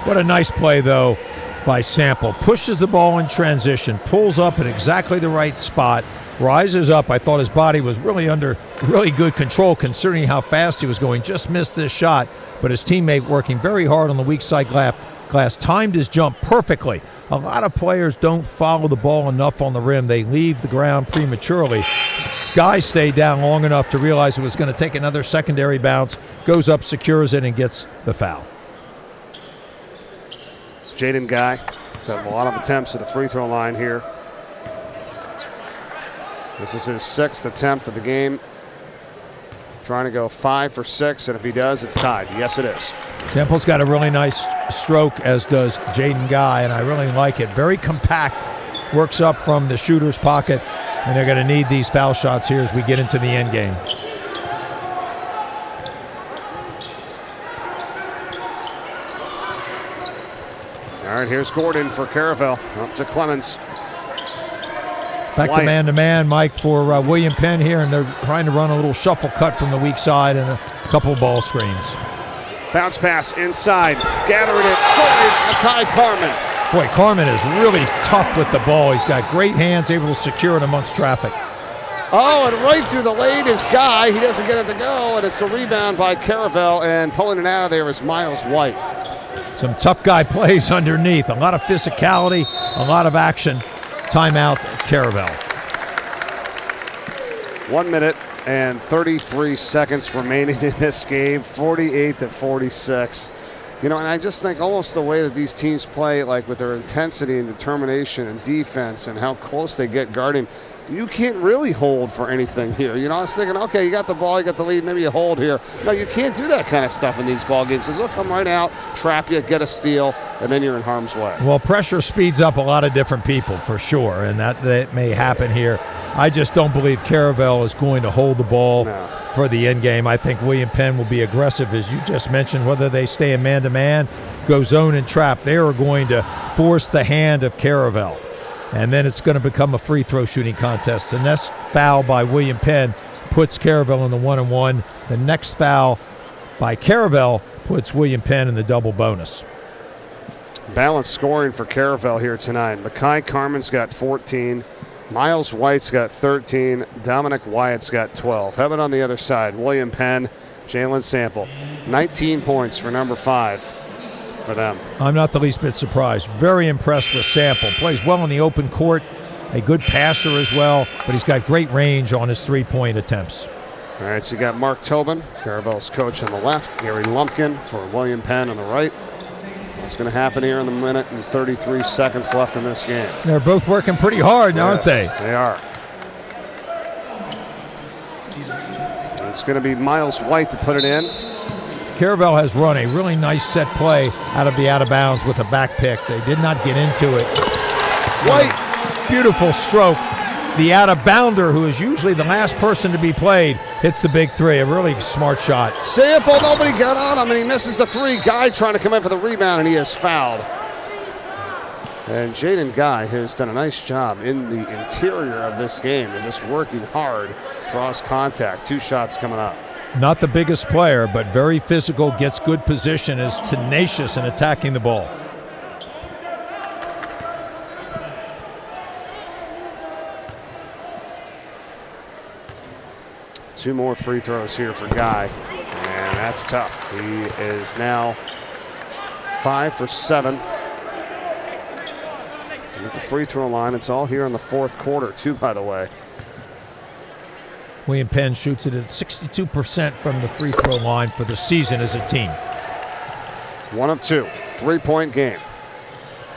What a nice play, though, by Sample. Pushes the ball in transition, pulls up in exactly the right spot, rises up. I thought his body was really under really good control considering how fast he was going. Just missed this shot, but his teammate working very hard on the weak side glass timed his jump perfectly. A lot of players don't follow the ball enough on the rim. They leave the ground prematurely. Guy stayed down long enough to realize it was going to take another secondary bounce, goes up, secures it, and gets the foul. It's Jaden Guy. He's had a lot of attempts at the free throw line here. This is his 6th attempt of the game. Trying to go 5 for 6, and if he does, it's tied. Yes, it is. Sample's got a really nice stroke, as does Jaden Guy, and I really like it. Very compact, works up from the shooter's pocket, and they're going to need these foul shots here as we get into the end game. All right, here's Gordon for Caravel. Up to Clemens. Back to man-to-man, Mike, for William Penn here, and they're trying to run a little shuffle cut from the weak side and a couple of ball screens. Bounce pass inside, gathering it, scoring, Makai Carmen. Boy, Carmen is really tough with the ball. He's got great hands, able to secure it amongst traffic. Oh, and right through the lane is Guy. He doesn't get it to go, and it's the rebound by Caravel, and pulling it out of there is Miles White. Some tough guy plays underneath. A lot of physicality, a lot of action. Timeout, Caravel. 1 minute and 33 seconds remaining in this game, 48-46. You know, and I just think almost the way that these teams play, like with their intensity and determination and defense and how close they get guarding, you can't really hold for anything here. You know, I was thinking, okay, you got the ball, you got the lead, maybe you hold here. No, you can't do that kind of stuff in these ball games. They'll come right out, trap you, get a steal, and then you're in harm's way. Well, pressure speeds up a lot of different people for sure, and that may happen here. I just don't believe Caravel is going to hold the ball for the end game. I think William Penn will be aggressive, as you just mentioned, whether they stay in man-to-man, go zone and trap. They are going to force the hand of Caravel. And then it's going to become a free throw shooting contest. The next foul by William Penn puts Caravel in the 1-and-1. The next foul by Caravel puts William Penn in the double bonus. Balanced scoring for Caravel here tonight. Makai Carmen's got 14. Miles White's got 13. Dominic Wyatt's got 12. How about on the other side? William Penn, Jalen Sample. 19 points for number 5. For them. I'm not the least bit surprised. Very impressed with Sample. Plays well in the open court. A good passer as well, but he's got great range on his three-point attempts. All right, so you got Mark Tobin, Caravel's coach, on the left. Gary Lumpkin for William Penn on the right. What's going to happen here in the minute and 33 seconds left in this game? They're both working pretty hard, aren't they? They are. It's going to be Miles White to put it in. Caravel has run a really nice set play out of bounds with a back pick. They did not get into it. White. Beautiful stroke. The out-of-bounder, who is usually the last person to be played, hits the big three. A really smart shot. Sample, nobody got on him, and he misses the three. Guy trying to come in for the rebound, and he is fouled. And Jaden Guy has done a nice job in the interior of this game and just working hard. Draws contact. 2 shots coming up. Not the biggest player, but very physical, gets good position, is tenacious in attacking the ball. 2 more free throws here for Guy, and that's tough. He is now 5 for 7 at the free throw line. It's all here in the fourth quarter, too, by the way. William Penn shoots it at 62% from the free throw line for the season as a team. 1 of 2, 3-point game.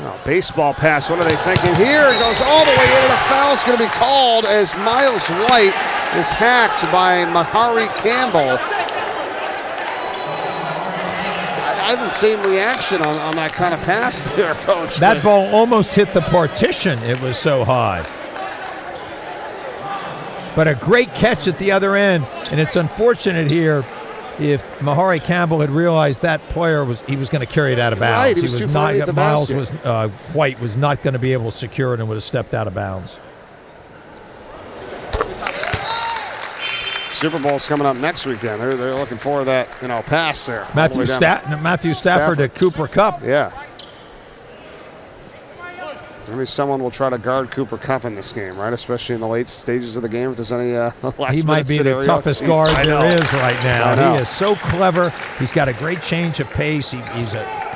Oh, baseball pass, what are they thinking here? It goes all the way in, and a foul's going to be called as Miles White is hacked by Mahari Campbell. I haven't seen reaction on that kind of pass there, Coach. That ball almost hit the partition. It was so high. But a great catch at the other end, and it's unfortunate here. If Mahari Campbell had realized that player was going to carry it out of bounds, right, he was too far underneath the Miles basket. White was not going to be able to secure it and would have stepped out of bounds. Super Bowl's coming up next weekend. They're looking for that pass there. Matthew Stafford to Cooper Kupp. Yeah. Maybe someone will try to guard Cooper Kupp in this game, right? Especially in the late stages of the game. If there's any he might be the toughest guard there is right now. He is so clever. He's got a great change of pace. He's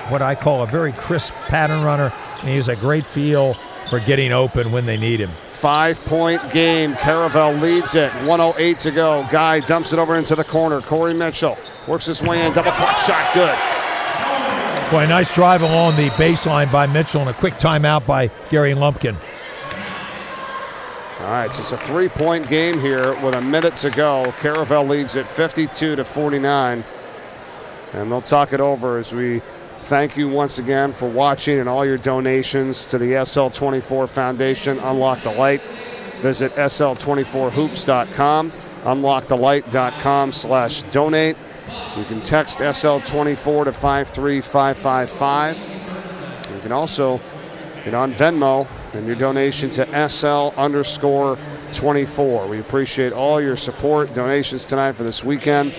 what I call a very crisp pattern runner, and he has a great feel for getting open when they need him. 5-point game. Caravel leads it. 1:08 to go. Guy dumps it over into the corner. Corey Mitchell works his way in. Double clutch shot. Good. Boy, nice drive along the baseline by Mitchell and a quick timeout by Gary Lumpkin. All right, so it's a 3-point game here with a minute to go. Caravel leads it 52-49. And they'll talk it over as we thank you once again for watching and all your donations to the SL24 Foundation. Unlock the Light. Visit SL24hoops.com. UnLockeTheLight.com/donate. You can text SL24 to 53555. You can also get on Venmo and your donation to SL_24. We appreciate all your support, donations tonight for this weekend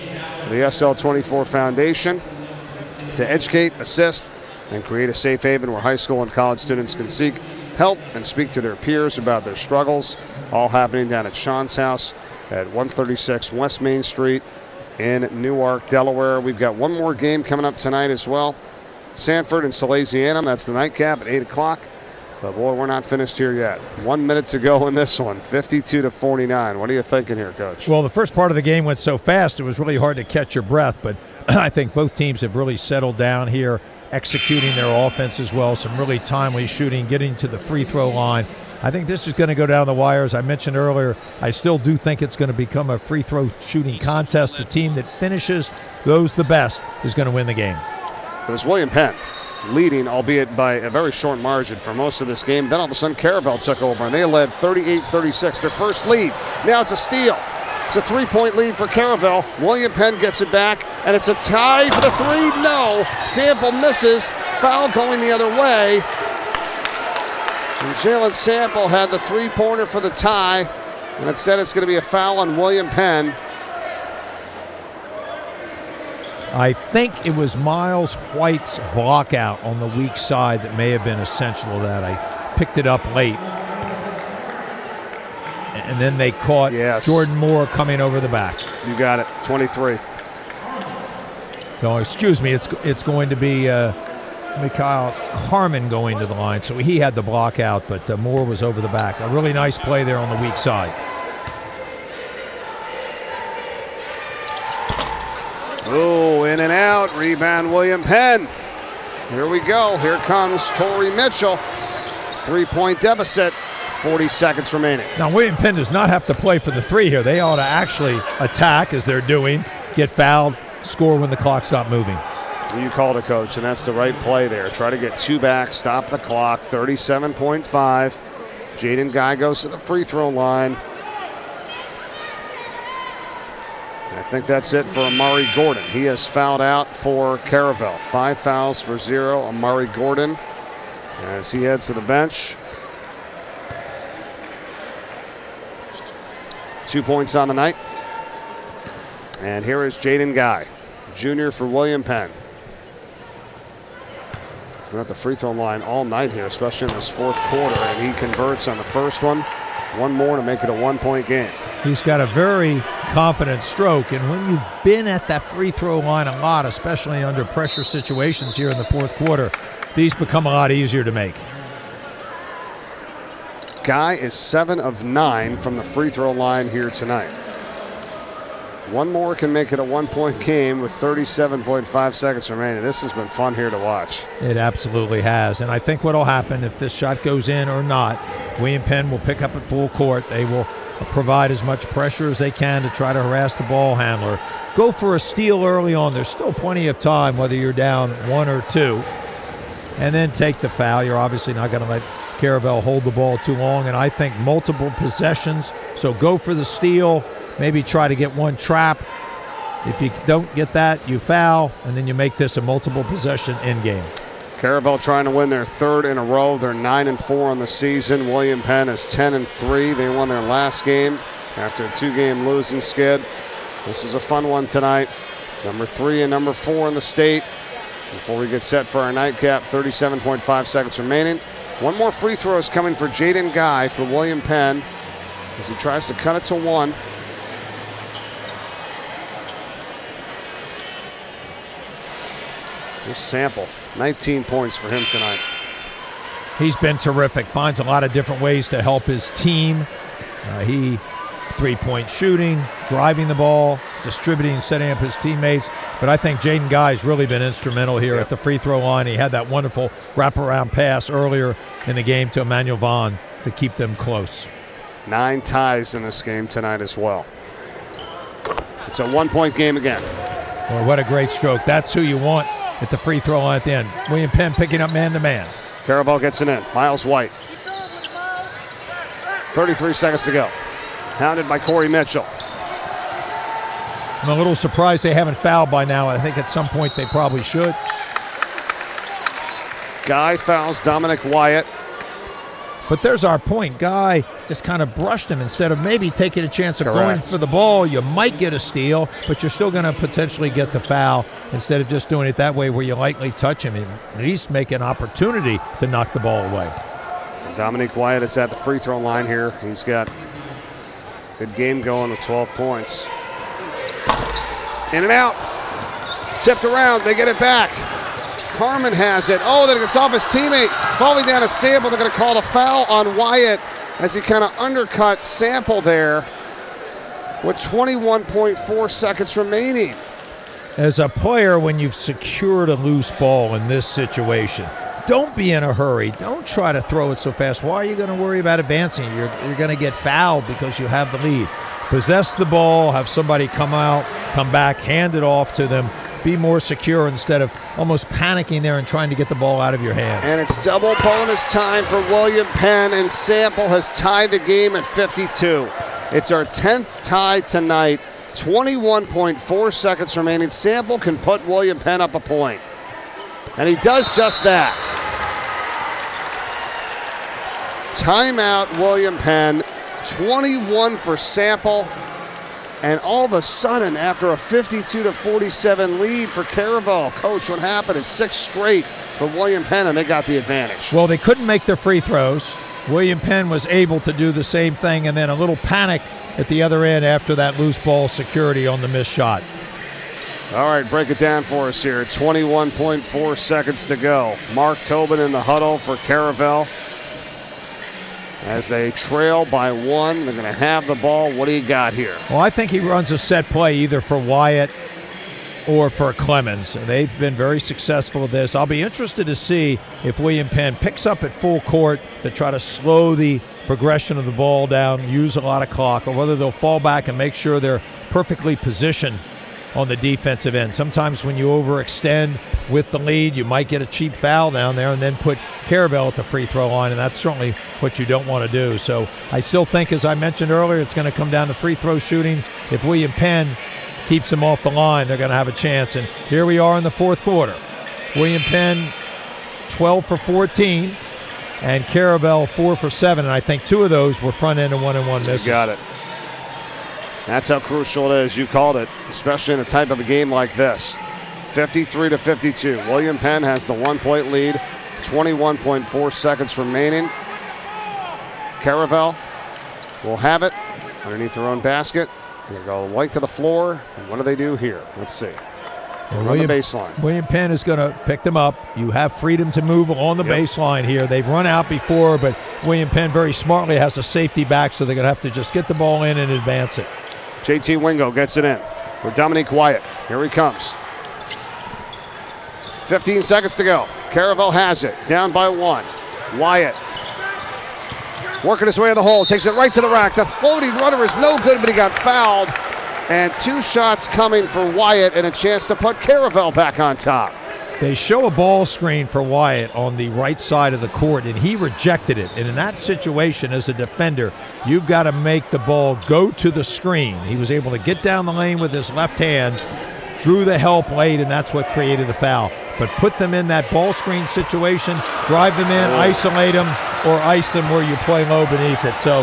for the SL24 Foundation to educate, assist, and create a safe haven where high school and college students can seek help and speak to their peers about their struggles. All happening down at Sean's house at 136 West Main Street in Newark, Delaware. We've got one more game coming up tonight as well. Sanford and Salesianum. That's the nightcap at 8 o'clock. But, boy, we're not finished here yet. 1 minute to go in this one, 52-49. What are you thinking here, Coach? Well, the first part of the game went so fast, it was really hard to catch your breath. But I think both teams have really settled down here, executing their offense as well. Some really timely shooting, getting to the free throw line. I think this is going to go down the wire. As I mentioned earlier, I still do think it's going to become a free throw shooting contest. The team that finishes those the best is going to win the game. It was William Penn leading, albeit by a very short margin for most of this game. Then all of a sudden Caravel took over, and they led 38-36, their first lead. Now it's a steal. It's a 3-point lead for Caravel. William Penn gets it back, and it's a tie for the three. No. Sample misses. Foul going the other way. And Jalen Sample had the three-pointer for the tie, and instead it's going to be a foul on William Penn. I think it was Miles White's block out on the weak side that may have been essential to that. I picked it up late. And then they caught Jordan Moore coming over the back. You got it, 23. So, excuse me, it's going to be Mikhail Carmen going to the line. So he had the block out, but Moore was over the back. A really nice play there on the weak side. Oh, in and out. Rebound, William Penn. Here we go. Here comes Corey Mitchell. 3-point deficit. 40 seconds remaining. Now, William Penn does not have to play for the three here. They ought to actually attack, as they're doing, get fouled, score when the clock's not moving. You called it, Coach, and that's the right play there. Try to get two back, stop the clock, 37.5. Jaden Guy goes to the free throw line. I think that's it for Amari Gordon. He has fouled out for Caravel. 5 fouls for 0. Amari Gordon as he heads to the bench. 2 points on the night. And here is Jaden Guy, junior for William Penn. We're at the free throw line all night here, especially in this fourth quarter, and he converts on the first one. One more to make it a 1-point game. He's got a very confident stroke, and when you've been at that free throw line a lot, especially under pressure situations here in the fourth quarter, these become a lot easier to make. Guy is 7 of 9 from the free throw line here tonight. One more can make it a 1-point game with 37.5 seconds remaining. This has been fun here to watch. It absolutely has. And I think what will happen if this shot goes in or not, William Penn will pick up at full court. They will provide as much pressure as they can to try to harass the ball handler. Go for a steal early on. There's still plenty of time, whether you're down 1 or 2. And then take the foul. You're obviously not going to let Caravel hold the ball too long. And I think multiple possessions. So go for the steal. Maybe try to get one trap. If you don't get that, you foul, and then you make this a multiple possession in game. Caravel trying to win their 3rd in a row. They're 9-4 on the season. William Penn is 10-3. They won their last game after a 2-game losing skid. This is a fun one tonight. Number 3 and number 4 in the state. Before we get set for our nightcap, 37.5 seconds remaining. One more free throw is coming for Jaden Guy for William Penn as he tries to cut it to 1. Here's Sample, 19 points for him tonight. He's been terrific. Finds a lot of different ways to help his team. He three-point shooting, driving the ball, distributing, setting up his teammates. But I think Jaden Guy's really been instrumental here at the free throw line. He had that wonderful wraparound pass earlier in the game to Emmanuel Vaughn to keep them close. 9 ties in this game tonight as well. It's a 1-point game again. Well, what a great stroke. That's who you want at the free throw line at the end. William Penn picking up man-to-man. Caravel gets it in. Miles White. 33 seconds to go. Hounded by Corey Mitchell. I'm a little surprised they haven't fouled by now. I think at some point they probably should. Guy fouls Dominic Wyatt. But there's our point. Guy just kind of brushed him instead of maybe taking a chance of going for the ball. You might get a steal, but you're still going to potentially get the foul instead of just doing it that way where you lightly touch him and at least make an opportunity to knock the ball away. And Dominic Wyatt is at the free throw line here. He's got a good game going with 12 points. In and out. Tipped around. They get it back. Carmen has it. Oh, then it's off his teammate. Falling down a Sample. They're going to call a foul on Wyatt as he kind of undercut Sample there with 21.4 seconds remaining. As a player, when you've secured a loose ball in this situation, don't be in a hurry. Don't try to throw it so fast. Why are you going to worry about advancing? You're going to get fouled because you have the lead. Possess the ball, have somebody come out, come back, hand it off to them. Be more secure instead of almost panicking there and trying to get the ball out of your hand. And it's double bonus time for William Penn, and Sample has tied the game at 52. It's our 10th tie tonight. 21.4 seconds remaining. Sample can put William Penn up a point. And he does just that. Timeout, William Penn. 21 for Sample. And all of a sudden, after a 52-47 lead for Caravel, Coach, what happened? It's 6 straight for William Penn, and they got the advantage. Well, they couldn't make their free throws. William Penn was able to do the same thing, and then a little panic at the other end after that loose ball security on the missed shot. All right, break it down for us here. 21.4 seconds to go. Mark Tobin in the huddle for Caravel. As they trail by 1, they're going to have the ball. What do you got here? Well, I think he runs a set play either for Wyatt or for Clemens. They've been very successful at this. I'll be interested to see if William Penn picks up at full court to try to slow the progression of the ball down, use a lot of clock, or whether they'll fall back and make sure they're perfectly positioned on the defensive end. Sometimes when you overextend with the lead, you might get a cheap foul down there and then put Caravel at the free throw line, and that's certainly what you don't want to do. So I still think, as I mentioned earlier, it's going to come down to free throw shooting. If William Penn keeps them off the line, they're going to have a chance. And here we are in the fourth quarter. William Penn 12 for 14, and Caravel 4 for 7, and I think 2 of those were front end and 1-and-1 misses. You got it. That's how crucial it is. You called it, especially in a type of a game like this. 53-52. William Penn has the 1-point lead. 21.4 seconds remaining. Caravel will have it underneath their own basket. They go right to the floor. And what do they do here? Let's see. On the baseline. William Penn is going to pick them up. You have freedom to move on the baseline here. They've run out before, but William Penn very smartly has a safety back, so they're going to have to just get the ball in and advance it. JT Wingo gets it in for Dominique Wyatt. Here he comes. 15 seconds to go. Caravel has it. Down by 1. Wyatt working his way to the hole. Takes it right to the rack. The floating runner is no good, but he got fouled. And 2 shots coming for Wyatt and a chance to put Caravel back on top. They show a ball screen for Wyatt on the right side of the court, and he rejected it. And in that situation, as a defender, you've got to make the ball go to the screen. He was able to get down the lane with his left hand, drew the help late, and that's what created the foul. But put them in that ball screen situation, drive them in, isolate them, or ice them where you play low beneath it. So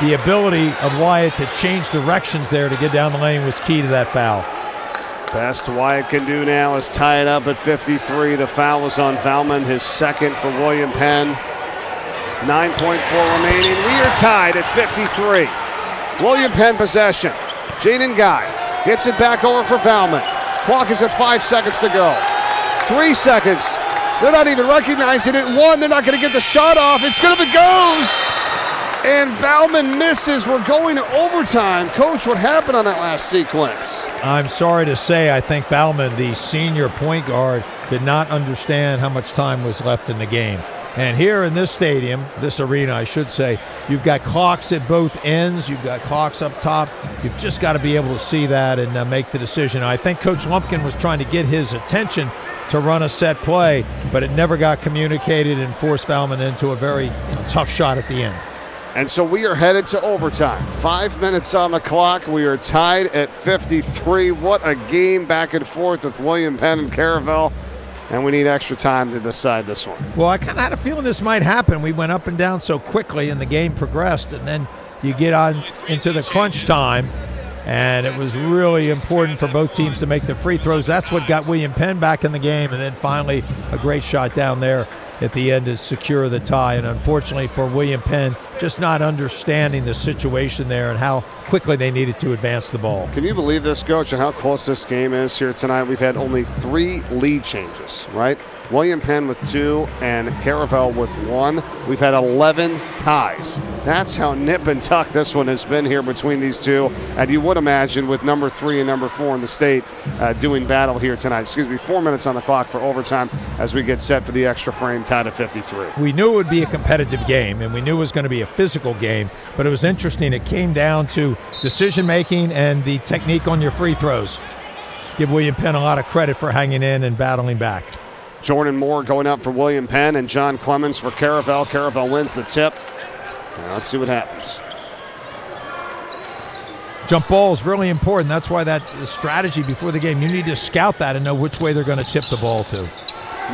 the ability of Wyatt to change directions there to get down the lane was key to that foul. Best Wyatt can do now is tie it up at 53. The foul was on Valmon, his second for William Penn. 9.4 remaining. We are tied at 53. William Penn possession. Jaden Guy gets it back over for Valmon. Clock is at 5 seconds to go. 3 seconds. They're not even recognizing it. 1, they're not going to get the shot off. It's good if it goes. And Valmon misses. We're going to overtime. Coach, what happened on that last sequence? I'm sorry to say, I think Valmon, the senior point guard, did not understand how much time was left in the game. And here in this stadium, this arena, I should say, you've got clocks at both ends. You've got clocks up top. You've just got to be able to see that and make the decision. I think Coach Lumpkin was trying to get his attention to run a set play, but it never got communicated and forced Valmon into a very tough shot at the end. And so we are headed to overtime. 5 minutes on the clock. We are tied at 53. What a game back and forth with William Penn and Caravel. And we need extra time to decide this one. Well, I kind of had a feeling this might happen. We went up and down so quickly and the game progressed. And then you get on into the crunch time. And it was really important for both teams to make the free throws. That's what got William Penn back in the game. And then finally, a great shot down there at the end to secure the tie. And unfortunately for William Penn, just not understanding the situation there and how quickly they needed to advance the ball. Can you believe this, Coach, and how close this game is here tonight? We've had only 3 lead changes, right? William Penn with 2 and Caravel with 1. We've had 11 ties. That's how nip and tuck this one has been here between these two. And you would imagine with number 3 and number 4 in the state doing battle here tonight. 4 minutes on the clock for overtime as we get set for the extra frame, tied at 53. We knew it would be a competitive game, and we knew it was going to be a physical game, but it was interesting. It came down to decision-making and the technique on your free throws. Give William Penn a lot of credit for hanging in and battling back. Jordan Moore going up for William Penn and John Clemens for Caravel. Caravel wins the tip. Now let's see what happens. Jump ball is really important. That's why that strategy before the game, you need to scout that and know which way they're going to tip the ball to.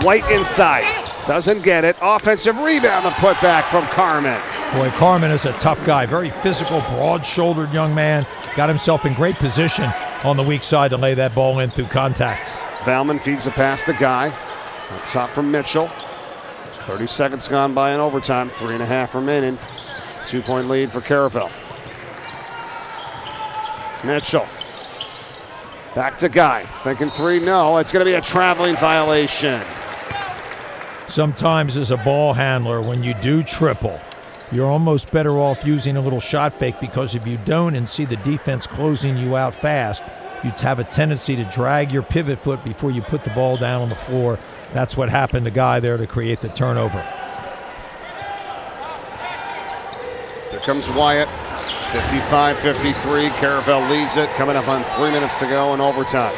White inside. Doesn't get it. Offensive rebound, the putback from Carmen. Boy, Carmen is a tough guy. Very physical, broad-shouldered young man. Got himself in great position on the weak side to lay that ball in through contact. Valmon feeds the pass to Guy. Up top from Mitchell. 30 seconds gone by in overtime. 3.5 remaining. 2-point lead for Caravel. Mitchell. Back to Guy. Thinking 3. No, it's going to be a traveling violation. Sometimes as a ball handler, when you do triple, you're almost better off using a little shot fake, because if you don't and see the defense closing you out fast, you'd have a tendency to drag your pivot foot before you put the ball down on the floor. That's what happened to Guy there to create the turnover. Here comes Wyatt. 55-53. Caravel leads it. Coming up on 3 minutes to go in overtime.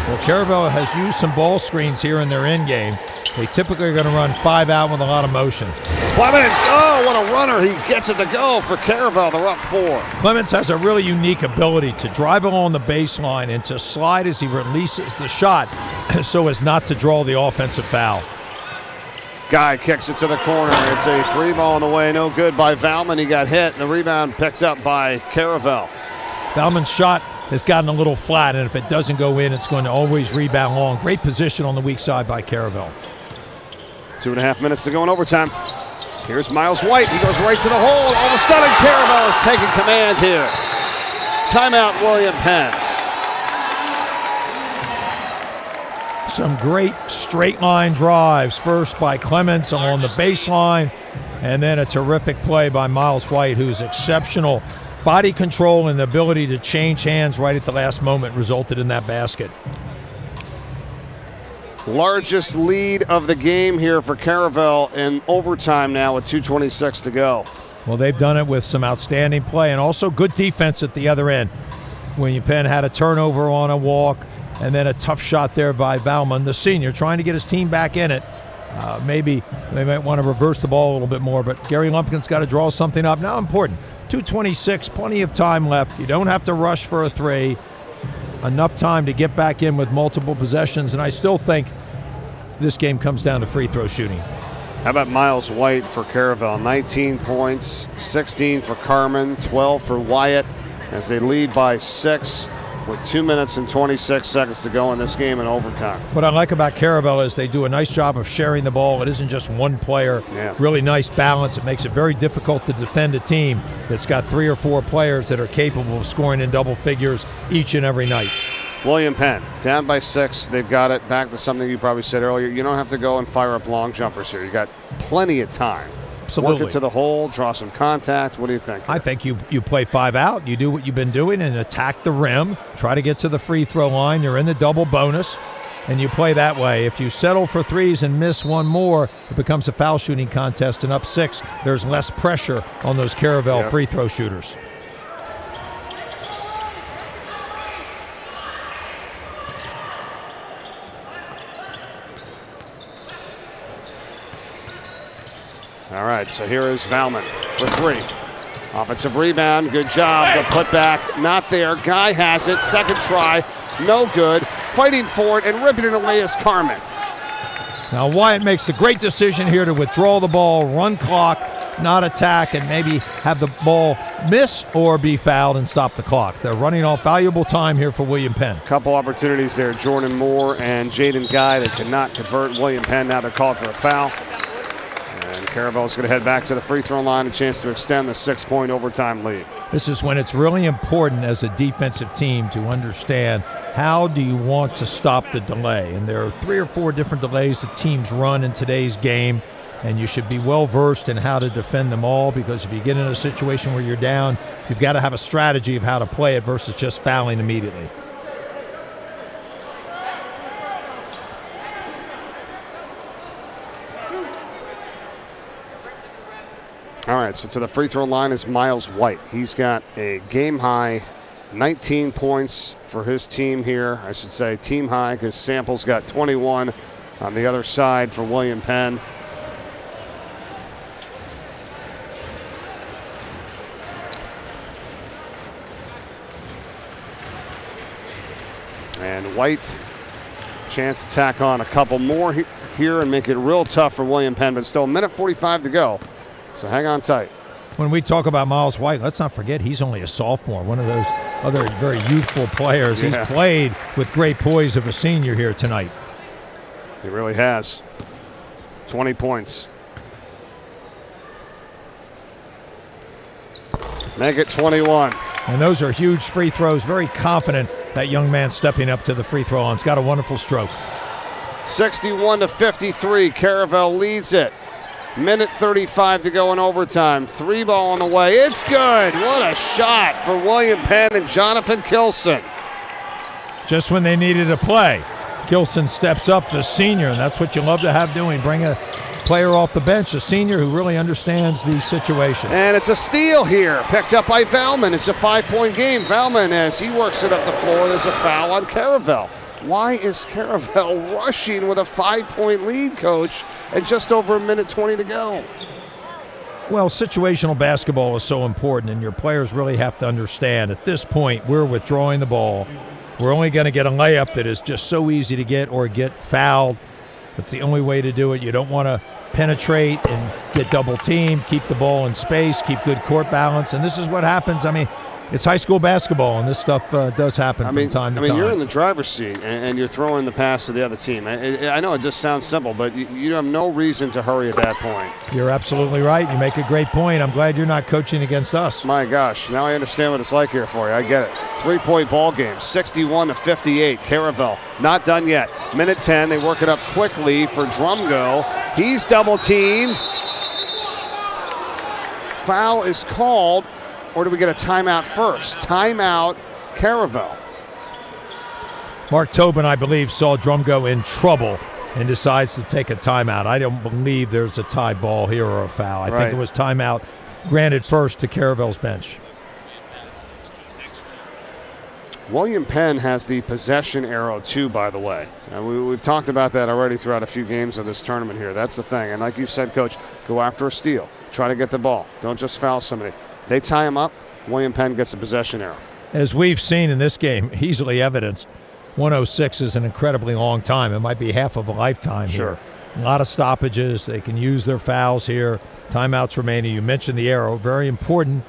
Well, Caravel has used some ball screens here in their end game. They typically are going to run 5 out with a lot of motion. Clemens, oh, what a runner. He gets it to go for Caravel. They're up 4. Clemens has a really unique ability to drive along the baseline and to slide as he releases the shot so as not to draw the offensive foul. Guy kicks it to the corner. It's a 3 ball on the way. No good by Valmon. He got hit. The rebound picked up by Caravel. Valmon's shot has gotten a little flat, and if it doesn't go in, it's going to always rebound long. Great position on the weak side by Caravel. 2.5 minutes to go in overtime. Here's Miles White. He goes right to the hole. All of a sudden, Caravel is taking command here. Timeout, William Penn. Some great straight line drives. First by Clements along the baseline, and then a terrific play by Miles White, who's exceptional. Body control and the ability to change hands right at the last moment resulted in that basket. Largest lead of the game here for Caravel in overtime now with 2:26 to go. Well, they've done it with some outstanding play and also good defense at the other end. William Penn had a turnover on a walk and then a tough shot there by Valmon, the senior, trying to get his team back in it. Maybe they might want to reverse the ball a little bit more, but Gary Lumpkin's got to draw something up. Now important, 2:26, plenty of time left. You don't have to rush for a three. Enough time to get back in with multiple possessions, and I still think this game comes down to free throw shooting. How about Miles White for Caravel? 19 points, 16 for Carmen, 12 for Wyatt as they lead by 6 with 2 minutes and 26 seconds to go in this game in overtime. What I like about Caravel is they do a nice job of sharing the ball. It isn't just one player. Yeah. Really nice balance. It makes it very difficult to defend a team that's got 3 or 4 players that are capable of scoring in double figures each and every night. William Penn, down by 6. They've got it back to something you probably said earlier. You don't have to go and fire up long jumpers here. You got plenty of time. Absolutely. Work it to the hole, draw some contact. What do you think? I think you play 5 out. You do what you've been doing and attack the rim. Try to get to the free throw line. You're in the double bonus, and you play that way. If you settle for threes and miss one more, it becomes a foul shooting contest, and up 6, there's less pressure on those Caravel free throw shooters. All right, so here is Valmon for 3. Offensive rebound, good job. The putback, not there. Guy has it, second try, no good. Fighting for it and ripping it away is Carmen. Now Wyatt makes the great decision here to withdraw the ball, run clock, not attack, and maybe have the ball miss or be fouled and stop the clock. They're running off valuable time here for William Penn. Couple opportunities there, Jordan Moore and Jaden Guy. They could not convert. William Penn, now they're called for a foul. And Caravel's going to head back to the free throw line, a chance to extend the 6-point overtime lead. This is when it's really important as a defensive team to understand how do you want to stop the delay. And there are 3 or 4 different delays that teams run in today's game, and you should be well versed in how to defend them all, because if you get in a situation where you're down, you've got to have a strategy of how to play it versus just fouling immediately. All right, so to the free throw line is Miles White. He's got a game-high 19 points for his team here. I should say team high, because Sample's got 21 on the other side for William Penn. And White, chance to tack on a couple more here and make it real tough for William Penn, but still a minute 45 to go. So hang on tight. When we talk about Miles White, let's not forget he's only a sophomore, one of those other very youthful players. Yeah. He's played with great poise of a senior here tonight. He really has. 20 points. Make it 21. And those are huge free throws. Very confident, that young man stepping up to the free throw line. He's got a wonderful stroke. 61-53. Caravel leads it. Minute 35 to go in overtime. 3 ball on the way. It's good. What a shot for William Penn and Jonathan Kilson. Just when they needed a play, Kilson steps up, the senior, and that's what you love to have doing. Bring a player off the bench, a senior who really understands the situation. And it's a steal here, picked up by Valmon. It's a 5-point game. Valmon, as he works it up the floor, there's a foul on Caravel. Why is Caravel rushing with a 5-point lead, Coach, and just over a minute 20 to go? Well, situational basketball is so important, and your players really have to understand at this point we're withdrawing the ball. We're only going to get a layup that is just so easy to get or get fouled. That's the only way to do it. You don't want to penetrate and get double teamed, keep the ball in space, keep good court balance, and this is what happens. I mean, it's high school basketball, and this stuff does happen from time to time. You're in the driver's seat, and you're throwing the pass to the other team. I know it just sounds simple, but you have no reason to hurry at that point. You're absolutely right. You make a great point. I'm glad you're not coaching against us. My gosh, now I understand what it's like here for you. I get it. 3-point ball game, 61-58. Caravel not done yet. Minute 10. They work it up quickly for Drumgo. He's double teamed. Foul is called. Or do we get a timeout first? Timeout, Caravel. Mark Tobin, I believe, saw Drumgo in trouble and decides to take a timeout. I don't believe there's a tie ball here or a foul. I think it was timeout granted first to Caravel's bench. William Penn has the possession arrow too, by the way. We've talked about that already throughout a few games of this tournament here. That's the thing. And like you said, Coach, go after a steal. Try to get the ball. Don't just foul somebody. They tie him up. William Penn gets a possession arrow. As we've seen in this game, easily evidenced, 106 is an incredibly long time. It might be half of a lifetime here. A lot of stoppages. They can use their fouls here. Timeouts remaining. You mentioned the arrow. Very important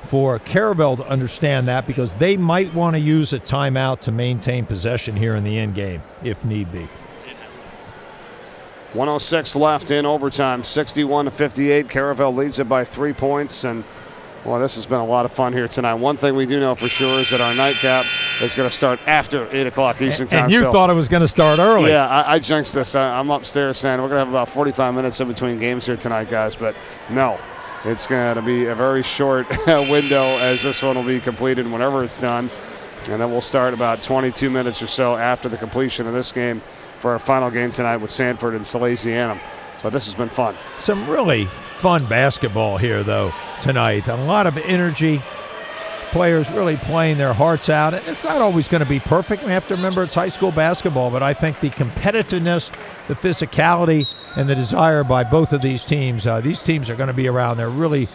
for Caravel to understand that because they might want to use a timeout to maintain possession here in the end game, if need be. 106 left in overtime, 61-58. Caravel leads it by 3 points, and well, this has been a lot of fun here tonight. One thing we do know for sure is that our nightcap is going to start after 8 o'clock Eastern time. And you thought it was going to start early. Yeah, I jinxed this. I'm upstairs saying we're going to have about 45 minutes in between games here tonight, guys, but no. It's going to be a very short window as this one will be completed whenever it's done. And then we'll start about 22 minutes or so after the completion of this game for our final game tonight with Sanford and Salesianum. But this has been fun. Some really fun basketball here, though, tonight. A lot of energy. Players really playing their hearts out. It's not always going to be perfect. We have to remember it's high school basketball, but I think the competitiveness, the physicality, and the desire by both of these teams are going to be around. They really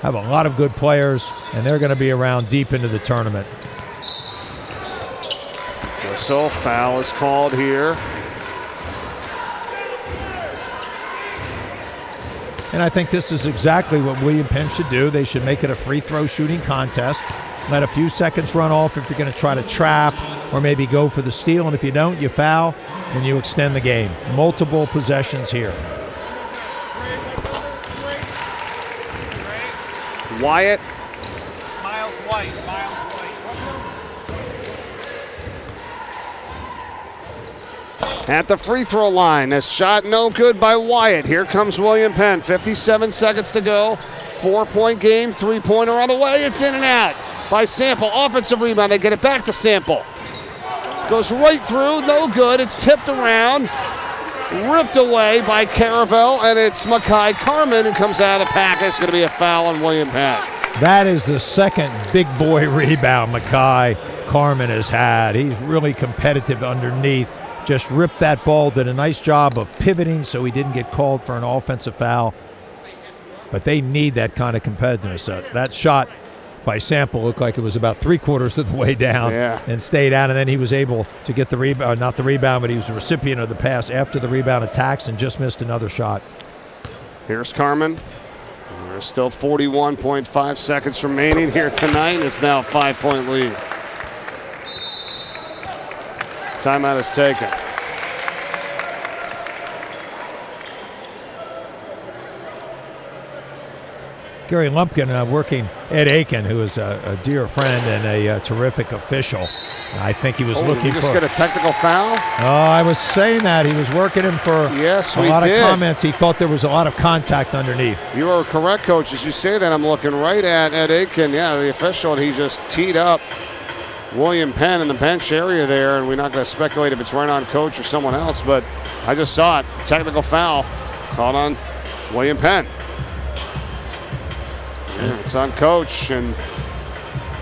have a lot of good players, and they're going to be around deep into the tournament. Whistle, foul is called here. And I think this is exactly what William Penn should do. They should make it a free throw shooting contest. Let a few seconds run off if you're going to try to trap or maybe go for the steal. And if you don't, you foul and you extend the game. Multiple possessions here. Wyatt. Miles White. At the free throw line, a shot no good by Wyatt. Here comes William Penn, 57 seconds to go. 4-point game, 3-pointer on the way. It's in and out by Sample. Offensive rebound, they get it back to Sample. Goes right through, no good. It's tipped around, ripped away by Caravel, and it's Makai Carmen who comes out of the pack. It's going to be a foul on William Penn. That is the second big boy rebound Makai Carmen has had. He's really competitive underneath. Just ripped that ball, did a nice job of pivoting so he didn't get called for an offensive foul. But they need that kind of competitiveness. That shot by Sample looked like it was about 3/4 of the way down and stayed out. And then he was able to get the rebound, not the rebound, but he was the recipient of the pass after the rebound attacks and just missed another shot. Here's Carmen. There's still 41.5 seconds remaining here tonight. It's now a 5-point lead. Timeout is taken. Gary Lumpkin working Ed Aiken, who is a dear friend and a terrific official. I think he was looking for... Did you just get a technical foul? Oh, I was saying that. He was working him for a lot of comments. He thought there was a lot of contact underneath. You are correct, Coach. As you say that, I'm looking right at Ed Aiken. Yeah, the official, and he just teed up William Penn in the bench area there, and we're not going to speculate if it's right on Coach or someone else, but I just saw it. Technical foul called on William Penn. Yeah, it's on Coach, and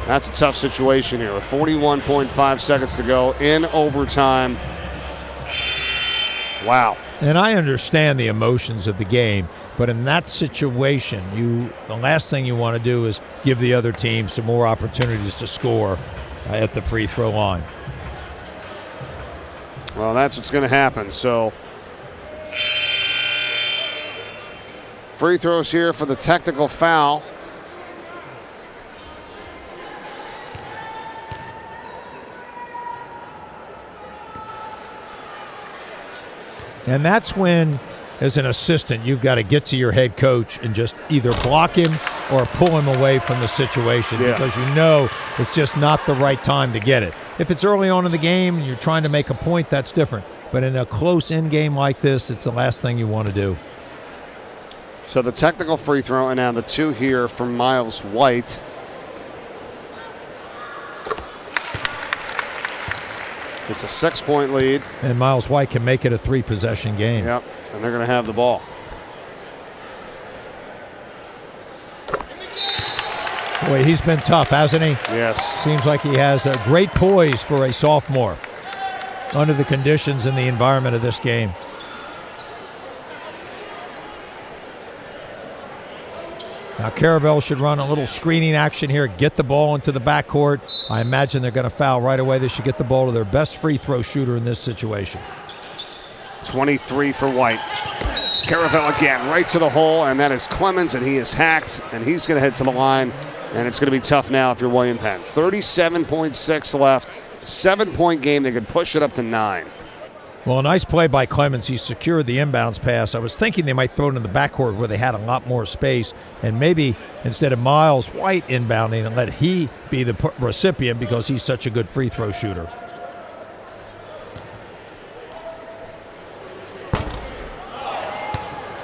that's a tough situation here with 41.5 seconds to go in overtime. Wow. And I understand the emotions of the game, but in that situation, the last thing you want to do is give the other team some more opportunities to score at the free throw line. Well, that's what's going to happen. So free throws here for the technical foul. And that's when, as an assistant, you've got to get to your head coach and just either block him or pull him away from the situation because you know it's just not the right time to get it. If it's early on in the game and you're trying to make a point, that's different. But in a close end game like this, it's the last thing you want to do. So the technical free throw, and now the 2 here from Miles White. It's a 6-point lead. And Miles White can make it a 3-possession game. Yep, and they're going to have the ball. Boy, he's been tough, hasn't he? Yes. Seems like he has a great poise for a sophomore under the conditions and the environment of this game. Now Caravel should run a little screening action here, get the ball into the backcourt. I imagine they're going to foul right away. They should get the ball to their best free throw shooter in this situation. 23 for White. Caravel again, right to the hole, and that is Clemens, and he is hacked, and he's going to head to the line, and it's going to be tough now if you're William Penn. 37.6 left, 7-point game. They could push it up to 9. Well, a nice play by Clemens. He secured the inbounds pass. I was thinking they might throw it in the backcourt where they had a lot more space, and maybe instead of Miles White inbounding, and let he be the recipient because he's such a good free throw shooter.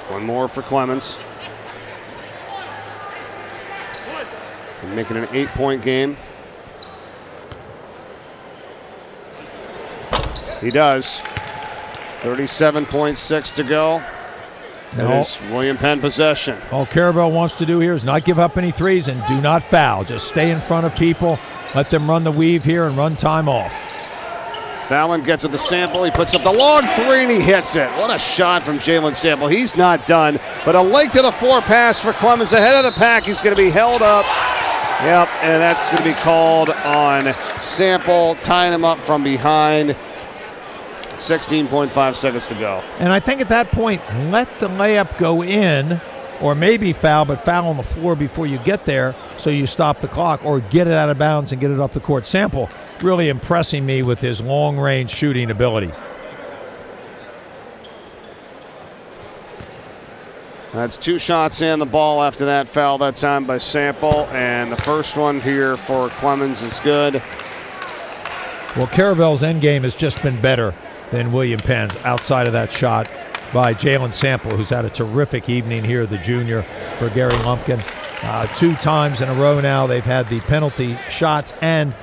One more for Clemens. And making an 8-point game. He does. 37.6 to go. It is William Penn possession. All Caravel wants to do here is not give up any threes and do not foul. Just stay in front of people. Let them run the weave here and run time off. Fallon gets at the Sample. He puts up the long 3 and he hits it. What a shot from Jalen Sample. He's not done, but a link to the 4 pass for Clemens ahead of the pack. He's going to be held up. Yep, and that's going to be called on Sample, tying him up from behind. 16.5 seconds to go. And I think at that point, let the layup go in, or maybe foul, but foul on the floor before you get there so you stop the clock, or get it out of bounds and get it up the court. Sample really impressing me with his long-range shooting ability. That's 2 shots in the ball after that foul that time by Sample, and the first one here for Clemens is good. Well, Caravel's end game has just been better than William Penn's outside of that shot by Jalen Sample, who's had a terrific evening here, the junior, for Gary Lumpkin. 2 times in a row now they've had the penalty shots and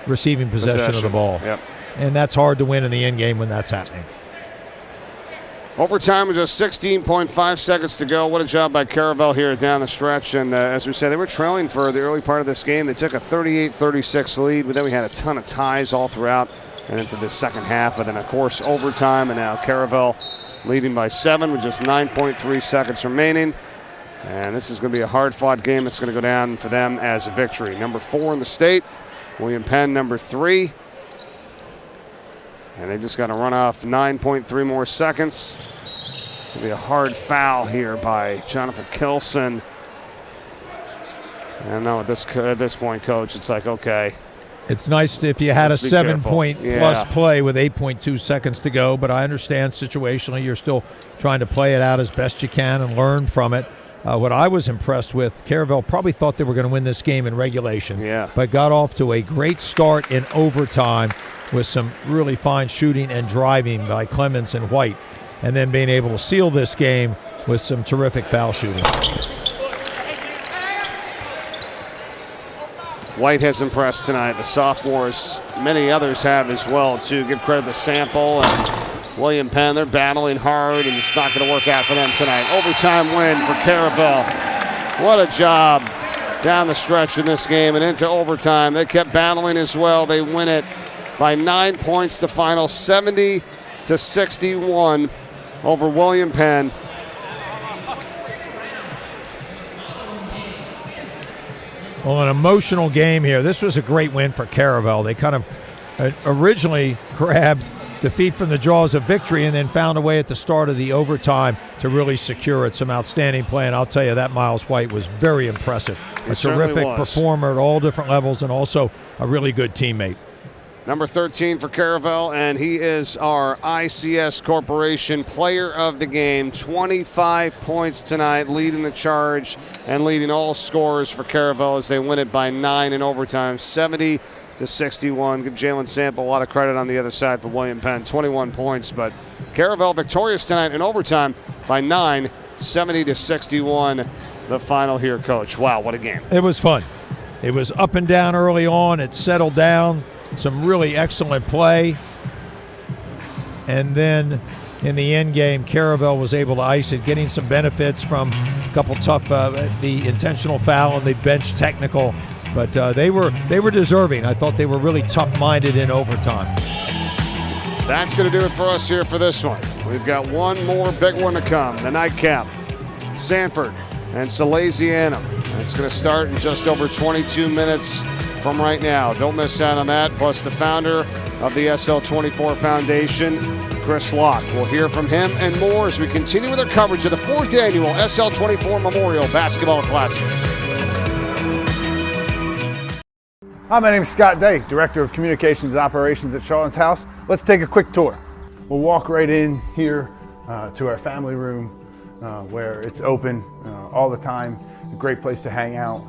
receiving possession of the ball. Yep. And that's hard to win in the end game when that's happening. Overtime with just 16.5 seconds to go. What a job by Caravel here down the stretch. And as we said, they were trailing for the early part of this game. They took a 38-36 lead, but then we had a ton of ties all throughout and into the second half. And then, of course, overtime. And now Caravel leading by 7 with just 9.3 seconds remaining. And this is going to be a hard-fought game. It's going to go down for them as a victory. Number 4 in the state. William Penn, number 3. And they just got to run off 9.3 more seconds. It'll be a hard foul here by Jonathan Kilson. And now at this point, Coach, it's like, okay. It's nice if you had a 7-point plus play with 8.2 seconds to go, but I understand situationally you're still trying to play it out as best you can and learn from it. What I was impressed with, Caravel probably thought they were going to win this game in regulation, but got off to a great start in overtime with some really fine shooting and driving by Clemens and White, and then being able to seal this game with some terrific foul shooting. White has impressed tonight. The sophomores, many others have as well, too. Give credit to Sample and William Penn. They're battling hard, and it's not going to work out for them tonight. Overtime win for Caravel. What a job down the stretch in this game and into overtime. They kept battling as well. They win it by 9 points, the final 70-61 over William Penn. Well, an emotional game here. This was a great win for Caravel. They kind of originally grabbed defeat from the jaws of victory and then found a way at the start of the overtime to really secure it. Some outstanding play, and I'll tell you that Miles White was very impressive. A terrific performer at all different levels and also a really good teammate. number 13 for Caravel, and he is our ICS Corporation Player of the Game. 25 points tonight, leading the charge and leading all scorers for Caravel as they win it by 9 in overtime, 70-61. Give Jalen Sample a lot of credit on the other side for William Penn, 21 points, but Caravel victorious tonight in overtime by 9, 70-61. The final here, Coach. Wow, what a game. It was fun. It was up and down early on. It settled down. Some really excellent play. And then in the end game, Caravel was able to ice it, getting some benefits from a couple tough, the intentional foul and the bench technical. But they were deserving. I thought they were really tough-minded in overtime. That's going to do it for us here for this one. We've got one more big one to come, the nightcap. Sanford and Salesianum. It's going to start in just over 22 minutes from right now. Don't miss out on that. Plus the founder of the SL24 Foundation, Chris Locke. We'll hear from him and more as we continue with our coverage of the 4th annual SL24 Memorial Basketball Classic. Hi, my name is Scott Day, Director of Communications and Operations at Sean's house. Let's take a quick tour. We'll walk right in here to our family room where it's open all the time. A great place to hang out,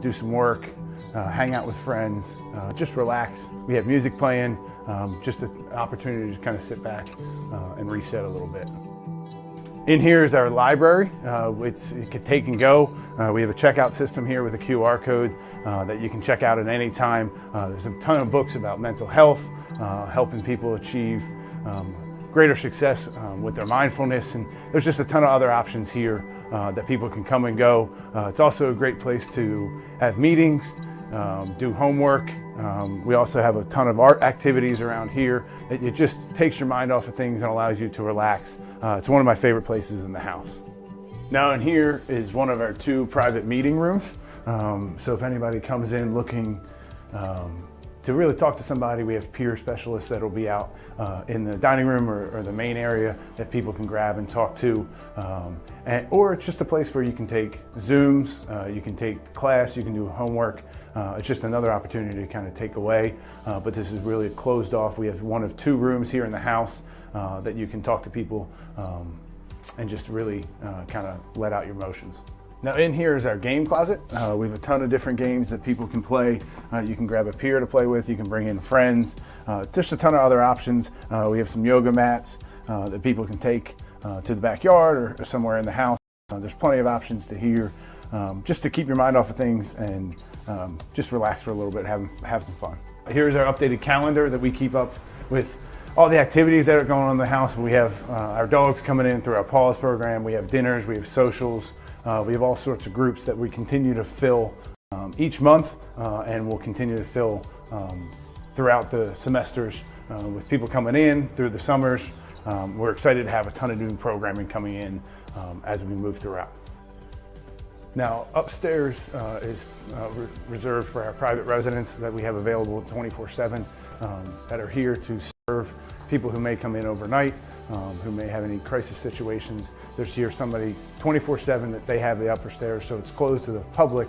do some work, hang out with friends, just relax. We have music playing, just an opportunity to kind of sit back and reset a little bit. In here is our library. It can take and go. We have a checkout system here with a QR code that you can check out at any time. There's a ton of books about mental health, helping people achieve greater success with their mindfulness, and there's just a ton of other options here that people can come and go. It's also a great place to have meetings, do homework. We also have a ton of art activities around here. It just takes your mind off of things and allows you to relax. It's one of my favorite places in the house. Now in here is one of our 2 private meeting rooms. So if anybody comes in looking to really talk to somebody, we have peer specialists that will be out in the dining room or the main area that people can grab and talk to. Or it's just a place where you can take Zooms, you can take class, you can do homework. It's just another opportunity to kind of take away. But this is really closed off. We have one of 2 rooms here in the house that you can talk to people and just really kind of let out your emotions. Now in here is our game closet. We have a ton of different games that people can play. You can grab a peer to play with, you can bring in friends. Just a ton of other options. We have some yoga mats that people can take to the backyard or somewhere in the house. There's plenty of options to here just to keep your mind off of things and just relax for a little bit, have some fun. Here's our updated calendar that we keep up with all the activities that are going on in the house. We have our dogs coming in through our Paws program. We have dinners, we have socials. We have all sorts of groups that we continue to fill each month and we'll continue to fill throughout the semesters with people coming in through the summers. We're excited to have a ton of new programming coming in as we move throughout. Now upstairs is reserved for our private residents that we have available 24/7 that are here to serve people who may come in overnight, who may have any crisis situations. There's here somebody 24/7 that they have the upper stairs, so it's closed to the public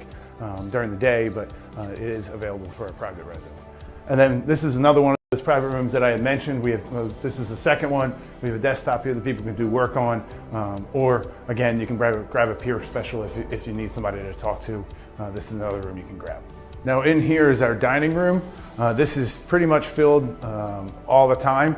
during the day, but it is available for our private residents. And then this is another one of those private rooms that I had mentioned. We have this is the second one. We have a desktop here that people can do work on, or again, you can grab a peer specialist if you need somebody to talk to. This is another room you can grab. Now in here is our dining room. This is pretty much filled all the time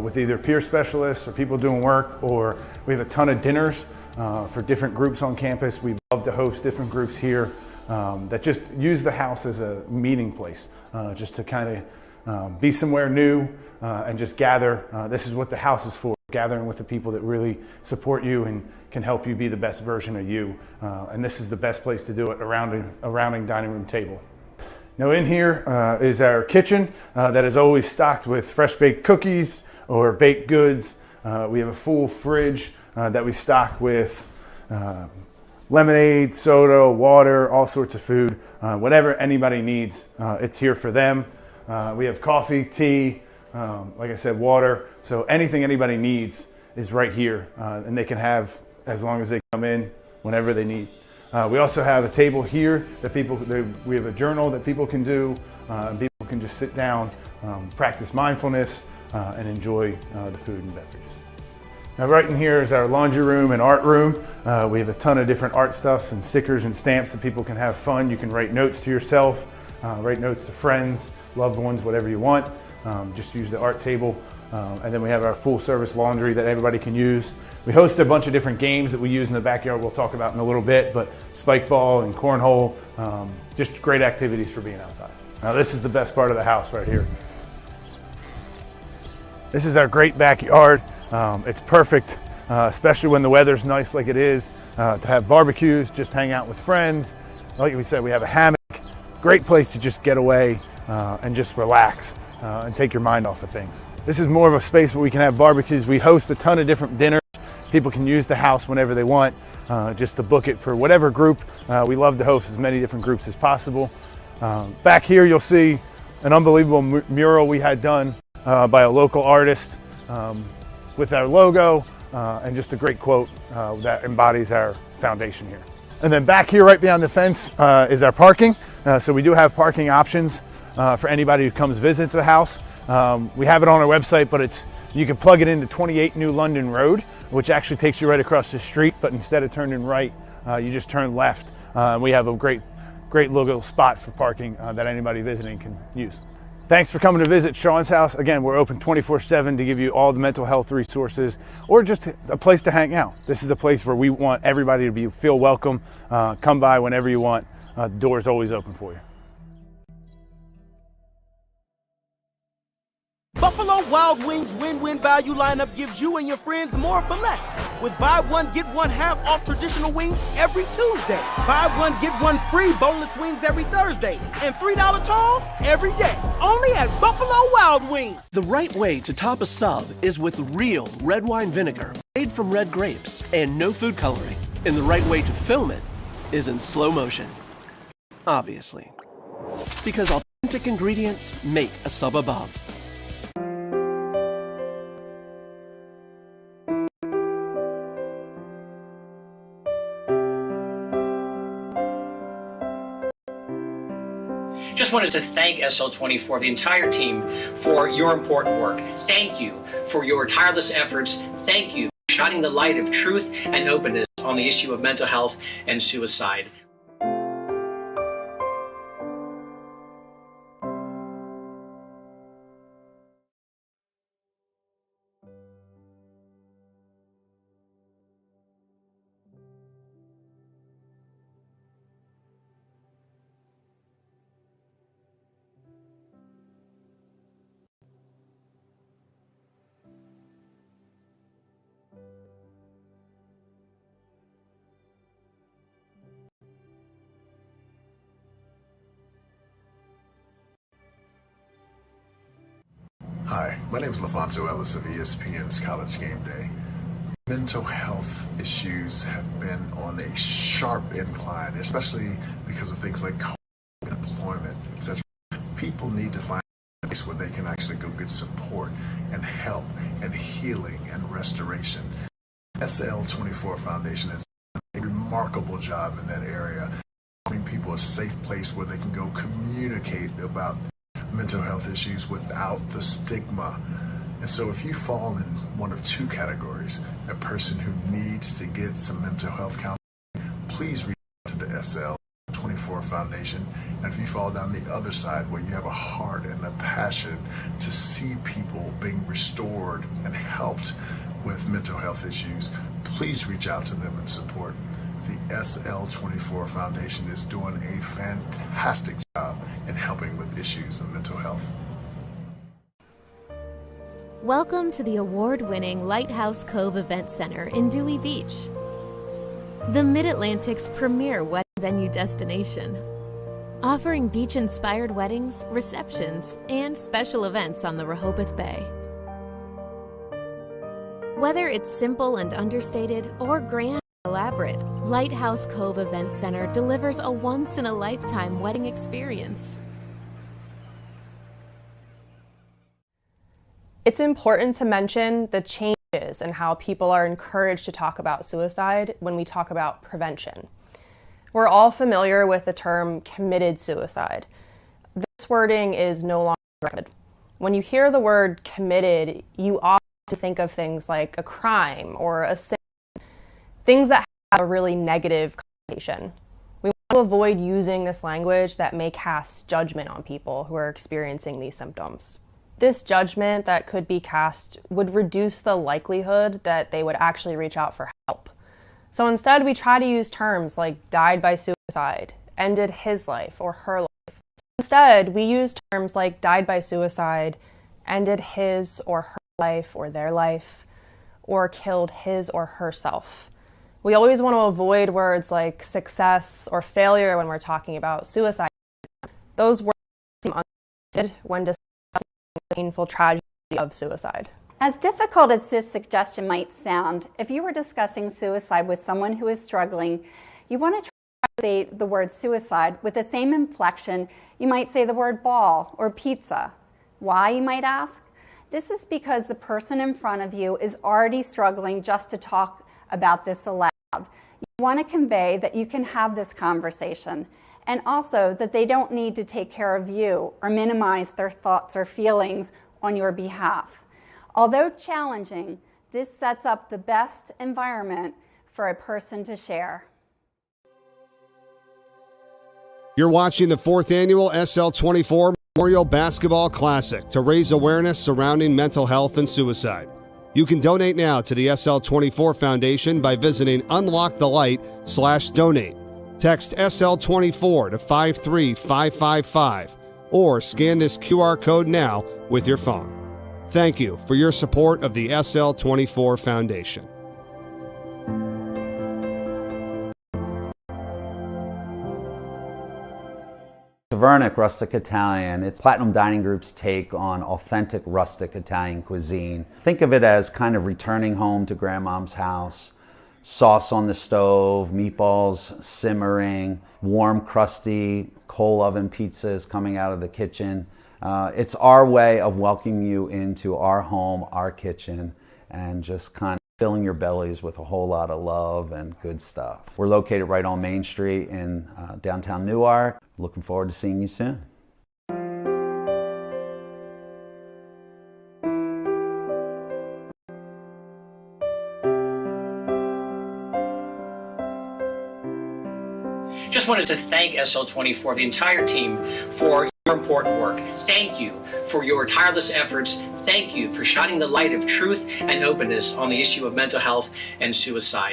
with either peer specialists or people doing work, or we have a ton of dinners for different groups on campus. We love to host different groups here that just use the house as a meeting place, just to kind of be somewhere new and just gather. This is what the house is for, gathering with the people that really support you and can help you be the best version of you. And this is the best place to do it, around a dining room table. Now in here is our kitchen that is always stocked with fresh baked cookies or baked goods. We have a full fridge that we stock with lemonade, soda, water, all sorts of food. Whatever anybody needs, it's here for them. We have coffee, tea, like I said, water. So anything anybody needs is right here, and they can have as long as they come in, whenever they need. We also have a table here that we have a journal that people can do, and people You can just sit down, practice mindfulness, and enjoy the food and beverages. Now right in here is our laundry room and art room. We have a ton of different art stuff and stickers and stamps that people can have fun. You can write notes to yourself, write notes to friends, loved ones, whatever you want. Just use the art table. And then we have our full service laundry that everybody can use. We host a bunch of different games that we use in the backyard we'll talk about in a little bit, but spike ball and cornhole, just great activities for being outside. Now this is the best part of the house right here. This is our great backyard. It's perfect, especially when the weather's nice like it is, to have barbecues, just hang out with friends. Like we said, we have a hammock. Great place to just get away and just relax and take your mind off of things. This is more of a space where we can have barbecues. We host a ton of different dinners. People can use the house whenever they want, just to book it for whatever group. We love to host as many different groups as possible. Back here you'll see an unbelievable mural we had done by a local artist with our logo and just a great quote that embodies our foundation here. And then back here right behind the fence is our parking. So we do have parking options for anybody who comes visits the house. We have it on our website, but you can plug it into 28 New London Road, which actually takes you right across the street, but instead of turning right, you just turn left. We have a great little spot for parking that anybody visiting can use. Thanks for coming to visit Sean's house. Again, we're open 24/7 to give you all the mental health resources or just a place to hang out. This is a place where we want everybody to feel welcome. Come by whenever you want. The door's always open for you. Buffalo Wild Wings win-win value lineup gives you and your friends more for less. With buy one, get one half off traditional wings every Tuesday. Buy one, get one free boneless wings every Thursday. And $3 tolls every day. Only at Buffalo Wild Wings. The right way to top a sub is with real red wine vinegar made from red grapes and no food coloring. And the right way to film it is in slow motion. Obviously. Because authentic ingredients make a sub above. Just wanted to thank SL24, the entire team, for your important work. Thank you for your tireless efforts. Thank you for shining the light of truth and openness on the issue of mental health and suicide. Hi, my name is LaFonso Ellis of ESPN's College Game Day. Mental health issues have been on a sharp incline, especially because of things like employment, etc. People need to find a place where they can actually go get support and help and healing and restoration. SL24 Foundation has done a remarkable job in that area, giving people a safe place where they can go communicate about mental health issues without the stigma. And so if you fall in one of two categories, a person who needs to get some mental health counseling, please reach out to the SL24 Foundation. And if you fall down the other side where you have a heart and a passion to see people being restored and helped with mental health issues, please reach out to them and support. The SL24 Foundation is doing a fantastic job in helping with issues of mental health. Welcome to the award-winning Lighthouse Cove Event Center in Dewey Beach, the Mid-Atlantic's premier wedding venue destination, offering beach-inspired weddings, receptions, and special events on the Rehoboth Bay. Whether it's simple and understated or grand and elaborate, Lighthouse Cove Event Center delivers a once-in-a-lifetime wedding experience. It's important to mention the changes in how people are encouraged to talk about suicide when we talk about prevention. We're all familiar with the term committed suicide. This this wording is no longer recommended. When you hear the word committed, you often think of things like a crime or a sin, things that have a really negative connotation. We want to avoid using this language that may cast judgment on people who are experiencing these symptoms. This judgment that could be cast would reduce the likelihood that they would actually reach out for help. So instead, we try to use terms like died by suicide, ended his life or her life. Instead, we use terms like died by suicide, ended his or her life or their life, or killed his or herself. We always want to avoid words like success or failure when we're talking about suicide. Those words seem unrelated when discussing the painful tragedy of suicide. As difficult as this suggestion might sound, if you were discussing suicide with someone who is struggling, you want to try to say the word suicide with the same inflection you might say the word ball or pizza. Why, you might ask? This is because the person in front of you is already struggling just to talk about this aloud. You want to convey that you can have this conversation, and also that they don't need to take care of you or minimize their thoughts or feelings on your behalf. Although challenging, this sets up the best environment for a person to share. You're watching the 4th annual SL24 Memorial Basketball Classic to raise awareness surrounding mental health and suicide. You can donate now to the SL24 Foundation by visiting UnLockeTheLight/donate. Text SL24 to 53555 or scan this QR code now with your phone. Thank you for your support of the SL24 Foundation. Tavernic Rustic Italian. It's Platinum Dining Group's take on authentic rustic Italian cuisine. Think of it as kind of returning home to grandmom's house. Sauce on the stove, meatballs simmering, warm, crusty coal oven pizzas coming out of the kitchen. It's our way of welcoming you into our home, our kitchen, and just kind of filling your bellies with a whole lot of love and good stuff. We're located right on Main Street in downtown Newark. Looking forward to seeing you soon. Just wanted to thank SL24, the entire team, for your important work. Thank you for your tireless efforts. Thank you for shining the light of truth and openness on the issue of mental health and suicide.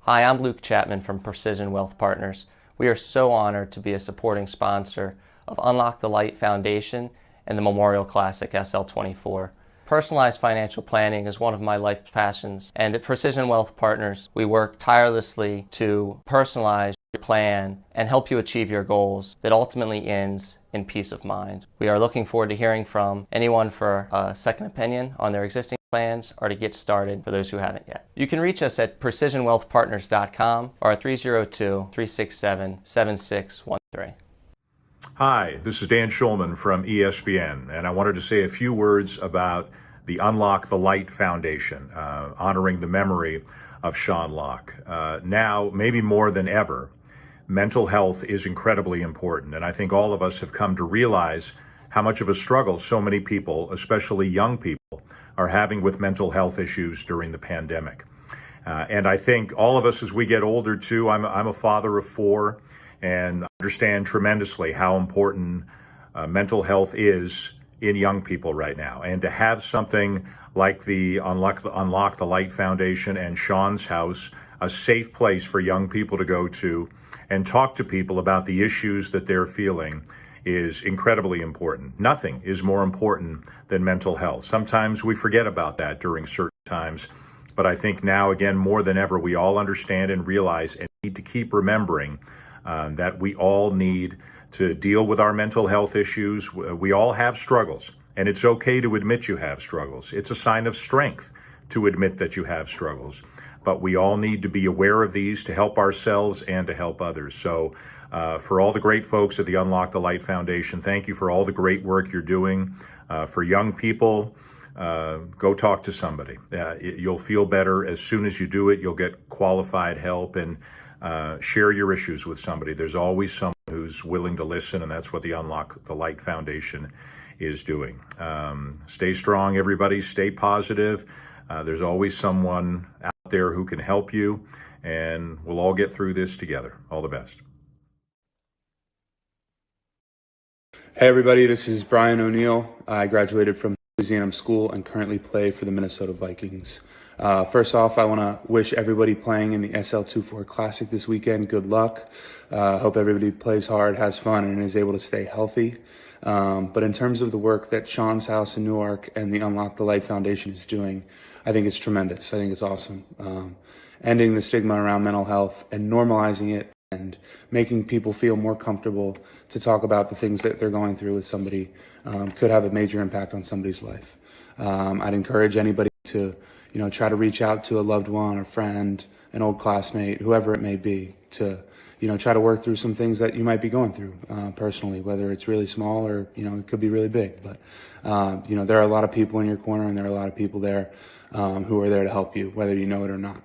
Hi, I'm Luke Chapman from Precision Wealth Partners. We are so honored to be a supporting sponsor of UnLocke the Light Foundation and the Memorial Classic SL24. Personalized financial planning is one of my life's passions, and at Precision Wealth Partners, we work tirelessly to personalize your plan and help you achieve your goals that ultimately ends in peace of mind. We are looking forward to hearing from anyone for a second opinion on their existing plans or to get started for those who haven't yet. You can reach us at precisionwealthpartners.com or at 302-367-7613. Hi, this is Dan Schulman from ESPN, and I wanted to say a few words about the UnLocke the Light Foundation, honoring the memory of Sean Locke. Now, maybe more than ever, mental health is incredibly important, and I think all of us have come to realize how much of a struggle so many people, especially young people, are having with mental health issues during the pandemic. And I think all of us, as we get older too, I'm a father of 4, and understand tremendously how important mental health is in young people right now. And to have something like the UnLocke the Light Foundation and Sean's house, a safe place for young people to go to and talk to people about the issues that they're feeling, is incredibly important. Nothing is more important than mental health. Sometimes we forget about that during certain times, but I think now, again, more than ever, we all understand and realize and need to keep remembering that we all need to deal with our mental health issues. We all have struggles, and it's okay to admit you have struggles. It's a sign of strength to admit that you have struggles, but we all need to be aware of these to help ourselves and to help others. So for all the great folks at the UnLocke the Light Foundation, thank you for all the great work you're doing for young people, go talk to somebody. You'll feel better as soon as you do it. You'll get qualified help, and share your issues with somebody. There's always someone who's willing to listen, and that's what the UnLocke the Light Foundation is doing. Stay strong, everybody. Stay positive. There's always someone out there who can help you, and we'll all get through this together. All the best. Hey everybody, this is Brian O'Neill. I graduated from Salesianum School and currently play for the Minnesota Vikings. First off, I want to wish everybody playing in the SL24 Classic this weekend good luck. Hope everybody plays hard, has fun, and is able to stay healthy. But in terms of the work that Sean's house in Newark and the UnLocke the Light Foundation is doing, I think it's tremendous. I think it's awesome. Ending the stigma around mental health and normalizing it and making people feel more comfortable to talk about the things that they're going through with somebody could have a major impact on somebody's life. I'd encourage anybody to, try to reach out to a loved one, a friend, an old classmate, whoever it may be, to, try to work through some things that you might be going through personally, whether it's really small or, it could be really big. But, there are a lot of people in your corner, and there are a lot of people there who are there to help you, whether you know it or not.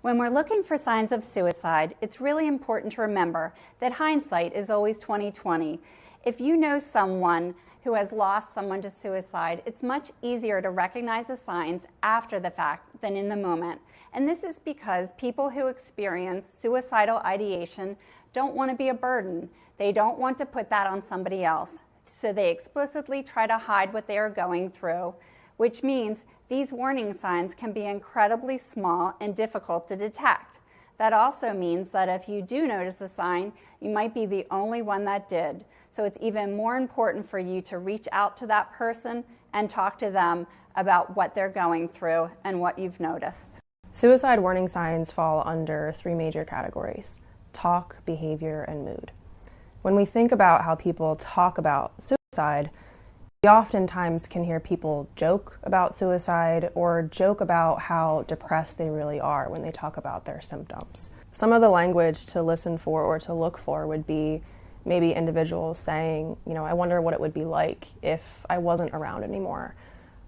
When we're looking for signs of suicide, it's really important to remember that hindsight is always 20/20. If you know someone who has lost someone to suicide, it's much easier to recognize the signs after the fact than in the moment. And this is because people who experience suicidal ideation don't want to be a burden. They don't want to put that on somebody else. So they explicitly try to hide what they are going through, which means these warning signs can be incredibly small and difficult to detect. That also means that if you do notice a sign, you might be the only one that did. So it's even more important for you to reach out to that person and talk to them about what they're going through and what you've noticed. Suicide warning signs fall under three major categories: talk, behavior, and mood. When we think about how people talk about suicide, we oftentimes can hear people joke about suicide or joke about how depressed they really are when they talk about their symptoms. Some of the language to listen for or to look for would be maybe individuals saying, I wonder what it would be like if I wasn't around anymore.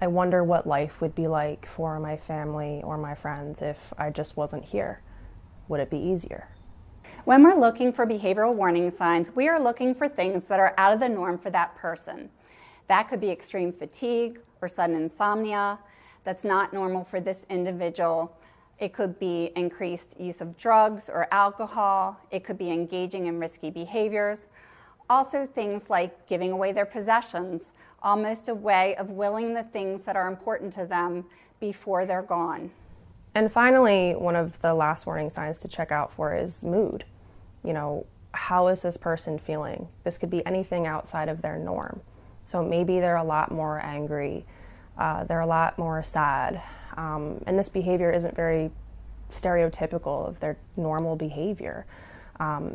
I wonder what life would be like for my family or my friends if I just wasn't here. Would it be easier? When we're looking for behavioral warning signs, we are looking for things that are out of the norm for that person. That could be extreme fatigue or sudden insomnia that's not normal for this individual. It could be increased use of drugs or alcohol. It could be engaging in risky behaviors. Also things like giving away their possessions, almost a way of willing the things that are important to them before they're gone. And finally, one of the last warning signs to check out for is mood. How is this person feeling? This could be anything outside of their norm. So maybe they're a lot more angry, they're a lot more sad, and this behavior isn't very stereotypical of their normal behavior.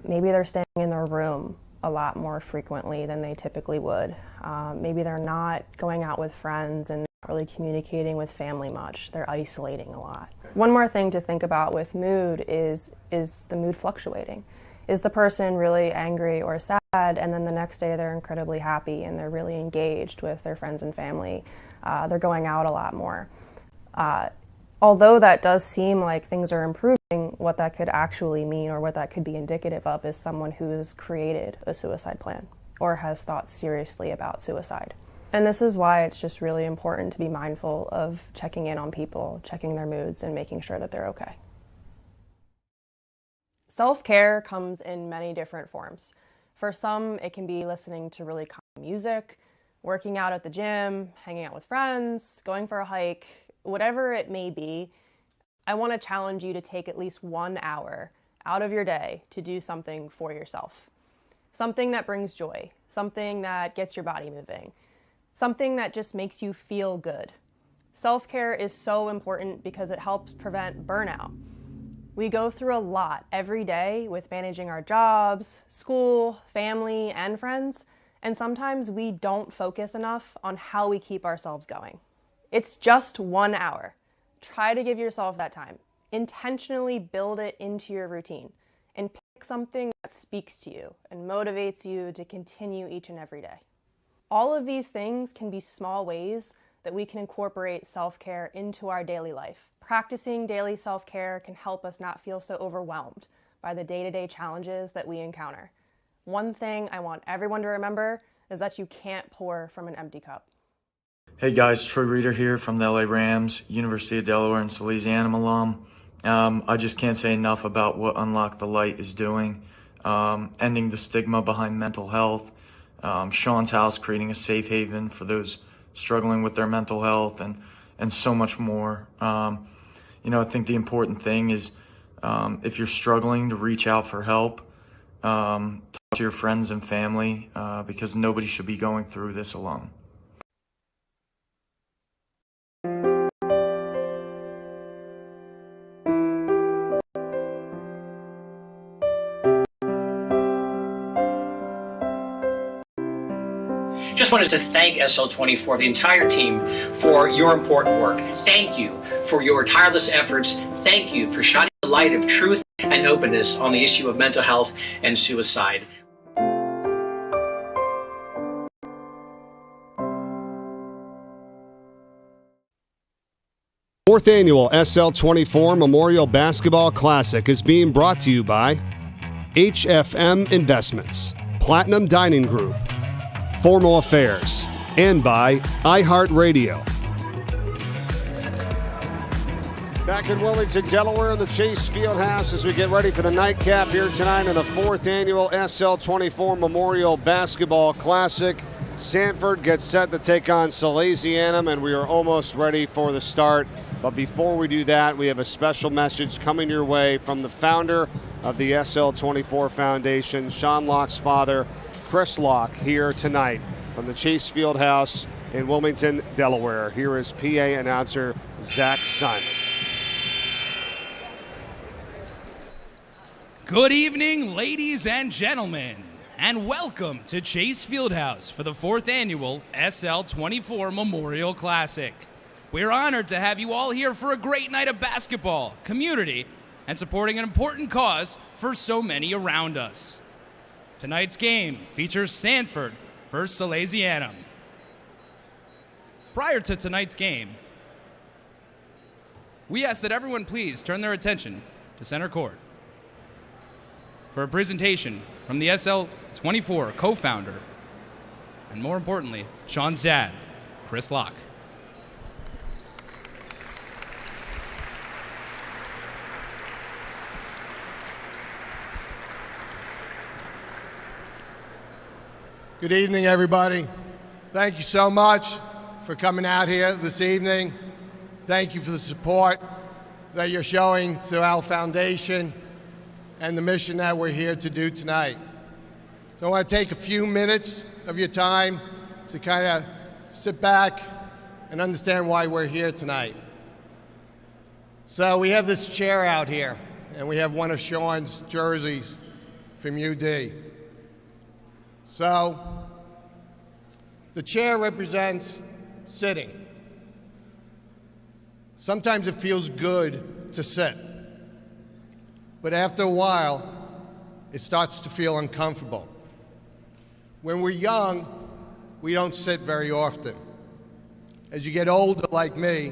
Maybe they're staying in their room a lot more frequently than they typically would. Maybe they're not going out with friends and not really communicating with family much. They're isolating a lot. One more thing to think about with mood is the mood fluctuating. Is the person really angry or sad, and then the next day they're incredibly happy and they're really engaged with their friends and family? They're going out a lot more. Although that does seem like things are improving, what that could actually mean or what that could be indicative of is someone who's created a suicide plan or has thought seriously about suicide. And this is why it's just really important to be mindful of checking in on people, checking their moods, and making sure that they're okay. Self-care comes in many different forms. For some, it can be listening to really calm music, working out at the gym, hanging out with friends, going for a hike, whatever it may be. I want to challenge you to take at least 1 hour out of your day to do something for yourself. Something that brings joy, something that gets your body moving, something that just makes you feel good. Self-care is so important because it helps prevent burnout. We go through a lot every day with managing our jobs, school, family, and friends, and sometimes we don't focus enough on how we keep ourselves going. It's just 1 hour. Try to give yourself that time. Intentionally build it into your routine and pick something that speaks to you and motivates you to continue each and every day. All of these things can be small ways that we can incorporate self-care into our daily life. Practicing daily self-care can help us not feel so overwhelmed by the day-to-day challenges that we encounter. One thing I want everyone to remember is that you can't pour from an empty cup. Hey guys, Troy Reeder here from the LA Rams, University of Delaware and Salesianum alum. I just can't say enough about what UnLocke the Light is doing, ending the stigma behind mental health, Sean's house creating a safe haven for those struggling with their mental health, and so much more. I think the important thing is if you're struggling, to reach out for help, talk to your friends and family, because nobody should be going through this alone. Just wanted to thank SL24, the entire team, for your important work. Thank you for your tireless efforts. Thank you for shining the light of truth and openness on the issue of mental health and suicide. Fourth annual SL24 Memorial Basketball Classic is being brought to you by HFM Investments, Platinum Dining Group, Formal Affairs, and by iHeartRadio. Back in Wilmington, Delaware, in the Chase Fieldhouse as we get ready for the nightcap here tonight in the fourth annual SL24 Memorial Basketball Classic. Sanford gets set to take on Salesianum, and we are almost ready for the start. But before we do that, we have a special message coming your way from the founder of the SL24 Foundation, Sean Locke's father, Chris Locke, here tonight from the Chase Fieldhouse in Wilmington, Delaware. Here is PA announcer Zach Simon. Good evening, ladies and gentlemen, and welcome to Chase Fieldhouse for the fourth annual SL24 Memorial Classic. We're honored to have you all here for a great night of basketball, community, and supporting an important cause for so many around us. Tonight's game features Sanford versus Salesianum. Prior to tonight's game, we ask that everyone please turn their attention to center court for a presentation from the SL24 co-founder, and more importantly, Sean's dad, Chris Locke. Good evening, everybody. Thank you so much for coming out here this evening. Thank you for the support that you're showing to our foundation and the mission that we're here to do tonight. So I want to take a few minutes of your time to kind of sit back and understand why we're here tonight. So we have this chair out here, and we have one of Sean's jerseys from UD. So the chair represents sitting. Sometimes it feels good to sit, but after a while, it starts to feel uncomfortable. When we're young, we don't sit very often. As you get older, like me,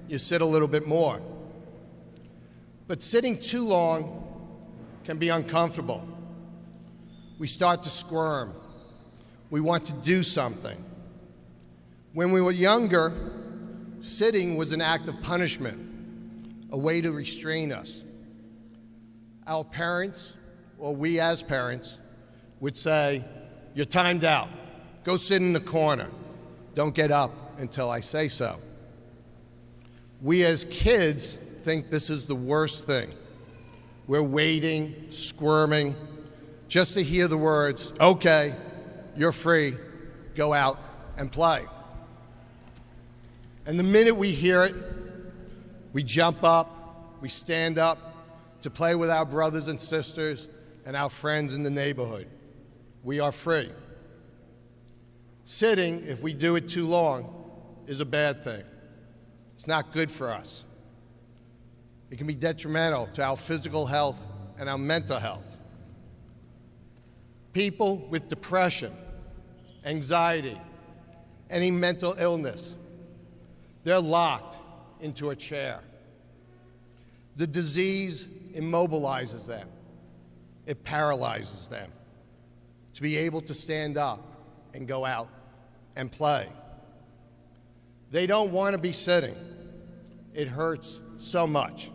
you sit a little bit more. But sitting too long can be uncomfortable. We start to squirm. We want to do something. When we were younger, sitting was an act of punishment, a way to restrain us. Our parents, or we as parents, would say, "You're timed out. Go sit in the corner. Don't get up until I say so." We as kids think this is the worst thing. We're waiting, squirming, just to hear the words, "Okay, you're free, go out and play." And the minute we hear it, we jump up, we stand up to play with our brothers and sisters and our friends in the neighborhood. We are free. Sitting, if we do it too long, is a bad thing. It's not good for us. It can be detrimental to our physical health and our mental health. People with depression, anxiety, any mental illness, they're locked into a chair. The disease immobilizes them. It paralyzes them to be able to stand up and go out and play. They don't want to be sitting. It hurts so much.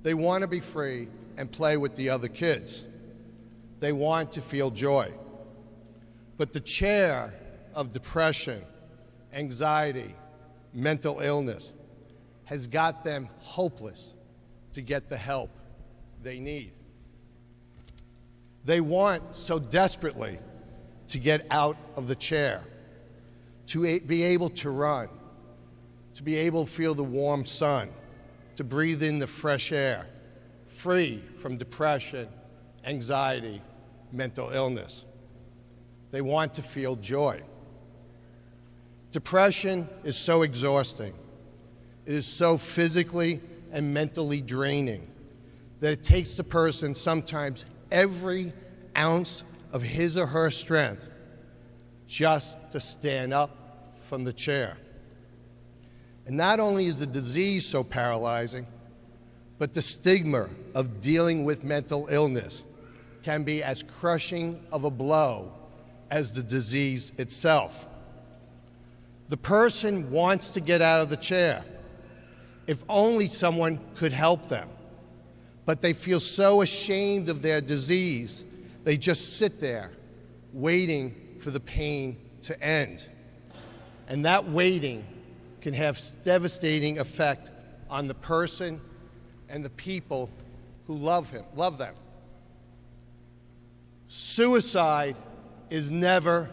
They want to be free and play with the other kids. They want to feel joy. But the chair of depression, anxiety, mental illness has got them hopeless to get the help they need. They want so desperately to get out of the chair, to be able to run, to be able to feel the warm sun, to breathe in the fresh air, free from depression, anxiety, mental illness. They want to feel joy. Depression is so exhausting. It is so physically and mentally draining that it takes the person sometimes every ounce of his or her strength just to stand up from the chair. And not only is the disease so paralyzing, but the stigma of dealing with mental illness can be as crushing of a blow as the disease itself. The person wants to get out of the chair, if only someone could help them. But they feel so ashamed of their disease, they just sit there waiting for the pain to end. And that waiting can have devastating effect on the person and the people who love them. Suicide is never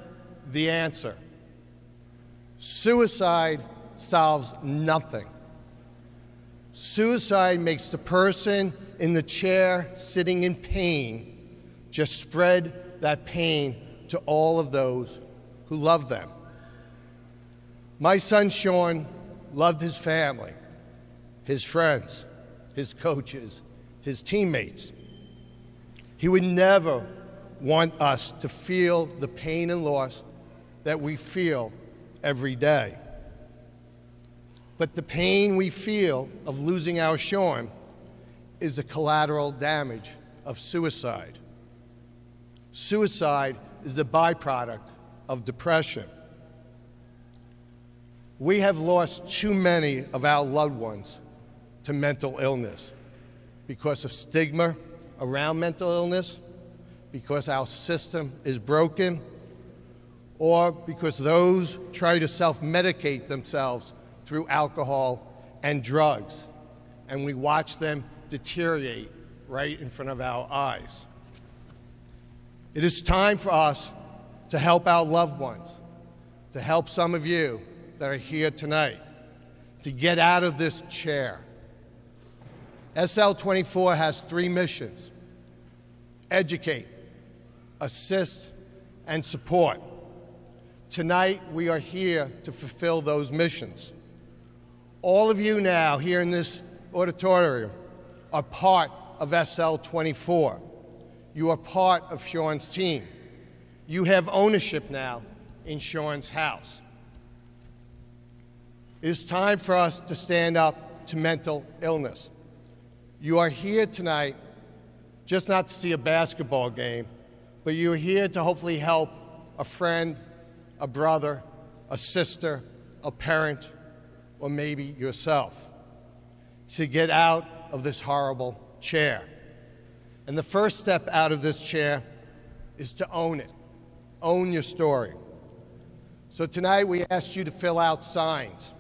the answer. Suicide solves nothing. Suicide makes the person in the chair sitting in pain just spread that pain to all of those who love them. My son Sean loved his family, his friends, his coaches, his teammates. He would never want us to feel the pain and loss that we feel every day. But the pain we feel of losing our Sean is the collateral damage of suicide. Suicide is the byproduct of depression. We have lost too many of our loved ones to mental illness because of stigma around mental illness, because our system is broken, or because those try to self-medicate themselves through alcohol and drugs, and we watch them deteriorate right in front of our eyes. It is time for us to help our loved ones, to help some of you that are here tonight, to get out of this chair. SL24 has 3 missions: educate, assist, and support. Tonight, we are here to fulfill those missions. All of you now here in this auditorium are part of SL24. You are part of Sean's team. You have ownership now in Sean's house. It is time for us to stand up to mental illness. You are here tonight just not to see a basketball game, but you are here to hopefully help a friend, a brother, a sister, a parent, or maybe yourself, to get out of this horrible chair. And the first step out of this chair is to own it. Own your story. So tonight we asked you to fill out signs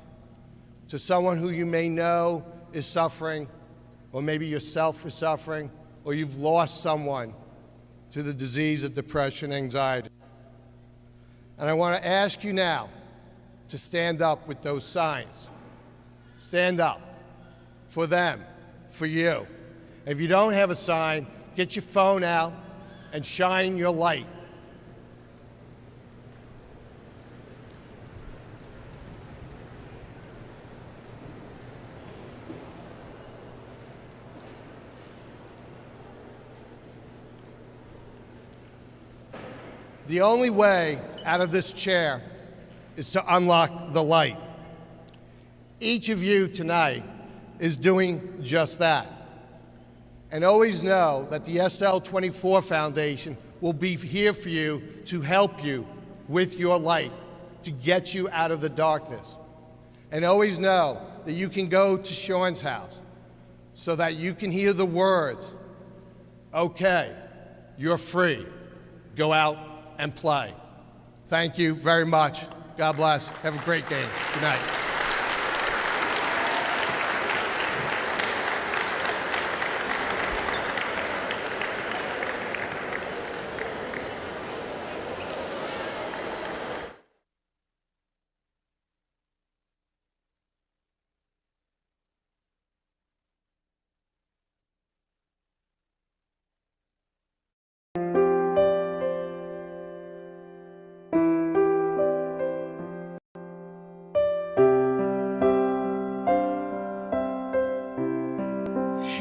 to someone who you may know is suffering, or maybe yourself is suffering, or you've lost someone to the disease of depression, anxiety. And I want to ask you now to stand up with those signs. Stand up for them, for you. If you don't have a sign, get your phone out and shine your light. The only way out of this chair is to unlock the light. Each of you tonight is doing just that. And always know that the SL24 Foundation will be here for you to help you with your light, to get you out of the darkness. And always know that you can go to Sean's house so that you can hear the words, okay, you're free. Go out and play. Thank you very much. God bless. Have a great game. Good night.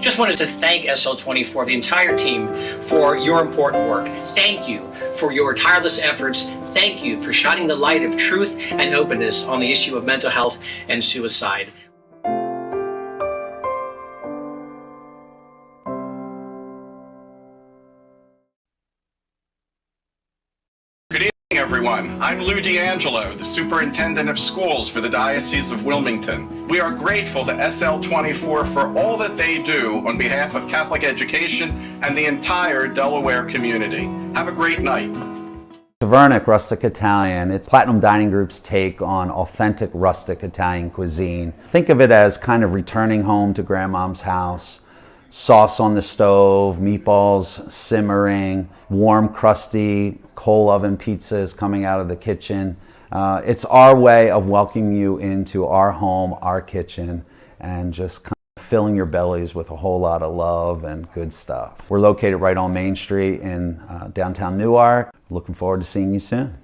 Just wanted to thank SL24, the entire team, for your important work. Thank you for your tireless efforts. Thank you for shining the light of truth and openness on the issue of mental health and suicide. Everyone, I'm Lou D'Angelo, the Superintendent of Schools for the Diocese of Wilmington. We are grateful to SL24 for all that they do on behalf of Catholic education and the entire Delaware community. Have a great night. Tavernic Rustic Italian. It's Platinum Dining Group's take on authentic rustic Italian cuisine. Think of it as kind of returning home to grandmom's house. Sauce on the stove, meatballs simmering, warm, crusty coal oven pizzas coming out of the kitchen. It's our way of welcoming you into our home, our kitchen, and just kind of filling your bellies with a whole lot of love and good stuff. We're located right on Main Street in downtown Newark. Looking forward to seeing you soon.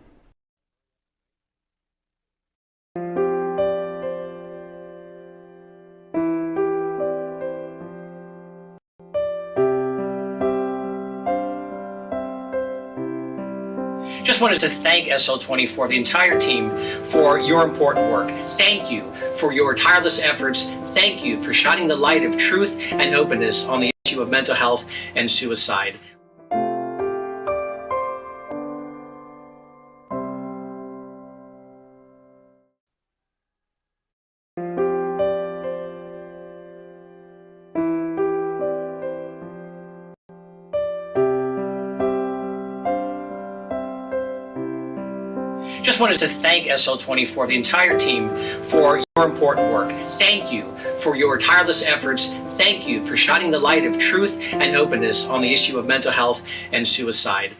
Just wanted to thank SL24, the entire team, for your important work. Thank you for your tireless efforts. Thank you for shining the light of truth and openness on the issue of mental health and suicide. Just wanted to thank SL24, the entire team, for your important work. Thank you for your tireless efforts. Thank you for shining the light of truth and openness on the issue of mental health and suicide.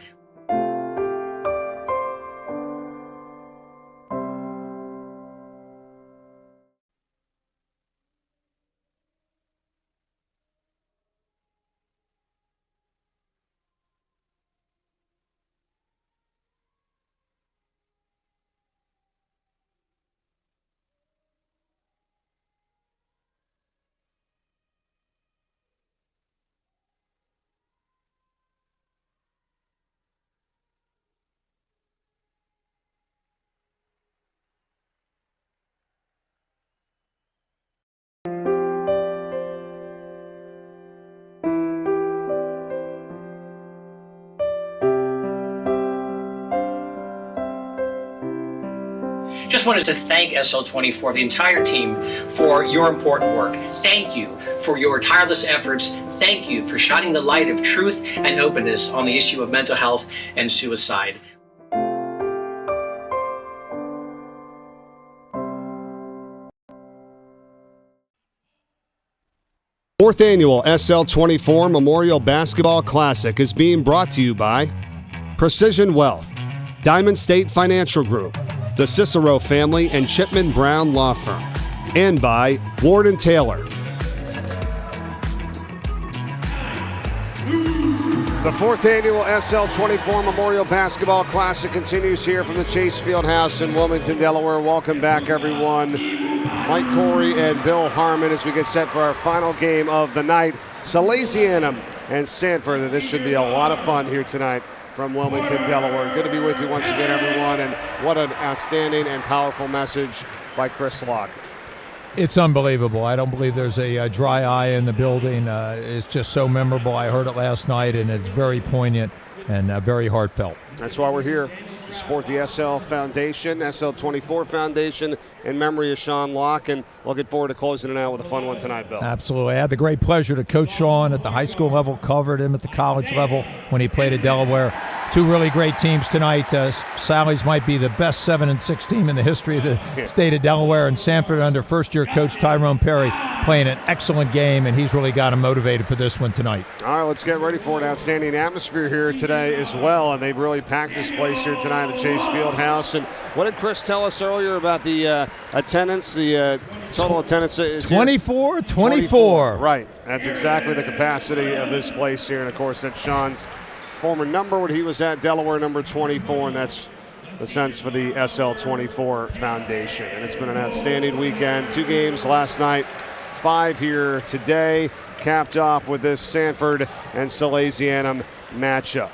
Just wanted to thank SL24, the entire team, for your important work. Thank you for your tireless efforts. Thank you for shining the light of truth and openness on the issue of mental health and suicide. Fourth annual SL24 Memorial Basketball Classic is being brought to you by Precision Wealth, Diamond State Financial Group, the Cicero Family and Chipman Brown Law Firm, and by Ward & Taylor. The fourth annual SL24 Memorial Basketball Classic continues here from the Chase Fieldhouse in Wilmington, Delaware. Welcome back, everyone. Mike Corey and Bill Harmon as we get set for our final game of the night. Salesianum and Sanford. This should be a lot of fun here tonight from Wilmington, Delaware. Good to be with you once again, everyone, and what an outstanding and powerful message by Chris Locke. It's unbelievable. I don't believe there's a dry eye in the building. It's just so memorable. I heard it last night, and it's very poignant and very heartfelt. That's why we're here to support the SL Foundation, SL24 Foundation, in memory of Sean Locke, and looking forward to closing it out with a fun one tonight, Bill. Absolutely. I had the great pleasure to coach Sean at the high school level, covered him at the college level when he played at Delaware. Two really great teams tonight. Sallies might be the best 7-6 team in the history of the state of Delaware, and Sanford under first-year coach Tyrone Perry playing an excellent game, and he's really got him motivated for this one tonight. All right, let's get ready for an outstanding atmosphere here today as well, and they've really packed this place here tonight at the Chase Fieldhouse. And what did Chris tell us earlier about the attendance, the total attendance? Is 24. Right, that's exactly the capacity of this place here, and of course that's Sean's former number when he was at Delaware, number 24, and that's the sense for the SL24 Foundation. And it's been an outstanding weekend. 2 games last night, 5 here today, capped off with this Sanford and Salesianum matchup.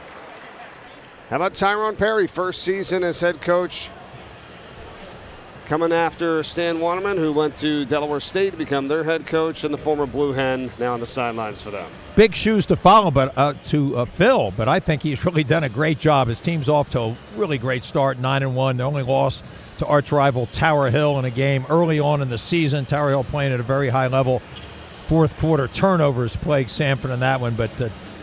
How about Tyrone Perry, first season as head coach, coming after Stan Waterman, who went to Delaware State to become their head coach, and the former Blue Hen now on the sidelines for them. Big shoes to follow, but to fill. But I think he's really done a great job. His team's off to a really great start, 9-1. They only lost to arch rival Tower Hill in a game early on in the season. Tower Hill playing at a very high level. Fourth quarter turnovers plagued Sanford in that one, but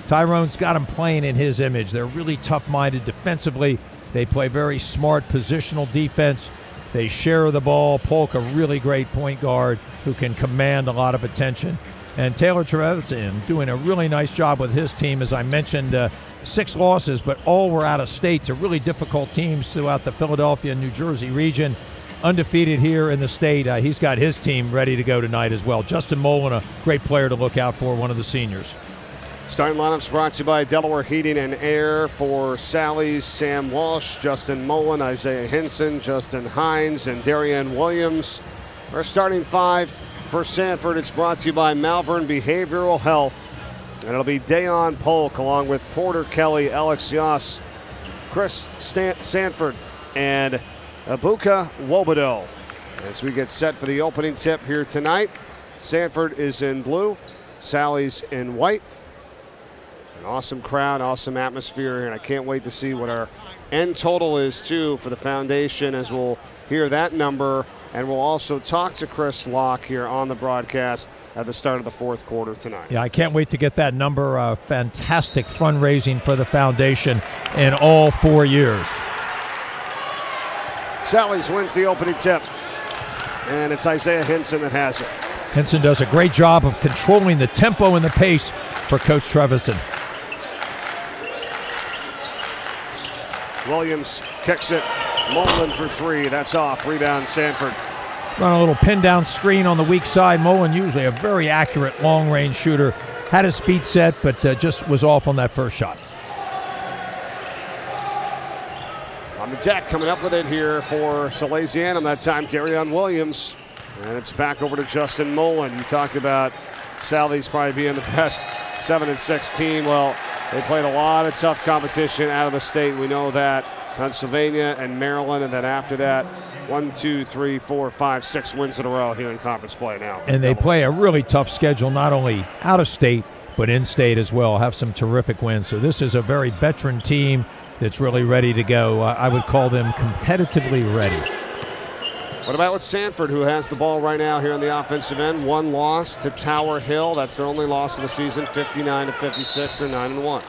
Tyrone's got them playing in his image. They're really tough-minded defensively. They play very smart positional defense. They share the ball. Polk, a really great point guard who can command a lot of attention. And Taylor Trevisan doing a really nice job with his team. As I mentioned, 6 losses, but all were out of state to really difficult teams throughout the Philadelphia and New Jersey region. Undefeated here in the state. He's got his team ready to go tonight as well. Justin Mullen, a great player to look out for, one of the seniors. Starting lineups brought to you by Delaware Heating and Air. For Sallies, Sam Walsh, Justin Mullen, Isaiah Hinson, Justin Hines, and Darian Williams. Our starting 5 for Sanford. It's brought to you by Malvern Behavioral Health. And it'll be Dayon Polk along with Porter Kelly, Alex Yoss, Chris Sanford, and Abuka Wobodo. As we get set for the opening tip here tonight, Sanford is in blue, Sallies in white. An awesome crowd, awesome atmosphere here, and I can't wait to see what our end total is, too, for the foundation, as we'll hear that number, and we'll also talk to Chris Locke here on the broadcast at the start of the fourth quarter tonight. Yeah, I can't wait to get that number. Fantastic fundraising for the foundation in all 4 years. Sallies wins the opening tip, and it's Isaiah Hinson that has it. Hinson does a great job of controlling the tempo and the pace for Coach Trevisan. Williams kicks it. Mullen for 3. That's off. Rebound Sanford. Run a little pin down screen on the weak side. Mullen, usually a very accurate long range shooter. Had his feet set, but just was off on that first shot. On the deck, coming up with it here for Salesianum. That time, Darion Williams. And it's back over to Justin Mullen. You talked about Sallies probably being the best 7-6 team. Well, they played a lot of tough competition out of the state. We know that. Pennsylvania and Maryland, and then after that, 1, 2, 3, 4, 5, 6 wins in a row here in conference play now. And they play a really tough schedule, not only out of state, but in state as well. Have some terrific wins. So this is a very veteran team that's really ready to go. I would call them competitively ready. What about with Sanford, who has the ball right now here on the offensive end? 1 loss to Tower Hill. That's their only loss of the season, 59-56. They're 9-1.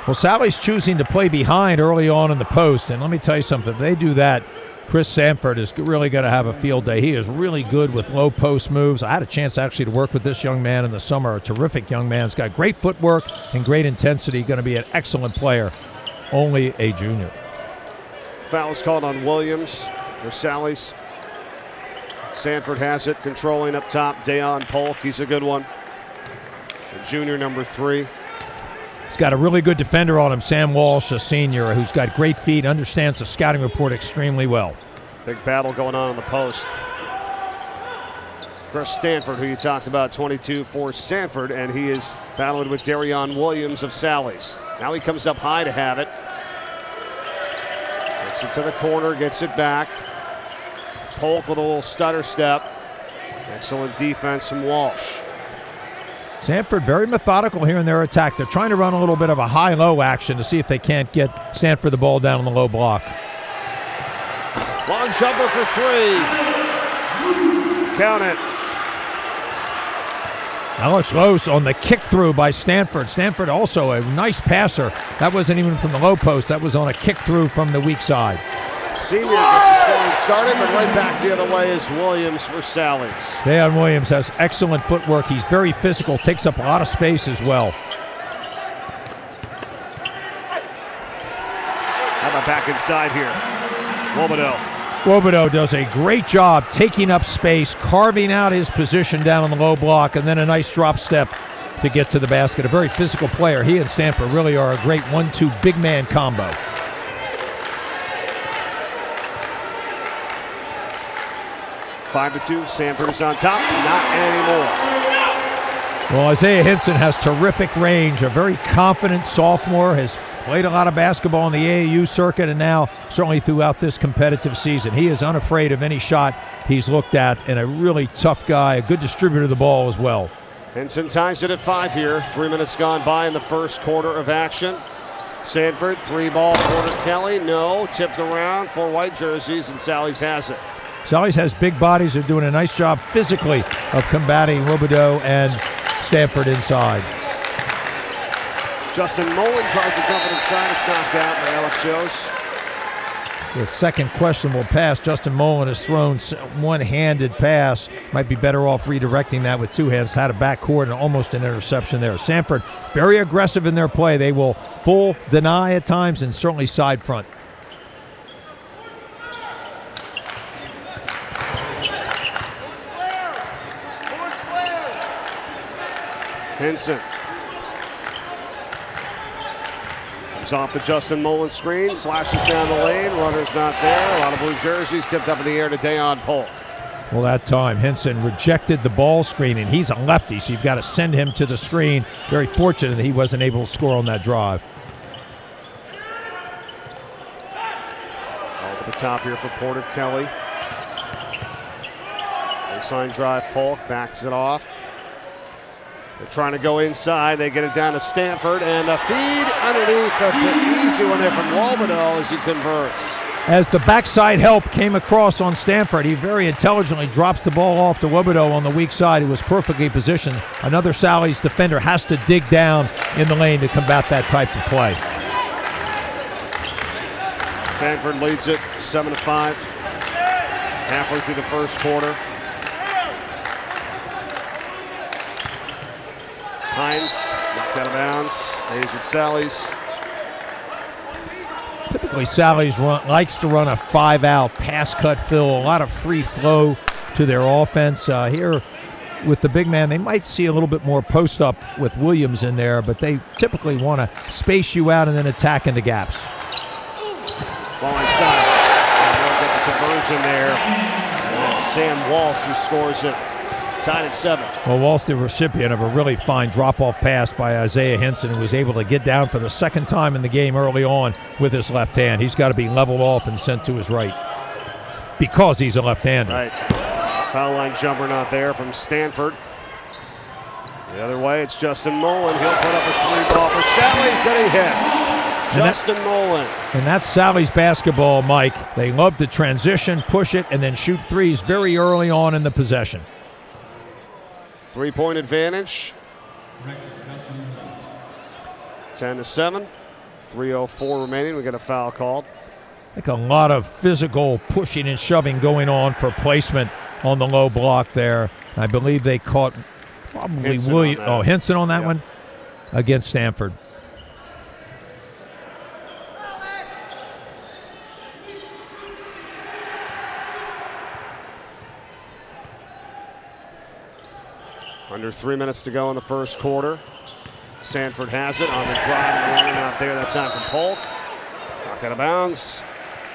Well, Sally's choosing to play behind early on in the post, and let me tell you something. If they do that, Chris Sanford is really going to have a field day. He is really good with low post moves. I had a chance actually to work with this young man in the summer, a terrific young man. He's got great footwork and great intensity, going to be an excellent player, only a junior. Foul's called on Williams for Sallies. Sanford has it, controlling up top. Dayon Polk, he's a good one. The junior, number 3. He's got a really good defender on him, Sam Walsh, a senior, who's got great feet, understands the scouting report extremely well. Big battle going on the post. Chris Stanford, who you talked about, 22 for Sanford, and he is battling with Darion Williams of Sallies. Now he comes up high to have it. Gets it to the corner, gets it back. Polk with a little stutter step. Excellent defense from Walsh. Sanford very methodical here in their attack. They're trying to run a little bit of a high-low action to see if they can't get Sanford the ball down on the low block. Long jumper for three. Count it. Alex Lose on the kick through by Stanford. Stanford also a nice passer. That wasn't even from the low post. That was on a kick through from the weak side. Senior gets the scoring started, but right back the other way is Williams for Sallies. Deion Williams has excellent footwork. He's very physical, takes up a lot of space as well. How about back inside here? Wobodeau does a great job taking up space, carving out his position down on the low block, and then a nice drop step to get to the basket. A very physical player. He and Stanford really are a great 1-2 big man combo. Five to 2, Sanford is on top, not anymore. Well, Isaiah Hinson has terrific range, a very confident sophomore, has played a lot of basketball on the AAU circuit, and now certainly throughout this competitive season. He is unafraid of any shot he's looked at, and a really tough guy, a good distributor of the ball as well. Hinson ties it at 5 here. 3 minutes gone by in the first quarter of action. Sanford, 3-ball, Porter Kelly, no, tipped around for white jerseys, and Sallies has it. Sallies has big bodies. They're doing a nice job physically of combating Wobodeau and Stanford inside. Justin Mullen tries to jump it inside. It's knocked out by Alex Joes. The second questionable pass. Justin Mullen has thrown one-handed pass. Might be better off redirecting that with two hands. Had a backcourt and almost an interception there. Sanford, very aggressive in their play. They will full deny at times and certainly side front. Hinson. Comes off the Justin Mullen screen, slashes down the lane, runner's not there. A lot of blue jerseys tipped up in the air to Deion Polk. Well, that time Hinson rejected the ball screen, and he's a lefty, so you've got to send him to the screen. Very fortunate that he wasn't able to score on that drive. Over the top here for Porter Kelly. Baseline drive, Polk backs it off. They're trying to go inside. They get it down to Stanford, and a feed underneath. The easy one there from Wobodeau as he converts. As the backside help came across on Stanford, he very intelligently drops the ball off to Wobodeau on the weak side. He was perfectly positioned. Another Sallies defender has to dig down in the lane to combat that type of play. Sanford leads it 7-5. Halfway through the first quarter. Hines knocked out of bounds, stays with Sallies. Typically, Sallies likes to run a 5-out pass cut fill, a lot of free flow to their offense. Here with the big man, they might see a little bit more post up with Williams in there, but they typically want to space you out and then attack into gaps. Ball inside, and they'll get the conversion there. And Sam Walsh who scores it. Tied at 7. Well, Walsh, the recipient of a really fine drop-off pass by Isaiah Hinson, who was able to get down for the second time in the game early on with his left hand. He's got to be leveled off and sent to his right because he's a left-hander. Right. Foul line jumper not there from Stanford. The other way, it's Justin Mullen. He'll put up a 3-ball for Sallies, and he hits. Justin Mullen. And that's Sallies basketball, Mike. They love to transition, push it, and then shoot threes very early on in the possession. 3-point advantage. 10-7. 3:04 remaining. We got a foul called. I think a lot of physical pushing and shoving going on for placement on the low block there. I believe they caught probably Hinson on that one against Sanford. Under 3 minutes to go in the first quarter. Sanford has it on the drive. Running out there. That's time from Polk. Knocked out of bounds.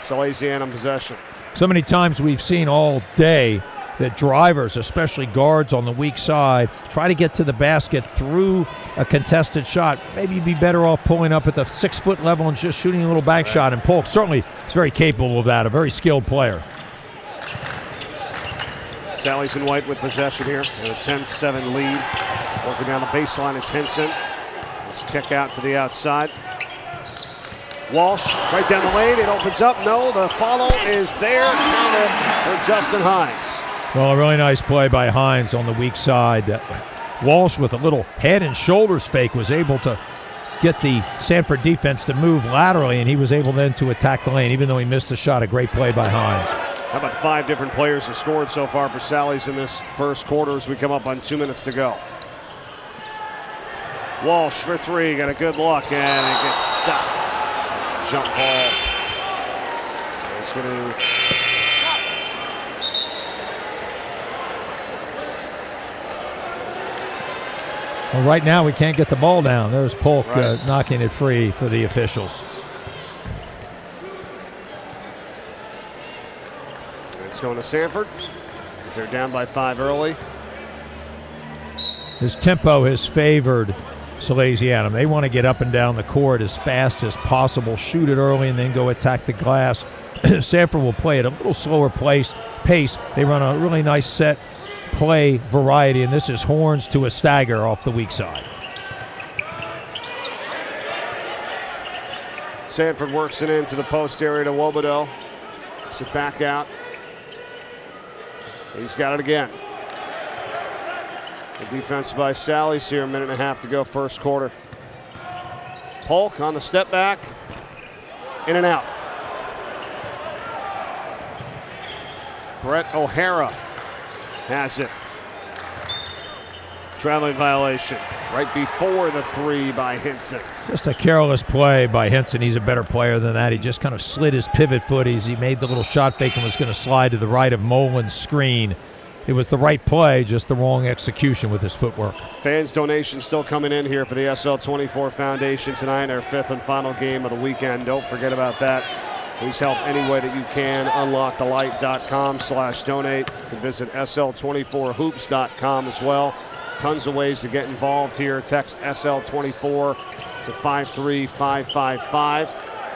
Salesianum possession. So many times we've seen all day that drivers, especially guards on the weak side, try to get to the basket through a contested shot. Maybe you'd be better off pulling up at the 6-foot level and just shooting a little back shot. And Polk certainly is very capable of that, a very skilled player. Sallies in white with possession here, and a 10-7 lead. Working down the baseline is Henson. Let's kick out to the outside. Walsh right down the lane. It opens up. No, the follow is there. Counted for Justin Hines. Well, a really nice play by Hines on the weak side. Walsh with a little head and shoulders fake was able to get the Sanford defense to move laterally, and he was able then to attack the lane, even though he missed the shot. A great play by Hines. How about 5 different players have scored so far for Sallies in this first quarter as we come up on 2 minutes to go. Walsh for 3, got a good look, and it gets stopped. It's a jump ball. It's going to... Well, right now we can't get the ball down. There's Polk Right. knocking it free for the officials. It's going to Sanford because they're down by 5 early. His tempo has favored Salesianum. They want to get up and down the court as fast as possible, shoot it early, and then go attack the glass. Sanford will play at a little slower pace. They run a really nice set play variety, and this is horns to a stagger off the weak side. Sanford works it into the post area to Wobodeau. It's it back out. He's got it again. The defense by Sallies here, 1.5 minutes to go first quarter. Polk on the step back. In and out. Brett O'Hara has it. Traveling violation right before the 3 by Henson. Just a careless play by Henson. He's a better player than that. He just kind of slid his pivot foot as he made the little shot fake and was going to slide to the right of Molin's screen. It was the right play, just the wrong execution with his footwork. Fans' donations still coming in here for the SL24 Foundation tonight, our 5th and final game of the weekend. Don't forget about that. Please help any way that you can. UnLockeTheLight.com/donate. You can visit SL24Hoops.com as well. Tons of ways to get involved here. Text SL24 to 53555.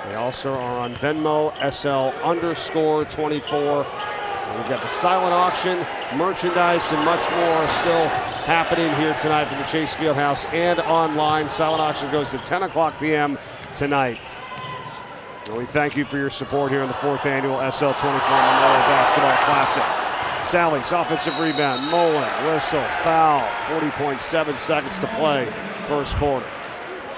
They also are on Venmo, SL_24. And we've got the silent auction, merchandise, and much more still happening here tonight from the Chase Fieldhouse and online. Silent auction goes to 10 o'clock p.m. tonight. And we thank you for your support here in the 4th annual SL24 Memorial Basketball Classic. Sallies, offensive rebound, Molin, whistle, foul, 40.7 seconds to play, first quarter.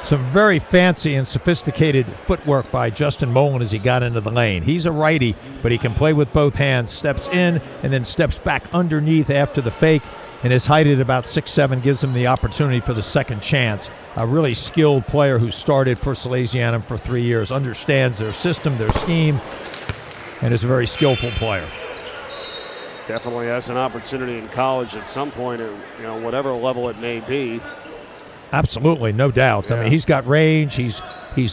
Some very fancy and sophisticated footwork by Justin Molin as he got into the lane. He's a righty, but he can play with both hands, steps in and then steps back underneath after the fake, and his height at about 6'7" gives him the opportunity for the second chance. A really skilled player who started for Salesianum for 3 years, understands their system, their scheme, and is a very skillful player. Definitely has an opportunity in college at some point, at, whatever level it may be. Absolutely, no doubt. Yeah. I mean, he's got range. He's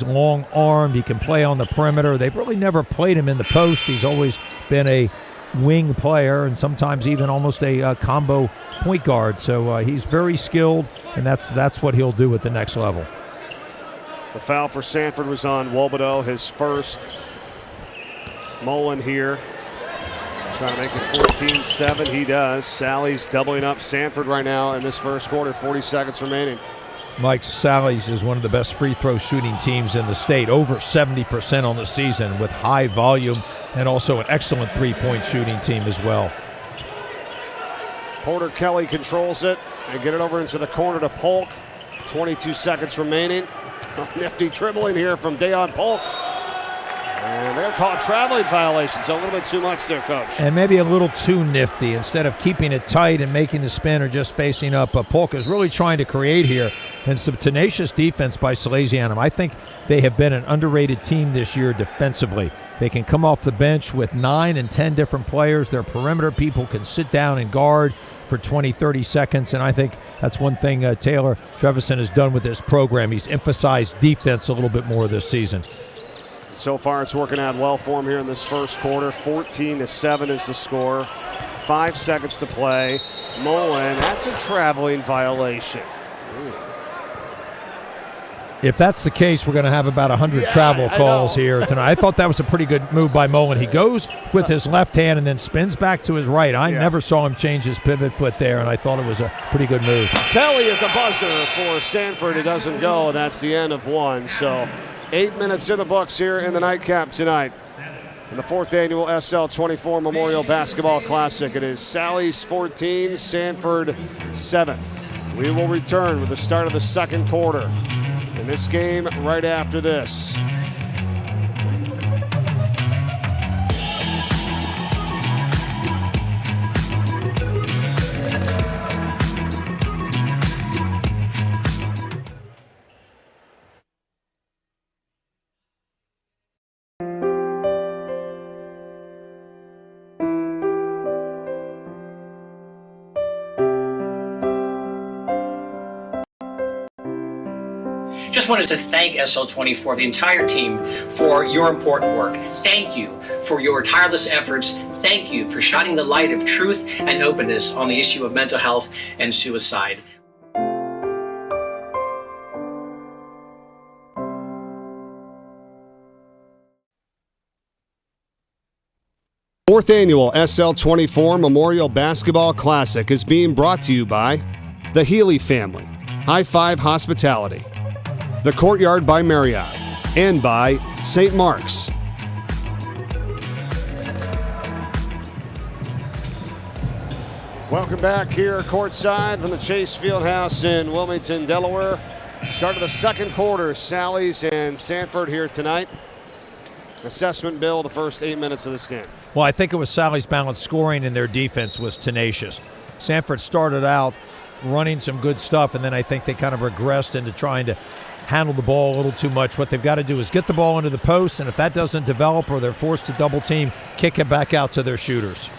long-armed. He can play on the perimeter. They've really never played him in the post. He's always been a wing player and sometimes even almost a combo point guard. So he's very skilled, and that's what he'll do at the next level. The foul for Sanford was on Wobodeau, his first. Molin here, trying to make it 14-7. He does. Sallies doubling up Sanford right now in this first quarter, 40 seconds remaining. Mike, Sallies is one of the best free throw shooting teams in the state, over 70% on the season with high volume and also an excellent three-point shooting team as well. Porter Kelly controls it and get it over into the corner to Polk. 22 seconds remaining. Nifty dribbling here from Dayon Polk. And they're called traveling violations, so a little bit too much there, Coach. And maybe a little too nifty. Instead of keeping it tight and making the spin or just facing up, Polk is really trying to create here. And some tenacious defense by Salesianum. I think they have been an underrated team this year defensively. They can come off the bench with 9 and 10 different players. Their perimeter people can sit down and guard for 20, 30 seconds. And I think that's one thing Taylor Trevisan has done with this program. He's emphasized defense a little bit more this season. So far, it's working out well for him here in this first quarter. 14-7 is the score. 5 seconds to play. Mullen, that's a traveling violation. If that's the case, we're going to have about 100 travel calls here tonight. I thought that was a pretty good move by Mullen. He goes with his left hand and then spins back to his right. I never saw him change his pivot foot there, and I thought it was a pretty good move. Kelly at the buzzer for Sanford. It doesn't go, and that's the end of one. So 8 minutes in the books here in the nightcap tonight. In the 4th annual SL24 Memorial Basketball Classic, it is Sallies 14, Sanford 7. We will return with the start of the second quarter in this game right after this. Just wanted to thank SL24, the entire team, for your important work. Thank you for your tireless efforts. Thank you for shining the light of truth and openness on the issue of mental health and suicide. Fourth annual SL24 Memorial Basketball Classic is being brought to you by the Healy family, High Five Hospitality, the Courtyard by Marriott, and by St. Mark's. Welcome back here courtside from the Chase Fieldhouse in Wilmington, Delaware. Start of the second quarter, Sallies and Sanford here tonight. Assessment, Bill, the first 8 minutes of this game. Well, I think it was Sally's balanced scoring, and their defense was tenacious. Sanford started out running some good stuff, and then I think they kind of regressed into trying to handle the ball a little too much. What they've got to do is get the ball into the post, and if that doesn't develop or they're forced to double team, kick it back out to their shooters.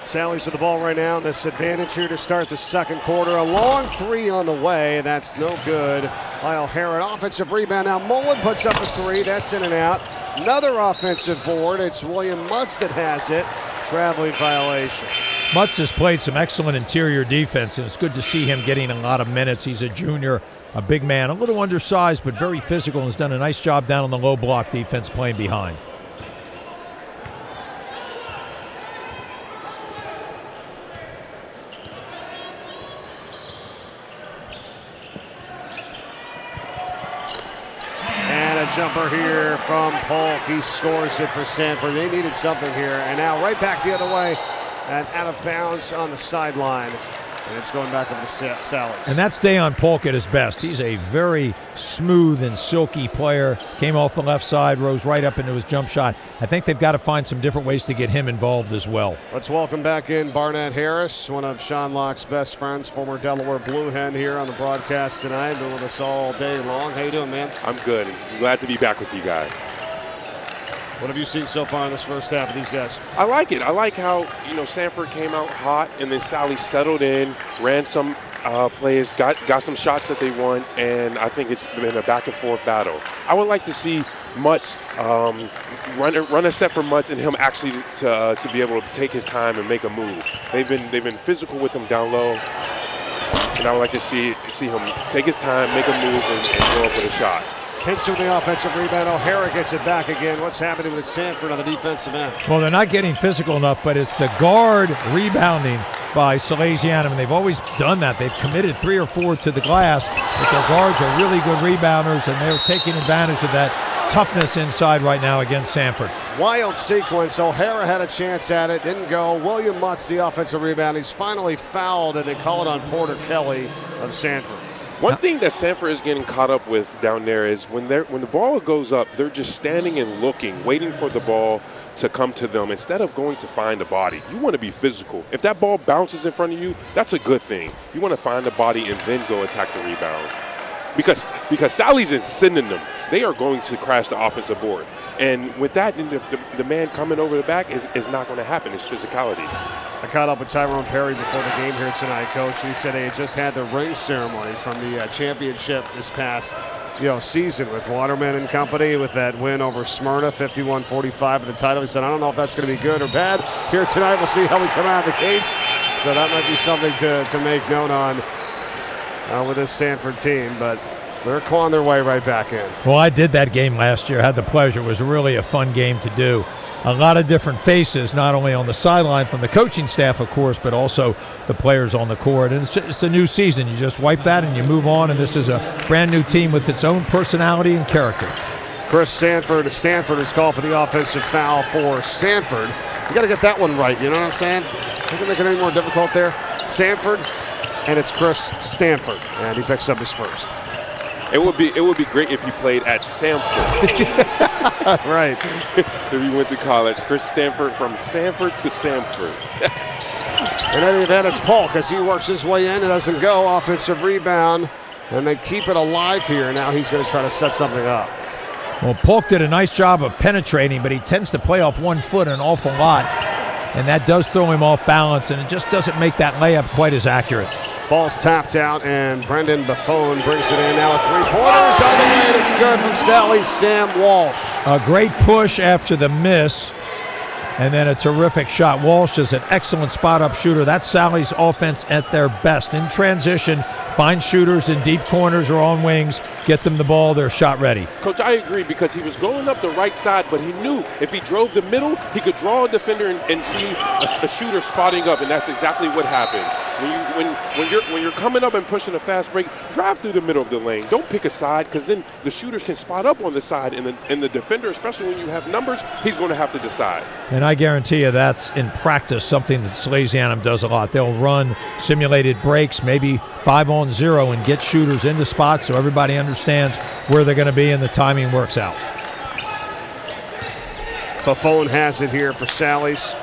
Sallies with the ball right now. This advantage here to start the second quarter. A long three on the way, and that's no good. By O'Hara, an offensive rebound. Now Mullen puts up a three. That's in and out. Another offensive board. It's William Mutz that has it. Traveling violation. Mutz has played some excellent interior defense, and it's good to see him getting a lot of minutes. He's a junior, a big man, a little undersized, but very physical, and has done a nice job down on the low block defense playing behind. And a jumper here from Polk. He scores it for Sanford. They needed something here, and now right back the other way. And out of bounds on the sideline. And it's going back over to Sallies. And that's Dayon Polk at his best. He's a very smooth and silky player. Came off the left side, rose right up into his jump shot. I think they've got to find some different ways to get him involved as well. Let's welcome back in Barnett Harris, one of Sean Locke's best friends, former Delaware Blue Hen here on the broadcast tonight. Been with us all day long. How you doing, man? I'm good. I'm glad to be back with you guys. What have you seen so far in this first half of these guys? I like it. I like how, Sanford came out hot and then Sally settled in, ran some plays, got some shots that they won, and I think it's been a back and forth battle. I would like to see Mutz run a set for Mutz and him actually to be able to take his time and make a move. They've been physical with him down low, and I would like to see him take his time, make a move, and go up with a shot. Hits with the offensive rebound. O'Hara gets it back again. What's happening with Sanford on the defensive end? Well, they're not getting physical enough, but it's the guard rebounding by Salesianum, and they've always done that. They've committed 3 or 4 to the glass, but their guards are really good rebounders, and they're taking advantage of that toughness inside right now against Sanford. Wild sequence. O'Hara had a chance at it, didn't go. William Mutz, the offensive rebound. He's finally fouled, and they call it on Porter Kelly of Sanford. One thing that Sanford is getting caught up with down there is when the ball goes up, they're just standing and looking, waiting for the ball to come to them instead of going to find the body. You want to be physical. If that ball bounces in front of you, that's a good thing. You want to find the body and then go attack the rebound. Because Sallies is sending them. They are going to crash the offensive board. And with that, the man coming over the back is not going to happen. It's physicality. I caught up with Tyrone Perry before the game here tonight, Coach. He said they had just had the ring ceremony from the championship this past season with Waterman and company, with that win over Smyrna, 51-45 in the title. He said, I don't know if that's going to be good or bad. Here tonight, we'll see how we come out of the gates. So that might be something to make note on with this Sanford team. But they're clawing their way right back in. Well, I did that game last year. I had the pleasure. It was really a fun game to do. A lot of different faces, not only on the sideline from the coaching staff, of course, but also the players on the court. And it's a new season. You just wipe that and you move on, and this is a brand-new team with its own personality and character. Chris Stanford is called for the offensive foul for Sanford. You got to get that one right, you know what I'm saying? I can make it any more difficult there. Sanford, and it's Chris Stanford, and he picks up his first. It would be great if you played at Sanford. Right. If you went to college. Chris Stanford, from Sanford to Sanford. In any event, it's Polk as he works his way in. It doesn't go. Offensive rebound, and they keep it alive here. Now he's going to try to set something up. Well, Polk did a nice job of penetrating, but he tends to play off 1 foot an awful lot, and that does throw him off balance, and it just doesn't make that layup quite as accurate. Ball's tapped out, and Brendan Buffone brings it in now with 3-pointers on the way, and it's good from Sallies, Sam Walsh. A great push after the miss, and then a terrific shot. Walsh is an excellent spot-up shooter. That's Sallies' offense at their best. In transition, find shooters in deep corners or on wings, get them the ball, they're shot ready. Coach, I agree, because he was going up the right side, but he knew if he drove the middle, he could draw a defender and see a shooter spotting up, and that's exactly what happened. When you're coming up and pushing a fast break, drive through the middle of the lane. Don't pick a side, because then the shooters can spot up on the side, and the defender, especially when you have numbers, he's going to have to decide. And I guarantee you that's in practice something that Salesianum does a lot. They'll run simulated breaks, maybe 5-on-0, and get shooters into spots so everybody understands where they're going to be and the timing works out. Buffone has it here for Sallies.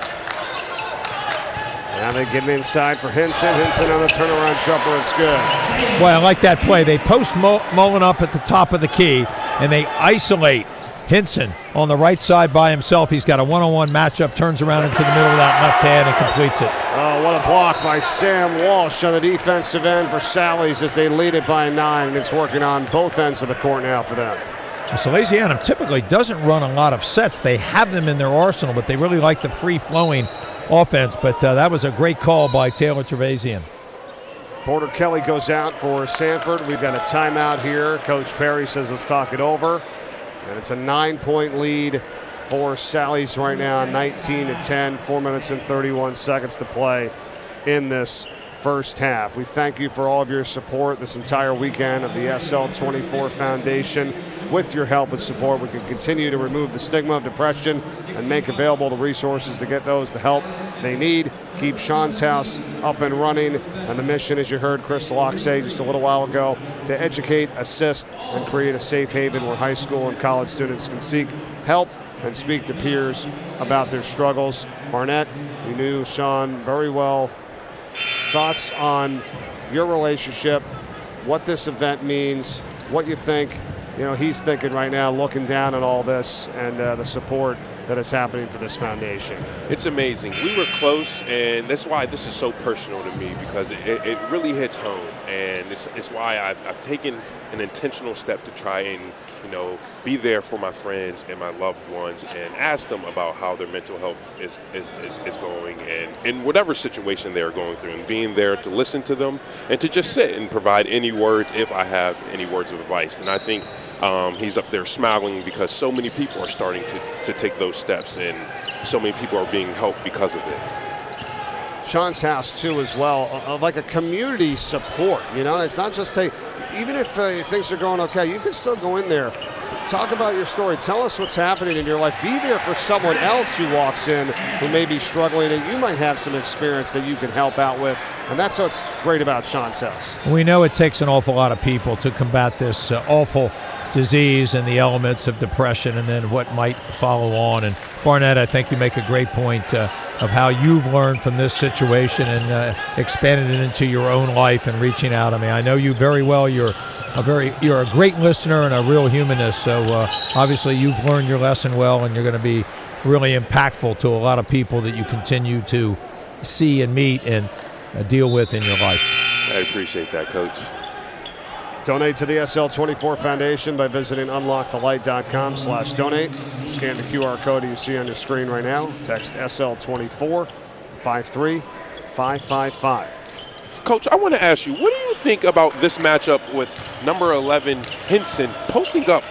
Now they get inside for Hinson. Hinson on the turnaround jumper. It's good. Boy, I like that play. They post Mullen up at the top of the key, and they isolate Hinson on the right side by himself. He's got a one-on-one matchup, turns around into the middle of that left hand and completes it. Oh, what a block by Sam Walsh on the defensive end for Sallies as they lead it by 9, and it's working on both ends of the court now for them. Salesianum typically doesn't run a lot of sets. They have them in their arsenal, but they really like the free-flowing offense. But that was a great call by Taylor Trevathan. Porter Kelly goes out for Sanford. We've got a timeout here. Coach Perry says let's talk it over. And it's a 9-point lead for Sallies right now, 19-10, 4 minutes and 31 seconds to play in this first half. We thank you for all of your support this entire weekend of the SL24 Foundation. With your help and support, we can continue to remove the stigma of depression and make available the resources to get those the help they need. Keep Sean's house up and running. And the mission, as you heard Chris Locke say just a little while ago, to educate, assist, and create a safe haven where high school and college students can seek help and speak to peers about their struggles. Barnett, we knew Sean very well. Thoughts on your relationship, what this event means, what you think he's thinking right now, looking down at all this and the support that is happening for this foundation. It's amazing. We were close, and that's why this is so personal to me, because it really hits home, and it's why I've taken an intentional step to try and be there for my friends and my loved ones and ask them about how their mental health is going, and in whatever situation they're going through, and being there to listen to them and to just sit and provide any words if I have any words of advice. And I think he's up there smiling because so many people are starting to take those steps, and so many people are being helped because of it. Sean's house too as well, like a community support, it's not just even if things are going okay, you can still go in there, talk about your story, tell us what's happening in your life, be there for someone else who walks in who may be struggling, and you might have some experience that you can help out with, and that's what's great about Sean's house. We know it takes an awful lot of people to combat this awful disease and the elements of depression and then what might follow on. And Barnett, I think you make a great point of how you've learned from this situation and expanded it into your own life and reaching out. I mean, I know you very well. You're a great listener and a real humanist. So obviously you've learned your lesson well, and you're going to be really impactful to a lot of people that you continue to see and meet and deal with in your life. I appreciate that, Coach. Donate to the SL24 Foundation by visiting unlockthelight.com/donate. Scan the QR code you see on your screen right now. Text SL24 53555. Coach, I want to ask you, what do you think about this matchup with number 11 Henson posting up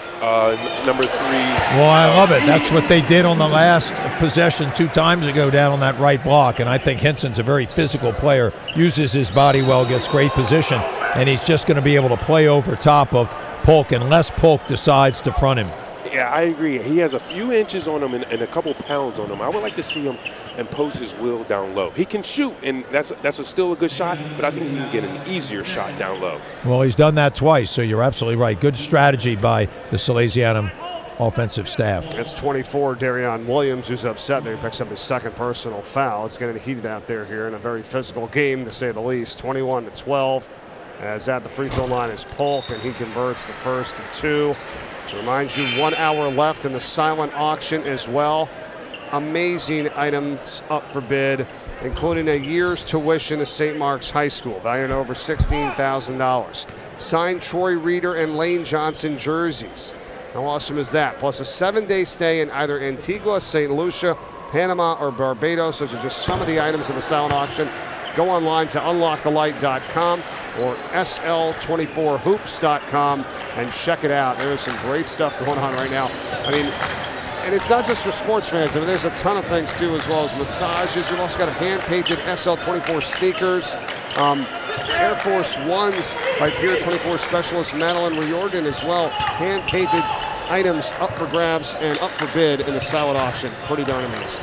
number 3? Well, I love it. That's what they did on the last possession 2 times ago down on that right block, and I think Henson's a very physical player, uses his body well, gets great position, and he's just going to be able to play over top of Polk unless Polk decides to front him. Yeah, I agree. He has a few inches on him and a couple pounds on him. I would like to see him impose his will down low. He can shoot, and that's still a good shot, but I think he can get an easier shot down low. Well, he's done that twice, so you're absolutely right. Good strategy by the Salesianum offensive staff. It's 24, Darion Williams, who's upset that he picks up his second personal foul. It's getting heated out there here in a very physical game, to say the least. 21-12, as at the free throw line is Polk, and he converts the first of 2. Reminds you, 1 hour left in the silent auction as well. Amazing items up for bid, including a year's tuition to St. Mark's High School, valued at over $16,000. Signed Troy Reeder and Lane Johnson jerseys. How awesome is that? Plus a 7-day stay in either Antigua, St. Lucia, Panama, or Barbados. Those are just some of the items in the silent auction. Go online to unlockthelight.com or SL24hoops.com and check it out. There's some great stuff going on right now. I mean, and it's not just for sports fans. I mean, there's a ton of things too, as well as massages. We've also got hand-painted SL24 sneakers, Air Force Ones by Pier 24 specialist Madeline Riordan as well. Hand-painted items up for grabs and up for bid in the silent auction. Pretty darn amazing.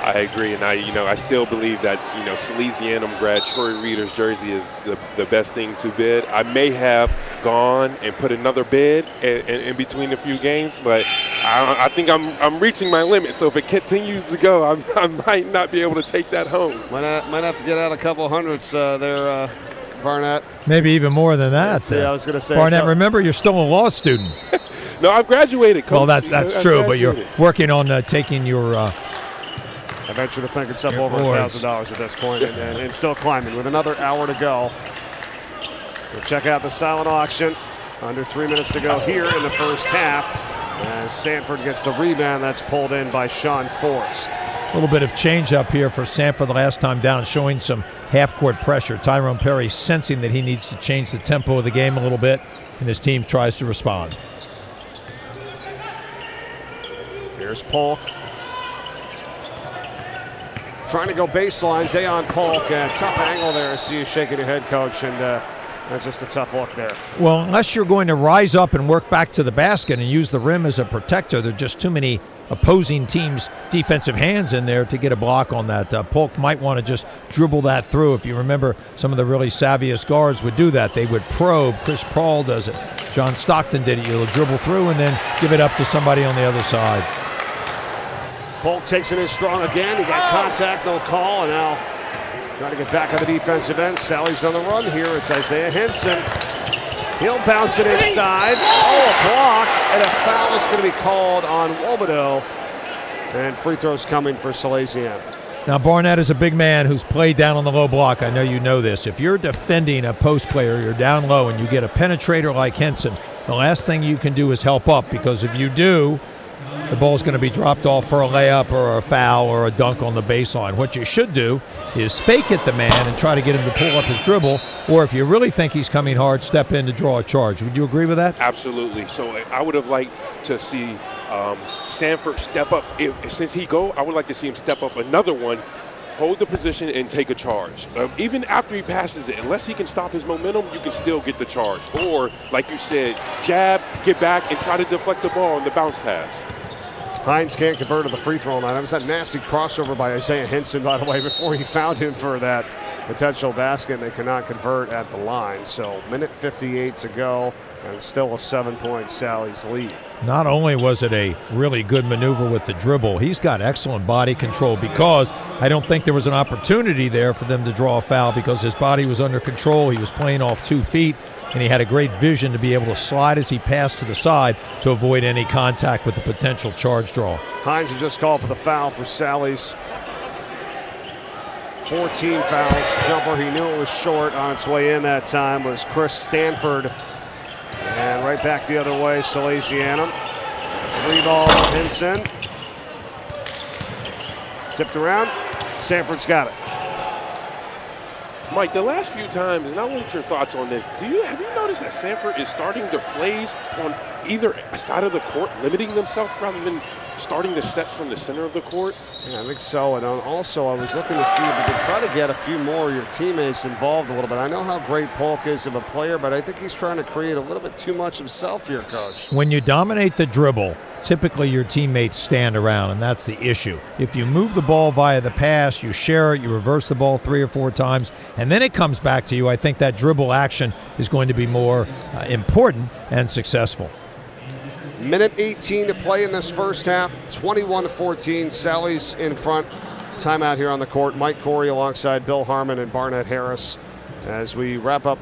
I agree, and I still believe that Salesianum grad Troy Reeder's jersey is the best thing to bid. I may have gone and put another bid in between a few games, but I think I'm reaching my limit. So if it continues to go, I might not be able to take that home. Might have to get out a couple hundreds there, Barnett. Maybe even more than that. Yeah, I was going to say. Barnett, remember, you're still a law student. No, I've graduated, Coach. Well, that's true, but you're working on taking your. I venture to think it's up over $1,000 at this point, and still climbing with another hour to go. We'll check out the silent auction. Under 3 minutes to go here in the first half. As Sanford gets the rebound, that's pulled in by Sean Forrest. A little bit of change up here for Sanford the last time down, showing some half-court pressure. Tyrone Perry sensing that he needs to change the tempo of the game a little bit, and his team tries to respond. Here's Polk. Trying to go baseline, Dayon Polk. Tough angle there. I see you shaking your head, Coach, and that's just a tough look there. Well, unless you're going to rise up and work back to the basket and use the rim as a protector, there are just too many opposing teams' defensive hands in there to get a block on that. Polk might want to just dribble that through. If you remember, some of the really savviest guards would do that. They would probe. Chris Paul does it. John Stockton did it. You'll dribble through and then give it up to somebody on the other side. Polk takes it in strong again. He got contact, no call, and now trying to get back on the defensive end. Sallies on the run here. It's Isaiah Henson. He'll bounce it inside. Oh, a block, and a foul is going to be called on Wobodeau. And free throws coming for Salesianum. Now, Barnett is a big man who's played down on the low block. I know you know this. If you're defending a post player, you're down low, and you get a penetrator like Henson, the last thing you can do is help up, because if you do, the ball's going to be dropped off for a layup or a foul or a dunk on the baseline. What you should do is fake it the man and try to get him to pull up his dribble, or if you really think he's coming hard, step in to draw a charge. Would you agree with that? Absolutely. So I would have liked to see Sanford step up. Since he I would like to see him step up another one, hold the position, and take a charge. Even after he passes it, unless he can stop his momentum, you can still get the charge. Or, like you said, jab, get back, and try to deflect the ball on the bounce pass. Hines can't convert to the free throw line. That was that nasty crossover by Isaiah Henson, by the way, before he found him for that potential basket. They cannot convert at the line. So, minute 58 to go, and still a 7-point Sallies lead. Not only was it a really good maneuver with the dribble, he's got excellent body control, because I don't think there was an opportunity there for them to draw a foul because his body was under control. He was playing off 2 feet, and he had a great vision to be able to slide as he passed to the side to avoid any contact with the potential charge draw. Hines has just called for the foul for Sallies. 14 fouls. Jumper, he knew it was short. On its way in that time was Chris Stanford. And right back the other way, Salesianum. 3-ball, Henson. Tipped around. Sanford's got it. Mike, the last few times, and I want your thoughts on this, have you noticed that Sanford is starting their plays on either side of the court, limiting themselves rather than starting to step from the center of the court? Yeah, I think so. And also, I was looking to see if we could try to get a few more of your teammates involved a little bit. I know how great Polk is of a player, but I think he's trying to create a little bit too much himself here, Coach. When you dominate the dribble, typically your teammates stand around, and that's the issue. If you move the ball via the pass, you share it, you reverse the ball 3 or 4 times, and then it comes back to you, I think that dribble action is going to be more important and successful. Minute 18 to play in this first half. 21-14. Sallies in front. Timeout here on the court. Mike Corey alongside Bill Harmon and Barnett Harris as we wrap up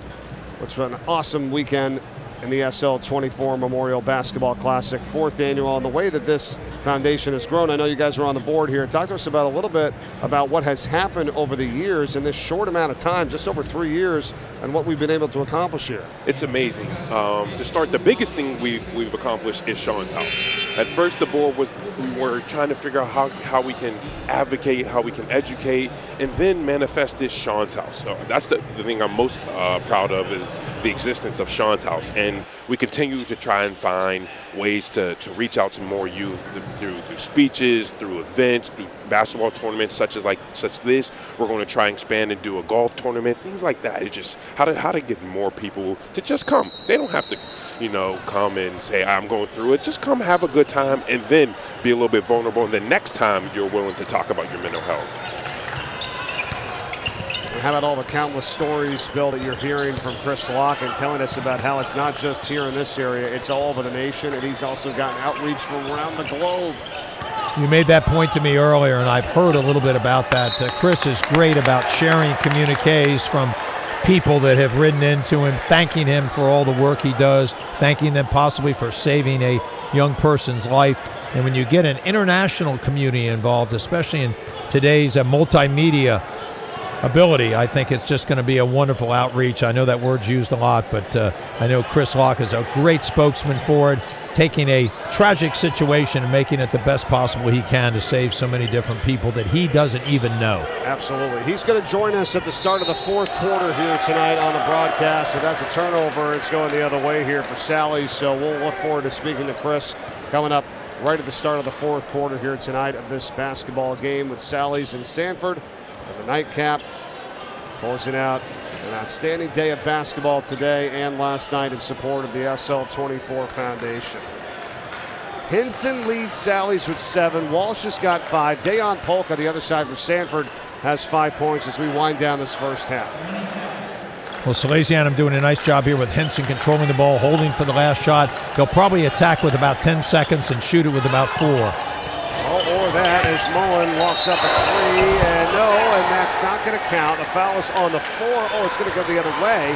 what's been an awesome weekend in the SL24 Memorial Basketball Classic, 4th annual. And the way that this foundation has grown, I know you guys are on the board here. Talk to us about a little bit about what has happened over the years in this short amount of time, just over 3 years, and what we've been able to accomplish here. It's amazing. To start, the biggest thing we've accomplished is Sean's house. At first, the board we were trying to figure out how we can advocate, how we can educate, and then manifest this Sean's house. So that's the thing I'm most proud of, is the existence of Sean's house. And we continue to try and find ways to reach out to more youth through speeches, through events, through basketball tournaments such this. We're going to try and expand and do a golf tournament, things like that. It's just how to get more people to just come. They don't have to, come and say, I'm going through it. Just come, have a good time, and then be a little bit vulnerable. And the next time you're willing to talk about your mental health. How about all the countless stories, Bill, that you're hearing from Chris Locke and telling us about how it's not just here in this area, it's all over the nation, and he's also gotten outreach from around the globe. You made that point to me earlier, and I've heard a little bit about that. Chris is great about sharing communiques from people that have written into him, thanking him for all the work he does, thanking them possibly for saving a young person's life. And when you get an international community involved, especially in today's multimedia ability, I think it's just going to be a wonderful outreach. I know that word's used a lot, but I know Chris Locke is a great spokesman for it, taking a tragic situation and making it the best possible he can to save so many different people that he doesn't even know. Absolutely. He's going to join us at the start of the 4th quarter here tonight on the broadcast. If that's a turnover, it's going the other way here for Sallies, so we'll look forward to speaking to Chris coming up right at the start of the 4th quarter here tonight of this basketball game with Sallies and Sanford. And the nightcap closing out an outstanding day of basketball today and last night in support of the SL24 Foundation. Henson leads Sallies with 7. Walsh has got 5. Dayon Polk on the other side for Sanford has 5 points as we wind down this first half. Well, Salesianum doing a nice job here with Henson controlling the ball, holding for the last shot. They'll probably attack with about 10 seconds and shoot it with about 4. Or that as Mullen walks up a 3, and no, and that's not going to count. The foul is on the floor. Oh, it's going to go the other way.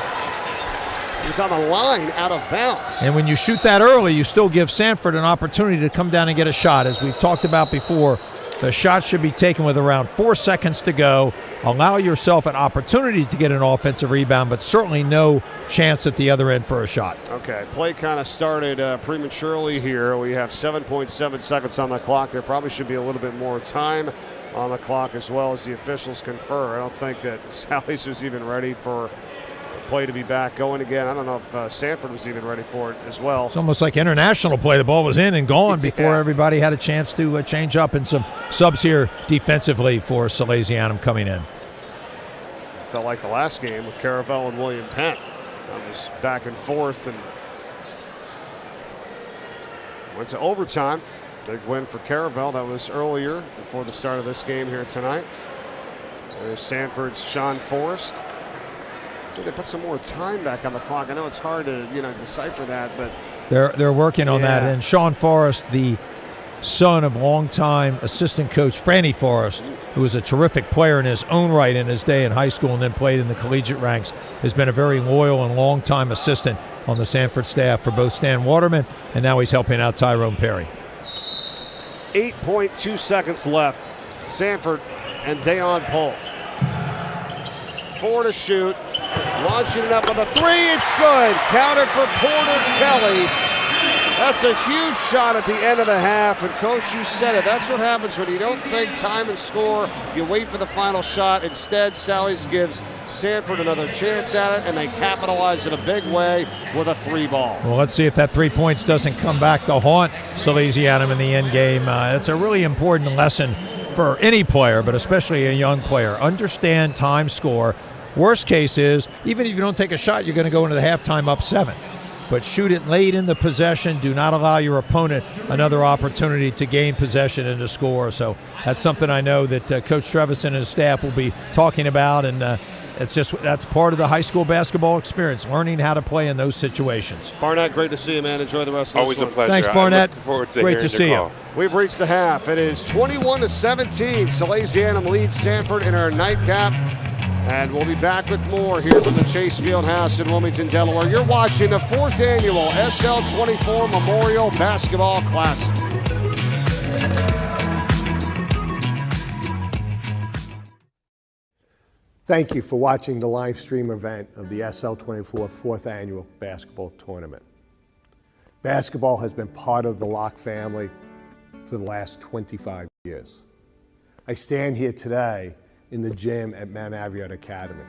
He's on the line, out of bounds. And when you shoot that early, you still give Sanford an opportunity to come down and get a shot. As we've talked about before, the shot should be taken with around 4 seconds to go. Allow yourself an opportunity to get an offensive rebound, but certainly no chance at the other end for a shot. Okay, play kind of started prematurely here. We have 7.7 seconds on the clock. There probably should be a little bit more time on the clock as well as the officials confer. I don't think that Sallies was even ready for play to be back going again. I don't know if Sanford was even ready for it as well. It's almost like international play. The ball was in and gone before everybody had a chance to change up, and some subs here defensively for Salesianum coming in. Felt like the last game with Caravel and William Penn. That was back and forth and went to overtime. Big win for Caravel. That was earlier before the start of this game here tonight. There's Sanford's Sean Forrest. So they put some more time back on the clock. I know it's hard to decipher that, but they're working on that. And Sean Forrest, the son of longtime assistant coach Franny Forrest, who was a terrific player in his own right in his day in high school and then played in the collegiate ranks, has been a very loyal and longtime assistant on the Sanford staff for both Stan Waterman, and now he's helping out Tyrone Perry. 8.2 seconds left. Sanford and Dayon Polk. 4 to shoot. Launching it up with a 3, it's good. Counted for Porter Kelly. That's a huge shot at the end of the half, and Coach, you said it. That's what happens when you don't think time and score. You wait for the final shot. Instead, Sallies gives Sanford another chance at it, and they capitalize in a big way with a 3-ball. Well, let's see if that 3 points doesn't come back to haunt Salesianum in the end game. It's a really important lesson for any player, but especially a young player. Understand time, score. Worst case is, even if you don't take a shot, you're going to go into the halftime up 7. But shoot it late in the possession. Do not allow your opponent another opportunity to gain possession and to score. So that's something I know that Coach Trevisan and his staff will be talking about, and that's part of the high school basketball experience, learning how to play in those situations. Barnett, great to see you, man. Enjoy the rest of Always this one. a pleasure. Thanks, Barnett. I'm looking forward to Great to see you. We've reached the half. It is 21-17. Salesianum leads Sanford in our nightcap. And we'll be back with more here from the Chase Fieldhouse in Wilmington, Delaware. You're watching the 4th annual SL24 Memorial Basketball Classic. Thank you for watching the live stream event of the SL24 4th Annual Basketball Tournament. Basketball has been part of the Locke family for the last 25 years. I stand here today in the gym at Mount Aviot Academy.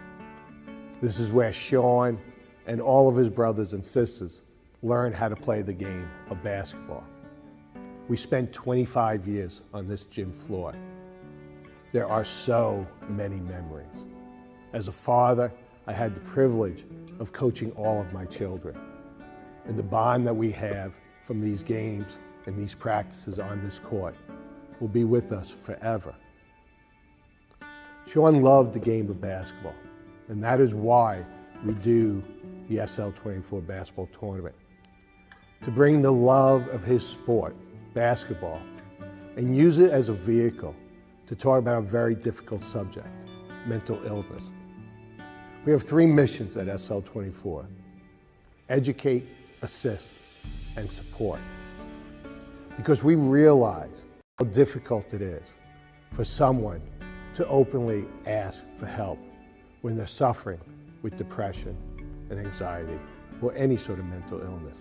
This is where Sean and all of his brothers and sisters learned how to play the game of basketball. We spent 25 years on this gym floor. There are so many memories. As a father, I had the privilege of coaching all of my children. And the bond that we have from these games and these practices on this court will be with us forever. Sean loved the game of basketball, and that is why we do the SL24 basketball tournament. To bring the love of his sport, basketball, and use it as a vehicle to talk about a very difficult subject, mental illness. We have 3 missions at SL24: educate, assist, and support. Because we realize how difficult it is for someone to openly ask for help when they're suffering with depression and anxiety or any sort of mental illness.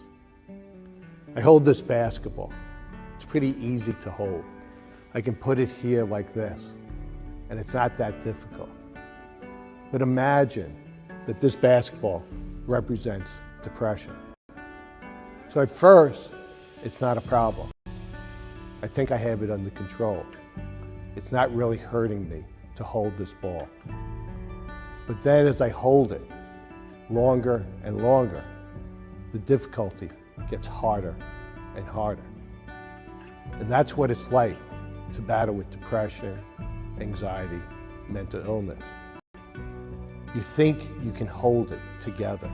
I hold this basketball. It's pretty easy to hold. I can put it here like this, and it's not that difficult. But imagine that this basketball represents depression. So at first, it's not a problem. I think I have it under control. It's not really hurting me to hold this ball. But then as I hold it longer and longer, the difficulty gets harder and harder. And that's what it's like to battle with depression, anxiety, mental illness. You think you can hold it together.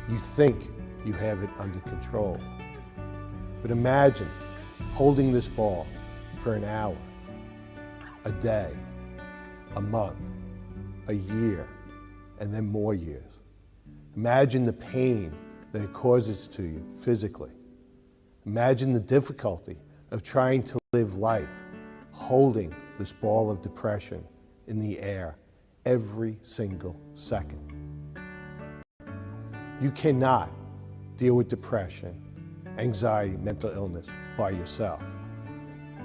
You think you have it under control. But imagine holding this ball for an hour, a day, a month, a year, and then more years. Imagine the pain that it causes to you physically. Imagine the difficulty of trying to live life holding this ball of depression in the air every single second. You cannot deal with depression, anxiety, mental illness by yourself.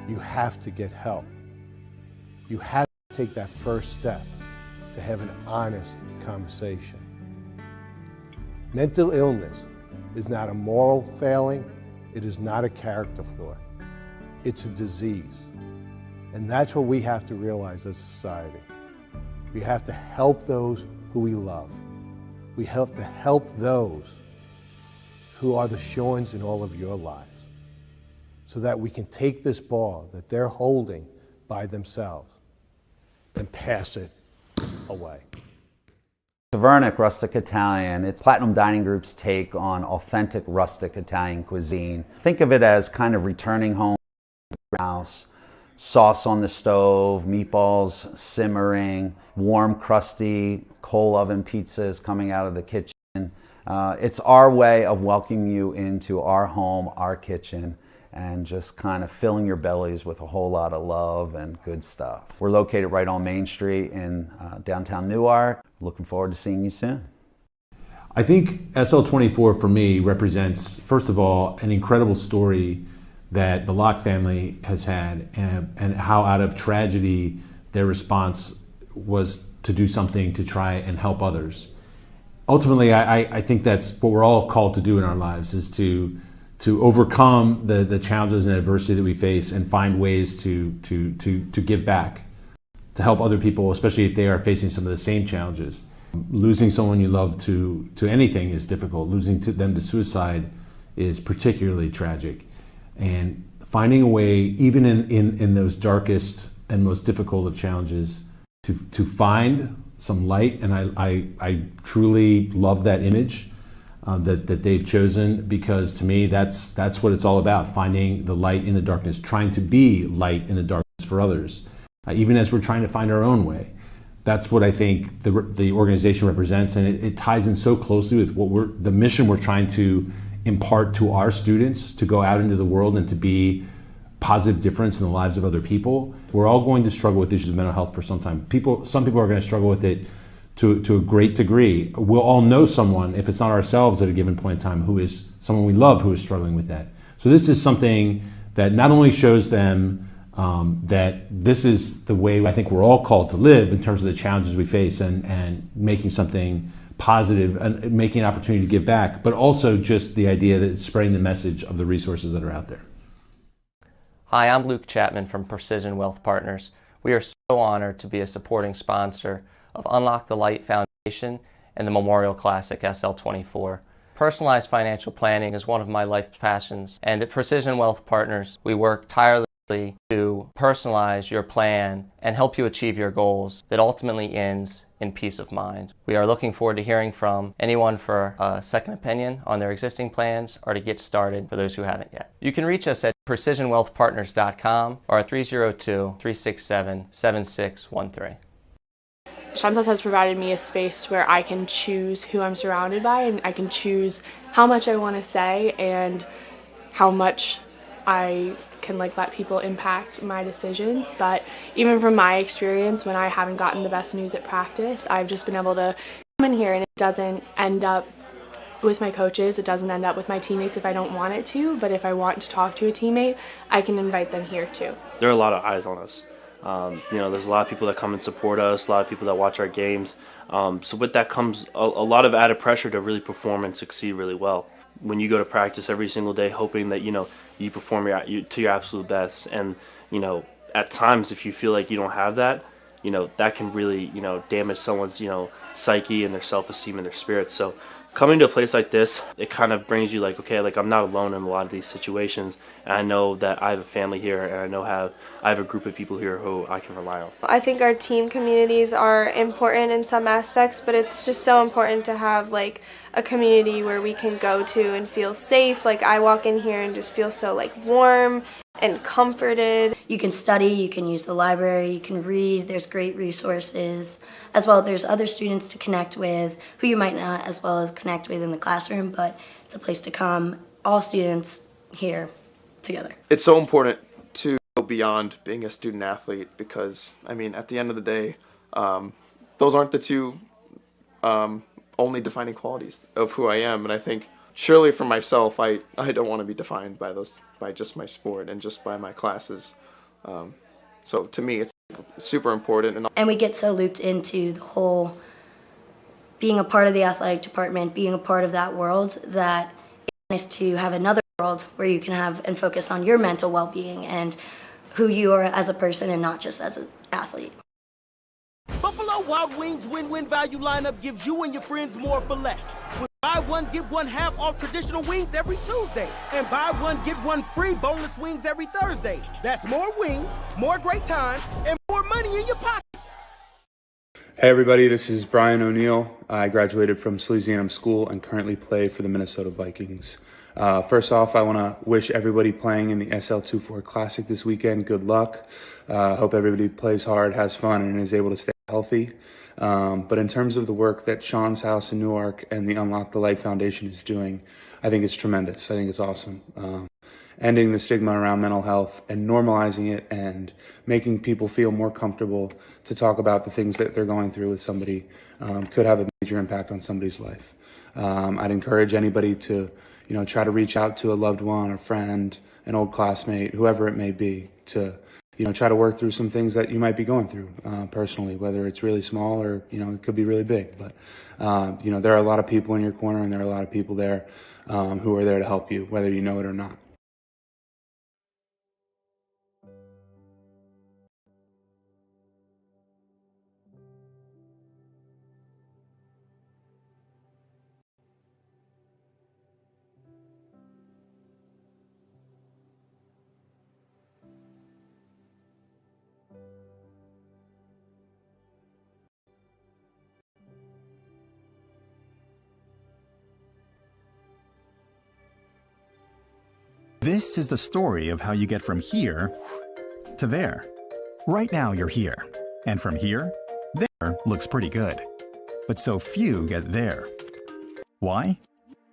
You have to get help. You have to take that first step to have an honest conversation. Mental illness is not a moral failing. It is not a character flaw. It's a disease. And that's what we have to realize as a society. We have to help those who we love. We have to help those who are the Seans in all of your lives, so that we can take this ball that they're holding by themselves and pass it away. Tavernic Rustic Italian, it's Platinum Dining Group's take on authentic rustic Italian cuisine. Think of it as kind of returning home to your house, sauce on the stove, meatballs simmering, warm, crusty coal oven pizzas coming out of the kitchen. It's our way of welcoming you into our home, our kitchen, and just kind of filling your bellies with a whole lot of love and good stuff. We're located right on Main Street in downtown Newark. Looking forward to seeing you soon. I think SL24 for me represents, first of all, an incredible story that the Locke family has had, and how out of tragedy their response was to do something to try and help others. Ultimately, I think that's what we're all called to do in our lives, is to overcome the challenges and adversity that we face and find ways to give back, to help other people, especially if they are facing some of the same challenges. Losing someone you love to anything is difficult. Losing them to suicide is particularly tragic. And finding a way, even in those darkest and most difficult of challenges, to find some light. And I truly love that image that they've chosen, because to me that's what it's all about, finding the light in the darkness, trying to be light in the darkness for others, even as we're trying to find our own way. That's what I think the organization represents, and it ties in so closely with the mission we're trying to impart to our students, to go out into the world and to be positive difference in the lives of other people. We're all going to struggle with issues of mental health for some time. Some people are going to struggle with it to a great degree. We'll all know someone, if it's not ourselves at a given point in time, who is someone we love who is struggling with that. So this is something that not only shows them that this is the way I think we're all called to live in terms of the challenges we face, and making something positive and making an opportunity to give back, but also just the idea that it's spreading the message of the resources that are out there. Hi, I'm Luke Chapman from Precision Wealth Partners. We are so honored to be a supporting sponsor of UnLocke the Light Foundation and the Memorial Classic SL24. Personalized financial planning is one of my life's passions, and at Precision Wealth Partners, we work tirelessly to personalize your plan and help you achieve your goals that ultimately ends in peace of mind. We are looking forward to hearing from anyone for a second opinion on their existing plans, or to get started for those who haven't yet. You can reach us at precisionwealthpartners.com or at 302-367-7613. Sean's House has provided me a space where I can choose who I'm surrounded by, and I can choose how much I want to say and how much I can let people impact my decisions. But even from my experience, when I haven't gotten the best news at practice, I've just been able to come in here, and it doesn't end up with my coaches, it doesn't end up with my teammates if I don't want it to, but if I want to talk to a teammate, I can invite them here too. There are a lot of eyes on us. There's a lot of people that come and support us, a lot of people that watch our games. So with that comes a lot of added pressure to really perform and succeed really well. When you go to practice every single day, hoping that you perform to your absolute best, and at times if you feel like you don't have that, that can really damage someone's psyche and their self-esteem and their spirits. So coming to a place like this, it kind of brings you okay, I'm not alone in a lot of these situations, and I know that I have a family here, and I know I have a group of people here who I can rely on. I think our team communities are important in some aspects, but it's just so important to have a community where we can go to and feel safe. I walk in here and just feel so warm and comforted. You can study, you can use the library, you can read, there's great resources. As well, there's other students to connect with who you might not as well as connect with in the classroom, but it's a place to come, all students here together. It's so important to go beyond being a student athlete, because, at the end of the day, those aren't the two only defining qualities of who I am. And I think surely for myself, I don't want to be defined by just my sport and just by my classes. So to me, it's super important. And we get so looped into the whole being a part of the athletic department, being a part of that world, that it's nice to have another world where you can have and focus on your mental well-being and who you are as a person, and not just as an athlete. Buffalo Wild Wings win-win value lineup gives you and your friends more for less. With buy one, get one half off traditional wings every Tuesday, and buy one, get one free boneless wings every Thursday. That's more wings, more great times, and more money in your pocket. Hey everybody, this is Brian O'Neill. I graduated from Salesianum School and currently play for the Minnesota Vikings. First off, I want to wish everybody playing in the SL24 Classic this weekend good luck. Hope everybody plays hard, has fun, and is able to stay healthy. But in terms of the work that Sean's House in Newark and the UnLocke the Light Foundation is doing, I think it's tremendous. I think it's awesome. ending the stigma around mental health and normalizing it and making people feel more comfortable to talk about the things that they're going through with somebody could have a major impact on somebody's life. I'd encourage anybody to, try to reach out to a loved one, a friend, an old classmate, whoever it may be, to, try to work through some things that you might be going through personally, whether it's really small or, it could be really big. But, there are a lot of people in your corner, and there are a lot of people there who are there to help you, whether you know it or not. This is the story of how you get from here to there. Right now you're here, and from here, there looks pretty good. But so few get there. Why?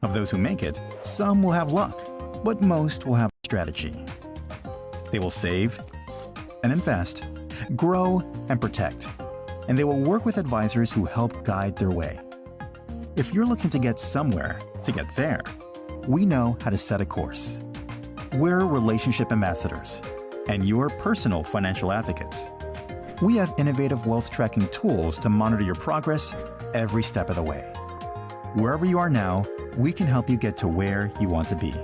Of those who make it, some will have luck, but most will have strategy. They will save and invest, grow and protect, and they will work with advisors who help guide their way. If you're looking to get somewhere to get there, we know how to set a course. We're relationship ambassadors and your personal financial advocates. We have innovative wealth tracking tools to monitor your progress every step of the way. Wherever you are now, we can help you get to where you want to be.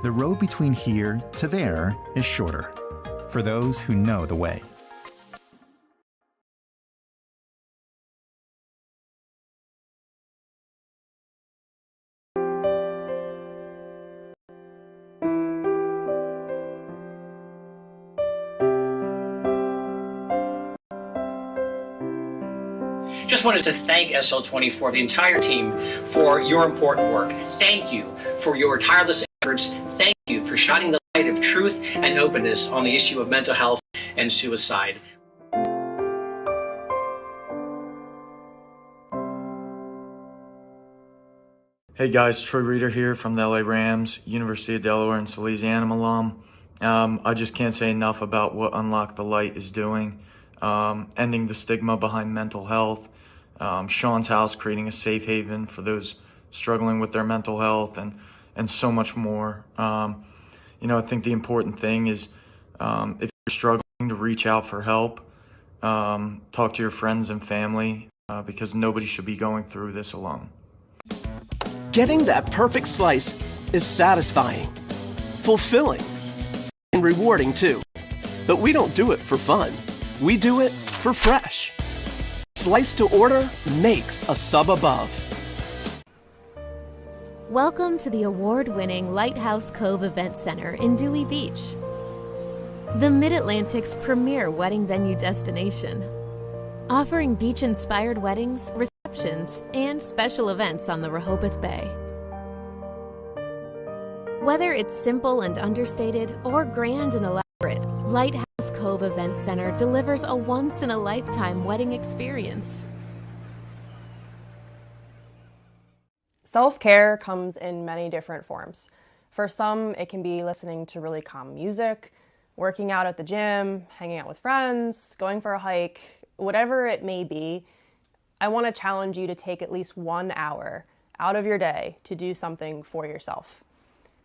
The road between here to there is shorter for those who know the way. Just wanted to thank SL24, the entire team, for your important work. Thank you for your tireless efforts. Thank you for shining the light of truth and openness on the issue of mental health and suicide. Hey guys, Troy Reeder here from the LA Rams, University of Delaware and Salesianum alum. I just can't say enough about what UnLocke the Light is doing, ending the stigma behind mental health. Sean's house, creating a safe haven for those struggling with their mental health, and so much more. I think the important thing is if you're struggling, to reach out for help, talk to your friends and family, because nobody should be going through this alone. Getting that perfect slice is satisfying, fulfilling, and rewarding too. But we don't do it for fun. We do it for fresh. Slice to order makes a sub above. Welcome to the award-winning Lighthouse Cove Event Center in Dewey Beach, the Mid-Atlantic's premier wedding venue destination, offering beach-inspired weddings, receptions, and special events on the Rehoboth Bay. Whether it's simple and understated or grand and elaborate, Lighthouse Cove Event Center delivers a once-in-a-lifetime wedding experience. Self-care comes in many different forms. For some, it can be listening to really calm music, working out at the gym, hanging out with friends, going for a hike, whatever it may be. I want to challenge you to take at least 1 hour out of your day to do something for yourself.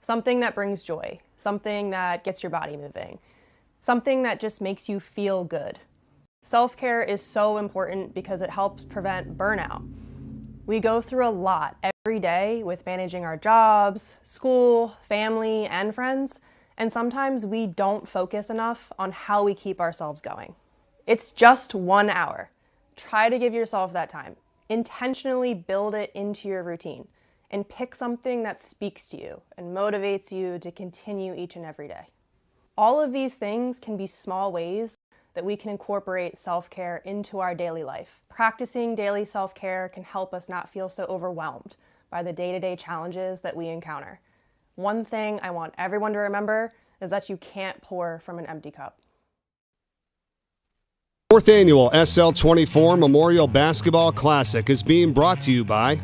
Something that brings joy, something that gets your body moving, something that just makes you feel good. Self-care is so important because it helps prevent burnout. We go through a lot every day with managing our jobs, school, family, and friends, and sometimes we don't focus enough on how we keep ourselves going. It's just 1 hour. Try to give yourself that time. Intentionally build it into your routine and pick something that speaks to you and motivates you to continue each and every day. All of these things can be small ways that we can incorporate self-care into our daily life. Practicing daily self-care can help us not feel so overwhelmed by the day-to-day challenges that we encounter. One thing I want everyone to remember is that you can't pour from an empty cup. 4th Annual SL24 Memorial Basketball Classic is being brought to you by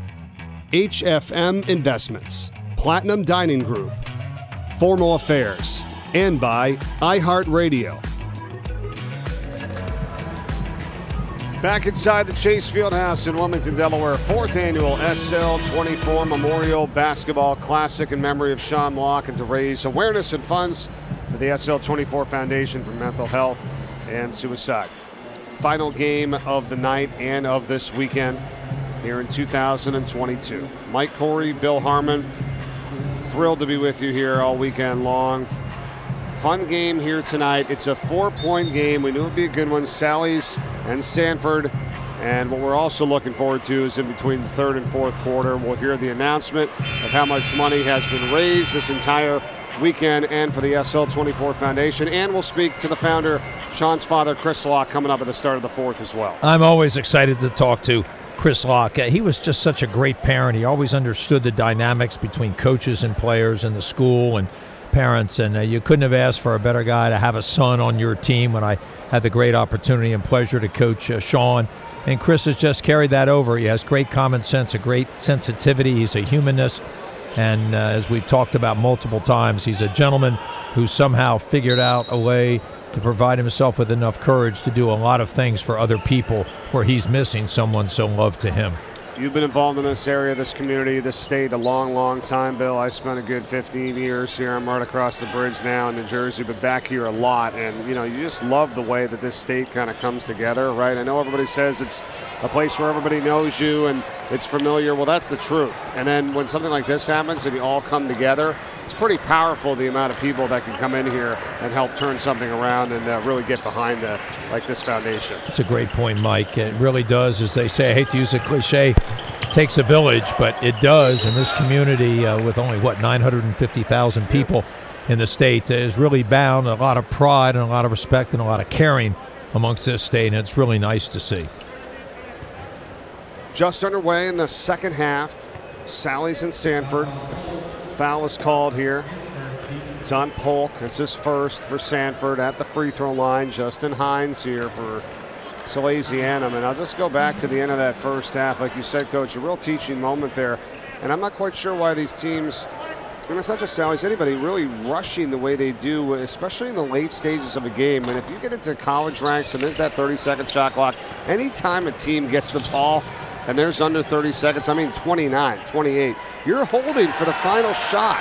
HFM Investments, Platinum Dining Group, Formal Affairs, and by iHeartRadio. Back inside the Chase Fieldhouse in Wilmington, Delaware, 4th annual SL24 Memorial Basketball Classic in memory of Sean Locke and to raise awareness and funds for the SL24 Foundation for Mental Health and Suicide. Final game of the night and of this weekend here in 2022. Mike Corey, Bill Harmon, thrilled to be with you here all weekend long. Fun game here tonight. It's a 4-point game. We knew it would be a good one. Sallies and Sanford. And what we're also looking forward to is in between the third and fourth quarter, we'll hear the announcement of how much money has been raised this entire weekend and for the SL24 Foundation. And we'll speak to the founder, Sean's father, Chris Locke, coming up at the start of the fourth as well. I'm always excited to talk to Chris Locke. He was just such a great parent. He always understood the dynamics between coaches and players and the school and parents, and you couldn't have asked for a better guy to have a son on your team when I had the great opportunity and pleasure to coach Sean. And Chris has just carried that over. He has great common sense, a great sensitivity. He's a humanist. And as we've talked about multiple times, he's a gentleman who somehow figured out a way to provide himself with enough courage to do a lot of things for other people where he's missing someone so loved to him. You've been involved in this area, this community, this state a long, long time, Bill. I spent a good 15 years here. I'm right across the bridge now in New Jersey, but back here a lot. And, you know, you just love the way that this state kind of comes together, right? I know everybody says it's a place where everybody knows you and it's familiar. Well, that's the truth. And then when something like this happens and you all come together, it's pretty powerful, the amount of people that can come in here and help turn something around and really get behind like this foundation. That's a great point, Mike. It really does. As they say, I hate to use a cliche, takes a village, but it does. And this community with only, 950,000 people in the state is really bound a lot of pride and a lot of respect and a lot of caring amongst this state, and it's really nice to see. Just underway in the second half, Sallies and Sanford. Foul is called here. It's on Polk. It's his first for Sanford at the free throw line. Justin Hines here for Salesianum. And I'll just go back to the end of that first half. Like you said, Coach, a real teaching moment there. And I'm not quite sure why these teams, and it's not just Sallies, anybody really rushing the way they do, especially in the late stages of a game. And if you get into college ranks and there's that 30-second shot clock, anytime a team gets the ball and there's under 30 seconds, 29, 28, you're holding for the final shot.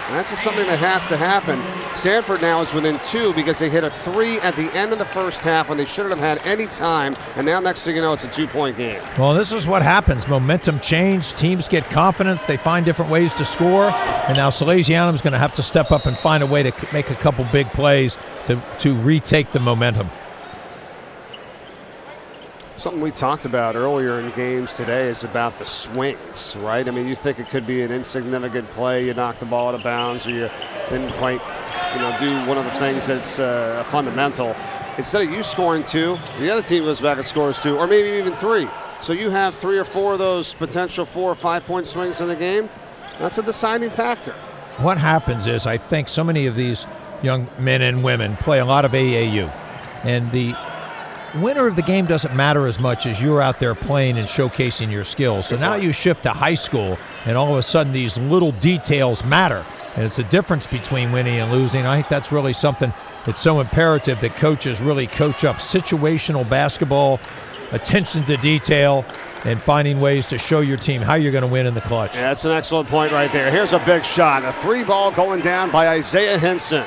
And that's just something that has to happen. Sanford now is within 2 because they hit a 3 at the end of the first half when they shouldn't have had any time. And now next thing you know, it's a 2-point game. Well, this is what happens. Momentum change. Teams get confidence. They find different ways to score. And now Salesianum is going to have to step up and find a way to make a couple big plays to retake the momentum. Something we talked about earlier in games today is about the swings, right? I mean, you think it could be an insignificant play, you knock the ball out of bounds, or you didn't quite, do one of the things that's a fundamental. Instead of you scoring 2, the other team goes back and scores 2, or maybe even 3. So you have 3 or 4 of those potential 4 or 5-point swings in the game. That's a deciding factor. What happens is I think so many of these young men and women play a lot of AAU, and the winner of the game doesn't matter as much as you're out there playing and showcasing your skills. So now you shift to high school, and all of a sudden these little details matter. And it's the difference between winning and losing. I think that's really something that's so imperative that coaches really coach up situational basketball, attention to detail, and finding ways to show your team how you're going to win in the clutch. Yeah, that's an excellent point right there. Here's a big shot. A 3-ball going down by Isaiah Henson.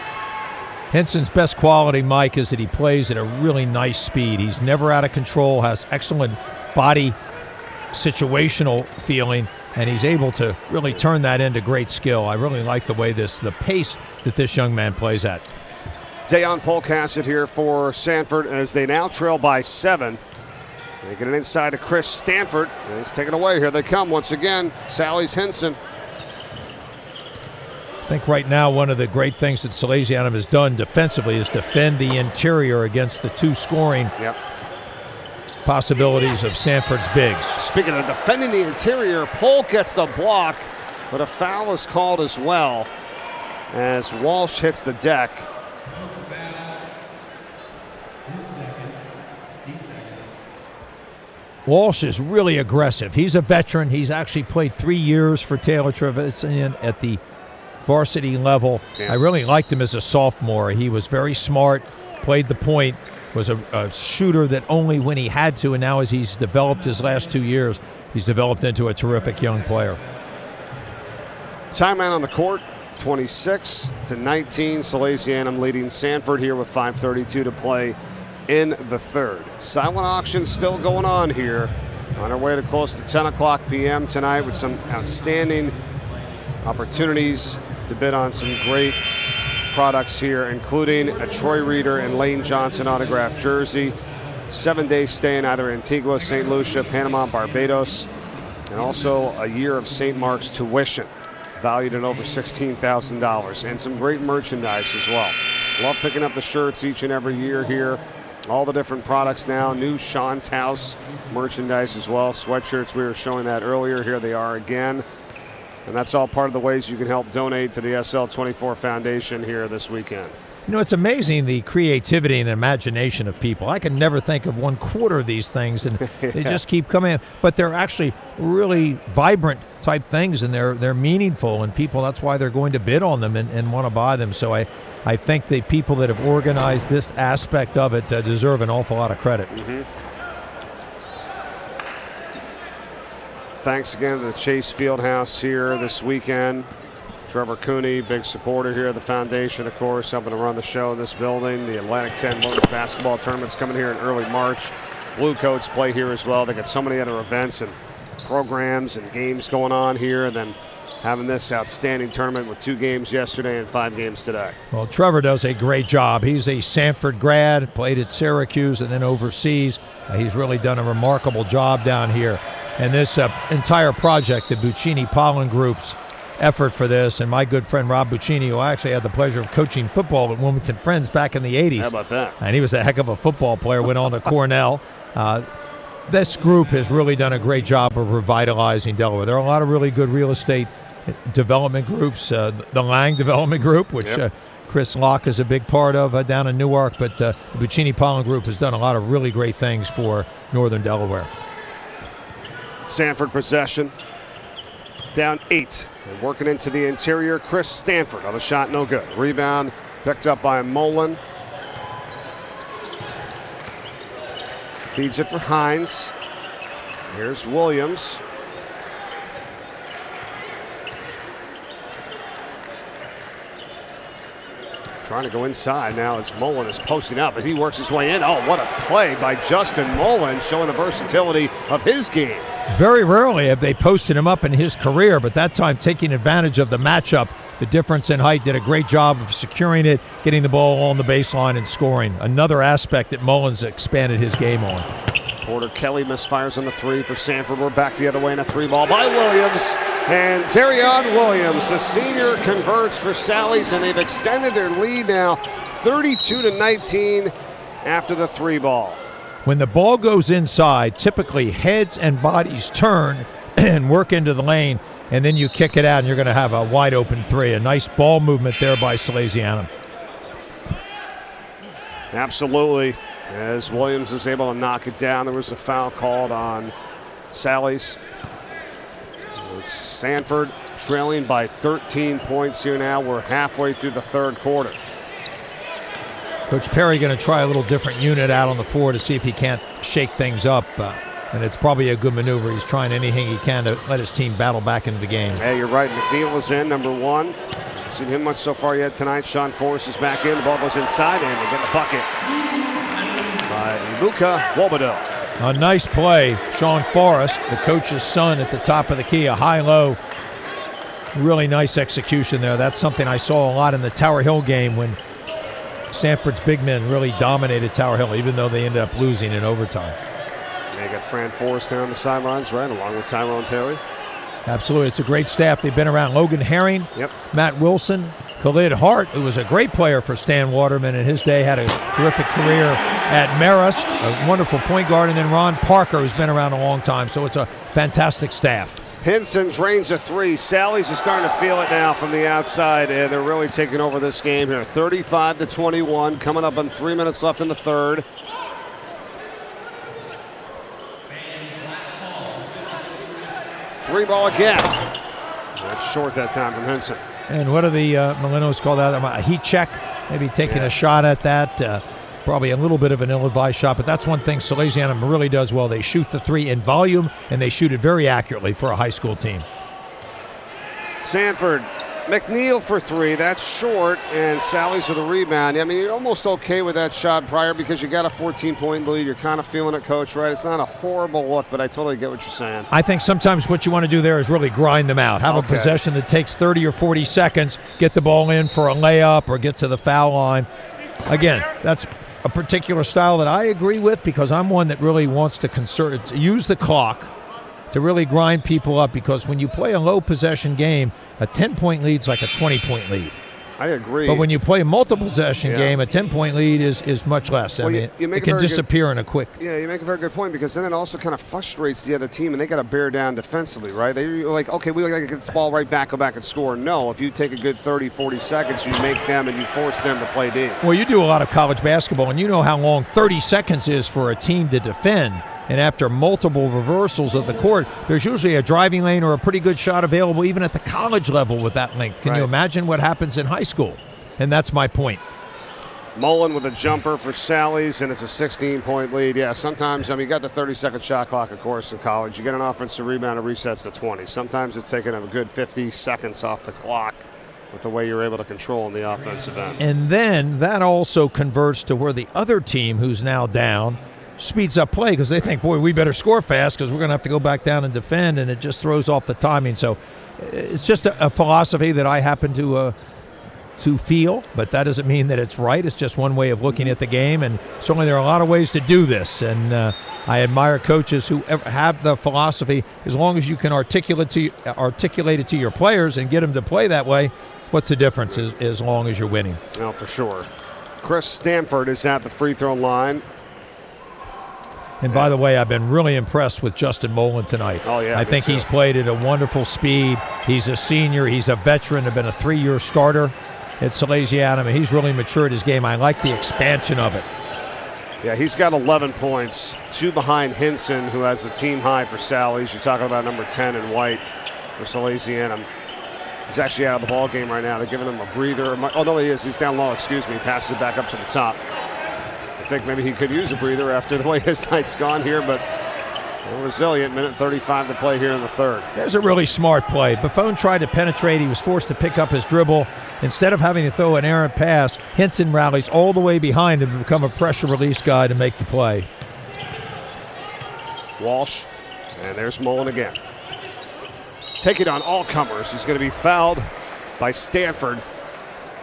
Henson's best quality, Mike, is that he plays at a really nice speed. He's never out of control, has excellent body situational feeling, and he's able to really turn that into great skill. I really like the pace that this young man plays at. Dayon Polk has it here for Sanford as they now trail by 7. They get it inside to Chris Stanford, and he's taken away. Here they come once again. Sallies Henson. I think right now one of the great things that Salesianum has done defensively is defend the interior against the 2 scoring possibilities of Sanford's bigs. Speaking of defending the interior, Polk gets the block, but a foul is called as well as Walsh hits the deck. Walsh is really aggressive. He's a veteran. He's actually played 3 years for Taylor Trevisan at the varsity level. Yeah. I really liked him as a sophomore. He was very smart, played the point, was a shooter that only when he had to, and now as he's developed his last 2 years, he's developed into a terrific young player. Timeout on the court, 26-19. Salesianum leading Sanford here with 5:32 to play in the third. Silent auction still going on here. On our way to close to 10 o'clock p.m. tonight with some outstanding opportunities to bid on some great products here, including a Troy Reeder and Lane Johnson autographed jersey, 7-day stay in either Antigua, St. Lucia, Panama, Barbados, and also a year of St. Mark's tuition, valued at over $16,000, and some great merchandise as well. Love picking up the shirts each and every year here. All the different products now, new Sean's House merchandise as well, sweatshirts, we were showing that earlier, here they are again. And that's all part of the ways you can help donate to the SL24 Foundation here this weekend. You know, it's amazing the creativity and imagination of people. I can never think of 1/4 of these things, and they just keep coming in. But they're actually really vibrant type things, and they're meaningful, and people, that's why they're going to bid on them and want to buy them. So I think the people that have organized this aspect of it deserve an awful lot of credit. Mm-hmm. Thanks again to the Chase Fieldhouse here this weekend. Trevor Cooney, big supporter here of the foundation, of course, helping to run the show in this building. The Atlantic 10 Women's Basketball Tournament's coming here in early March. Blue Coats play here as well. They got so many other events and programs and games going on here, and then having this outstanding tournament with 2 games yesterday and 5 games today. Well, Trevor does a great job. He's a Sanford grad, played at Syracuse and then overseas. He's really done a remarkable job down here. And this entire project, the Buccini Pollen Group's effort for this, and my good friend Rob Buccini, who I actually had the pleasure of coaching football at Wilmington Friends back in the 80s. How about that? And he was a heck of a football player, went on to Cornell. This group has really done a great job of revitalizing Delaware. There are a lot of really good real estate development groups, the Lang Development Group, which Chris Locke is a big part of down in Newark, but the Buccini Pollen Group has done a lot of really great things for northern Delaware. Sanford possession, down 8. And working into the interior, Chris Stanford on the shot, no good. Rebound picked up by Mullen. Feeds it for Hines. Here's Williams. Trying to go inside now as Mullen is posting up, but he works his way in. Oh, what a play by Justin Mullen, showing the versatility of his game. Very rarely have they posted him up in his career, but that time taking advantage of the matchup, the difference in height, did a great job of securing it, getting the ball on the baseline and scoring. Another aspect that Mullen's expanded his game on. Porter Kelly misfires on the 3 for Sanford. We're back the other way in a 3-ball by Williams. And Terrion Williams, the senior, converts for Sallies, and they've extended their lead now 32-19 after the 3-ball. When the ball goes inside, typically heads and bodies turn and work into the lane, and then you kick it out and you're going to have a wide open 3. A nice ball movement there by Salesianum. Absolutely. As Williams is able to knock it down, there was a foul called on Sallies. Sanford trailing by 13 points here now. We're halfway through the third quarter. Coach Perry going to try a little different unit out on the floor to see if he can't shake things up. And it's probably a good maneuver. He's trying anything he can to let his team battle back into the game. Hey, you're right. McNeil is in, number 1. Haven't seen him much so far yet tonight. Sean Forrest is back in. The ball goes inside, and they get the bucket by Ibuka Wobodo. A nice play. Sean Forrest, the coach's son, at the top of the key, a high-low. Really nice execution there. That's something I saw a lot in the Tower Hill game when Sanford's big men really dominated Tower Hill, even though they ended up losing in overtime. They got Fran Forrest there on the sidelines, right, along with Tyrone Perry. Absolutely. It's a great staff. They've been around Logan Herring, Matt Wilson, Khalid Hart, who was a great player for Stan Waterman in his day, had a terrific career at Marist, a wonderful point guard, and then Ron Parker, who's been around a long time. So it's a fantastic staff. Hinson drains a 3. Sallies is starting to feel it now from the outside, and they're really taking over this game here. 35-21, coming up on 3 minutes left in the third. Three ball again. That's short that time from Henson. And what do the Molinos call that? A heat check? Maybe taking a shot at that. Probably a little bit of an ill-advised shot, but that's one thing Salesianum really does well. They shoot the three in volume, and they shoot it very accurately for a high school team. Sanford, McNeil for three. That's short, and Sallies with a rebound. I mean, you're almost okay with that shot prior because you got a 14-point lead. You're kind of feeling it, Coach, right? It's not a horrible look, but I totally get what you're saying. I think sometimes what you want to do there is really grind them out. Have a possession that takes 30 or 40 seconds, get the ball in for a layup or get to the foul line. Again, that's a particular style that I agree with because I'm one that really wants to use the clock to really grind people up, because when you play a low possession game, a 10-point lead's like a 20-point lead. I agree. But when you play a multiple possession game, a 10-point lead is much less. Well, I mean, you make it can disappear good, in a quick. Yeah, you make a very good point, because then it also kind of frustrates the other team, and they got to bear down defensively, right? They're like, okay, we got to get this ball right back, go back and score. No, if you take a good 30, 40 seconds, you make them and you force them to play deep. Well, you do a lot of college basketball, and you know how long 30 seconds is for a team to defend. And after multiple reversals of the court, there's usually a driving lane or a pretty good shot available even at the college level with that length. Can you imagine what happens in high school? And that's my point. Mullen with a jumper for Sallies, and it's a 16-point lead. Yeah, sometimes, I mean, you got the 30-second shot clock, of course, in college. You get an offensive rebound, it resets to 20. Sometimes it's taking a good 50 seconds off the clock with the way you're able to control in the offensive end. And then that also converts to where the other team, who's now down, speeds up play because they think, boy, we better score fast because we're going to have to go back down and defend, and it just throws off the timing. So it's just a philosophy that I happen to feel, but that doesn't mean that it's right. It's just one way of looking at the game, and certainly there are a lot of ways to do this, and I admire coaches who have the philosophy. As long as you can articulate it to your players and get them to play that way, what's the difference as long as you're winning? No, for sure. Chris Stanford is at the free throw line. And by the way, I've been really impressed with Justin Mullen tonight. Oh, yeah. I think he's played at a wonderful speed. He's a senior. He's a veteran. He's been a 3-year starter at Salesianum, and he's really matured his game. I like the expansion of it. Yeah, he's got 11 points, 2 behind Henson, who has the team high for Sallies. You're talking about number 10 in white for Salesianum. He's actually out of the ball game right now. They're giving him a breather. Oh, no, he is. He's down low, excuse me. Passes it back up to the top. I think maybe he could use a breather after the way his night's gone here, but resilient. Minute 35 to play here in the third. There's a really smart play. Buffon tried to penetrate. He was forced to pick up his dribble. Instead of having to throw an errant pass, Henson rallies all the way behind him to become a pressure release guy to make the play. Walsh, and there's Mullen again. Take it on all comers. He's going to be fouled by Stanford.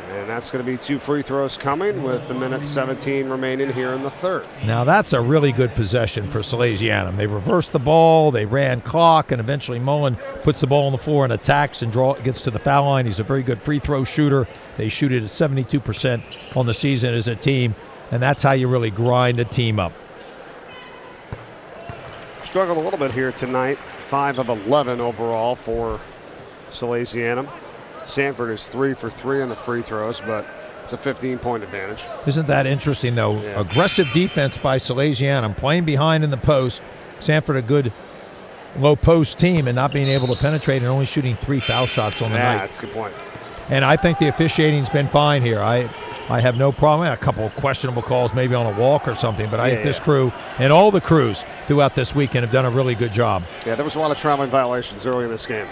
And that's going to be 2 free throws coming with a minute 17 remaining here in the third. Now that's a really good possession for Salesianum. They reversed the ball, they ran clock, and eventually Mullen puts the ball on the floor and attacks and gets to the foul line. He's a very good free throw shooter. They shoot it at 72% on the season as a team, and that's how you really grind a team up. Struggled a little bit here tonight. 5 of 11 overall for Salesianum. Sanford is 3 for 3 on the free throws, but it's a 15-point advantage. Isn't that interesting, though? Yeah. Aggressive defense by Salesianum, playing behind in the post. Sanford a good low post team and not being able to penetrate and only shooting 3 foul shots on the night. That's a good point. And I think the officiating's been fine here. I have no problem. A couple of questionable calls maybe on a walk or something, but I think this crew and all the crews throughout this weekend have done a really good job. Yeah, there was a lot of traveling violations early in this game.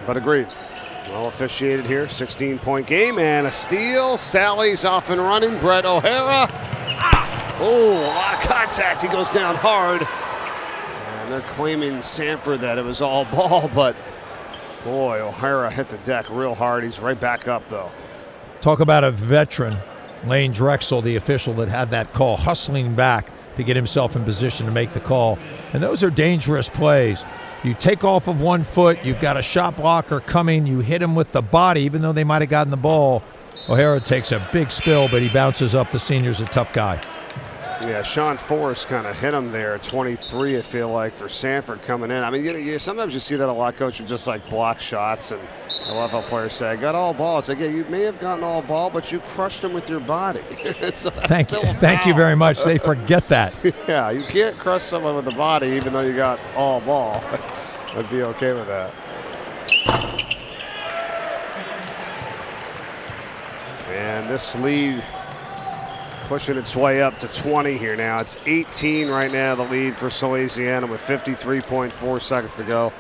But agreed. Well officiated here. 16-point game and a steal. Sallies off and running. Brett O'Hara. Oh, a lot of contact. He goes down hard. And they're claiming Sanford that it was all ball, but boy, O'Hara hit the deck real hard. He's right back up, though. Talk about a veteran. Lane Drexel, the official that had that call, hustling back to get himself in position to make the call. And those are dangerous plays. You take off of 1 foot, you've got a shot blocker coming, you hit him with the body, even though they might have gotten the ball. O'Hara takes a big spill, but he bounces up. The senior's a tough guy. Yeah, Sean Forrest kind of hit him there. 23, I feel like, for Sanford coming in. I mean, sometimes you see that a lot, Coach, just like block shots. And I love how players say, I got all ball. It's like, yeah, you may have gotten all ball, but you crushed him with your body. So Thank you very much. They forget that. Yeah, you can't crush someone with the body even though you got all ball. I'd be okay with that. And this lead pushing its way up to 20 here now. It's 18 right now, the lead for Salesianum with 53.4 seconds to go.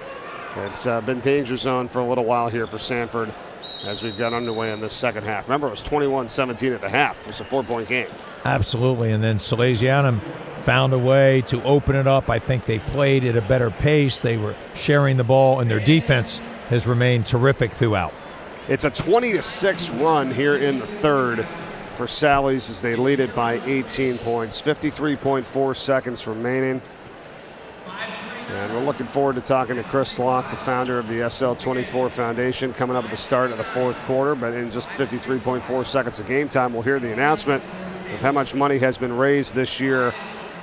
It's been danger zone for a little while here for Sanford as we've got underway in this second half. Remember, it was 21-17 at the half. It was a 4-point game. Absolutely, and then Salesianum found a way to open it up. I think they played at a better pace. They were sharing the ball, and their defense has remained terrific throughout. It's a 20-6 run here in the third for Sallies as they lead it by 18 points. 53.4 seconds remaining. And we're looking forward to talking to Chris Locke, the founder of the SL24 Foundation, coming up at the start of the fourth quarter. But in just 53.4 seconds of game time, we'll hear the announcement of how much money has been raised this year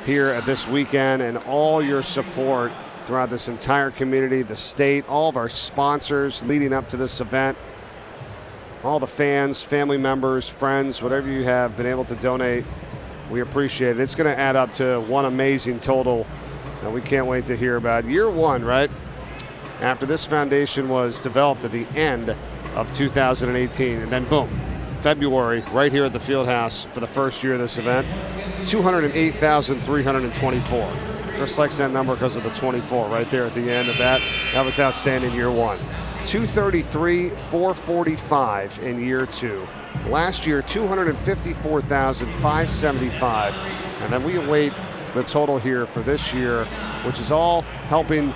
here at this weekend, and all your support throughout this entire community, the state, all of our sponsors leading up to this event, all the fans, family members, friends, whatever you have been able to donate, we appreciate it. It's going to add up to one amazing total that we can't wait to hear about. Year one, right? After this foundation was developed at the end of 2018, and then boom, February, right here at the Fieldhouse for the first year of this event, 208,324. Chris likes that number because of the 24 right there at the end of that. That was outstanding year one. 233,445 in year two. Last year, 254,575. And then we await the total here for this year, which is all helping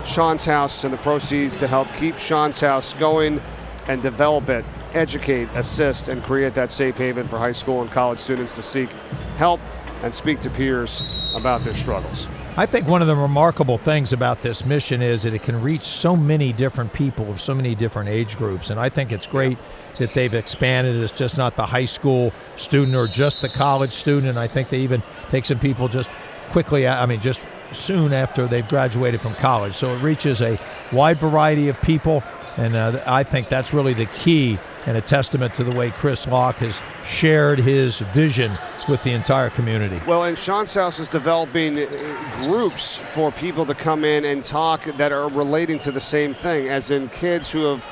Sean's house and the proceeds to help keep Sean's house going and develop it, educate, assist, and create that safe haven for high school and college students to seek help and speak to peers about their struggles. I think one of the remarkable things about this mission is that it can reach so many different people of so many different age groups. And I think it's great that they've expanded it. It's just not the high school student or just the college student. I think they even take some people just quickly, just soon after they've graduated from college. So it reaches a wide variety of people. And I think that's really the key and a testament to the way Chris Locke has shared his vision with the entire community. Well, and Sean's house is developing groups for people to come in and talk that are relating to the same thing, as in kids who have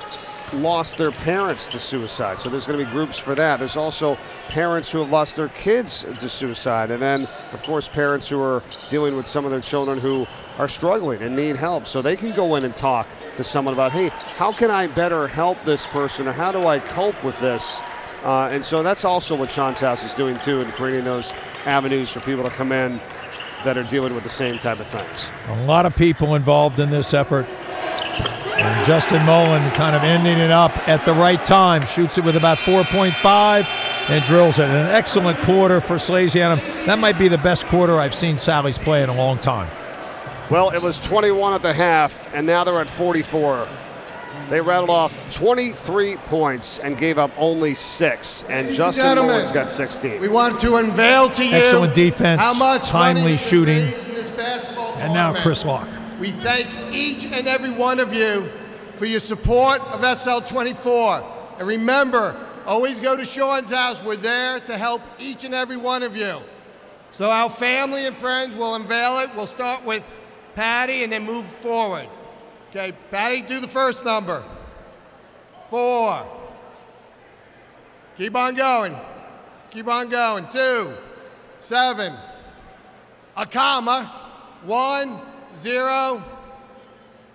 lost their parents to suicide. So there's going to be groups for that. There's also parents who have lost their kids to suicide. And then, of course, parents who are dealing with some of their children who are struggling and need help. So they can go in and talk to someone about, hey, how can I better help this person, or how do I cope with this? And so that's also what Sean's house is doing too, and creating those avenues for people to come in that are dealing with the same type of things. A lot of people involved in this effort. And Justin Mullen kind of ending it up at the right time. Shoots it with about 4.5 and drills it. An excellent quarter for Salesianum. That might be the best quarter I've seen Sallies play in a long time. Well, it was 21 at the half, and now they're at 44. They rattled off 23 points and gave up only 6. And Justin Mullen's got 16. We want to unveil to you excellent defense, how much timely shooting, in this basketball and now Chris Locke. We thank each and every one of you for your support of SL24. And remember, always go to Sean's house. We're there to help each and every one of you. So our family and friends will unveil it. We'll start with Patty and then move forward. Okay, Patty, do the first number. 4. Keep on going. Keep on going. 2, 7, a comma, 1, 0,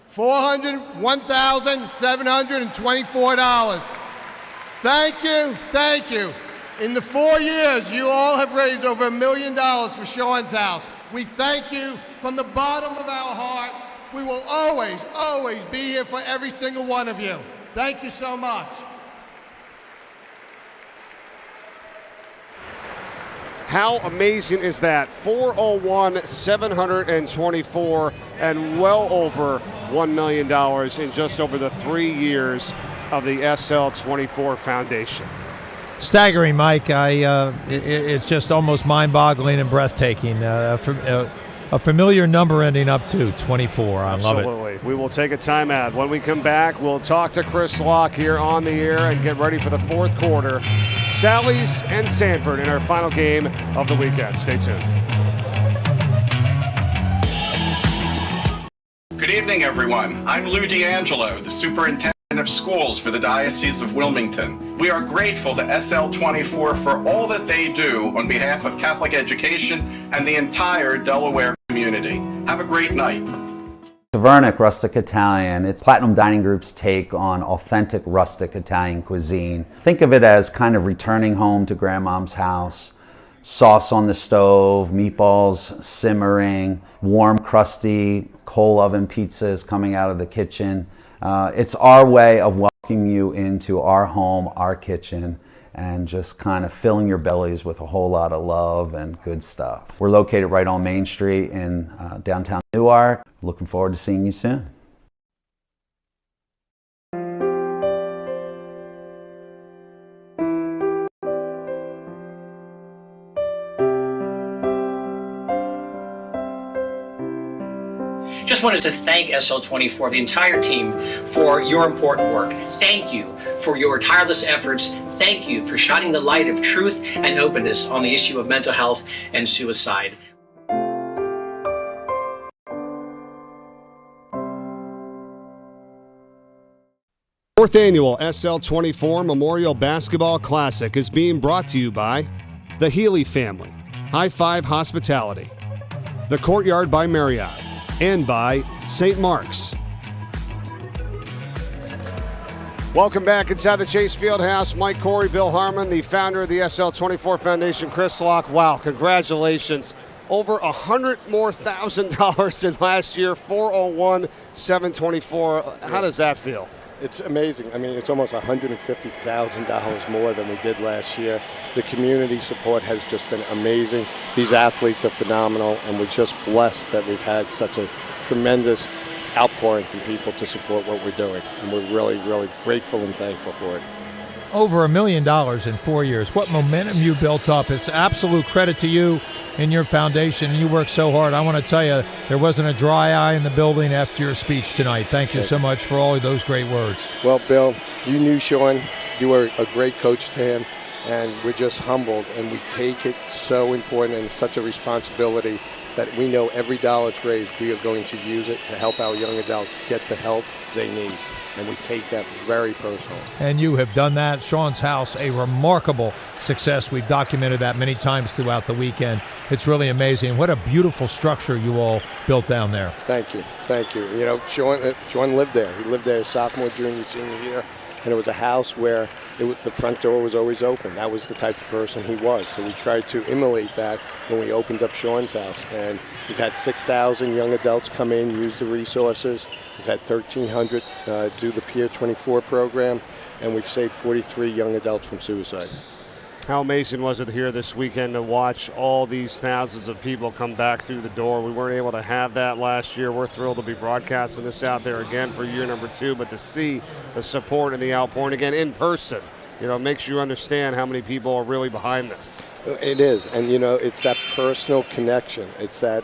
$401,724. Thank you, thank you. In the 4 years, you all have raised over $1 million for Sean's house. We thank you from the bottom of our heart. We will always, always be here for every single one of you. Thank you so much. How amazing is that? 401,724 and well over $1 million in just over the 3 years of the SL24 Foundation. Staggering, Mike. It's just almost mind-boggling and breathtaking. A familiar number ending up to 24. I love it. Absolutely. We will take a timeout. When we come back, we'll talk to Chris Locke here on the air and get ready for the fourth quarter. Sallies and Sanford in our final game of the weekend. Stay tuned. Good evening. evening, everyone. I'm Lou D'Angelo, the Superintendent of Schools for the Diocese of Wilmington. We are grateful to SL24 for all that they do on behalf of Catholic education and the entire Delaware community. Have a great night. Tavernic Rustic Italian. It's Platinum Dining Group's take on authentic rustic Italian cuisine. Think of it as kind of returning home to grandmom's house. Sauce on the stove, meatballs simmering, warm, crusty coal oven pizzas coming out of the kitchen. It's our way of welcoming you into our home, our kitchen, and just kind of filling your bellies with a whole lot of love and good stuff. We're located right on Main Street in downtown Newark. Looking forward to seeing you soon. Just wanted to thank SL24, the entire team, for your important work. Thank you for your tireless efforts. Thank you for shining the light of truth and openness on the issue of mental health and suicide. Fourth annual SL24 Memorial Basketball Classic is being brought to you by the Healy family, High Five Hospitality, the Courtyard by Marriott, and by St. Mark's. Welcome back inside the Chase Fieldhouse. Mike Corey, Bill Harmon, the founder of the SL24 Foundation, Chris Locke. Wow, congratulations. Over $100,000 more than last year, 401, 724. How does that feel? It's amazing. I mean, it's almost $150,000 more than we did last year. The community support has just been amazing. These athletes are phenomenal, and we're just blessed that we've had such a tremendous outpouring from people to support what we're doing. And we're really, really grateful and thankful for it. Over $1 million in 4 years. What momentum you built up. It's absolute credit to you and your foundation, and you worked so hard. I want to tell you, there wasn't a dry eye in the building after your speech tonight. Thank you so much for all of those great words. Well, Bill, you knew Sean. You were a great coach to him, and we're just humbled, and we take it so important and such a responsibility that we know every dollar it's raised, we are going to use it to help our young adults get the help they need. And we take that very personal. And you have done that. Sean's house, a remarkable success. We've documented that many times throughout the weekend. It's really amazing. What a beautiful structure you all built down there. Thank you. Thank you. You know, Sean lived there. He lived there sophomore, junior, senior year. And it was a house where the front door was always open. That was the type of person he was. So we tried to emulate that when we opened up Sean's house. And we've had 6,000 young adults come in, use the resources. We've had 1,300 do the Peer 24 program. And we've saved 43 young adults from suicide. How amazing was it here this weekend to watch all these thousands of people come back through the door? We weren't able to have that last year. We're thrilled to be broadcasting this out there again for year number 2, but to see the support and the outpouring again in person, you know, makes you understand how many people are really behind this. It is, and you know, it's that personal connection. It's that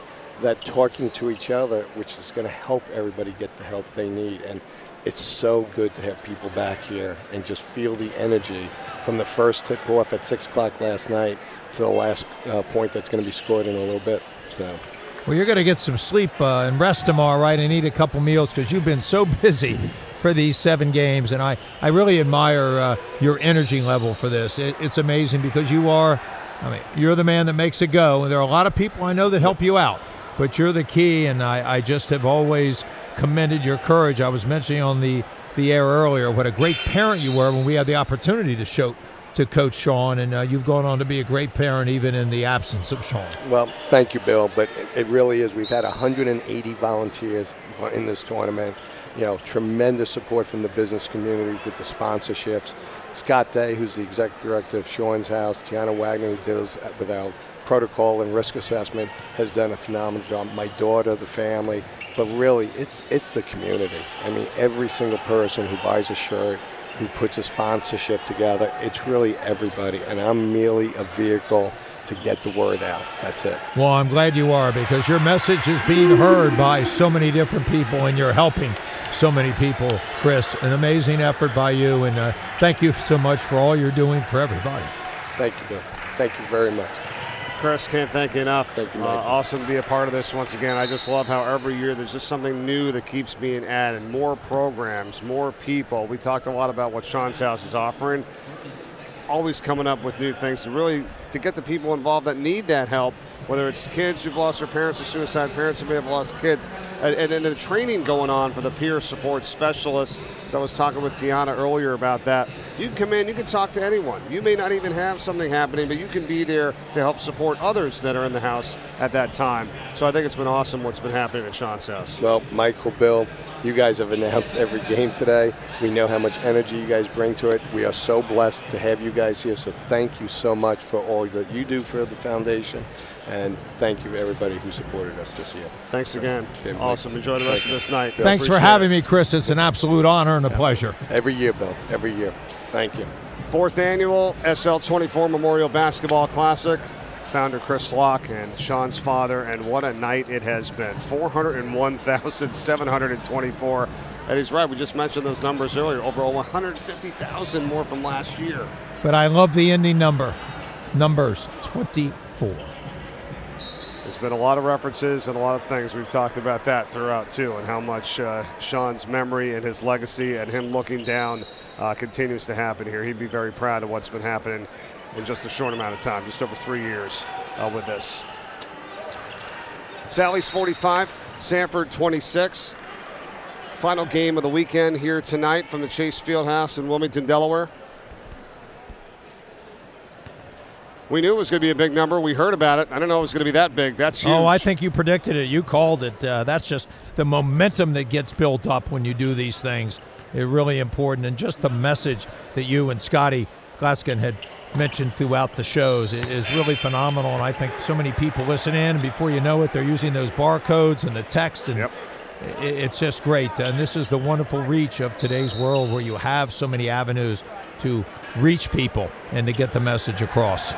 talking to each other, which is going to help everybody get the help they need. And it's so good to have people back here and just feel the energy from the first tip-off at 6 o'clock last night to the last point that's going to be scored in a little bit. So. Well, you're going to get some sleep and rest tomorrow, right, and eat a couple meals because you've been so busy for these 7 games. And I really admire your energy level for this. It's amazing because you're the man that makes it go. And there are a lot of people I know that help you out, but you're the key, and I just have always commended your courage. I was mentioning on the air earlier what a great parent you were when we had the opportunity to coach Sean, and you've gone on to be a great parent even in the absence of Sean. Well, thank you, Bill, but it really is. We've had 180 volunteers in this tournament. You know, tremendous support from the business community with the sponsorships. Scott Day, who's the executive director of Sean's house, Tiana Wagner, who deals with our protocol and risk assessment, has done a phenomenal job. My daughter, the family, but really it's the community. I mean, every single person who buys a shirt, who puts a sponsorship together, it's really everybody, and I'm merely a vehicle to get the word out. That's it. Well, I'm glad you are, because your message is being heard by so many different people, and you're helping so many people. Chris, an amazing effort by you, and thank you so much for all you're doing for everybody. Thank you, Bill. Thank you very much. Chris, can't thank you enough. Thank you, Mike. Awesome to be a part of this once again. I just love how every year there's just something new that keeps being added. More programs, more people. We talked a lot about what Sean's house is offering. Always coming up with new things to get the people involved that need that help, whether it's kids who've lost their parents or suicide, parents who may have lost kids, and the training going on for the peer support specialists. So I was talking with Tiana earlier about that. You can come in, you can talk to anyone. You may not even have something happening, but you can be there to help support others that are in the house at that time. So I think it's been awesome what's been happening at Sean's house. Well, Michael, Bill, you guys have announced every game today. We know how much energy you guys bring to it. We are so blessed to have you guys here, so thank you so much for all that you do for the foundation, and thank you everybody who supported us this year. Thanks again. Awesome. Enjoy the rest of this night. Thanks for having me, Chris. It's an absolute honor and a pleasure. Every year, Bill. Every year. Thank you. 4th annual SL24 Memorial Basketball Classic. Founder Chris Locke and Sean's father, and what a night it has been. 401,724. And he's right, we just mentioned those numbers earlier. Over 150,000 more from last year. But I love the ending numbers 24. There's been a lot of references and a lot of things. We've talked about that throughout, too, and how much Sean's memory and his legacy and him looking down continues to happen here. He'd be very proud of what's been happening in just a short amount of time, just over 3 years with this. Sallies 45, Sanford 26. Final game of the weekend here tonight from the Chase Fieldhouse in Wilmington, Delaware. We knew it was going to be a big number. We heard about it. I don't know it was going to be that big. That's huge. Oh, I think you predicted it. You called it. That's just the momentum that gets built up when you do these things. It's really important. And just the message that you and Scotty Glaskin had mentioned throughout the shows is really phenomenal. And I think so many people listen in, and before you know it, they're using those barcodes and the text. And it's just great. And this is the wonderful reach of today's world, where you have so many avenues to reach people and to get the message across.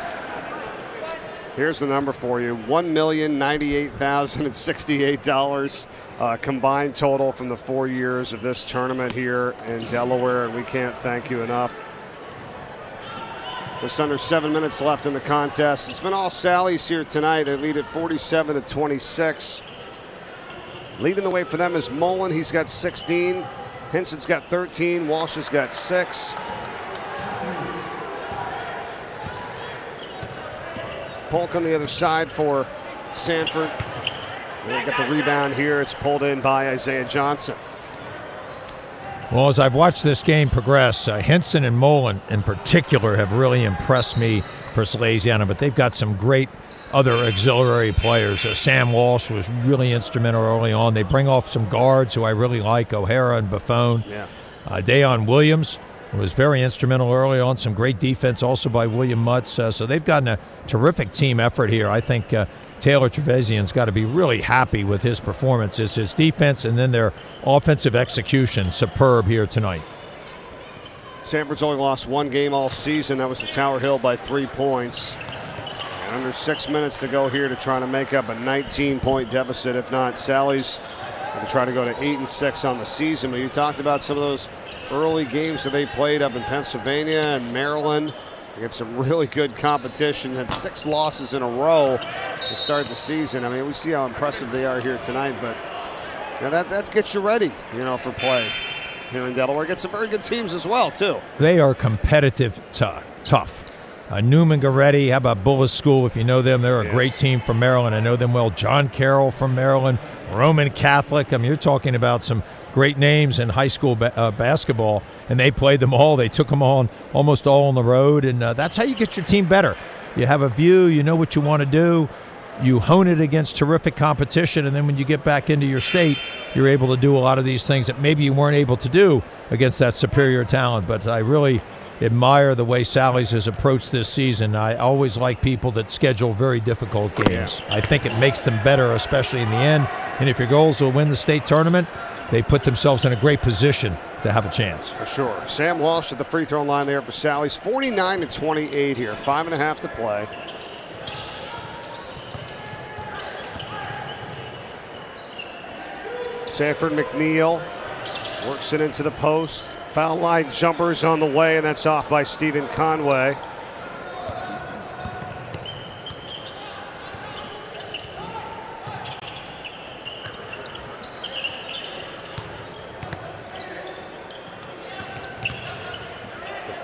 Here's the number for you, $1,098,068 combined total from the 4 years of this tournament here in Delaware, and we can't thank you enough. Just under 7 minutes left in the contest. It's been all Sallies here tonight. They lead at 47-26. Leading the way for them is Mullen. He's got 16. Henson's got 13. Walsh has got 6. Polk on the other side for Sanford. They get the rebound here. It's pulled in by Isaiah Johnson. Well, as I've watched this game progress, Henson and Mullen in particular have really impressed me for Salesianum, but they've got some great other auxiliary players. Sam Walsh was really instrumental early on. They bring off some guards who I really like, O'Hara and Buffone. Dayon Williams was very instrumental early on. Some great defense also by William Mutz. So they've gotten a terrific team effort here. I think Taylor Trevezian's got to be really happy with his performance. It's his defense and then their offensive execution, superb here tonight. Sanford's only lost one game all season. That was to Tower Hill by 3 points. And under 6 minutes to go here to try to make up a 19-point deficit. If not, Sallies going to try to go to 8-6 on the season. But you talked about some of those early games that they played up in Pennsylvania and Maryland against some really good competition. Had 6 losses in a row to start the season. I mean, we see how impressive they are here tonight, but that gets you ready, for play here in Delaware. Get some very good teams as well, too. They are competitive, tough. Newman Goretti, how about Bullis School, if you know them? They're a great team from Maryland. I know them well. John Carroll from Maryland, Roman Catholic. I mean, you're talking about some great names in high school basketball, and they played them all. They took them on almost all on the road, and that's how you get your team better. You have a view, you know what you want to do, you hone it against terrific competition, and then when you get back into your state, you're able to do a lot of these things that maybe you weren't able to do against that superior talent. But I really admire the way Sallies has approached this season. I always like people that schedule very difficult games. I think it makes them better, especially in the end. And if your goal is to win the state tournament, they put themselves in a great position to have a chance. For sure. Sam Walsh at the free throw line there for Sallies. 49-28 here. 5.5 to play. Sanford McNeil works it into the post. Foul line jumpers on the way, and that's off by Stephen Conway.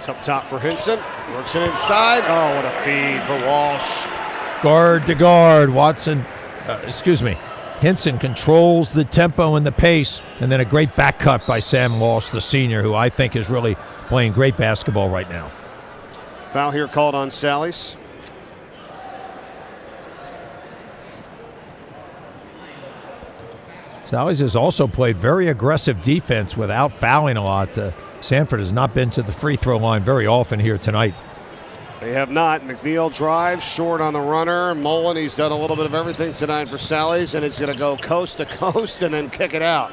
It's up top for Hinson. Works it inside. Oh, what a feed for Walsh. Guard to guard. Hinson controls the tempo and the pace, and then a great back cut by Sam Walsh, the senior, who I think is really playing great basketball right now. Foul here called on Sallies. Sallies has also played very aggressive defense without fouling a lot. Sanford has not been to the free throw line very often here tonight. They have not. McNeil drives short on the runner. Mullen, he's done a little bit of everything tonight for Sallies, and it's going to go coast to coast and then kick it out.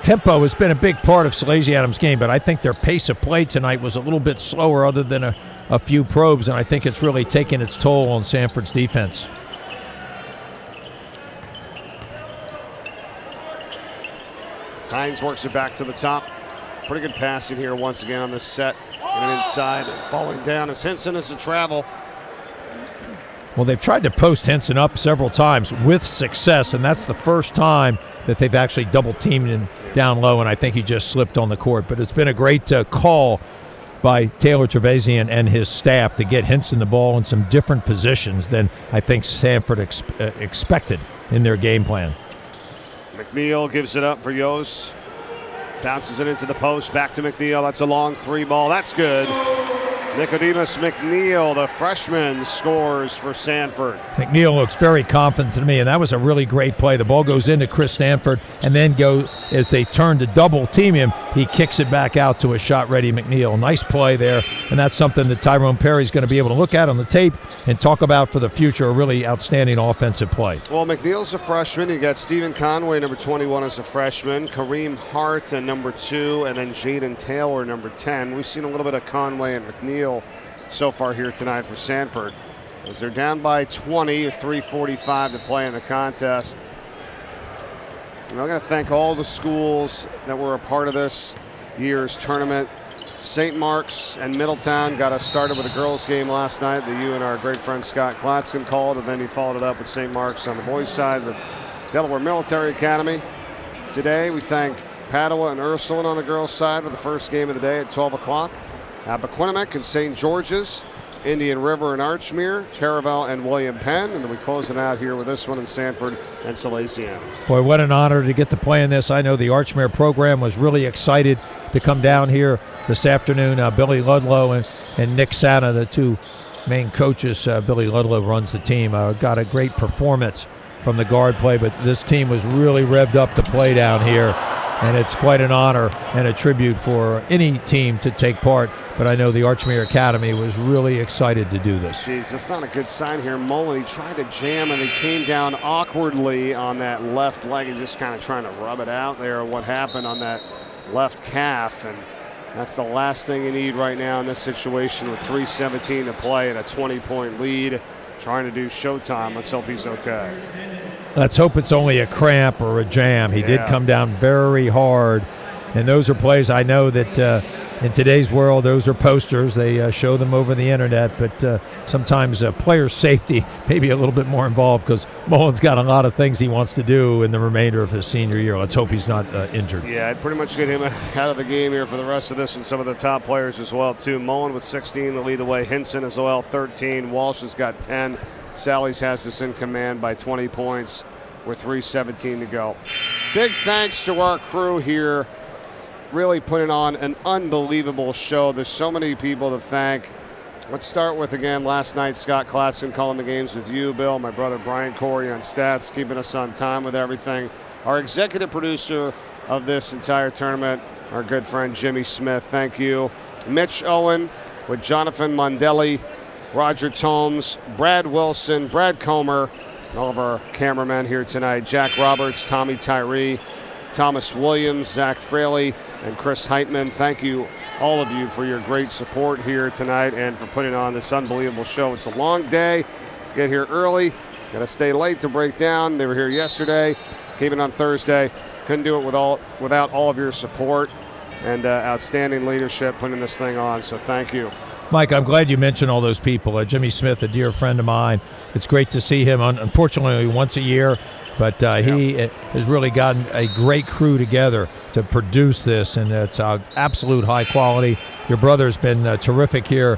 Tempo has been a big part of Salesianum's game, but I think their pace of play tonight was a little bit slower other than a few probes, and I think it's really taken its toll on Sanford's defense. Hines works it back to the top. Pretty good passing here once again on this set. And inside, falling down as Hinson is a travel. Well, they've tried to post Hinson up several times with success, and that's the first time that they've actually double-teamed him down low, and I think he just slipped on the court. But it's been a great call by Taylor Trevathan and his staff to get Hinson the ball in some different positions than I think Sanford expected in their game plan. McNeil gives it up for Yos. Bounces it into the post, back to McNeil. That's a long three ball. That's good. Nicodemus McNeil, the freshman, scores for Sanford. McNeil looks very confident to me, and that was a really great play. The ball goes into Chris Sanford, and then as they turn to double team him, he kicks it back out to a shot-ready McNeil. Nice play there, and that's something that Tyrone Perry's going to be able to look at on the tape and talk about for the future, a really outstanding offensive play. Well, McNeil's a freshman. You got Stephen Conway, number 21, as a freshman. Kareem Hart, number 2, and then Jaden Taylor, number 10. We've seen a little bit of Conway and McNeil so far here tonight for Sanford, as they're down by 20, 3:45 to play in the contest. And I'm going to thank all the schools that were a part of this year's tournament. St. Mark's and Middletown got us started with a girls game last night that you and our great friend Scott Klatskin called, and then he followed it up with St. Mark's on the boys' side with Delaware Military Academy. Today we thank Padua and Ursuline on the girls' side with the first game of the day at 12 o'clock. Appoquinimec and St. George's, Indian River and Archmere, Caravel and William Penn, and then we close it out here with this one in Sanford and Salesianum. Boy, what an honor to get to play in this. I know the Archmere program was really excited to come down here this afternoon. Billy Ludlow and Nick Santa, the two main coaches. Billy Ludlow runs the team. Got a great performance from the guard play, but this team was really revved up to play down here. And it's quite an honor and a tribute for any team to take part. But I know the Archmere Academy was really excited to do this. Jeez, that's not a good sign here. Mullen, he tried to jam and he came down awkwardly on that left leg. He's just kind of trying to rub it out there, what happened on that left calf. And that's the last thing you need right now in this situation with 3:17 to play and a 20-point lead. Trying to do showtime. Let's hope he's okay. Let's hope it's only a cramp or a jam. He did come down very hard. And those are plays I know that in today's world, those are posters. They show them over the internet. But sometimes player safety may be a little bit more involved because Mullen's got a lot of things he wants to do in the remainder of his senior year. Let's hope he's not injured. Yeah, I'd pretty much get him out of the game here for the rest of this, and some of the top players as well, too. Mullen with 16 to lead the way. Hinson as well, 13. Walsh has got 10. Sallies has this in command by 20 points with 3:17 to go. Big thanks to our crew here. Really putting on an unbelievable show. There's so many people to thank. Let's start with, again, last night, Scott Klatskin calling the games with you, Bill. My brother Brian Corey on stats, keeping us on time with everything. Our executive producer of this entire tournament, our good friend Jimmy Smith, thank you. Mitch Owen with Jonathan Mondelli, Roger Tomes, Brad Wilson, Brad Comer, and all of our cameramen here tonight. Jack Roberts, Tommy Tyree, Thomas Williams, Zach Fraley, and Chris Heitman. Thank you, all of you, for your great support here tonight and for putting on this unbelievable show. It's a long day. Get here early. Got to stay late to break down. They were here yesterday. Came in on Thursday. Couldn't do it without all of your support and outstanding leadership putting this thing on. So thank you. Mike, I'm glad you mentioned all those people. Jimmy Smith, a dear friend of mine. It's great to see him, unfortunately, once a year. But he has really gotten a great crew together to produce this, and it's absolute high quality. Your brother's been terrific here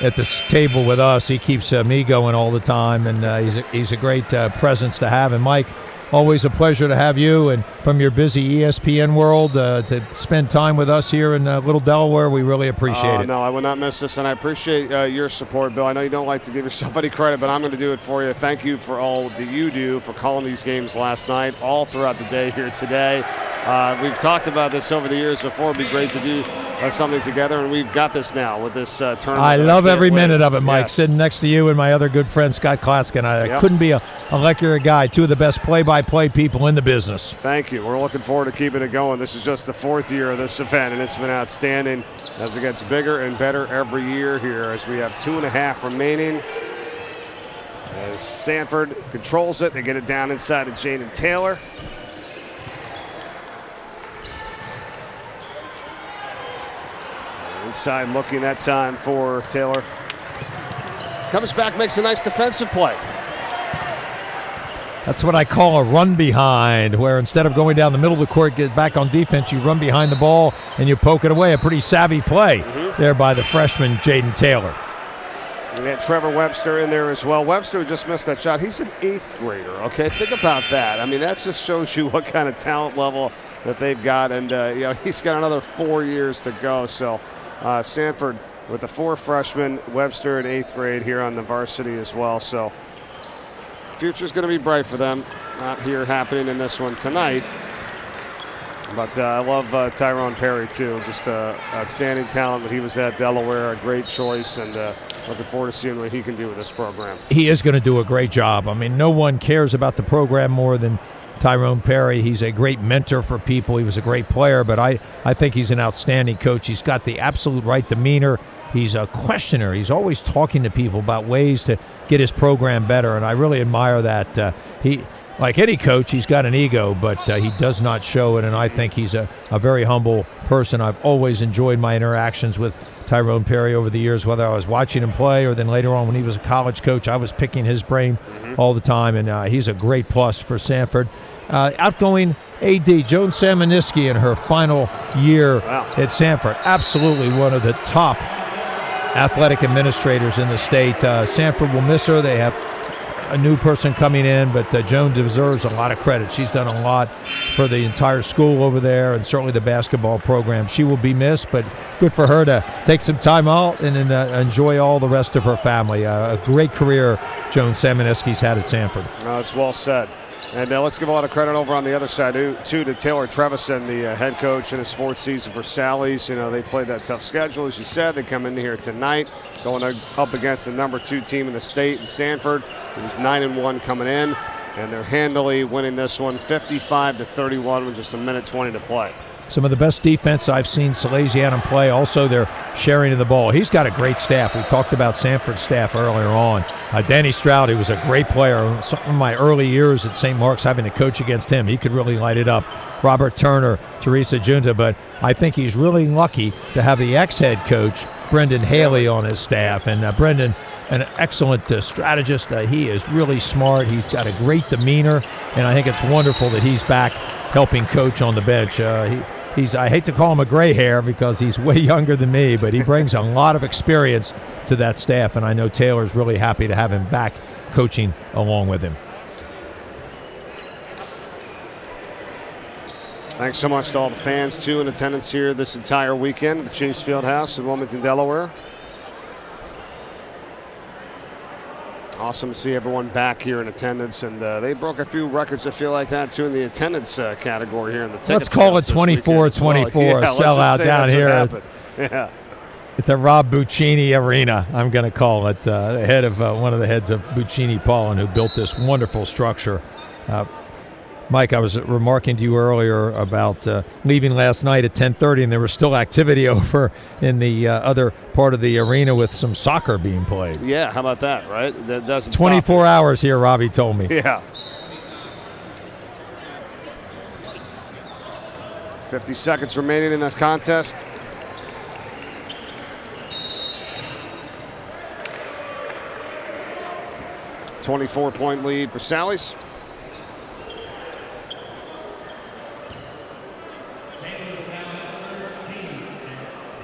at this table with us. He keeps me going all the time, and he's a great presence to have. And Mike, always a pleasure to have you, and from your busy ESPN world to spend time with us here in Little Delaware. We really appreciate it. No, I will not miss this, and I appreciate your support, Bill. I know you don't like to give yourself any credit, but I'm going to do it for you. Thank you for all that you do for calling these games last night, all throughout the day here today. We've talked about this over the years before. It'd be great to do something together, and we've got this now with this tournament. I love every minute of it, Mike. Yes. Sitting next to you and my other good friend, Scott Klaskin. I couldn't be a luckier guy. Two of the best play-by-play people in the business. Thank you. We're looking forward to keeping it going. This is just the 4th year of this event, and it's been outstanding as it gets bigger and better every year here as we have 2.5 remaining. As Sanford controls it, they get it down inside of Jaden Taylor. Inside looking that time for Taylor. Comes back, makes a nice defensive play. That's what I call a run behind, where instead of going down the middle of the court, get back on defense, you run behind the ball and you poke it away. A pretty savvy play there by the freshman, Jaden Taylor. We had Trevor Webster in there as well. Webster just missed that shot. He's an 8th grader, okay? Think about that. I mean, that just shows you what kind of talent level that they've got. And, he's got another 4 years to go. So Sanford with the 4 freshmen, Webster in 8th grade here on the varsity as well. So future's going to be bright for them. Not here happening in this one tonight. But I love Tyrone Perry, too. Just outstanding talent that he was at Delaware. A great choice, and looking forward to seeing what he can do with this program. He is going to do a great job. I mean, no one cares about the program more than Tyrone Perry. He's a great mentor for people. He was a great player, but I think he's an outstanding coach. He's got the absolute right demeanor. He's a questioner. He's always talking to people about ways to get his program better, and I really admire that. He, like any coach, he's got an ego, but he does not show it, and I think he's a very humble person. I've always enjoyed my interactions with Tyrone Perry over the years, whether I was watching him play or then later on when he was a college coach, I was picking his brain all the time, and he's a great plus for Sanford. Outgoing AD, Joan Samaniski, in her final year at Sanford, absolutely one of the top athletic administrators in the state. Sanford will miss her. They have a new person coming in, but Joan deserves a lot of credit. She's done a lot for the entire school over there and certainly the basketball program. She will be missed, but good for her to take some time out and enjoy all the rest of her family. A great career Joan Samaniski's had at Sanford. That's well said. And let's give a lot of credit over on the other side, too, to Taylor Trevison, the head coach in his 4th season for Sallies. You know, they played that tough schedule, as you said. They come in here tonight, going up against the number 2 team in the state in Sanford. It was 9-1 coming in, and they're handily winning this one, 55-31 with just 1:20 to play. Some of the best defense I've seen Salesianum play. Also, their sharing of the ball. He's got a great staff. We talked about Sanford's staff earlier on. Danny Stroud, he was a great player. Some of my early years at St. Mark's having to coach against him, he could really light it up. Robert Turner, Teresa Junta, but I think he's really lucky to have the ex-head coach, Brendan Haley, on his staff. And Brendan, an excellent strategist. He is really smart. He's got a great demeanor, and I think it's wonderful that he's back helping coach on the bench. I hate to call him a gray hair because he's way younger than me, but he brings a lot of experience to that staff, and I know Taylor's really happy to have him back coaching along with him. Thanks so much to all the fans, too, in attendance here this entire weekend at the Chase Field House in Wilmington, Delaware. Awesome to see everyone back here in attendance, and they broke a few records, I feel like that, too, in the attendance category here in the ticket. Let's call it 24-24, a sellout down here at the Rob Buccini Arena. I'm going to call it the head of one of the heads of Buccini Paulin, who built this wonderful structure. Mike, I was remarking to you earlier about leaving last night at 10:30, and there was still activity over in the other part of the arena with some soccer being played. Yeah, how about that, right? That doesn't 24 hours here, Robbie told me. Yeah. 50 seconds remaining in this contest. .24 lead for Sallies.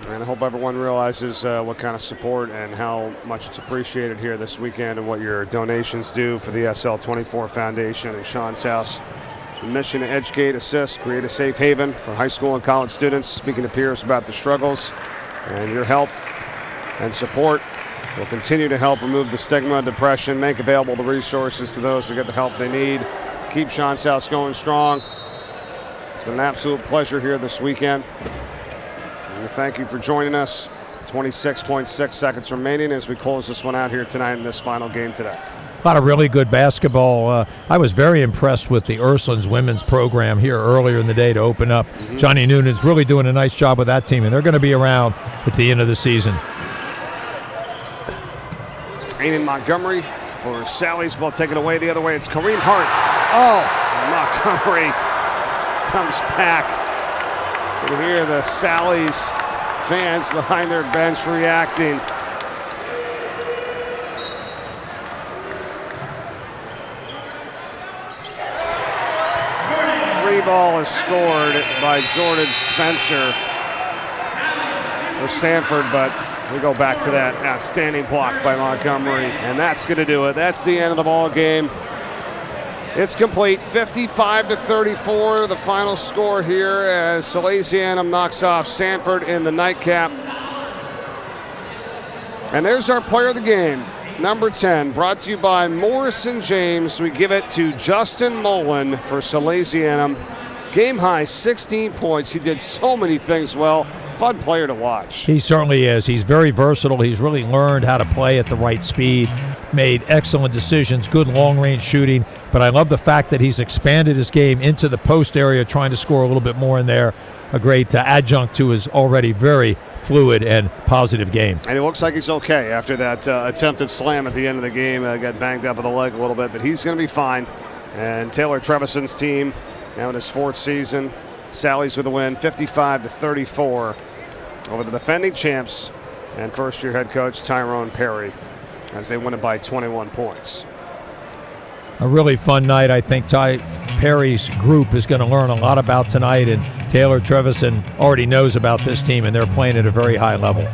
And I hope everyone realizes what kind of support and how much it's appreciated here this weekend and what your donations do for the SL24 Foundation and Sean's house. The mission to educate, assist, create a safe haven for high school and college students, speaking to peers about the struggles. And your help and support will continue to help remove the stigma, depression, make available the resources to those that get the help they need. Keep Sean's house going strong. It's been an absolute pleasure here this weekend. And we thank you for joining us. 26.6 seconds remaining as we close this one out here tonight in this final game today. A lot of really good basketball. I was very impressed with the Ursuline's women's program here earlier in the day to open up. Johnny Noonan's really doing a nice job with that team, and they're going to be around at the end of the season. Aiden Montgomery for Sallies. Ball taken away the other way. It's Kareem Hart. Oh, Montgomery comes back. You can hear the Sallies fans behind their bench reacting. Ball is scored by Jordan Spencer for Sanford, but we go back to that outstanding block by Montgomery, and that's going to do it. That's the end of the ball game. It's complete, 55-34, the final score here as Salesianum knocks off Sanford in the nightcap. And there's our player of the game. Number 10, brought to you by Morrison James. We give it to Justin Mullen for Salesianum. Game high, 16 points. He did so many things well. Fun player to watch. He certainly is. He's very versatile. He's really learned how to play at the right speed, made excellent decisions, good long-range shooting. But I love the fact that he's expanded his game into the post area, trying to score a little bit more in there. A great adjunct to his already very fluid and positive game. And it looks like he's okay after that attempted slam at the end of the game. Got banged up in the leg a little bit, but he's going to be fine. And Taylor Trevison's team, now in his fourth season, Sallies with a win, 55-34 over the defending champs and first-year head coach Tyrone Perry as they win it by 21 points. A really fun night. I think Ty Perry's group is going to learn a lot about tonight, and Taylor Trevison already knows about this team, and they're playing at a very high level.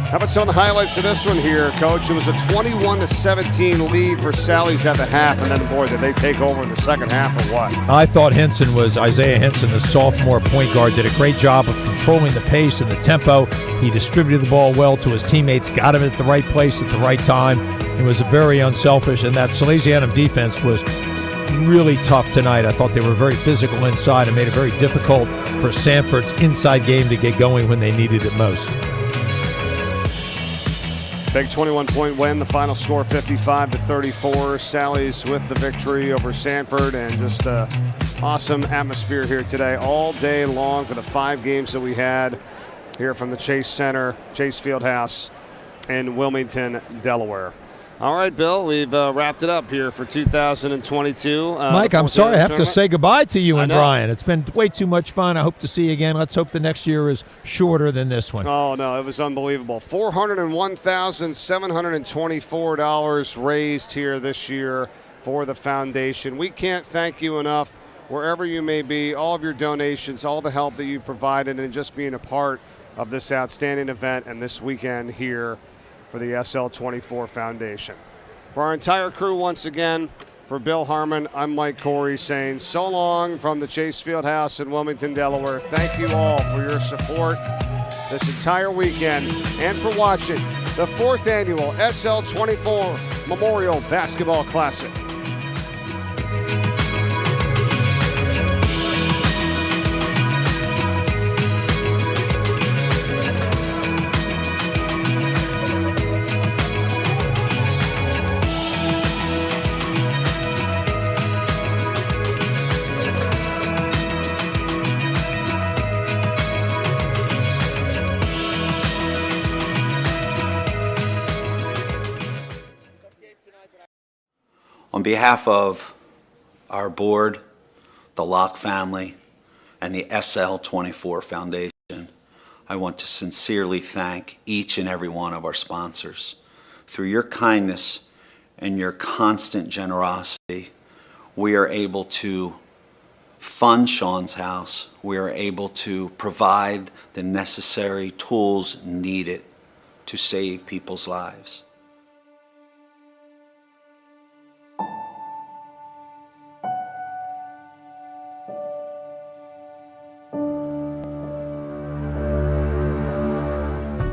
How about some of the highlights of this one here, Coach? It was a 21-17 lead for Sallies at the half, and then, boy, did they take over in the second half or what? I thought Isaiah Henson, the sophomore point guard, did a great job of controlling the pace and the tempo. He distributed the ball well to his teammates, got him at the right place at the right time. It was very unselfish, and that Salesianum defense was really tough tonight. I thought they were very physical inside and made it very difficult for Sanford's inside game to get going when they needed it most. Big 21-point win, the final score 55-34. Sallies with the victory over Sanford, and just awesome atmosphere here today all day long for the 5 games that we had here from the Chase Center, Chase Fieldhouse in Wilmington, Delaware. All right, Bill, we've wrapped it up here for 2022. Mike, I'm sorry I have to say goodbye to you and Brian. It's been way too much fun. I hope to see you again. Let's hope the next year is shorter than this one. Oh, no, it was unbelievable. $401,724 raised here this year for the foundation. We can't thank you enough wherever you may be, all of your donations, all the help that you've provided, and just being a part of this outstanding event and this weekend here for the SL24 Foundation. For our entire crew, once again, for Bill Harmon, I'm Mike Corey saying so long from the Chase Fieldhouse in Wilmington, Delaware. Thank you all for your support this entire weekend and for watching the 4th annual SL24 Memorial Basketball Classic. On behalf of our board, the Locke family, and the SL24 Foundation, I want to sincerely thank each and every one of our sponsors. Through your kindness and your constant generosity, we are able to fund Sean's house, we are able to provide the necessary tools needed to save people's lives.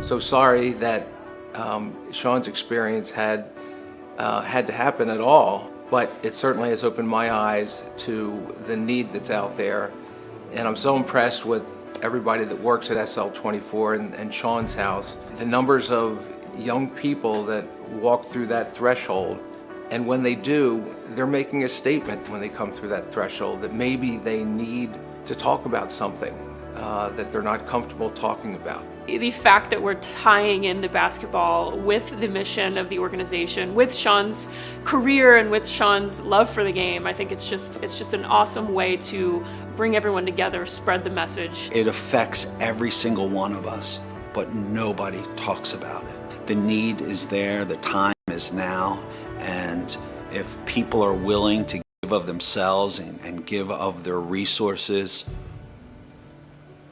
So sorry that Sean's experience had to happen at all, but it certainly has opened my eyes to the need that's out there. And I'm so impressed with everybody that works at SL24 and Sean's house. The numbers of young people that walk through that threshold, and when they do, they're making a statement when they come through that threshold that maybe they need to talk about something that they're not comfortable talking about. The fact that we're tying in the basketball with the mission of the organization, with Sean's career and with Sean's love for the game, I think it's just an awesome way to bring everyone together, spread the message. It affects every single one of us, but nobody talks about it. The need is there, the time is now, and if people are willing to give of themselves and give of their resources,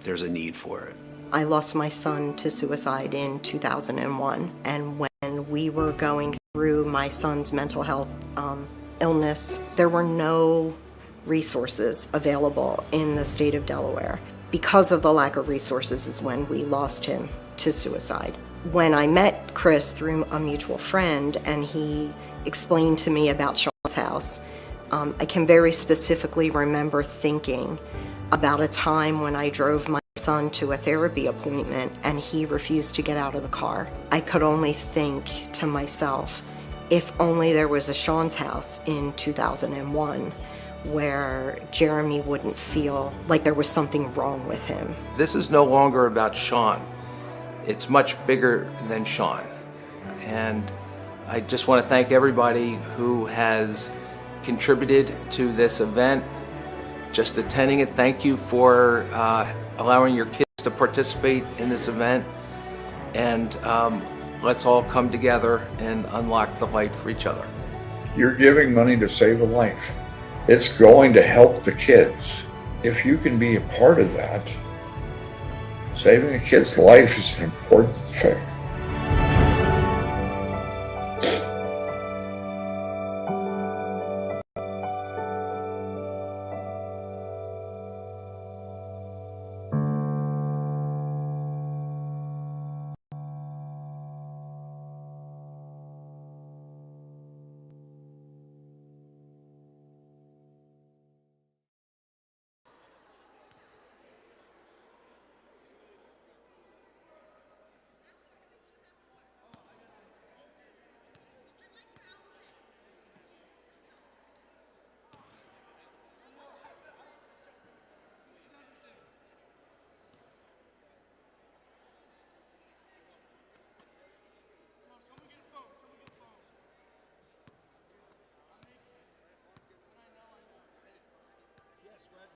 there's a need for it. I lost my son to suicide in 2001, and when we were going through my son's mental health illness, there were no resources available in the state of Delaware. Because of the lack of resources is when we lost him to suicide. When I met Chris through a mutual friend and he explained to me about Sean's house, I can very specifically remember thinking about a time when I drove my son to a therapy appointment and he refused to get out of the car. I could only think to myself, if only there was a Sean's house in 2001 where Jeremy wouldn't feel like there was something wrong with him. This is no longer about Sean. It's much bigger than Sean. And I just want to thank everybody who has contributed to this event, just attending it. Thank you for allowing your kids to participate in this event. And let's all come together and unlock the light for each other. You're giving money to save a life. It's going to help the kids. If you can be a part of that, saving a kid's life is an important thing.